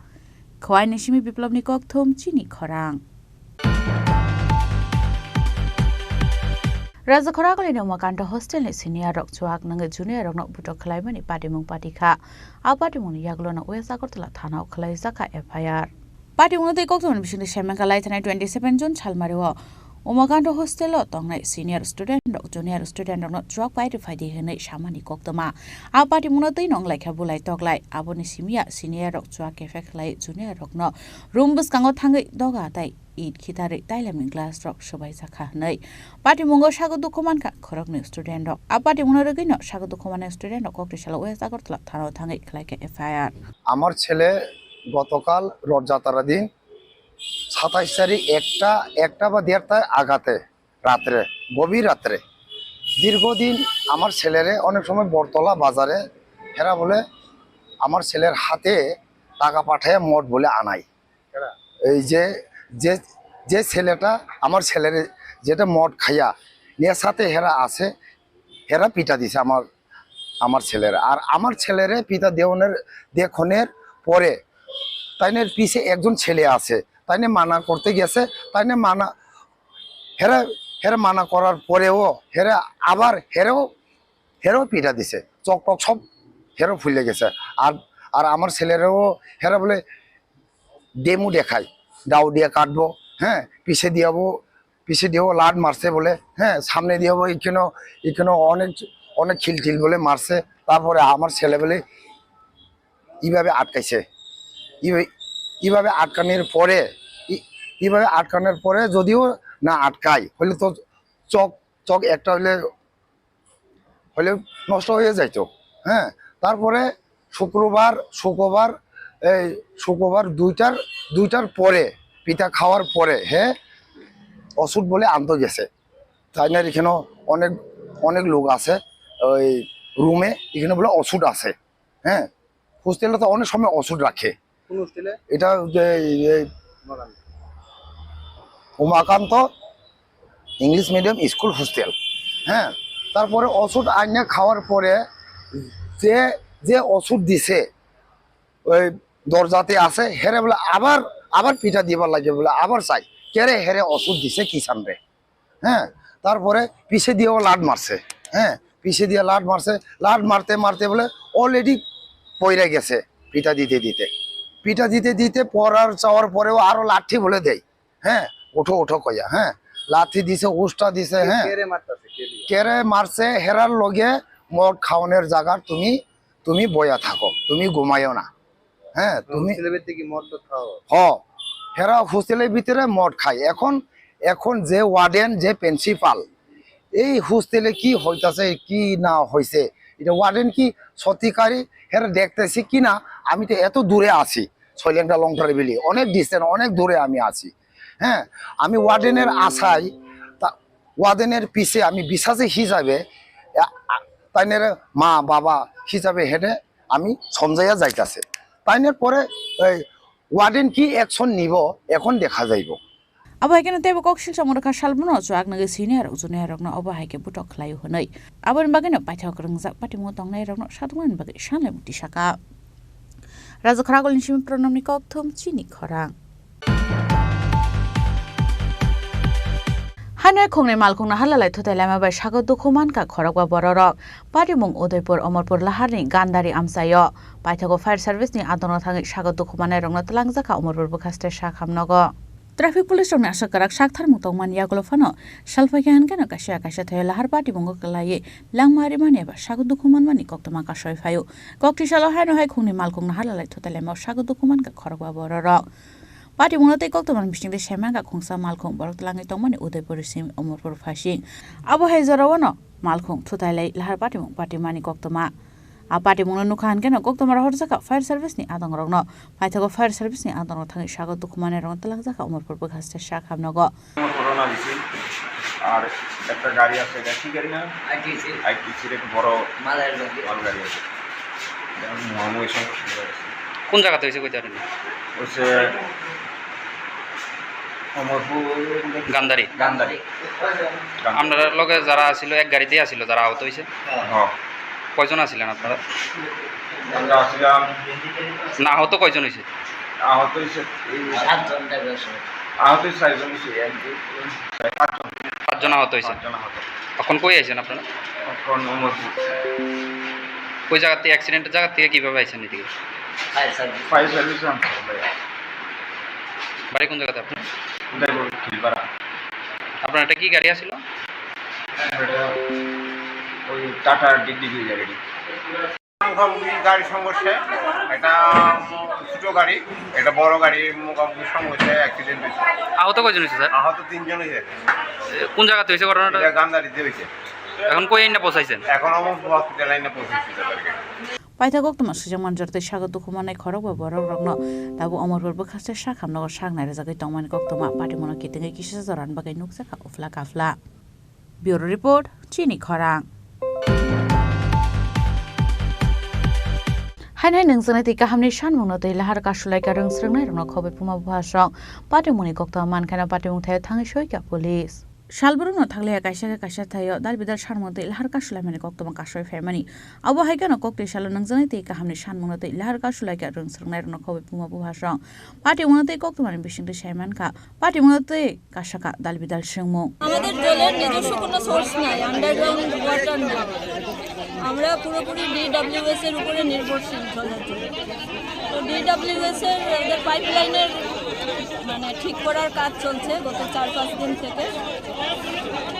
khwai nisimi biplobni kok thom Chini Khorang Raja Khoragoli no Makanta hostel ni senior rok chuak nang junior rok no buto khlai mani patimung patikha a patimung ni yaglo no West Agartala thana khlai jaka FIR patimung te kok thon bising semen khalai thana 27 June chalmarewa Umakanta hostel lo tongnai senior student rok junior student rok no chuak pai ri faidi henai samani koktama a patimung no tei nong laikha bulai toklai aboni simia senior rok chuak ke khlai junior rok no room bus kango thangai doga tai id khitare tailamin glass rock sobai sakha nei party mungo sago dukoman ka khorok ni student rok a party mungo rogoi no sago dukoman student rok kokti sala West Agartala thana thangai khlaike FIR আমার ছেলে গতকাল রথযাত্রার দিন 27 তারিখ একটা বা দেড়টায় আঘাতে রাত্রে গভীর রাত্রে দীর্ঘদিন আমার ছেলেরে অনেক সময় বরতলা বাজারে এরা বলে আমার ছেলের হাতে টাকা পাঠায় মঠ বলে আনাই এই যে যে যে ছেলেটা আমার ছেলের যেটা মদ খাইয়া নেশাতে হেরা আছে হেরা পিটা দিছে আমার ছেলের আর আমার ছেলের পিতা দেখনের পরে তাইনের পিছে একজন ছেলে আছে তাইনে মানা করতে গেছে তাইনে মানা হেরা মানা করার পরেও হেরা আবার হেরাও পিটা দিছে চক টক সব হেরো ফুলে গেছে আর আমার ছেলেরও হেরা বলে ডেমো দেখায় দাও দিয়ে কাটবো হ্যাঁ পিছে দিয়েও লাড মারছে বলে হ্যাঁ সামনে দিয়েও এখানে অনেক খিলটিল বলে মারছে তারপরে আমার ছেলে বলে এইভাবে আটকাইছে এইভাবে আটকানোর পরে যদিও না আটকায় হলে তো চক একটা হলে নষ্ট হয়ে যাইতো হ্যাঁ তারপরে শুক্রবার দুইটার পরে পিঠা খাওয়ার পরে হ্যাঁ ওষুধ বলে আনতে গেছে। তাই না এখানে অনেক অনেক লোক আছে ওই রুমে, এখানে বলে ওষুধ আছে। হ্যাঁ হোস্টেলে তো অনেক সময় ওষুধ রাখে। এটা Umakanta English medium school hostel. হ্যাঁ তারপরে ওষুধ আইনে খাওয়ার পরে যে যে ওষুধ দিছে ওই দরজাতে আছে হেরে বলে আবার আবার পিঠা দিবার লাগে বলে আবার চাই কেরে হেরে ওষুধ দিছে কিষান রে। হ্যাঁ তারপরে পিছে দিয়েও লাড মারছে। হ্যাঁ পিছে দিয়ে লাড মারছে, লাড মারতে মারতে বলে অলরেডি পইরে গেছে পিঠা দিতে দিতে। পিঠা দিতে দিতে পড়ার চাওয়ার পরেও আরো লাঠি বলে দেয়। হ্যাঁ ওঠো ওঠো কইয়া। হ্যাঁ লাঠি দিছে, উষ্টা দিছে। হ্যাঁ কেরে মারছে হেরার লগে মদ খাওয়ানোর জায়গা তুমি তুমি বয়া থাকো, তুমি ঘুমাইও না। হ্যাঁ তুমি হেরা হোস্টেলের ভিতরে মদ খায়। এখন এখন যে ওয়ার্ডেন যে প্রিন্সিপাল এই হোস্টেলে কি হইতাছে কি না হয়েছে এটা ওয়ার্ডেন কি সত্যিকারী হেরা দেখতেছি কি না। আমি তো এত দূরে আছি শৈলেন্দ্রা লংটার বিলি অনেক ডিস্টেন্স অনেক দূরে আমি আছি। হ্যাঁ আমি ওয়ার্ডেনের আশায় ওয়ার্ডেনের পিছে আমি বিশ্বাসী হিসাবে তাইনের মা বাবা হিসাবে হেঁটে আমি সমঝাইয়া যাইতাছে। তাইনের পরে ওয়ার্ডেন কি অ্যাকশন নিব এখন দেখা যাইব। Abahai tebo koksil samurka salmono chuak nagi senior ujune rokno abahai ke butok khlai honai abon bageno paithak rungzak patimo tongnai rokno sadwan bagi shanle muti saka Raja Kharagol nishim pronamni kokthum Chini Khorang Hanai khongne malkhongna halalai thotailama bai sago dokuman ka khoragwa bororok parimung Udaipur Omorpur laharni gandari amsayo paithako fire service ni adono thangi sago dokumanai rokno tlangjaka Omorpur bukhaste sakhamnogo Traffic police rokni asakarak sakthar mutong man yagulo phano salfaikan kana kasha thaya lahar party bongo kalaye langmari mane ba sago dokuman mani koktoma ka soi phayo kokti salo haino hai khongni malkhongna halalai thotailama sago dokuman ka khoragwa bororok Party monate koktoman bising de shema ka khongsa malkhong borok tlangai tongmani Udaipur sim Omorpur phasing abo hai jarawano malkhong thotailai lahar party mani koktoma a party mona nukhan kena koktoma rahor jaka fire service ni adang rokno paithago fire service ni adang thangi sago dukhmane rong talang jaka Omorpur bukhaste sakhamnogo corona disi আর একটা গাড়ি আছে এটা কি গাড়ি না ITC এর বড় মাল গাড়ি আছে মহাময় সমস্যা কোন জায়গাতে হইছে কইতে পারেন হচ্ছে গান্ধারি আপনারা লগে যারা আছিল এক গাড়িতে আছিল যারা আহত হইছে কয়জন আছিলেন আপনারা আমরা ছিলাম না আহত কয়জন হইছে আহত হইছে 6জন হইছে 5জন আহত হইছে এখন কই আইছেন আপনারা এখন অমরপুর কই জায়গাতে অ্যাক্সিডেন্টের জায়গা থেকে কিভাবে আইছেন এদিকে ফায়ার সার্ভিস বাড়ি কোন জায়গাতে আপনার খিলপাড়া আপনার এটা কি গাড়ি আছিল ওই টাটা ডিগি গাড়ি গাড়ি সংঘর্ষে এটা ছোট গাড়ি এটা বড় গাড়ির মুখোমুখি সংঘর্ষে অ্যাক্সিডেন্ট হয়েছে আহত কয়জন হয়েছে স্যার আহত 3 জন হয়েছে কোন জায়গাতে হয়েছে ঘটনাটা গান্ধারিতে হয়েছে এখন কই আইনা পৌঁছাইছেন এখন অমরপুর হসপিটাল আইনা পৌঁছেছি তাদেরকে Paithagok toma sujaman jorte sago dokumanai khorogwa borok rokno tabu Omorpur bukhaste sakhamnogo saknai rajagai tongmani koktoma party mono kitingai kisa joran bagai nukjaka ufla kafla Bureau report Chini Khorang Hainai nungjana ti kahamni sanmungno tei lahar kasulai ka rungsrungnai rokno khobai puma bhasrok party moni koktoma mankhana party mung thai thangi soika police Shalburno thagle kaisa thayo dalbidar sarmode lahar kasulai mani koktoma kasoi faimani abo haikano kokte shalo nangjanai te kahamni sanmungno te lahar kasulai ka rungsrungnai rokno khobai puma bhasrok party moni te koktoma ni bisingte shaiman ka party moni te kasaka dalbidal singmo আমাদের জলের নিজস্ব কোনো source নাই underground water না আমরা পুরোপুরি DWS এর উপরে নির্ভরশীল জলের জন্য তো ডিডব্লিউএস এর ওদের পাইপলাইনের মানে ঠিক করার কাজ চলছে গত 4-5 দিন থেকে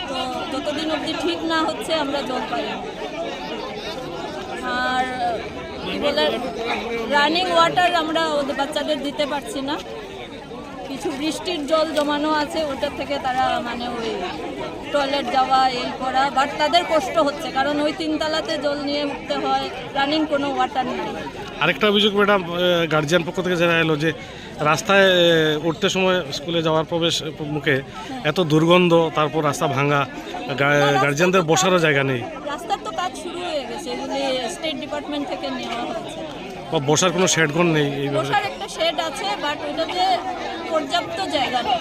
তো যতদিন অবধি ঠিক না হচ্ছে আমরা জল পাই আর কি বলে রানিং ওয়াটার আমরা ওদের বাচ্চাদের দিতে পারছি না কিছু বৃষ্টির জল জমানো আছে ওটা থেকে তারা মানে ওই টয়লেট যাওয়া এই করা বাট তাদের কষ্ট হচ্ছে কারণ ওই 3 তলাতে জল নিয়ে উঠতে হয় রানিং কোনো ওয়াটার নেই আরেকটা অভিযোগ ম্যাডাম, গার্জিয়ান পক্ষ থেকে জানা এলো যে রাস্তায় উঠতে সময় স্কুলে যাওয়ার প্রবেশ মুখে এত দুর্গন্ধ, তারপর রাস্তা ভাঙা, গার্জিয়ানদের বসারও জায়গা নেই। রাস্তার তো কাজ শুরু হয়ে গেছে, এগুলি স্টেট ডিপার্টমেন্ট থেকে নেওয়া হয়েছে। বসার কোনো শেড ঘর নেই? বসার একটা শেড আছে, বাট ওইটাতে পর্যাপ্ত জায়গা নেই,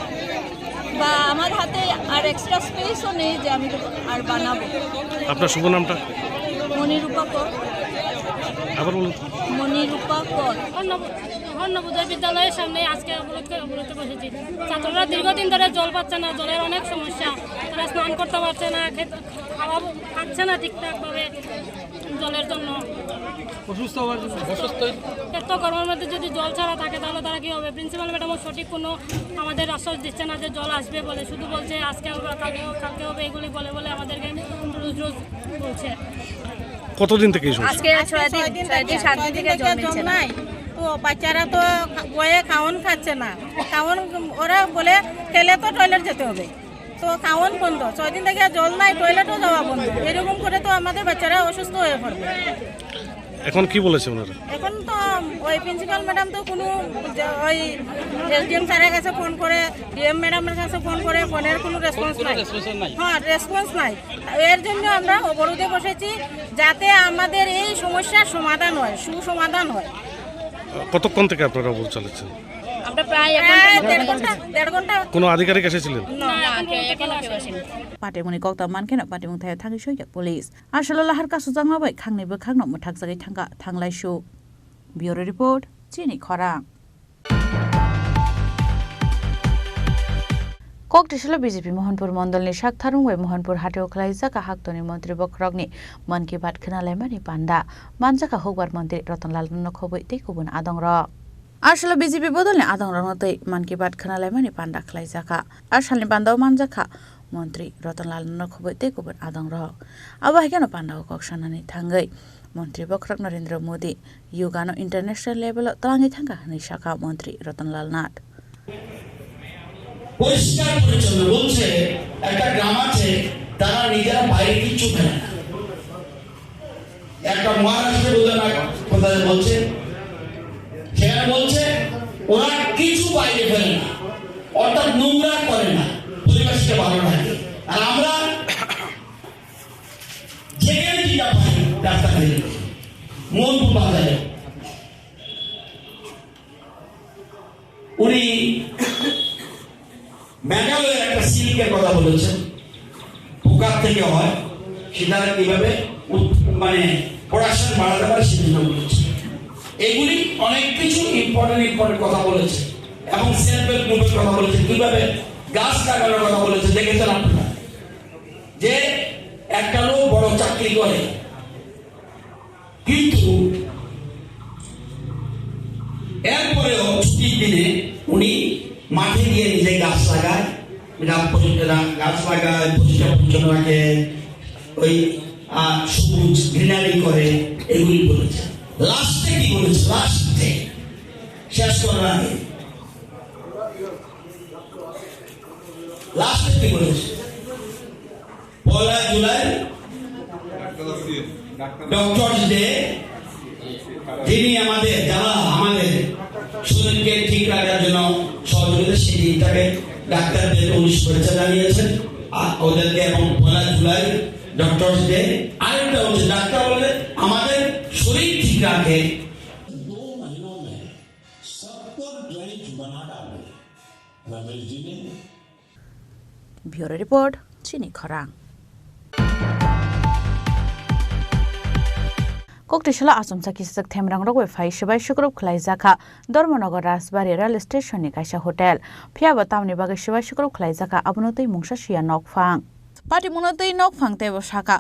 বা আমার হাতে আর এক্সট্রা স্পেসও নেই যে আমি আর বানাবো। আপনার শুভ নামটা? মনিরূপা কর। আবার বলুন। মনিরূপা কর। নবোদয় বিদ্যালয়ের সামনে আজকে অবরোধ বসেছি। ছাত্ররা দীর্ঘদিন ধরে জল পাচ্ছে না, জলের অনেক সমস্যা, তারা স্নান করতে পারছে না, খাওয়া খাচ্ছে না ঠিকঠাকভাবে জলের জন্য। এত গরমের মধ্যে যদি জল ছাড়া থাকে তাহলে তারা কী হবে? প্রিন্সিপাল ম্যাডামও সঠিক কোনো আমাদের আশ্বাস দিচ্ছে না যে জল আসবে বলে, শুধু বলছে আজকে হবে, কালকে হবে, এগুলি বলে বলে আমাদেরকে রোজ রোজ বলছে। কতদিন থেকে আজকে 6 দিন 7 দিন থেকে জল নাই। তো বাচ্চারা তো বয়ে খাওয়ান খাচ্ছে না, খাওয়ান ওরা বলে খেলে তো টয়লেট যেতে হবে, তো খাওয়ান বন্ধ, 6 দিন থেকে জল নাই, টয়লেটও যাওয়া বন্ধ। এরকম করে তো আমাদের বাচ্চারা অসুস্থ হয়ে পড়বে। এখন কি বলেছে ওনারা? এখন তো ওই প্রিন্সিপাল ম্যাডাম তো কোনো ওই এসডিএম স্যারের কাছে ফোন করে, ডিএম ম্যাডামের কাছে ফোন করে, ফোনের কোনো রেসপন্স নাই। হ্যাঁ, রেসপন্স নাই। এর জন্য আমরা অবরোধে বসেছি, যাতে আমাদের এই সমস্যার সমাধান হয়, সুসমাধান হয়। কতক্ষণ থেকে আপনারা অবরোধ চালাচ্ছেন? আমরা প্রায় 1.5 ঘন্টা। কোনো আধিকারিক এসেছিলেন? পাটেমুনি কক্তা মানखेना पाटेमुं थाया थाङै सयja पुलिस आसलो लाहार कासु जांमाबाय खांनैबो खांनो मोथाक जागै थांगा थांलायसु ब्यूरो रिपोर्ट चिनी खरां कक्टेशला बीजेपी मोहनपुर मंडलनि शाखथारुंगै मोहनपुर हाटेव खलाइजाका हाक्तनि मन्त्री बख्रगनि मन की बात खोनालायमानि पान्डा मानजाका हौबार मन्त्री रतनलाल नखबै तै गुबुन आदंर आसलो बीजेपी बदलनि आदंर नतै मन की बात खोनालायमानि पान्डा खलाइजाका आसालनि बान्दाव मानजाका मन्त्री रतनलाल नखबै तै गुबुन आदंर आबाहायखानो पान्डाव कक्सानानि थांगै मन्त्री बख्रग नरेन्द्र मोदी युगानो इन्टारनेशनल लेभेल ताङै थांगा हनै शाखा मन्त्री रतनलाल नाथ পরিষ্কার পরিচ্ছন্ন বলছে। একটা গ্রাম আছে, তারা নিজেরা বাইরে কিচ্ছু ফেলে না। একটা মহারাষ্ট্রে কোথায় বলছে, সেখানে বলছে ওরা কিছু বাইরে ফেলে না, অর্থাৎ নোংরা করে না, পরিবেশকে ভালো রাখে। আর আমরা যেখানে যেটা পাই রাস্তাঘাটে, মোহনপুর বাজারে উনি মেঘালয়ের একটা সিল্কের কথা বলেছেন, পোকার থেকে হয়, সেটা কিভাবে মানে প্রোডাকশন বাড়াতে পারে সেটা বলেছে। এগুলি অনেক কিছু ইম্পর্টেন্ট কথা বলেছে এবং সেলফ হেল্প গ্রুপের কথা বলেছে, কিভাবে গাছ লাগানোর কথা বলেছে। দেখেছেন আপনারা যে একটা লোক বড় চাকরি করে, কিন্তু এরপরেও ছুটির দিনে উনি মাঠে গিয়ে নিজে গাছ লাগায়, গাছ লাগায়, পরিষ্কার পরিচ্ছন্ন রাখে, ওই সবুজ গ্রিনারি করে, এগুলি বলেছে। লাস্টে কি বলেছে, লাস্টে শেষ করার আগে লাস্টে কি বলেছে, 1 জুলাই ডক্টরস ডে, যিনি আমাদের যারা আমাদের শরীরকে ঠিক রাখার জন্য সহযোগিতা, সেই দিনটাকে ডাক্তারদের উনি শুভেচ্ছা জানিয়েছেন ওদেরকে, এবং 1 জুলাই ডক্টরস ডে। আরেকটা হচ্ছে ডাক্তার বলে আমাদের শরীর ঠিক রাখে। ब्यूरो रिपोर्ट चिनी खरां कक्टेशला आसमसा किसक थेमरांग रगवे फाइ सबाय शुक्रब खलाइजाखा धर्मनगर राजबारि रेल स्टेशननि कायसा होटेल फियाबा तामनि बागै सबाय शुक्रब खलाइजाखा आबनतै मुंसा सिया नकफां पार्टी मुनतै नकफां तेबो शाखा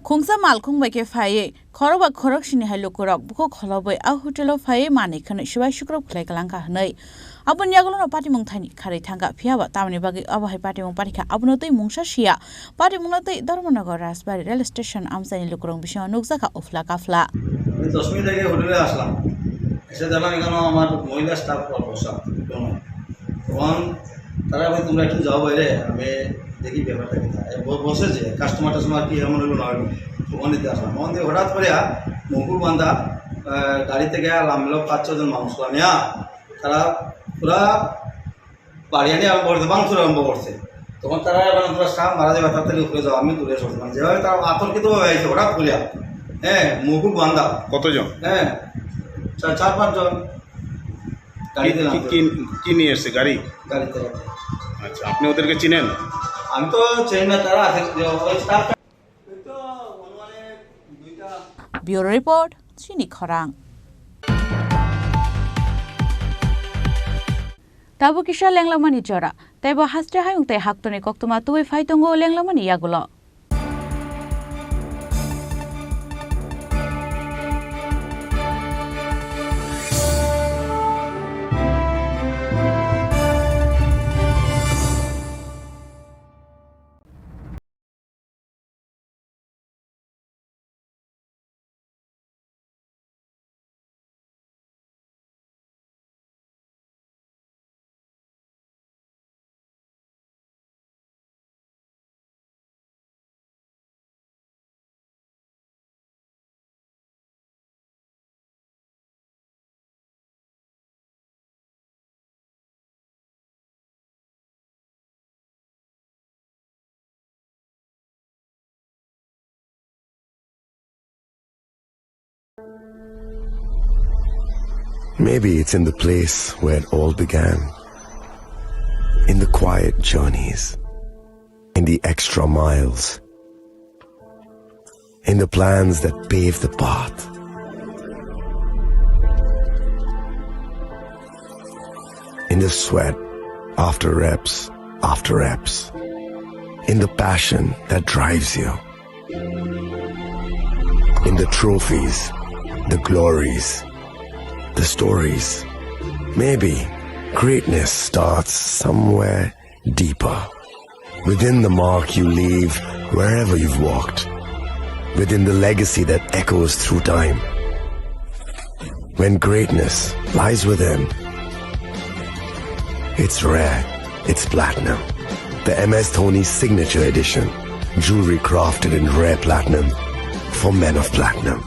खुंसा मालखुं बायके फायै खरबा खरक सिनि हायलुकुरक बुखो खलबै आ होटेल फायै मानिखनै सबाय शुक्रब खलाइगलांका हनै आबन यागलनो पार्टी मुंथानि खारै थांगा फियाबा तामनि बागै आबाहाय पार्टी मुं पारिखा आबनतै मुंसा सिया पार्टी मुनतै धर्मनगर राजबारि रेल स्टेशन আমসানি লুকুরং বিষয় নুকজাকা উফলা কাফলা 10 মিনিট আগে হোটেলে আসলাম, এসে দেখলাম এখানে আমার মহিলা স্টাফ বসা, তখন তারা বলে তোমরা একটু যাও বাইরে, আমি দেখি ব্যাপারটা কি বসেছে কাস্টমার টাস্টমার কি এমন হলো না, ওখানে আসলাম। ওখান থেকে হঠাৎ করে মুকুল বান্ধা গাড়ি থেকে নামলো 5-6 জন মানুষ নামিয়া তারা পুরা বাড়ি আনি আরম্ভ করছে, বাংশুর আরম্ভ করছে। তখন তারা মানে পুরো স্টাফ মারা যাবে, তাড়াতাড়ি উপরে যাও, আমি দূরে সরছি। মানে যেভাবে তারা আতঙ্কিতভাবে হয়েছে হঠাৎ করিয়া, হ্যাঁ, মুকুল বান্ধা কতজন? হ্যাঁ, 4-5 জন গাড়িতে। কি নিয়ে এসছে গাড়ি? গাড়িতে। আচ্ছা, আপনি ওদেরকে চিনেন? আমি তো চিনি না, তারা আছে স্টাফ। ব্যুরো রিপোর্ট, চিনি খরাং। Tabu kisah lenglamani jora, tebo hastre hayung te haktone koktuma tuwe faitongo lenglamani yagulo. Maybe it's in the place where it all began. In the quiet journeys. In the extra miles. In the plans that pave the path. In the sweat after reps. In the passion that drives you. In the trophies, the glories, the stories. Maybe greatness starts somewhere deeper. Within the mark you leave wherever you've walked. Within the legacy that echoes through time. When greatness lies within, it's rare, it's platinum. The MS Dhoni Signature Edition. Jewelry crafted in rare platinum for men of platinum.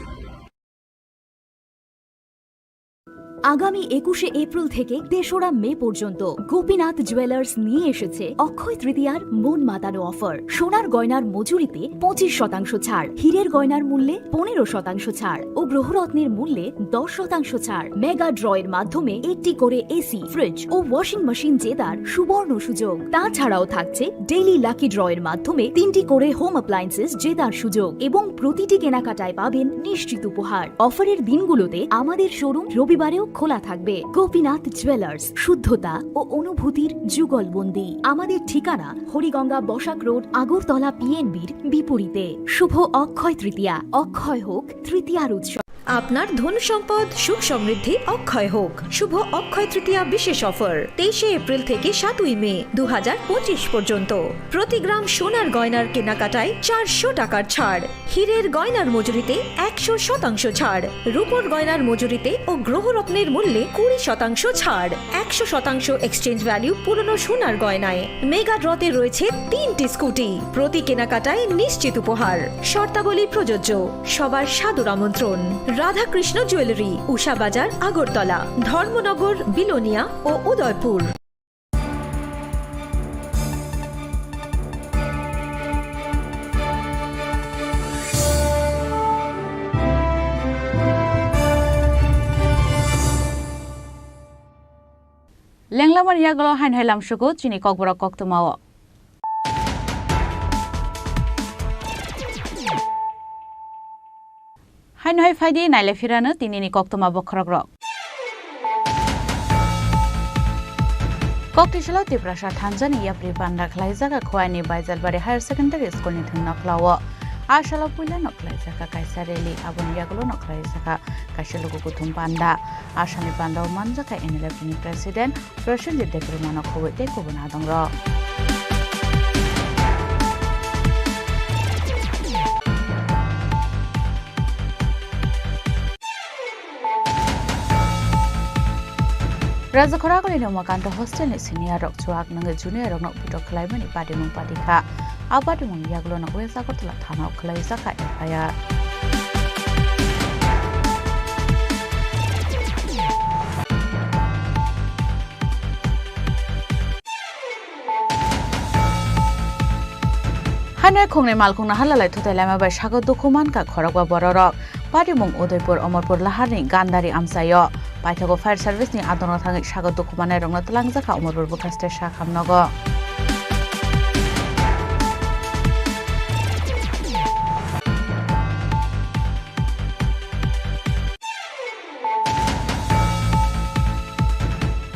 আগামী 21শে April থেকে 3রা মে পর্যন্ত Gopinath jewellers নিয়ে এসেছে অক্ষয় তৃতীয়ার মন মাতানো offer. সোনার গয়নার মজুরিতে 25% ছাড়, হীরের গয়নার মূল্যে 15% ছাড় ও গ্রহরত্নের মূল্যে 10% ছাড়। মেগা ড্রয়ের মাধ্যমে একটি করে এসি, ফ্রিজ ও ওয়াশিং মেশিন জেতার সুবর্ণ সুযোগ। তাছাড়াও থাকছে ডেইলি লাকি ড্রয়ের মাধ্যমে 3টি করে হোম অ্যাপ্লায়েন্সেস জেতার সুযোগ এবং প্রতিটি কেনাকাটায় পাবেন নিশ্চিত উপহার। অফারের দিনগুলোতে আমাদের শোরুম রবিবারেও খোলা থাকবে। গোপীনাথ জুয়েলার্স, শুদ্ধতা ও অনুভূতির যুগলবন্দি। আমাদের ঠিকানা হরিগঙ্গা বসাক রোড, আগরতলা পিএনবির বিপরীতে। শুভ অক্ষয় তৃতীয়া, অক্ষয় হোক তৃতীয়ার উৎসব। আপনার ধন সম্পদ সুখ সমৃদ্ধি অক্ষয় হোক। শুভ অক্ষয় তৃতীয়া বিশেষ অফার 23শে এপ্রিল থেকে 7ই মে 2025 পর্যন্ত। প্রতি গ্রাম সোনার গয়নার কেনাকাটায় 400 টাকার ছাড়, হীরের গয়নার মজুরিতে 100% ছাড়, রূপোর গয়নার মজুরিতে ও গ্রহরত্নের মূল্যে 20% ছাড়, 100% এক্সচেঞ্জ ভ্যালু পুরনো সোনার গয়নায়। মেগা ড্রতে রয়েছে 3টি স্কুটি, প্রতি কেনাকাটায় নিশ্চিত উপহার। শর্তাবলী প্রযোজ্য। সবার সাদর আমন্ত্রণ। রাধাকৃষ্ণ জুয়েলারি, উষা বাজার, আগরতলা, ধর্মনগর, বিলোনিয়া ও উদয়পুর। লেংলামার ইয়াগল হাইন হাইলাম সুগো চিনি ককবরা কক্তমাও। হাইন হাই ফাইদি নাইলে ফিরানো তিনিনি কক্তমা বখরক রক। কক্টিশলা ত্রিপুরা থানজানিয়া প্রি পান্ডা খ্লাইজাকা খোয়াইনি বাইজালবাড়ি হায়ার সেকেন্ডারি স্কুলনি ধুন নকলাও। আশালা পুইলা নকলাইজাকা কাইসা রেলি আবন ইয়াগুলো নকলাইজাকা কাইসা লোক কুথুম পান্ডা। আসামি পান্ডা ও মানজাকা এনএলএফনি প্রেসিডেন্ট প্রসেনজিৎ দেবরমানক খবরতে কবনা দং র। রাজ্য খরাগলি নমকান্ত হোস্টেলনি সিনিয়র রক চুয়াক নঙ্গে জুনিয়র রক নক বিটক খলাইমানি পাদিমুং পাদিখা আবাদিমুং ইয়াগুলো নক ওয়েসা করতলা থানা খলাইজাকা এফআইআর। হাইনয় খংনে মালখংনা হালালাই থুতাইলামা বাই সাগর দুখুমানকা খরকবা বড়রক পাটিমুং উদয়পুর অমরপুর লাহারনি গান্দারি আমসায় পাইথাগো ফায়ার সার্ভিসनि আদনা থাङै সাগর দুখুমানাय रंना तलांजाखा अमरपुर बुकास्टे साखामनग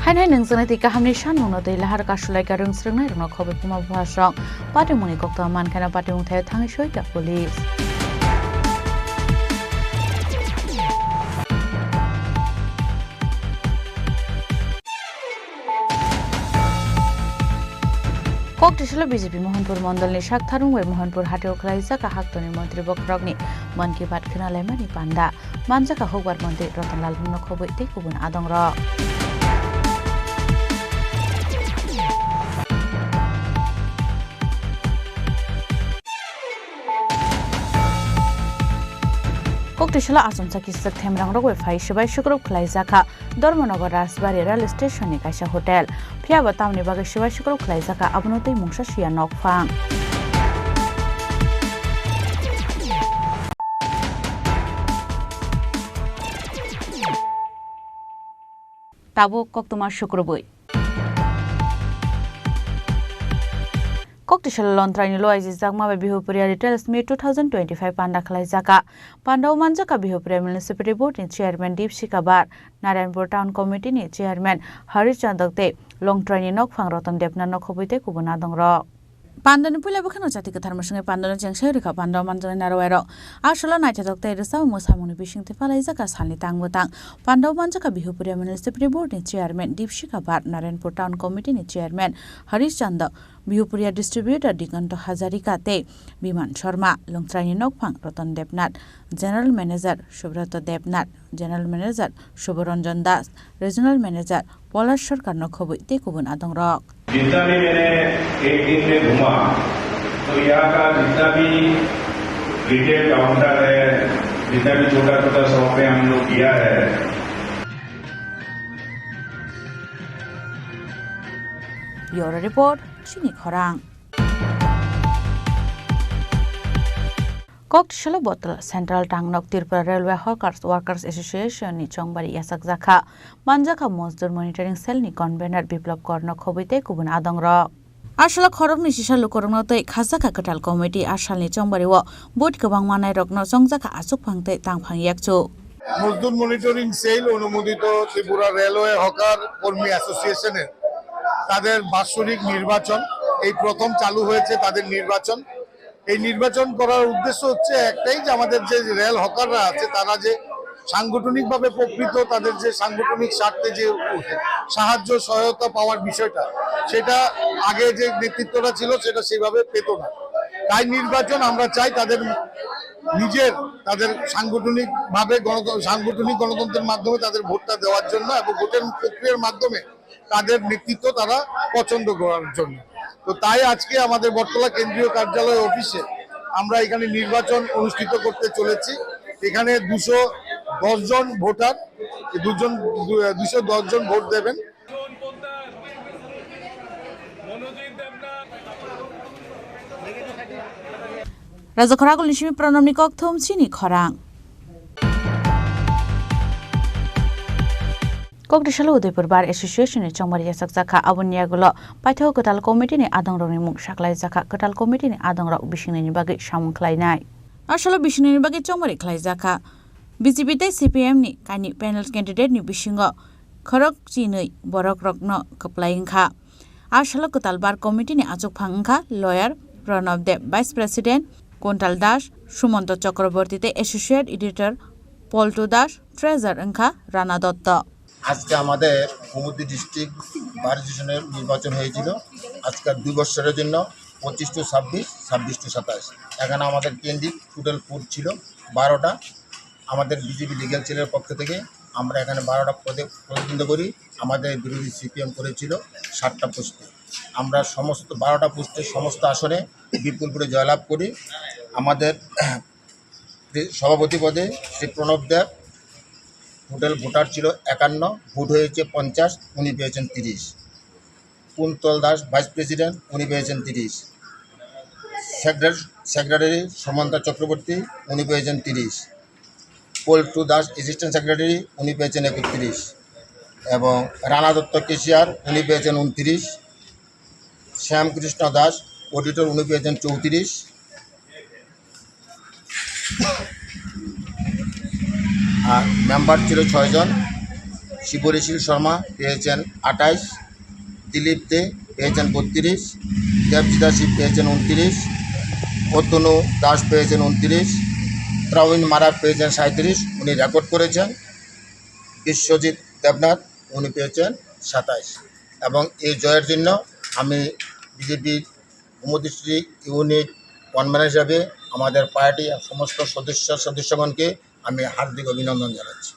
हायनाय नोंजोंनो दै गाहामनि सानदुंनो दै लाहार कासुलायगा रोंस्रोंनाय रंना खबै पुमा बुहासं पाटिमुनि गक्ता मानखाना पाटिमुं थायो थाङै सयता पुलिस कक्टिसला बीजेपी मोहनपुर मंडलनि शाखथारुंबाय मोहनपुर हाथायाव खालायजाका हाक्तनि मन्त्रि बखरगनि मन की बात खोनालायमानि पान्डा मानजाका हौबार मन्त्रि रतनलाल मुनो खबै तै गुबुन आदंर कक्टिसला आसमसा किसक थेमरां रगै फाइ सबाय शुक्रब खालायजाका धर्मनगर राजबारि रेल स्टेशननि कायसा हटेल फियाबा तामनि बागै सबाय शुक्रब खालायजाका आबनतै मुंसा सिया नकफां ताबो कक्तमा शुक्रबै कक्टिसला लन्ट्राइनि लयजि जागमाबे बिहुपुरिया रिटेल्स मे 2025 पान्डा खालायजाका पान्डाव मानजाका बिहुपुरिया म्युनिसिपालिटी बोर्डनि चेयारमैन दीपशिखा बार नारायणपुर टाउन कमिटिनि चेयारमैन हरिचंदकते लंट्राइनि नकफां रतन देबना नखबैते गुबुन आदंर पान्डानि पुलाबो खनो जाति कथारमसंगे पान्डानि जेंसाय रेखा पान्डाव मानजानि नारवायरो आसला नायथादकते रिसाव मोसामुनि बिसिंते फालायजाका सालनि तांबोतां पान्डाव मानजाका बिहुपुरिया म्युनिसिपालिटी बोर्डनि चेयारमैन दीपशिखा बार नारायणपुर टाउन कमिटिनि चेयारमैन हरिचंद बिहुपुरिया डिस्ट्रीब्यूटर दिगंत हाजारिकाते विमान शर्मा लंट्राइनि नकफां Ratan Debnath general manager Subrata Debnath general manager Shubhranjan Das regional manager Palash Sarkar नखबै ते गुबुन आदंर जितना भी मैंने एक दिन में घूमा तो यहाँ का जितना भी रिटेल काउंटर है जितना भी छोटा छोटा शॉप है हम लोग किया है ब्यूरो रिपोर्ट चिनी खरांग कक्टिसला बोतल सेंट्रल टांगनक त्रिपुरा रेलवे वर्कर्स एसोसिएशन नि चंगबारि यासक जाखा मानजाखा मजदूर मनिटरिंग सेल नि कन्वेनर बिप्लब कर्ण खबैते गुबुन आदंर आसला खरगनि सिसा लुकरंनो तै खाजाका कटाल कमिटि आसालनि चंगबारि व बोट गोबां मानाय रगनो चंगजाका आसुक फांते तांफां याकचो मजदूर मनिटरिंग सेल অনুমোদিত ত্রিপুরা রেলওয়ে হকার কর্মী অ্যাসোসিয়েশনের তাদের বাৎসরিক নির্বাচন এই প্রথম চালু হয়েছে তাদের নির্বাচন এই নির্বাচন করার উদ্দেশ্য হচ্ছে একটাই যে আমাদের যে রেল হকাররা আছে তারা যে সাংগঠনিকভাবে প্রকৃত তাদের যে সাংগঠনিক স্বার্থে যে সাহায্য সহায়তা পাওয়ার বিষয়টা সেটা আগে যে নেতৃত্বটা ছিল সেটা সেভাবে পেত না তাই নির্বাচন আমরা চাই তাদের নিজের তাদের সাংগঠনিকভাবে সাংগঠনিক গণতন্ত্রের মাধ্যমে তাদের ভোটটা দেওয়ার জন্য এবং ভোটের প্রক্রিয়ার মাধ্যমে তাদের নেতৃত্ব তারা পছন্দ করার জন্য তো তাই আজকে আমাদের বটতলা কেন্দ্রীয় কার্যালয় অফিসে আমরা এখানে নির্বাচন অনুষ্ঠিত করতে চলেছি এখানে 210 জন ভোটার 210 জন ভোট দেবেন राजा खरागुल निशिमी प्रणमनि कक्थम चिनी खरां कक्टिसला उदयपुर बार एसोसिएशननि चंगबारि यासक जाखा आबुनियागुलो पाइथाव कटाल कमिटिनि आदंरनि मुं साखलाय जाखा कटाल कमिटिनि आदंर बिसिंनि बागै सामुं खालायनाय आसला बिसिंनि बागै चंगबारि खालाय जाखा बीजेपी तै सीपीएम नि कानि पैनल कैंडिडेट नि बिसिंगो खरक चिनै बरक रत्न कप्लायंखा आसला कटाल बार कमिटिनि आजुक फांखा लयार प्रणब देव वाइस प्रेसिडेंट कुंटाल दास सुमंत चक्रवर्ती एसोसिएट एडिटर पल्टू दास ट्रेजर अंखा राना दत्त আজকে আমাদের কুমুদি ডিস্ট্রিক্ট বার অ্যাসোসিয়েশনের নির্বাচন হয়েছিল আজকে 2 বছরের জন্য 25 টু 26 26 টু 27 এখানে আমাদের ক্যান্ডিডেট টোটাল পোস্ট ছিল 12টা আমাদের বিজেপি লিগ্যাল সেলের পক্ষ থেকে আমরা এখানে 12টা পদে প্রতিদ্বন্দ্বিতা করি আমাদের বিরোধী সিপিএম করেছিল 7টা পোস্টে আমরা সমস্ত 12টা পোস্টের সমস্ত আসনে বিপুল করে জয়লাভ করি আমাদের সভাপতি পদে শ্রী প্রণব দেব টোটাল ভোটার ছিল 51 ভোট হয়েছে 50 উনি পেয়েছেন 30 কুন্তল দাস ভাইস প্রেসিডেন্ট উনি পেয়েছেন 30 সেক্রেটারি সমন্তা চক্রবর্তী, উনি পেয়েছেন 30। পল্টু দাস অ্যাসিস্ট্যান্ট সেক্রেটারি, উনি পেয়েছেন 31। এবং রানা দত্ত কেশিয়ার, উনি পেয়েছেন 29। শ্যামকৃষ্ণ দাস অডিটর, উনি পেয়েছেন 34। আর মেম্বার ছিল 6 জন। শিবরিশীল শর্মা পেয়েছেন 28, দিলীপ দে পেয়েছেন 32, দেবজিতা শিব পেয়েছেন 29, অতনু দাস পেয়েছেন 29, ত্রাউইন মারা পেয়েছেন 37, উনি রেকর্ড করেছেন। বিশ্বজিৎ দেবনাথ, উনি পেয়েছেন 27। এবং এই জয়ের জন্য আমি বিজেপির ভূমদৃষ্টি ইউনিট কনভেনার হিসাবে আমাদের পার্টি সমস্ত সদস্যগণকে আমি হার্দিক অভিনন্দন জানাচ্ছি।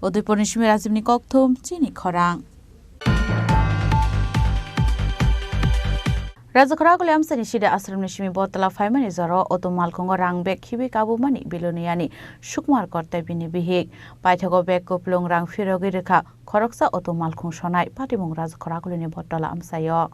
উদয়পুর নিশমি রাজীবনী ককথুম চিনি খরাং Raja Khorang amsani shida asram nishimi botala faimani zaro oto malkongo rang bek khibi kabu mani biloniani shukmar korte bini bihik paithago bek kuplung rang firogi rekha khoroksa oto malkhong sonai patimung Raja Khorang ni botala amsayo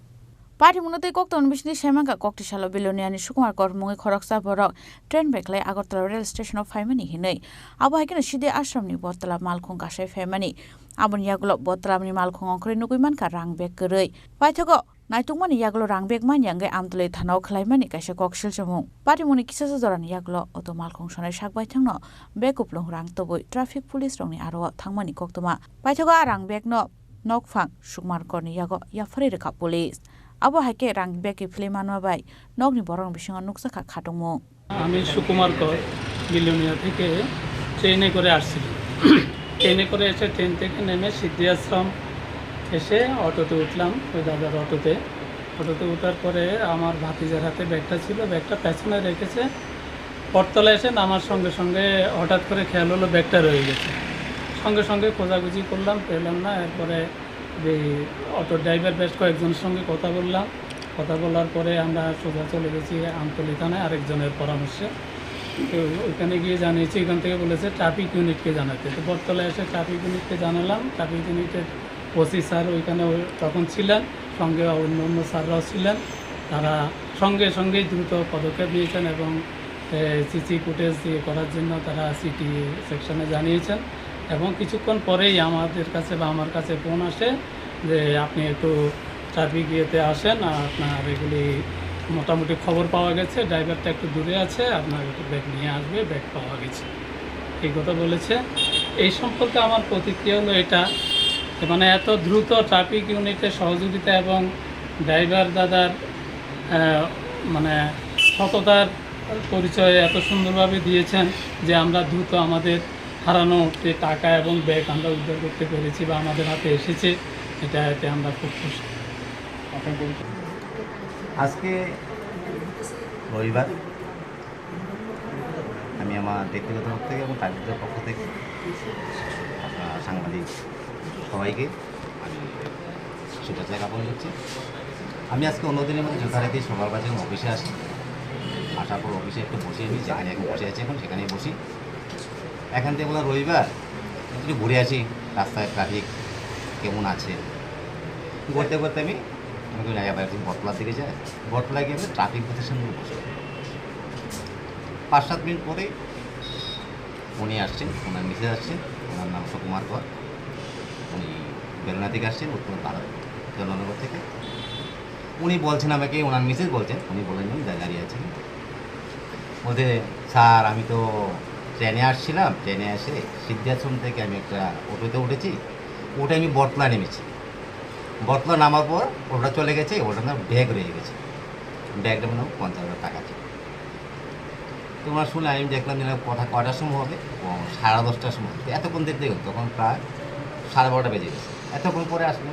Patimungnote kokton bishni shemanga kokti shalo biloniani shukmar kor mungi khoroksa borok train beklai Agartala rail station of faimani hinai abo hakina shide ashram ni botala malkhong kasai faimani abon yagulo botala ni malkhong ongkre nuguiman ka rang bek gerei paithago Naitungmani yaglo rangbek man yangai amtule thanao khlaimani kaisa koksil chamung patimuni kisasa jorani yaglo oto malkhong sonai sakbai thangno bekuplong rang toboi traffic police rongni aro thangmani koktoma paithoga rangbek no nokphang sukmar korni yago yafari rekha police abo haike rangbek ki filimanwa bai nokni borong bisinga nuksaka khatongmo আমি সুকুমার কর বিলোনিয়া থেকে ট্রেনে করে আসছি ট্রেনে করে এসে train থেকে নেমে সিদ্ধি আশ্রম এসে অটোতে উঠলাম ওই দাদার অটোতে ওঠার পরে আমার ভাতিজার হাতে ব্যাগটা ছিল ব্যাগটা পেছনে রেখেছে পরতলা এসে নামার সঙ্গে সঙ্গে হঠাৎ করে খেয়াল হলো ব্যাগটা রয়ে গেছে সঙ্গে সঙ্গে খোঁজাখুঁজি করলাম পেলাম না এরপরে অটোর ড্রাইভার বেশ কয়েকজনের সঙ্গে কথা বলার পরে আমরা সোজা চলে গেছি আমতলী থানায় আরেকজনের পরামর্শে তো ওইখানে গিয়ে জানিয়েছি এখান থেকে বলেছে ট্রাফিক ইউনিটকে জানাতে তো বটতলায় এসে ট্রাফিক ইউনিটকে জানালাম ট্রাফিক ইউনিটের ওসি স্যার ওইখানে তখন ছিলেন সঙ্গে অন্য স্যাররাও ছিলেন তারা সঙ্গেই দ্রুত পদক্ষেপ নিয়েছেন এবং সিসি ফুটেজ দিয়ে করার জন্য তারা সিটি সেকশনে জানিয়েছেন এবং কিছুক্ষণ পরেই আমাদের কাছে বা আমার কাছে ফোন আসে যে আপনি একটু ট্রাফিক ইয়েতে আসেন আপনার এগুলি মোটামুটি খবর পাওয়া গেছে ড্রাইভারটা একটু দূরে আছে আপনার একটু ব্যাগ নিয়ে আসবে ব্যাগ পাওয়া গেছে এই কথা বলেছে এই সম্পর্কে আমার প্রতিক্রিয়া হলো এটা মানে এত দ্রুত ট্রাফিক ইউনিটের সহযোগিতা এবং ড্রাইভার দাদার মানে সততার পরিচয় এত সুন্দরভাবে দিয়েছেন যে আমরা দ্রুত আমাদের হারানো যে টাকা এবং ব্যাগ আমরা উদ্ধার করতে পেরেছি বা আমাদের হাতে এসেছে এতে আমরা খুব খুশি আজকে রবিবার আমি আমার ব্যক্তিগত পক্ষ থেকে এবং তাদের পক্ষ থেকে সাংবাদিক সবাইকে আমি শুভেচ্ছা জ্ঞাপন করছি আমি আজকে অন্যদিনের মধ্যে যথারীতি সবার কাছে অফিসে আসি আসার পর অফিসে একটু বসে আমি যেখানে এখন বসে আছি এখন সেখানেই বসি এখান থেকে বলা রবিবার একটু ঘুরে আসি রাস্তায় ট্রাফিক কেমন আছে ঘুরতে ঘুরতে আমি আমাকে জায়গায় বটতলার দিকে যাই বটতলায় গিয়ে আমি ট্রাফিক প্রতিষ্ঠানগুলো বসে 5-7 মিনিট পরে উনি আসছেন ওনার মিসেস আসছেন ওনার নাম সুকুমার কর উনি বেলনা থেকে আসছেন উত্তর ভারত জননগর থেকে উনি বলছেন আমাকে ওনার মিসেস বলছেন উনি বলেন দাঁড়িয়ে আছেন বলতে স্যার আমি তো ট্রেনে আসছিলাম ট্রেনে এসে সিদ্ধাশ্রম থেকে আমি একটা অটোতে উঠেছি ওটা আমি বটতলা নেমেছি বটতলা নামার পর ওটা চলে গেছে ওটার নাম ব্যাগ রয়ে গেছে ব্যাগটা মনে হয় 50,000 টাকা ছিল তোমরা শুনে আমি দেখলাম যে কথা কটার সময় হবে 10:30টার সময় এতক্ষণ দেখতে গেল তখন প্রায় 12:30 বেজে গেছে এতক্ষণ পরে আসলো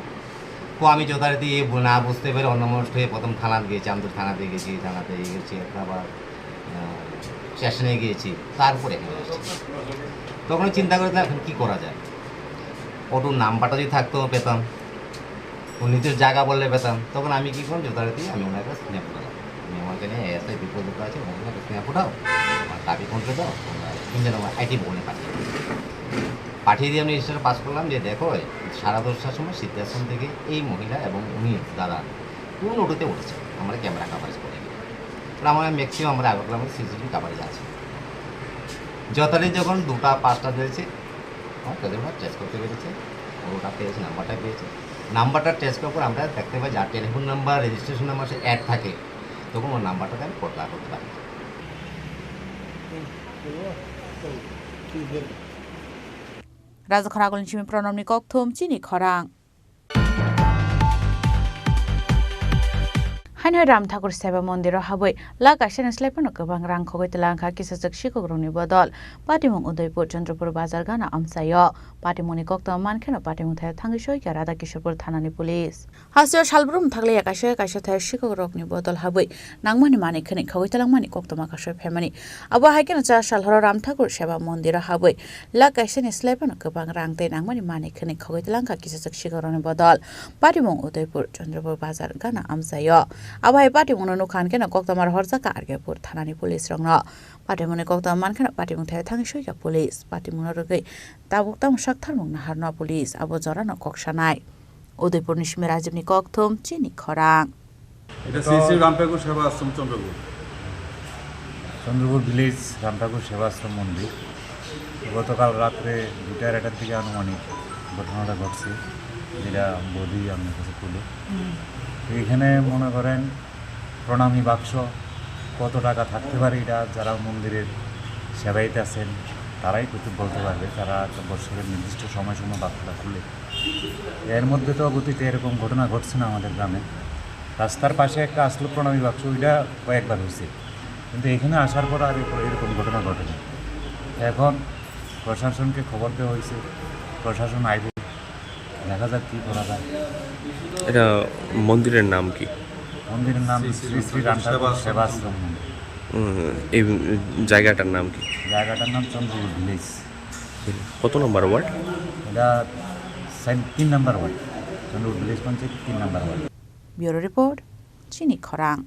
তো আমি যথারীতি না বুঝতে পেরে অন্যমনস্ক হয়ে প্রথম থানাতে গিয়েছি আমদুর থানাতে গেছি আবার স্টেশনে গিয়েছি তারপরে এখানে আসছি তখন চিন্তা করে এখন কী করা যায় অটোর নাম্বারটা যদি থাকতো পেতাম নির্দিষ্ট জায়গা বললে পেতাম তখন আমি কী করলাম যথারীতি আমি ওনার কাছে স্ন্যাপ উঠালাম আমি আমার এখানে এসআই বিপদ আছে ওনার কাছে স্ন্যাপ উঠাও আমার ট্রাফিক কন্ট্রোল দাও আমরা ইঞ্জিন আইটি ভবনে পাঠিয়ে পাঠিয়ে দিয়ে আমি রেজিস্টার পাস করলাম যে দেখো 10:30টার সময় সিদ্ধাশ্রম থেকে এই মহিলা এবং উনি দাদা কোন অটোতে উঠেছে, আমরা ক্যামেরা কাভারেজ করে নিই। আমরা ম্যাক্সিমাম আমরা আগরতলা আমাদের সিসিটিভি কাভারেজ আছে। যথারীতি যখন 2টা 5টা দিয়েছে আমার তাদের ট্রেস করতে পেরেছে, ওটা পেয়েছে, নাম্বারটা পেয়েছে। নাম্বারটা ট্রেস করার পর আমরা দেখতে পাই যার টেলিফোন নাম্বার রেজিস্ট্রেশন নাম্বার সে অ্যাড থাকে, তখন ওর নাম্বারটাকে আমি পড়া করতে পারি। রাজখরা গলিনচিমি প্রণমনি ককথম চিনি খরাং हाइन राम ठाकुर सेवा मन्दिर हाबै लागासिनो स्लाइपनो गोबां रां खगैतलांखा किसाजक सिकग्रनि बदल पाटिमुं उदयपुर चन्द्रपुर बाजार गाना आमसायो पाटिमुंनि कक्ता मानखेनो पाटिमुं थाय थांगिसोय राधा किशोरपुर थानानि पुलिस हासियो सालब्रुम थागले कासे कासे थाय सिकग्रनि बदल हाबै नांमानि मानि खनि खगैतलांमानि कक्ता माखासे फेमानि आबो हायकेनो चा सालहर राम ठाकुर सेवा मन्दिर हाबै लागासिनो स्लाइपनो गोबां रां दै नांमानि मानि खनि खगैतलांखा किसाजक सिकग्रनि बदल पाटिमुं उदयपुर चन्द्रपुर बाजार गाना आमसायो आबाय पाटिमुंनो नुखान केनो कक्तामार हरजाका आरगेपुर थानानि पुलिस रंनो पाटिमुंनि कक्ता मानखेनो पाटिमुं थाय थांगिसोयका पुलिस पाटिमुंनो रगै ताबुकताम साक्थारमुं नाहारनो पुलिस आबो जरानो कक्सानाय उदयपुरनि सिमे राजीवनि कक्थम चिनि खरां এটা শ্রী রামঠাকুর সেবা আশ্রম চন্দ্রপুর ভিলেজ রামঠাকুর সেবা আশ্রম মন্দির। গতকাল রাত্রে 2:30টার দিকে আনুমানিক ঘটনাটা ঘটছে, যেটা বৌদি আমার কাছে তুলে। এখানে মনে করেন প্রণামী বাক্স কত টাকা থাকতে পারে, এটা যারা মন্দিরের সেবাইতে আছেন তারাই কিছু বলতে পারবে, তারা একটা বছরের নির্দিষ্ট সময় বাক্সটা খুলে। এর মধ্যে তো অতীতে এরকম ঘটনা ঘটছে না আমাদের গ্রামে। রাস্তার পাশে একটা আসলো প্রণামী বাক্স, ওইটা কয়েকবার হয়েছে, কিন্তু এখানে আসার পর আর এরকম ঘটনা ঘটেনি। এখন প্রশাসনকে খবর দেওয়া হয়েছে, প্রশাসন আইবে, দেখা যাক কী করা যায়। এটা মন্দিরের নাম কি? মন্দিরের নাম শ্রী শ্রী রামঠাকুর সেবা আশ্রম মন্দির। এই জায়গাটার নাম কি? জায়গাটার নাম চন্দ্রপুর ভিলেজ। কত নম্বর ওয়ার্ড? এটা 3 নম্বর ওয়ার্ড, চন্দ্রপুর ভিলেজ পঞ্চায়েত 3 নম্বর ওয়ার্ড। ব্যুরো রিপোর্ট চিনি খরাং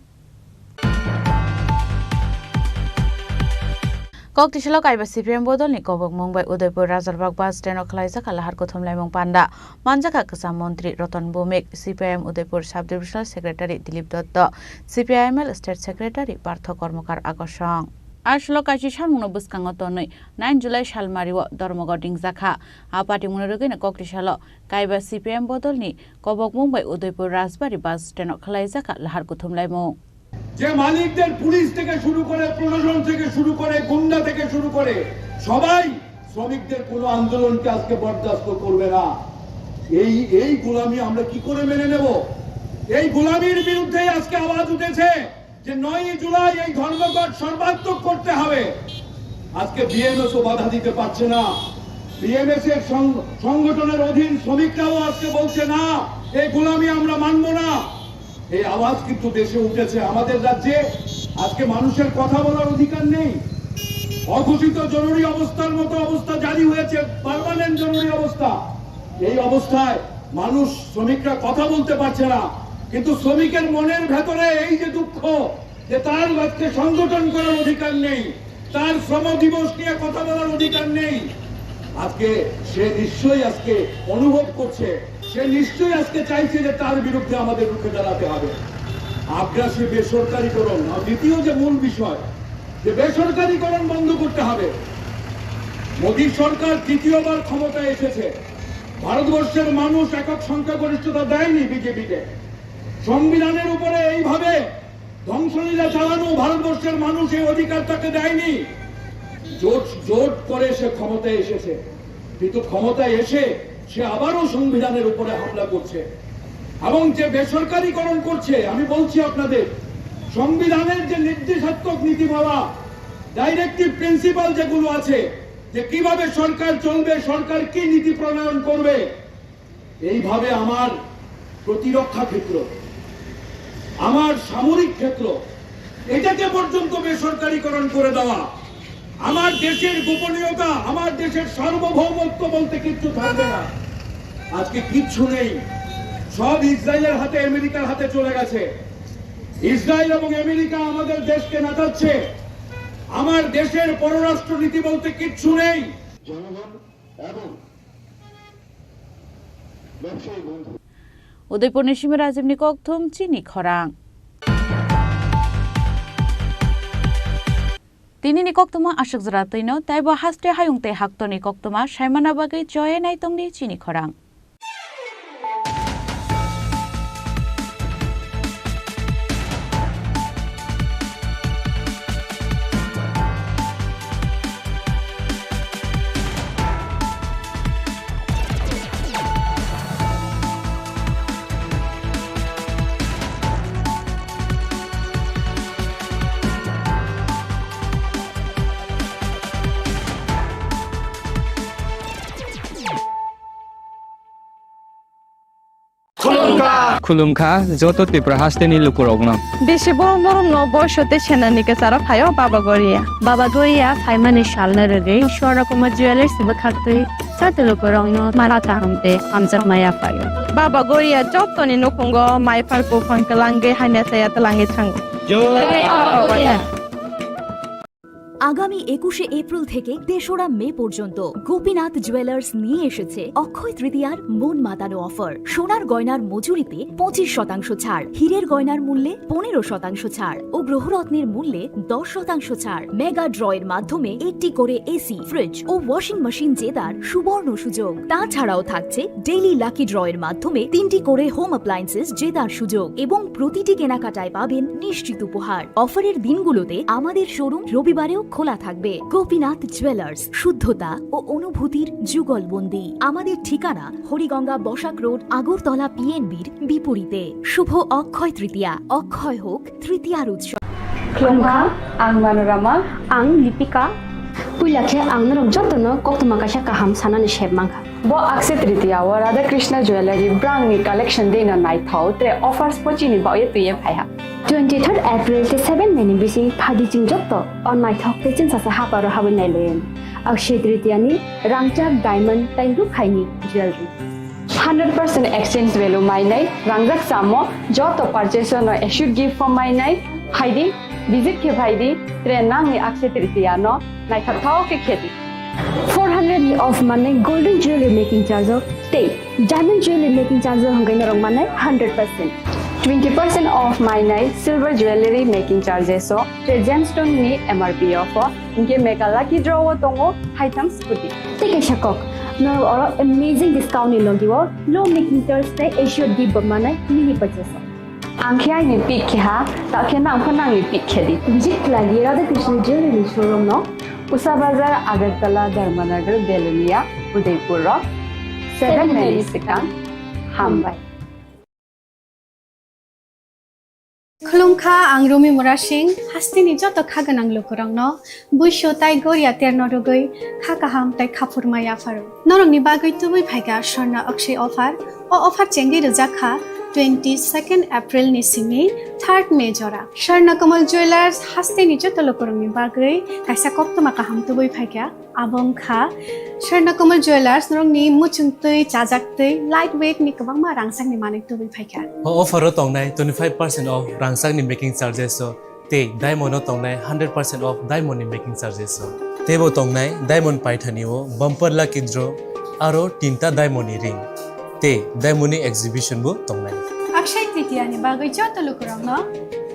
कक्तिसालाव काइबा सिपिएम बदलनि कबक मुंबाई उदयपुर राजारबाग बास स्टेन्ड खलाइजाका लाहार कुथुमलाइमुं पान्डा मानजाका गोजाम मन्त्री रतन Bhowmik, CPIM Udaipur sub divisional secretary Dilip Datta, CPIML state secretary Partha Karmakar आकर्षण आसलो काइसि सानमुंनो बुस्कांगो तनै 9 जुलाई सालमारिव धर्मगढ़ दिंजाखा आ पार्टीमुंनो रगैनो कक्तिसालाव काइबा सिपिएम बदलनि कबक मुंबाई उदयपुर राजबाड़ी बास स्टेन्ड खलाइजाका लाहार कुथुमलाइमुं যে মালিকদের পুলিশ থেকে শুরু করে প্রশাসন থেকে শুরু করে গুন্ডা থেকে শুরু করে সবাই শ্রমিকদের কোনো আন্দোলনকে আজকে বরদাস্ত করবে না। এই গোলামি আমরা কি করে মেনে নেব? এই গোলামির বিরুদ্ধে আজকে আওয়াজ উঠেছে যে 9 জুলাই এই ধর্মঘট সর্বাত্মক করতে হবে। আজকে বিএমএসও বাধা দিতে পারছে না, বিএমএস এর সংগঠনের অধীন শ্রমিকরাও আজকে বলছে না, এই গোলামি আমরা মানব না। এই আওয়াজ কিন্তু দেশে উঠেছে। আমাদের রাজ্যে আজকে মানুষের কথা বলার অধিকার নেই। অঘোষিত জরুরি অবস্থার মতো অবস্থা জারি হয়েছে, পার্মানেন্ট জরুরি অবস্থা। এই অবস্থায় মানুষ শ্রমিকরা কথা বলতে পারছে না, কিন্তু শ্রমিকের মনের ভেতরে এই যে দুঃখ যে তার আজকে সংগঠন করার অধিকার নেই, তার শ্রম দিবস নিয়ে কথা বলার অধিকার নেই, আজকে সে নিশ্চয়ই আজকে অনুভব করছে, সে নিশ্চয়ই আজকে চাইছে যে তার বিরুদ্ধে আমাদের রুখে দাঁড়াতে হবে। আগ্রাসী বেসরকারীকরণ দ্বিতীয় যে মূল বিষয়, যে বেসরকারীকরণ বন্ধ করতে হবে। মোদী সরকার তৃতীয়বার ক্ষমতায় এসেছে, ভারতবর্ষের মানুষ একক সংখ্যাগরিষ্ঠতা দেয়নি বিজেপিকে। সংবিধানের উপরে এইভাবে ধ্বংসলীলা চালানো ভারতবর্ষের মানুষ এই অধিকার তাকে দেয়নি। জোট করে সে ক্ষমতায় এসেছে, কিন্তু ক্ষমতায় এসে সে আবারও সংবিধানের উপরে হামলা করছে এবং যে বেসরকারীকরণ করছে। আমি বলছি আপনাদের, সংবিধানের যে নির্দেশাত্মক নীতিমালা, ডাইরেক্টিভ প্রিন্সিপাল যেগুলো আছে, যে কিভাবে সরকার চলবে, সরকার কি নীতি প্রণয়ন করবে, এইভাবে আমার প্রতিরক্ষা ক্ষেত্র, আমার সামরিক ক্ষেত্র, এটাকে পর্যন্ত বেসরকারীকরণ করে দেওয়া, আমার দেশের গোপনীয়তা, আমার দেশের সার্বভৌমত্ব বলতে কিচ্ছু থাকবে না। আজকে কিচ্ছু নেই, সব ইসরায়েলের হাতে, আমেরিকার হাতে চলে গেছে। ইসরায়েল এবং আমেরিকা আমাদের দেশকে নাচাচ্ছে, আমার দেশের পররাষ্ট্র নীতি বলতে কিচ্ছু নেই। জনগণ এবং ব্যবসায়ী বন্ধু উদয়পুর নিশিমে রাজীব নিকথম চিনি খরাং তিনি নিকক্তমা আশক জরা তৈন তাইব হাস্তে হায়ুংতে হাক্ত নিকক্তমা সাইমানা বাগৈ জয়ে নাইতংনি চিনি খরাং खुलुमखा जत त्रिपुरा हास्टेनि लुकुरगन बेसे बरम बरम न बयसते सेनानिके सारा फायो बाबा गोरिया फाइमानि शालना रगे स्वरकुमार ज्वेलर्स बखाक्तै साते लुकुरगन माराता हमते आमजा माया फायो बाबा गोरिया जतनि नखंग माइफारको फंकलांगे हाइना साया तलांगे थांग আগামী 21শে এপ্রিল থেকে ৩রা মে পর্যন্ত গোপীনাথ জুয়েলার্স নিয়ে এসেছে অক্ষয় তৃতীয়ার মন মাতানো অফার। সোনার গয়নার মজুরিতে 25% ছাড়, হীরের গয়নার মূল্যে 15% ছাড় ও গ্রহরত্নের মূল্যে 10% ছাড়। মেগা ড্রয়ের মাধ্যমে একটি করে এসি, ফ্রিজ ও ওয়াশিং মেশিন জেতার সুবর্ণ সুযোগ। তাছাড়াও থাকছে ডেইলি লাকি ড্রয়ের মাধ্যমে 3টি করে হোম অ্যাপ্লায়েন্সেস জেতার সুযোগ এবং প্রতিটি কেনাকাটায় পাবেন নিশ্চিত উপহার। অফারের দিনগুলোতে আমাদের শোরুম রবিবারেও খোলা থাকবে। গোপীনাথ জুয়েলার্স, শুদ্ধতা ও অনুভূতির যুগলবন্দি। আমাদের ঠিকানা হরিগঙ্গা বসাক রোড, আগরতলা পিএনবির বিপরীতে। শুভ অক্ষয় তৃতীয়া, অক্ষয় হোক তৃতীয়ার উৎসব। Klongkha, ang Manorama, ang Lipika. Puilakhe ang narok jotono koktuma kasha kaham sanani shebmangkha. Bo akse tritiya wa Radha Krishna Jewelry brang ni collection dina nai thau tre offers pochini ba ye tuye phaiha. 23rd April te 7 meni bisi phadi jing jotto on my thok te chin sa haparo hawen nai loyen. Akshe tritiya ni rangchak diamond tai ru khaini jewelry. 100% exchange value mai nai rangjak samo joto purchase no should give for mai nai haidi visit ke bhaidi tre nang ni akse tritiya no nai thau ke kheti 400 of money golden jewelry making charge of stay diamond jewelry making charge hongai na rong manai 100% 20% off my night silver jewelry making charges so tre gemstone ni MRP of inke mega lucky draw tongo items puti take a shakok no or amazing discount ni logiwo low making charge te issue di manai mini purchase angkhya ni pick kha ta khe nang phonang ni pick khedi visit lagi Radha Krishna jewelry showroom no Usa Bazar, Agartala, Dharmanagar, Belunia, Udaipur, 7 Mary Sikang, Hambai. Khulumkha ang Rumi Murashing, hastini joto khaganang lukurang no, buisho tai goria ternodogoi, khakaham tai khapurmaya faru. Norong ni bagoi tubui phaiga shorna akshay offer, o offer chengi rujakha 22nd April ni simi 3rd May jora. Sharna Kamal Jewelers haste ni joto lokurang ni bagoi, kaisa koktoma kaham tubui phaiga, abong kha. Sharna Kamal Jewelers norong ni muchungtui, chajaktui, lightweight ni kabang ma rangsang ni manik tubui phaiga. Offer o tongnai 25% off rangsang ni making charges so te diamond o tongnai 100% off diamond ni making charges so tebo tongnai diamond paithani o bumper lucky draw aro tinta diamond ni ring te diamond ni exhibition bo tongnai Akshay Tritiya ni bagoi joto lukurang no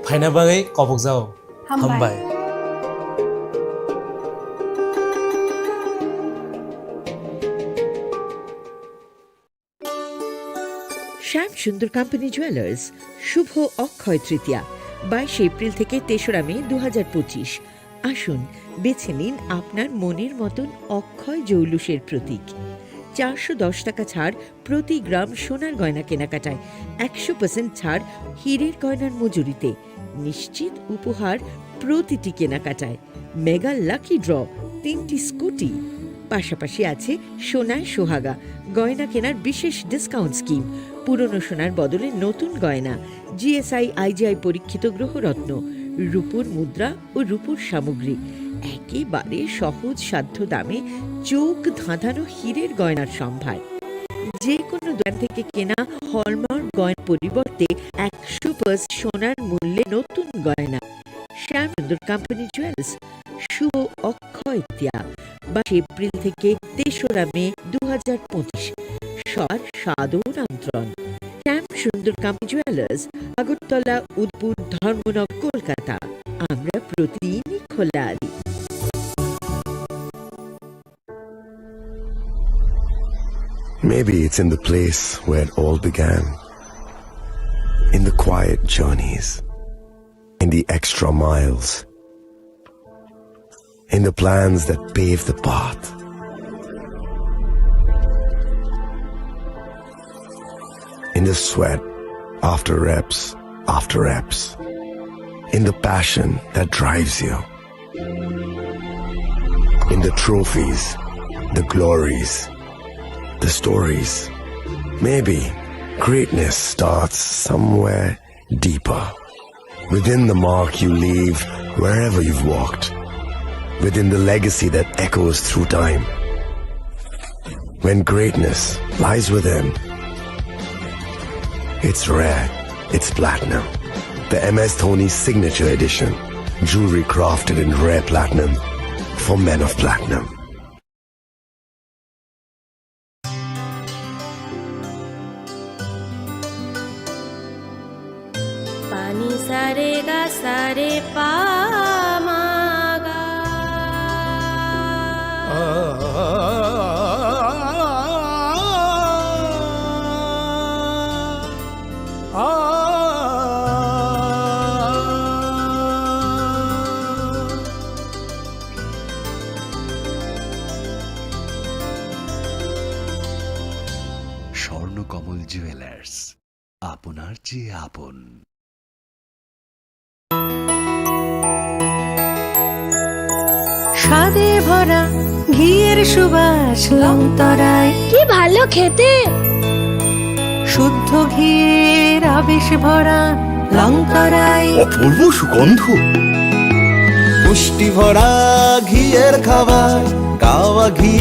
phaina bagai kobok jao hambai Shyam Sundar company jewellers শুভ Akshaya Tritiya 22 April থেকে 3রা May 2025। আসুন বেছে নিন আপনার মনের মতন অক্ষয় জৌলুসের প্রতীক। 410 টাকা ছাড় প্রতি গ্রাম সোনার গয়না কেনাকাটায়, 100% ছাড় হীরের গয়নার মজুরিতে, নিশ্চিত উপহার প্রতিটি কেনাকাটায়, মেগা লাকি ড্র 3টি স্কুটি। পাশাপাশি আছে সোনায় সোহাগা গয়না কেনার বিশেষ ডিসকাউন্ট স্কিম, পুরনো সোনার বদলে নতুন গয়না, জিএসআই আইজিআই পরীক্ষিত গ্রহরত্ন, রূপোর মুদ্রা ও রূপোর সামগ্রী, একেবারে সহজ সাধ্য দামে চোখ ধাঁধানো হীরের গয়নার সম্ভার। যে কোনো দোকান থেকে কেনা হলমার্ক গয়নার পরিবর্তে 100% সোনার মূল্যে নতুন গয়না। শ্যাম সুন্দর কোম্পানি জুয়েলার্স শুভ অক্ষয় তৃতীয়া 22 এপ্রিল থেকে 3রা মে 2025। সবার সাদর আমন্ত্রণ। ক্যাম্প সুন্দরকামী জুয়েলার্স, আগরতলা, উদপুর, ধর্মনগর, কলকাতা। আমরা প্রতিদিনই খোলা আছি। Maybe it's in the place where it all began. In the quiet journeys. In the extra miles. In the plans that pave the path. In the sweat after reps. In the passion that drives you. In the trophies, the glories, the stories. Maybe greatness starts somewhere deeper. Within the mark you leave wherever you've walked. Within the legacy that echoes through time. When greatness lies within, it's rare, it's platinum. The MS Dhoni Signature Edition. Jewelry crafted in rare platinum for men of platinum. Pani sare ga sare pa ma ga. Swarnakamal jewellers, আপনার চেয়ে আপন। স্বাদে ভরা ঘিয়ের সুবাস লংতরায়, কি ভালো খেতে। শুদ্ধ ঘিয়ের আবেশ ভরা লংতরায়, অপূর্ব সুগন্ধ। পুষ্টি ভরা ঘিয়ের খাবার, গাওয়া ঘি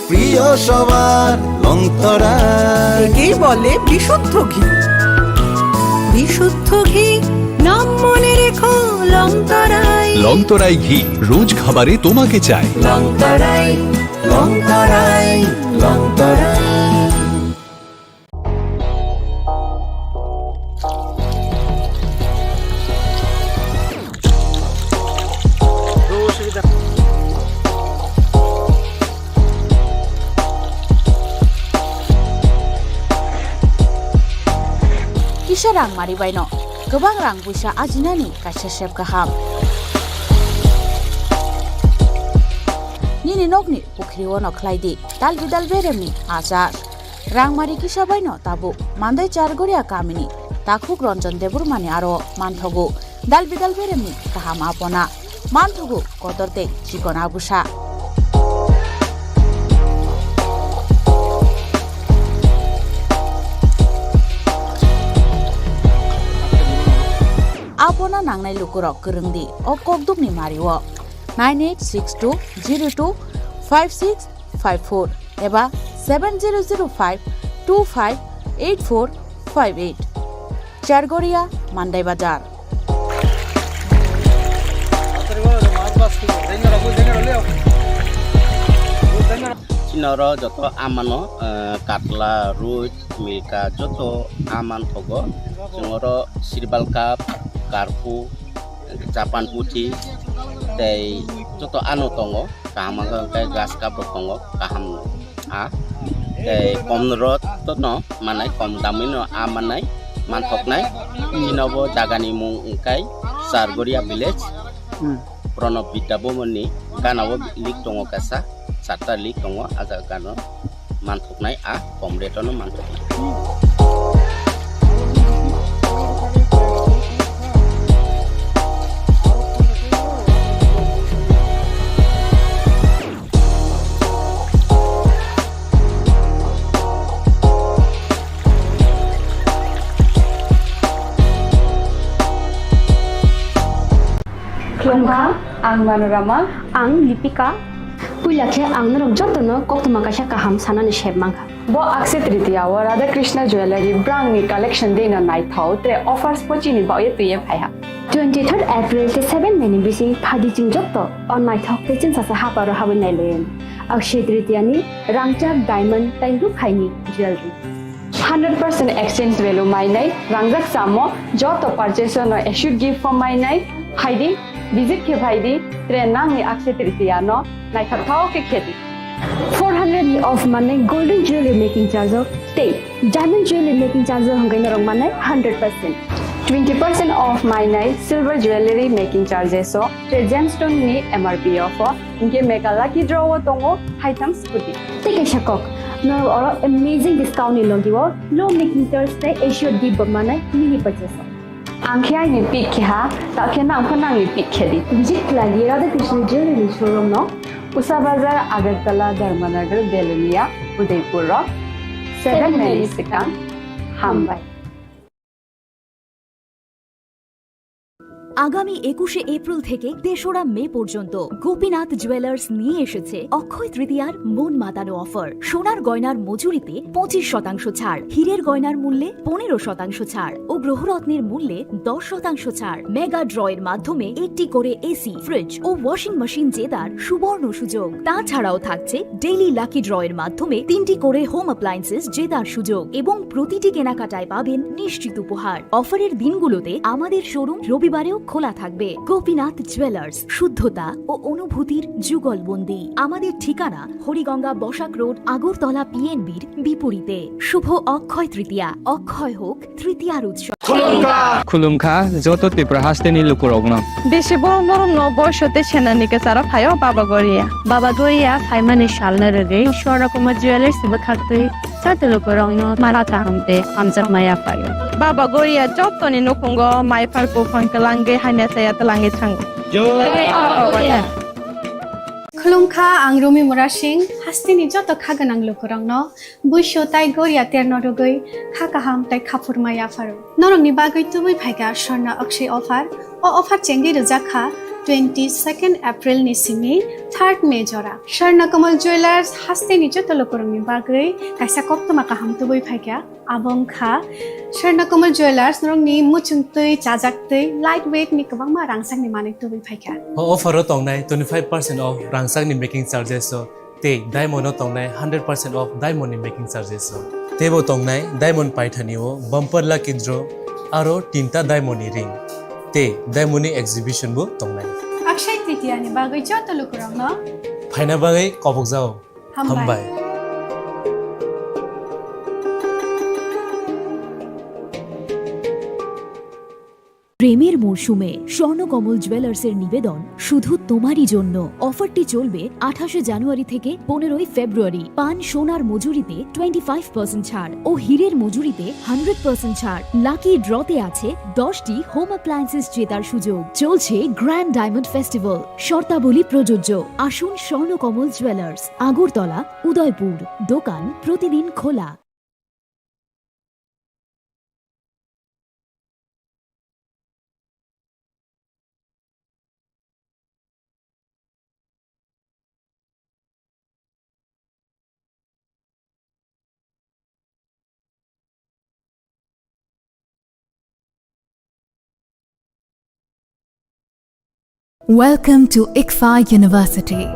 প্রিয় সবার লংতরায়। একেই বলে বিশুদ্ধ ঘি। বিশুদ্ধ ঘি নাম মনে রেখো লংতরায়। লংতরাই ঘি রোজ খাবারে তোমাকে চাই। Longtharai, Longtharai, Longtharai. Kisah rang mari baino, gobang rang busa ajinani kaisa sep kaham. Nini nokni pukri wono klaidi, dal beremni azar. Rang mari kisah baino tabu, mandai chargoria kamini, takhuk ronjon debur mani aro manthogu, dal beremni kaham apona, manthogu kodorte chikon abusa. Apona nangnai lukurok kerengdi o kokdukni mariwo 9862025654 eba 7005258458 Chargoria Mandai Bazar. Chinoro joto amano katla ruj milka joto aman thogo jongoro sirbal cup karpu Japan putih tei joto anu tongo kaham kai gas cup tongo kaham a tei komrot to no manai kom damino amanai manthoknai chinobo jagani mung kai Sargoria village Pronov Bidabomoni ganao lik tongo kasa Sata lik tongo aja gano manthoknai a komretono manthoknai. Klongkha, ang Manorama, ang Lipika. Puilakhe ang narok jotono koktuma kaisa kaham sanani shebmangkha. Bo akse tritiya wa Radha Krishna Jewelry brand ni collection deina nai thau te offers pochini ba ye tuye phaiha. 23rd April te 7 May ni bisi phadi jing jotto on nai thok te chin sa ha paro habin nai len. Akshaya तृतीयानि रांगजाक diamond ताइरु खाइनि jewellery 100% exchange value माइनाय रांगजाक सामो जतो purchase नो एशुड गिफ्ट फॉर माइनाय हाइदि विजिट के भाइदि ट्रेन नांगनि अक्षय तृतीया नो नाइथाव के खेती 400 ऑफ माने गोल्डन ज्वेलरी मेकिंग चार्ज ते डायमंड ज्वेलरी मेकिंग चार्ज हंगाइन रंग माने 100% 20% ऑफ माइनाय सिल्वर ज्वेलरी मेकिंग चार्जेस ट्रे जेमस्टोन नि एमआरपी ऑफ इनके मेकाला की ड्रॉ तोंगो हाइटम स्कूटी ते शकक no or amazing discount in logiwo low making charge te asia di bamana mini purchase angkhya ni pick kha ta khena angkhana ni pick khedi visit lagi radha krishna jewelry showroom no usa bazar agartala dharmanagar belunia udaipur 7 Mexican Hambai আগামী 21শে April থেকে 3রা মে পর্যন্ত Gopinath jewellers নিয়ে এসেছে অক্ষয় তৃতীয়ার মন মাতানো offer সোনার গয়নার মজুরিতে 25% ছাড় হীরের গয়নার মূল্যে 15% ছাড় ও গ্রহরত্নের মূল্যে 10% ছাড় মেগা ড্রয়ের মাধ্যমে একটি করে এসি ফ্রিজ ও ওয়াশিং মেশিন জেতার সুবর্ণ সুযোগ তাছাড়াও থাকছে ডেইলি লাকি ড্রয়ের মাধ্যমে 3টি করে হোম অ্যাপ্লায়েন্সেস জেতার সুযোগ এবং প্রতিটি কেনাকাটায় পাবেন নিশ্চিত উপহার অফারের দিনগুলোতে আমাদের শোরুম রবিবারেও খোলা থাকবে গোপীনাথ জুয়েলার্স শুদ্ধতা ও অনুভূতির যুগলবন্দি আমাদের ঠিকানা হরিগঙ্গা বসাক রোড আগরতলা পিএনবির বিপরীতে শুভ অক্ষয় তৃতীয়া অক্ষয় হোক তৃতীয়ার উৎসব খুলুমখা যত ত্রিপুরা হাসতেনি লুকুরগ্ন বেশি বড় বড় নবশতে সেনানিকে সারা ফাইও বাবা গরিয়া ফাইমানি শালনা রে সরকম জুয়েলার্স বখাতে চাতে লুকুরগ্ন মারাতা হামতে আমজা মায়া ফাইও বাবা গরিয়া যতনি নকুঙ্গ মাই ফারকো ফাঙ্কলাঙ্গে হাইনা সায়া তলাঙ্গে থাঙ্গ खुलुमखा आं रुमि मुरा सिंह हास्तिनि जत खागोनां लोकरंनो बुइसो ताइ गोरिया तेरनरगै खाकाहाम ताइ खाफुरमाया फारो नरंनि बागै तुबै फाइगा स्वर्ణ अक्षय अफार ओ अफार चेंगि रजाखा 22 एप्रिल नि सिमि 3 मे जरा स्वर्ణ कमल ज्वेलर्स हास्तिनि जत लोकरंनि बागै काइसा कप्तमा काहाम तुबै फाइगा आबंखा स्वर्ణ कमल ज्वेलर्स नरंनि मुचुंतै चाजाक्तै लाइट वेट नि गोबांमा रांसांनि माने तुबै फाइगा ऑफर तंनाय 25% ऑफ रांसांनि मेकिंग चार्जेस ते डायमंड तंनाय 100% ऑफ डायमंड नि मेकिंग चार्जेस तेबो तंनाय डायमंड पाइथानिओ बम्पर लाकी ड्र आरो 3टा डायमंड नि रिंग ते डायमंड नि एक्जिबिशन बो तंनाय अक्षय तृतीया नि बागै जत लोकरंनो फाइना बागै कबक जाओ हामबाय প্রেমের মরশুমে স্বর্ণকমল জুয়েলার্সের নিবেদন শুধু তোমারই জন্য অফারটি চলবে 28 জানুয়ারি থেকে 15 ফেব্রুয়ারি পান সোনার মজুরিতে 25% ছাড় ও হীরের মজুরিতে 100% ছাড় লাকি ড্রতে আছে 10টি হোম অ্যাপ্লায়েন্সেস জেতার সুযোগ চলছে গ্র্যান্ড ডায়মন্ড ফেস্টিভ্যাল শর্তাবলী প্রযোজ্য আসুন স্বর্ণকমল জুয়েলার্স আগরতলা উদয়পুর দোকান প্রতিদিন খোলা Welcome to ICFA University.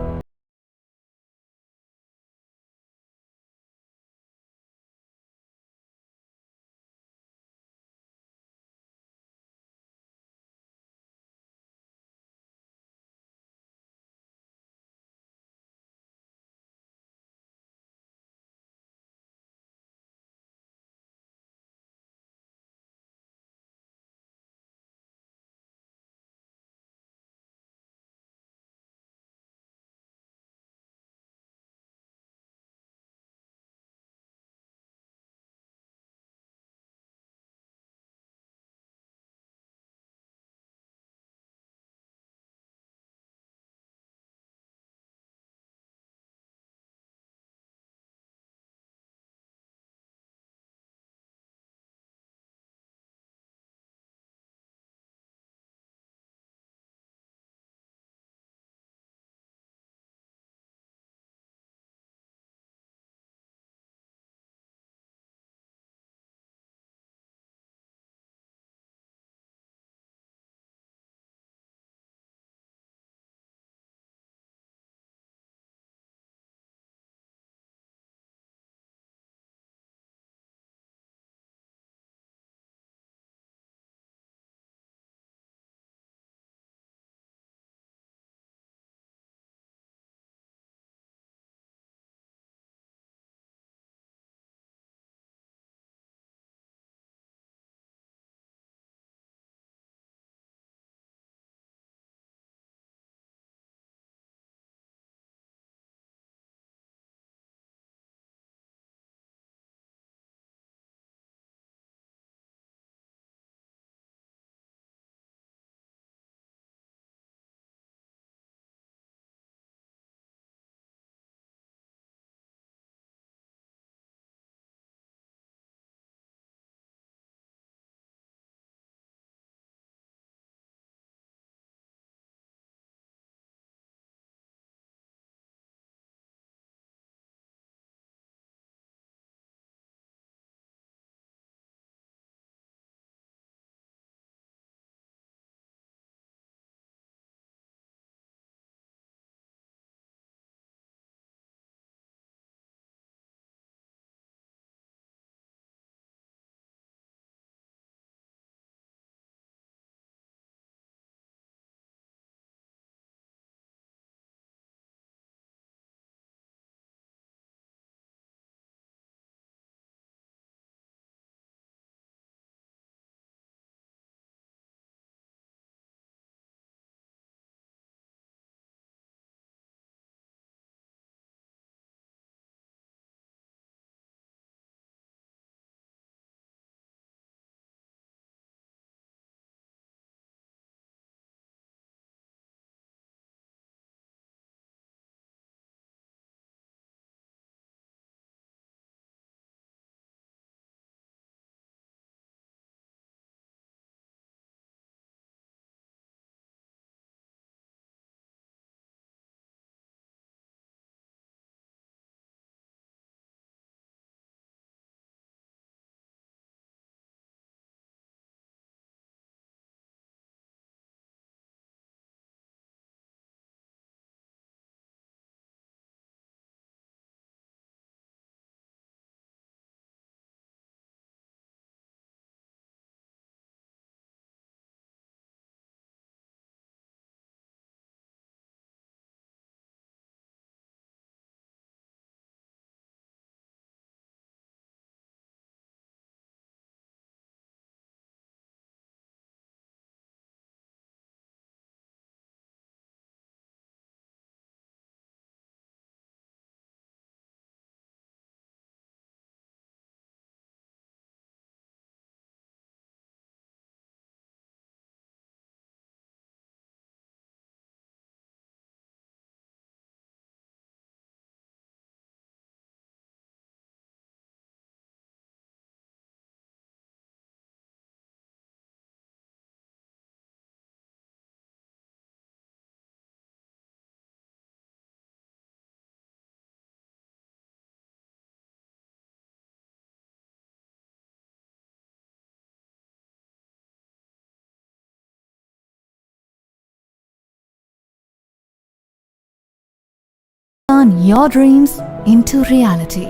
Turn your dreams into reality.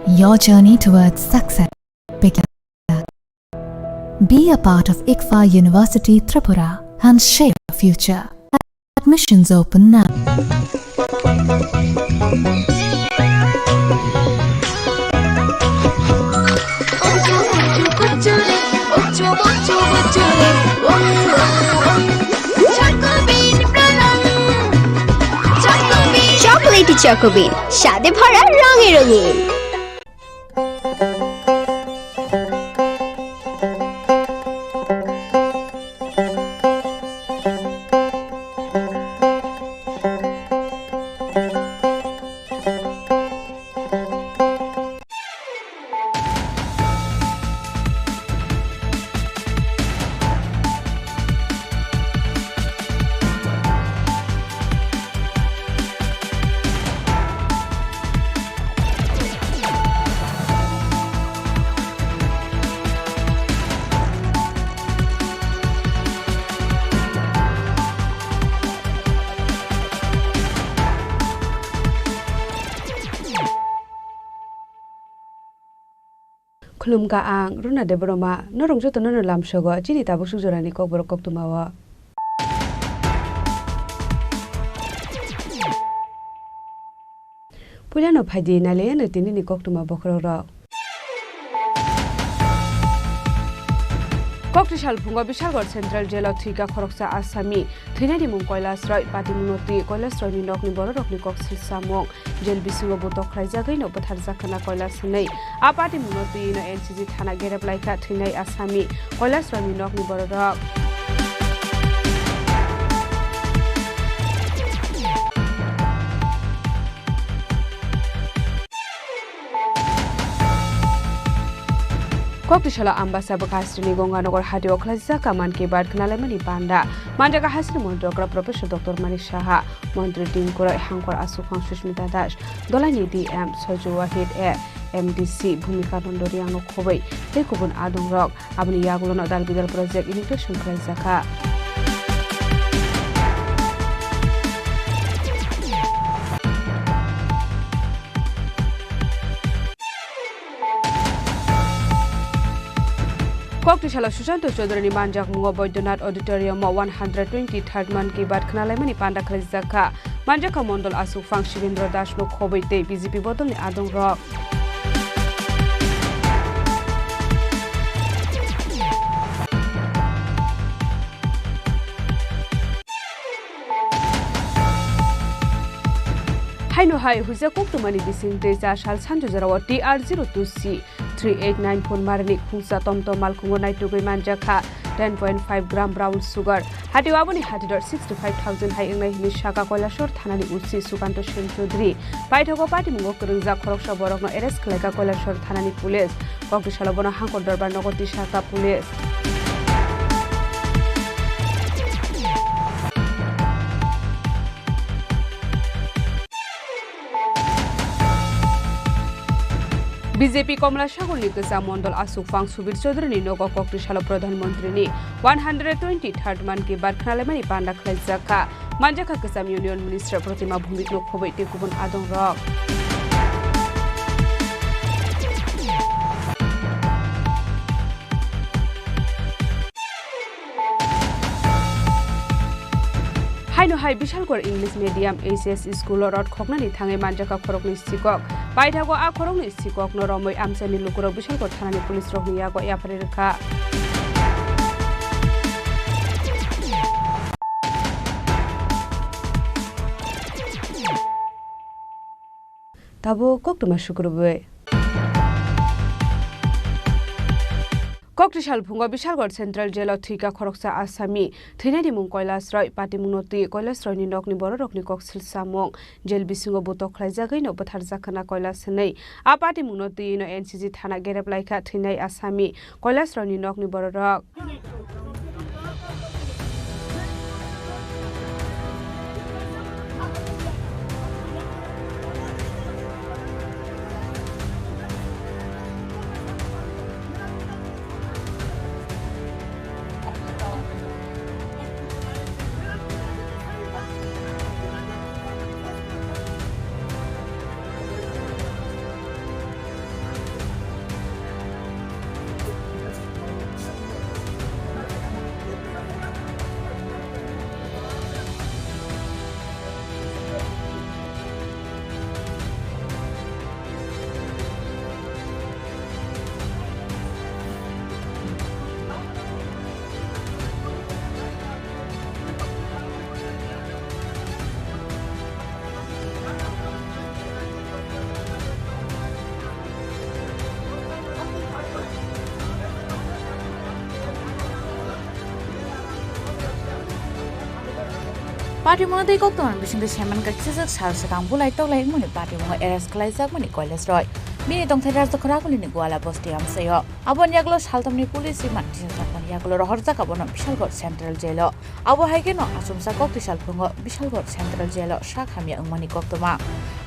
Your journey towards success begins. Be a part of ICFA University Tripura and shape your future. Admissions open now. Chocolatey চকোবিন স্বাদে ভরা রঙে রঙিন। खुलुमगा आं रुना देबरमा नरंग जतो नर लामसगो चिनि ताबु सुजरानि कक बर कक तुमावा पुलानो फाइदि नाले न तिनि नि कक तुमा बखरो कक्टिशाल फुंगा बिशालगढ़ सेंट्रल जेल थिका खरकसा आसामी थैनानि मुं कैलाश रय पातिमुनति कैलाश रयनि नकनि बर रकनि कक्सिल सामं जेल बिसुङो बतक रायजागै न बथार जाखना कैलाश नै आ पातिमुनति न एनसीजी थाना गेरेबलायका थैनाय आसामी कैलाश रयनि नकनि बर रक कक्टिशाला आम्बासा बकास्ट्रीनि गंगानगर हाटियाव खलाजा कामान के बाद खनालायमानि बान्दा मानजागा हासिनि मन्त्रग्रा प्रोफेसर डक्टर मानिक साहा मन्त्री टिंकुर हांकर आसुखां सुष्मिता दास दलाइनि डीएम सजु वाहिद एमडीसी भूमिका नन्दरी आंनो खबै ते गुबुन आदं रक आबनि यागुलन दाल बिदाल प्रोजेक्ट इनिग्रेशन खलाजाखा कक्टिशाला सुशांत चौधरी मानजाक मुंगो बैद्यनाथ ऑडिटोरियम 123 मान की बात खनालायमानि पांडा खलाजाखा मानजाका मंडल आसुफां शिवेंद्र दास नो खबैते बीजेपी बदलनि आदं रक हाइनो हाइ हुजा कक्टुमानि बिसिंते जा साल सानजु जराव TR02C 389 फोन मारनि खुंसा टमटम मालखुंगो नाइटुगै मानजाखा 10.5 ग्राम ब्राउन सुगार हाटिवाबनि हाटिदर 65,000 हाइ इंनाय हिनि शाखा कैलाशर थानानि उसी सुकान्त सेन चौधरी पाइथगो पार्टी मुंगो करंजा खरकसा बरकनो एरेस्ट खलायका कैलाशर थानानि पुलिस कक्टिशाला बना हांकर दरबार नगरति शाखा पुलिस बीजेपी कमला सागरनि गोजा मण्डल आसुफां सुबीर चौधरी नग कक्टिशाला प्रधानमन्त्रीनि 123 मान की बात खनालायमानि बान्दा खलायजाखा मानजाखा गोजाम इउनियन मिनिस्टार प्रतिमा भूमिक नो खबैते गुबुन आदं रक हाइनो हाइ Bishalgarh English medium HS school रड खकनानि थाङै मानजाका खरकनि सिकक बायथागो आ खरकनि सिकक न रमै आमसानि लुकुराव बिशालगढ़ थानानि पुलिस रकनि यागो याफारि रेखा ताबो कक्टमा शुक्रबे कक्टिशाल फुंगा बिशालगढ़ सेंट्रल जेल थिका खरकसा आसामी थैनानि मुं कैलाश रय पातिमुनति कैलाश रयनि नकनि बर रकनि कक्सिल सामं जेल बिसुङो बतक रायजागै न बथार जाखना कैलाश नै आ पातिमुनति न एनसीजी थाना गेरेबलायका थैनाय आसामी कैलाश रयनि नकनि बर रक पार्टी मनादै कक्तमान बिसिंदे सेमान का किसेजक सालसकां बुलाय तौलाय मनि पार्टी महा एरेस्ट खालायजाक मनि कलेज रय बिनि दंथाय राजद खराकुलिनि गुवाला बस्ति आमसायो आबन यागलो सालतमनि पुलिस रिमान तिसाकन यागलो रहरजाक बन बिशालगढ़ सेंट्रल जेल आबो हाइकेनो आसुमसा कक्ति सालफंग बिशालगढ़ सेंट्रल जेल शाखामिया अंगमानि कक्तमा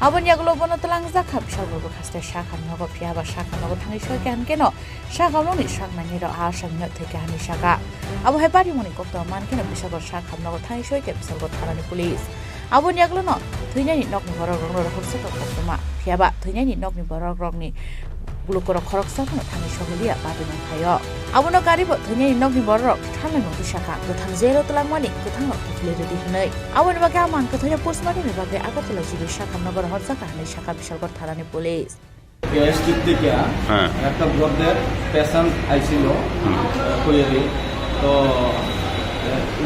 आबन यागलो बन तलांग जाखा बिशालगढ़ बखास्ते शाखामियागो फियाबा शाखामागो थाङै सयकान केनो शाखामनि शाखमानि र आसामिनो थैकानि शाखा आबो हाइ पार्टी मनि कक्तमा मानकेनो बिशालगढ़ शाखामनागो थाङै सयके बिशालगढ़ थानानि पुलिस आबन यागलो न थैनायनि नकनि बरक रंग रहरजाक कक्तमा फियाबा थैनायनि नकनि बरक रंगनि ग्लुकोर खरकसाखौनो थाङै सगलिया पार्टी मोनखायो आबनो गारिबो थैनायनि नकनि बरक थानाय नंगौ शाखा गोथां जेराव तलांमानि गोथाङाव थुफ्लेरेदि होनै आबन बागे आमान कथाया पोस्टमार्टमनि बागे आगरतला जिबि शाखामनगर रहरजाक हानै शाखा बिशालगढ़ थानानि पुलिस গ্যাস্ট্রিক থেকে একটা ব্লডের পেশেন্ট আইছিল কইয়ারি তো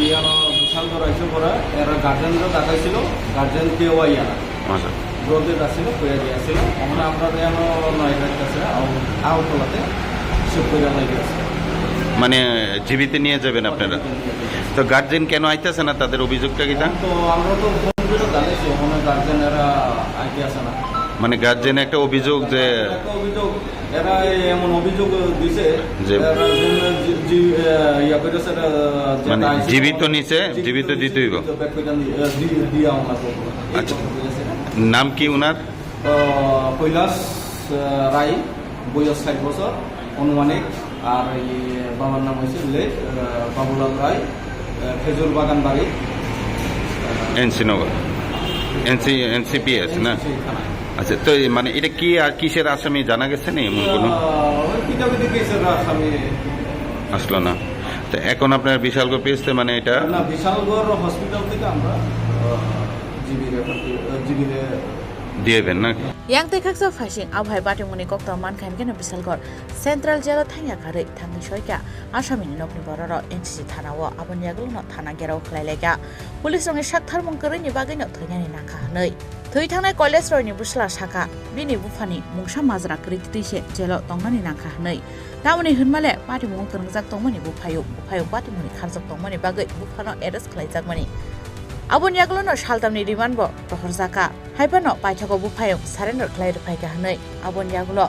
ইয়ানো বিশালগড় আইসো পরে এরা গার্জেনরা ডাকাইছিল গার্জেন কেউ আইয়া না ব্লডের আসছিল কইয়ারি আসছিল আমরা আমরা যেন নয় কাছে আউটলাতে সব কইরা লাগি আছে মানে জীবিত নিয়ে যাবেন আপনারা তো গার্জেন কেন আইতেছে না তাদের অভিযোগটা কি তো আমরা তো ফোন করে জানাইছি ওখানে গার্জেনরা আইতে আসে না মানে গার্জেন একটা অভিযোগ যে অভিযোগ এরা এমন অভিযোগ দিছে যে ইয়া কইতেছে মানে জীবিত নিচে জীবিত দিতে হইব আচ্ছা নাম কি উনার কৈলাস রায় বয়স 60 বছর অনুমানিক আর এই বাবার নাম হয়েছে বাবুলাল রায় খেজুর বাগান বাড়ি এনসি নগর এনসিপিএস না আচ্ছা তো মানে এটা কি আর কিসের আসামি জানা গেছে না এমন কোনো আসলো না তো এখন আপনার বিশালগড় পেয়েছে মানে এটা না বিশালগড় হসপিটাল থেকে আমরা জিবি দিয়েবেন না yang tekaksa phasing abhai batemuni kokta mankan gena bisalgor central jail thangya khare thangi soika asamini nokni bororo NCC thanawo aboniaglo no thana gerau khlailega police rongi sakthar mongkore ni bagai no thoinani nakha nei thoi thangnai college roi ni busla saka bini bufani mungsa majra kriti se jelo tongnani nakha nei namoni hunmale pati mong kerngjak tongmani bufayo batemuni kharjak tongmani bagai bufano arrest khlaijak mani abon yaglono saltamni remand bo rohorjaka haibano paithako bufayong surrender khlai ruphaika hanai abon yaglo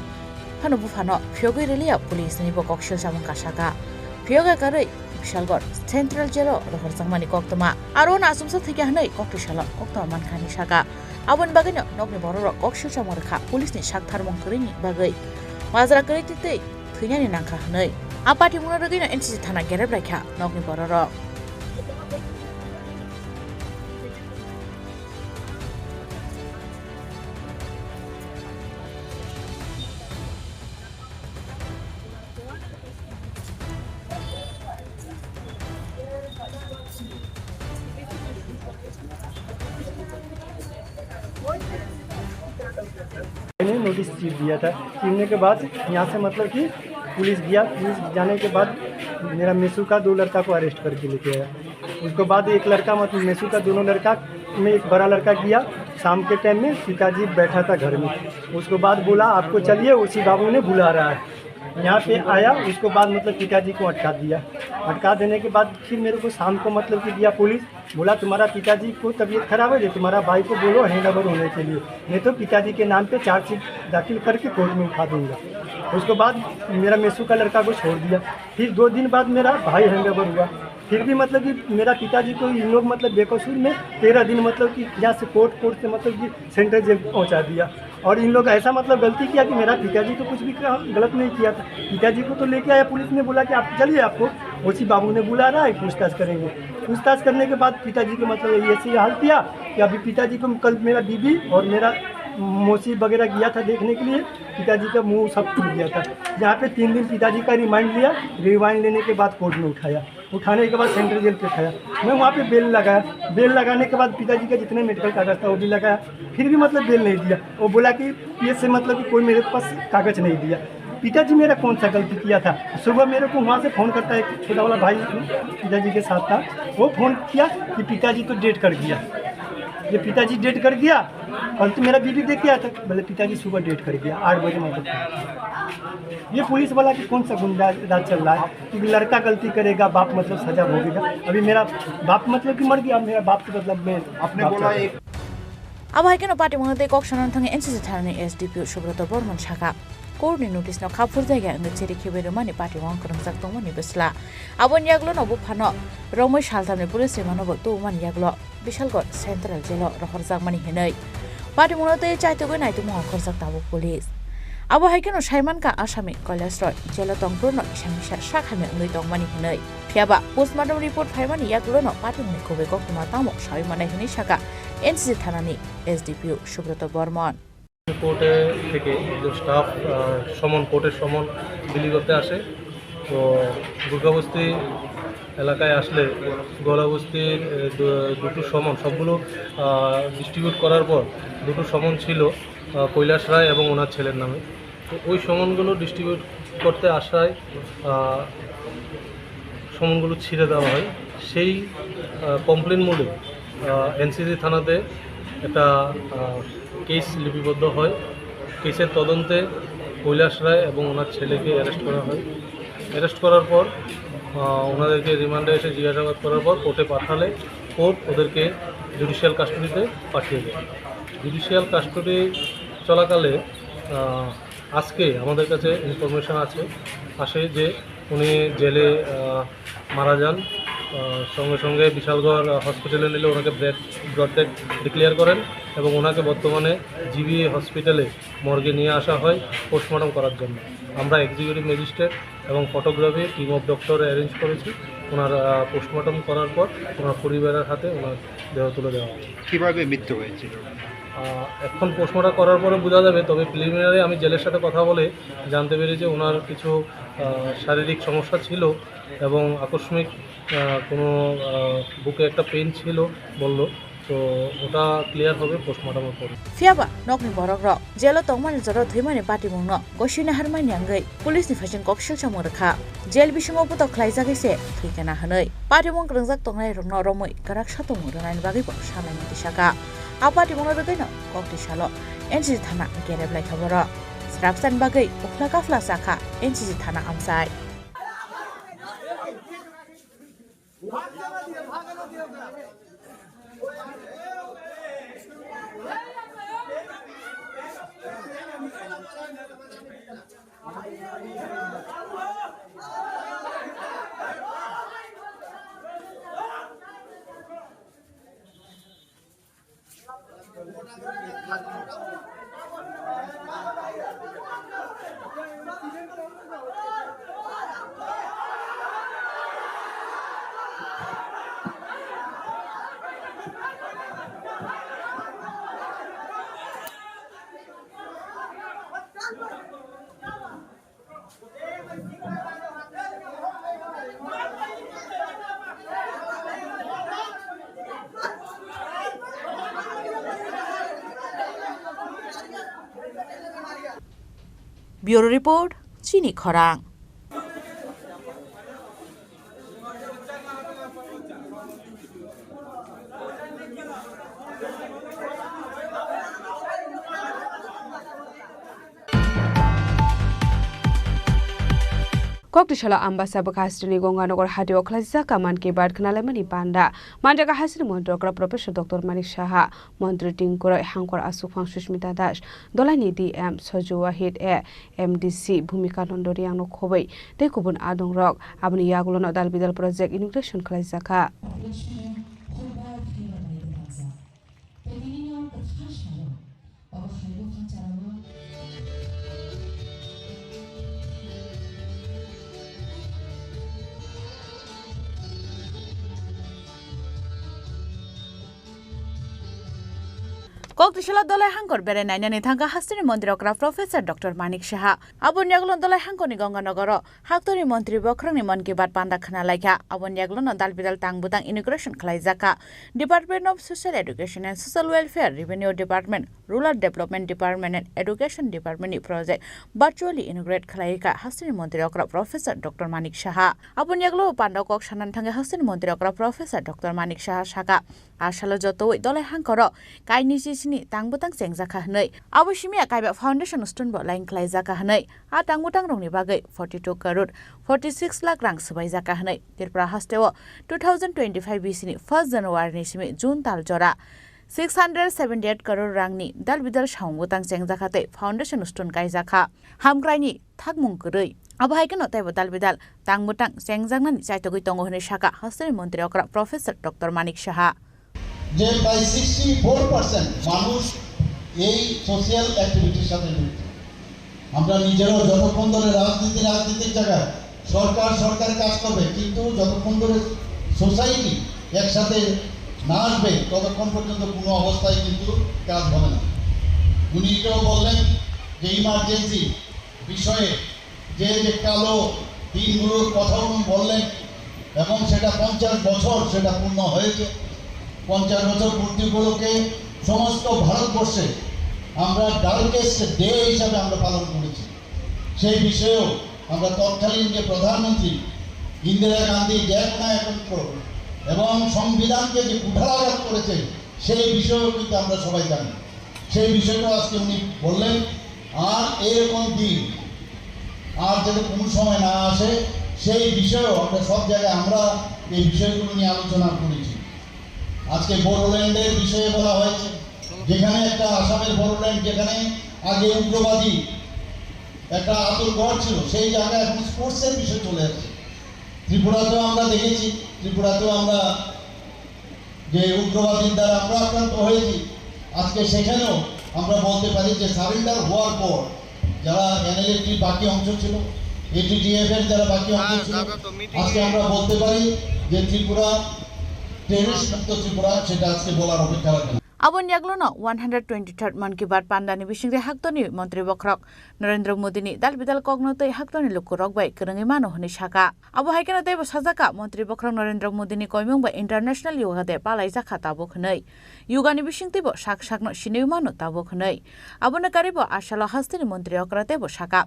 phano bufano phiyogoi relia police ni bo kokshil samung kasaka phiyoga karei Bishalgarh central jail রহরজাংমানি কক্তমা আরো নাসুমসা থেকে হানাই কক্টশালা কক্তমা মানখানি শাখা আবন বাগাইনো নগনি বড় কক্সিল সামরখা পুলিশনি সাকথার মংকরিনি বাগৈ মাজরা করিতিতে থৈনানি নাंखा হানাই আপাটি মুনা রগিনো NCC থানা গেরেব রাখা নগনি বড় मैंने नोटिस दिया था छीनने के बाद यहाँ से मतलब कि पुलिस गया पुलिस जाने के बाद मेरा मेसू का 2 लड़का को अरेस्ट करके लेके आया उसके बाद एक लड़का मतलब मेसू का दोनों लड़का में एक बड़ा लड़का गया शाम के टाइम में पिताजी बैठा था घर में उसके बाद बोला आपको चलिए उसी बाबू ने बुला रहा है यहाँ पे आया उसके बाद मतलब पिताजी को अटका देने के बाद फिर मेरे को शाम को मतलब कि दिया पुलिस बोला तुम्हारा पिताजी को तबीयत खराब है तुम्हारा भाई को बोलो हैंड ओवर होने के लिए नहीं तो पिताजी के नाम पे चार्जशीट दाखिल करके कोर्ट में उठा दूंगा उसके बाद मेरा मेसू का लड़का को छोड़ दिया फिर 2 दिन बाद मेरा भाई हैंड ओवर हुआ फिर भी मतलब कि मेरा पिताजी को इन लोग मतलब बेकसूर में 13 दिन मतलब कि यहाँ से कोर्ट से मतलब कि सेंट्रल जेल पहुँचा दिया और इन लोग ऐसा मतलब गलती किया कि मेरा पिताजी तो कुछ भी गलत नहीं किया था पिताजी को तो लेके आया पुलिस ने बोला कि आप चलिए आपको उसी बाबू ने बुला रहा है पूछताछ करेंगे पूछताछ करने के बाद पिताजी को मतलब ऐसे हाल किया कि अभी पिताजी को कल मेरा बीबी और मेरा मौसी वगैरह गया था देखने के लिए पिताजी का मुंह सब टूट गया था जहाँ पे 3 दिन पिताजी का रिमांड लिया रिमांड लेने के बाद कोर्ट में उठाने के बाद सेंट्रल जेल पे उठाया मैं वहाँ पे बेल लगाया बेल लगाने के बाद पिताजी का जितने मेडिकल कागज था वो भी लगाया फिर भी मतलब बेल नहीं दिया वो बोला कि ये से मतलब कि कोई मेरे पास कागज नहीं दिया पिताजी मेरा कौन सा गलती किया था सुबह मेरे को वहाँ से फ़ोन करता है छोटा वाला भाई पिताजी के साथ था वो फ़ोन किया कि पिताजी तो डेट कर गया कि पिताजी डेट कर दिया, कल तो मेरा वीडियो देख के आया था, बोले पिताजी सुबह डेट कर दिया 8 बजे मतलब। ये पुलिस वाला की कौन सा गुंडा राज चल रहा है कि लड़का गलती करेगा बाप मतलब सजा भोगेगा। अभी मेरा बाप मतलब कि मर गया, मेरा बाप तो मतलब मैं आपने बोला एक अब हाइकेन पार्टी मनोते कक सनन थांगे एनसीसी थानानि एसडीपी सुब्रत बर्मन साखा कोर्टनि नोटिस न खाफुर जायगा अंग चेरि खेबेरो माने पार्टी वन करंजाक तंगमनि बेसला आबन यागलो नबु फानो रमै सालथामनि पुलिस रिमानबो तो मान यागलो बिशालगढ़ सेंट्रल जेलो रहरजाक मानि हिनै पार्टी मनोते चाइतोगो नाइतो मह करजाक ताबो पुलिस अब हाइकेन साइमान का आसामी कलेस्ट्रॉय जेलो तंगपुरनो इसामिसा साखामे अंगै तंगमनि हिनै फियाबा पोस्टमार्टम रिपोर्ट फाइमानि यागलो न पार्टी मनि खोबे कक्रमा तामो साइ माने हिनै साखा एनसीसी थानानि एसडीपीओ सुब्रत बर्मन কোর্টে থেকে যে স্টাফ কোর্টের সমন বিলি করতে আসে, তো দুর্গাবস্তি এলাকায় আসলে গলাবস্তির দুটো সমন সবগুলো ডিস্ট্রিবিউট করার পর দুটো সমন ছিল কৈলাস রায় এবং ওনার ছেলের নামে। তো ওই সমনগুলো ডিস্ট্রিবিউট করতে আসায় সমনগুলো ছিঁড়ে দেওয়া হয়। সেই কমপ্লেন মূলে এনসিসি থানাতে একটা কেস লিপিবদ্ধ হয়। কেসের তদন্তে কৈলাস রায় এবং ওনার ছেলেকে অ্যারেস্ট করা হয়। অ্যারেস্ট করার পর ওনাদেরকে রিমান্ডে এসে জিজ্ঞাসাবাদ করার পর কোর্টে পাঠালে কোর্ট ওদেরকে জুডিশিয়াল কাস্টডিতে পাঠিয়ে দেয়। জুডিশিয়াল কাস্টডি চলাকালে আজকে আমাদের কাছে ইনফরমেশান আসে যে উনি জেলে মারা যান। সঙ্গে সঙ্গে বিশালগড় হসপিটালে নিলে ওনাকে ব্রড ডেথ ডিক্লেয়ার করেন এবং ওনাকে বর্তমানে জিবিএ হসপিটালে মর্গে নিয়ে আসা হয় পোস্টমর্টম করার জন্য। আমরা এক্সিকিউটিভ ম্যাজিস্ট্রেট এবং photography team of doctor arrange করেছি। ওনার পোস্টমর্টম করার পর ওনার পরিবারের হাতে ওনার দেহ তুলে দেওয়া হয়। কীভাবে মৃত্যু হয়েছিল এখন পোস্টমর্টম করার পরে বোঝা যাবে, তবে প্রিলিমিনারি আমি জেলের সাথে কথা বলে জানতে পেরেছি ওনার কিছু শারীরিক সমস্যা ছিল এবং আকস্মিক কোনো বুকে একটা পেইন ছিল বলল, তো ওটা ক্লিয়ার হবে পোস্টমর্টমের পর। फियाबा नकनि बरग्र जेलो तंगमानि जरो थैमानि पार्टी मुंनो गसिनि हारमानि आंगै पुलिसनि फाइसिन कक्सिल समरखा जेल बिसिङाव पतो ख्लाइजागैसे थैकेना हनै पार्टी मुं ग्रंजाक तंगनाय रंनो रमै गराक सातों रनानि बागैबो सालायनि दिसाका आ पार्टी मुंनो रगैनो कक्ति सालो एनसीसी थाना गेरेबलाय खबर स्रापसान बागै उखला काफला साखा एनसीसी थाना आमसाय ब्यूरो रिपोर्ट चिनी खरांग। Koktishala ambasa bakastini gonganagar hadio khlasaka man ke bad khnalemani banda manjaga hasri mondokra professor dr manik saha mantri tingkora hangkor asufang sushmita das dolani dm soju wahid e mdc bhumika nondori angno khobai te kubun adong rok abni yagulono dalbidal project integration khlasaka কক্রিশালা Dalai হাঙ্কর বেড়ে নাইনানি থাকা হাস্তিনি মন্ত্রী অকরা professor doctor Manik Saha আবন ইয়াগলন দলাই হাঙ্কনি গঙ্গানগর হাক্তনি মন্ত্রী বক্রংনি মন কি বাত পান্ডা খানা লাইখা আবন ইয়াগলন দালবিদাল টাংবুতাং ইনোগ্রেশন খালাইজাকা department of social education and social welfare revenue department rural development department and education department project virtually inaugurate খালাইকা হাস্তিনি মন্ত্রী অকরা প্রফেসর ডক্টর মানিক সাহা আবন ইয়াগলো পান্ডা কক সানান থাঙ্গে হাস্তিনি মন্ত্রী অকরা প্রফেসর ডক্টর মানিক সাহা সাকা আশালো যতই দলাই হাঙ্কর কাইনি চিনি টাংবুতাং চেংজাखा हनै अबसिमिया काइबा फाउन्डेसन स्टुनबो लाइन खालायजाखा हनै आ टांगबुतां रंनि बागै 42 करोड़ 46 लाख रां सबायजाखा हनै त्रिपुरा हास्टेव 2025 बिसिनि 1 जनवरी सिमि जुन ताल जरा 678 करोड़ रांनि दालबिदाल सावंबुतां चेंजाखाते फाउन्डेसन स्टुन गायजाखा हामग्रायनि थागमुं गरै अबहायगन तैबो दालबिदाल टांगबुतां चेंजांनानि चाइतगै दङ हनै साका हास्टेल मन्त्री अकरा प्रफेसर डक्टर मानिक साहा যে প্রায় 64% মানুষ এই সোশ্যাল অ্যাক্টিভিটির সাথে যুক্ত। আমরা নিজেরাও যতক্ষণ ধরে রাজনীতির জায়গায় সরকার কাজ করবে, কিন্তু যতক্ষণ ধরে সোসাইটি একসাথে না আসবে ততক্ষণ পর্যন্ত কোনো অবস্থায় কিন্তু কাজ হবে না। উনি এটাও বললেন যে ইমার্জেন্সি বিষয়ে যে কালো দিনগুলোর কথা উনি বললেন এবং সেটা 50 বছর সেটা পূর্ণ হয়েছে। 50 বছর পূর্তি উপলক্ষে সমস্ত ভারতবর্ষে আমরা ডার্কেস্ট ডে হিসাবে আমরা পালন করেছি। সেই বিষয়েও আমরা তৎকালীন যে প্রধানমন্ত্রী ইন্দিরা গান্ধী জ্ঞাপনায়কত্ব এবং সংবিধানকে যে কুঠারাঘাত করেছে সেই বিষয়েও কিন্তু আমরা সবাই জানি। সেই বিষয়টা আজকে উনি বললেন। আর এরকম দিন আর যাতে কোনো সময় না আসে সেই বিষয়েও আমরা সব জায়গায় আমরা এই বিষয়গুলো নিয়ে আলোচনা করেছি। আজকে বোরোল্যান্ডের বিষয়ে বলা হয়েছে, যেখানে একটা আসামের বোরোল্যান্ড যেখানে আগে উগ্রবাদী একটা আতঙ্কঘর ছিল, সেই জায়গায় এখন স্পোর্টসের বিষয় চলে আসছে। ত্রিপুরাতেও আমরা দেখেছি, ত্রিপুরাতেও আমরা যে উগ্রবাদীর দ্বারা আমরা আক্রান্ত হয়েছি, আজকে সেখানেও আমরা বলতে পারি যে সারেন্ডার হওয়ার পর যারা এনএলএটির বাকি অংশ ছিল, এটিটিএফ এর যারা বাকি অংশ ছিল, আজকে আমরা বলতে পারি যে ত্রিপুরা টেররিস্ট মুক্ত ত্রিপুরা, সেটা আজকে বলার অপেক্ষা রাখে না। আবন ইয়াগলনো 123 मन की बात पांडानि बिसिंग्रे हाक्तनि मंत्री बख्रक नरेंद्र मोदीनि दालबिदाल कग्नतै हाक्तनि लुकुरक बाय करंगै मानो हनि साका अबो हायकेना देब साजाका मंत्री बख्रक नरेंद्र मोदीनि कयमं बाय इंटरनेशनल योगा दे पालाय जाखा ताबो खनै योगानि बिसिंगतिबो साकनो सिनै मानो ताबो खनै अबोनो कारिबो आशालो हास्तिनि मंत्री अकरातेबो साका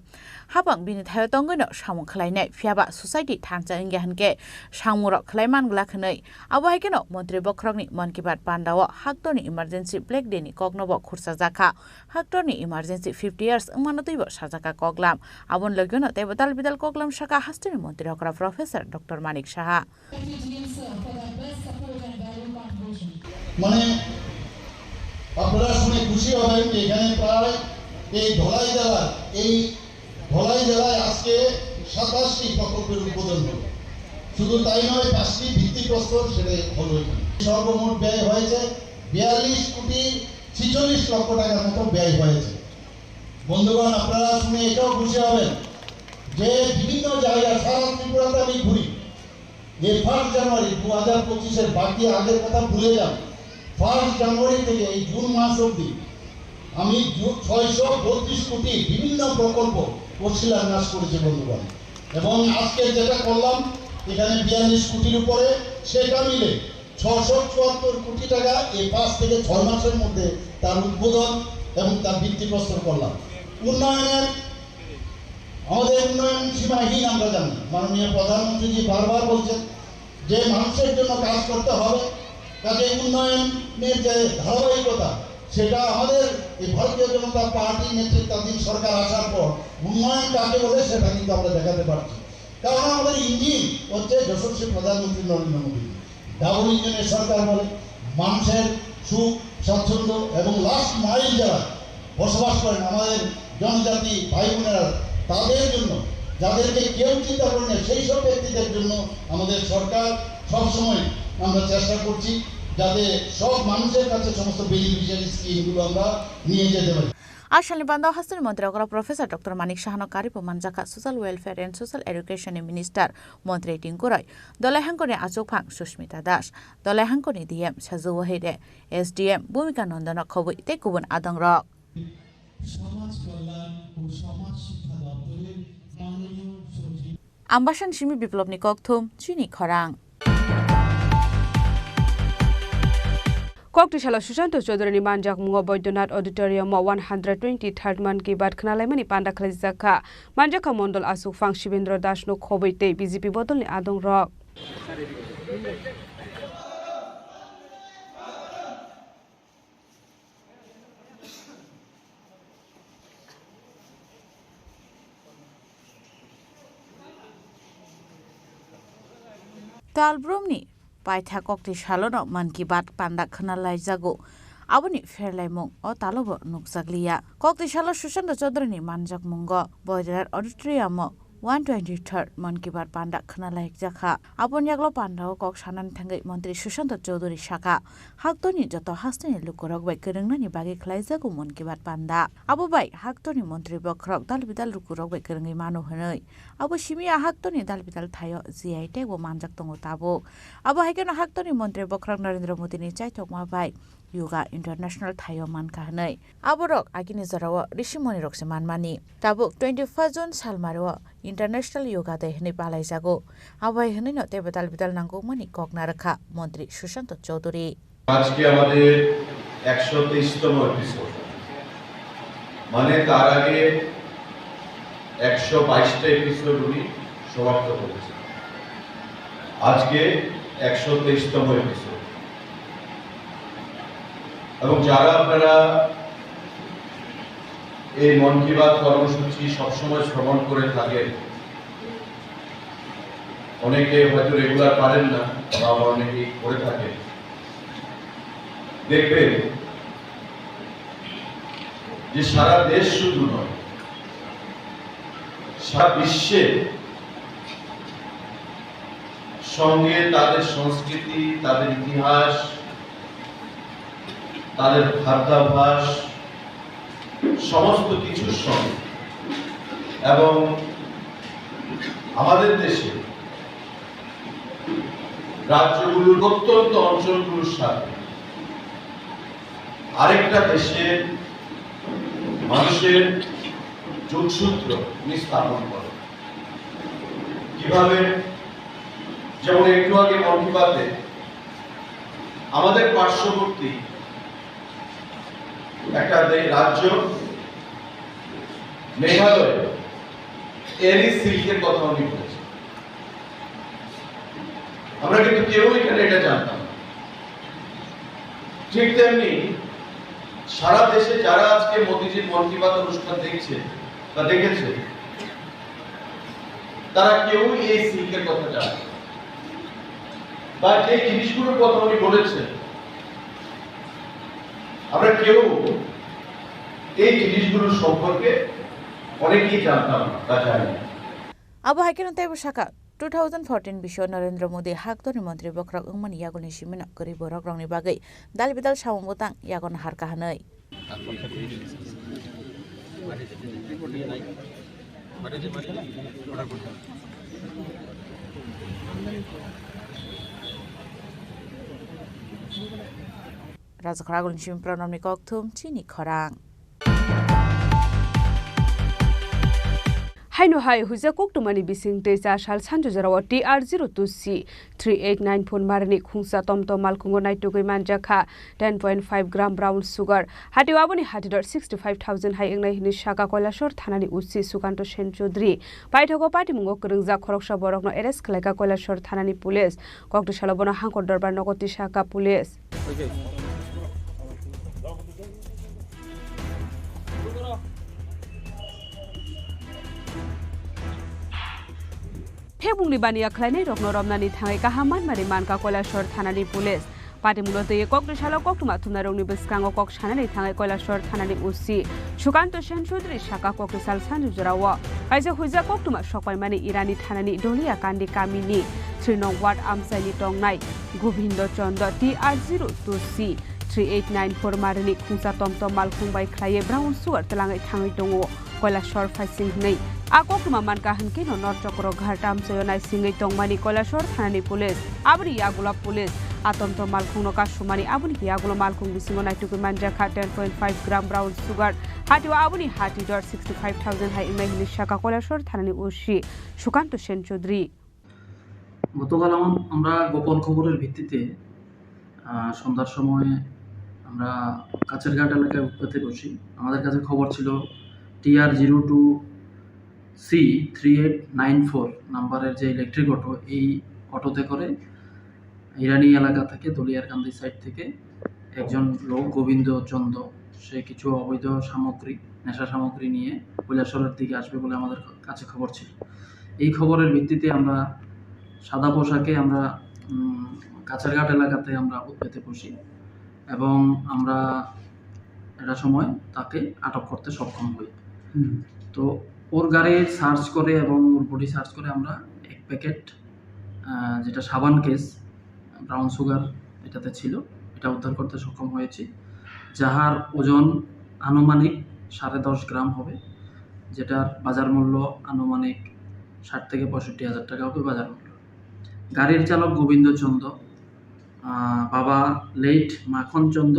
हाबां बिनि थायो तंगैनो सामु खलायनाय फियाबा सोसाइटी थांचा इंगे हनके सामुरक खलाय मानगला खनै अबो हायकेनो मंत्री बख्रकनि मन की बात पांडाव हाक्तनि इमार्जेंसी ब्लैक डेनी कग्नब खुरसा जाखा हाक्टरनि इमार्जेंसी 50 इयर्स मानतैबो साजाका कगलाम आबन लगन तेबो दालबिदाल कगलाम साका हास्तिनि मंत्री अकरा प्रफेसर डक्टर मानिक साहा মানে আপনারা শুনে খুশি হবেন যে এখানে প্রায় এই ধলাই জেলায় আজকে 27টি প্রকল্পের উদ্বোধন হলো। শুধু তাই নয়, 5টি ভিত্তিপ্রস্তর সেটা হলো। সর্বমোট ব্যয় হয়েছে 42 কোটি 46 লক্ষ টাকার মতো ব্যয় হয়েছে। বন্ধুগণ, আপনারা শুনে এটাও খুশি হবেন যে বিভিন্ন জায়গায় সারা ত্রিপুরাতে আমি ঘুরি। এই 1 জানুয়ারি 2025-এর বাকি আগের কথা ভুলে যান। 1 জানুয়ারি থেকে এই জুন মাস অবধি আমি 632 কোটি বিভিন্ন প্রকল্প শিলান্যাস করেছি বন্ধুগণ। এবং আজকে যেটা করলাম এখানে 42 কোটির উপরে, সেটা মিলে 674 কোটি টাকা এই 5 থেকে 6 মাসের মধ্যে তার উদ্বোধন এবং তার ভিত্তিপ্রস্তর করলাম। আমাদের উন্নয়ন সীমাহীন আমরা জানি। মাননীয় প্রধানমন্ত্রীজি বারবার বলছেন যে মানুষের জন্য কাজ করতে হবে, কাজে উন্নয়নের যে ধারাবাহিকতা সেটা আমাদের এই ভারতীয় জনতা পার্টির নেতৃত্বাধীন সরকার আসার পর উন্নয়ন কাকে বলে সেটা কিন্তু আমরা দেখাতে পারছি। কারণ আমাদের ইঞ্জিন হচ্ছে যশস্বী প্রধানমন্ত্রী নরেন্দ্র মোদী। ডাবল ইঞ্জিনের সরকার বলে মানুষের সুখ স্বাচ্ছন্দ্য এবং লাস্ট মাইল যারা বসবাস করেন আমাদের জনজাতি ভাই বোনেরা, তাদের জন্য, যাদেরকে কেউ চিন্তা করেন না সেই সব ব্যক্তিদের জন্য আমাদের সরকার সবসময় আমরা চেষ্টা করছি যাতে সব মানুষের কাছে সমস্ত বেনিফিশিয়ারি স্কিমগুলো আমরা নিয়ে যেতে পারি। आसामनि बान्दाव हास्तनि मन्त्री प्रफेसर डक्टर मानिक साहानो कारिपो मानजाखा सोशल वेलफेयर एन्ड सोशल एडुकेशननि मिनिस्टार मन्त्री टिंकुराय दलाय हांखोनि आचुकफां सुस्मिता दास दलाय हांखोनि डीएम साजु वहिदे एसडीएम भूमिका नन्दन खबै ते गुबुन आदं रक आम्बासन सिमी बिप्लबनि ककथुम चिनी खरां Koktishala Susanto Chodroni Manjak Mungo Boydonat Auditorium 123rd Man Ki Baat Khnaalaimani Panda Khalizaka Manjaka Mondol Asuk Fang Shibendra Das no Khoboite BJP Bodolni Adong Rok Talbrumni Paitha Koktishala Man Ki Baat Panda Khnaalaijagो Aboni Fairlaimong o Talobo Nukzaglia Koktishala Susanto Chodroni Manjak Mungo Boydonat Auditorium 123rd Man Ki Baat Panda Khnaalaijaka Abon Yaglo Panda Kok Sanan Thangai Mantri Susanto Chodroni Shaka Haktoni Joto Hastani Lukorok Bai Kerengnani Bagi Khlaijago Man Ki Baat Panda Abo Bai Haktoni Mantri Bokrok Dalbidal Lukorok Bai Kerengai Mano Hanoi Abo Shimia Haktoni Dalbidal Thayo GI Tebo Manjak Tongo Tabo Abo Haikeno Haktoni Mantri Bokrok Narendra Modi ni Chaitok Ma Bai Yoga International Thayo Man Kahnai Aborok Agini Zarawa Rishimoni Rokse Manmani Tabuk 21 June Salmaro International Yoga Day Hni Palai Jago Abai Hni no Tebo Dalbidal Nango Mani Kokna Rakha Mantri Susanto Choudhury আজকে আমাদের 123তম episode মানে তার আগে 122টা episode উনি সমাপ্ত করেছেন আজকে 123তম episode এবং যারা আপনারা এই মন কি বাত কর্মসূচি সবসময় শ্রবণ করে থাকেন অনেকে হয়তো রেগুলার পারেন না বা অনেকেই করে থাকেন দেখবেন যে সারা দেশ শুধু নয় সারা বিশ্বে সঙ্গে তাদের সংস্কৃতি তাদের ইতিহাস তাদের খাদ্যাভ্যাস সমস্ত কিছুর সঙ্গে এবং আমাদের দেশে রাজ্যগুলোর প্রত্যন্ত অঞ্চলগুলোর সাথে আরেকটা দেশের মানুষের যোগসূত্র স্থাপন করে কিভাবে যেমন একটু আগে মন কি বাতে আমাদের পার্শ্ববর্তী একটা রাজ্য মেঘালয় এরি সিল্কের কথা উনি বলেছেন আমরা কিন্তু কেউ এখানে এটা জানতাম ঠিক তেমনি সারা দেশে যারা আজকে মোদিজির মন কি বাত অনুষ্ঠান দেখছে বা দেখেছে তারা কেউ এই সিল্কের কথা জানে বা যে জিনিসগুলোর কথা উনি বলেছেন আমরা কেউ এই জিনিসগুলোর সম্পর্কে অনেকেই জানতাম বা জানি Abo Haikeno Tebo Shaka 2014 Bisho Narendra Modi Haktoni Mantri Bokrok Ungman Yagoni Shimina Kuri Borok Rongni Bagai Dalbidal Shawambutang Yagon Harka Hanoi Razakragun Shim Pronomni Kokthum Chini Khorang Haino Hai Huza Koktumani Bising Tesa Shal Sanjo Jarawa TR02C 389 Phone Marni Khungsa Tomto Malkungo Naitugui Manjaka 10.5 gram brown sugar Hatiwaboni Hatidor 65,000 Hai Engnai Hini Shaka Koilashor Thanani Usi Sukanto Shen Chodri Paithago Party Mungo Kurungza Khoroksha Borokno Eres Kleka Koilashor Thanani Police Kokto Shalabona Hangkor Darbar Nogoti Shaka Police Hebungni Bania Klane Rokno Romnani Thangai Kahaman Marimanka Koilashor Thanani Police Patimulote Kokto Shalo Koktuma Tunarongni Biskango Kok Shanani Thangai Koilashor Thanani Usi Shukanto Shen Chodri Shaka Kokto Sal Sanju Jarawa Kaisa Huza Koktuma Shokai Mani Irani Thanani Dolia Kandi Kamini 3 Nong Ward Amsani Tongnai Gobindo Chondo TR02C 3894 मारनि खुंसा टमटम मालखुं bye ख्लाये brown sugar तलाङै थाङै दङ কৈলাসর ফাইसिं नै আককमा मानका हनके न नरचक्र घाटाम सयनाय सिङै टंमानि কৈলাসর थानानि पुलिस आबरि यागुला पुलिस आतमतो मालखुं न कासुमानि आबुनि यागुला मालखुं बिसिङो नायटुकु मानजाखा 10.5 ग्राम ब्राउन सुगार हाटिवा आबुनि हाटि दर 65000 हाइ इमाइ हिनि शाखा কৈলাসর थानानि उसी সুকান্ত সেন চৌধুরী। গতকাল আমরা গোপন খবরের ভিত্তিতে সন্ধ্যার সময় আমরা কাছেরঘাট এলাকায় উৎপাতে বসি। আমাদের কাছে খবর ছিল TR02C3894 নাম্বারের যে ইলেকট্রিক অটো, এই অটোতে করে ইরানি এলাকা থেকে দলিয়ারকান্দি সাইড থেকে একজন লোক গোবিন্দ চন্দ, সে কিছু অবৈধ সামগ্রী, নেশা সামগ্রী নিয়ে কৈলাসরের দিকে আসবে বলে আমাদের কাছে খবর ছিল। এই খবরের ভিত্তিতে আমরা সাদা পোশাকে আমরা কাছেরঘাট এলাকাতে আমরা উৎপেতে বসি এবং আমরা এটা সময় তাকে আটক করতে সক্ষম হই। তো ওর গাড়ি সার্চ করে এবং ওর বডি সার্চ করে আমরা এক প্যাকেট যেটা সাবান কেস ব্রাউন সুগার এটাতে ছিল, এটা উদ্ধার করতে সক্ষম হয়েছি, যাহার ওজন আনুমানিক 10.5 গ্রাম হবে, যেটার বাজার মূল্য আনুমানিক 60 থেকে 65,000 টাকা হবে বাজার মূল্য। গাড়ির চালক গোবিন্দ চন্দ, বাবা লেট মাখন চন্দ,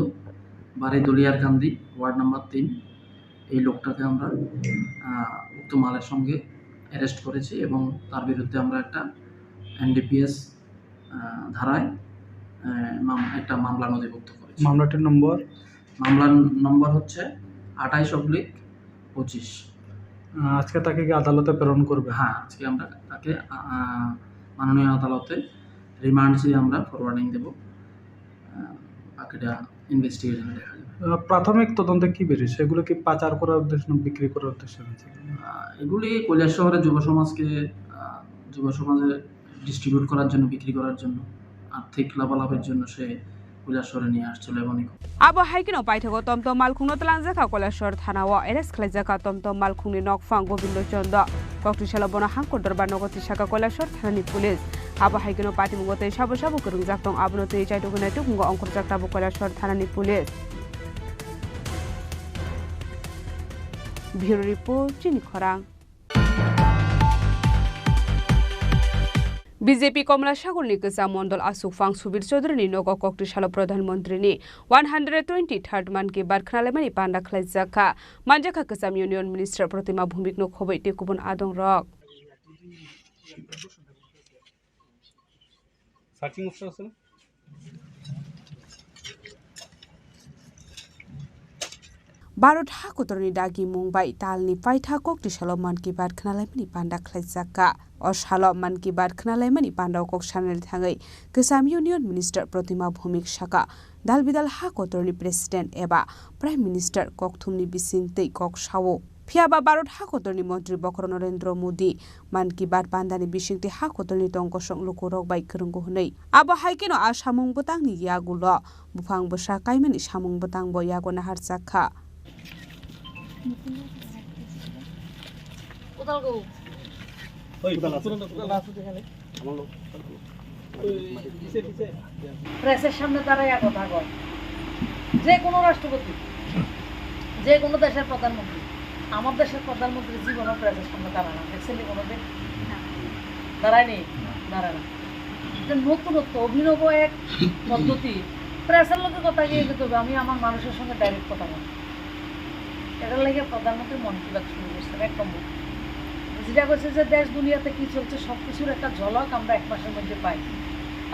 বাড়ি দলিয়ারকান্দি, ওয়ার্ড নাম্বার 3। এই লোকটাকে আমরা উক্ত মালের সঙ্গে অ্যারেস্ট করেছি এবং তার বিরুদ্ধে আমরা একটা NDPS ধারায় একটা মামলা নথিভুক্ত করেছি। মামলার নম্বর হচ্ছে 28/25। আজকে তাকে কি আদালতে প্রেরণ করবে? হ্যাঁ, আজকে আমরা তাকে মাননীয় আদালতে রিমান্ড চেয়ে আমরা ফরওয়ার্ডিং দেব, বাকিটা ইনভেস্টিগেশনে দেখা যাবে। প্রাথমিক তদন্তে কি বেরিয়েছে? এগুলো কি পাচার করার উদ্দেশ্য না বিক্রি করার উদ্দেশ্য? এগুলি কৈলাস শহরের যুব সমাজে ডিস্ট্রিবিউট করার জন্য, বিক্রি করার জন্য, আর্থিক লাভালাভের জন্য সে কৈলাস শহরে নিয়ে আসছিল এবং আবো হাইকিনো পাইথাগো টমটম মালখুংনো তলাংজাখা কৈলাসর থানাও এরেস্ট খালাইজাখা টমটম মালখুংনি নকফাং গোবিন্দ চন্দ কক্টিশালা বনা হাঙ্কর দরবার নগতি শাখা কৈলাসর থানানি পুলিশ আবো হাইকিনো পাটিমুগতে সাবো সাবো করুং জাকতং আবনতে চাইটুগুনাই টুকুঙ্গ অঙ্কর জাকতাবো কৈলাসর থানানি পুলিশ। ব্যুরো রিপোর্ট চিনি খরাং। বিজেপি কমলা সাগরনি গোজা মন্ডল আসুকফাং সুবীর চৌধুরীনি নগ কক্টিশালা প্রধানমন্ত্রীনি 123rd মান কি বার খনালাইমানি পান্ডা खलाइजाखा मानजाखा गोजाम इउनियन मिनिस्टार प्रतिमा भूमिकनो खबै टेकुबन आदं रक সার্চিং অপশন আছে না? भारत हाकुतरनि दागि मुंबाई तालनि पाइथा कक्टिशाला मान की बात खनालाइमानि पान्डा खलाइजाखा अशाला मान की बात खनालाइमानि पान्डा कक सानल थाङै गोजाम इउनियन मिनिस्टार प्रतिमा भूमिक शाखा दालबिदाल हाकुतरनि प्रेसिडेन्ट एबा प्राइम मिनिस्टार ककथुमनि बिसिंतै कक सावो फियाबा भारत हाकुतरनि मन्त्री बकर नरेन्द्र मोदी मान की बात पान्डानि बिसिंतै हाकुतरनि टंकसं लुकुरक बाइ गोरोंगो हनै आबो हाइकेनो आसामुं बतांनि यागुल बुफां बसा काइमानि सामुं बतां ब यागो नाहारजाखा প্রেসের সামনে দাঁড়াইয়া কথা কয় যে কোনো রাষ্ট্রপতি, যে কোনো দেশের প্রধানমন্ত্রী, আমার দেশের প্রধানমন্ত্রী জীবনও প্রেসের সামনে দাঁড়ায় না। দেখছিলি কোনোদিন দাঁড়ায়নি? দাঁড়ায় না। নতুনত্ব অভিনব এক পদ্ধতি, প্রেসের লোকের কথা গিয়ে যেতে হবে, আমি আমার মানুষের সঙ্গে ডাইরেক্ট কথা বলি। এটার লাগে প্রধানমন্ত্রী মন কি বাত শুরু করছেন। 1 নম্বর যেটা করছে যে দেশ দুনিয়াতে কি চলছে সব কিছুর একটা ঝলক আমরা 1 মাসের মধ্যে পাই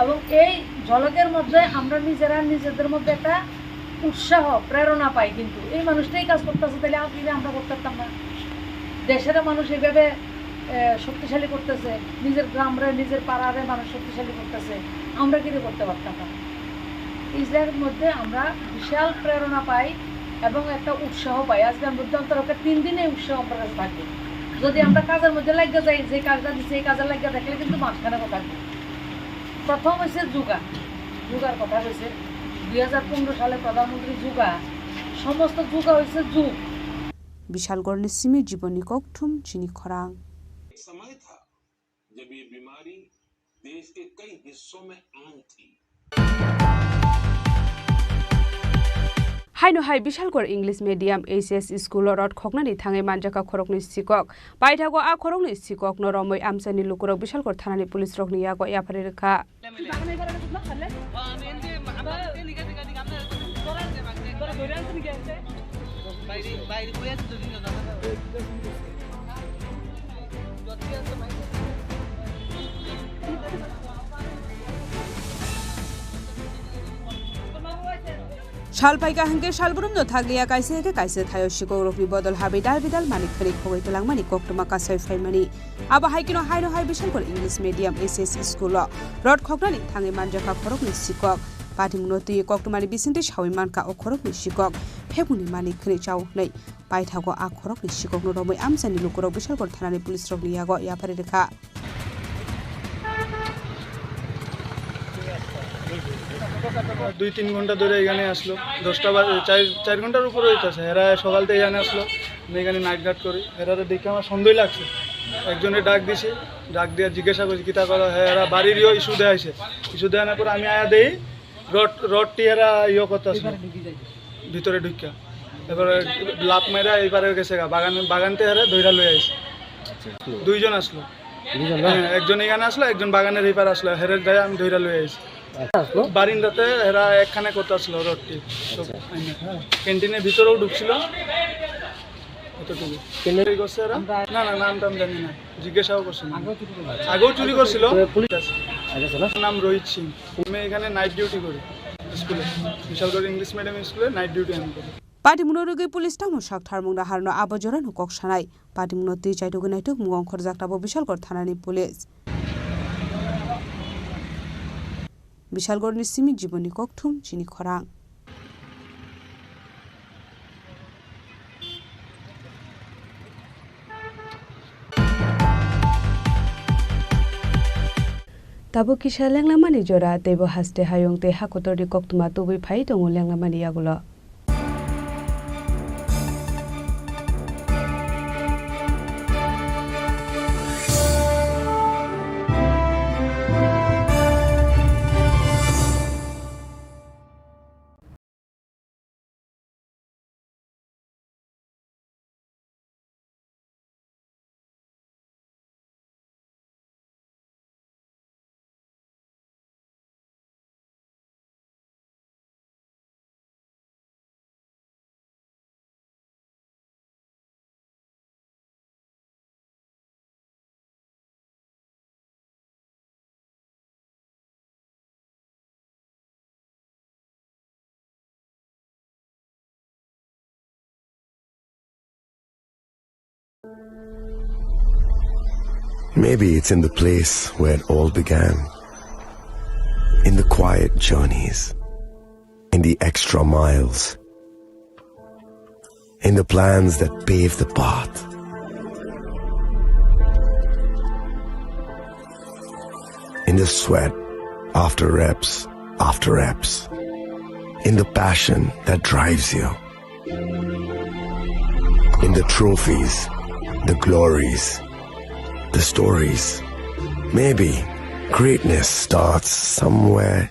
এবং এই ঝলকের মধ্যে আমরা নিজেদের মধ্যে একটা উৎসাহ প্রেরণা পাই। কিন্তু এই মানুষটাই কাজ করতেছে, তাহলে আমরা করতে পারতাম না? দেশের মানুষ এইভাবে শক্তিশালী করতেছে, নিজের গ্রামরে নিজের পাড়ারে মানুষ শক্তিশালী করতেছে, আমরা কিন্তু করতে পারতাম না? ইসরায়েলের মধ্যে আমরা বিশাল প্রেরণা পাই এবং একটা উৎসাহ পাই। আজকের মধ্যে অন্তত 3 দিনে উৎসাহ আমরা কাছে থাকবে। যদি আমরা কাজের মধ্যে লাগিয়ে যাই, যে কাজটা দিচ্ছে এই কাজে লাগিয়ে থাকলে কিন্তু মাঝখানে থাকবে। প্রথম হয়েছে যুগার কথা হয়েছে 2015 সালে প্রধানমন্ত্রী যুগা, সমস্ত যুগা হয়েছে যুগ। বিশালগড় নিসিমি জীবনী ককথুম চিনি খরাং। समय था जब ये बीमारी देश के कई हिस्सों में आम थी। হাইনো হাই Bishalgarh English medium HS school rod খকনানি থাঙে মানজাকা খরকনি সিকক পাইথাগো আ খরকনি সিকক নরমৈ আমসানি লুকুরক বিশালগড় থানানি পুলিশ রকনি ইয়াগো ইয়াফারে রেখা শালপাইকা হাঙ্কে শালবরুম ন থাগলিয়া কাইসে হেকে কাইসে থায় শিকক রকনি বদল হাবে ডাল বিদাল মানিক ফেরি খগৈ তলাং মানি কক্তমা কাসাই ফাইমানি আবা হাইকিনো হাইনো হাই Bishalgarh English medium HS school rod খকনানি থাঙে মানজাকা খরকনি সিকক পাটিমুনতি কক্তমানি বিসিন্তে সাউই মানকা ও খরকনি সিকক ফেবুনি মানিক খনি চাও नै পাইথাগো আ খরকনি সিকক নরমৈ আমসানি লুকুরক বিশালগড় থানানি পুলিশ রকনি ইয়াগো ইয়াফারে রেখা 2-3 ঘন্টা ধরে এখানে আসলো 10টা বাজে 4 ঘন্টার উপরে হইতাছে এরা সকাল থেকে এখানে আসলো আমি এখানে নাইট গার্ড করি এরা দেখে আমার সন্দেহ লাগছে একজনের ডাক দিছি ডাক দিয়ে জিজ্ঞাসা করছি কিতা করা এরা বাড়িরও ইস্যু দেয়াইছে ইস্যু দেওয়ার পর আমি আয়া দেই রডটি এরা ইয়ে করতেছে ভিতরে ঢুকা এবার লাভ মেরা এইবারে গেছে বাগানতে এরা ধইরা লই আইছে দুইজন আসলো একজন এখানে আসলো একজন বাগানের এইপার আসলো হেরে যায় আমি ধইরা লই আইছি বারিন্দাতে এরা একখানে করতে আসলো রডটি ক্যান্টিনের ভিতরেও ঢুকছিল না না নাম টাম জানি না জিজ্ঞাসাও করছিল আগেও চুরি করছিল নাম রোহিত সিং আমি এখানে নাইট ডিউটি করি স্কুলে বিশালগড় ইংলিশ মিডিয়াম স্কুলে নাইট ডিউটি আমি করি পাটিমুনরুগৈ পুলিশ টামো সাক থারমুংদা হারনো আবজরানো কক সানাই পাটিমুনতি চাইটুগৈ নাইটুক মুগং খরজাকটাবো বিশালগড় থানানি পুলিশ বিশালগড় নিসিমি জীবনী ককথুম চিনি খরাং তাবো কিসা লেংলামানি জরা তেবো হাসতে হায়ং তে হাকতরি ককতুমা তুবই phi দङ লেংলামানি ইয়াগুলো Maybe it's in the place where it all began. In the quiet journeys. In the extra miles. In the plans that pave the path. In the sweat after reps. In the passion that drives you. In the trophies, the glories, the stories. Maybe greatness starts somewhere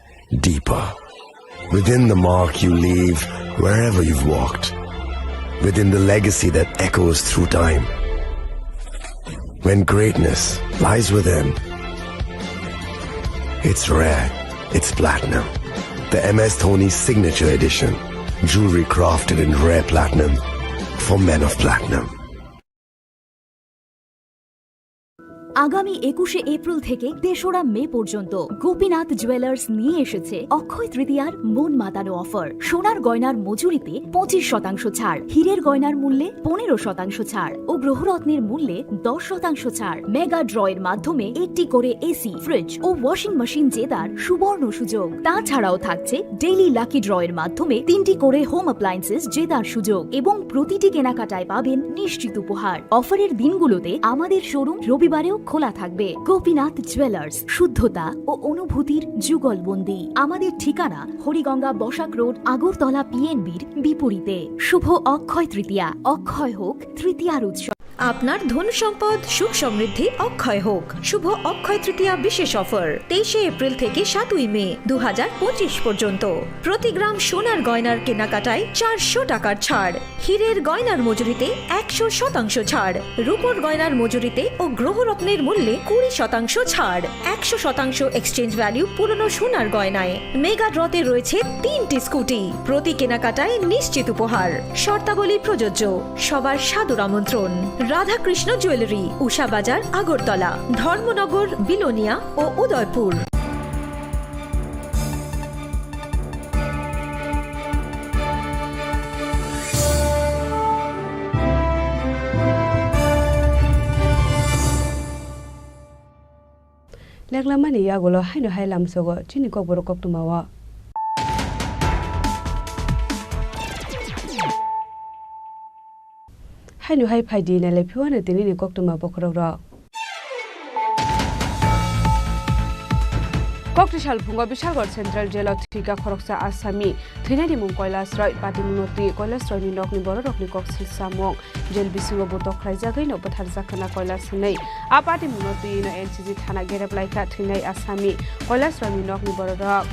deeper. Within the mark you leave wherever you've walked. Within the legacy that echoes through time. When greatness lies within, it's rare, it's platinum. The MS Dhoni Signature Edition. Jewelry crafted in rare platinum for men of platinum. আগামী 21শে April থেকে 3রা মে পর্যন্ত Gopinath jewellers নিয়ে এসেছে অক্ষয় তৃতীয়ার মন মাতানো offer. সোনার গয়নার মজুরিতে 25% ছাড়, হীরের গয়নার মূল্যে 15% ছাড় ও গ্রহরত্নের মূল্যে 10% ছাড়। মেগা ড্রয়ের মাধ্যমে একটি করে এসি, ফ্রিজ ও ওয়াশিং মেশিন জেতার সুবর্ণ সুযোগ। তাছাড়াও থাকছে ডেইলি লাকি ড্রয়ের মাধ্যমে 3টি করে হোম অ্যাপ্লায়েন্সেস জেতার সুযোগ এবং প্রতিটি কেনাকাটায় পাবেন নিশ্চিত উপহার। অফারের দিনগুলোতে আমাদের শোরুম রবিবারেও খোলা থাকবে। গোপীনাথ জুয়েলার্স, শুদ্ধতা ও অনুভূতির যুগলবন্দি। আমাদের ঠিকানা হরিগঙ্গা বসাক রোড, আগরতলা PNBর বিপরীতে। শুভ অক্ষয় তৃতীয়া, অক্ষয় হোক তৃতীয়ার উৎসব। আপনার ধন সম্পদ সুখ সমৃদ্ধি অক্ষয় হোক। শুভ অক্ষয় তৃতীয়া বিশেষ অফার 23 এপ্রিল থেকে 7 মে 2025 পর্যন্ত। প্রতি গ্রাম সোনার গয়নার কেনাকাটায় 400 টাকার ছাড়, হীরের গয়নার মজুরিতে 100% ছাড়, রূপোর গয়নার মজুরিতে ও গ্রহরত্নের মূল্যে 20% ছাড়, 100% এক্সচেঞ্জ ভ্যালু পুরনো সোনার গয়নায়। মেগা ড্রতে রয়েছে 3টি স্কুটি, প্রতি কেনাকাটায় নিশ্চিত উপহার। শর্তাবলী প্রযোজ্য। সবার সাদর আমন্ত্রণ। রাধাকৃষ্ণ জুয়েলারি, উষা বাজার, আগরতলা, ধর্মনগর, বিলোনিয়া ও উদয়পুর। লেগলামানি ইয়াগুলো হাইনো হাই লামসগো চিনি কক বড় কক তুমাওয়া হাইনো হাই ফাইদি নালে ফিওয়ানে তিনি কক তুমা বখরক কক্টিশাল ভুঙ্গা বিশালগড় সেন্ট্রাল জেলত ঠিকা খরকসা আসামি থৈনানি মুং কৈলাসরয় পাতিমুনতি কৈলাসরয়নি নকনি বড় রকনি কক্সিল সামং জেল বিসিঙ্গ বতক রাইজাগৈ ন পথার জাখানা কৈলাসनै আ পাতিমুনতি ন এনসিজি থানা গেরেবলাইকা থৈনাই আসামি কৈলাসরয়নি নকনি বড় রক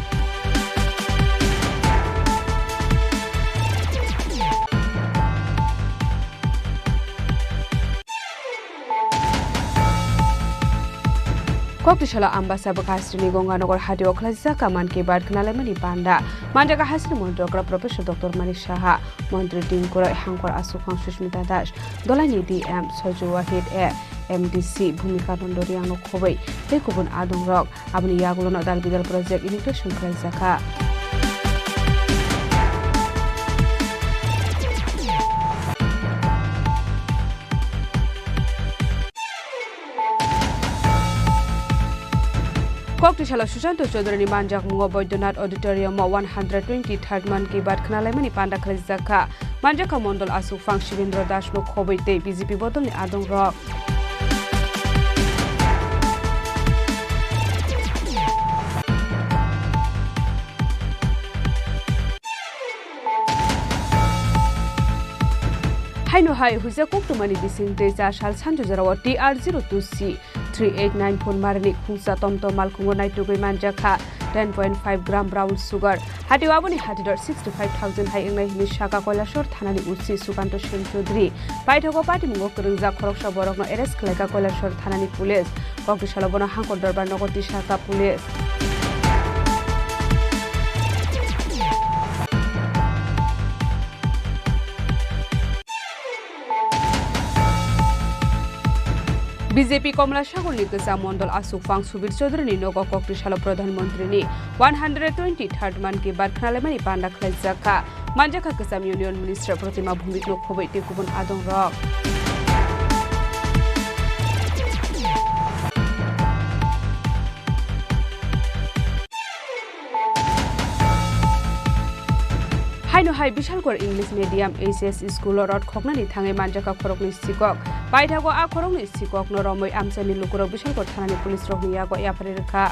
কক্টিশালা আম্বাসা বকাশ্রী গঙ্গানগর হাটি অখলাজা কামান কে বাদ খনালাইমানি পান্ডা মানজাকা হাসির মন্ত্রকরা প্রফেসর ডক্টর মানিক সাহা মন্ত্রী টিংকুরা হাঙ্কর আসুখাং সুস্মিতা দাস দলাইনি ডিএম সজু ওয়াহিদ এমডিসি ভূমিকা দণ্ডরিয়াং খবৈ তে গুবুন আদং রক আবনি ইয়াগুলন দাল বিদাল প্রজেক্ট ইমিগ্রেশন খলাইজাকা কক্টিশালা সুশান্ত চৌধুরী মানজাক মুঙ্গ বৈদ্যনাথ অডিটোরিয়াম 123 মান কি বাদ খনালাইমানি পান্ডা খলাইজাকা মানজাকা মন্ডল আসুফাং শিবেন্দ্র দাস মুখ খবৈতে বিজেপি বদলনি আদং রক হাইনো হাই হুজা কক্টুমানি বিসিং তেজা সাল সানজু জারাও TR02C 3894 ফোন মারনি খুংসা টমটম মালকুঙ্গো নাইটুগৈ মানজাখা 10.5 গ্রাম ব্রাউন সুগার হাটিওয়াবনি হাটিডর 65,000 হাই इंगनाय हिनि शाखा কৈলাসর থানানি উসি সুকান্ত সেন চৌধুরী পাইঠগো পার্টি মুঙ্গ করংজা খরকসা বরকনো এরেস্ট খালাইকা কৈলাসর থানানি পুলিশ কক্টিশালা বনা হাঙ্কর দরবার নগরটি শাখা পুলিশ বিজেপি কমলা সাগর নিগজা মন্ডল আসুফাং সুবীর চৌধুরী নগ কক্টিশালা প্রধানমন্ত্রী 123 মান কি বাদ খনালাইমানি পান্ডা খলাইজাকা মানজাকা কাসাম ইউনিয়ন মিনিস্টার প্রতিমা ভূমিক খবৈ তে গুবুন আদং রক হাইনো হাই Bishalgarh English medium HS school rod খকনানি থাঙে মানজাকা খরকনি সিকক পাইথাগো আ খরকনি সিকক নরমৈ আমসানি লুকুরক বিশালগড় থানানি পুলিশ রকনি ইয়াগো ইয়াফারে রেখা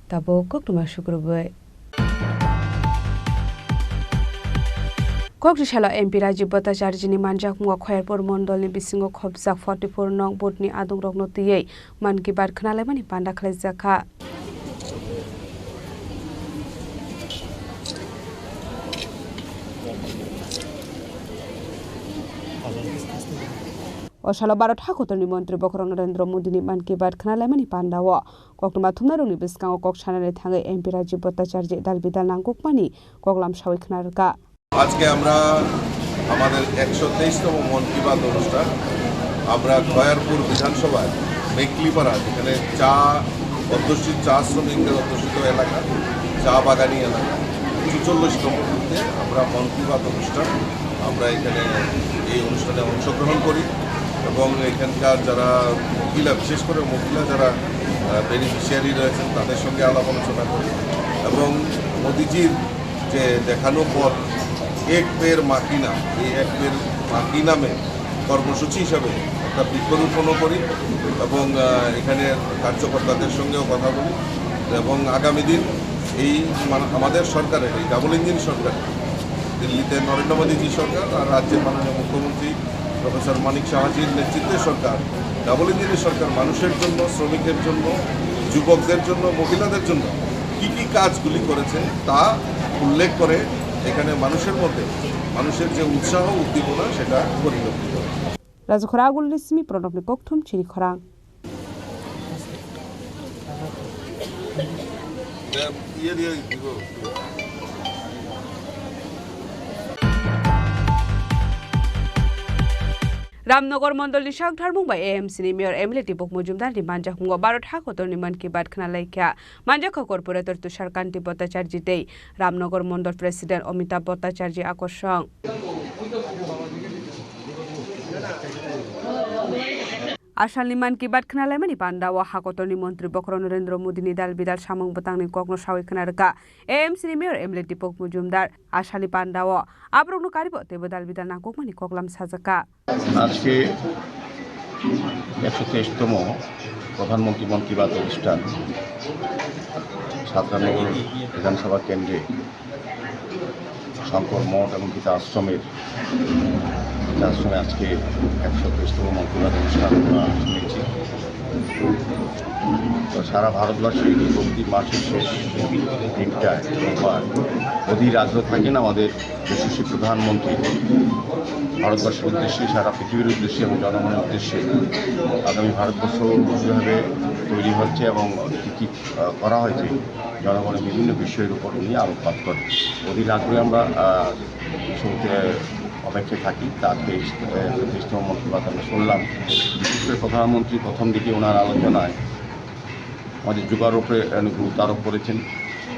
তাবো কক্টুমা শুক্রবাই কক্টিশালা এমপি রাজীব ভট্টাচার্যনি মানজাক মুয়া খয়ারপুর মন্ডলনি বিসিঙ্গ খবজাক 44 নং বুথনি আদং রকনো তিयै মান কি বাদ খনালাইমানি পান্ডা খলাইজাখা অশালা 12 ঠাকুরনি মন্ত্রী বকর নরেন্দ্র মোদিনি মান কি বাদ খনালাইমানি পান্ডাও কক্টুমা থুমনারুনি বিসকাঙ্গ cock ছানানে Than MP Rajib Bhattacharya দালবিদাল নাংকুকমানি কগলাম সাউই খনারকা আজকে আমরা আমাদের 123তম মন কি বাত অনুষ্ঠান আমরা খয়ারপুর বিধানসভায় মেকলিপাড়া যেখানে চা অধ্যুষিত চা শ্রমিকদের অধ্যুষিত এলাকা চা বাগানি এলাকা 44তম বুথে আমরা মন কি বাত অনুষ্ঠান আমরা এখানে এই অনুষ্ঠানে অংশগ্রহণ করি এবং এখানকার যারা মহিলা বিশেষ করে মহিলা যারা বেনিফিশিয়ারি রয়েছেন তাদের সঙ্গে আলাপ আলোচনা করি এবং মোদিজির যে দেখানো পথ এক পের মাকি নাম এই এক পের মাকি নামে কর্মসূচি হিসাবে একটা বৃক্ষরোপণও করি এবং এখানে কার্যকর্তাদের সঙ্গেও কথা বলি এবং আগামী দিন এই আমাদের সরকারের এই ডাবল ইঞ্জিন সরকার, দিল্লিতে নরেন্দ্র মোদীজি সরকার আর রাজ্যের মাননীয় মুখ্যমন্ত্রী প্রফেসর মানিক সাহাজির নেতৃত্বে সরকার, ডাবল ইঞ্জিনের সরকার মানুষের জন্য, শ্রমিকের জন্য, যুবকদের জন্য, মহিলাদের জন্য কি কি কাজগুলি করেছে তা উল্লেখ করে এখানে মানুষের মধ্যে মানুষের যে উৎসাহ উদ্দীপনা সেটা পরিলক্ষিত হয়। Raja Khorang Lismi Pronopni Kokthum Chini Khorang. Ramnagar मंडलनि सागधार मुंबाई एएमसीनि मेयर एमएलए दीपक मजुमदारनि मानजाखुंगो भारत हाखतरनि मन की बात खोनालायख्या मानजाखा कर्पोरेटर तुषारकान्ति भट्टाचार्य दै रामनगर मंडल प्रेसिडेंट अमिताभ भट्टाचार्य आकर्षण आसामनि मान की बात खोनालायमानि बान्दावा हाखतरनि मन्त्री बक्र नरेन्द्र मोदीनि दाल बिदाल सामं बतांनि कग्न सावै खोनारका एएमसीनि मेयर एमएलए दीपक मजुमदार आसामनि बान्दावा आब्रग्न कारिब तेबो दाल बिदाल नाककमानि कगलाम साजाका আজকে 123তম প্রধানমন্ত্রী মন কি বাত অনুষ্ঠান সাতরানগর বিধানসভা কেন্দ্রে শঙ্কর মঠ এবং গীতা আশ্রমে আজকে 123তম মন কি বাত অনুষ্ঠান শুনেছি। তো সারা ভারতবর্ষে প্রতি মাসের শেষ দিনটায় অধীর আগ্রহ থাকেন আমাদের যশস্বী প্রধানমন্ত্রী ভারতবর্ষের উদ্দেশ্যে, সারা পৃথিবীর উদ্দেশ্যে এবং জনগণের উদ্দেশ্যে আগামী ভারতবর্ষ কীভাবে তৈরি হচ্ছে এবং কী কী করা হয়েছে জনগণের বিভিন্ন বিষয়ের উপর নিয়ে আলোকপাত করে অধীর আগ্রহে আমরা অপেক্ষায় থাকি। আজকে ৩০তম মন কি বাত আমরা শুনলাম। বিশেষ করে প্রধানমন্ত্রী প্রথম দিকে ওনার আলোচনায় আমাদের যোগার উপরে গুরুত্ব আরোপ করেছেন।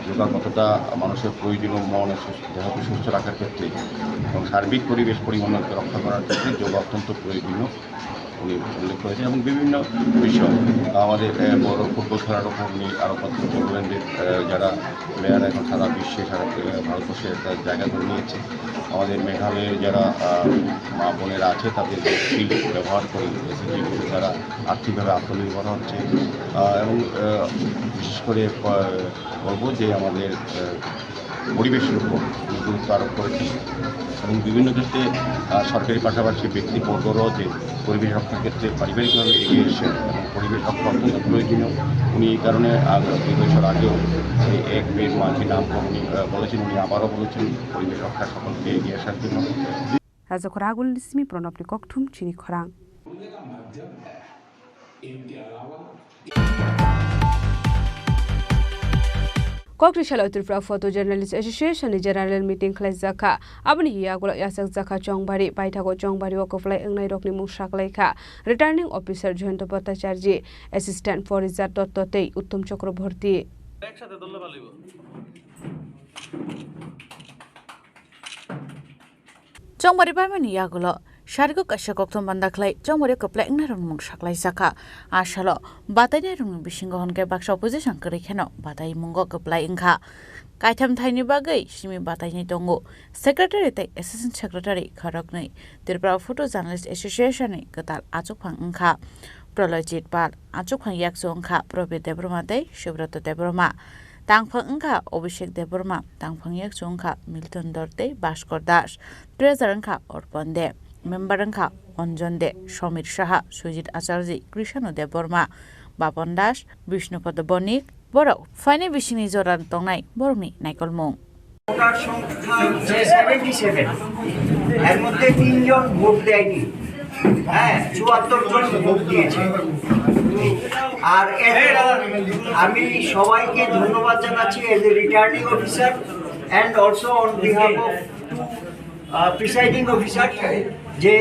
যোগা কতটা মানুষের প্রয়োজনীয় মনে দেহকে সুস্থ রাখার ক্ষেত্রে এবং সার্বিক পরিবেশ পরিমণ্ডলকে রক্ষা করার ক্ষেত্রে যোগা অত্যন্ত প্রয়োজনীয় উনি উল্লেখ করেছেন এবং বিভিন্ন বিষয় আমাদের বড় ফুটবল খেলার ওপর উনি আলোকপাত করবেন যে যারা প্লেয়ার এখন সারা বিশ্বে সারা ভারতবর্ষে একটা জায়গা করে নিয়েছে। আমাদের মেঘালয়ের যারা মা বোনেরা আছে তাদের যে স্কিল ব্যবহার করে এসএসজিগুলো যারা আর্থিকভাবে আত্মনির্ভর হচ্ছে এবং বিশেষ করে বলবো যে আমাদের পরিবেশের উপর গুরুত্ব আরোপ করেছেন এবং বিভিন্ন ক্ষেত্রে সরকারি পাশাপাশি ব্যক্তিবর্গরাও যে পরিবেশ রক্ষার ক্ষেত্রে পারিবারিকভাবে এগিয়ে এসেছেন এবং পরিবেশ রক্ষা অত্যন্ত প্রয়োজনীয়। উনি এই কারণে ২ বছর আগেও এই এক বের মাঝি নাম উনি বলেছেন, উনি আবারও বলেছেন পরিবেশ রক্ষা সকলকে এগিয়ে আসার জন্য। Raja Khorang Lismi Pronopni Kokthum Chini Khorang. Kokrishala Tripura Photo Journalist Association General Meeting Khlaizaka Abni Yagula Yasak Zaka Chongbari Baithago Chongbari Wakoflai Engnai Rokni Mushaklaika Returning Officer Joyanta Bhattacharya Assistant for Rizat Tottei Uttom Chakraborty Chongbari Baimani Yagulo Shargo Kashakoktom Bandaklai Chongbari Koplai Engnai Mushaklai Zaka Ashalo Batay Rung Bishingon ke Baksha Opposition Kerikeno Batay Mungo Koplai Inka Kaitam Tiny Bagay Shimi Batay Tongo Secretary Assistant Secretary Kharoknai Tripura Photo Journalist Association Katal Achukpang Inka Prolojit Pal Achukpang Yakso Inka Probit Debromate Shubroto Debroma Tangpang Inka Obishek Debroma Tangpang Yakso Inka Milton Dorte Bashkor Dash Treasurer Inka Orponde Member Inka Onjonde Shomir Shaha Sujit Acharji Krishano Deborma Bapon Dash Bishnupad Bonik Boro Fine Bishini Zoran Tongnai Bormi Naikolmong voter সংখ্যা 77 এর মধ্যে 3 জন vote দেয়নি। হ্যাঁ 74 জন vote দিয়েছে। আর আমি সবাইকে ধন্যবাদ জানাচ্ছি as a returning officer and also on behalf of presiding officer যে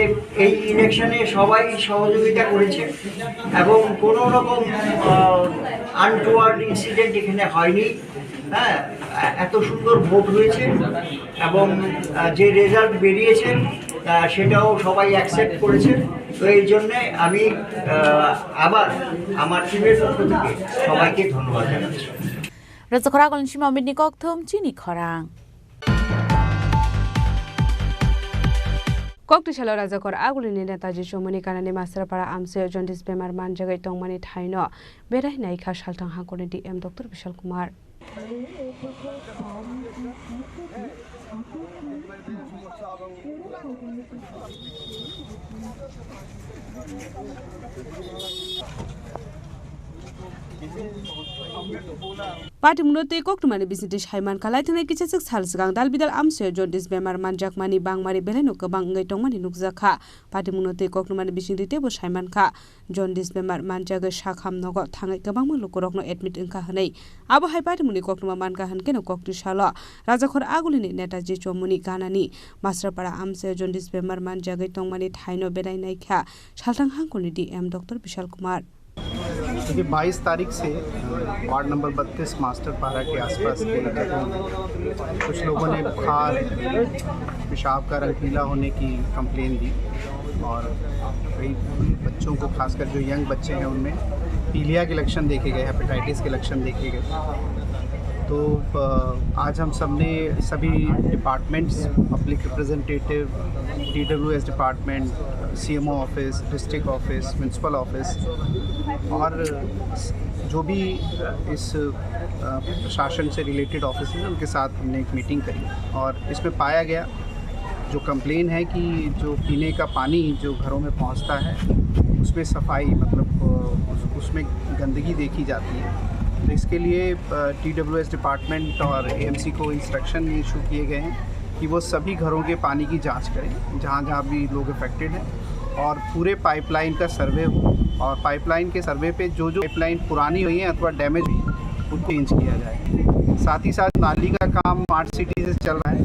এই ইলেকশনে সবাই সহযোগিতা করেছে এবং কোনো রকম আনটুয়ার্ড ইনসিডেন্ট এখানে হয়নি। হ্যাঁ এত সুন্দর ভোট হয়েছে এবং যে রেজাল্ট বেরিয়েছে সেটাও সবাই অ্যাকসেপ্ট করেছে। তো এই জন্যে আমি আবার আমার টিমের পক্ষ থেকে সবাইকে ধন্যবাদ জানাচ্ছি। Raja Khorang Lismi Kokthum Chini Khorang. Koktishala Razakor Agulini Netaji Shomuni Kanani Masterpara Amse Jondis Bemar Manjagai Tongmani Thaino Berai Naika Shaltang Hakoni DM Dr. Vishal Kumar Party Munote Koktumani Business Haiman Kalaitana Kitchak Salsgang Dalbidal Amse Jondis Bemar Manjak Mani Bang Mari Beleno Kabanga Tongmani Nukzaka Party Munote Koktumani Business Table Haiman Ka Jondis Bemar Manjaga Shakham Nogo Tanga Kabang Lukorokno admit in Kahane Abu Hai Party Muni Koktuma Manka Hankeno Koktishala Razakor Agulini Netaji Chomuni Kanani Master Para Amse Jondis Bemar Manjaga Tongmani Thaino Berai Naika Shaltang Hankoni DM Dr. Vishal Kumar क्योंकि 22 तारीख से ward number 32 master पारा के आसपास के जगहों में कुछ लोगों ने बुखार पेशाब का रंग पीला होने की कंप्लेन दी और कई बच्चों को खासकर जो यंग बच्चे हैं उनमें पीलिया के लक्षण देखे गए, हेपेटाइटिस के लक्षण देखे गए। तो आज हम सब ने सभी departments, public representative, TWS department, CMO office, district office, municipal office और जो भी इस प्रशासन से रिलेटेड ऑफिस हैं उनके साथ हमने एक मीटिंग करी और इसमें पाया गया जो कंप्लेन है कि जो पीने का पानी जो घरों में पहुंचता है उसमें सफाई मतलब उसमें गंदगी देखी जाती है। तो इसके लिए TWS डिपार्टमेंट और AMC को इंस्ट्रक्शन इशू किए गए हैं कि वो सभी घरों के पानी की जांच करें जहां जहां भी लोग अफेक्टेड हैं और पूरे पाइपलाइन का सर्वे हो और पाइपलाइन के सर्वे पे जो जो पाइपलाइन पुरानी हुई है अथवा डैमेज हुई है उनको चेंज किया जाए। साथ ही साथ नाली का काम स्मार्ट सिटी से चल रहा है,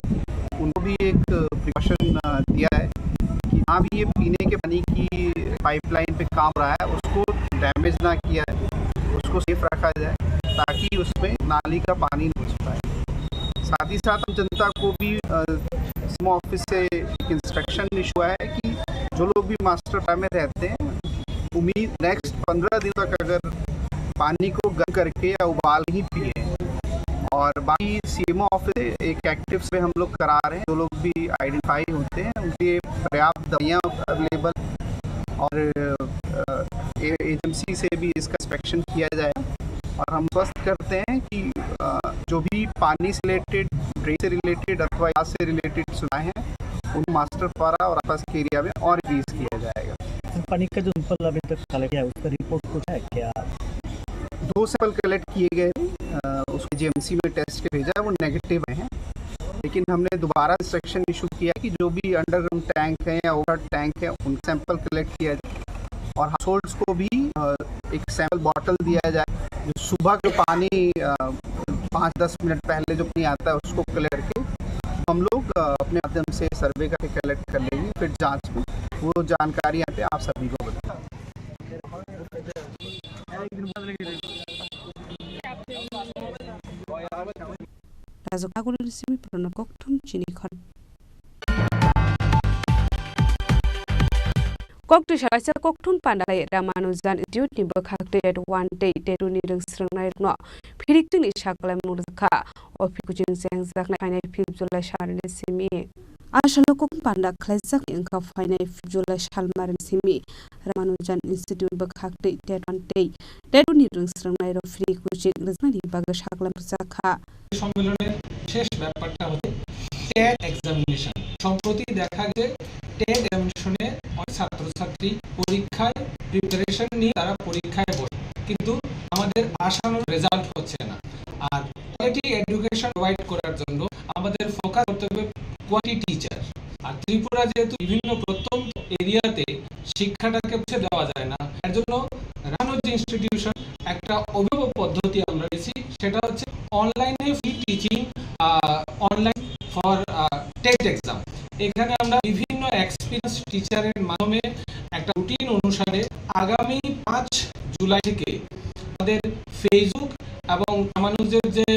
उनको भी एक प्रिकॉशन दिया है कि जहाँ भी ये पीने के पानी की पाइपलाइन पे काम रहा है उसको डैमेज ना किया जाए, उसको सेफ रखा जाए ताकि उसमें नाली का पानी नहीं घुस पाए। साथ ही साथ हम जनता को भी CMO ऑफिस से एक इंस्ट्रक्शन इशू है कि जो लोग भी मास्टर प्लान में रहते हैं उम्मीद नेक्स्ट 15 दिन तक अगर पानी को गर्म करके या उबाल ही पिए और बाकी CMO ऑफिस से एक एक्टिव से हम लोग करा रहे हैं। जो लोग भी आइडेंटिफाई होते हैं उनके पर्याप्त दवाइयाँ अवेलेबल और एजेंसी से भी इसका इंस्पेक्शन किया जाएगा और हम स्पष्ट करते हैं कि जो भी पानी से रिलेटेड, ड्रेन से रिलेटेड अथवा गैस से रिलेटेड सुनाए हैं उन मास्टर पारा और आसपास के एरिया में और इंक्रीज किया जाएगा। पानी का जो सैंपल अभी तक कलेक्ट किया है उसका रिपोर्ट कुछ है क्या? 2 सैंपल कलेक्ट किए गए, उसको GMC में टेस्ट के भेजा, वो नेगेटिव हैं, लेकिन हमने दोबारा इंस्ट्रक्शन इशू किया कि जो भी अंडरग्राउंड टैंक है या ओवर टैंक है उन सैंपल कलेक्ट किया जाए और हाउसहोल्ड्स को भी एक सैंपल बॉटल दिया जाए। जो सुबह का पानी 5-10 मिनट पहले जो पानी आता है उसको कलेक्ट करके हम लोग अपने माध्यम से सर्वे करके कलेक्ट कर लेंगे, फिर जांच में वो जानकारी यहाँ पे आप सभी को बताएं। Chini Khorang Koktishala Koktun Pandai Ramanuzan duty Bakakte at 1 day to needing strong night no Pirictini Shaklam Murka or Pikujin Sang Zakna Pibula Sharan Simi Ashalokok Panda Classic Inka Fine Fibula Shalmar Simi Ramanujan Institute Bakakte at 1 day to needing strong night of free coaching Razmani Bagashaklam Zaka সম্মেলনের শেষ ব্যাপারটা হচ্ছে TET examination. সম্প্রতি দেখা গেছে TET এক্সামিনেশনে অনেক ছাত্রছাত্রী পরীক্ষায় প্রিপারেশন নিয়ে তারা পরীক্ষায় বসে কিন্তু আমাদের আশানুরূপ রেজাল্ট হচ্ছে না। আর কোয়ালিটি এডুকেশন প্রোভাইড করার জন্য আমাদের ফোকাস করতে হবে কোয়ালিটি টিচার। আর ত্রিপুরা যেহেতু বিভিন্ন প্রত্যন্ত এরিয়াতে শিক্ষাটাকে পৌঁছে দেওয়া যায় না, এর জন্য রানোজি ইনস্টিটিউশন একটা অভিনব পদ্ধতি আমরা নিয়েছি, সেটা হচ্ছে অনলাইনে free teaching online for TET exam. এখানে আমরা বিভিন্ন এক্সপিরিয়েন্স টিচারের মাধ্যমে একটা রুটিন অনুসারে আগামী 5 জুলাই থেকে আমাদের ফেসবুক এবং আমাদের যে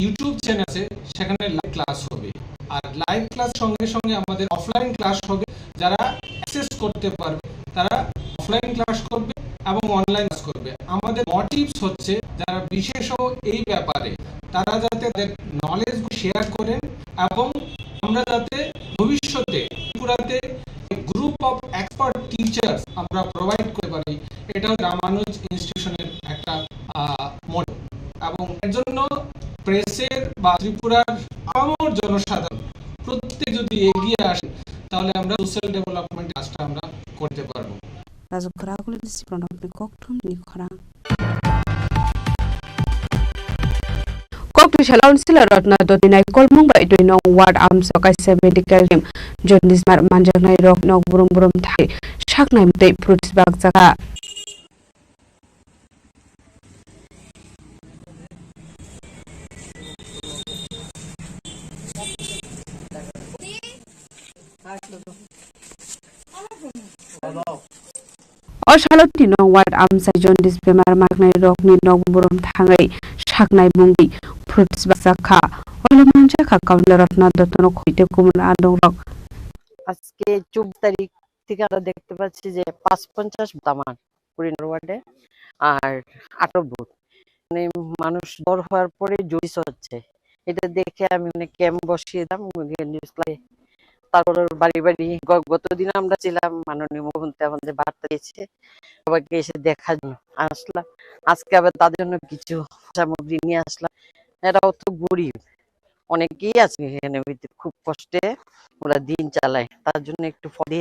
ইউটিউব চ্যানেল আছে সেখানে লাইভ ক্লাস হবে। আর লাইভ ক্লাস সঙ্গে সঙ্গে আমাদের অফলাইন ক্লাস হবে। যারা অ্যাক্সেস করতে পারবে তারা অফলাইন ক্লাস করবে এবং অনলাইন ক্লাস করবে। আমাদের মোটিভস হচ্ছে যারা বিশেষ এই ব্যাপারে তারা যাতে তাদের নলেজ শেয়ার করেন এবং আমরা যাতে ভবিষ্যতে প্রেসের বা ত্রিপুরার আমার জনসাধারণ প্রত্যেক যদি এগিয়ে আসে তাহলে আমরা সোশ্যাল ডেভেলপমেন্ট কাজটা আমরা করতে পারবো। Koktu Shalon Sila Rotna Dotinai Kolmung by doing no ward arms of I medical him. John this Manjanai Rock no Burum Thai. Shaknam de fruits bag Zaka. Oshalotino ward arms I John this Bemar Magnai Rock ni no Burum Thai. Shaknai Mungi. Fruits Basaka, Olamanjaka, Kavala of Nadotono, Kumun Adong. আজকে 14 তারিখ থেকে আমরা দেখতে পাচ্ছি যে ৫৫ দামান কুড়িনার ওয়ার্ডে আর ৮ booth মানে মানুষ দর হওয়ার পরে জড়িত হচ্ছে। এটা দেখে আমি মানে ক্যাম্প বসিয়ে দিলাম নিউজ লাইভে। তারপর বাড়ি বাড়ি গতদিন আমরা ছিলাম, মাননীয় মুখ্যমন্ত্রী আমাদের বার্তা দিয়েছে সবাইকে এসে দেখার জন্য আসলাম। আজকে আবার তাদের জন্য কিছু সামগ্রী নিয়ে আসলাম। এরাও তো গরিব, অনেকেই আছে এখানে খুব কষ্টে ওরা দিন চালায়, তার জন্য একটু ফলে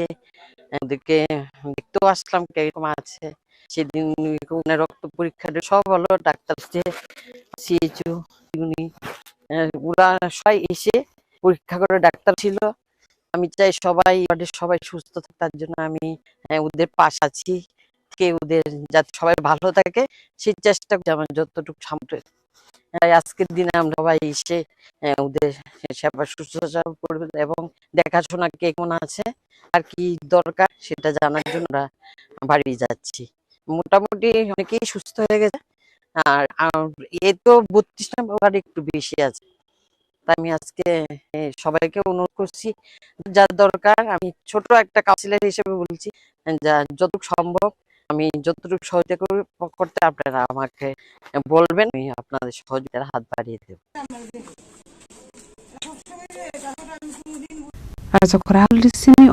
ওদেরকে দেখতেও আসলাম কিরকম আছে। সেদিন রক্ত পরীক্ষা সব হলো, ডাক্তার সিএইচও ওরা সবাই এসে পরীক্ষা করে ডাক্তার ছিল। আমি চাই সবাই সবাই সুস্থ থাকে, তার জন্য আমি ওদের পাশে আছি, ওদের যাতে সবাই ভালো থাকে সেই চেষ্টা করছি আমার যতটুকু সামর্থ্য। আজকের দিনে আমরা সবাই এসে ওদের সেবা শুশ্রূষা করবে এবং দেখাশোনা কে কেমন আছে আর কি দরকার সেটা জানার জন্য আমরা বাড়ি যাচ্ছি। মোটামুটি অনেকেই সুস্থ হয়ে গেছে, আর এ তো 32 নম্বর একটু বেশি আছে। তাই আমি আজকে সবাইকে অনুরোধ করছি যার দরকার, আমি ছোট একটা কাউন্সিলর হিসেবে বলছি, যা যতটুকু সম্ভব আমি যতটুকু সহযোগিতা করতে আপনারা আমাকে বলবেন, আমি আপনাদের সহযোগিতার হাত বাড়িয়ে দেব।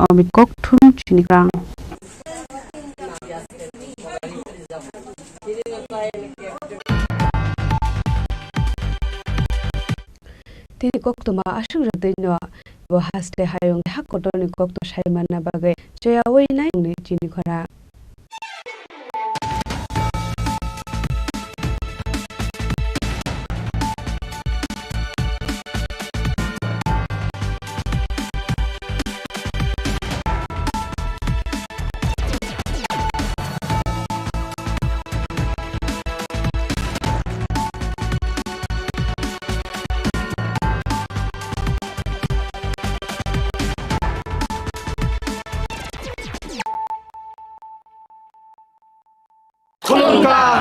অমিত কোকঠুম চিনি খোরাং। Tini kokto ma asung rade no bo haste hayong hakoto ni kokto shaiman na bagay joya wei nai ni Chini Khorang.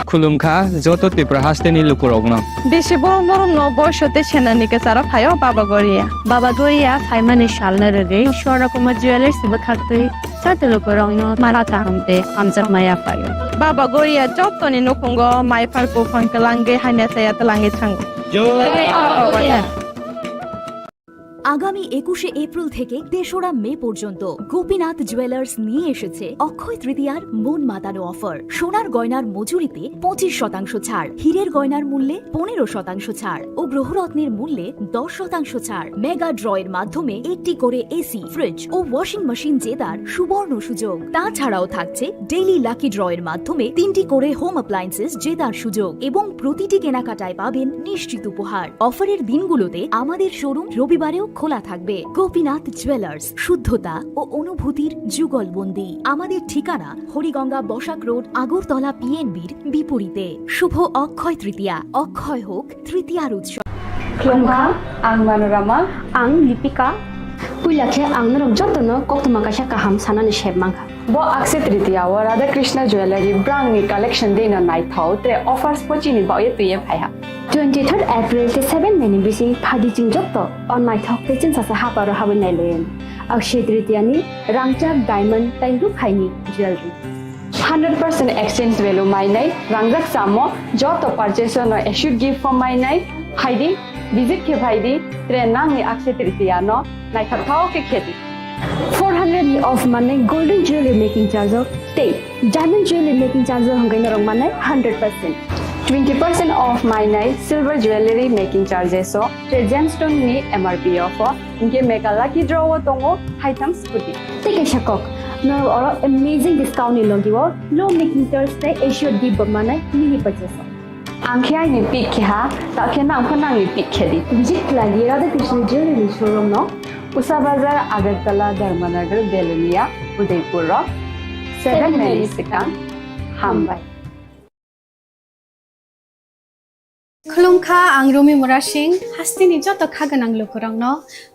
Khulumkha joto Tripura haste ni lukurogno. Beshi borom no boishote senanike chara phayo Baba Goria phaimani shalna rege shora kuma jewelers sibe khaktui chate lukurogno marata hamte amja maya phayo. Baba Goria jottoni nukungo mai farko phangkalange haina saya telahi thango. আগামী 21শে April থেকে ৩রা মে পর্যন্ত Gopinath jewellers নিয়ে এসেছে অক্ষয় তৃতীয়ার মন মাতানো offer. সোনার গয়নার মজুরিতে 25% ছাড়, হীরের গয়নার মূল্যে 15% ছাড় ও গ্রহরত্নের মূল্যে 10% ছাড়। মেগা ড্রয়ের মাধ্যমে একটি করে এসি, ফ্রিজ ও ওয়াশিং মেশিন জেতার সুবর্ণ সুযোগ। তাছাড়াও থাকছে ডেইলি লাকি ড্রয়ের মাধ্যমে 3টি করে হোম অ্যাপ্লায়েন্সেস জেতার সুযোগ এবং প্রতিটি কেনাকাটায় পাবেন নিশ্চিত উপহার। অফারের দিনগুলোতে আমাদের শোরুম রবিবারেও খোলা থাকবে। গোপীনাথ জুয়েলার্স, শুদ্ধতা ও অনুভূতির যুগলবন্দি। আমাদের ঠিকানা হরিগঙ্গা বসাক রোড, আগরতলা পিএনবির বিপরীতে। শুভ অক্ষয় তৃতীয়া, অক্ষয় হোক তৃতীয়ার উৎসব। Khulumkha, ang Manorama, ang Lipika. Puilakhe ang narok jotono koktumaka sha kaham sanani shebmangkha. Bo Akshay Tritiya wa Radha Krishna Jewelry brand ni collection dena nai thau te offers pochini ba ye tuye phaiha. 23rd April te 7 meni bisi phadi jing jotto on my thok te chin sa ha paro hawen nai loyen. Akshay Tritiya ni rangchak diamond tairu phaini jewelry. 100% exchange value mai nai rangjak samo joto purchase no should give for my nai haidi visit ke bhaidi tre nang ni Akshay Tritiya no nai thau ke kheti 400 of money golden jewelry making charge of stay diamond jewelry making charge of hangai rong manai 100% 20% off mainai silver jewelry making charges so gemstone ni MRP offer inke mega lucky draw tongo items scooty take a shakok no or amazing discount ni logiwo low making Thursday Asia di bamana mini purchase angkhya ni pick kha ta khena angkhana ni pick khedi visit lagi Radha Krishna jewelry showroom no Usa Bazar Agartala Dharmanagar Belunia Udaipur 7 Mexican Hambai खुलुमखा आं रमि मुरा सिंह हास्तिनि जत खागोनां लोगोरांनो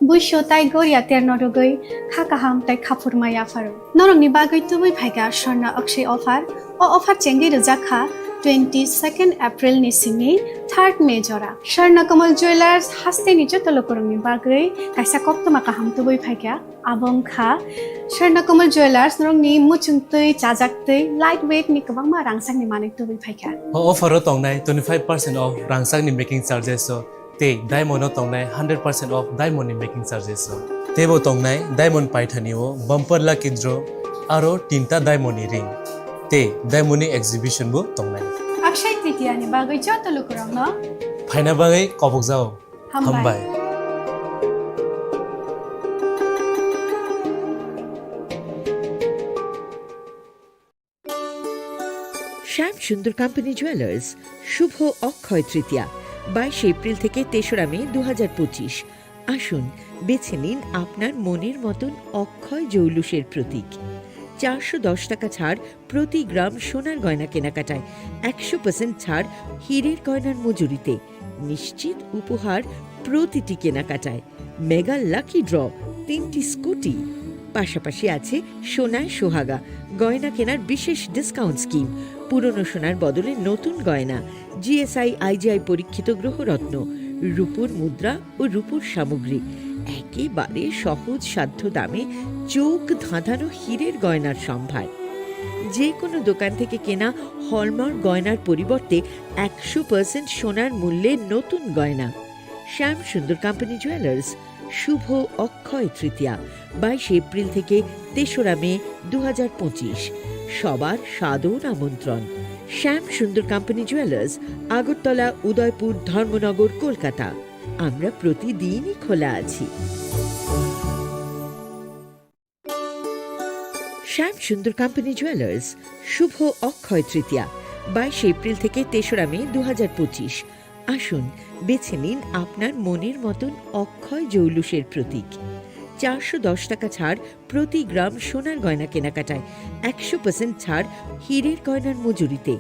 बुइसो ताइ गरिया तेरनो रगै खाकाहाम ताइ खाफुरमाया pharaoh नरंनि बागै तुबै फाइगा स्वर्ण Akshay offer ओ offer चेंगि रजाखा 22 April नि सिमि 3 मे जरा स्वर्ण कमल ज्वेलर्स हास्तिनि जत लोगोरांनि बागै काइसा कप्तमा काहाम तुबै फाइगा आबंखा स्वर्ण कमल ज्वेलर्स नरंनि मुचुंतै चाजाक्तै लाइट वेट नि गोबांमा रांसांनि माने तुबै फाइगा ऑफर तंनाय 25% ऑफ रांसांनि मेकिंग चार्जेस ते डायमंड तंनाय 100% ऑफ डायमंड मेकिंग चार्जेस तेबो तंनाय डायमंड पाइथानिओ बम्पर लकी ड्र आरो 3टा डायमंड रिंग ते डायमंड एग्जिबिशन बो तंनाय अक्षय तृतीया नि बागै जत लोगोरांनो फाइना बागै कबक जाओ हामबाय শ্যাম সুন্দর কোম্পানি জুয়েলার্স শুভ অক্ষয় তৃতীয়া 22 এপ্রিল থেকে 3রা মে 2025 আসুন বেছে নিন আপনার মনের মতন অক্ষয় জৌলুসের প্রতীক 410 টাকা ছাড় প্রতি গ্রাম সোনার গয়না কেনাকাটায় 100% ছাড় হীরের গয়নার মজুরিতে নিশ্চিত উপহার প্রতিটি কেনাকাটায় মেগা লাকি ড্র 3টি স্কুটি পাশাপাশি আছে সোনায় সোহাগা গয়না কেনার বিশেষ ডিসকাউন্ট স্কিম পুরনো সোনার বদলে নতুন গয়না জিএসআই আইজিআই পরীক্ষিত গ্রহরত্ন রূপোর মুদ্রা ও রূপোর সামগ্রী একেবারে সহজ সাধ্য দামে চোখ ধাঁধানো হীরের গয়নার সম্ভার যে কোনো দোকান থেকে কেনা হলমার্ক গয়নার পরিবর্তে 100% সোনার মূল্যে নতুন গয়না শ্যাম সুন্দর কোম্পানি জুয়েলার্স শুভ অক্ষয় তৃতীয়া 22 এপ্রিল থেকে 3রা মে 2025 সবার সাদর আমন্ত্রণ শ্যাম সুন্দর কোম্পানি জুয়েলার্স আগরতলা উদয়পুর ধর্মনগর কলকাতা আমরা প্রতিদিনই খোলা আছি শ্যাম সুন্দর কোম্পানি জুয়েলার্স শুভ অক্ষয় তৃতীয়া 22 এপ্রিল থেকে 3রা মে 2025 আসুন বেছে নিন আপনার মনের মতন অক্ষয় জৌলুসের প্রতীক 410 টাকা ছাড় প্রতি গ্রাম সোনার গয়না কেনাকাটায় 100% ছাড় হীরের গয়নার মজুরিতে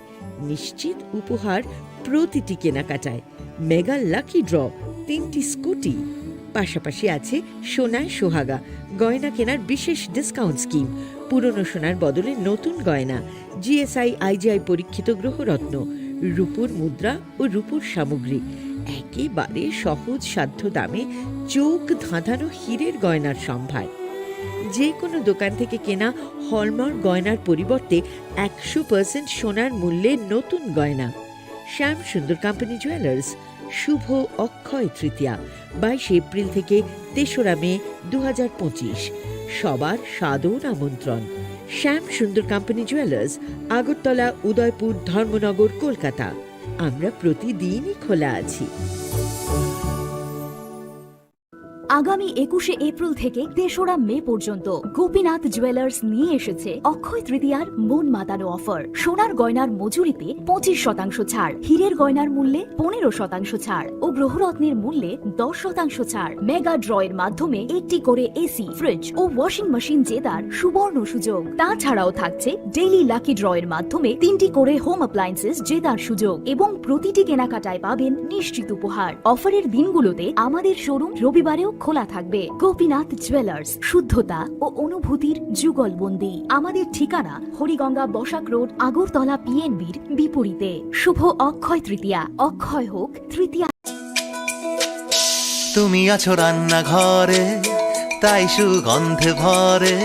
নিশ্চিত উপহার প্রতিটি কেনাকাটায় মেগা লাকি ড্র 3টি স্কুটি পাশাপাশি আছে সোনায় সোহাগা গয়না কেনার বিশেষ ডিসকাউন্ট স্কিম পুরনো সোনার বদলে নতুন গয়না জিএসআই আইজিআই পরীক্ষিত গ্রহরত্ন রূপোর মুদ্রা ও রূপোর সামগ্রী একেবারে সহজ সাধ্য দামে চোখ ধাঁধানো হীরের গয়নার সম্ভার যে কোনো দোকান থেকে কেনা হলমার্ক গয়নার পরিবর্তে 100% সোনার মূল্যে নতুন গয়না শ্যাম সুন্দর কোম্পানি জুয়েলার্স শুভ অক্ষয় তৃতীয়া 22 এপ্রিল থেকে 3রা মে 2025 সবার সাদর আমন্ত্রণ শ্যাম সুন্দর কোম্পানি জুয়েলার্স আগরতলা উদয়পুর ধর্মনগর কলকাতা আমরা প্রতিদিনই খোলা আছি আগামী 21শে এপ্রিল থেকে 3রা মে পর্যন্ত গোপীনাথ জুয়েলার্স নিয়ে এসেছে অক্ষয় তৃতীয়ার মন মাতানো অফার সোনার গয়নার মজুরিতে 25% ছাড় হীরের গয়নার মূল্যে 15% ছাড় ও গ্রহরত্নের মূল্যে 10% ছাড় মেগা ড্রয়ের মাধ্যমে একটি করে এসি ফ্রিজ ও ওয়াশিং মেশিন জেতার সুবর্ণ সুযোগ তাছাড়াও থাকছে ডেইলি লাকি ড্রয়ের মাধ্যমে 3টি করে হোম অ্যাপ্লায়েন্সেস জেতার সুযোগ এবং প্রতিটি কেনাকাটায় পাবেন নিশ্চিত উপহার অফারের দিনগুলোতে আমাদের শোরুম রবিবারেও খোলা থাকবে গোপীনাথ জুয়েলার্স শুদ্ধতা ও অনুভূতির যুগলবন্দি আমাদের ঠিকানা হরিগঙ্গা বসাক রোড আগরতলা পিএনবির বিপরীতে শুভ অক্ষয় তৃতীয়া অক্ষয় হোক তৃতীয়া তুমি আছো রান্না ঘরে তাই সুগন্ধে ভরে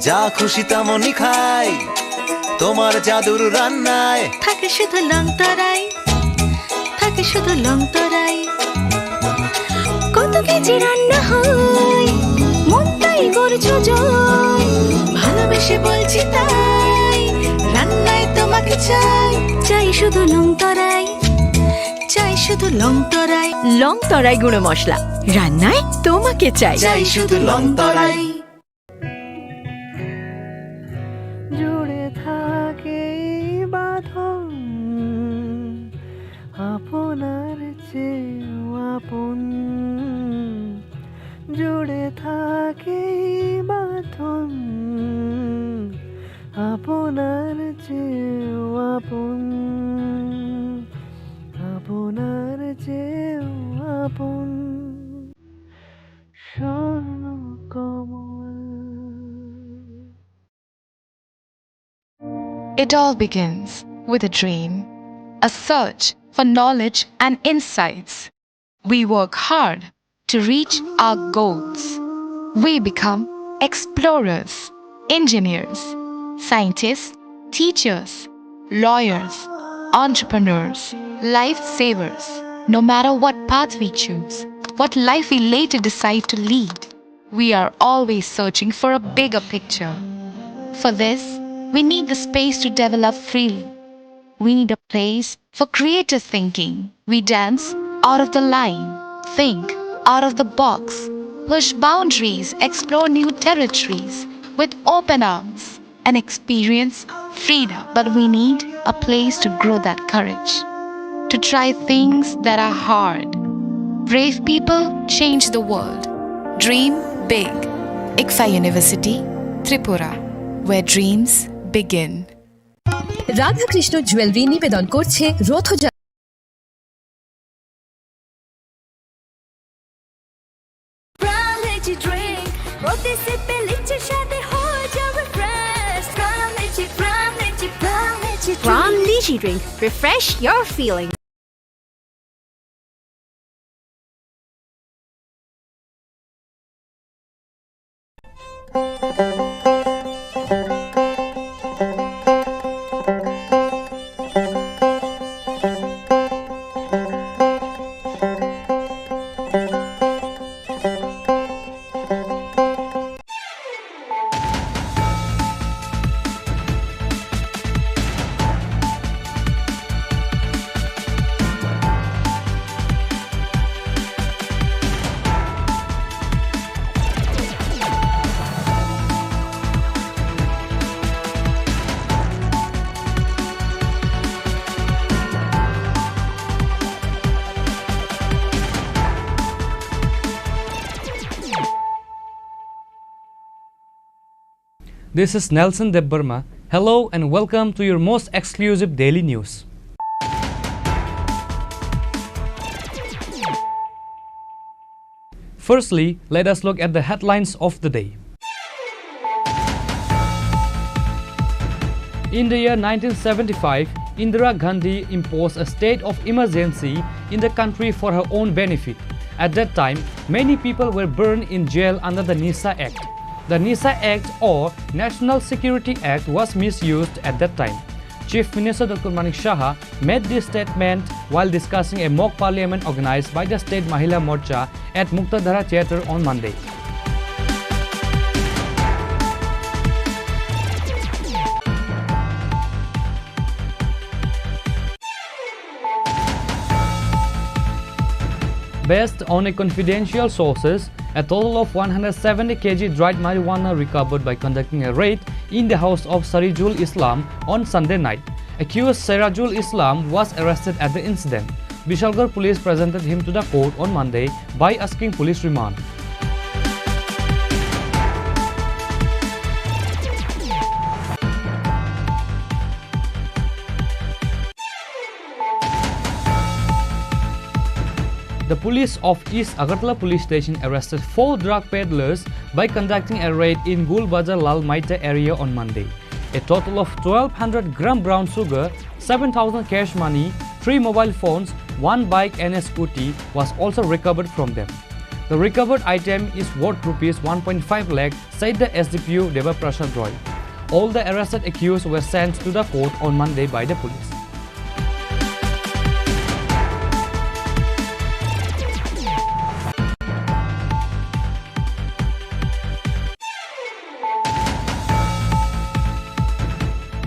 যা খুশি তেমনই খাই তোমার জাদুর রান্নায় থাকে শুধু লং তরাই থাকে শুধু লং তরাই কত কেজি রান্না হয় মনটাই করছো জয় ভালোবেসে বলছি তাই রান্নায় তোমাকে চাই চাই শুধু লং তরাই চাই শুধু লং তরাই লং তরাই গুঁড়ো মশলা রান্নায় তোমাকে চাই চাই শুধু লং তরাই জুড়ে থাকে বাঁধন আপনার চেয়েও আপন জুড়ে থাকে বাঁধন আপনার চেয়েও আপন আপনার চেয়েও আপন স্বর্ণ কমল। It all begins with a dream, a search for knowledge and insights. We work hard to reach our goals. We become explorers, engineers, scientists, teachers, lawyers, entrepreneurs, lifesavers. No matter what path we choose, what life we later decide to lead, we are always searching for a bigger picture. For this, we need the space to develop freely. We need a place for creative thinking. We dance out of the line, think out of the box, push boundaries, explore new territories with open arms and experience freedom. But we need a place to grow that courage, to try things that are hard. Brave people change the world. Dream big. ICFA University, Tripura, where dreams begin. Radhakrishna jewellery নিবেদন করছে Rathyatra Brown lychee drink. Refresh your feeling. This is Nelson Debbarma. Hello and welcome to your most exclusive daily news. Firstly, let us look at the headlines of the day. In the year 1975, Indira Gandhi imposed a state of emergency in the country for her own benefit. At that time, many people were burned in jail under the NISA Act. The NISA Act or National Security Act was misused at that time. Chief Minister Dr. Manik Shah made this statement while discussing a mock parliament organized by the State Mahila Morcha at Muktadhara Theatre on Monday. Based on a confidential sources, a total of 170 kg dried marijuana recovered by conducting a raid in the house of Sarijul Islam on Sunday night. Accused Sirajul Islam was arrested at the incident. Bishalgarh police presented him to the court on Monday by asking police remand. The police of East Agartala police station arrested 4 drug peddlers by conducting a raid in Gulbazar Lal Maita area on Monday. A total of 1200 gram brown sugar, 7,000 cash money, 3 mobile phones, 1 bike and a scooty was also recovered from them. The recovered item is worth rupees 1.5 lakh, said the SDPU Deva Prasad Roy. All the arrested accused were sent to the court on Monday by the police.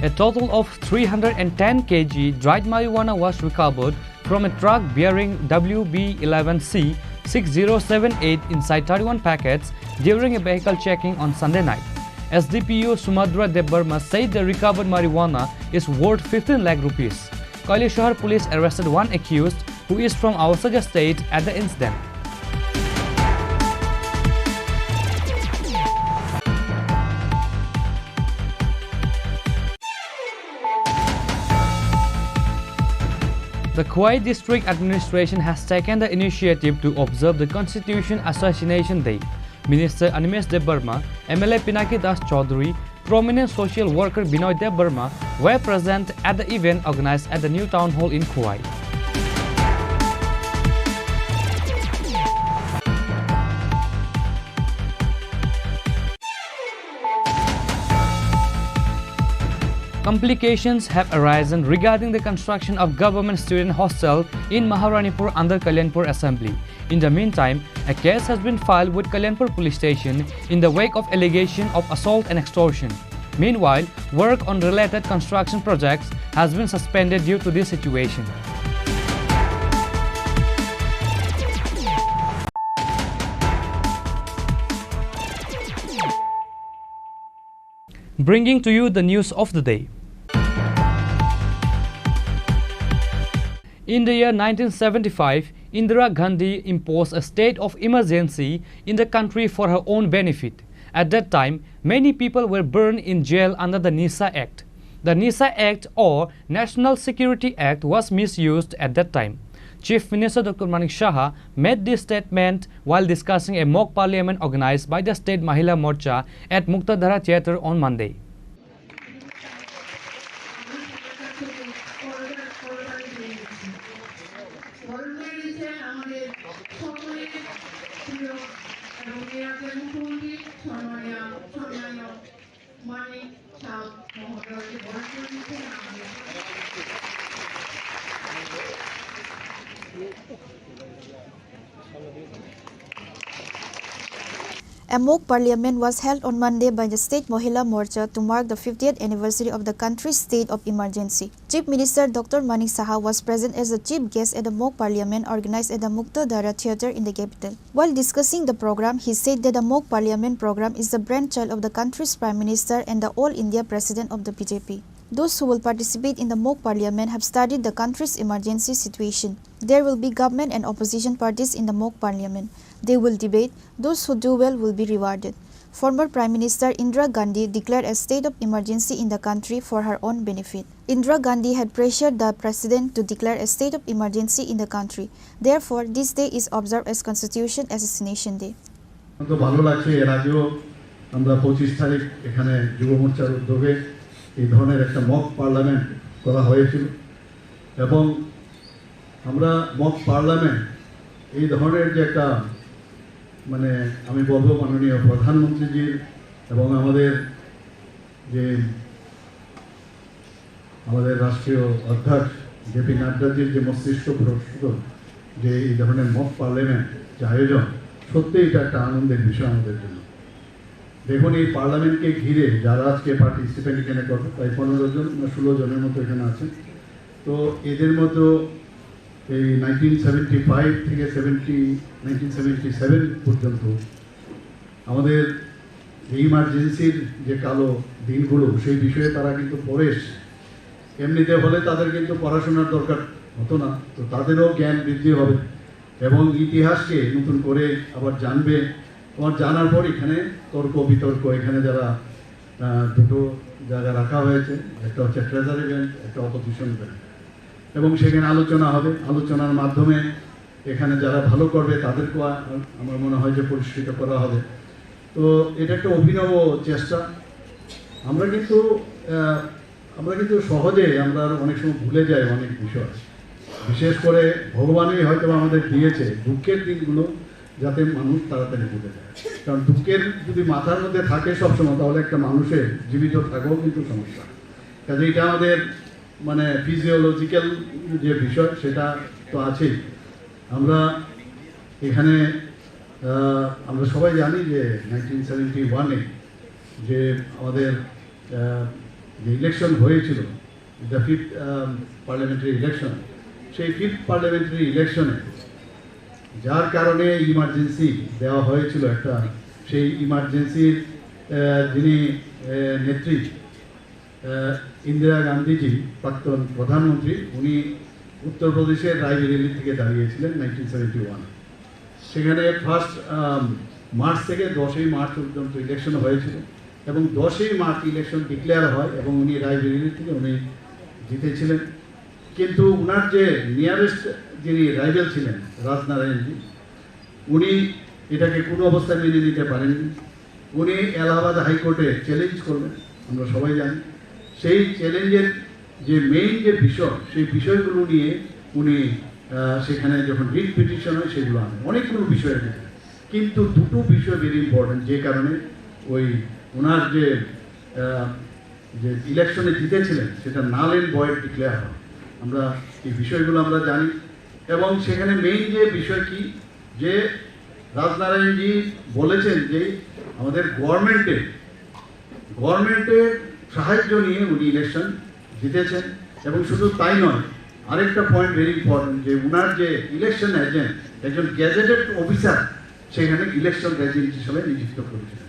A total of 310 kg dried marijuana was recovered from a truck bearing WB11C 6078 inside 31 packets during a vehicle checking on Sunday night. SDPO Sumadra Debbarma said the recovered marijuana is worth 15 lakh rupees. Kaili Shahar police arrested one accused who is from Awasaja state at the incident. The Khwai District Administration has taken the initiative to observe the Constitution Assassination Day. Minister Animesh Debbarma, MLA Pinaki Das Chaudhary, prominent social worker Binoy Debbarma were present at the event organized at the new town hall in Khwai. Complications have arisen regarding the construction of government student hostel in Maharanipur under Kalyanpur Assembly. In the meantime, a case has been filed with Kalyanpur police station in the wake of allegation of assault and extortion. Meanwhile, work on related construction projects has been suspended due to this situation. Bringing to you the news of the day. In the year 1975, Indira Gandhi imposed a state of emergency in the country for her own benefit. At that time, many people were burned in jail under the NISA Act. The NISA Act or National Security Act was misused at that time. Chief Minister Dr. Manik Saha made this statement while discussing a mock parliament organized by the State Mahila Morcha at Muktadhara Theatre on Monday. A mock parliament was held on Monday by the State Mahila Morcha to mark the 50th anniversary of the country's state of emergency. Chief Minister Dr. Manik Saha was present as the chief guest at the mock parliament organized at the Muktadhara Theatre in the capital. While discussing the program, he said that the mock parliament program is the brainchild of the country's Prime Minister and the All India President of the BJP. Those who will participate in the mock parliament have studied the country's emergency situation. There will be government and opposition parties in the mock parliament. They will debate. Those who do well will be rewarded. Former Prime Minister Indira Gandhi declared a state of emergency in the country for her own benefit. Indira Gandhi had pressured the president to declare a state of emergency in the country. Therefore, this day is observed as Constitution Assassination Day. এই ধরনের একটা mock parliament করা হয়েছিল এবং আমরা mock parliament এই ধরনের যে একটা মানে আমি বলবো মাননীয় প্রধানমন্ত্রীজির এবং আমাদের রাষ্ট্রীয় অধ্যক্ষ জেপি নাড্ডাজির যে মস্তিষ্ক প্রস্তুত যে এই ধরনের মক পার্লামেন্ট যে আয়োজন সত্যি এটা একটা আনন্দের বিষয় আমাদের জন্য। দেখুন এই পার্লামেন্টকে ঘিরে যারা আজকে পার্টিসিপেন্ট এখানে করবে প্রায় 15 জন না 16 জনের মতো এখানে আছেন। তো এদের মতো এই 1975 থেকে 1977 পর্যন্ত আমাদের এই ইমার্জেন্সির যে কালো দিনগুলো সেই বিষয়ে তারা কিন্তু পড়ে এসছে। এমনিতে হলে তাদের কিন্তু পড়াশোনার দরকার হতো না, তো তাদেরও জ্ঞান বৃদ্ধি হবে এবং ইতিহাসকে নতুন করে আবার জানবে। তোমার জানার পর এখানে তর্ক বিতর্ক এখানে যারা দুটো জায়গা রাখা হয়েছে, একটা হচ্ছে ট্রেজারি ব্যাংক, একটা অপোজিশন ব্যাংক, এবং সেখানে আলোচনা হবে। আলোচনার মাধ্যমে এখানে যারা ভালো করবে তাদেরকেও আমার মনে হয় যে পুরস্কৃত করা হবে। তো এটা একটা অভিনব চেষ্টা। আমরা কিন্তু সহজে আমরা অনেক সময় ভুলে যাই অনেক বিষয়, বিশেষ করে ভগবানই হয়তো আমাদের দিয়েছে দুঃখের দিনগুলো যাতে মানুষ তাড়াতাড়ি ভুলে যায়। কারণ দুঃখের যদি মাথার মধ্যে থাকে সবসময় তাহলে একটা মানুষের জীবিত থাকাও কিন্তু সমস্যা। কাজে এটা আমাদের মানে ফিজিওলজিক্যাল যে বিষয় সেটা তো আছেই। আমরা এখানে আমরা সবাই জানি যে 1971-এ যে আমাদের যে ইলেকশন হয়েছিল, দ্য 5th পার্লামেন্টারি ইলেকশন, সেই 5th পার্লামেন্টারি ইলেকশনে যার কারণে ইমার্জেন্সি দেওয়া হয়েছিল একটা, সেই ইমার্জেন্সির যিনি নেত্রী ইন্দিরা গান্ধীজি, প্রাক্তন প্রধানমন্ত্রী, উনি উত্তরপ্রদেশের রায়বেরেলি থেকে দাঁড়িয়েছিলেন 1971। সেখানে 1 মার্চ থেকে 10ই মার্চ পর্যন্ত ইলেকশন হয়েছিল এবং 10ই মার্চ ইলেকশন ডিক্লেয়ার হয় এবং উনি রায়বেরেলি থেকে উনি জিতেছিলেন। কিন্তু ওনার যে নিয়ারেস্ট যিনি রাইভেল ছিলেন রাজনারায়ণজি, উনি এটাকে কোনো অবস্থায় মেনে নিতে পারেননি। উনি এলাহাবাদ হাইকোর্টে চ্যালেঞ্জ করলেন, আমরা সবাই জানি। সেই চ্যালেঞ্জের যে মেইন যে বিষয়, সেই বিষয়গুলো নিয়ে উনি সেখানে যখন রিট পিটিশন হয় সেগুলো আনেন, অনেকগুলো বিষয়ের ভিতরে। কিন্তু দুটো বিষয় ভেরি ইম্পর্টেন্ট, যে কারণে ওই ওনার যে ইলেকশনে জিতেছিলেন সেটা নাল এন্ড ভয়েড ডিক্লেয়ার হয়। আমরা এই বিষয়গুলো আমরা জানি এবং সেখানে মেইন যে বিষয় কি, যে রাজনারায়ণজি বলেছেন যে আমাদের গভর্নমেন্টের সাহায্য নিয়ে উনি ইলেকশন জিতেছেন। এবং শুধু তাই নয়, আরেকটা পয়েন্ট ভেরি ইম্পর্টেন্ট, যে উনার যে ইলেকশন এজেন্ট, একজন গ্যাজেটেড অফিসার সেখানে ইলেকশন এজেন্ট হিসেবে নিযুক্ত করেছিলেন।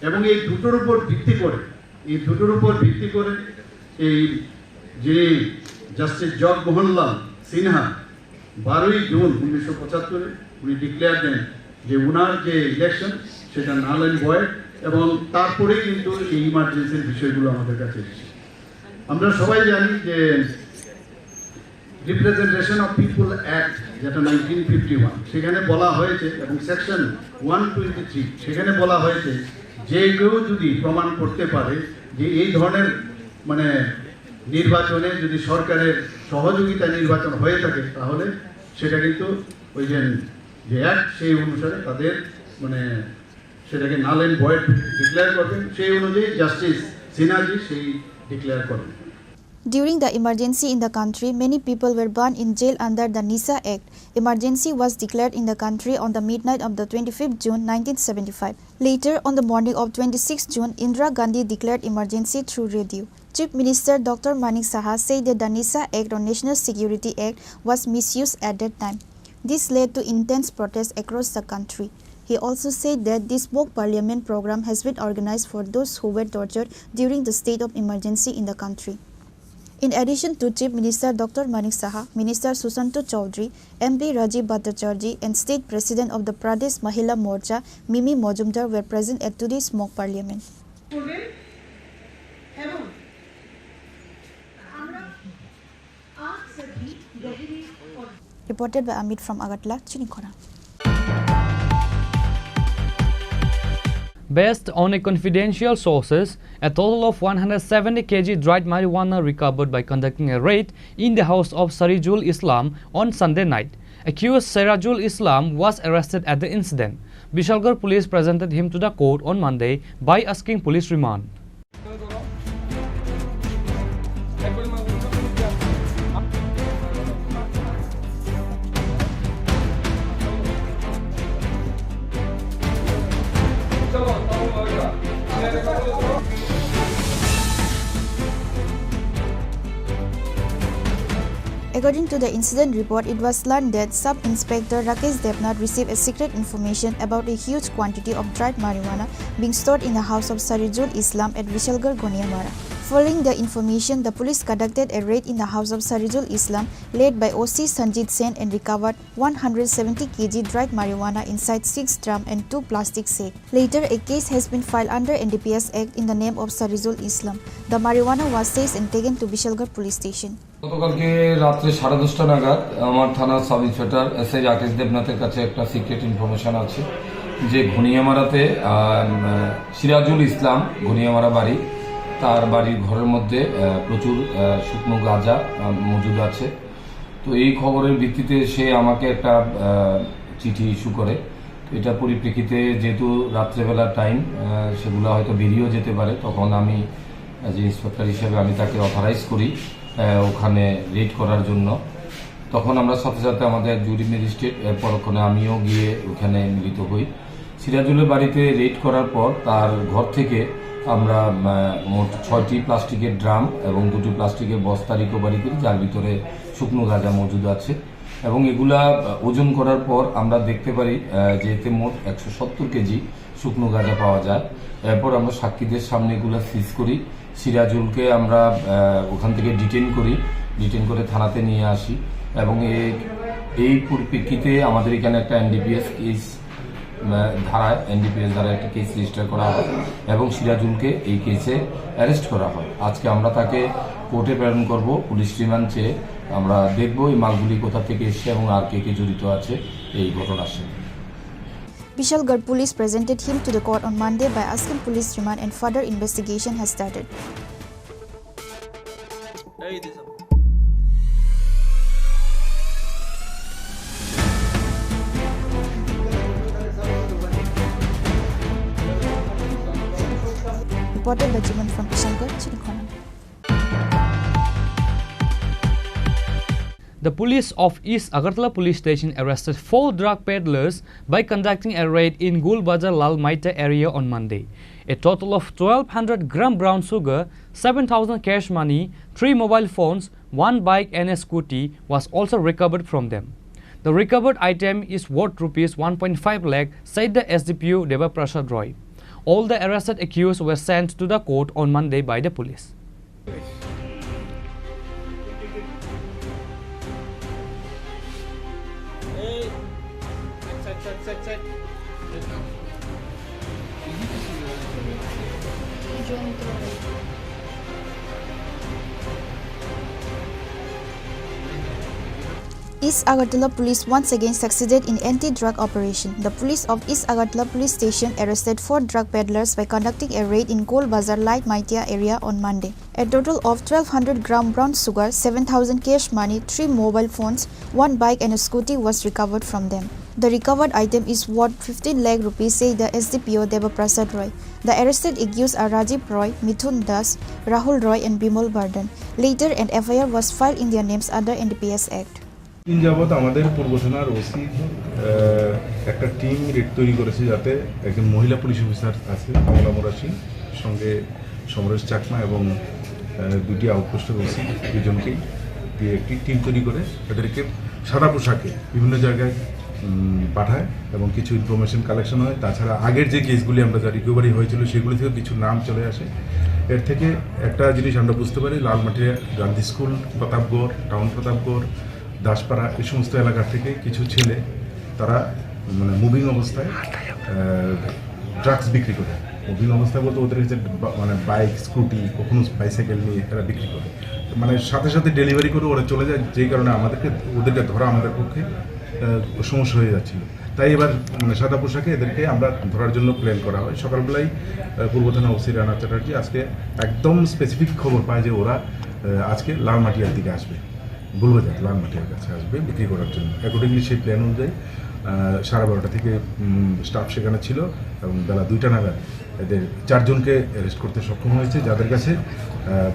এবং এই দুটোর উপর ভিত্তি করে এই যে জাস্টিস জগমোহনলাল সিনহা 12ই জুন 1975 উনি ডিক্লেয়ার দেন যে উনার যে ইলেকশন সেটা নাল এন্ড ভয়েড, এবং তারপরেই কিন্তু এই ইমার্জেন্সির বিষয়গুলো আমাদের কাছে এসেছে। আমরা সবাই জানি যে রিপ্রেজেন্টেশন অফ পিপল অ্যাক্ট, যেটা 1951, সেখানে বলা হয়েছে, এবং সেকশন 123 সেখানে বলা হয়েছে যে কেউ যদি প্রমাণ করতে পারে যে এই ধরনের মানে নির্বাচনে যদি সরকারের সহযোগিতা নির্বাচন হয়ে থাকে, তাহলে সেটা কিন্তু ওই যে অ্যাক্ট সেই অনুসারে তাদের মানে সেটাকে নাল এন্ড ভয়েড ডিক্লেয়ার করবেন। সেই অনুযায়ী জাস্টিস সিনহাজি সেই ডিক্লেয়ার করবেন। During the emergency in the country, many people were burned in jail under the NISA Act. Emergency was declared in the country on the midnight of the 25th June 1975. Later, on the morning of 26th June, Indira Gandhi declared emergency through radio. Chief Minister Dr. Manik Saha said that the NISA Act or National Security Act was misused at that time. This led to intense protests across the country. He also said that this mock parliament program has been organized for those who were tortured during the state of emergency in the country. In addition to Chief Minister Dr. Manik Saha, Minister Susanto Chaudhary, MP Rajiv Bhattacharjee and State President of the Pradesh Mahila Morcha, Mimi Mojumdar, were present at today's mock parliament. Reported by Amit from Agartala, Chini Khorang. Based on a confidential sources, a total of 170 kg dried marijuana recovered by conducting a raid in the house of Sarijul Islam on Sunday night. Accused Sarijul Islam was arrested at the incident. Bishalgarh police presented him to the court on Monday by asking police remand. According to the incident report, it was learned that Sub-Inspector Rakesh Devnath received a secret information about a huge quantity of dried marijuana being stored in the house of Sarijul Islam at Vishalgarh, Goniamara. Following the information, the police conducted a raid in the house of Sarijul Islam led by OC Sanjit Sen and recovered 170 kg dried marijuana inside 6 drums and 2 plastic sacks. Later, a case has been filed under NDPS Act in the name of Sarijul Islam. The marijuana was seized and taken to Vishalgarh police station. গতকালকে রাত্রে 10:30 নাগাদ আমার থানার sub inspector SI Rakesh দেবনাথের কাছে একটা secret information আছে যে ঘনিয়ামারাতে সিরাজুল ইসলাম ঘনিয়ামারা বাড়ি, তার বাড়ির ঘরের মধ্যে প্রচুর শুকনো গাঁজা মজুদ আছে। তো এই খবরের ভিত্তিতে সে আমাকে একটা চিঠি ইস্যু করে। এটার পরিপ্রেক্ষিতে যেহেতু রাত্রেবেলা টাইম, সেগুলো হয়তো বেরিয়েও যেতে পারে, তখন আমি অ্যাজ এ ইন্সপেক্টর হিসেবে আমি তাকে অথরাইজ করি ওখানে রেড করার জন্য। তখন আমরা সাথে সাথে আমাদের জুরি ম্যাজিস্ট্রেট, পরক্ষণে আমিও গিয়ে ওখানে মিলিত হই। সিরাজুলের বাড়িতে রেড করার পর তার ঘর থেকে আমরা মোট 6টি প্লাস্টিকের ড্রাম এবং 2টি প্লাস্টিকের বস্তা রিকভারি করি, যার ভিতরে শুকনো গাঁজা মজুদ আছে। এবং এগুলা ওজন করার পর আমরা দেখতে পারি যে এতে মোট 170 কেজি শুকনো গাঁজা পাওয়া যায়। এরপর আমরা সাক্ষীদের সামনে এগুলা সিজ করি। সিরাজুলকে আমরা ওখান থেকে ডিটেইন করে থানাতে নিয়ে আসি এবং এই পরিপ্রেক্ষিতে আমাদের এখানে একটা এনডিপিএস ধারায় একটা কেস রেজিস্টার করা হয় এবং সিরাজুলকে এই কেসে অ্যারেস্ট করা হয়। আজকে আমরা তাকে কোর্টে প্রেরণ করব পুলিশ রিমান্ড চেয়ে। আমরা দেখব এই মালগুলি কোথা থেকে এসেছে এবং আর কে কে জড়িত আছে এই ঘটনার সাথে। Bishalgarh police presented him to the court on Monday by asking police remand and further investigation has started. Reported by Jiman from Bishalgarh, Chini Khorang. The police of East Agartala Police Station arrested 4 drug peddlers by conducting a raid in Gulbajar Lal Maita area on Monday. A total of 1,200 gram brown sugar, 7,000 cash money, 3 mobile phones, 1 bike and a scooty was also recovered from them. The recovered item is worth rupees 1.5 lakh, said the SDPO Deva Prasad Roy. All the arrested accused were sent to the court on Monday by the police. East Agartala police once again succeeded in anti-drug operation. The police of East Agartala police station arrested 4 drug peddlers by conducting a raid in Gol Bazar Light Maitia area on Monday. A total of 1,200 gram brown sugar, 7,000 cash money, 3 mobile phones, 1 bike and a scooty was recovered from them. The recovered item is worth 15 lakh rupees, said the SDPO Deva Prasad Roy. The arrested accused are Rajiv Roy, Mithun Das, Rahul Roy and Bimal Burden. Later, an FIR was filed in their names under NDPS Act. দিন যাবত আমাদের পূর্ব থানার OC একটা team red তৈরি করেছে, যাতে একজন মহিলা পুলিশ অফিসার আছে কমলা মোরাশি, সঙ্গে সমরেশ চাকমা এবং 2টি আউটপোস্টের ওসি, 2জনকেই দিয়ে একটি টিম তৈরি করে এদেরকে সাদা পোশাকে বিভিন্ন জায়গায় পাঠায় এবং কিছু ইনফরমেশন কালেকশন হয়। তাছাড়া আগের যে কেসগুলি আমরা যা রিকভারি হয়েছিল সেগুলি থেকে কিছু নাম চলে আসে। এর থেকে একটা জিনিস আমরা বুঝতে পারি, লালমাটিয়া গান্ধী স্কুল, প্রতাপগড় টাউন, প্রতাপগড়, দাসপাড়া, এই সমস্ত এলাকার থেকে কিছু ছেলে তারা মানে মুভিং অবস্থায় ড্রাগস বিক্রি করে। মুভিং অবস্থায় বলতে ওদের কাছে মানে বাইক, স্কুটি, কখনো বাইসাইকেল নিয়ে তারা বিক্রি করে, মানে সাথে সাথে ডেলিভারি করে ওরা চলে যায়, যেই কারণে ওদেরকে ধরা আমাদের পক্ষে সমস্যা হয়ে যাচ্ছিল। তাই এবার মানে সাদা পোশাকে এদেরকে আমরা ধরার জন্য প্ল্যান করা হয়। সকালবেলায় পূর্ব থানা ওসি রানা চ্যাটার্জি আজকে একদম স্পেসিফিক খবর পায় যে ওরা আজকে লালমাটিয়ার দিকে আসবে, গুলবাজার লালমাটিয়ার কাছে আসবে বিক্রি করার জন্য। অ্যাকর্ডিংলি সেই প্ল্যান অনুযায়ী 12:30 থেকে স্টাফ সেখানে ছিল এবং বেলা 2টা নাগাদ এদের 4 জনকে অ্যারেস্ট করতে সক্ষম হয়েছে, যাদের কাছে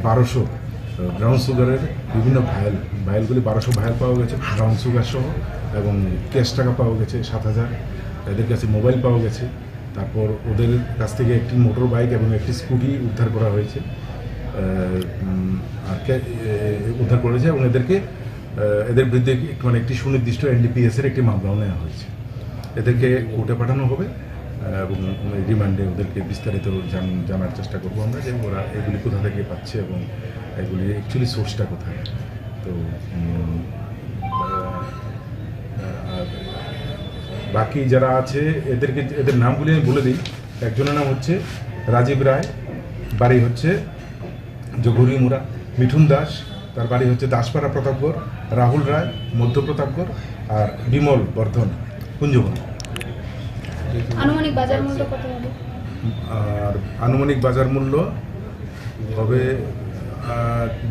1200 ব্রাউন সুগারের বিভিন্ন ভায়ালগুলি 1200 ভায়াল পাওয়া গেছে ব্রাউন সুগার সহ, এবং ক্যাশ টাকা পাওয়া গেছে 7,000। এদের কাছে মোবাইল পাওয়া গেছে। তারপর ওদের কাছ থেকে একটি মোটর বাইক এবং একটি স্কুটি উদ্ধার করা হয়েছে উদ্ধার করেছে এবং এদের বিরুদ্ধে মানে একটি সুনির্দিষ্ট NDPS-এর একটি মামলাও নেওয়া হয়েছে। এদেরকে কোর্টে পাঠানো হবে এবং রিমান্ডে ওদেরকে বিস্তারিত জানার চেষ্টা করবো আমরা, যে ওরা এগুলি কোথা থেকে পাচ্ছে এবং এগুলি অ্যাকচুয়ালি সোর্সটা কোথায়। তো বাকি যারা আছে এদের নামগুলি আমি বলে দিই। একজনের নাম হচ্ছে রাজীব রায়, বাড়ি হচ্ছে জগরিমুরা, মিঠুন দাস, তার বাড়ি হচ্ছে দাসপাড়া প্রতাপগড়, রাহুল রায় মধ্য প্রতাপগড়, আর বিমল বর্ধন কুঞ্জবন। আনুমানিক বাজার মূল্য কত হবে? আর আনুমানিক বাজার মূল্য হবে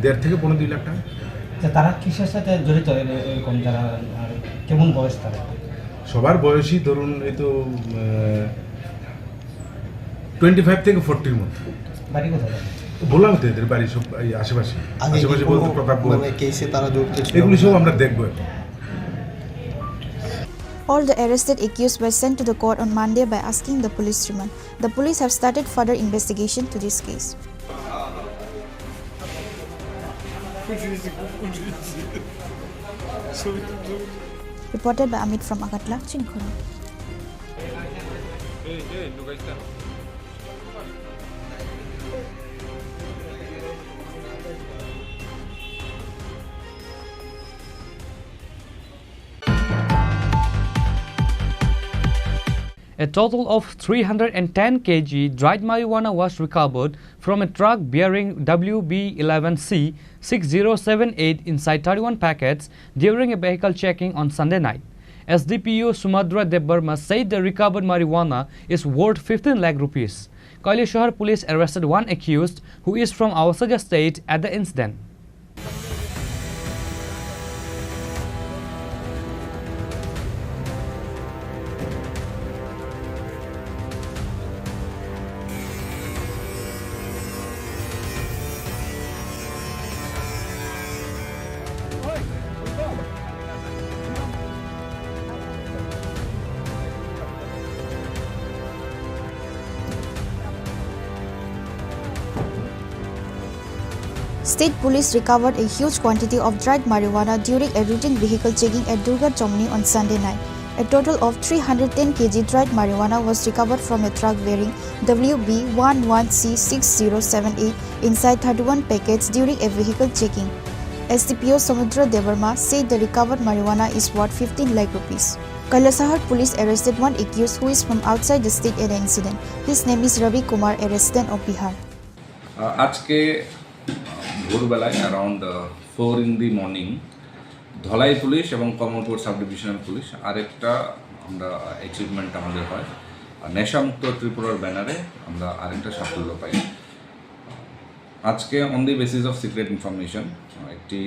1.5 থেকে 2 লাখ টাকা। তারা কিসের সাথে জড়িত এরকম, যারা কেমন বয়স তারা? সবার বয়সই ধরুন এই তো 25 থেকে 40-র মধ্যে। বাড়ি কোথায়? বললাম তো এদের বাড়ি সব আশেপাশে বলতে প্রতাপগড়, এগুলি সব আমরা দেখবো। All the arrested accused were sent to the court on Monday by asking the police remand. The police have started further investigation to this case. Reported by Amit from Agatla, Chini Khorang. A total of 310 kg dried marijuana was recovered from a truck bearing WB11C 6078 inside 31 packets during a vehicle checking on Sunday night. SDPO Sumadra Debbarma said the recovered marijuana is worth 15 lakh rupees. Kailashahar police arrested one accused who is from Awasaja state at the incident. State police recovered a huge quantity of dried marijuana during a routine vehicle checking at Durga Chomni on Sunday night. A total of 310 kg dried marijuana was recovered from a truck bearing WB11C6078 inside 31 packets during a vehicle checking. SDPO Samudra Devarma said the recovered marijuana is worth 15 lakh rupees. Kailashahar police arrested one accused who is from outside the state at the incident. His name is Ravi Kumar, a resident of Bihar. ভোরবেলায় around 4 in the morning Dhalai police এবং Kamalpur sub divisional police আরেকটা আমরা achievement আমাদের হয় নেশামুক্ত ত্রিপুরার ব্যানারে আমরা আরেকটা সাফল্য পাই। আজকে on the basis of secret information একটি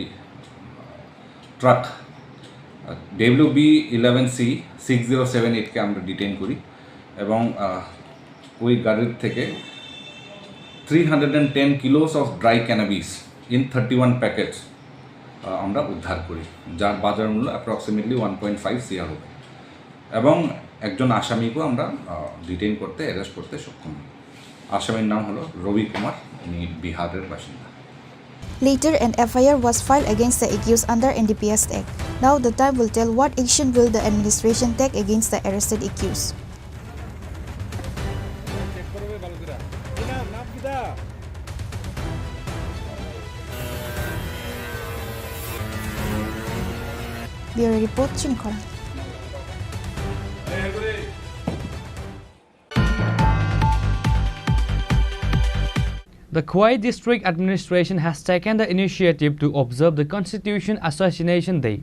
ট্রাক WB11C 6078কে আমরা ডিটেইন করি এবং ওই গাড়ির থেকে 310 kilos of dry cannabis in 31 packets আমরা উদ্ধার করি, যার বাজার মূল্য অ্যাপ্রক্সিমেটলি 1.5 CR হবে এবং একজন আসামিকেও আমরা ডিটেইন করতে অ্যারেস্ট করতে সক্ষম হই। আসামির নাম হলো রবি কুমার, উনি বিহারের বাসিন্দা। Later, an FIR was filed against the accused under NDPS Act. Now the time will tell what action will the administration take against the arrested accused. Bureau Report, Chini Khorang. The Khwai District Administration has taken the initiative to observe the Constitution Assassination Day.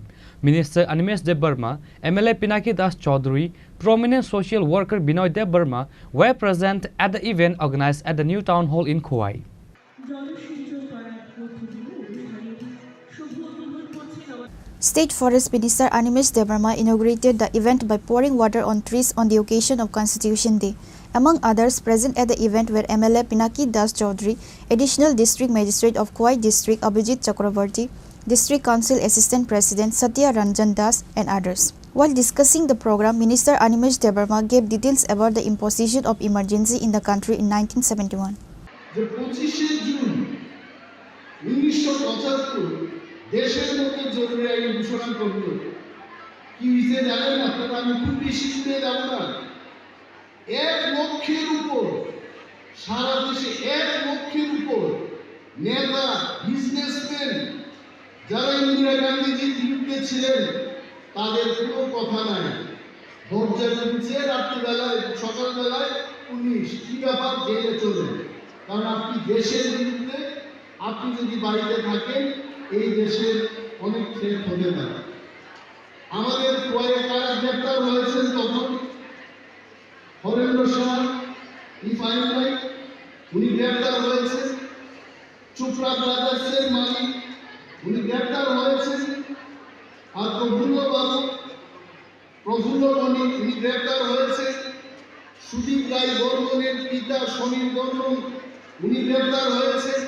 Minister Animesh Debbarma, MLA Pinaki Das Chaudhary, prominent social worker Binoy Debbarma were present at the event organized at the new town hall in Khwai. State Forest Minister Animesh Debbarma inaugurated the event by pouring water on trees on the occasion of Constitution Day. Among others, present at the event were MLA Pinaki Das Chaudhary, Additional District Magistrate of Khwai District Abhijit Chakrabarti, District Council Assistant President Satya Ranjan Das, and others. While discussing the program, Minister Animesh Debbarma gave details about the imposition of emergency in the country in 1971. দেশের মধ্যে জরুরি আইন ঘোষণা করলো কি হয়েছে জানেন আপনারা? আমি খুব বেশি দূরে যাব না, 1 লক্ষের উপর সারা দেশে 1 লক্ষের উপর নেতা বিজনেসম্যান যারা ইন্দিরা গান্ধীজির বিরুদ্ধে ছিলেন তাদের কোনো কথা নাই। দরজা খুলছে রাত্রিবেলায়, সকালবেলায় পুলিশ কি ব্যাপার জেলে চলে, কারণ আপনি দেশের বিরুদ্ধে, আপনি যদি বাড়িতে থাকেন এই দেশের অনেক থ্রেট হতে পারে। আমাদের কয়েক কাজ গ্রেপ্তার হয়েছেন তখন হরেন্দ্র শাহ রিফাইনারি, উনি গ্রেপ্তার হয়েছেন। চোপড়া ব্রাদার্সের মালিক, উনি গ্রেপ্তার হয়েছেন। আর প্রফুল্ল বণিক, উনি গ্রেপ্তার হয়েছে। সুদীপ রায় বর্মনের পিতা সমীর বর্মন, উনি গ্রেপ্তার হয়েছেন।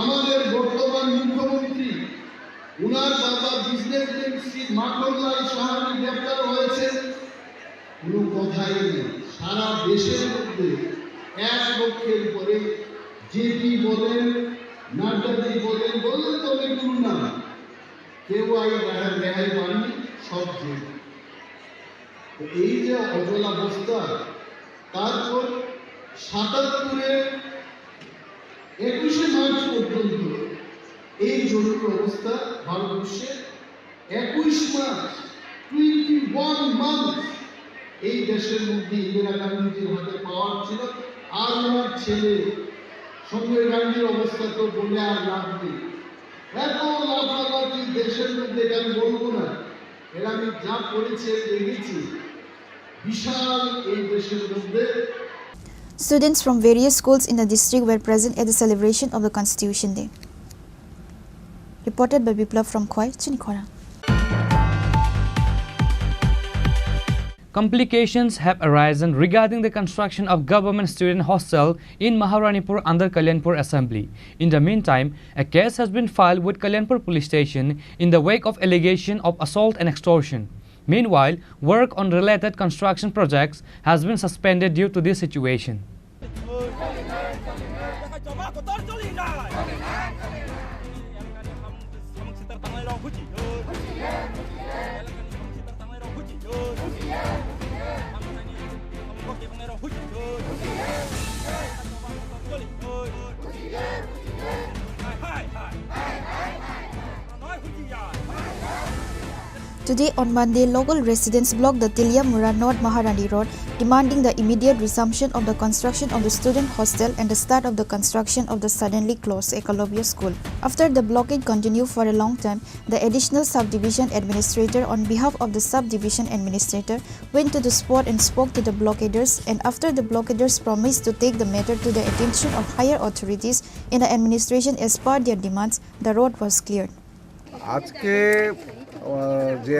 আমাদের বর্তমান মুখ্যমন্ত্রী, উনার বাবা বিজনেসম্যান শ্রী মাখনলাল সাহানি গ্রেপ্তার কোনো কথাই নেই। সারা দেশের মধ্যে 1 লক্ষের উপরে জেপি বলেন, নাড্ডাজি বলেন তো অনেকগুলো নাম, কেউ রেহাই পাননি, সব জেল। এই যে অচলাবস্থা, তারপর 77-এর 21শে মার্চ পর্যন্ত এই জরুরি অবস্থা ভারতবর্ষে 21 মাস 21 মান্থ এই দেশের মধ্যে ইন্দিরা গান্ধীজির হাতে পাওয়ার ছিল। আর ওনার ছেলে সঞ্জয় গান্ধীর অবস্থা তো বলে আর লাভ নেই। এত লাফালাফি দেশের মধ্যে, আমি বলবো না, এরা আমি যা করেছে দেখেছি, বিশাল এই দেশের মধ্যে। Students from various schools in the district were present at the celebration of the Constitution Day. Reported by Biplav from Khoi, Chini Khorang. Complications have arisen regarding the construction of government student hostel in Maharanipur under Kalyanpur Assembly. In the meantime, a case has been filed with Kalyanpur Police Station in the wake of allegation of assault and extortion. Meanwhile, work on related construction projects has been suspended due to this situation. Today on Monday, local residents blocked the Tilyamura North Maharani Road, demanding the immediate resumption of the construction of the student hostel and the start of the construction of the suddenly closed Ekalovya School. After the blockade continued for a long time, the additional subdivision administrator on behalf of the subdivision administrator went to the spot and spoke to the blockaders, and after the blockaders promised to take the matter to the attention of higher authorities in the administration as per their demands, the road was cleared. আজকে যে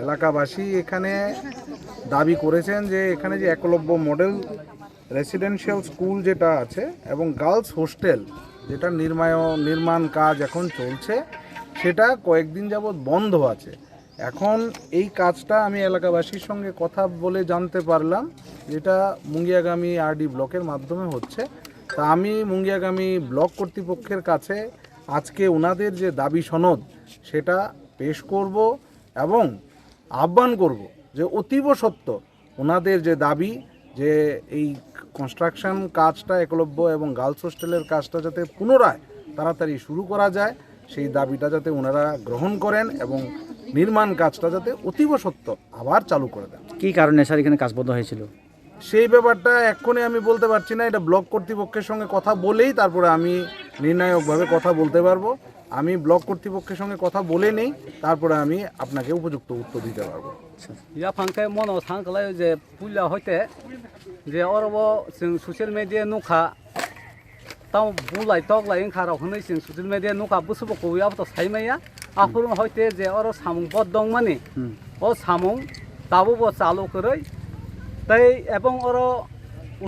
এলাকাবাসী এখানে দাবি করেছেন যে এখানে যে Eklavya model residential school যেটা আছে এবং গার্লস হোস্টেল যেটা নির্মাণ কাজ এখন চলছে, সেটা কয়েকদিন যাবৎ বন্ধ আছে। এখন এই কাজটা আমি এলাকাবাসীর সঙ্গে কথা বলে জানতে পারলাম যেটা মুঙ্গিয়াগামী আরডি ব্লকের মাধ্যমে হচ্ছে। তা আমি মুঙ্গিয়াগামী ব্লক কর্তৃপক্ষের কাছে আজকে ওনাদের যে দাবি সনদ সেটা পেশ করব এবং আহ্বান করব যে অতীব সত্য ওনাদের যে দাবি যে এই কনস্ট্রাকশন কাজটা একলব্য এবং গার্লস হোস্টেলের কাজটা যাতে পুনরায় তাড়াতাড়ি শুরু করা যায়, সেই দাবিটা যাতে ওনারা গ্রহণ করেন এবং নির্মাণ কাজটা যাতে অতীব সত্য আবার চালু করে দেন। কী কারণে স্যার এখানে কাজ বন্ধ হয়েছিল সেই ব্যাপারটা এক্ষুনি আমি বলতে পারছি না। এটা ব্লক কর্তৃপক্ষের সঙ্গে কথা বলেই তারপরে আমি নির্ণায়কভাবে কথা বলতে পারবো। আমি ব্লক কর্তৃপক্ষের সঙ্গে কথা বলে নেই, তারপরে আমি আপনাকে উপযুক্ত উত্তর দিতে পারবো। ইয়া ফাংকে মনো থাকলাই যে পুলিয়া হইতে যে অরব जों সশিয়াল মিডিয়া নুখা তাও বুলাই তগলাই খারাও হनै जों সশিয়াল মিডিয়া নুখা বুসবকো ইয়াবত সাইমাইয়া আফুরম হইতে যে অর সামুং বদ দং মানে ও সামুং তাবো ব চালু কरै তাই এবং অর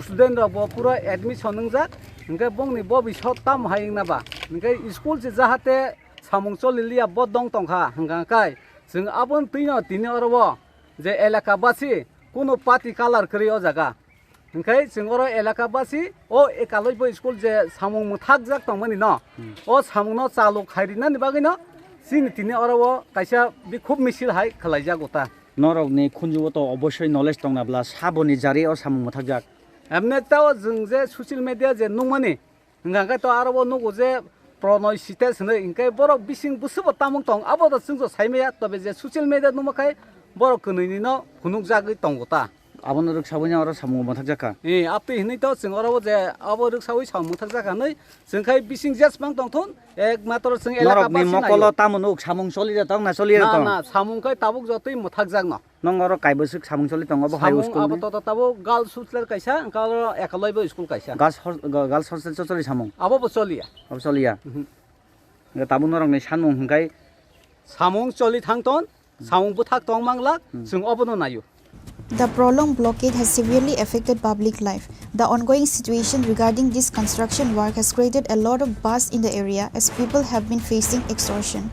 স্টুডেন্ট ব পুরো এডমিশন নংজাক ओंखाय बंनि भबिष्यत ताम हायनाबा ओंखाय स्कुल से जाहाते सामुं चलिलिया बदं तंखा हंगाखाय जों आबन तिनि अरब जे एलाकाबासी कोनो पार्टी कालार करि अ जागा ओंखाय जों अर एलाकाबासी ओ एकालयबो स्कुल जे सामुं मुथाक जाक तंमानि न ओ सामुंनो चालु खायरिनानि बागैनो जोंनि तिनि अरब कायसा बि खूब मिसिल हाय खालायजागोता नरकनि खुनजुबोथ' अबশ্যই नलेज दंनाब्ला साबनि जारि अ सामुं मुथाक जाक एमनेटाव जों जे ससियेल मिडिया जे नंमानि ओंखाय तो आरोबाव नंगौ जे प्रणय सिटेस होनो ओंखाय बर' बिसिं बुसुबो तामुं दं आबो जों साइमाया तबे जे ससियेल मिडिया नंमाखाय बर' कोनैनि न हुनुक जागै दंगोता आबोनो रोखसावै आरो सामुं मुथाक जाका आपे हिनै तो जों आरोबाव जे आबो रोखसावै सामुं मुथाक जाकानै जोंखाय बिसिं जेसबां दंथन एक मात्र जों एलाका मकल तामुनुक सामुं चलिरा दं ना चलिरा दं ना सामुंखाय ताबुक जतै मुथाक जाक न नों आरो कायबोसो सामुं चलि दं अब हाइ स्कुल अब तो ताबो गार्लस हस्टेल कायसा ओंखार एकालयबो स्कुल कायसा गार्लस हस्टेल चलि सामुं अब चलिया ताबो नरंनि सामुं हंगाय सामुं चलि थांतन सामुं बुथाक दं मांगला जों अबनो नायो। The prolonged blockade has severely affected public life. The ongoing situation regarding this construction work has created a lot of buzz in the area as people have been facing extortion.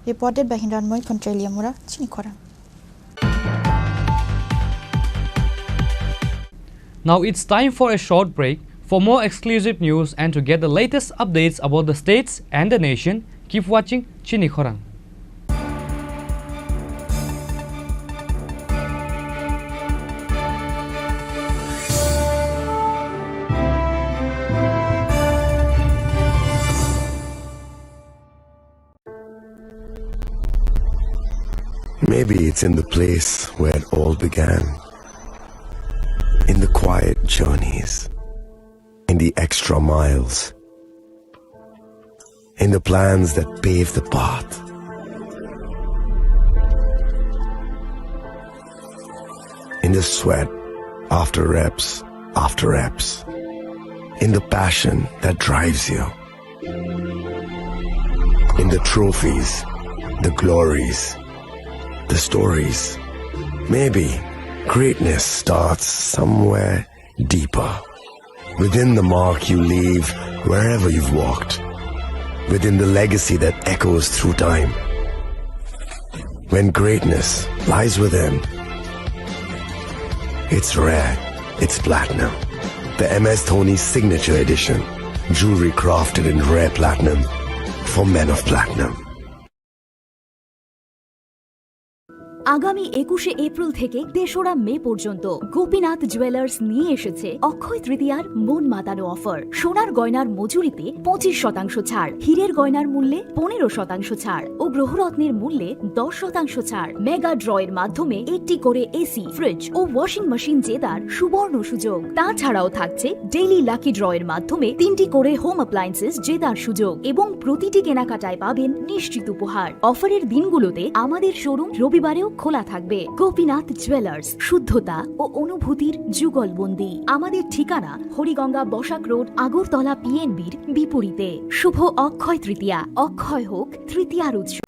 Reported by Hindranmoy Kontreliamura, Chini Khorang. Now it's time for a short break. For more exclusive news and to get the latest updates about the states and the nation, keep watching Chini Khorang. Maybe it's in the place where it all began. In the quiet journeys, in the extra miles, in the plans that pave the path. In the sweat after reps, in the passion that drives you, in the trophies, the glories, the stories. Maybe greatness starts somewhere deeper, within the mark you leave wherever you've walked, within the legacy that echoes through time. When greatness lies within, it's rare, it's platinum. The MS Dhoni Signature Edition, jewelry crafted in rare platinum for men of platinum. আগামী 21শে April থেকে ৩রা মে পর্যন্ত Gopinath jewellers নিয়ে এসেছে অক্ষয় তৃতীয়ার মন মাতানো offer. সোনার গয়নার মজুরিতে 25% ছাড়, হীরের গয়নার মূল্যে 15% ছাড় ও গ্রহরত্নের মূল্যে 10% ছাড়। মেগা ড্রয়ের মাধ্যমে একটি করে এসি, ফ্রিজ ও ওয়াশিং মেশিন জেতার সুবর্ণ সুযোগ। তাছাড়াও থাকছে ডেইলি লাকি ড্রয়ের মাধ্যমে 3টি করে হোম অ্যাপ্লায়েন্সেস জেতার সুযোগ এবং প্রতিটি কেনাকাটায় পাবেন নিশ্চিত উপহার। অফারের দিনগুলোতে আমাদের শোরুম রবিবারেও খোলা থাকবে। গোপীনাথ জুয়েলার্স, শুদ্ধতা ও অনুভূতির যুগলবন্দি। আমাদের ঠিকানা হরিগঙ্গা বসাক রোড, আগরতলা PNBর বিপরীতে। শুভ অক্ষয় তৃতীয়া, অক্ষয় হোক তৃতীয়ার উৎসব।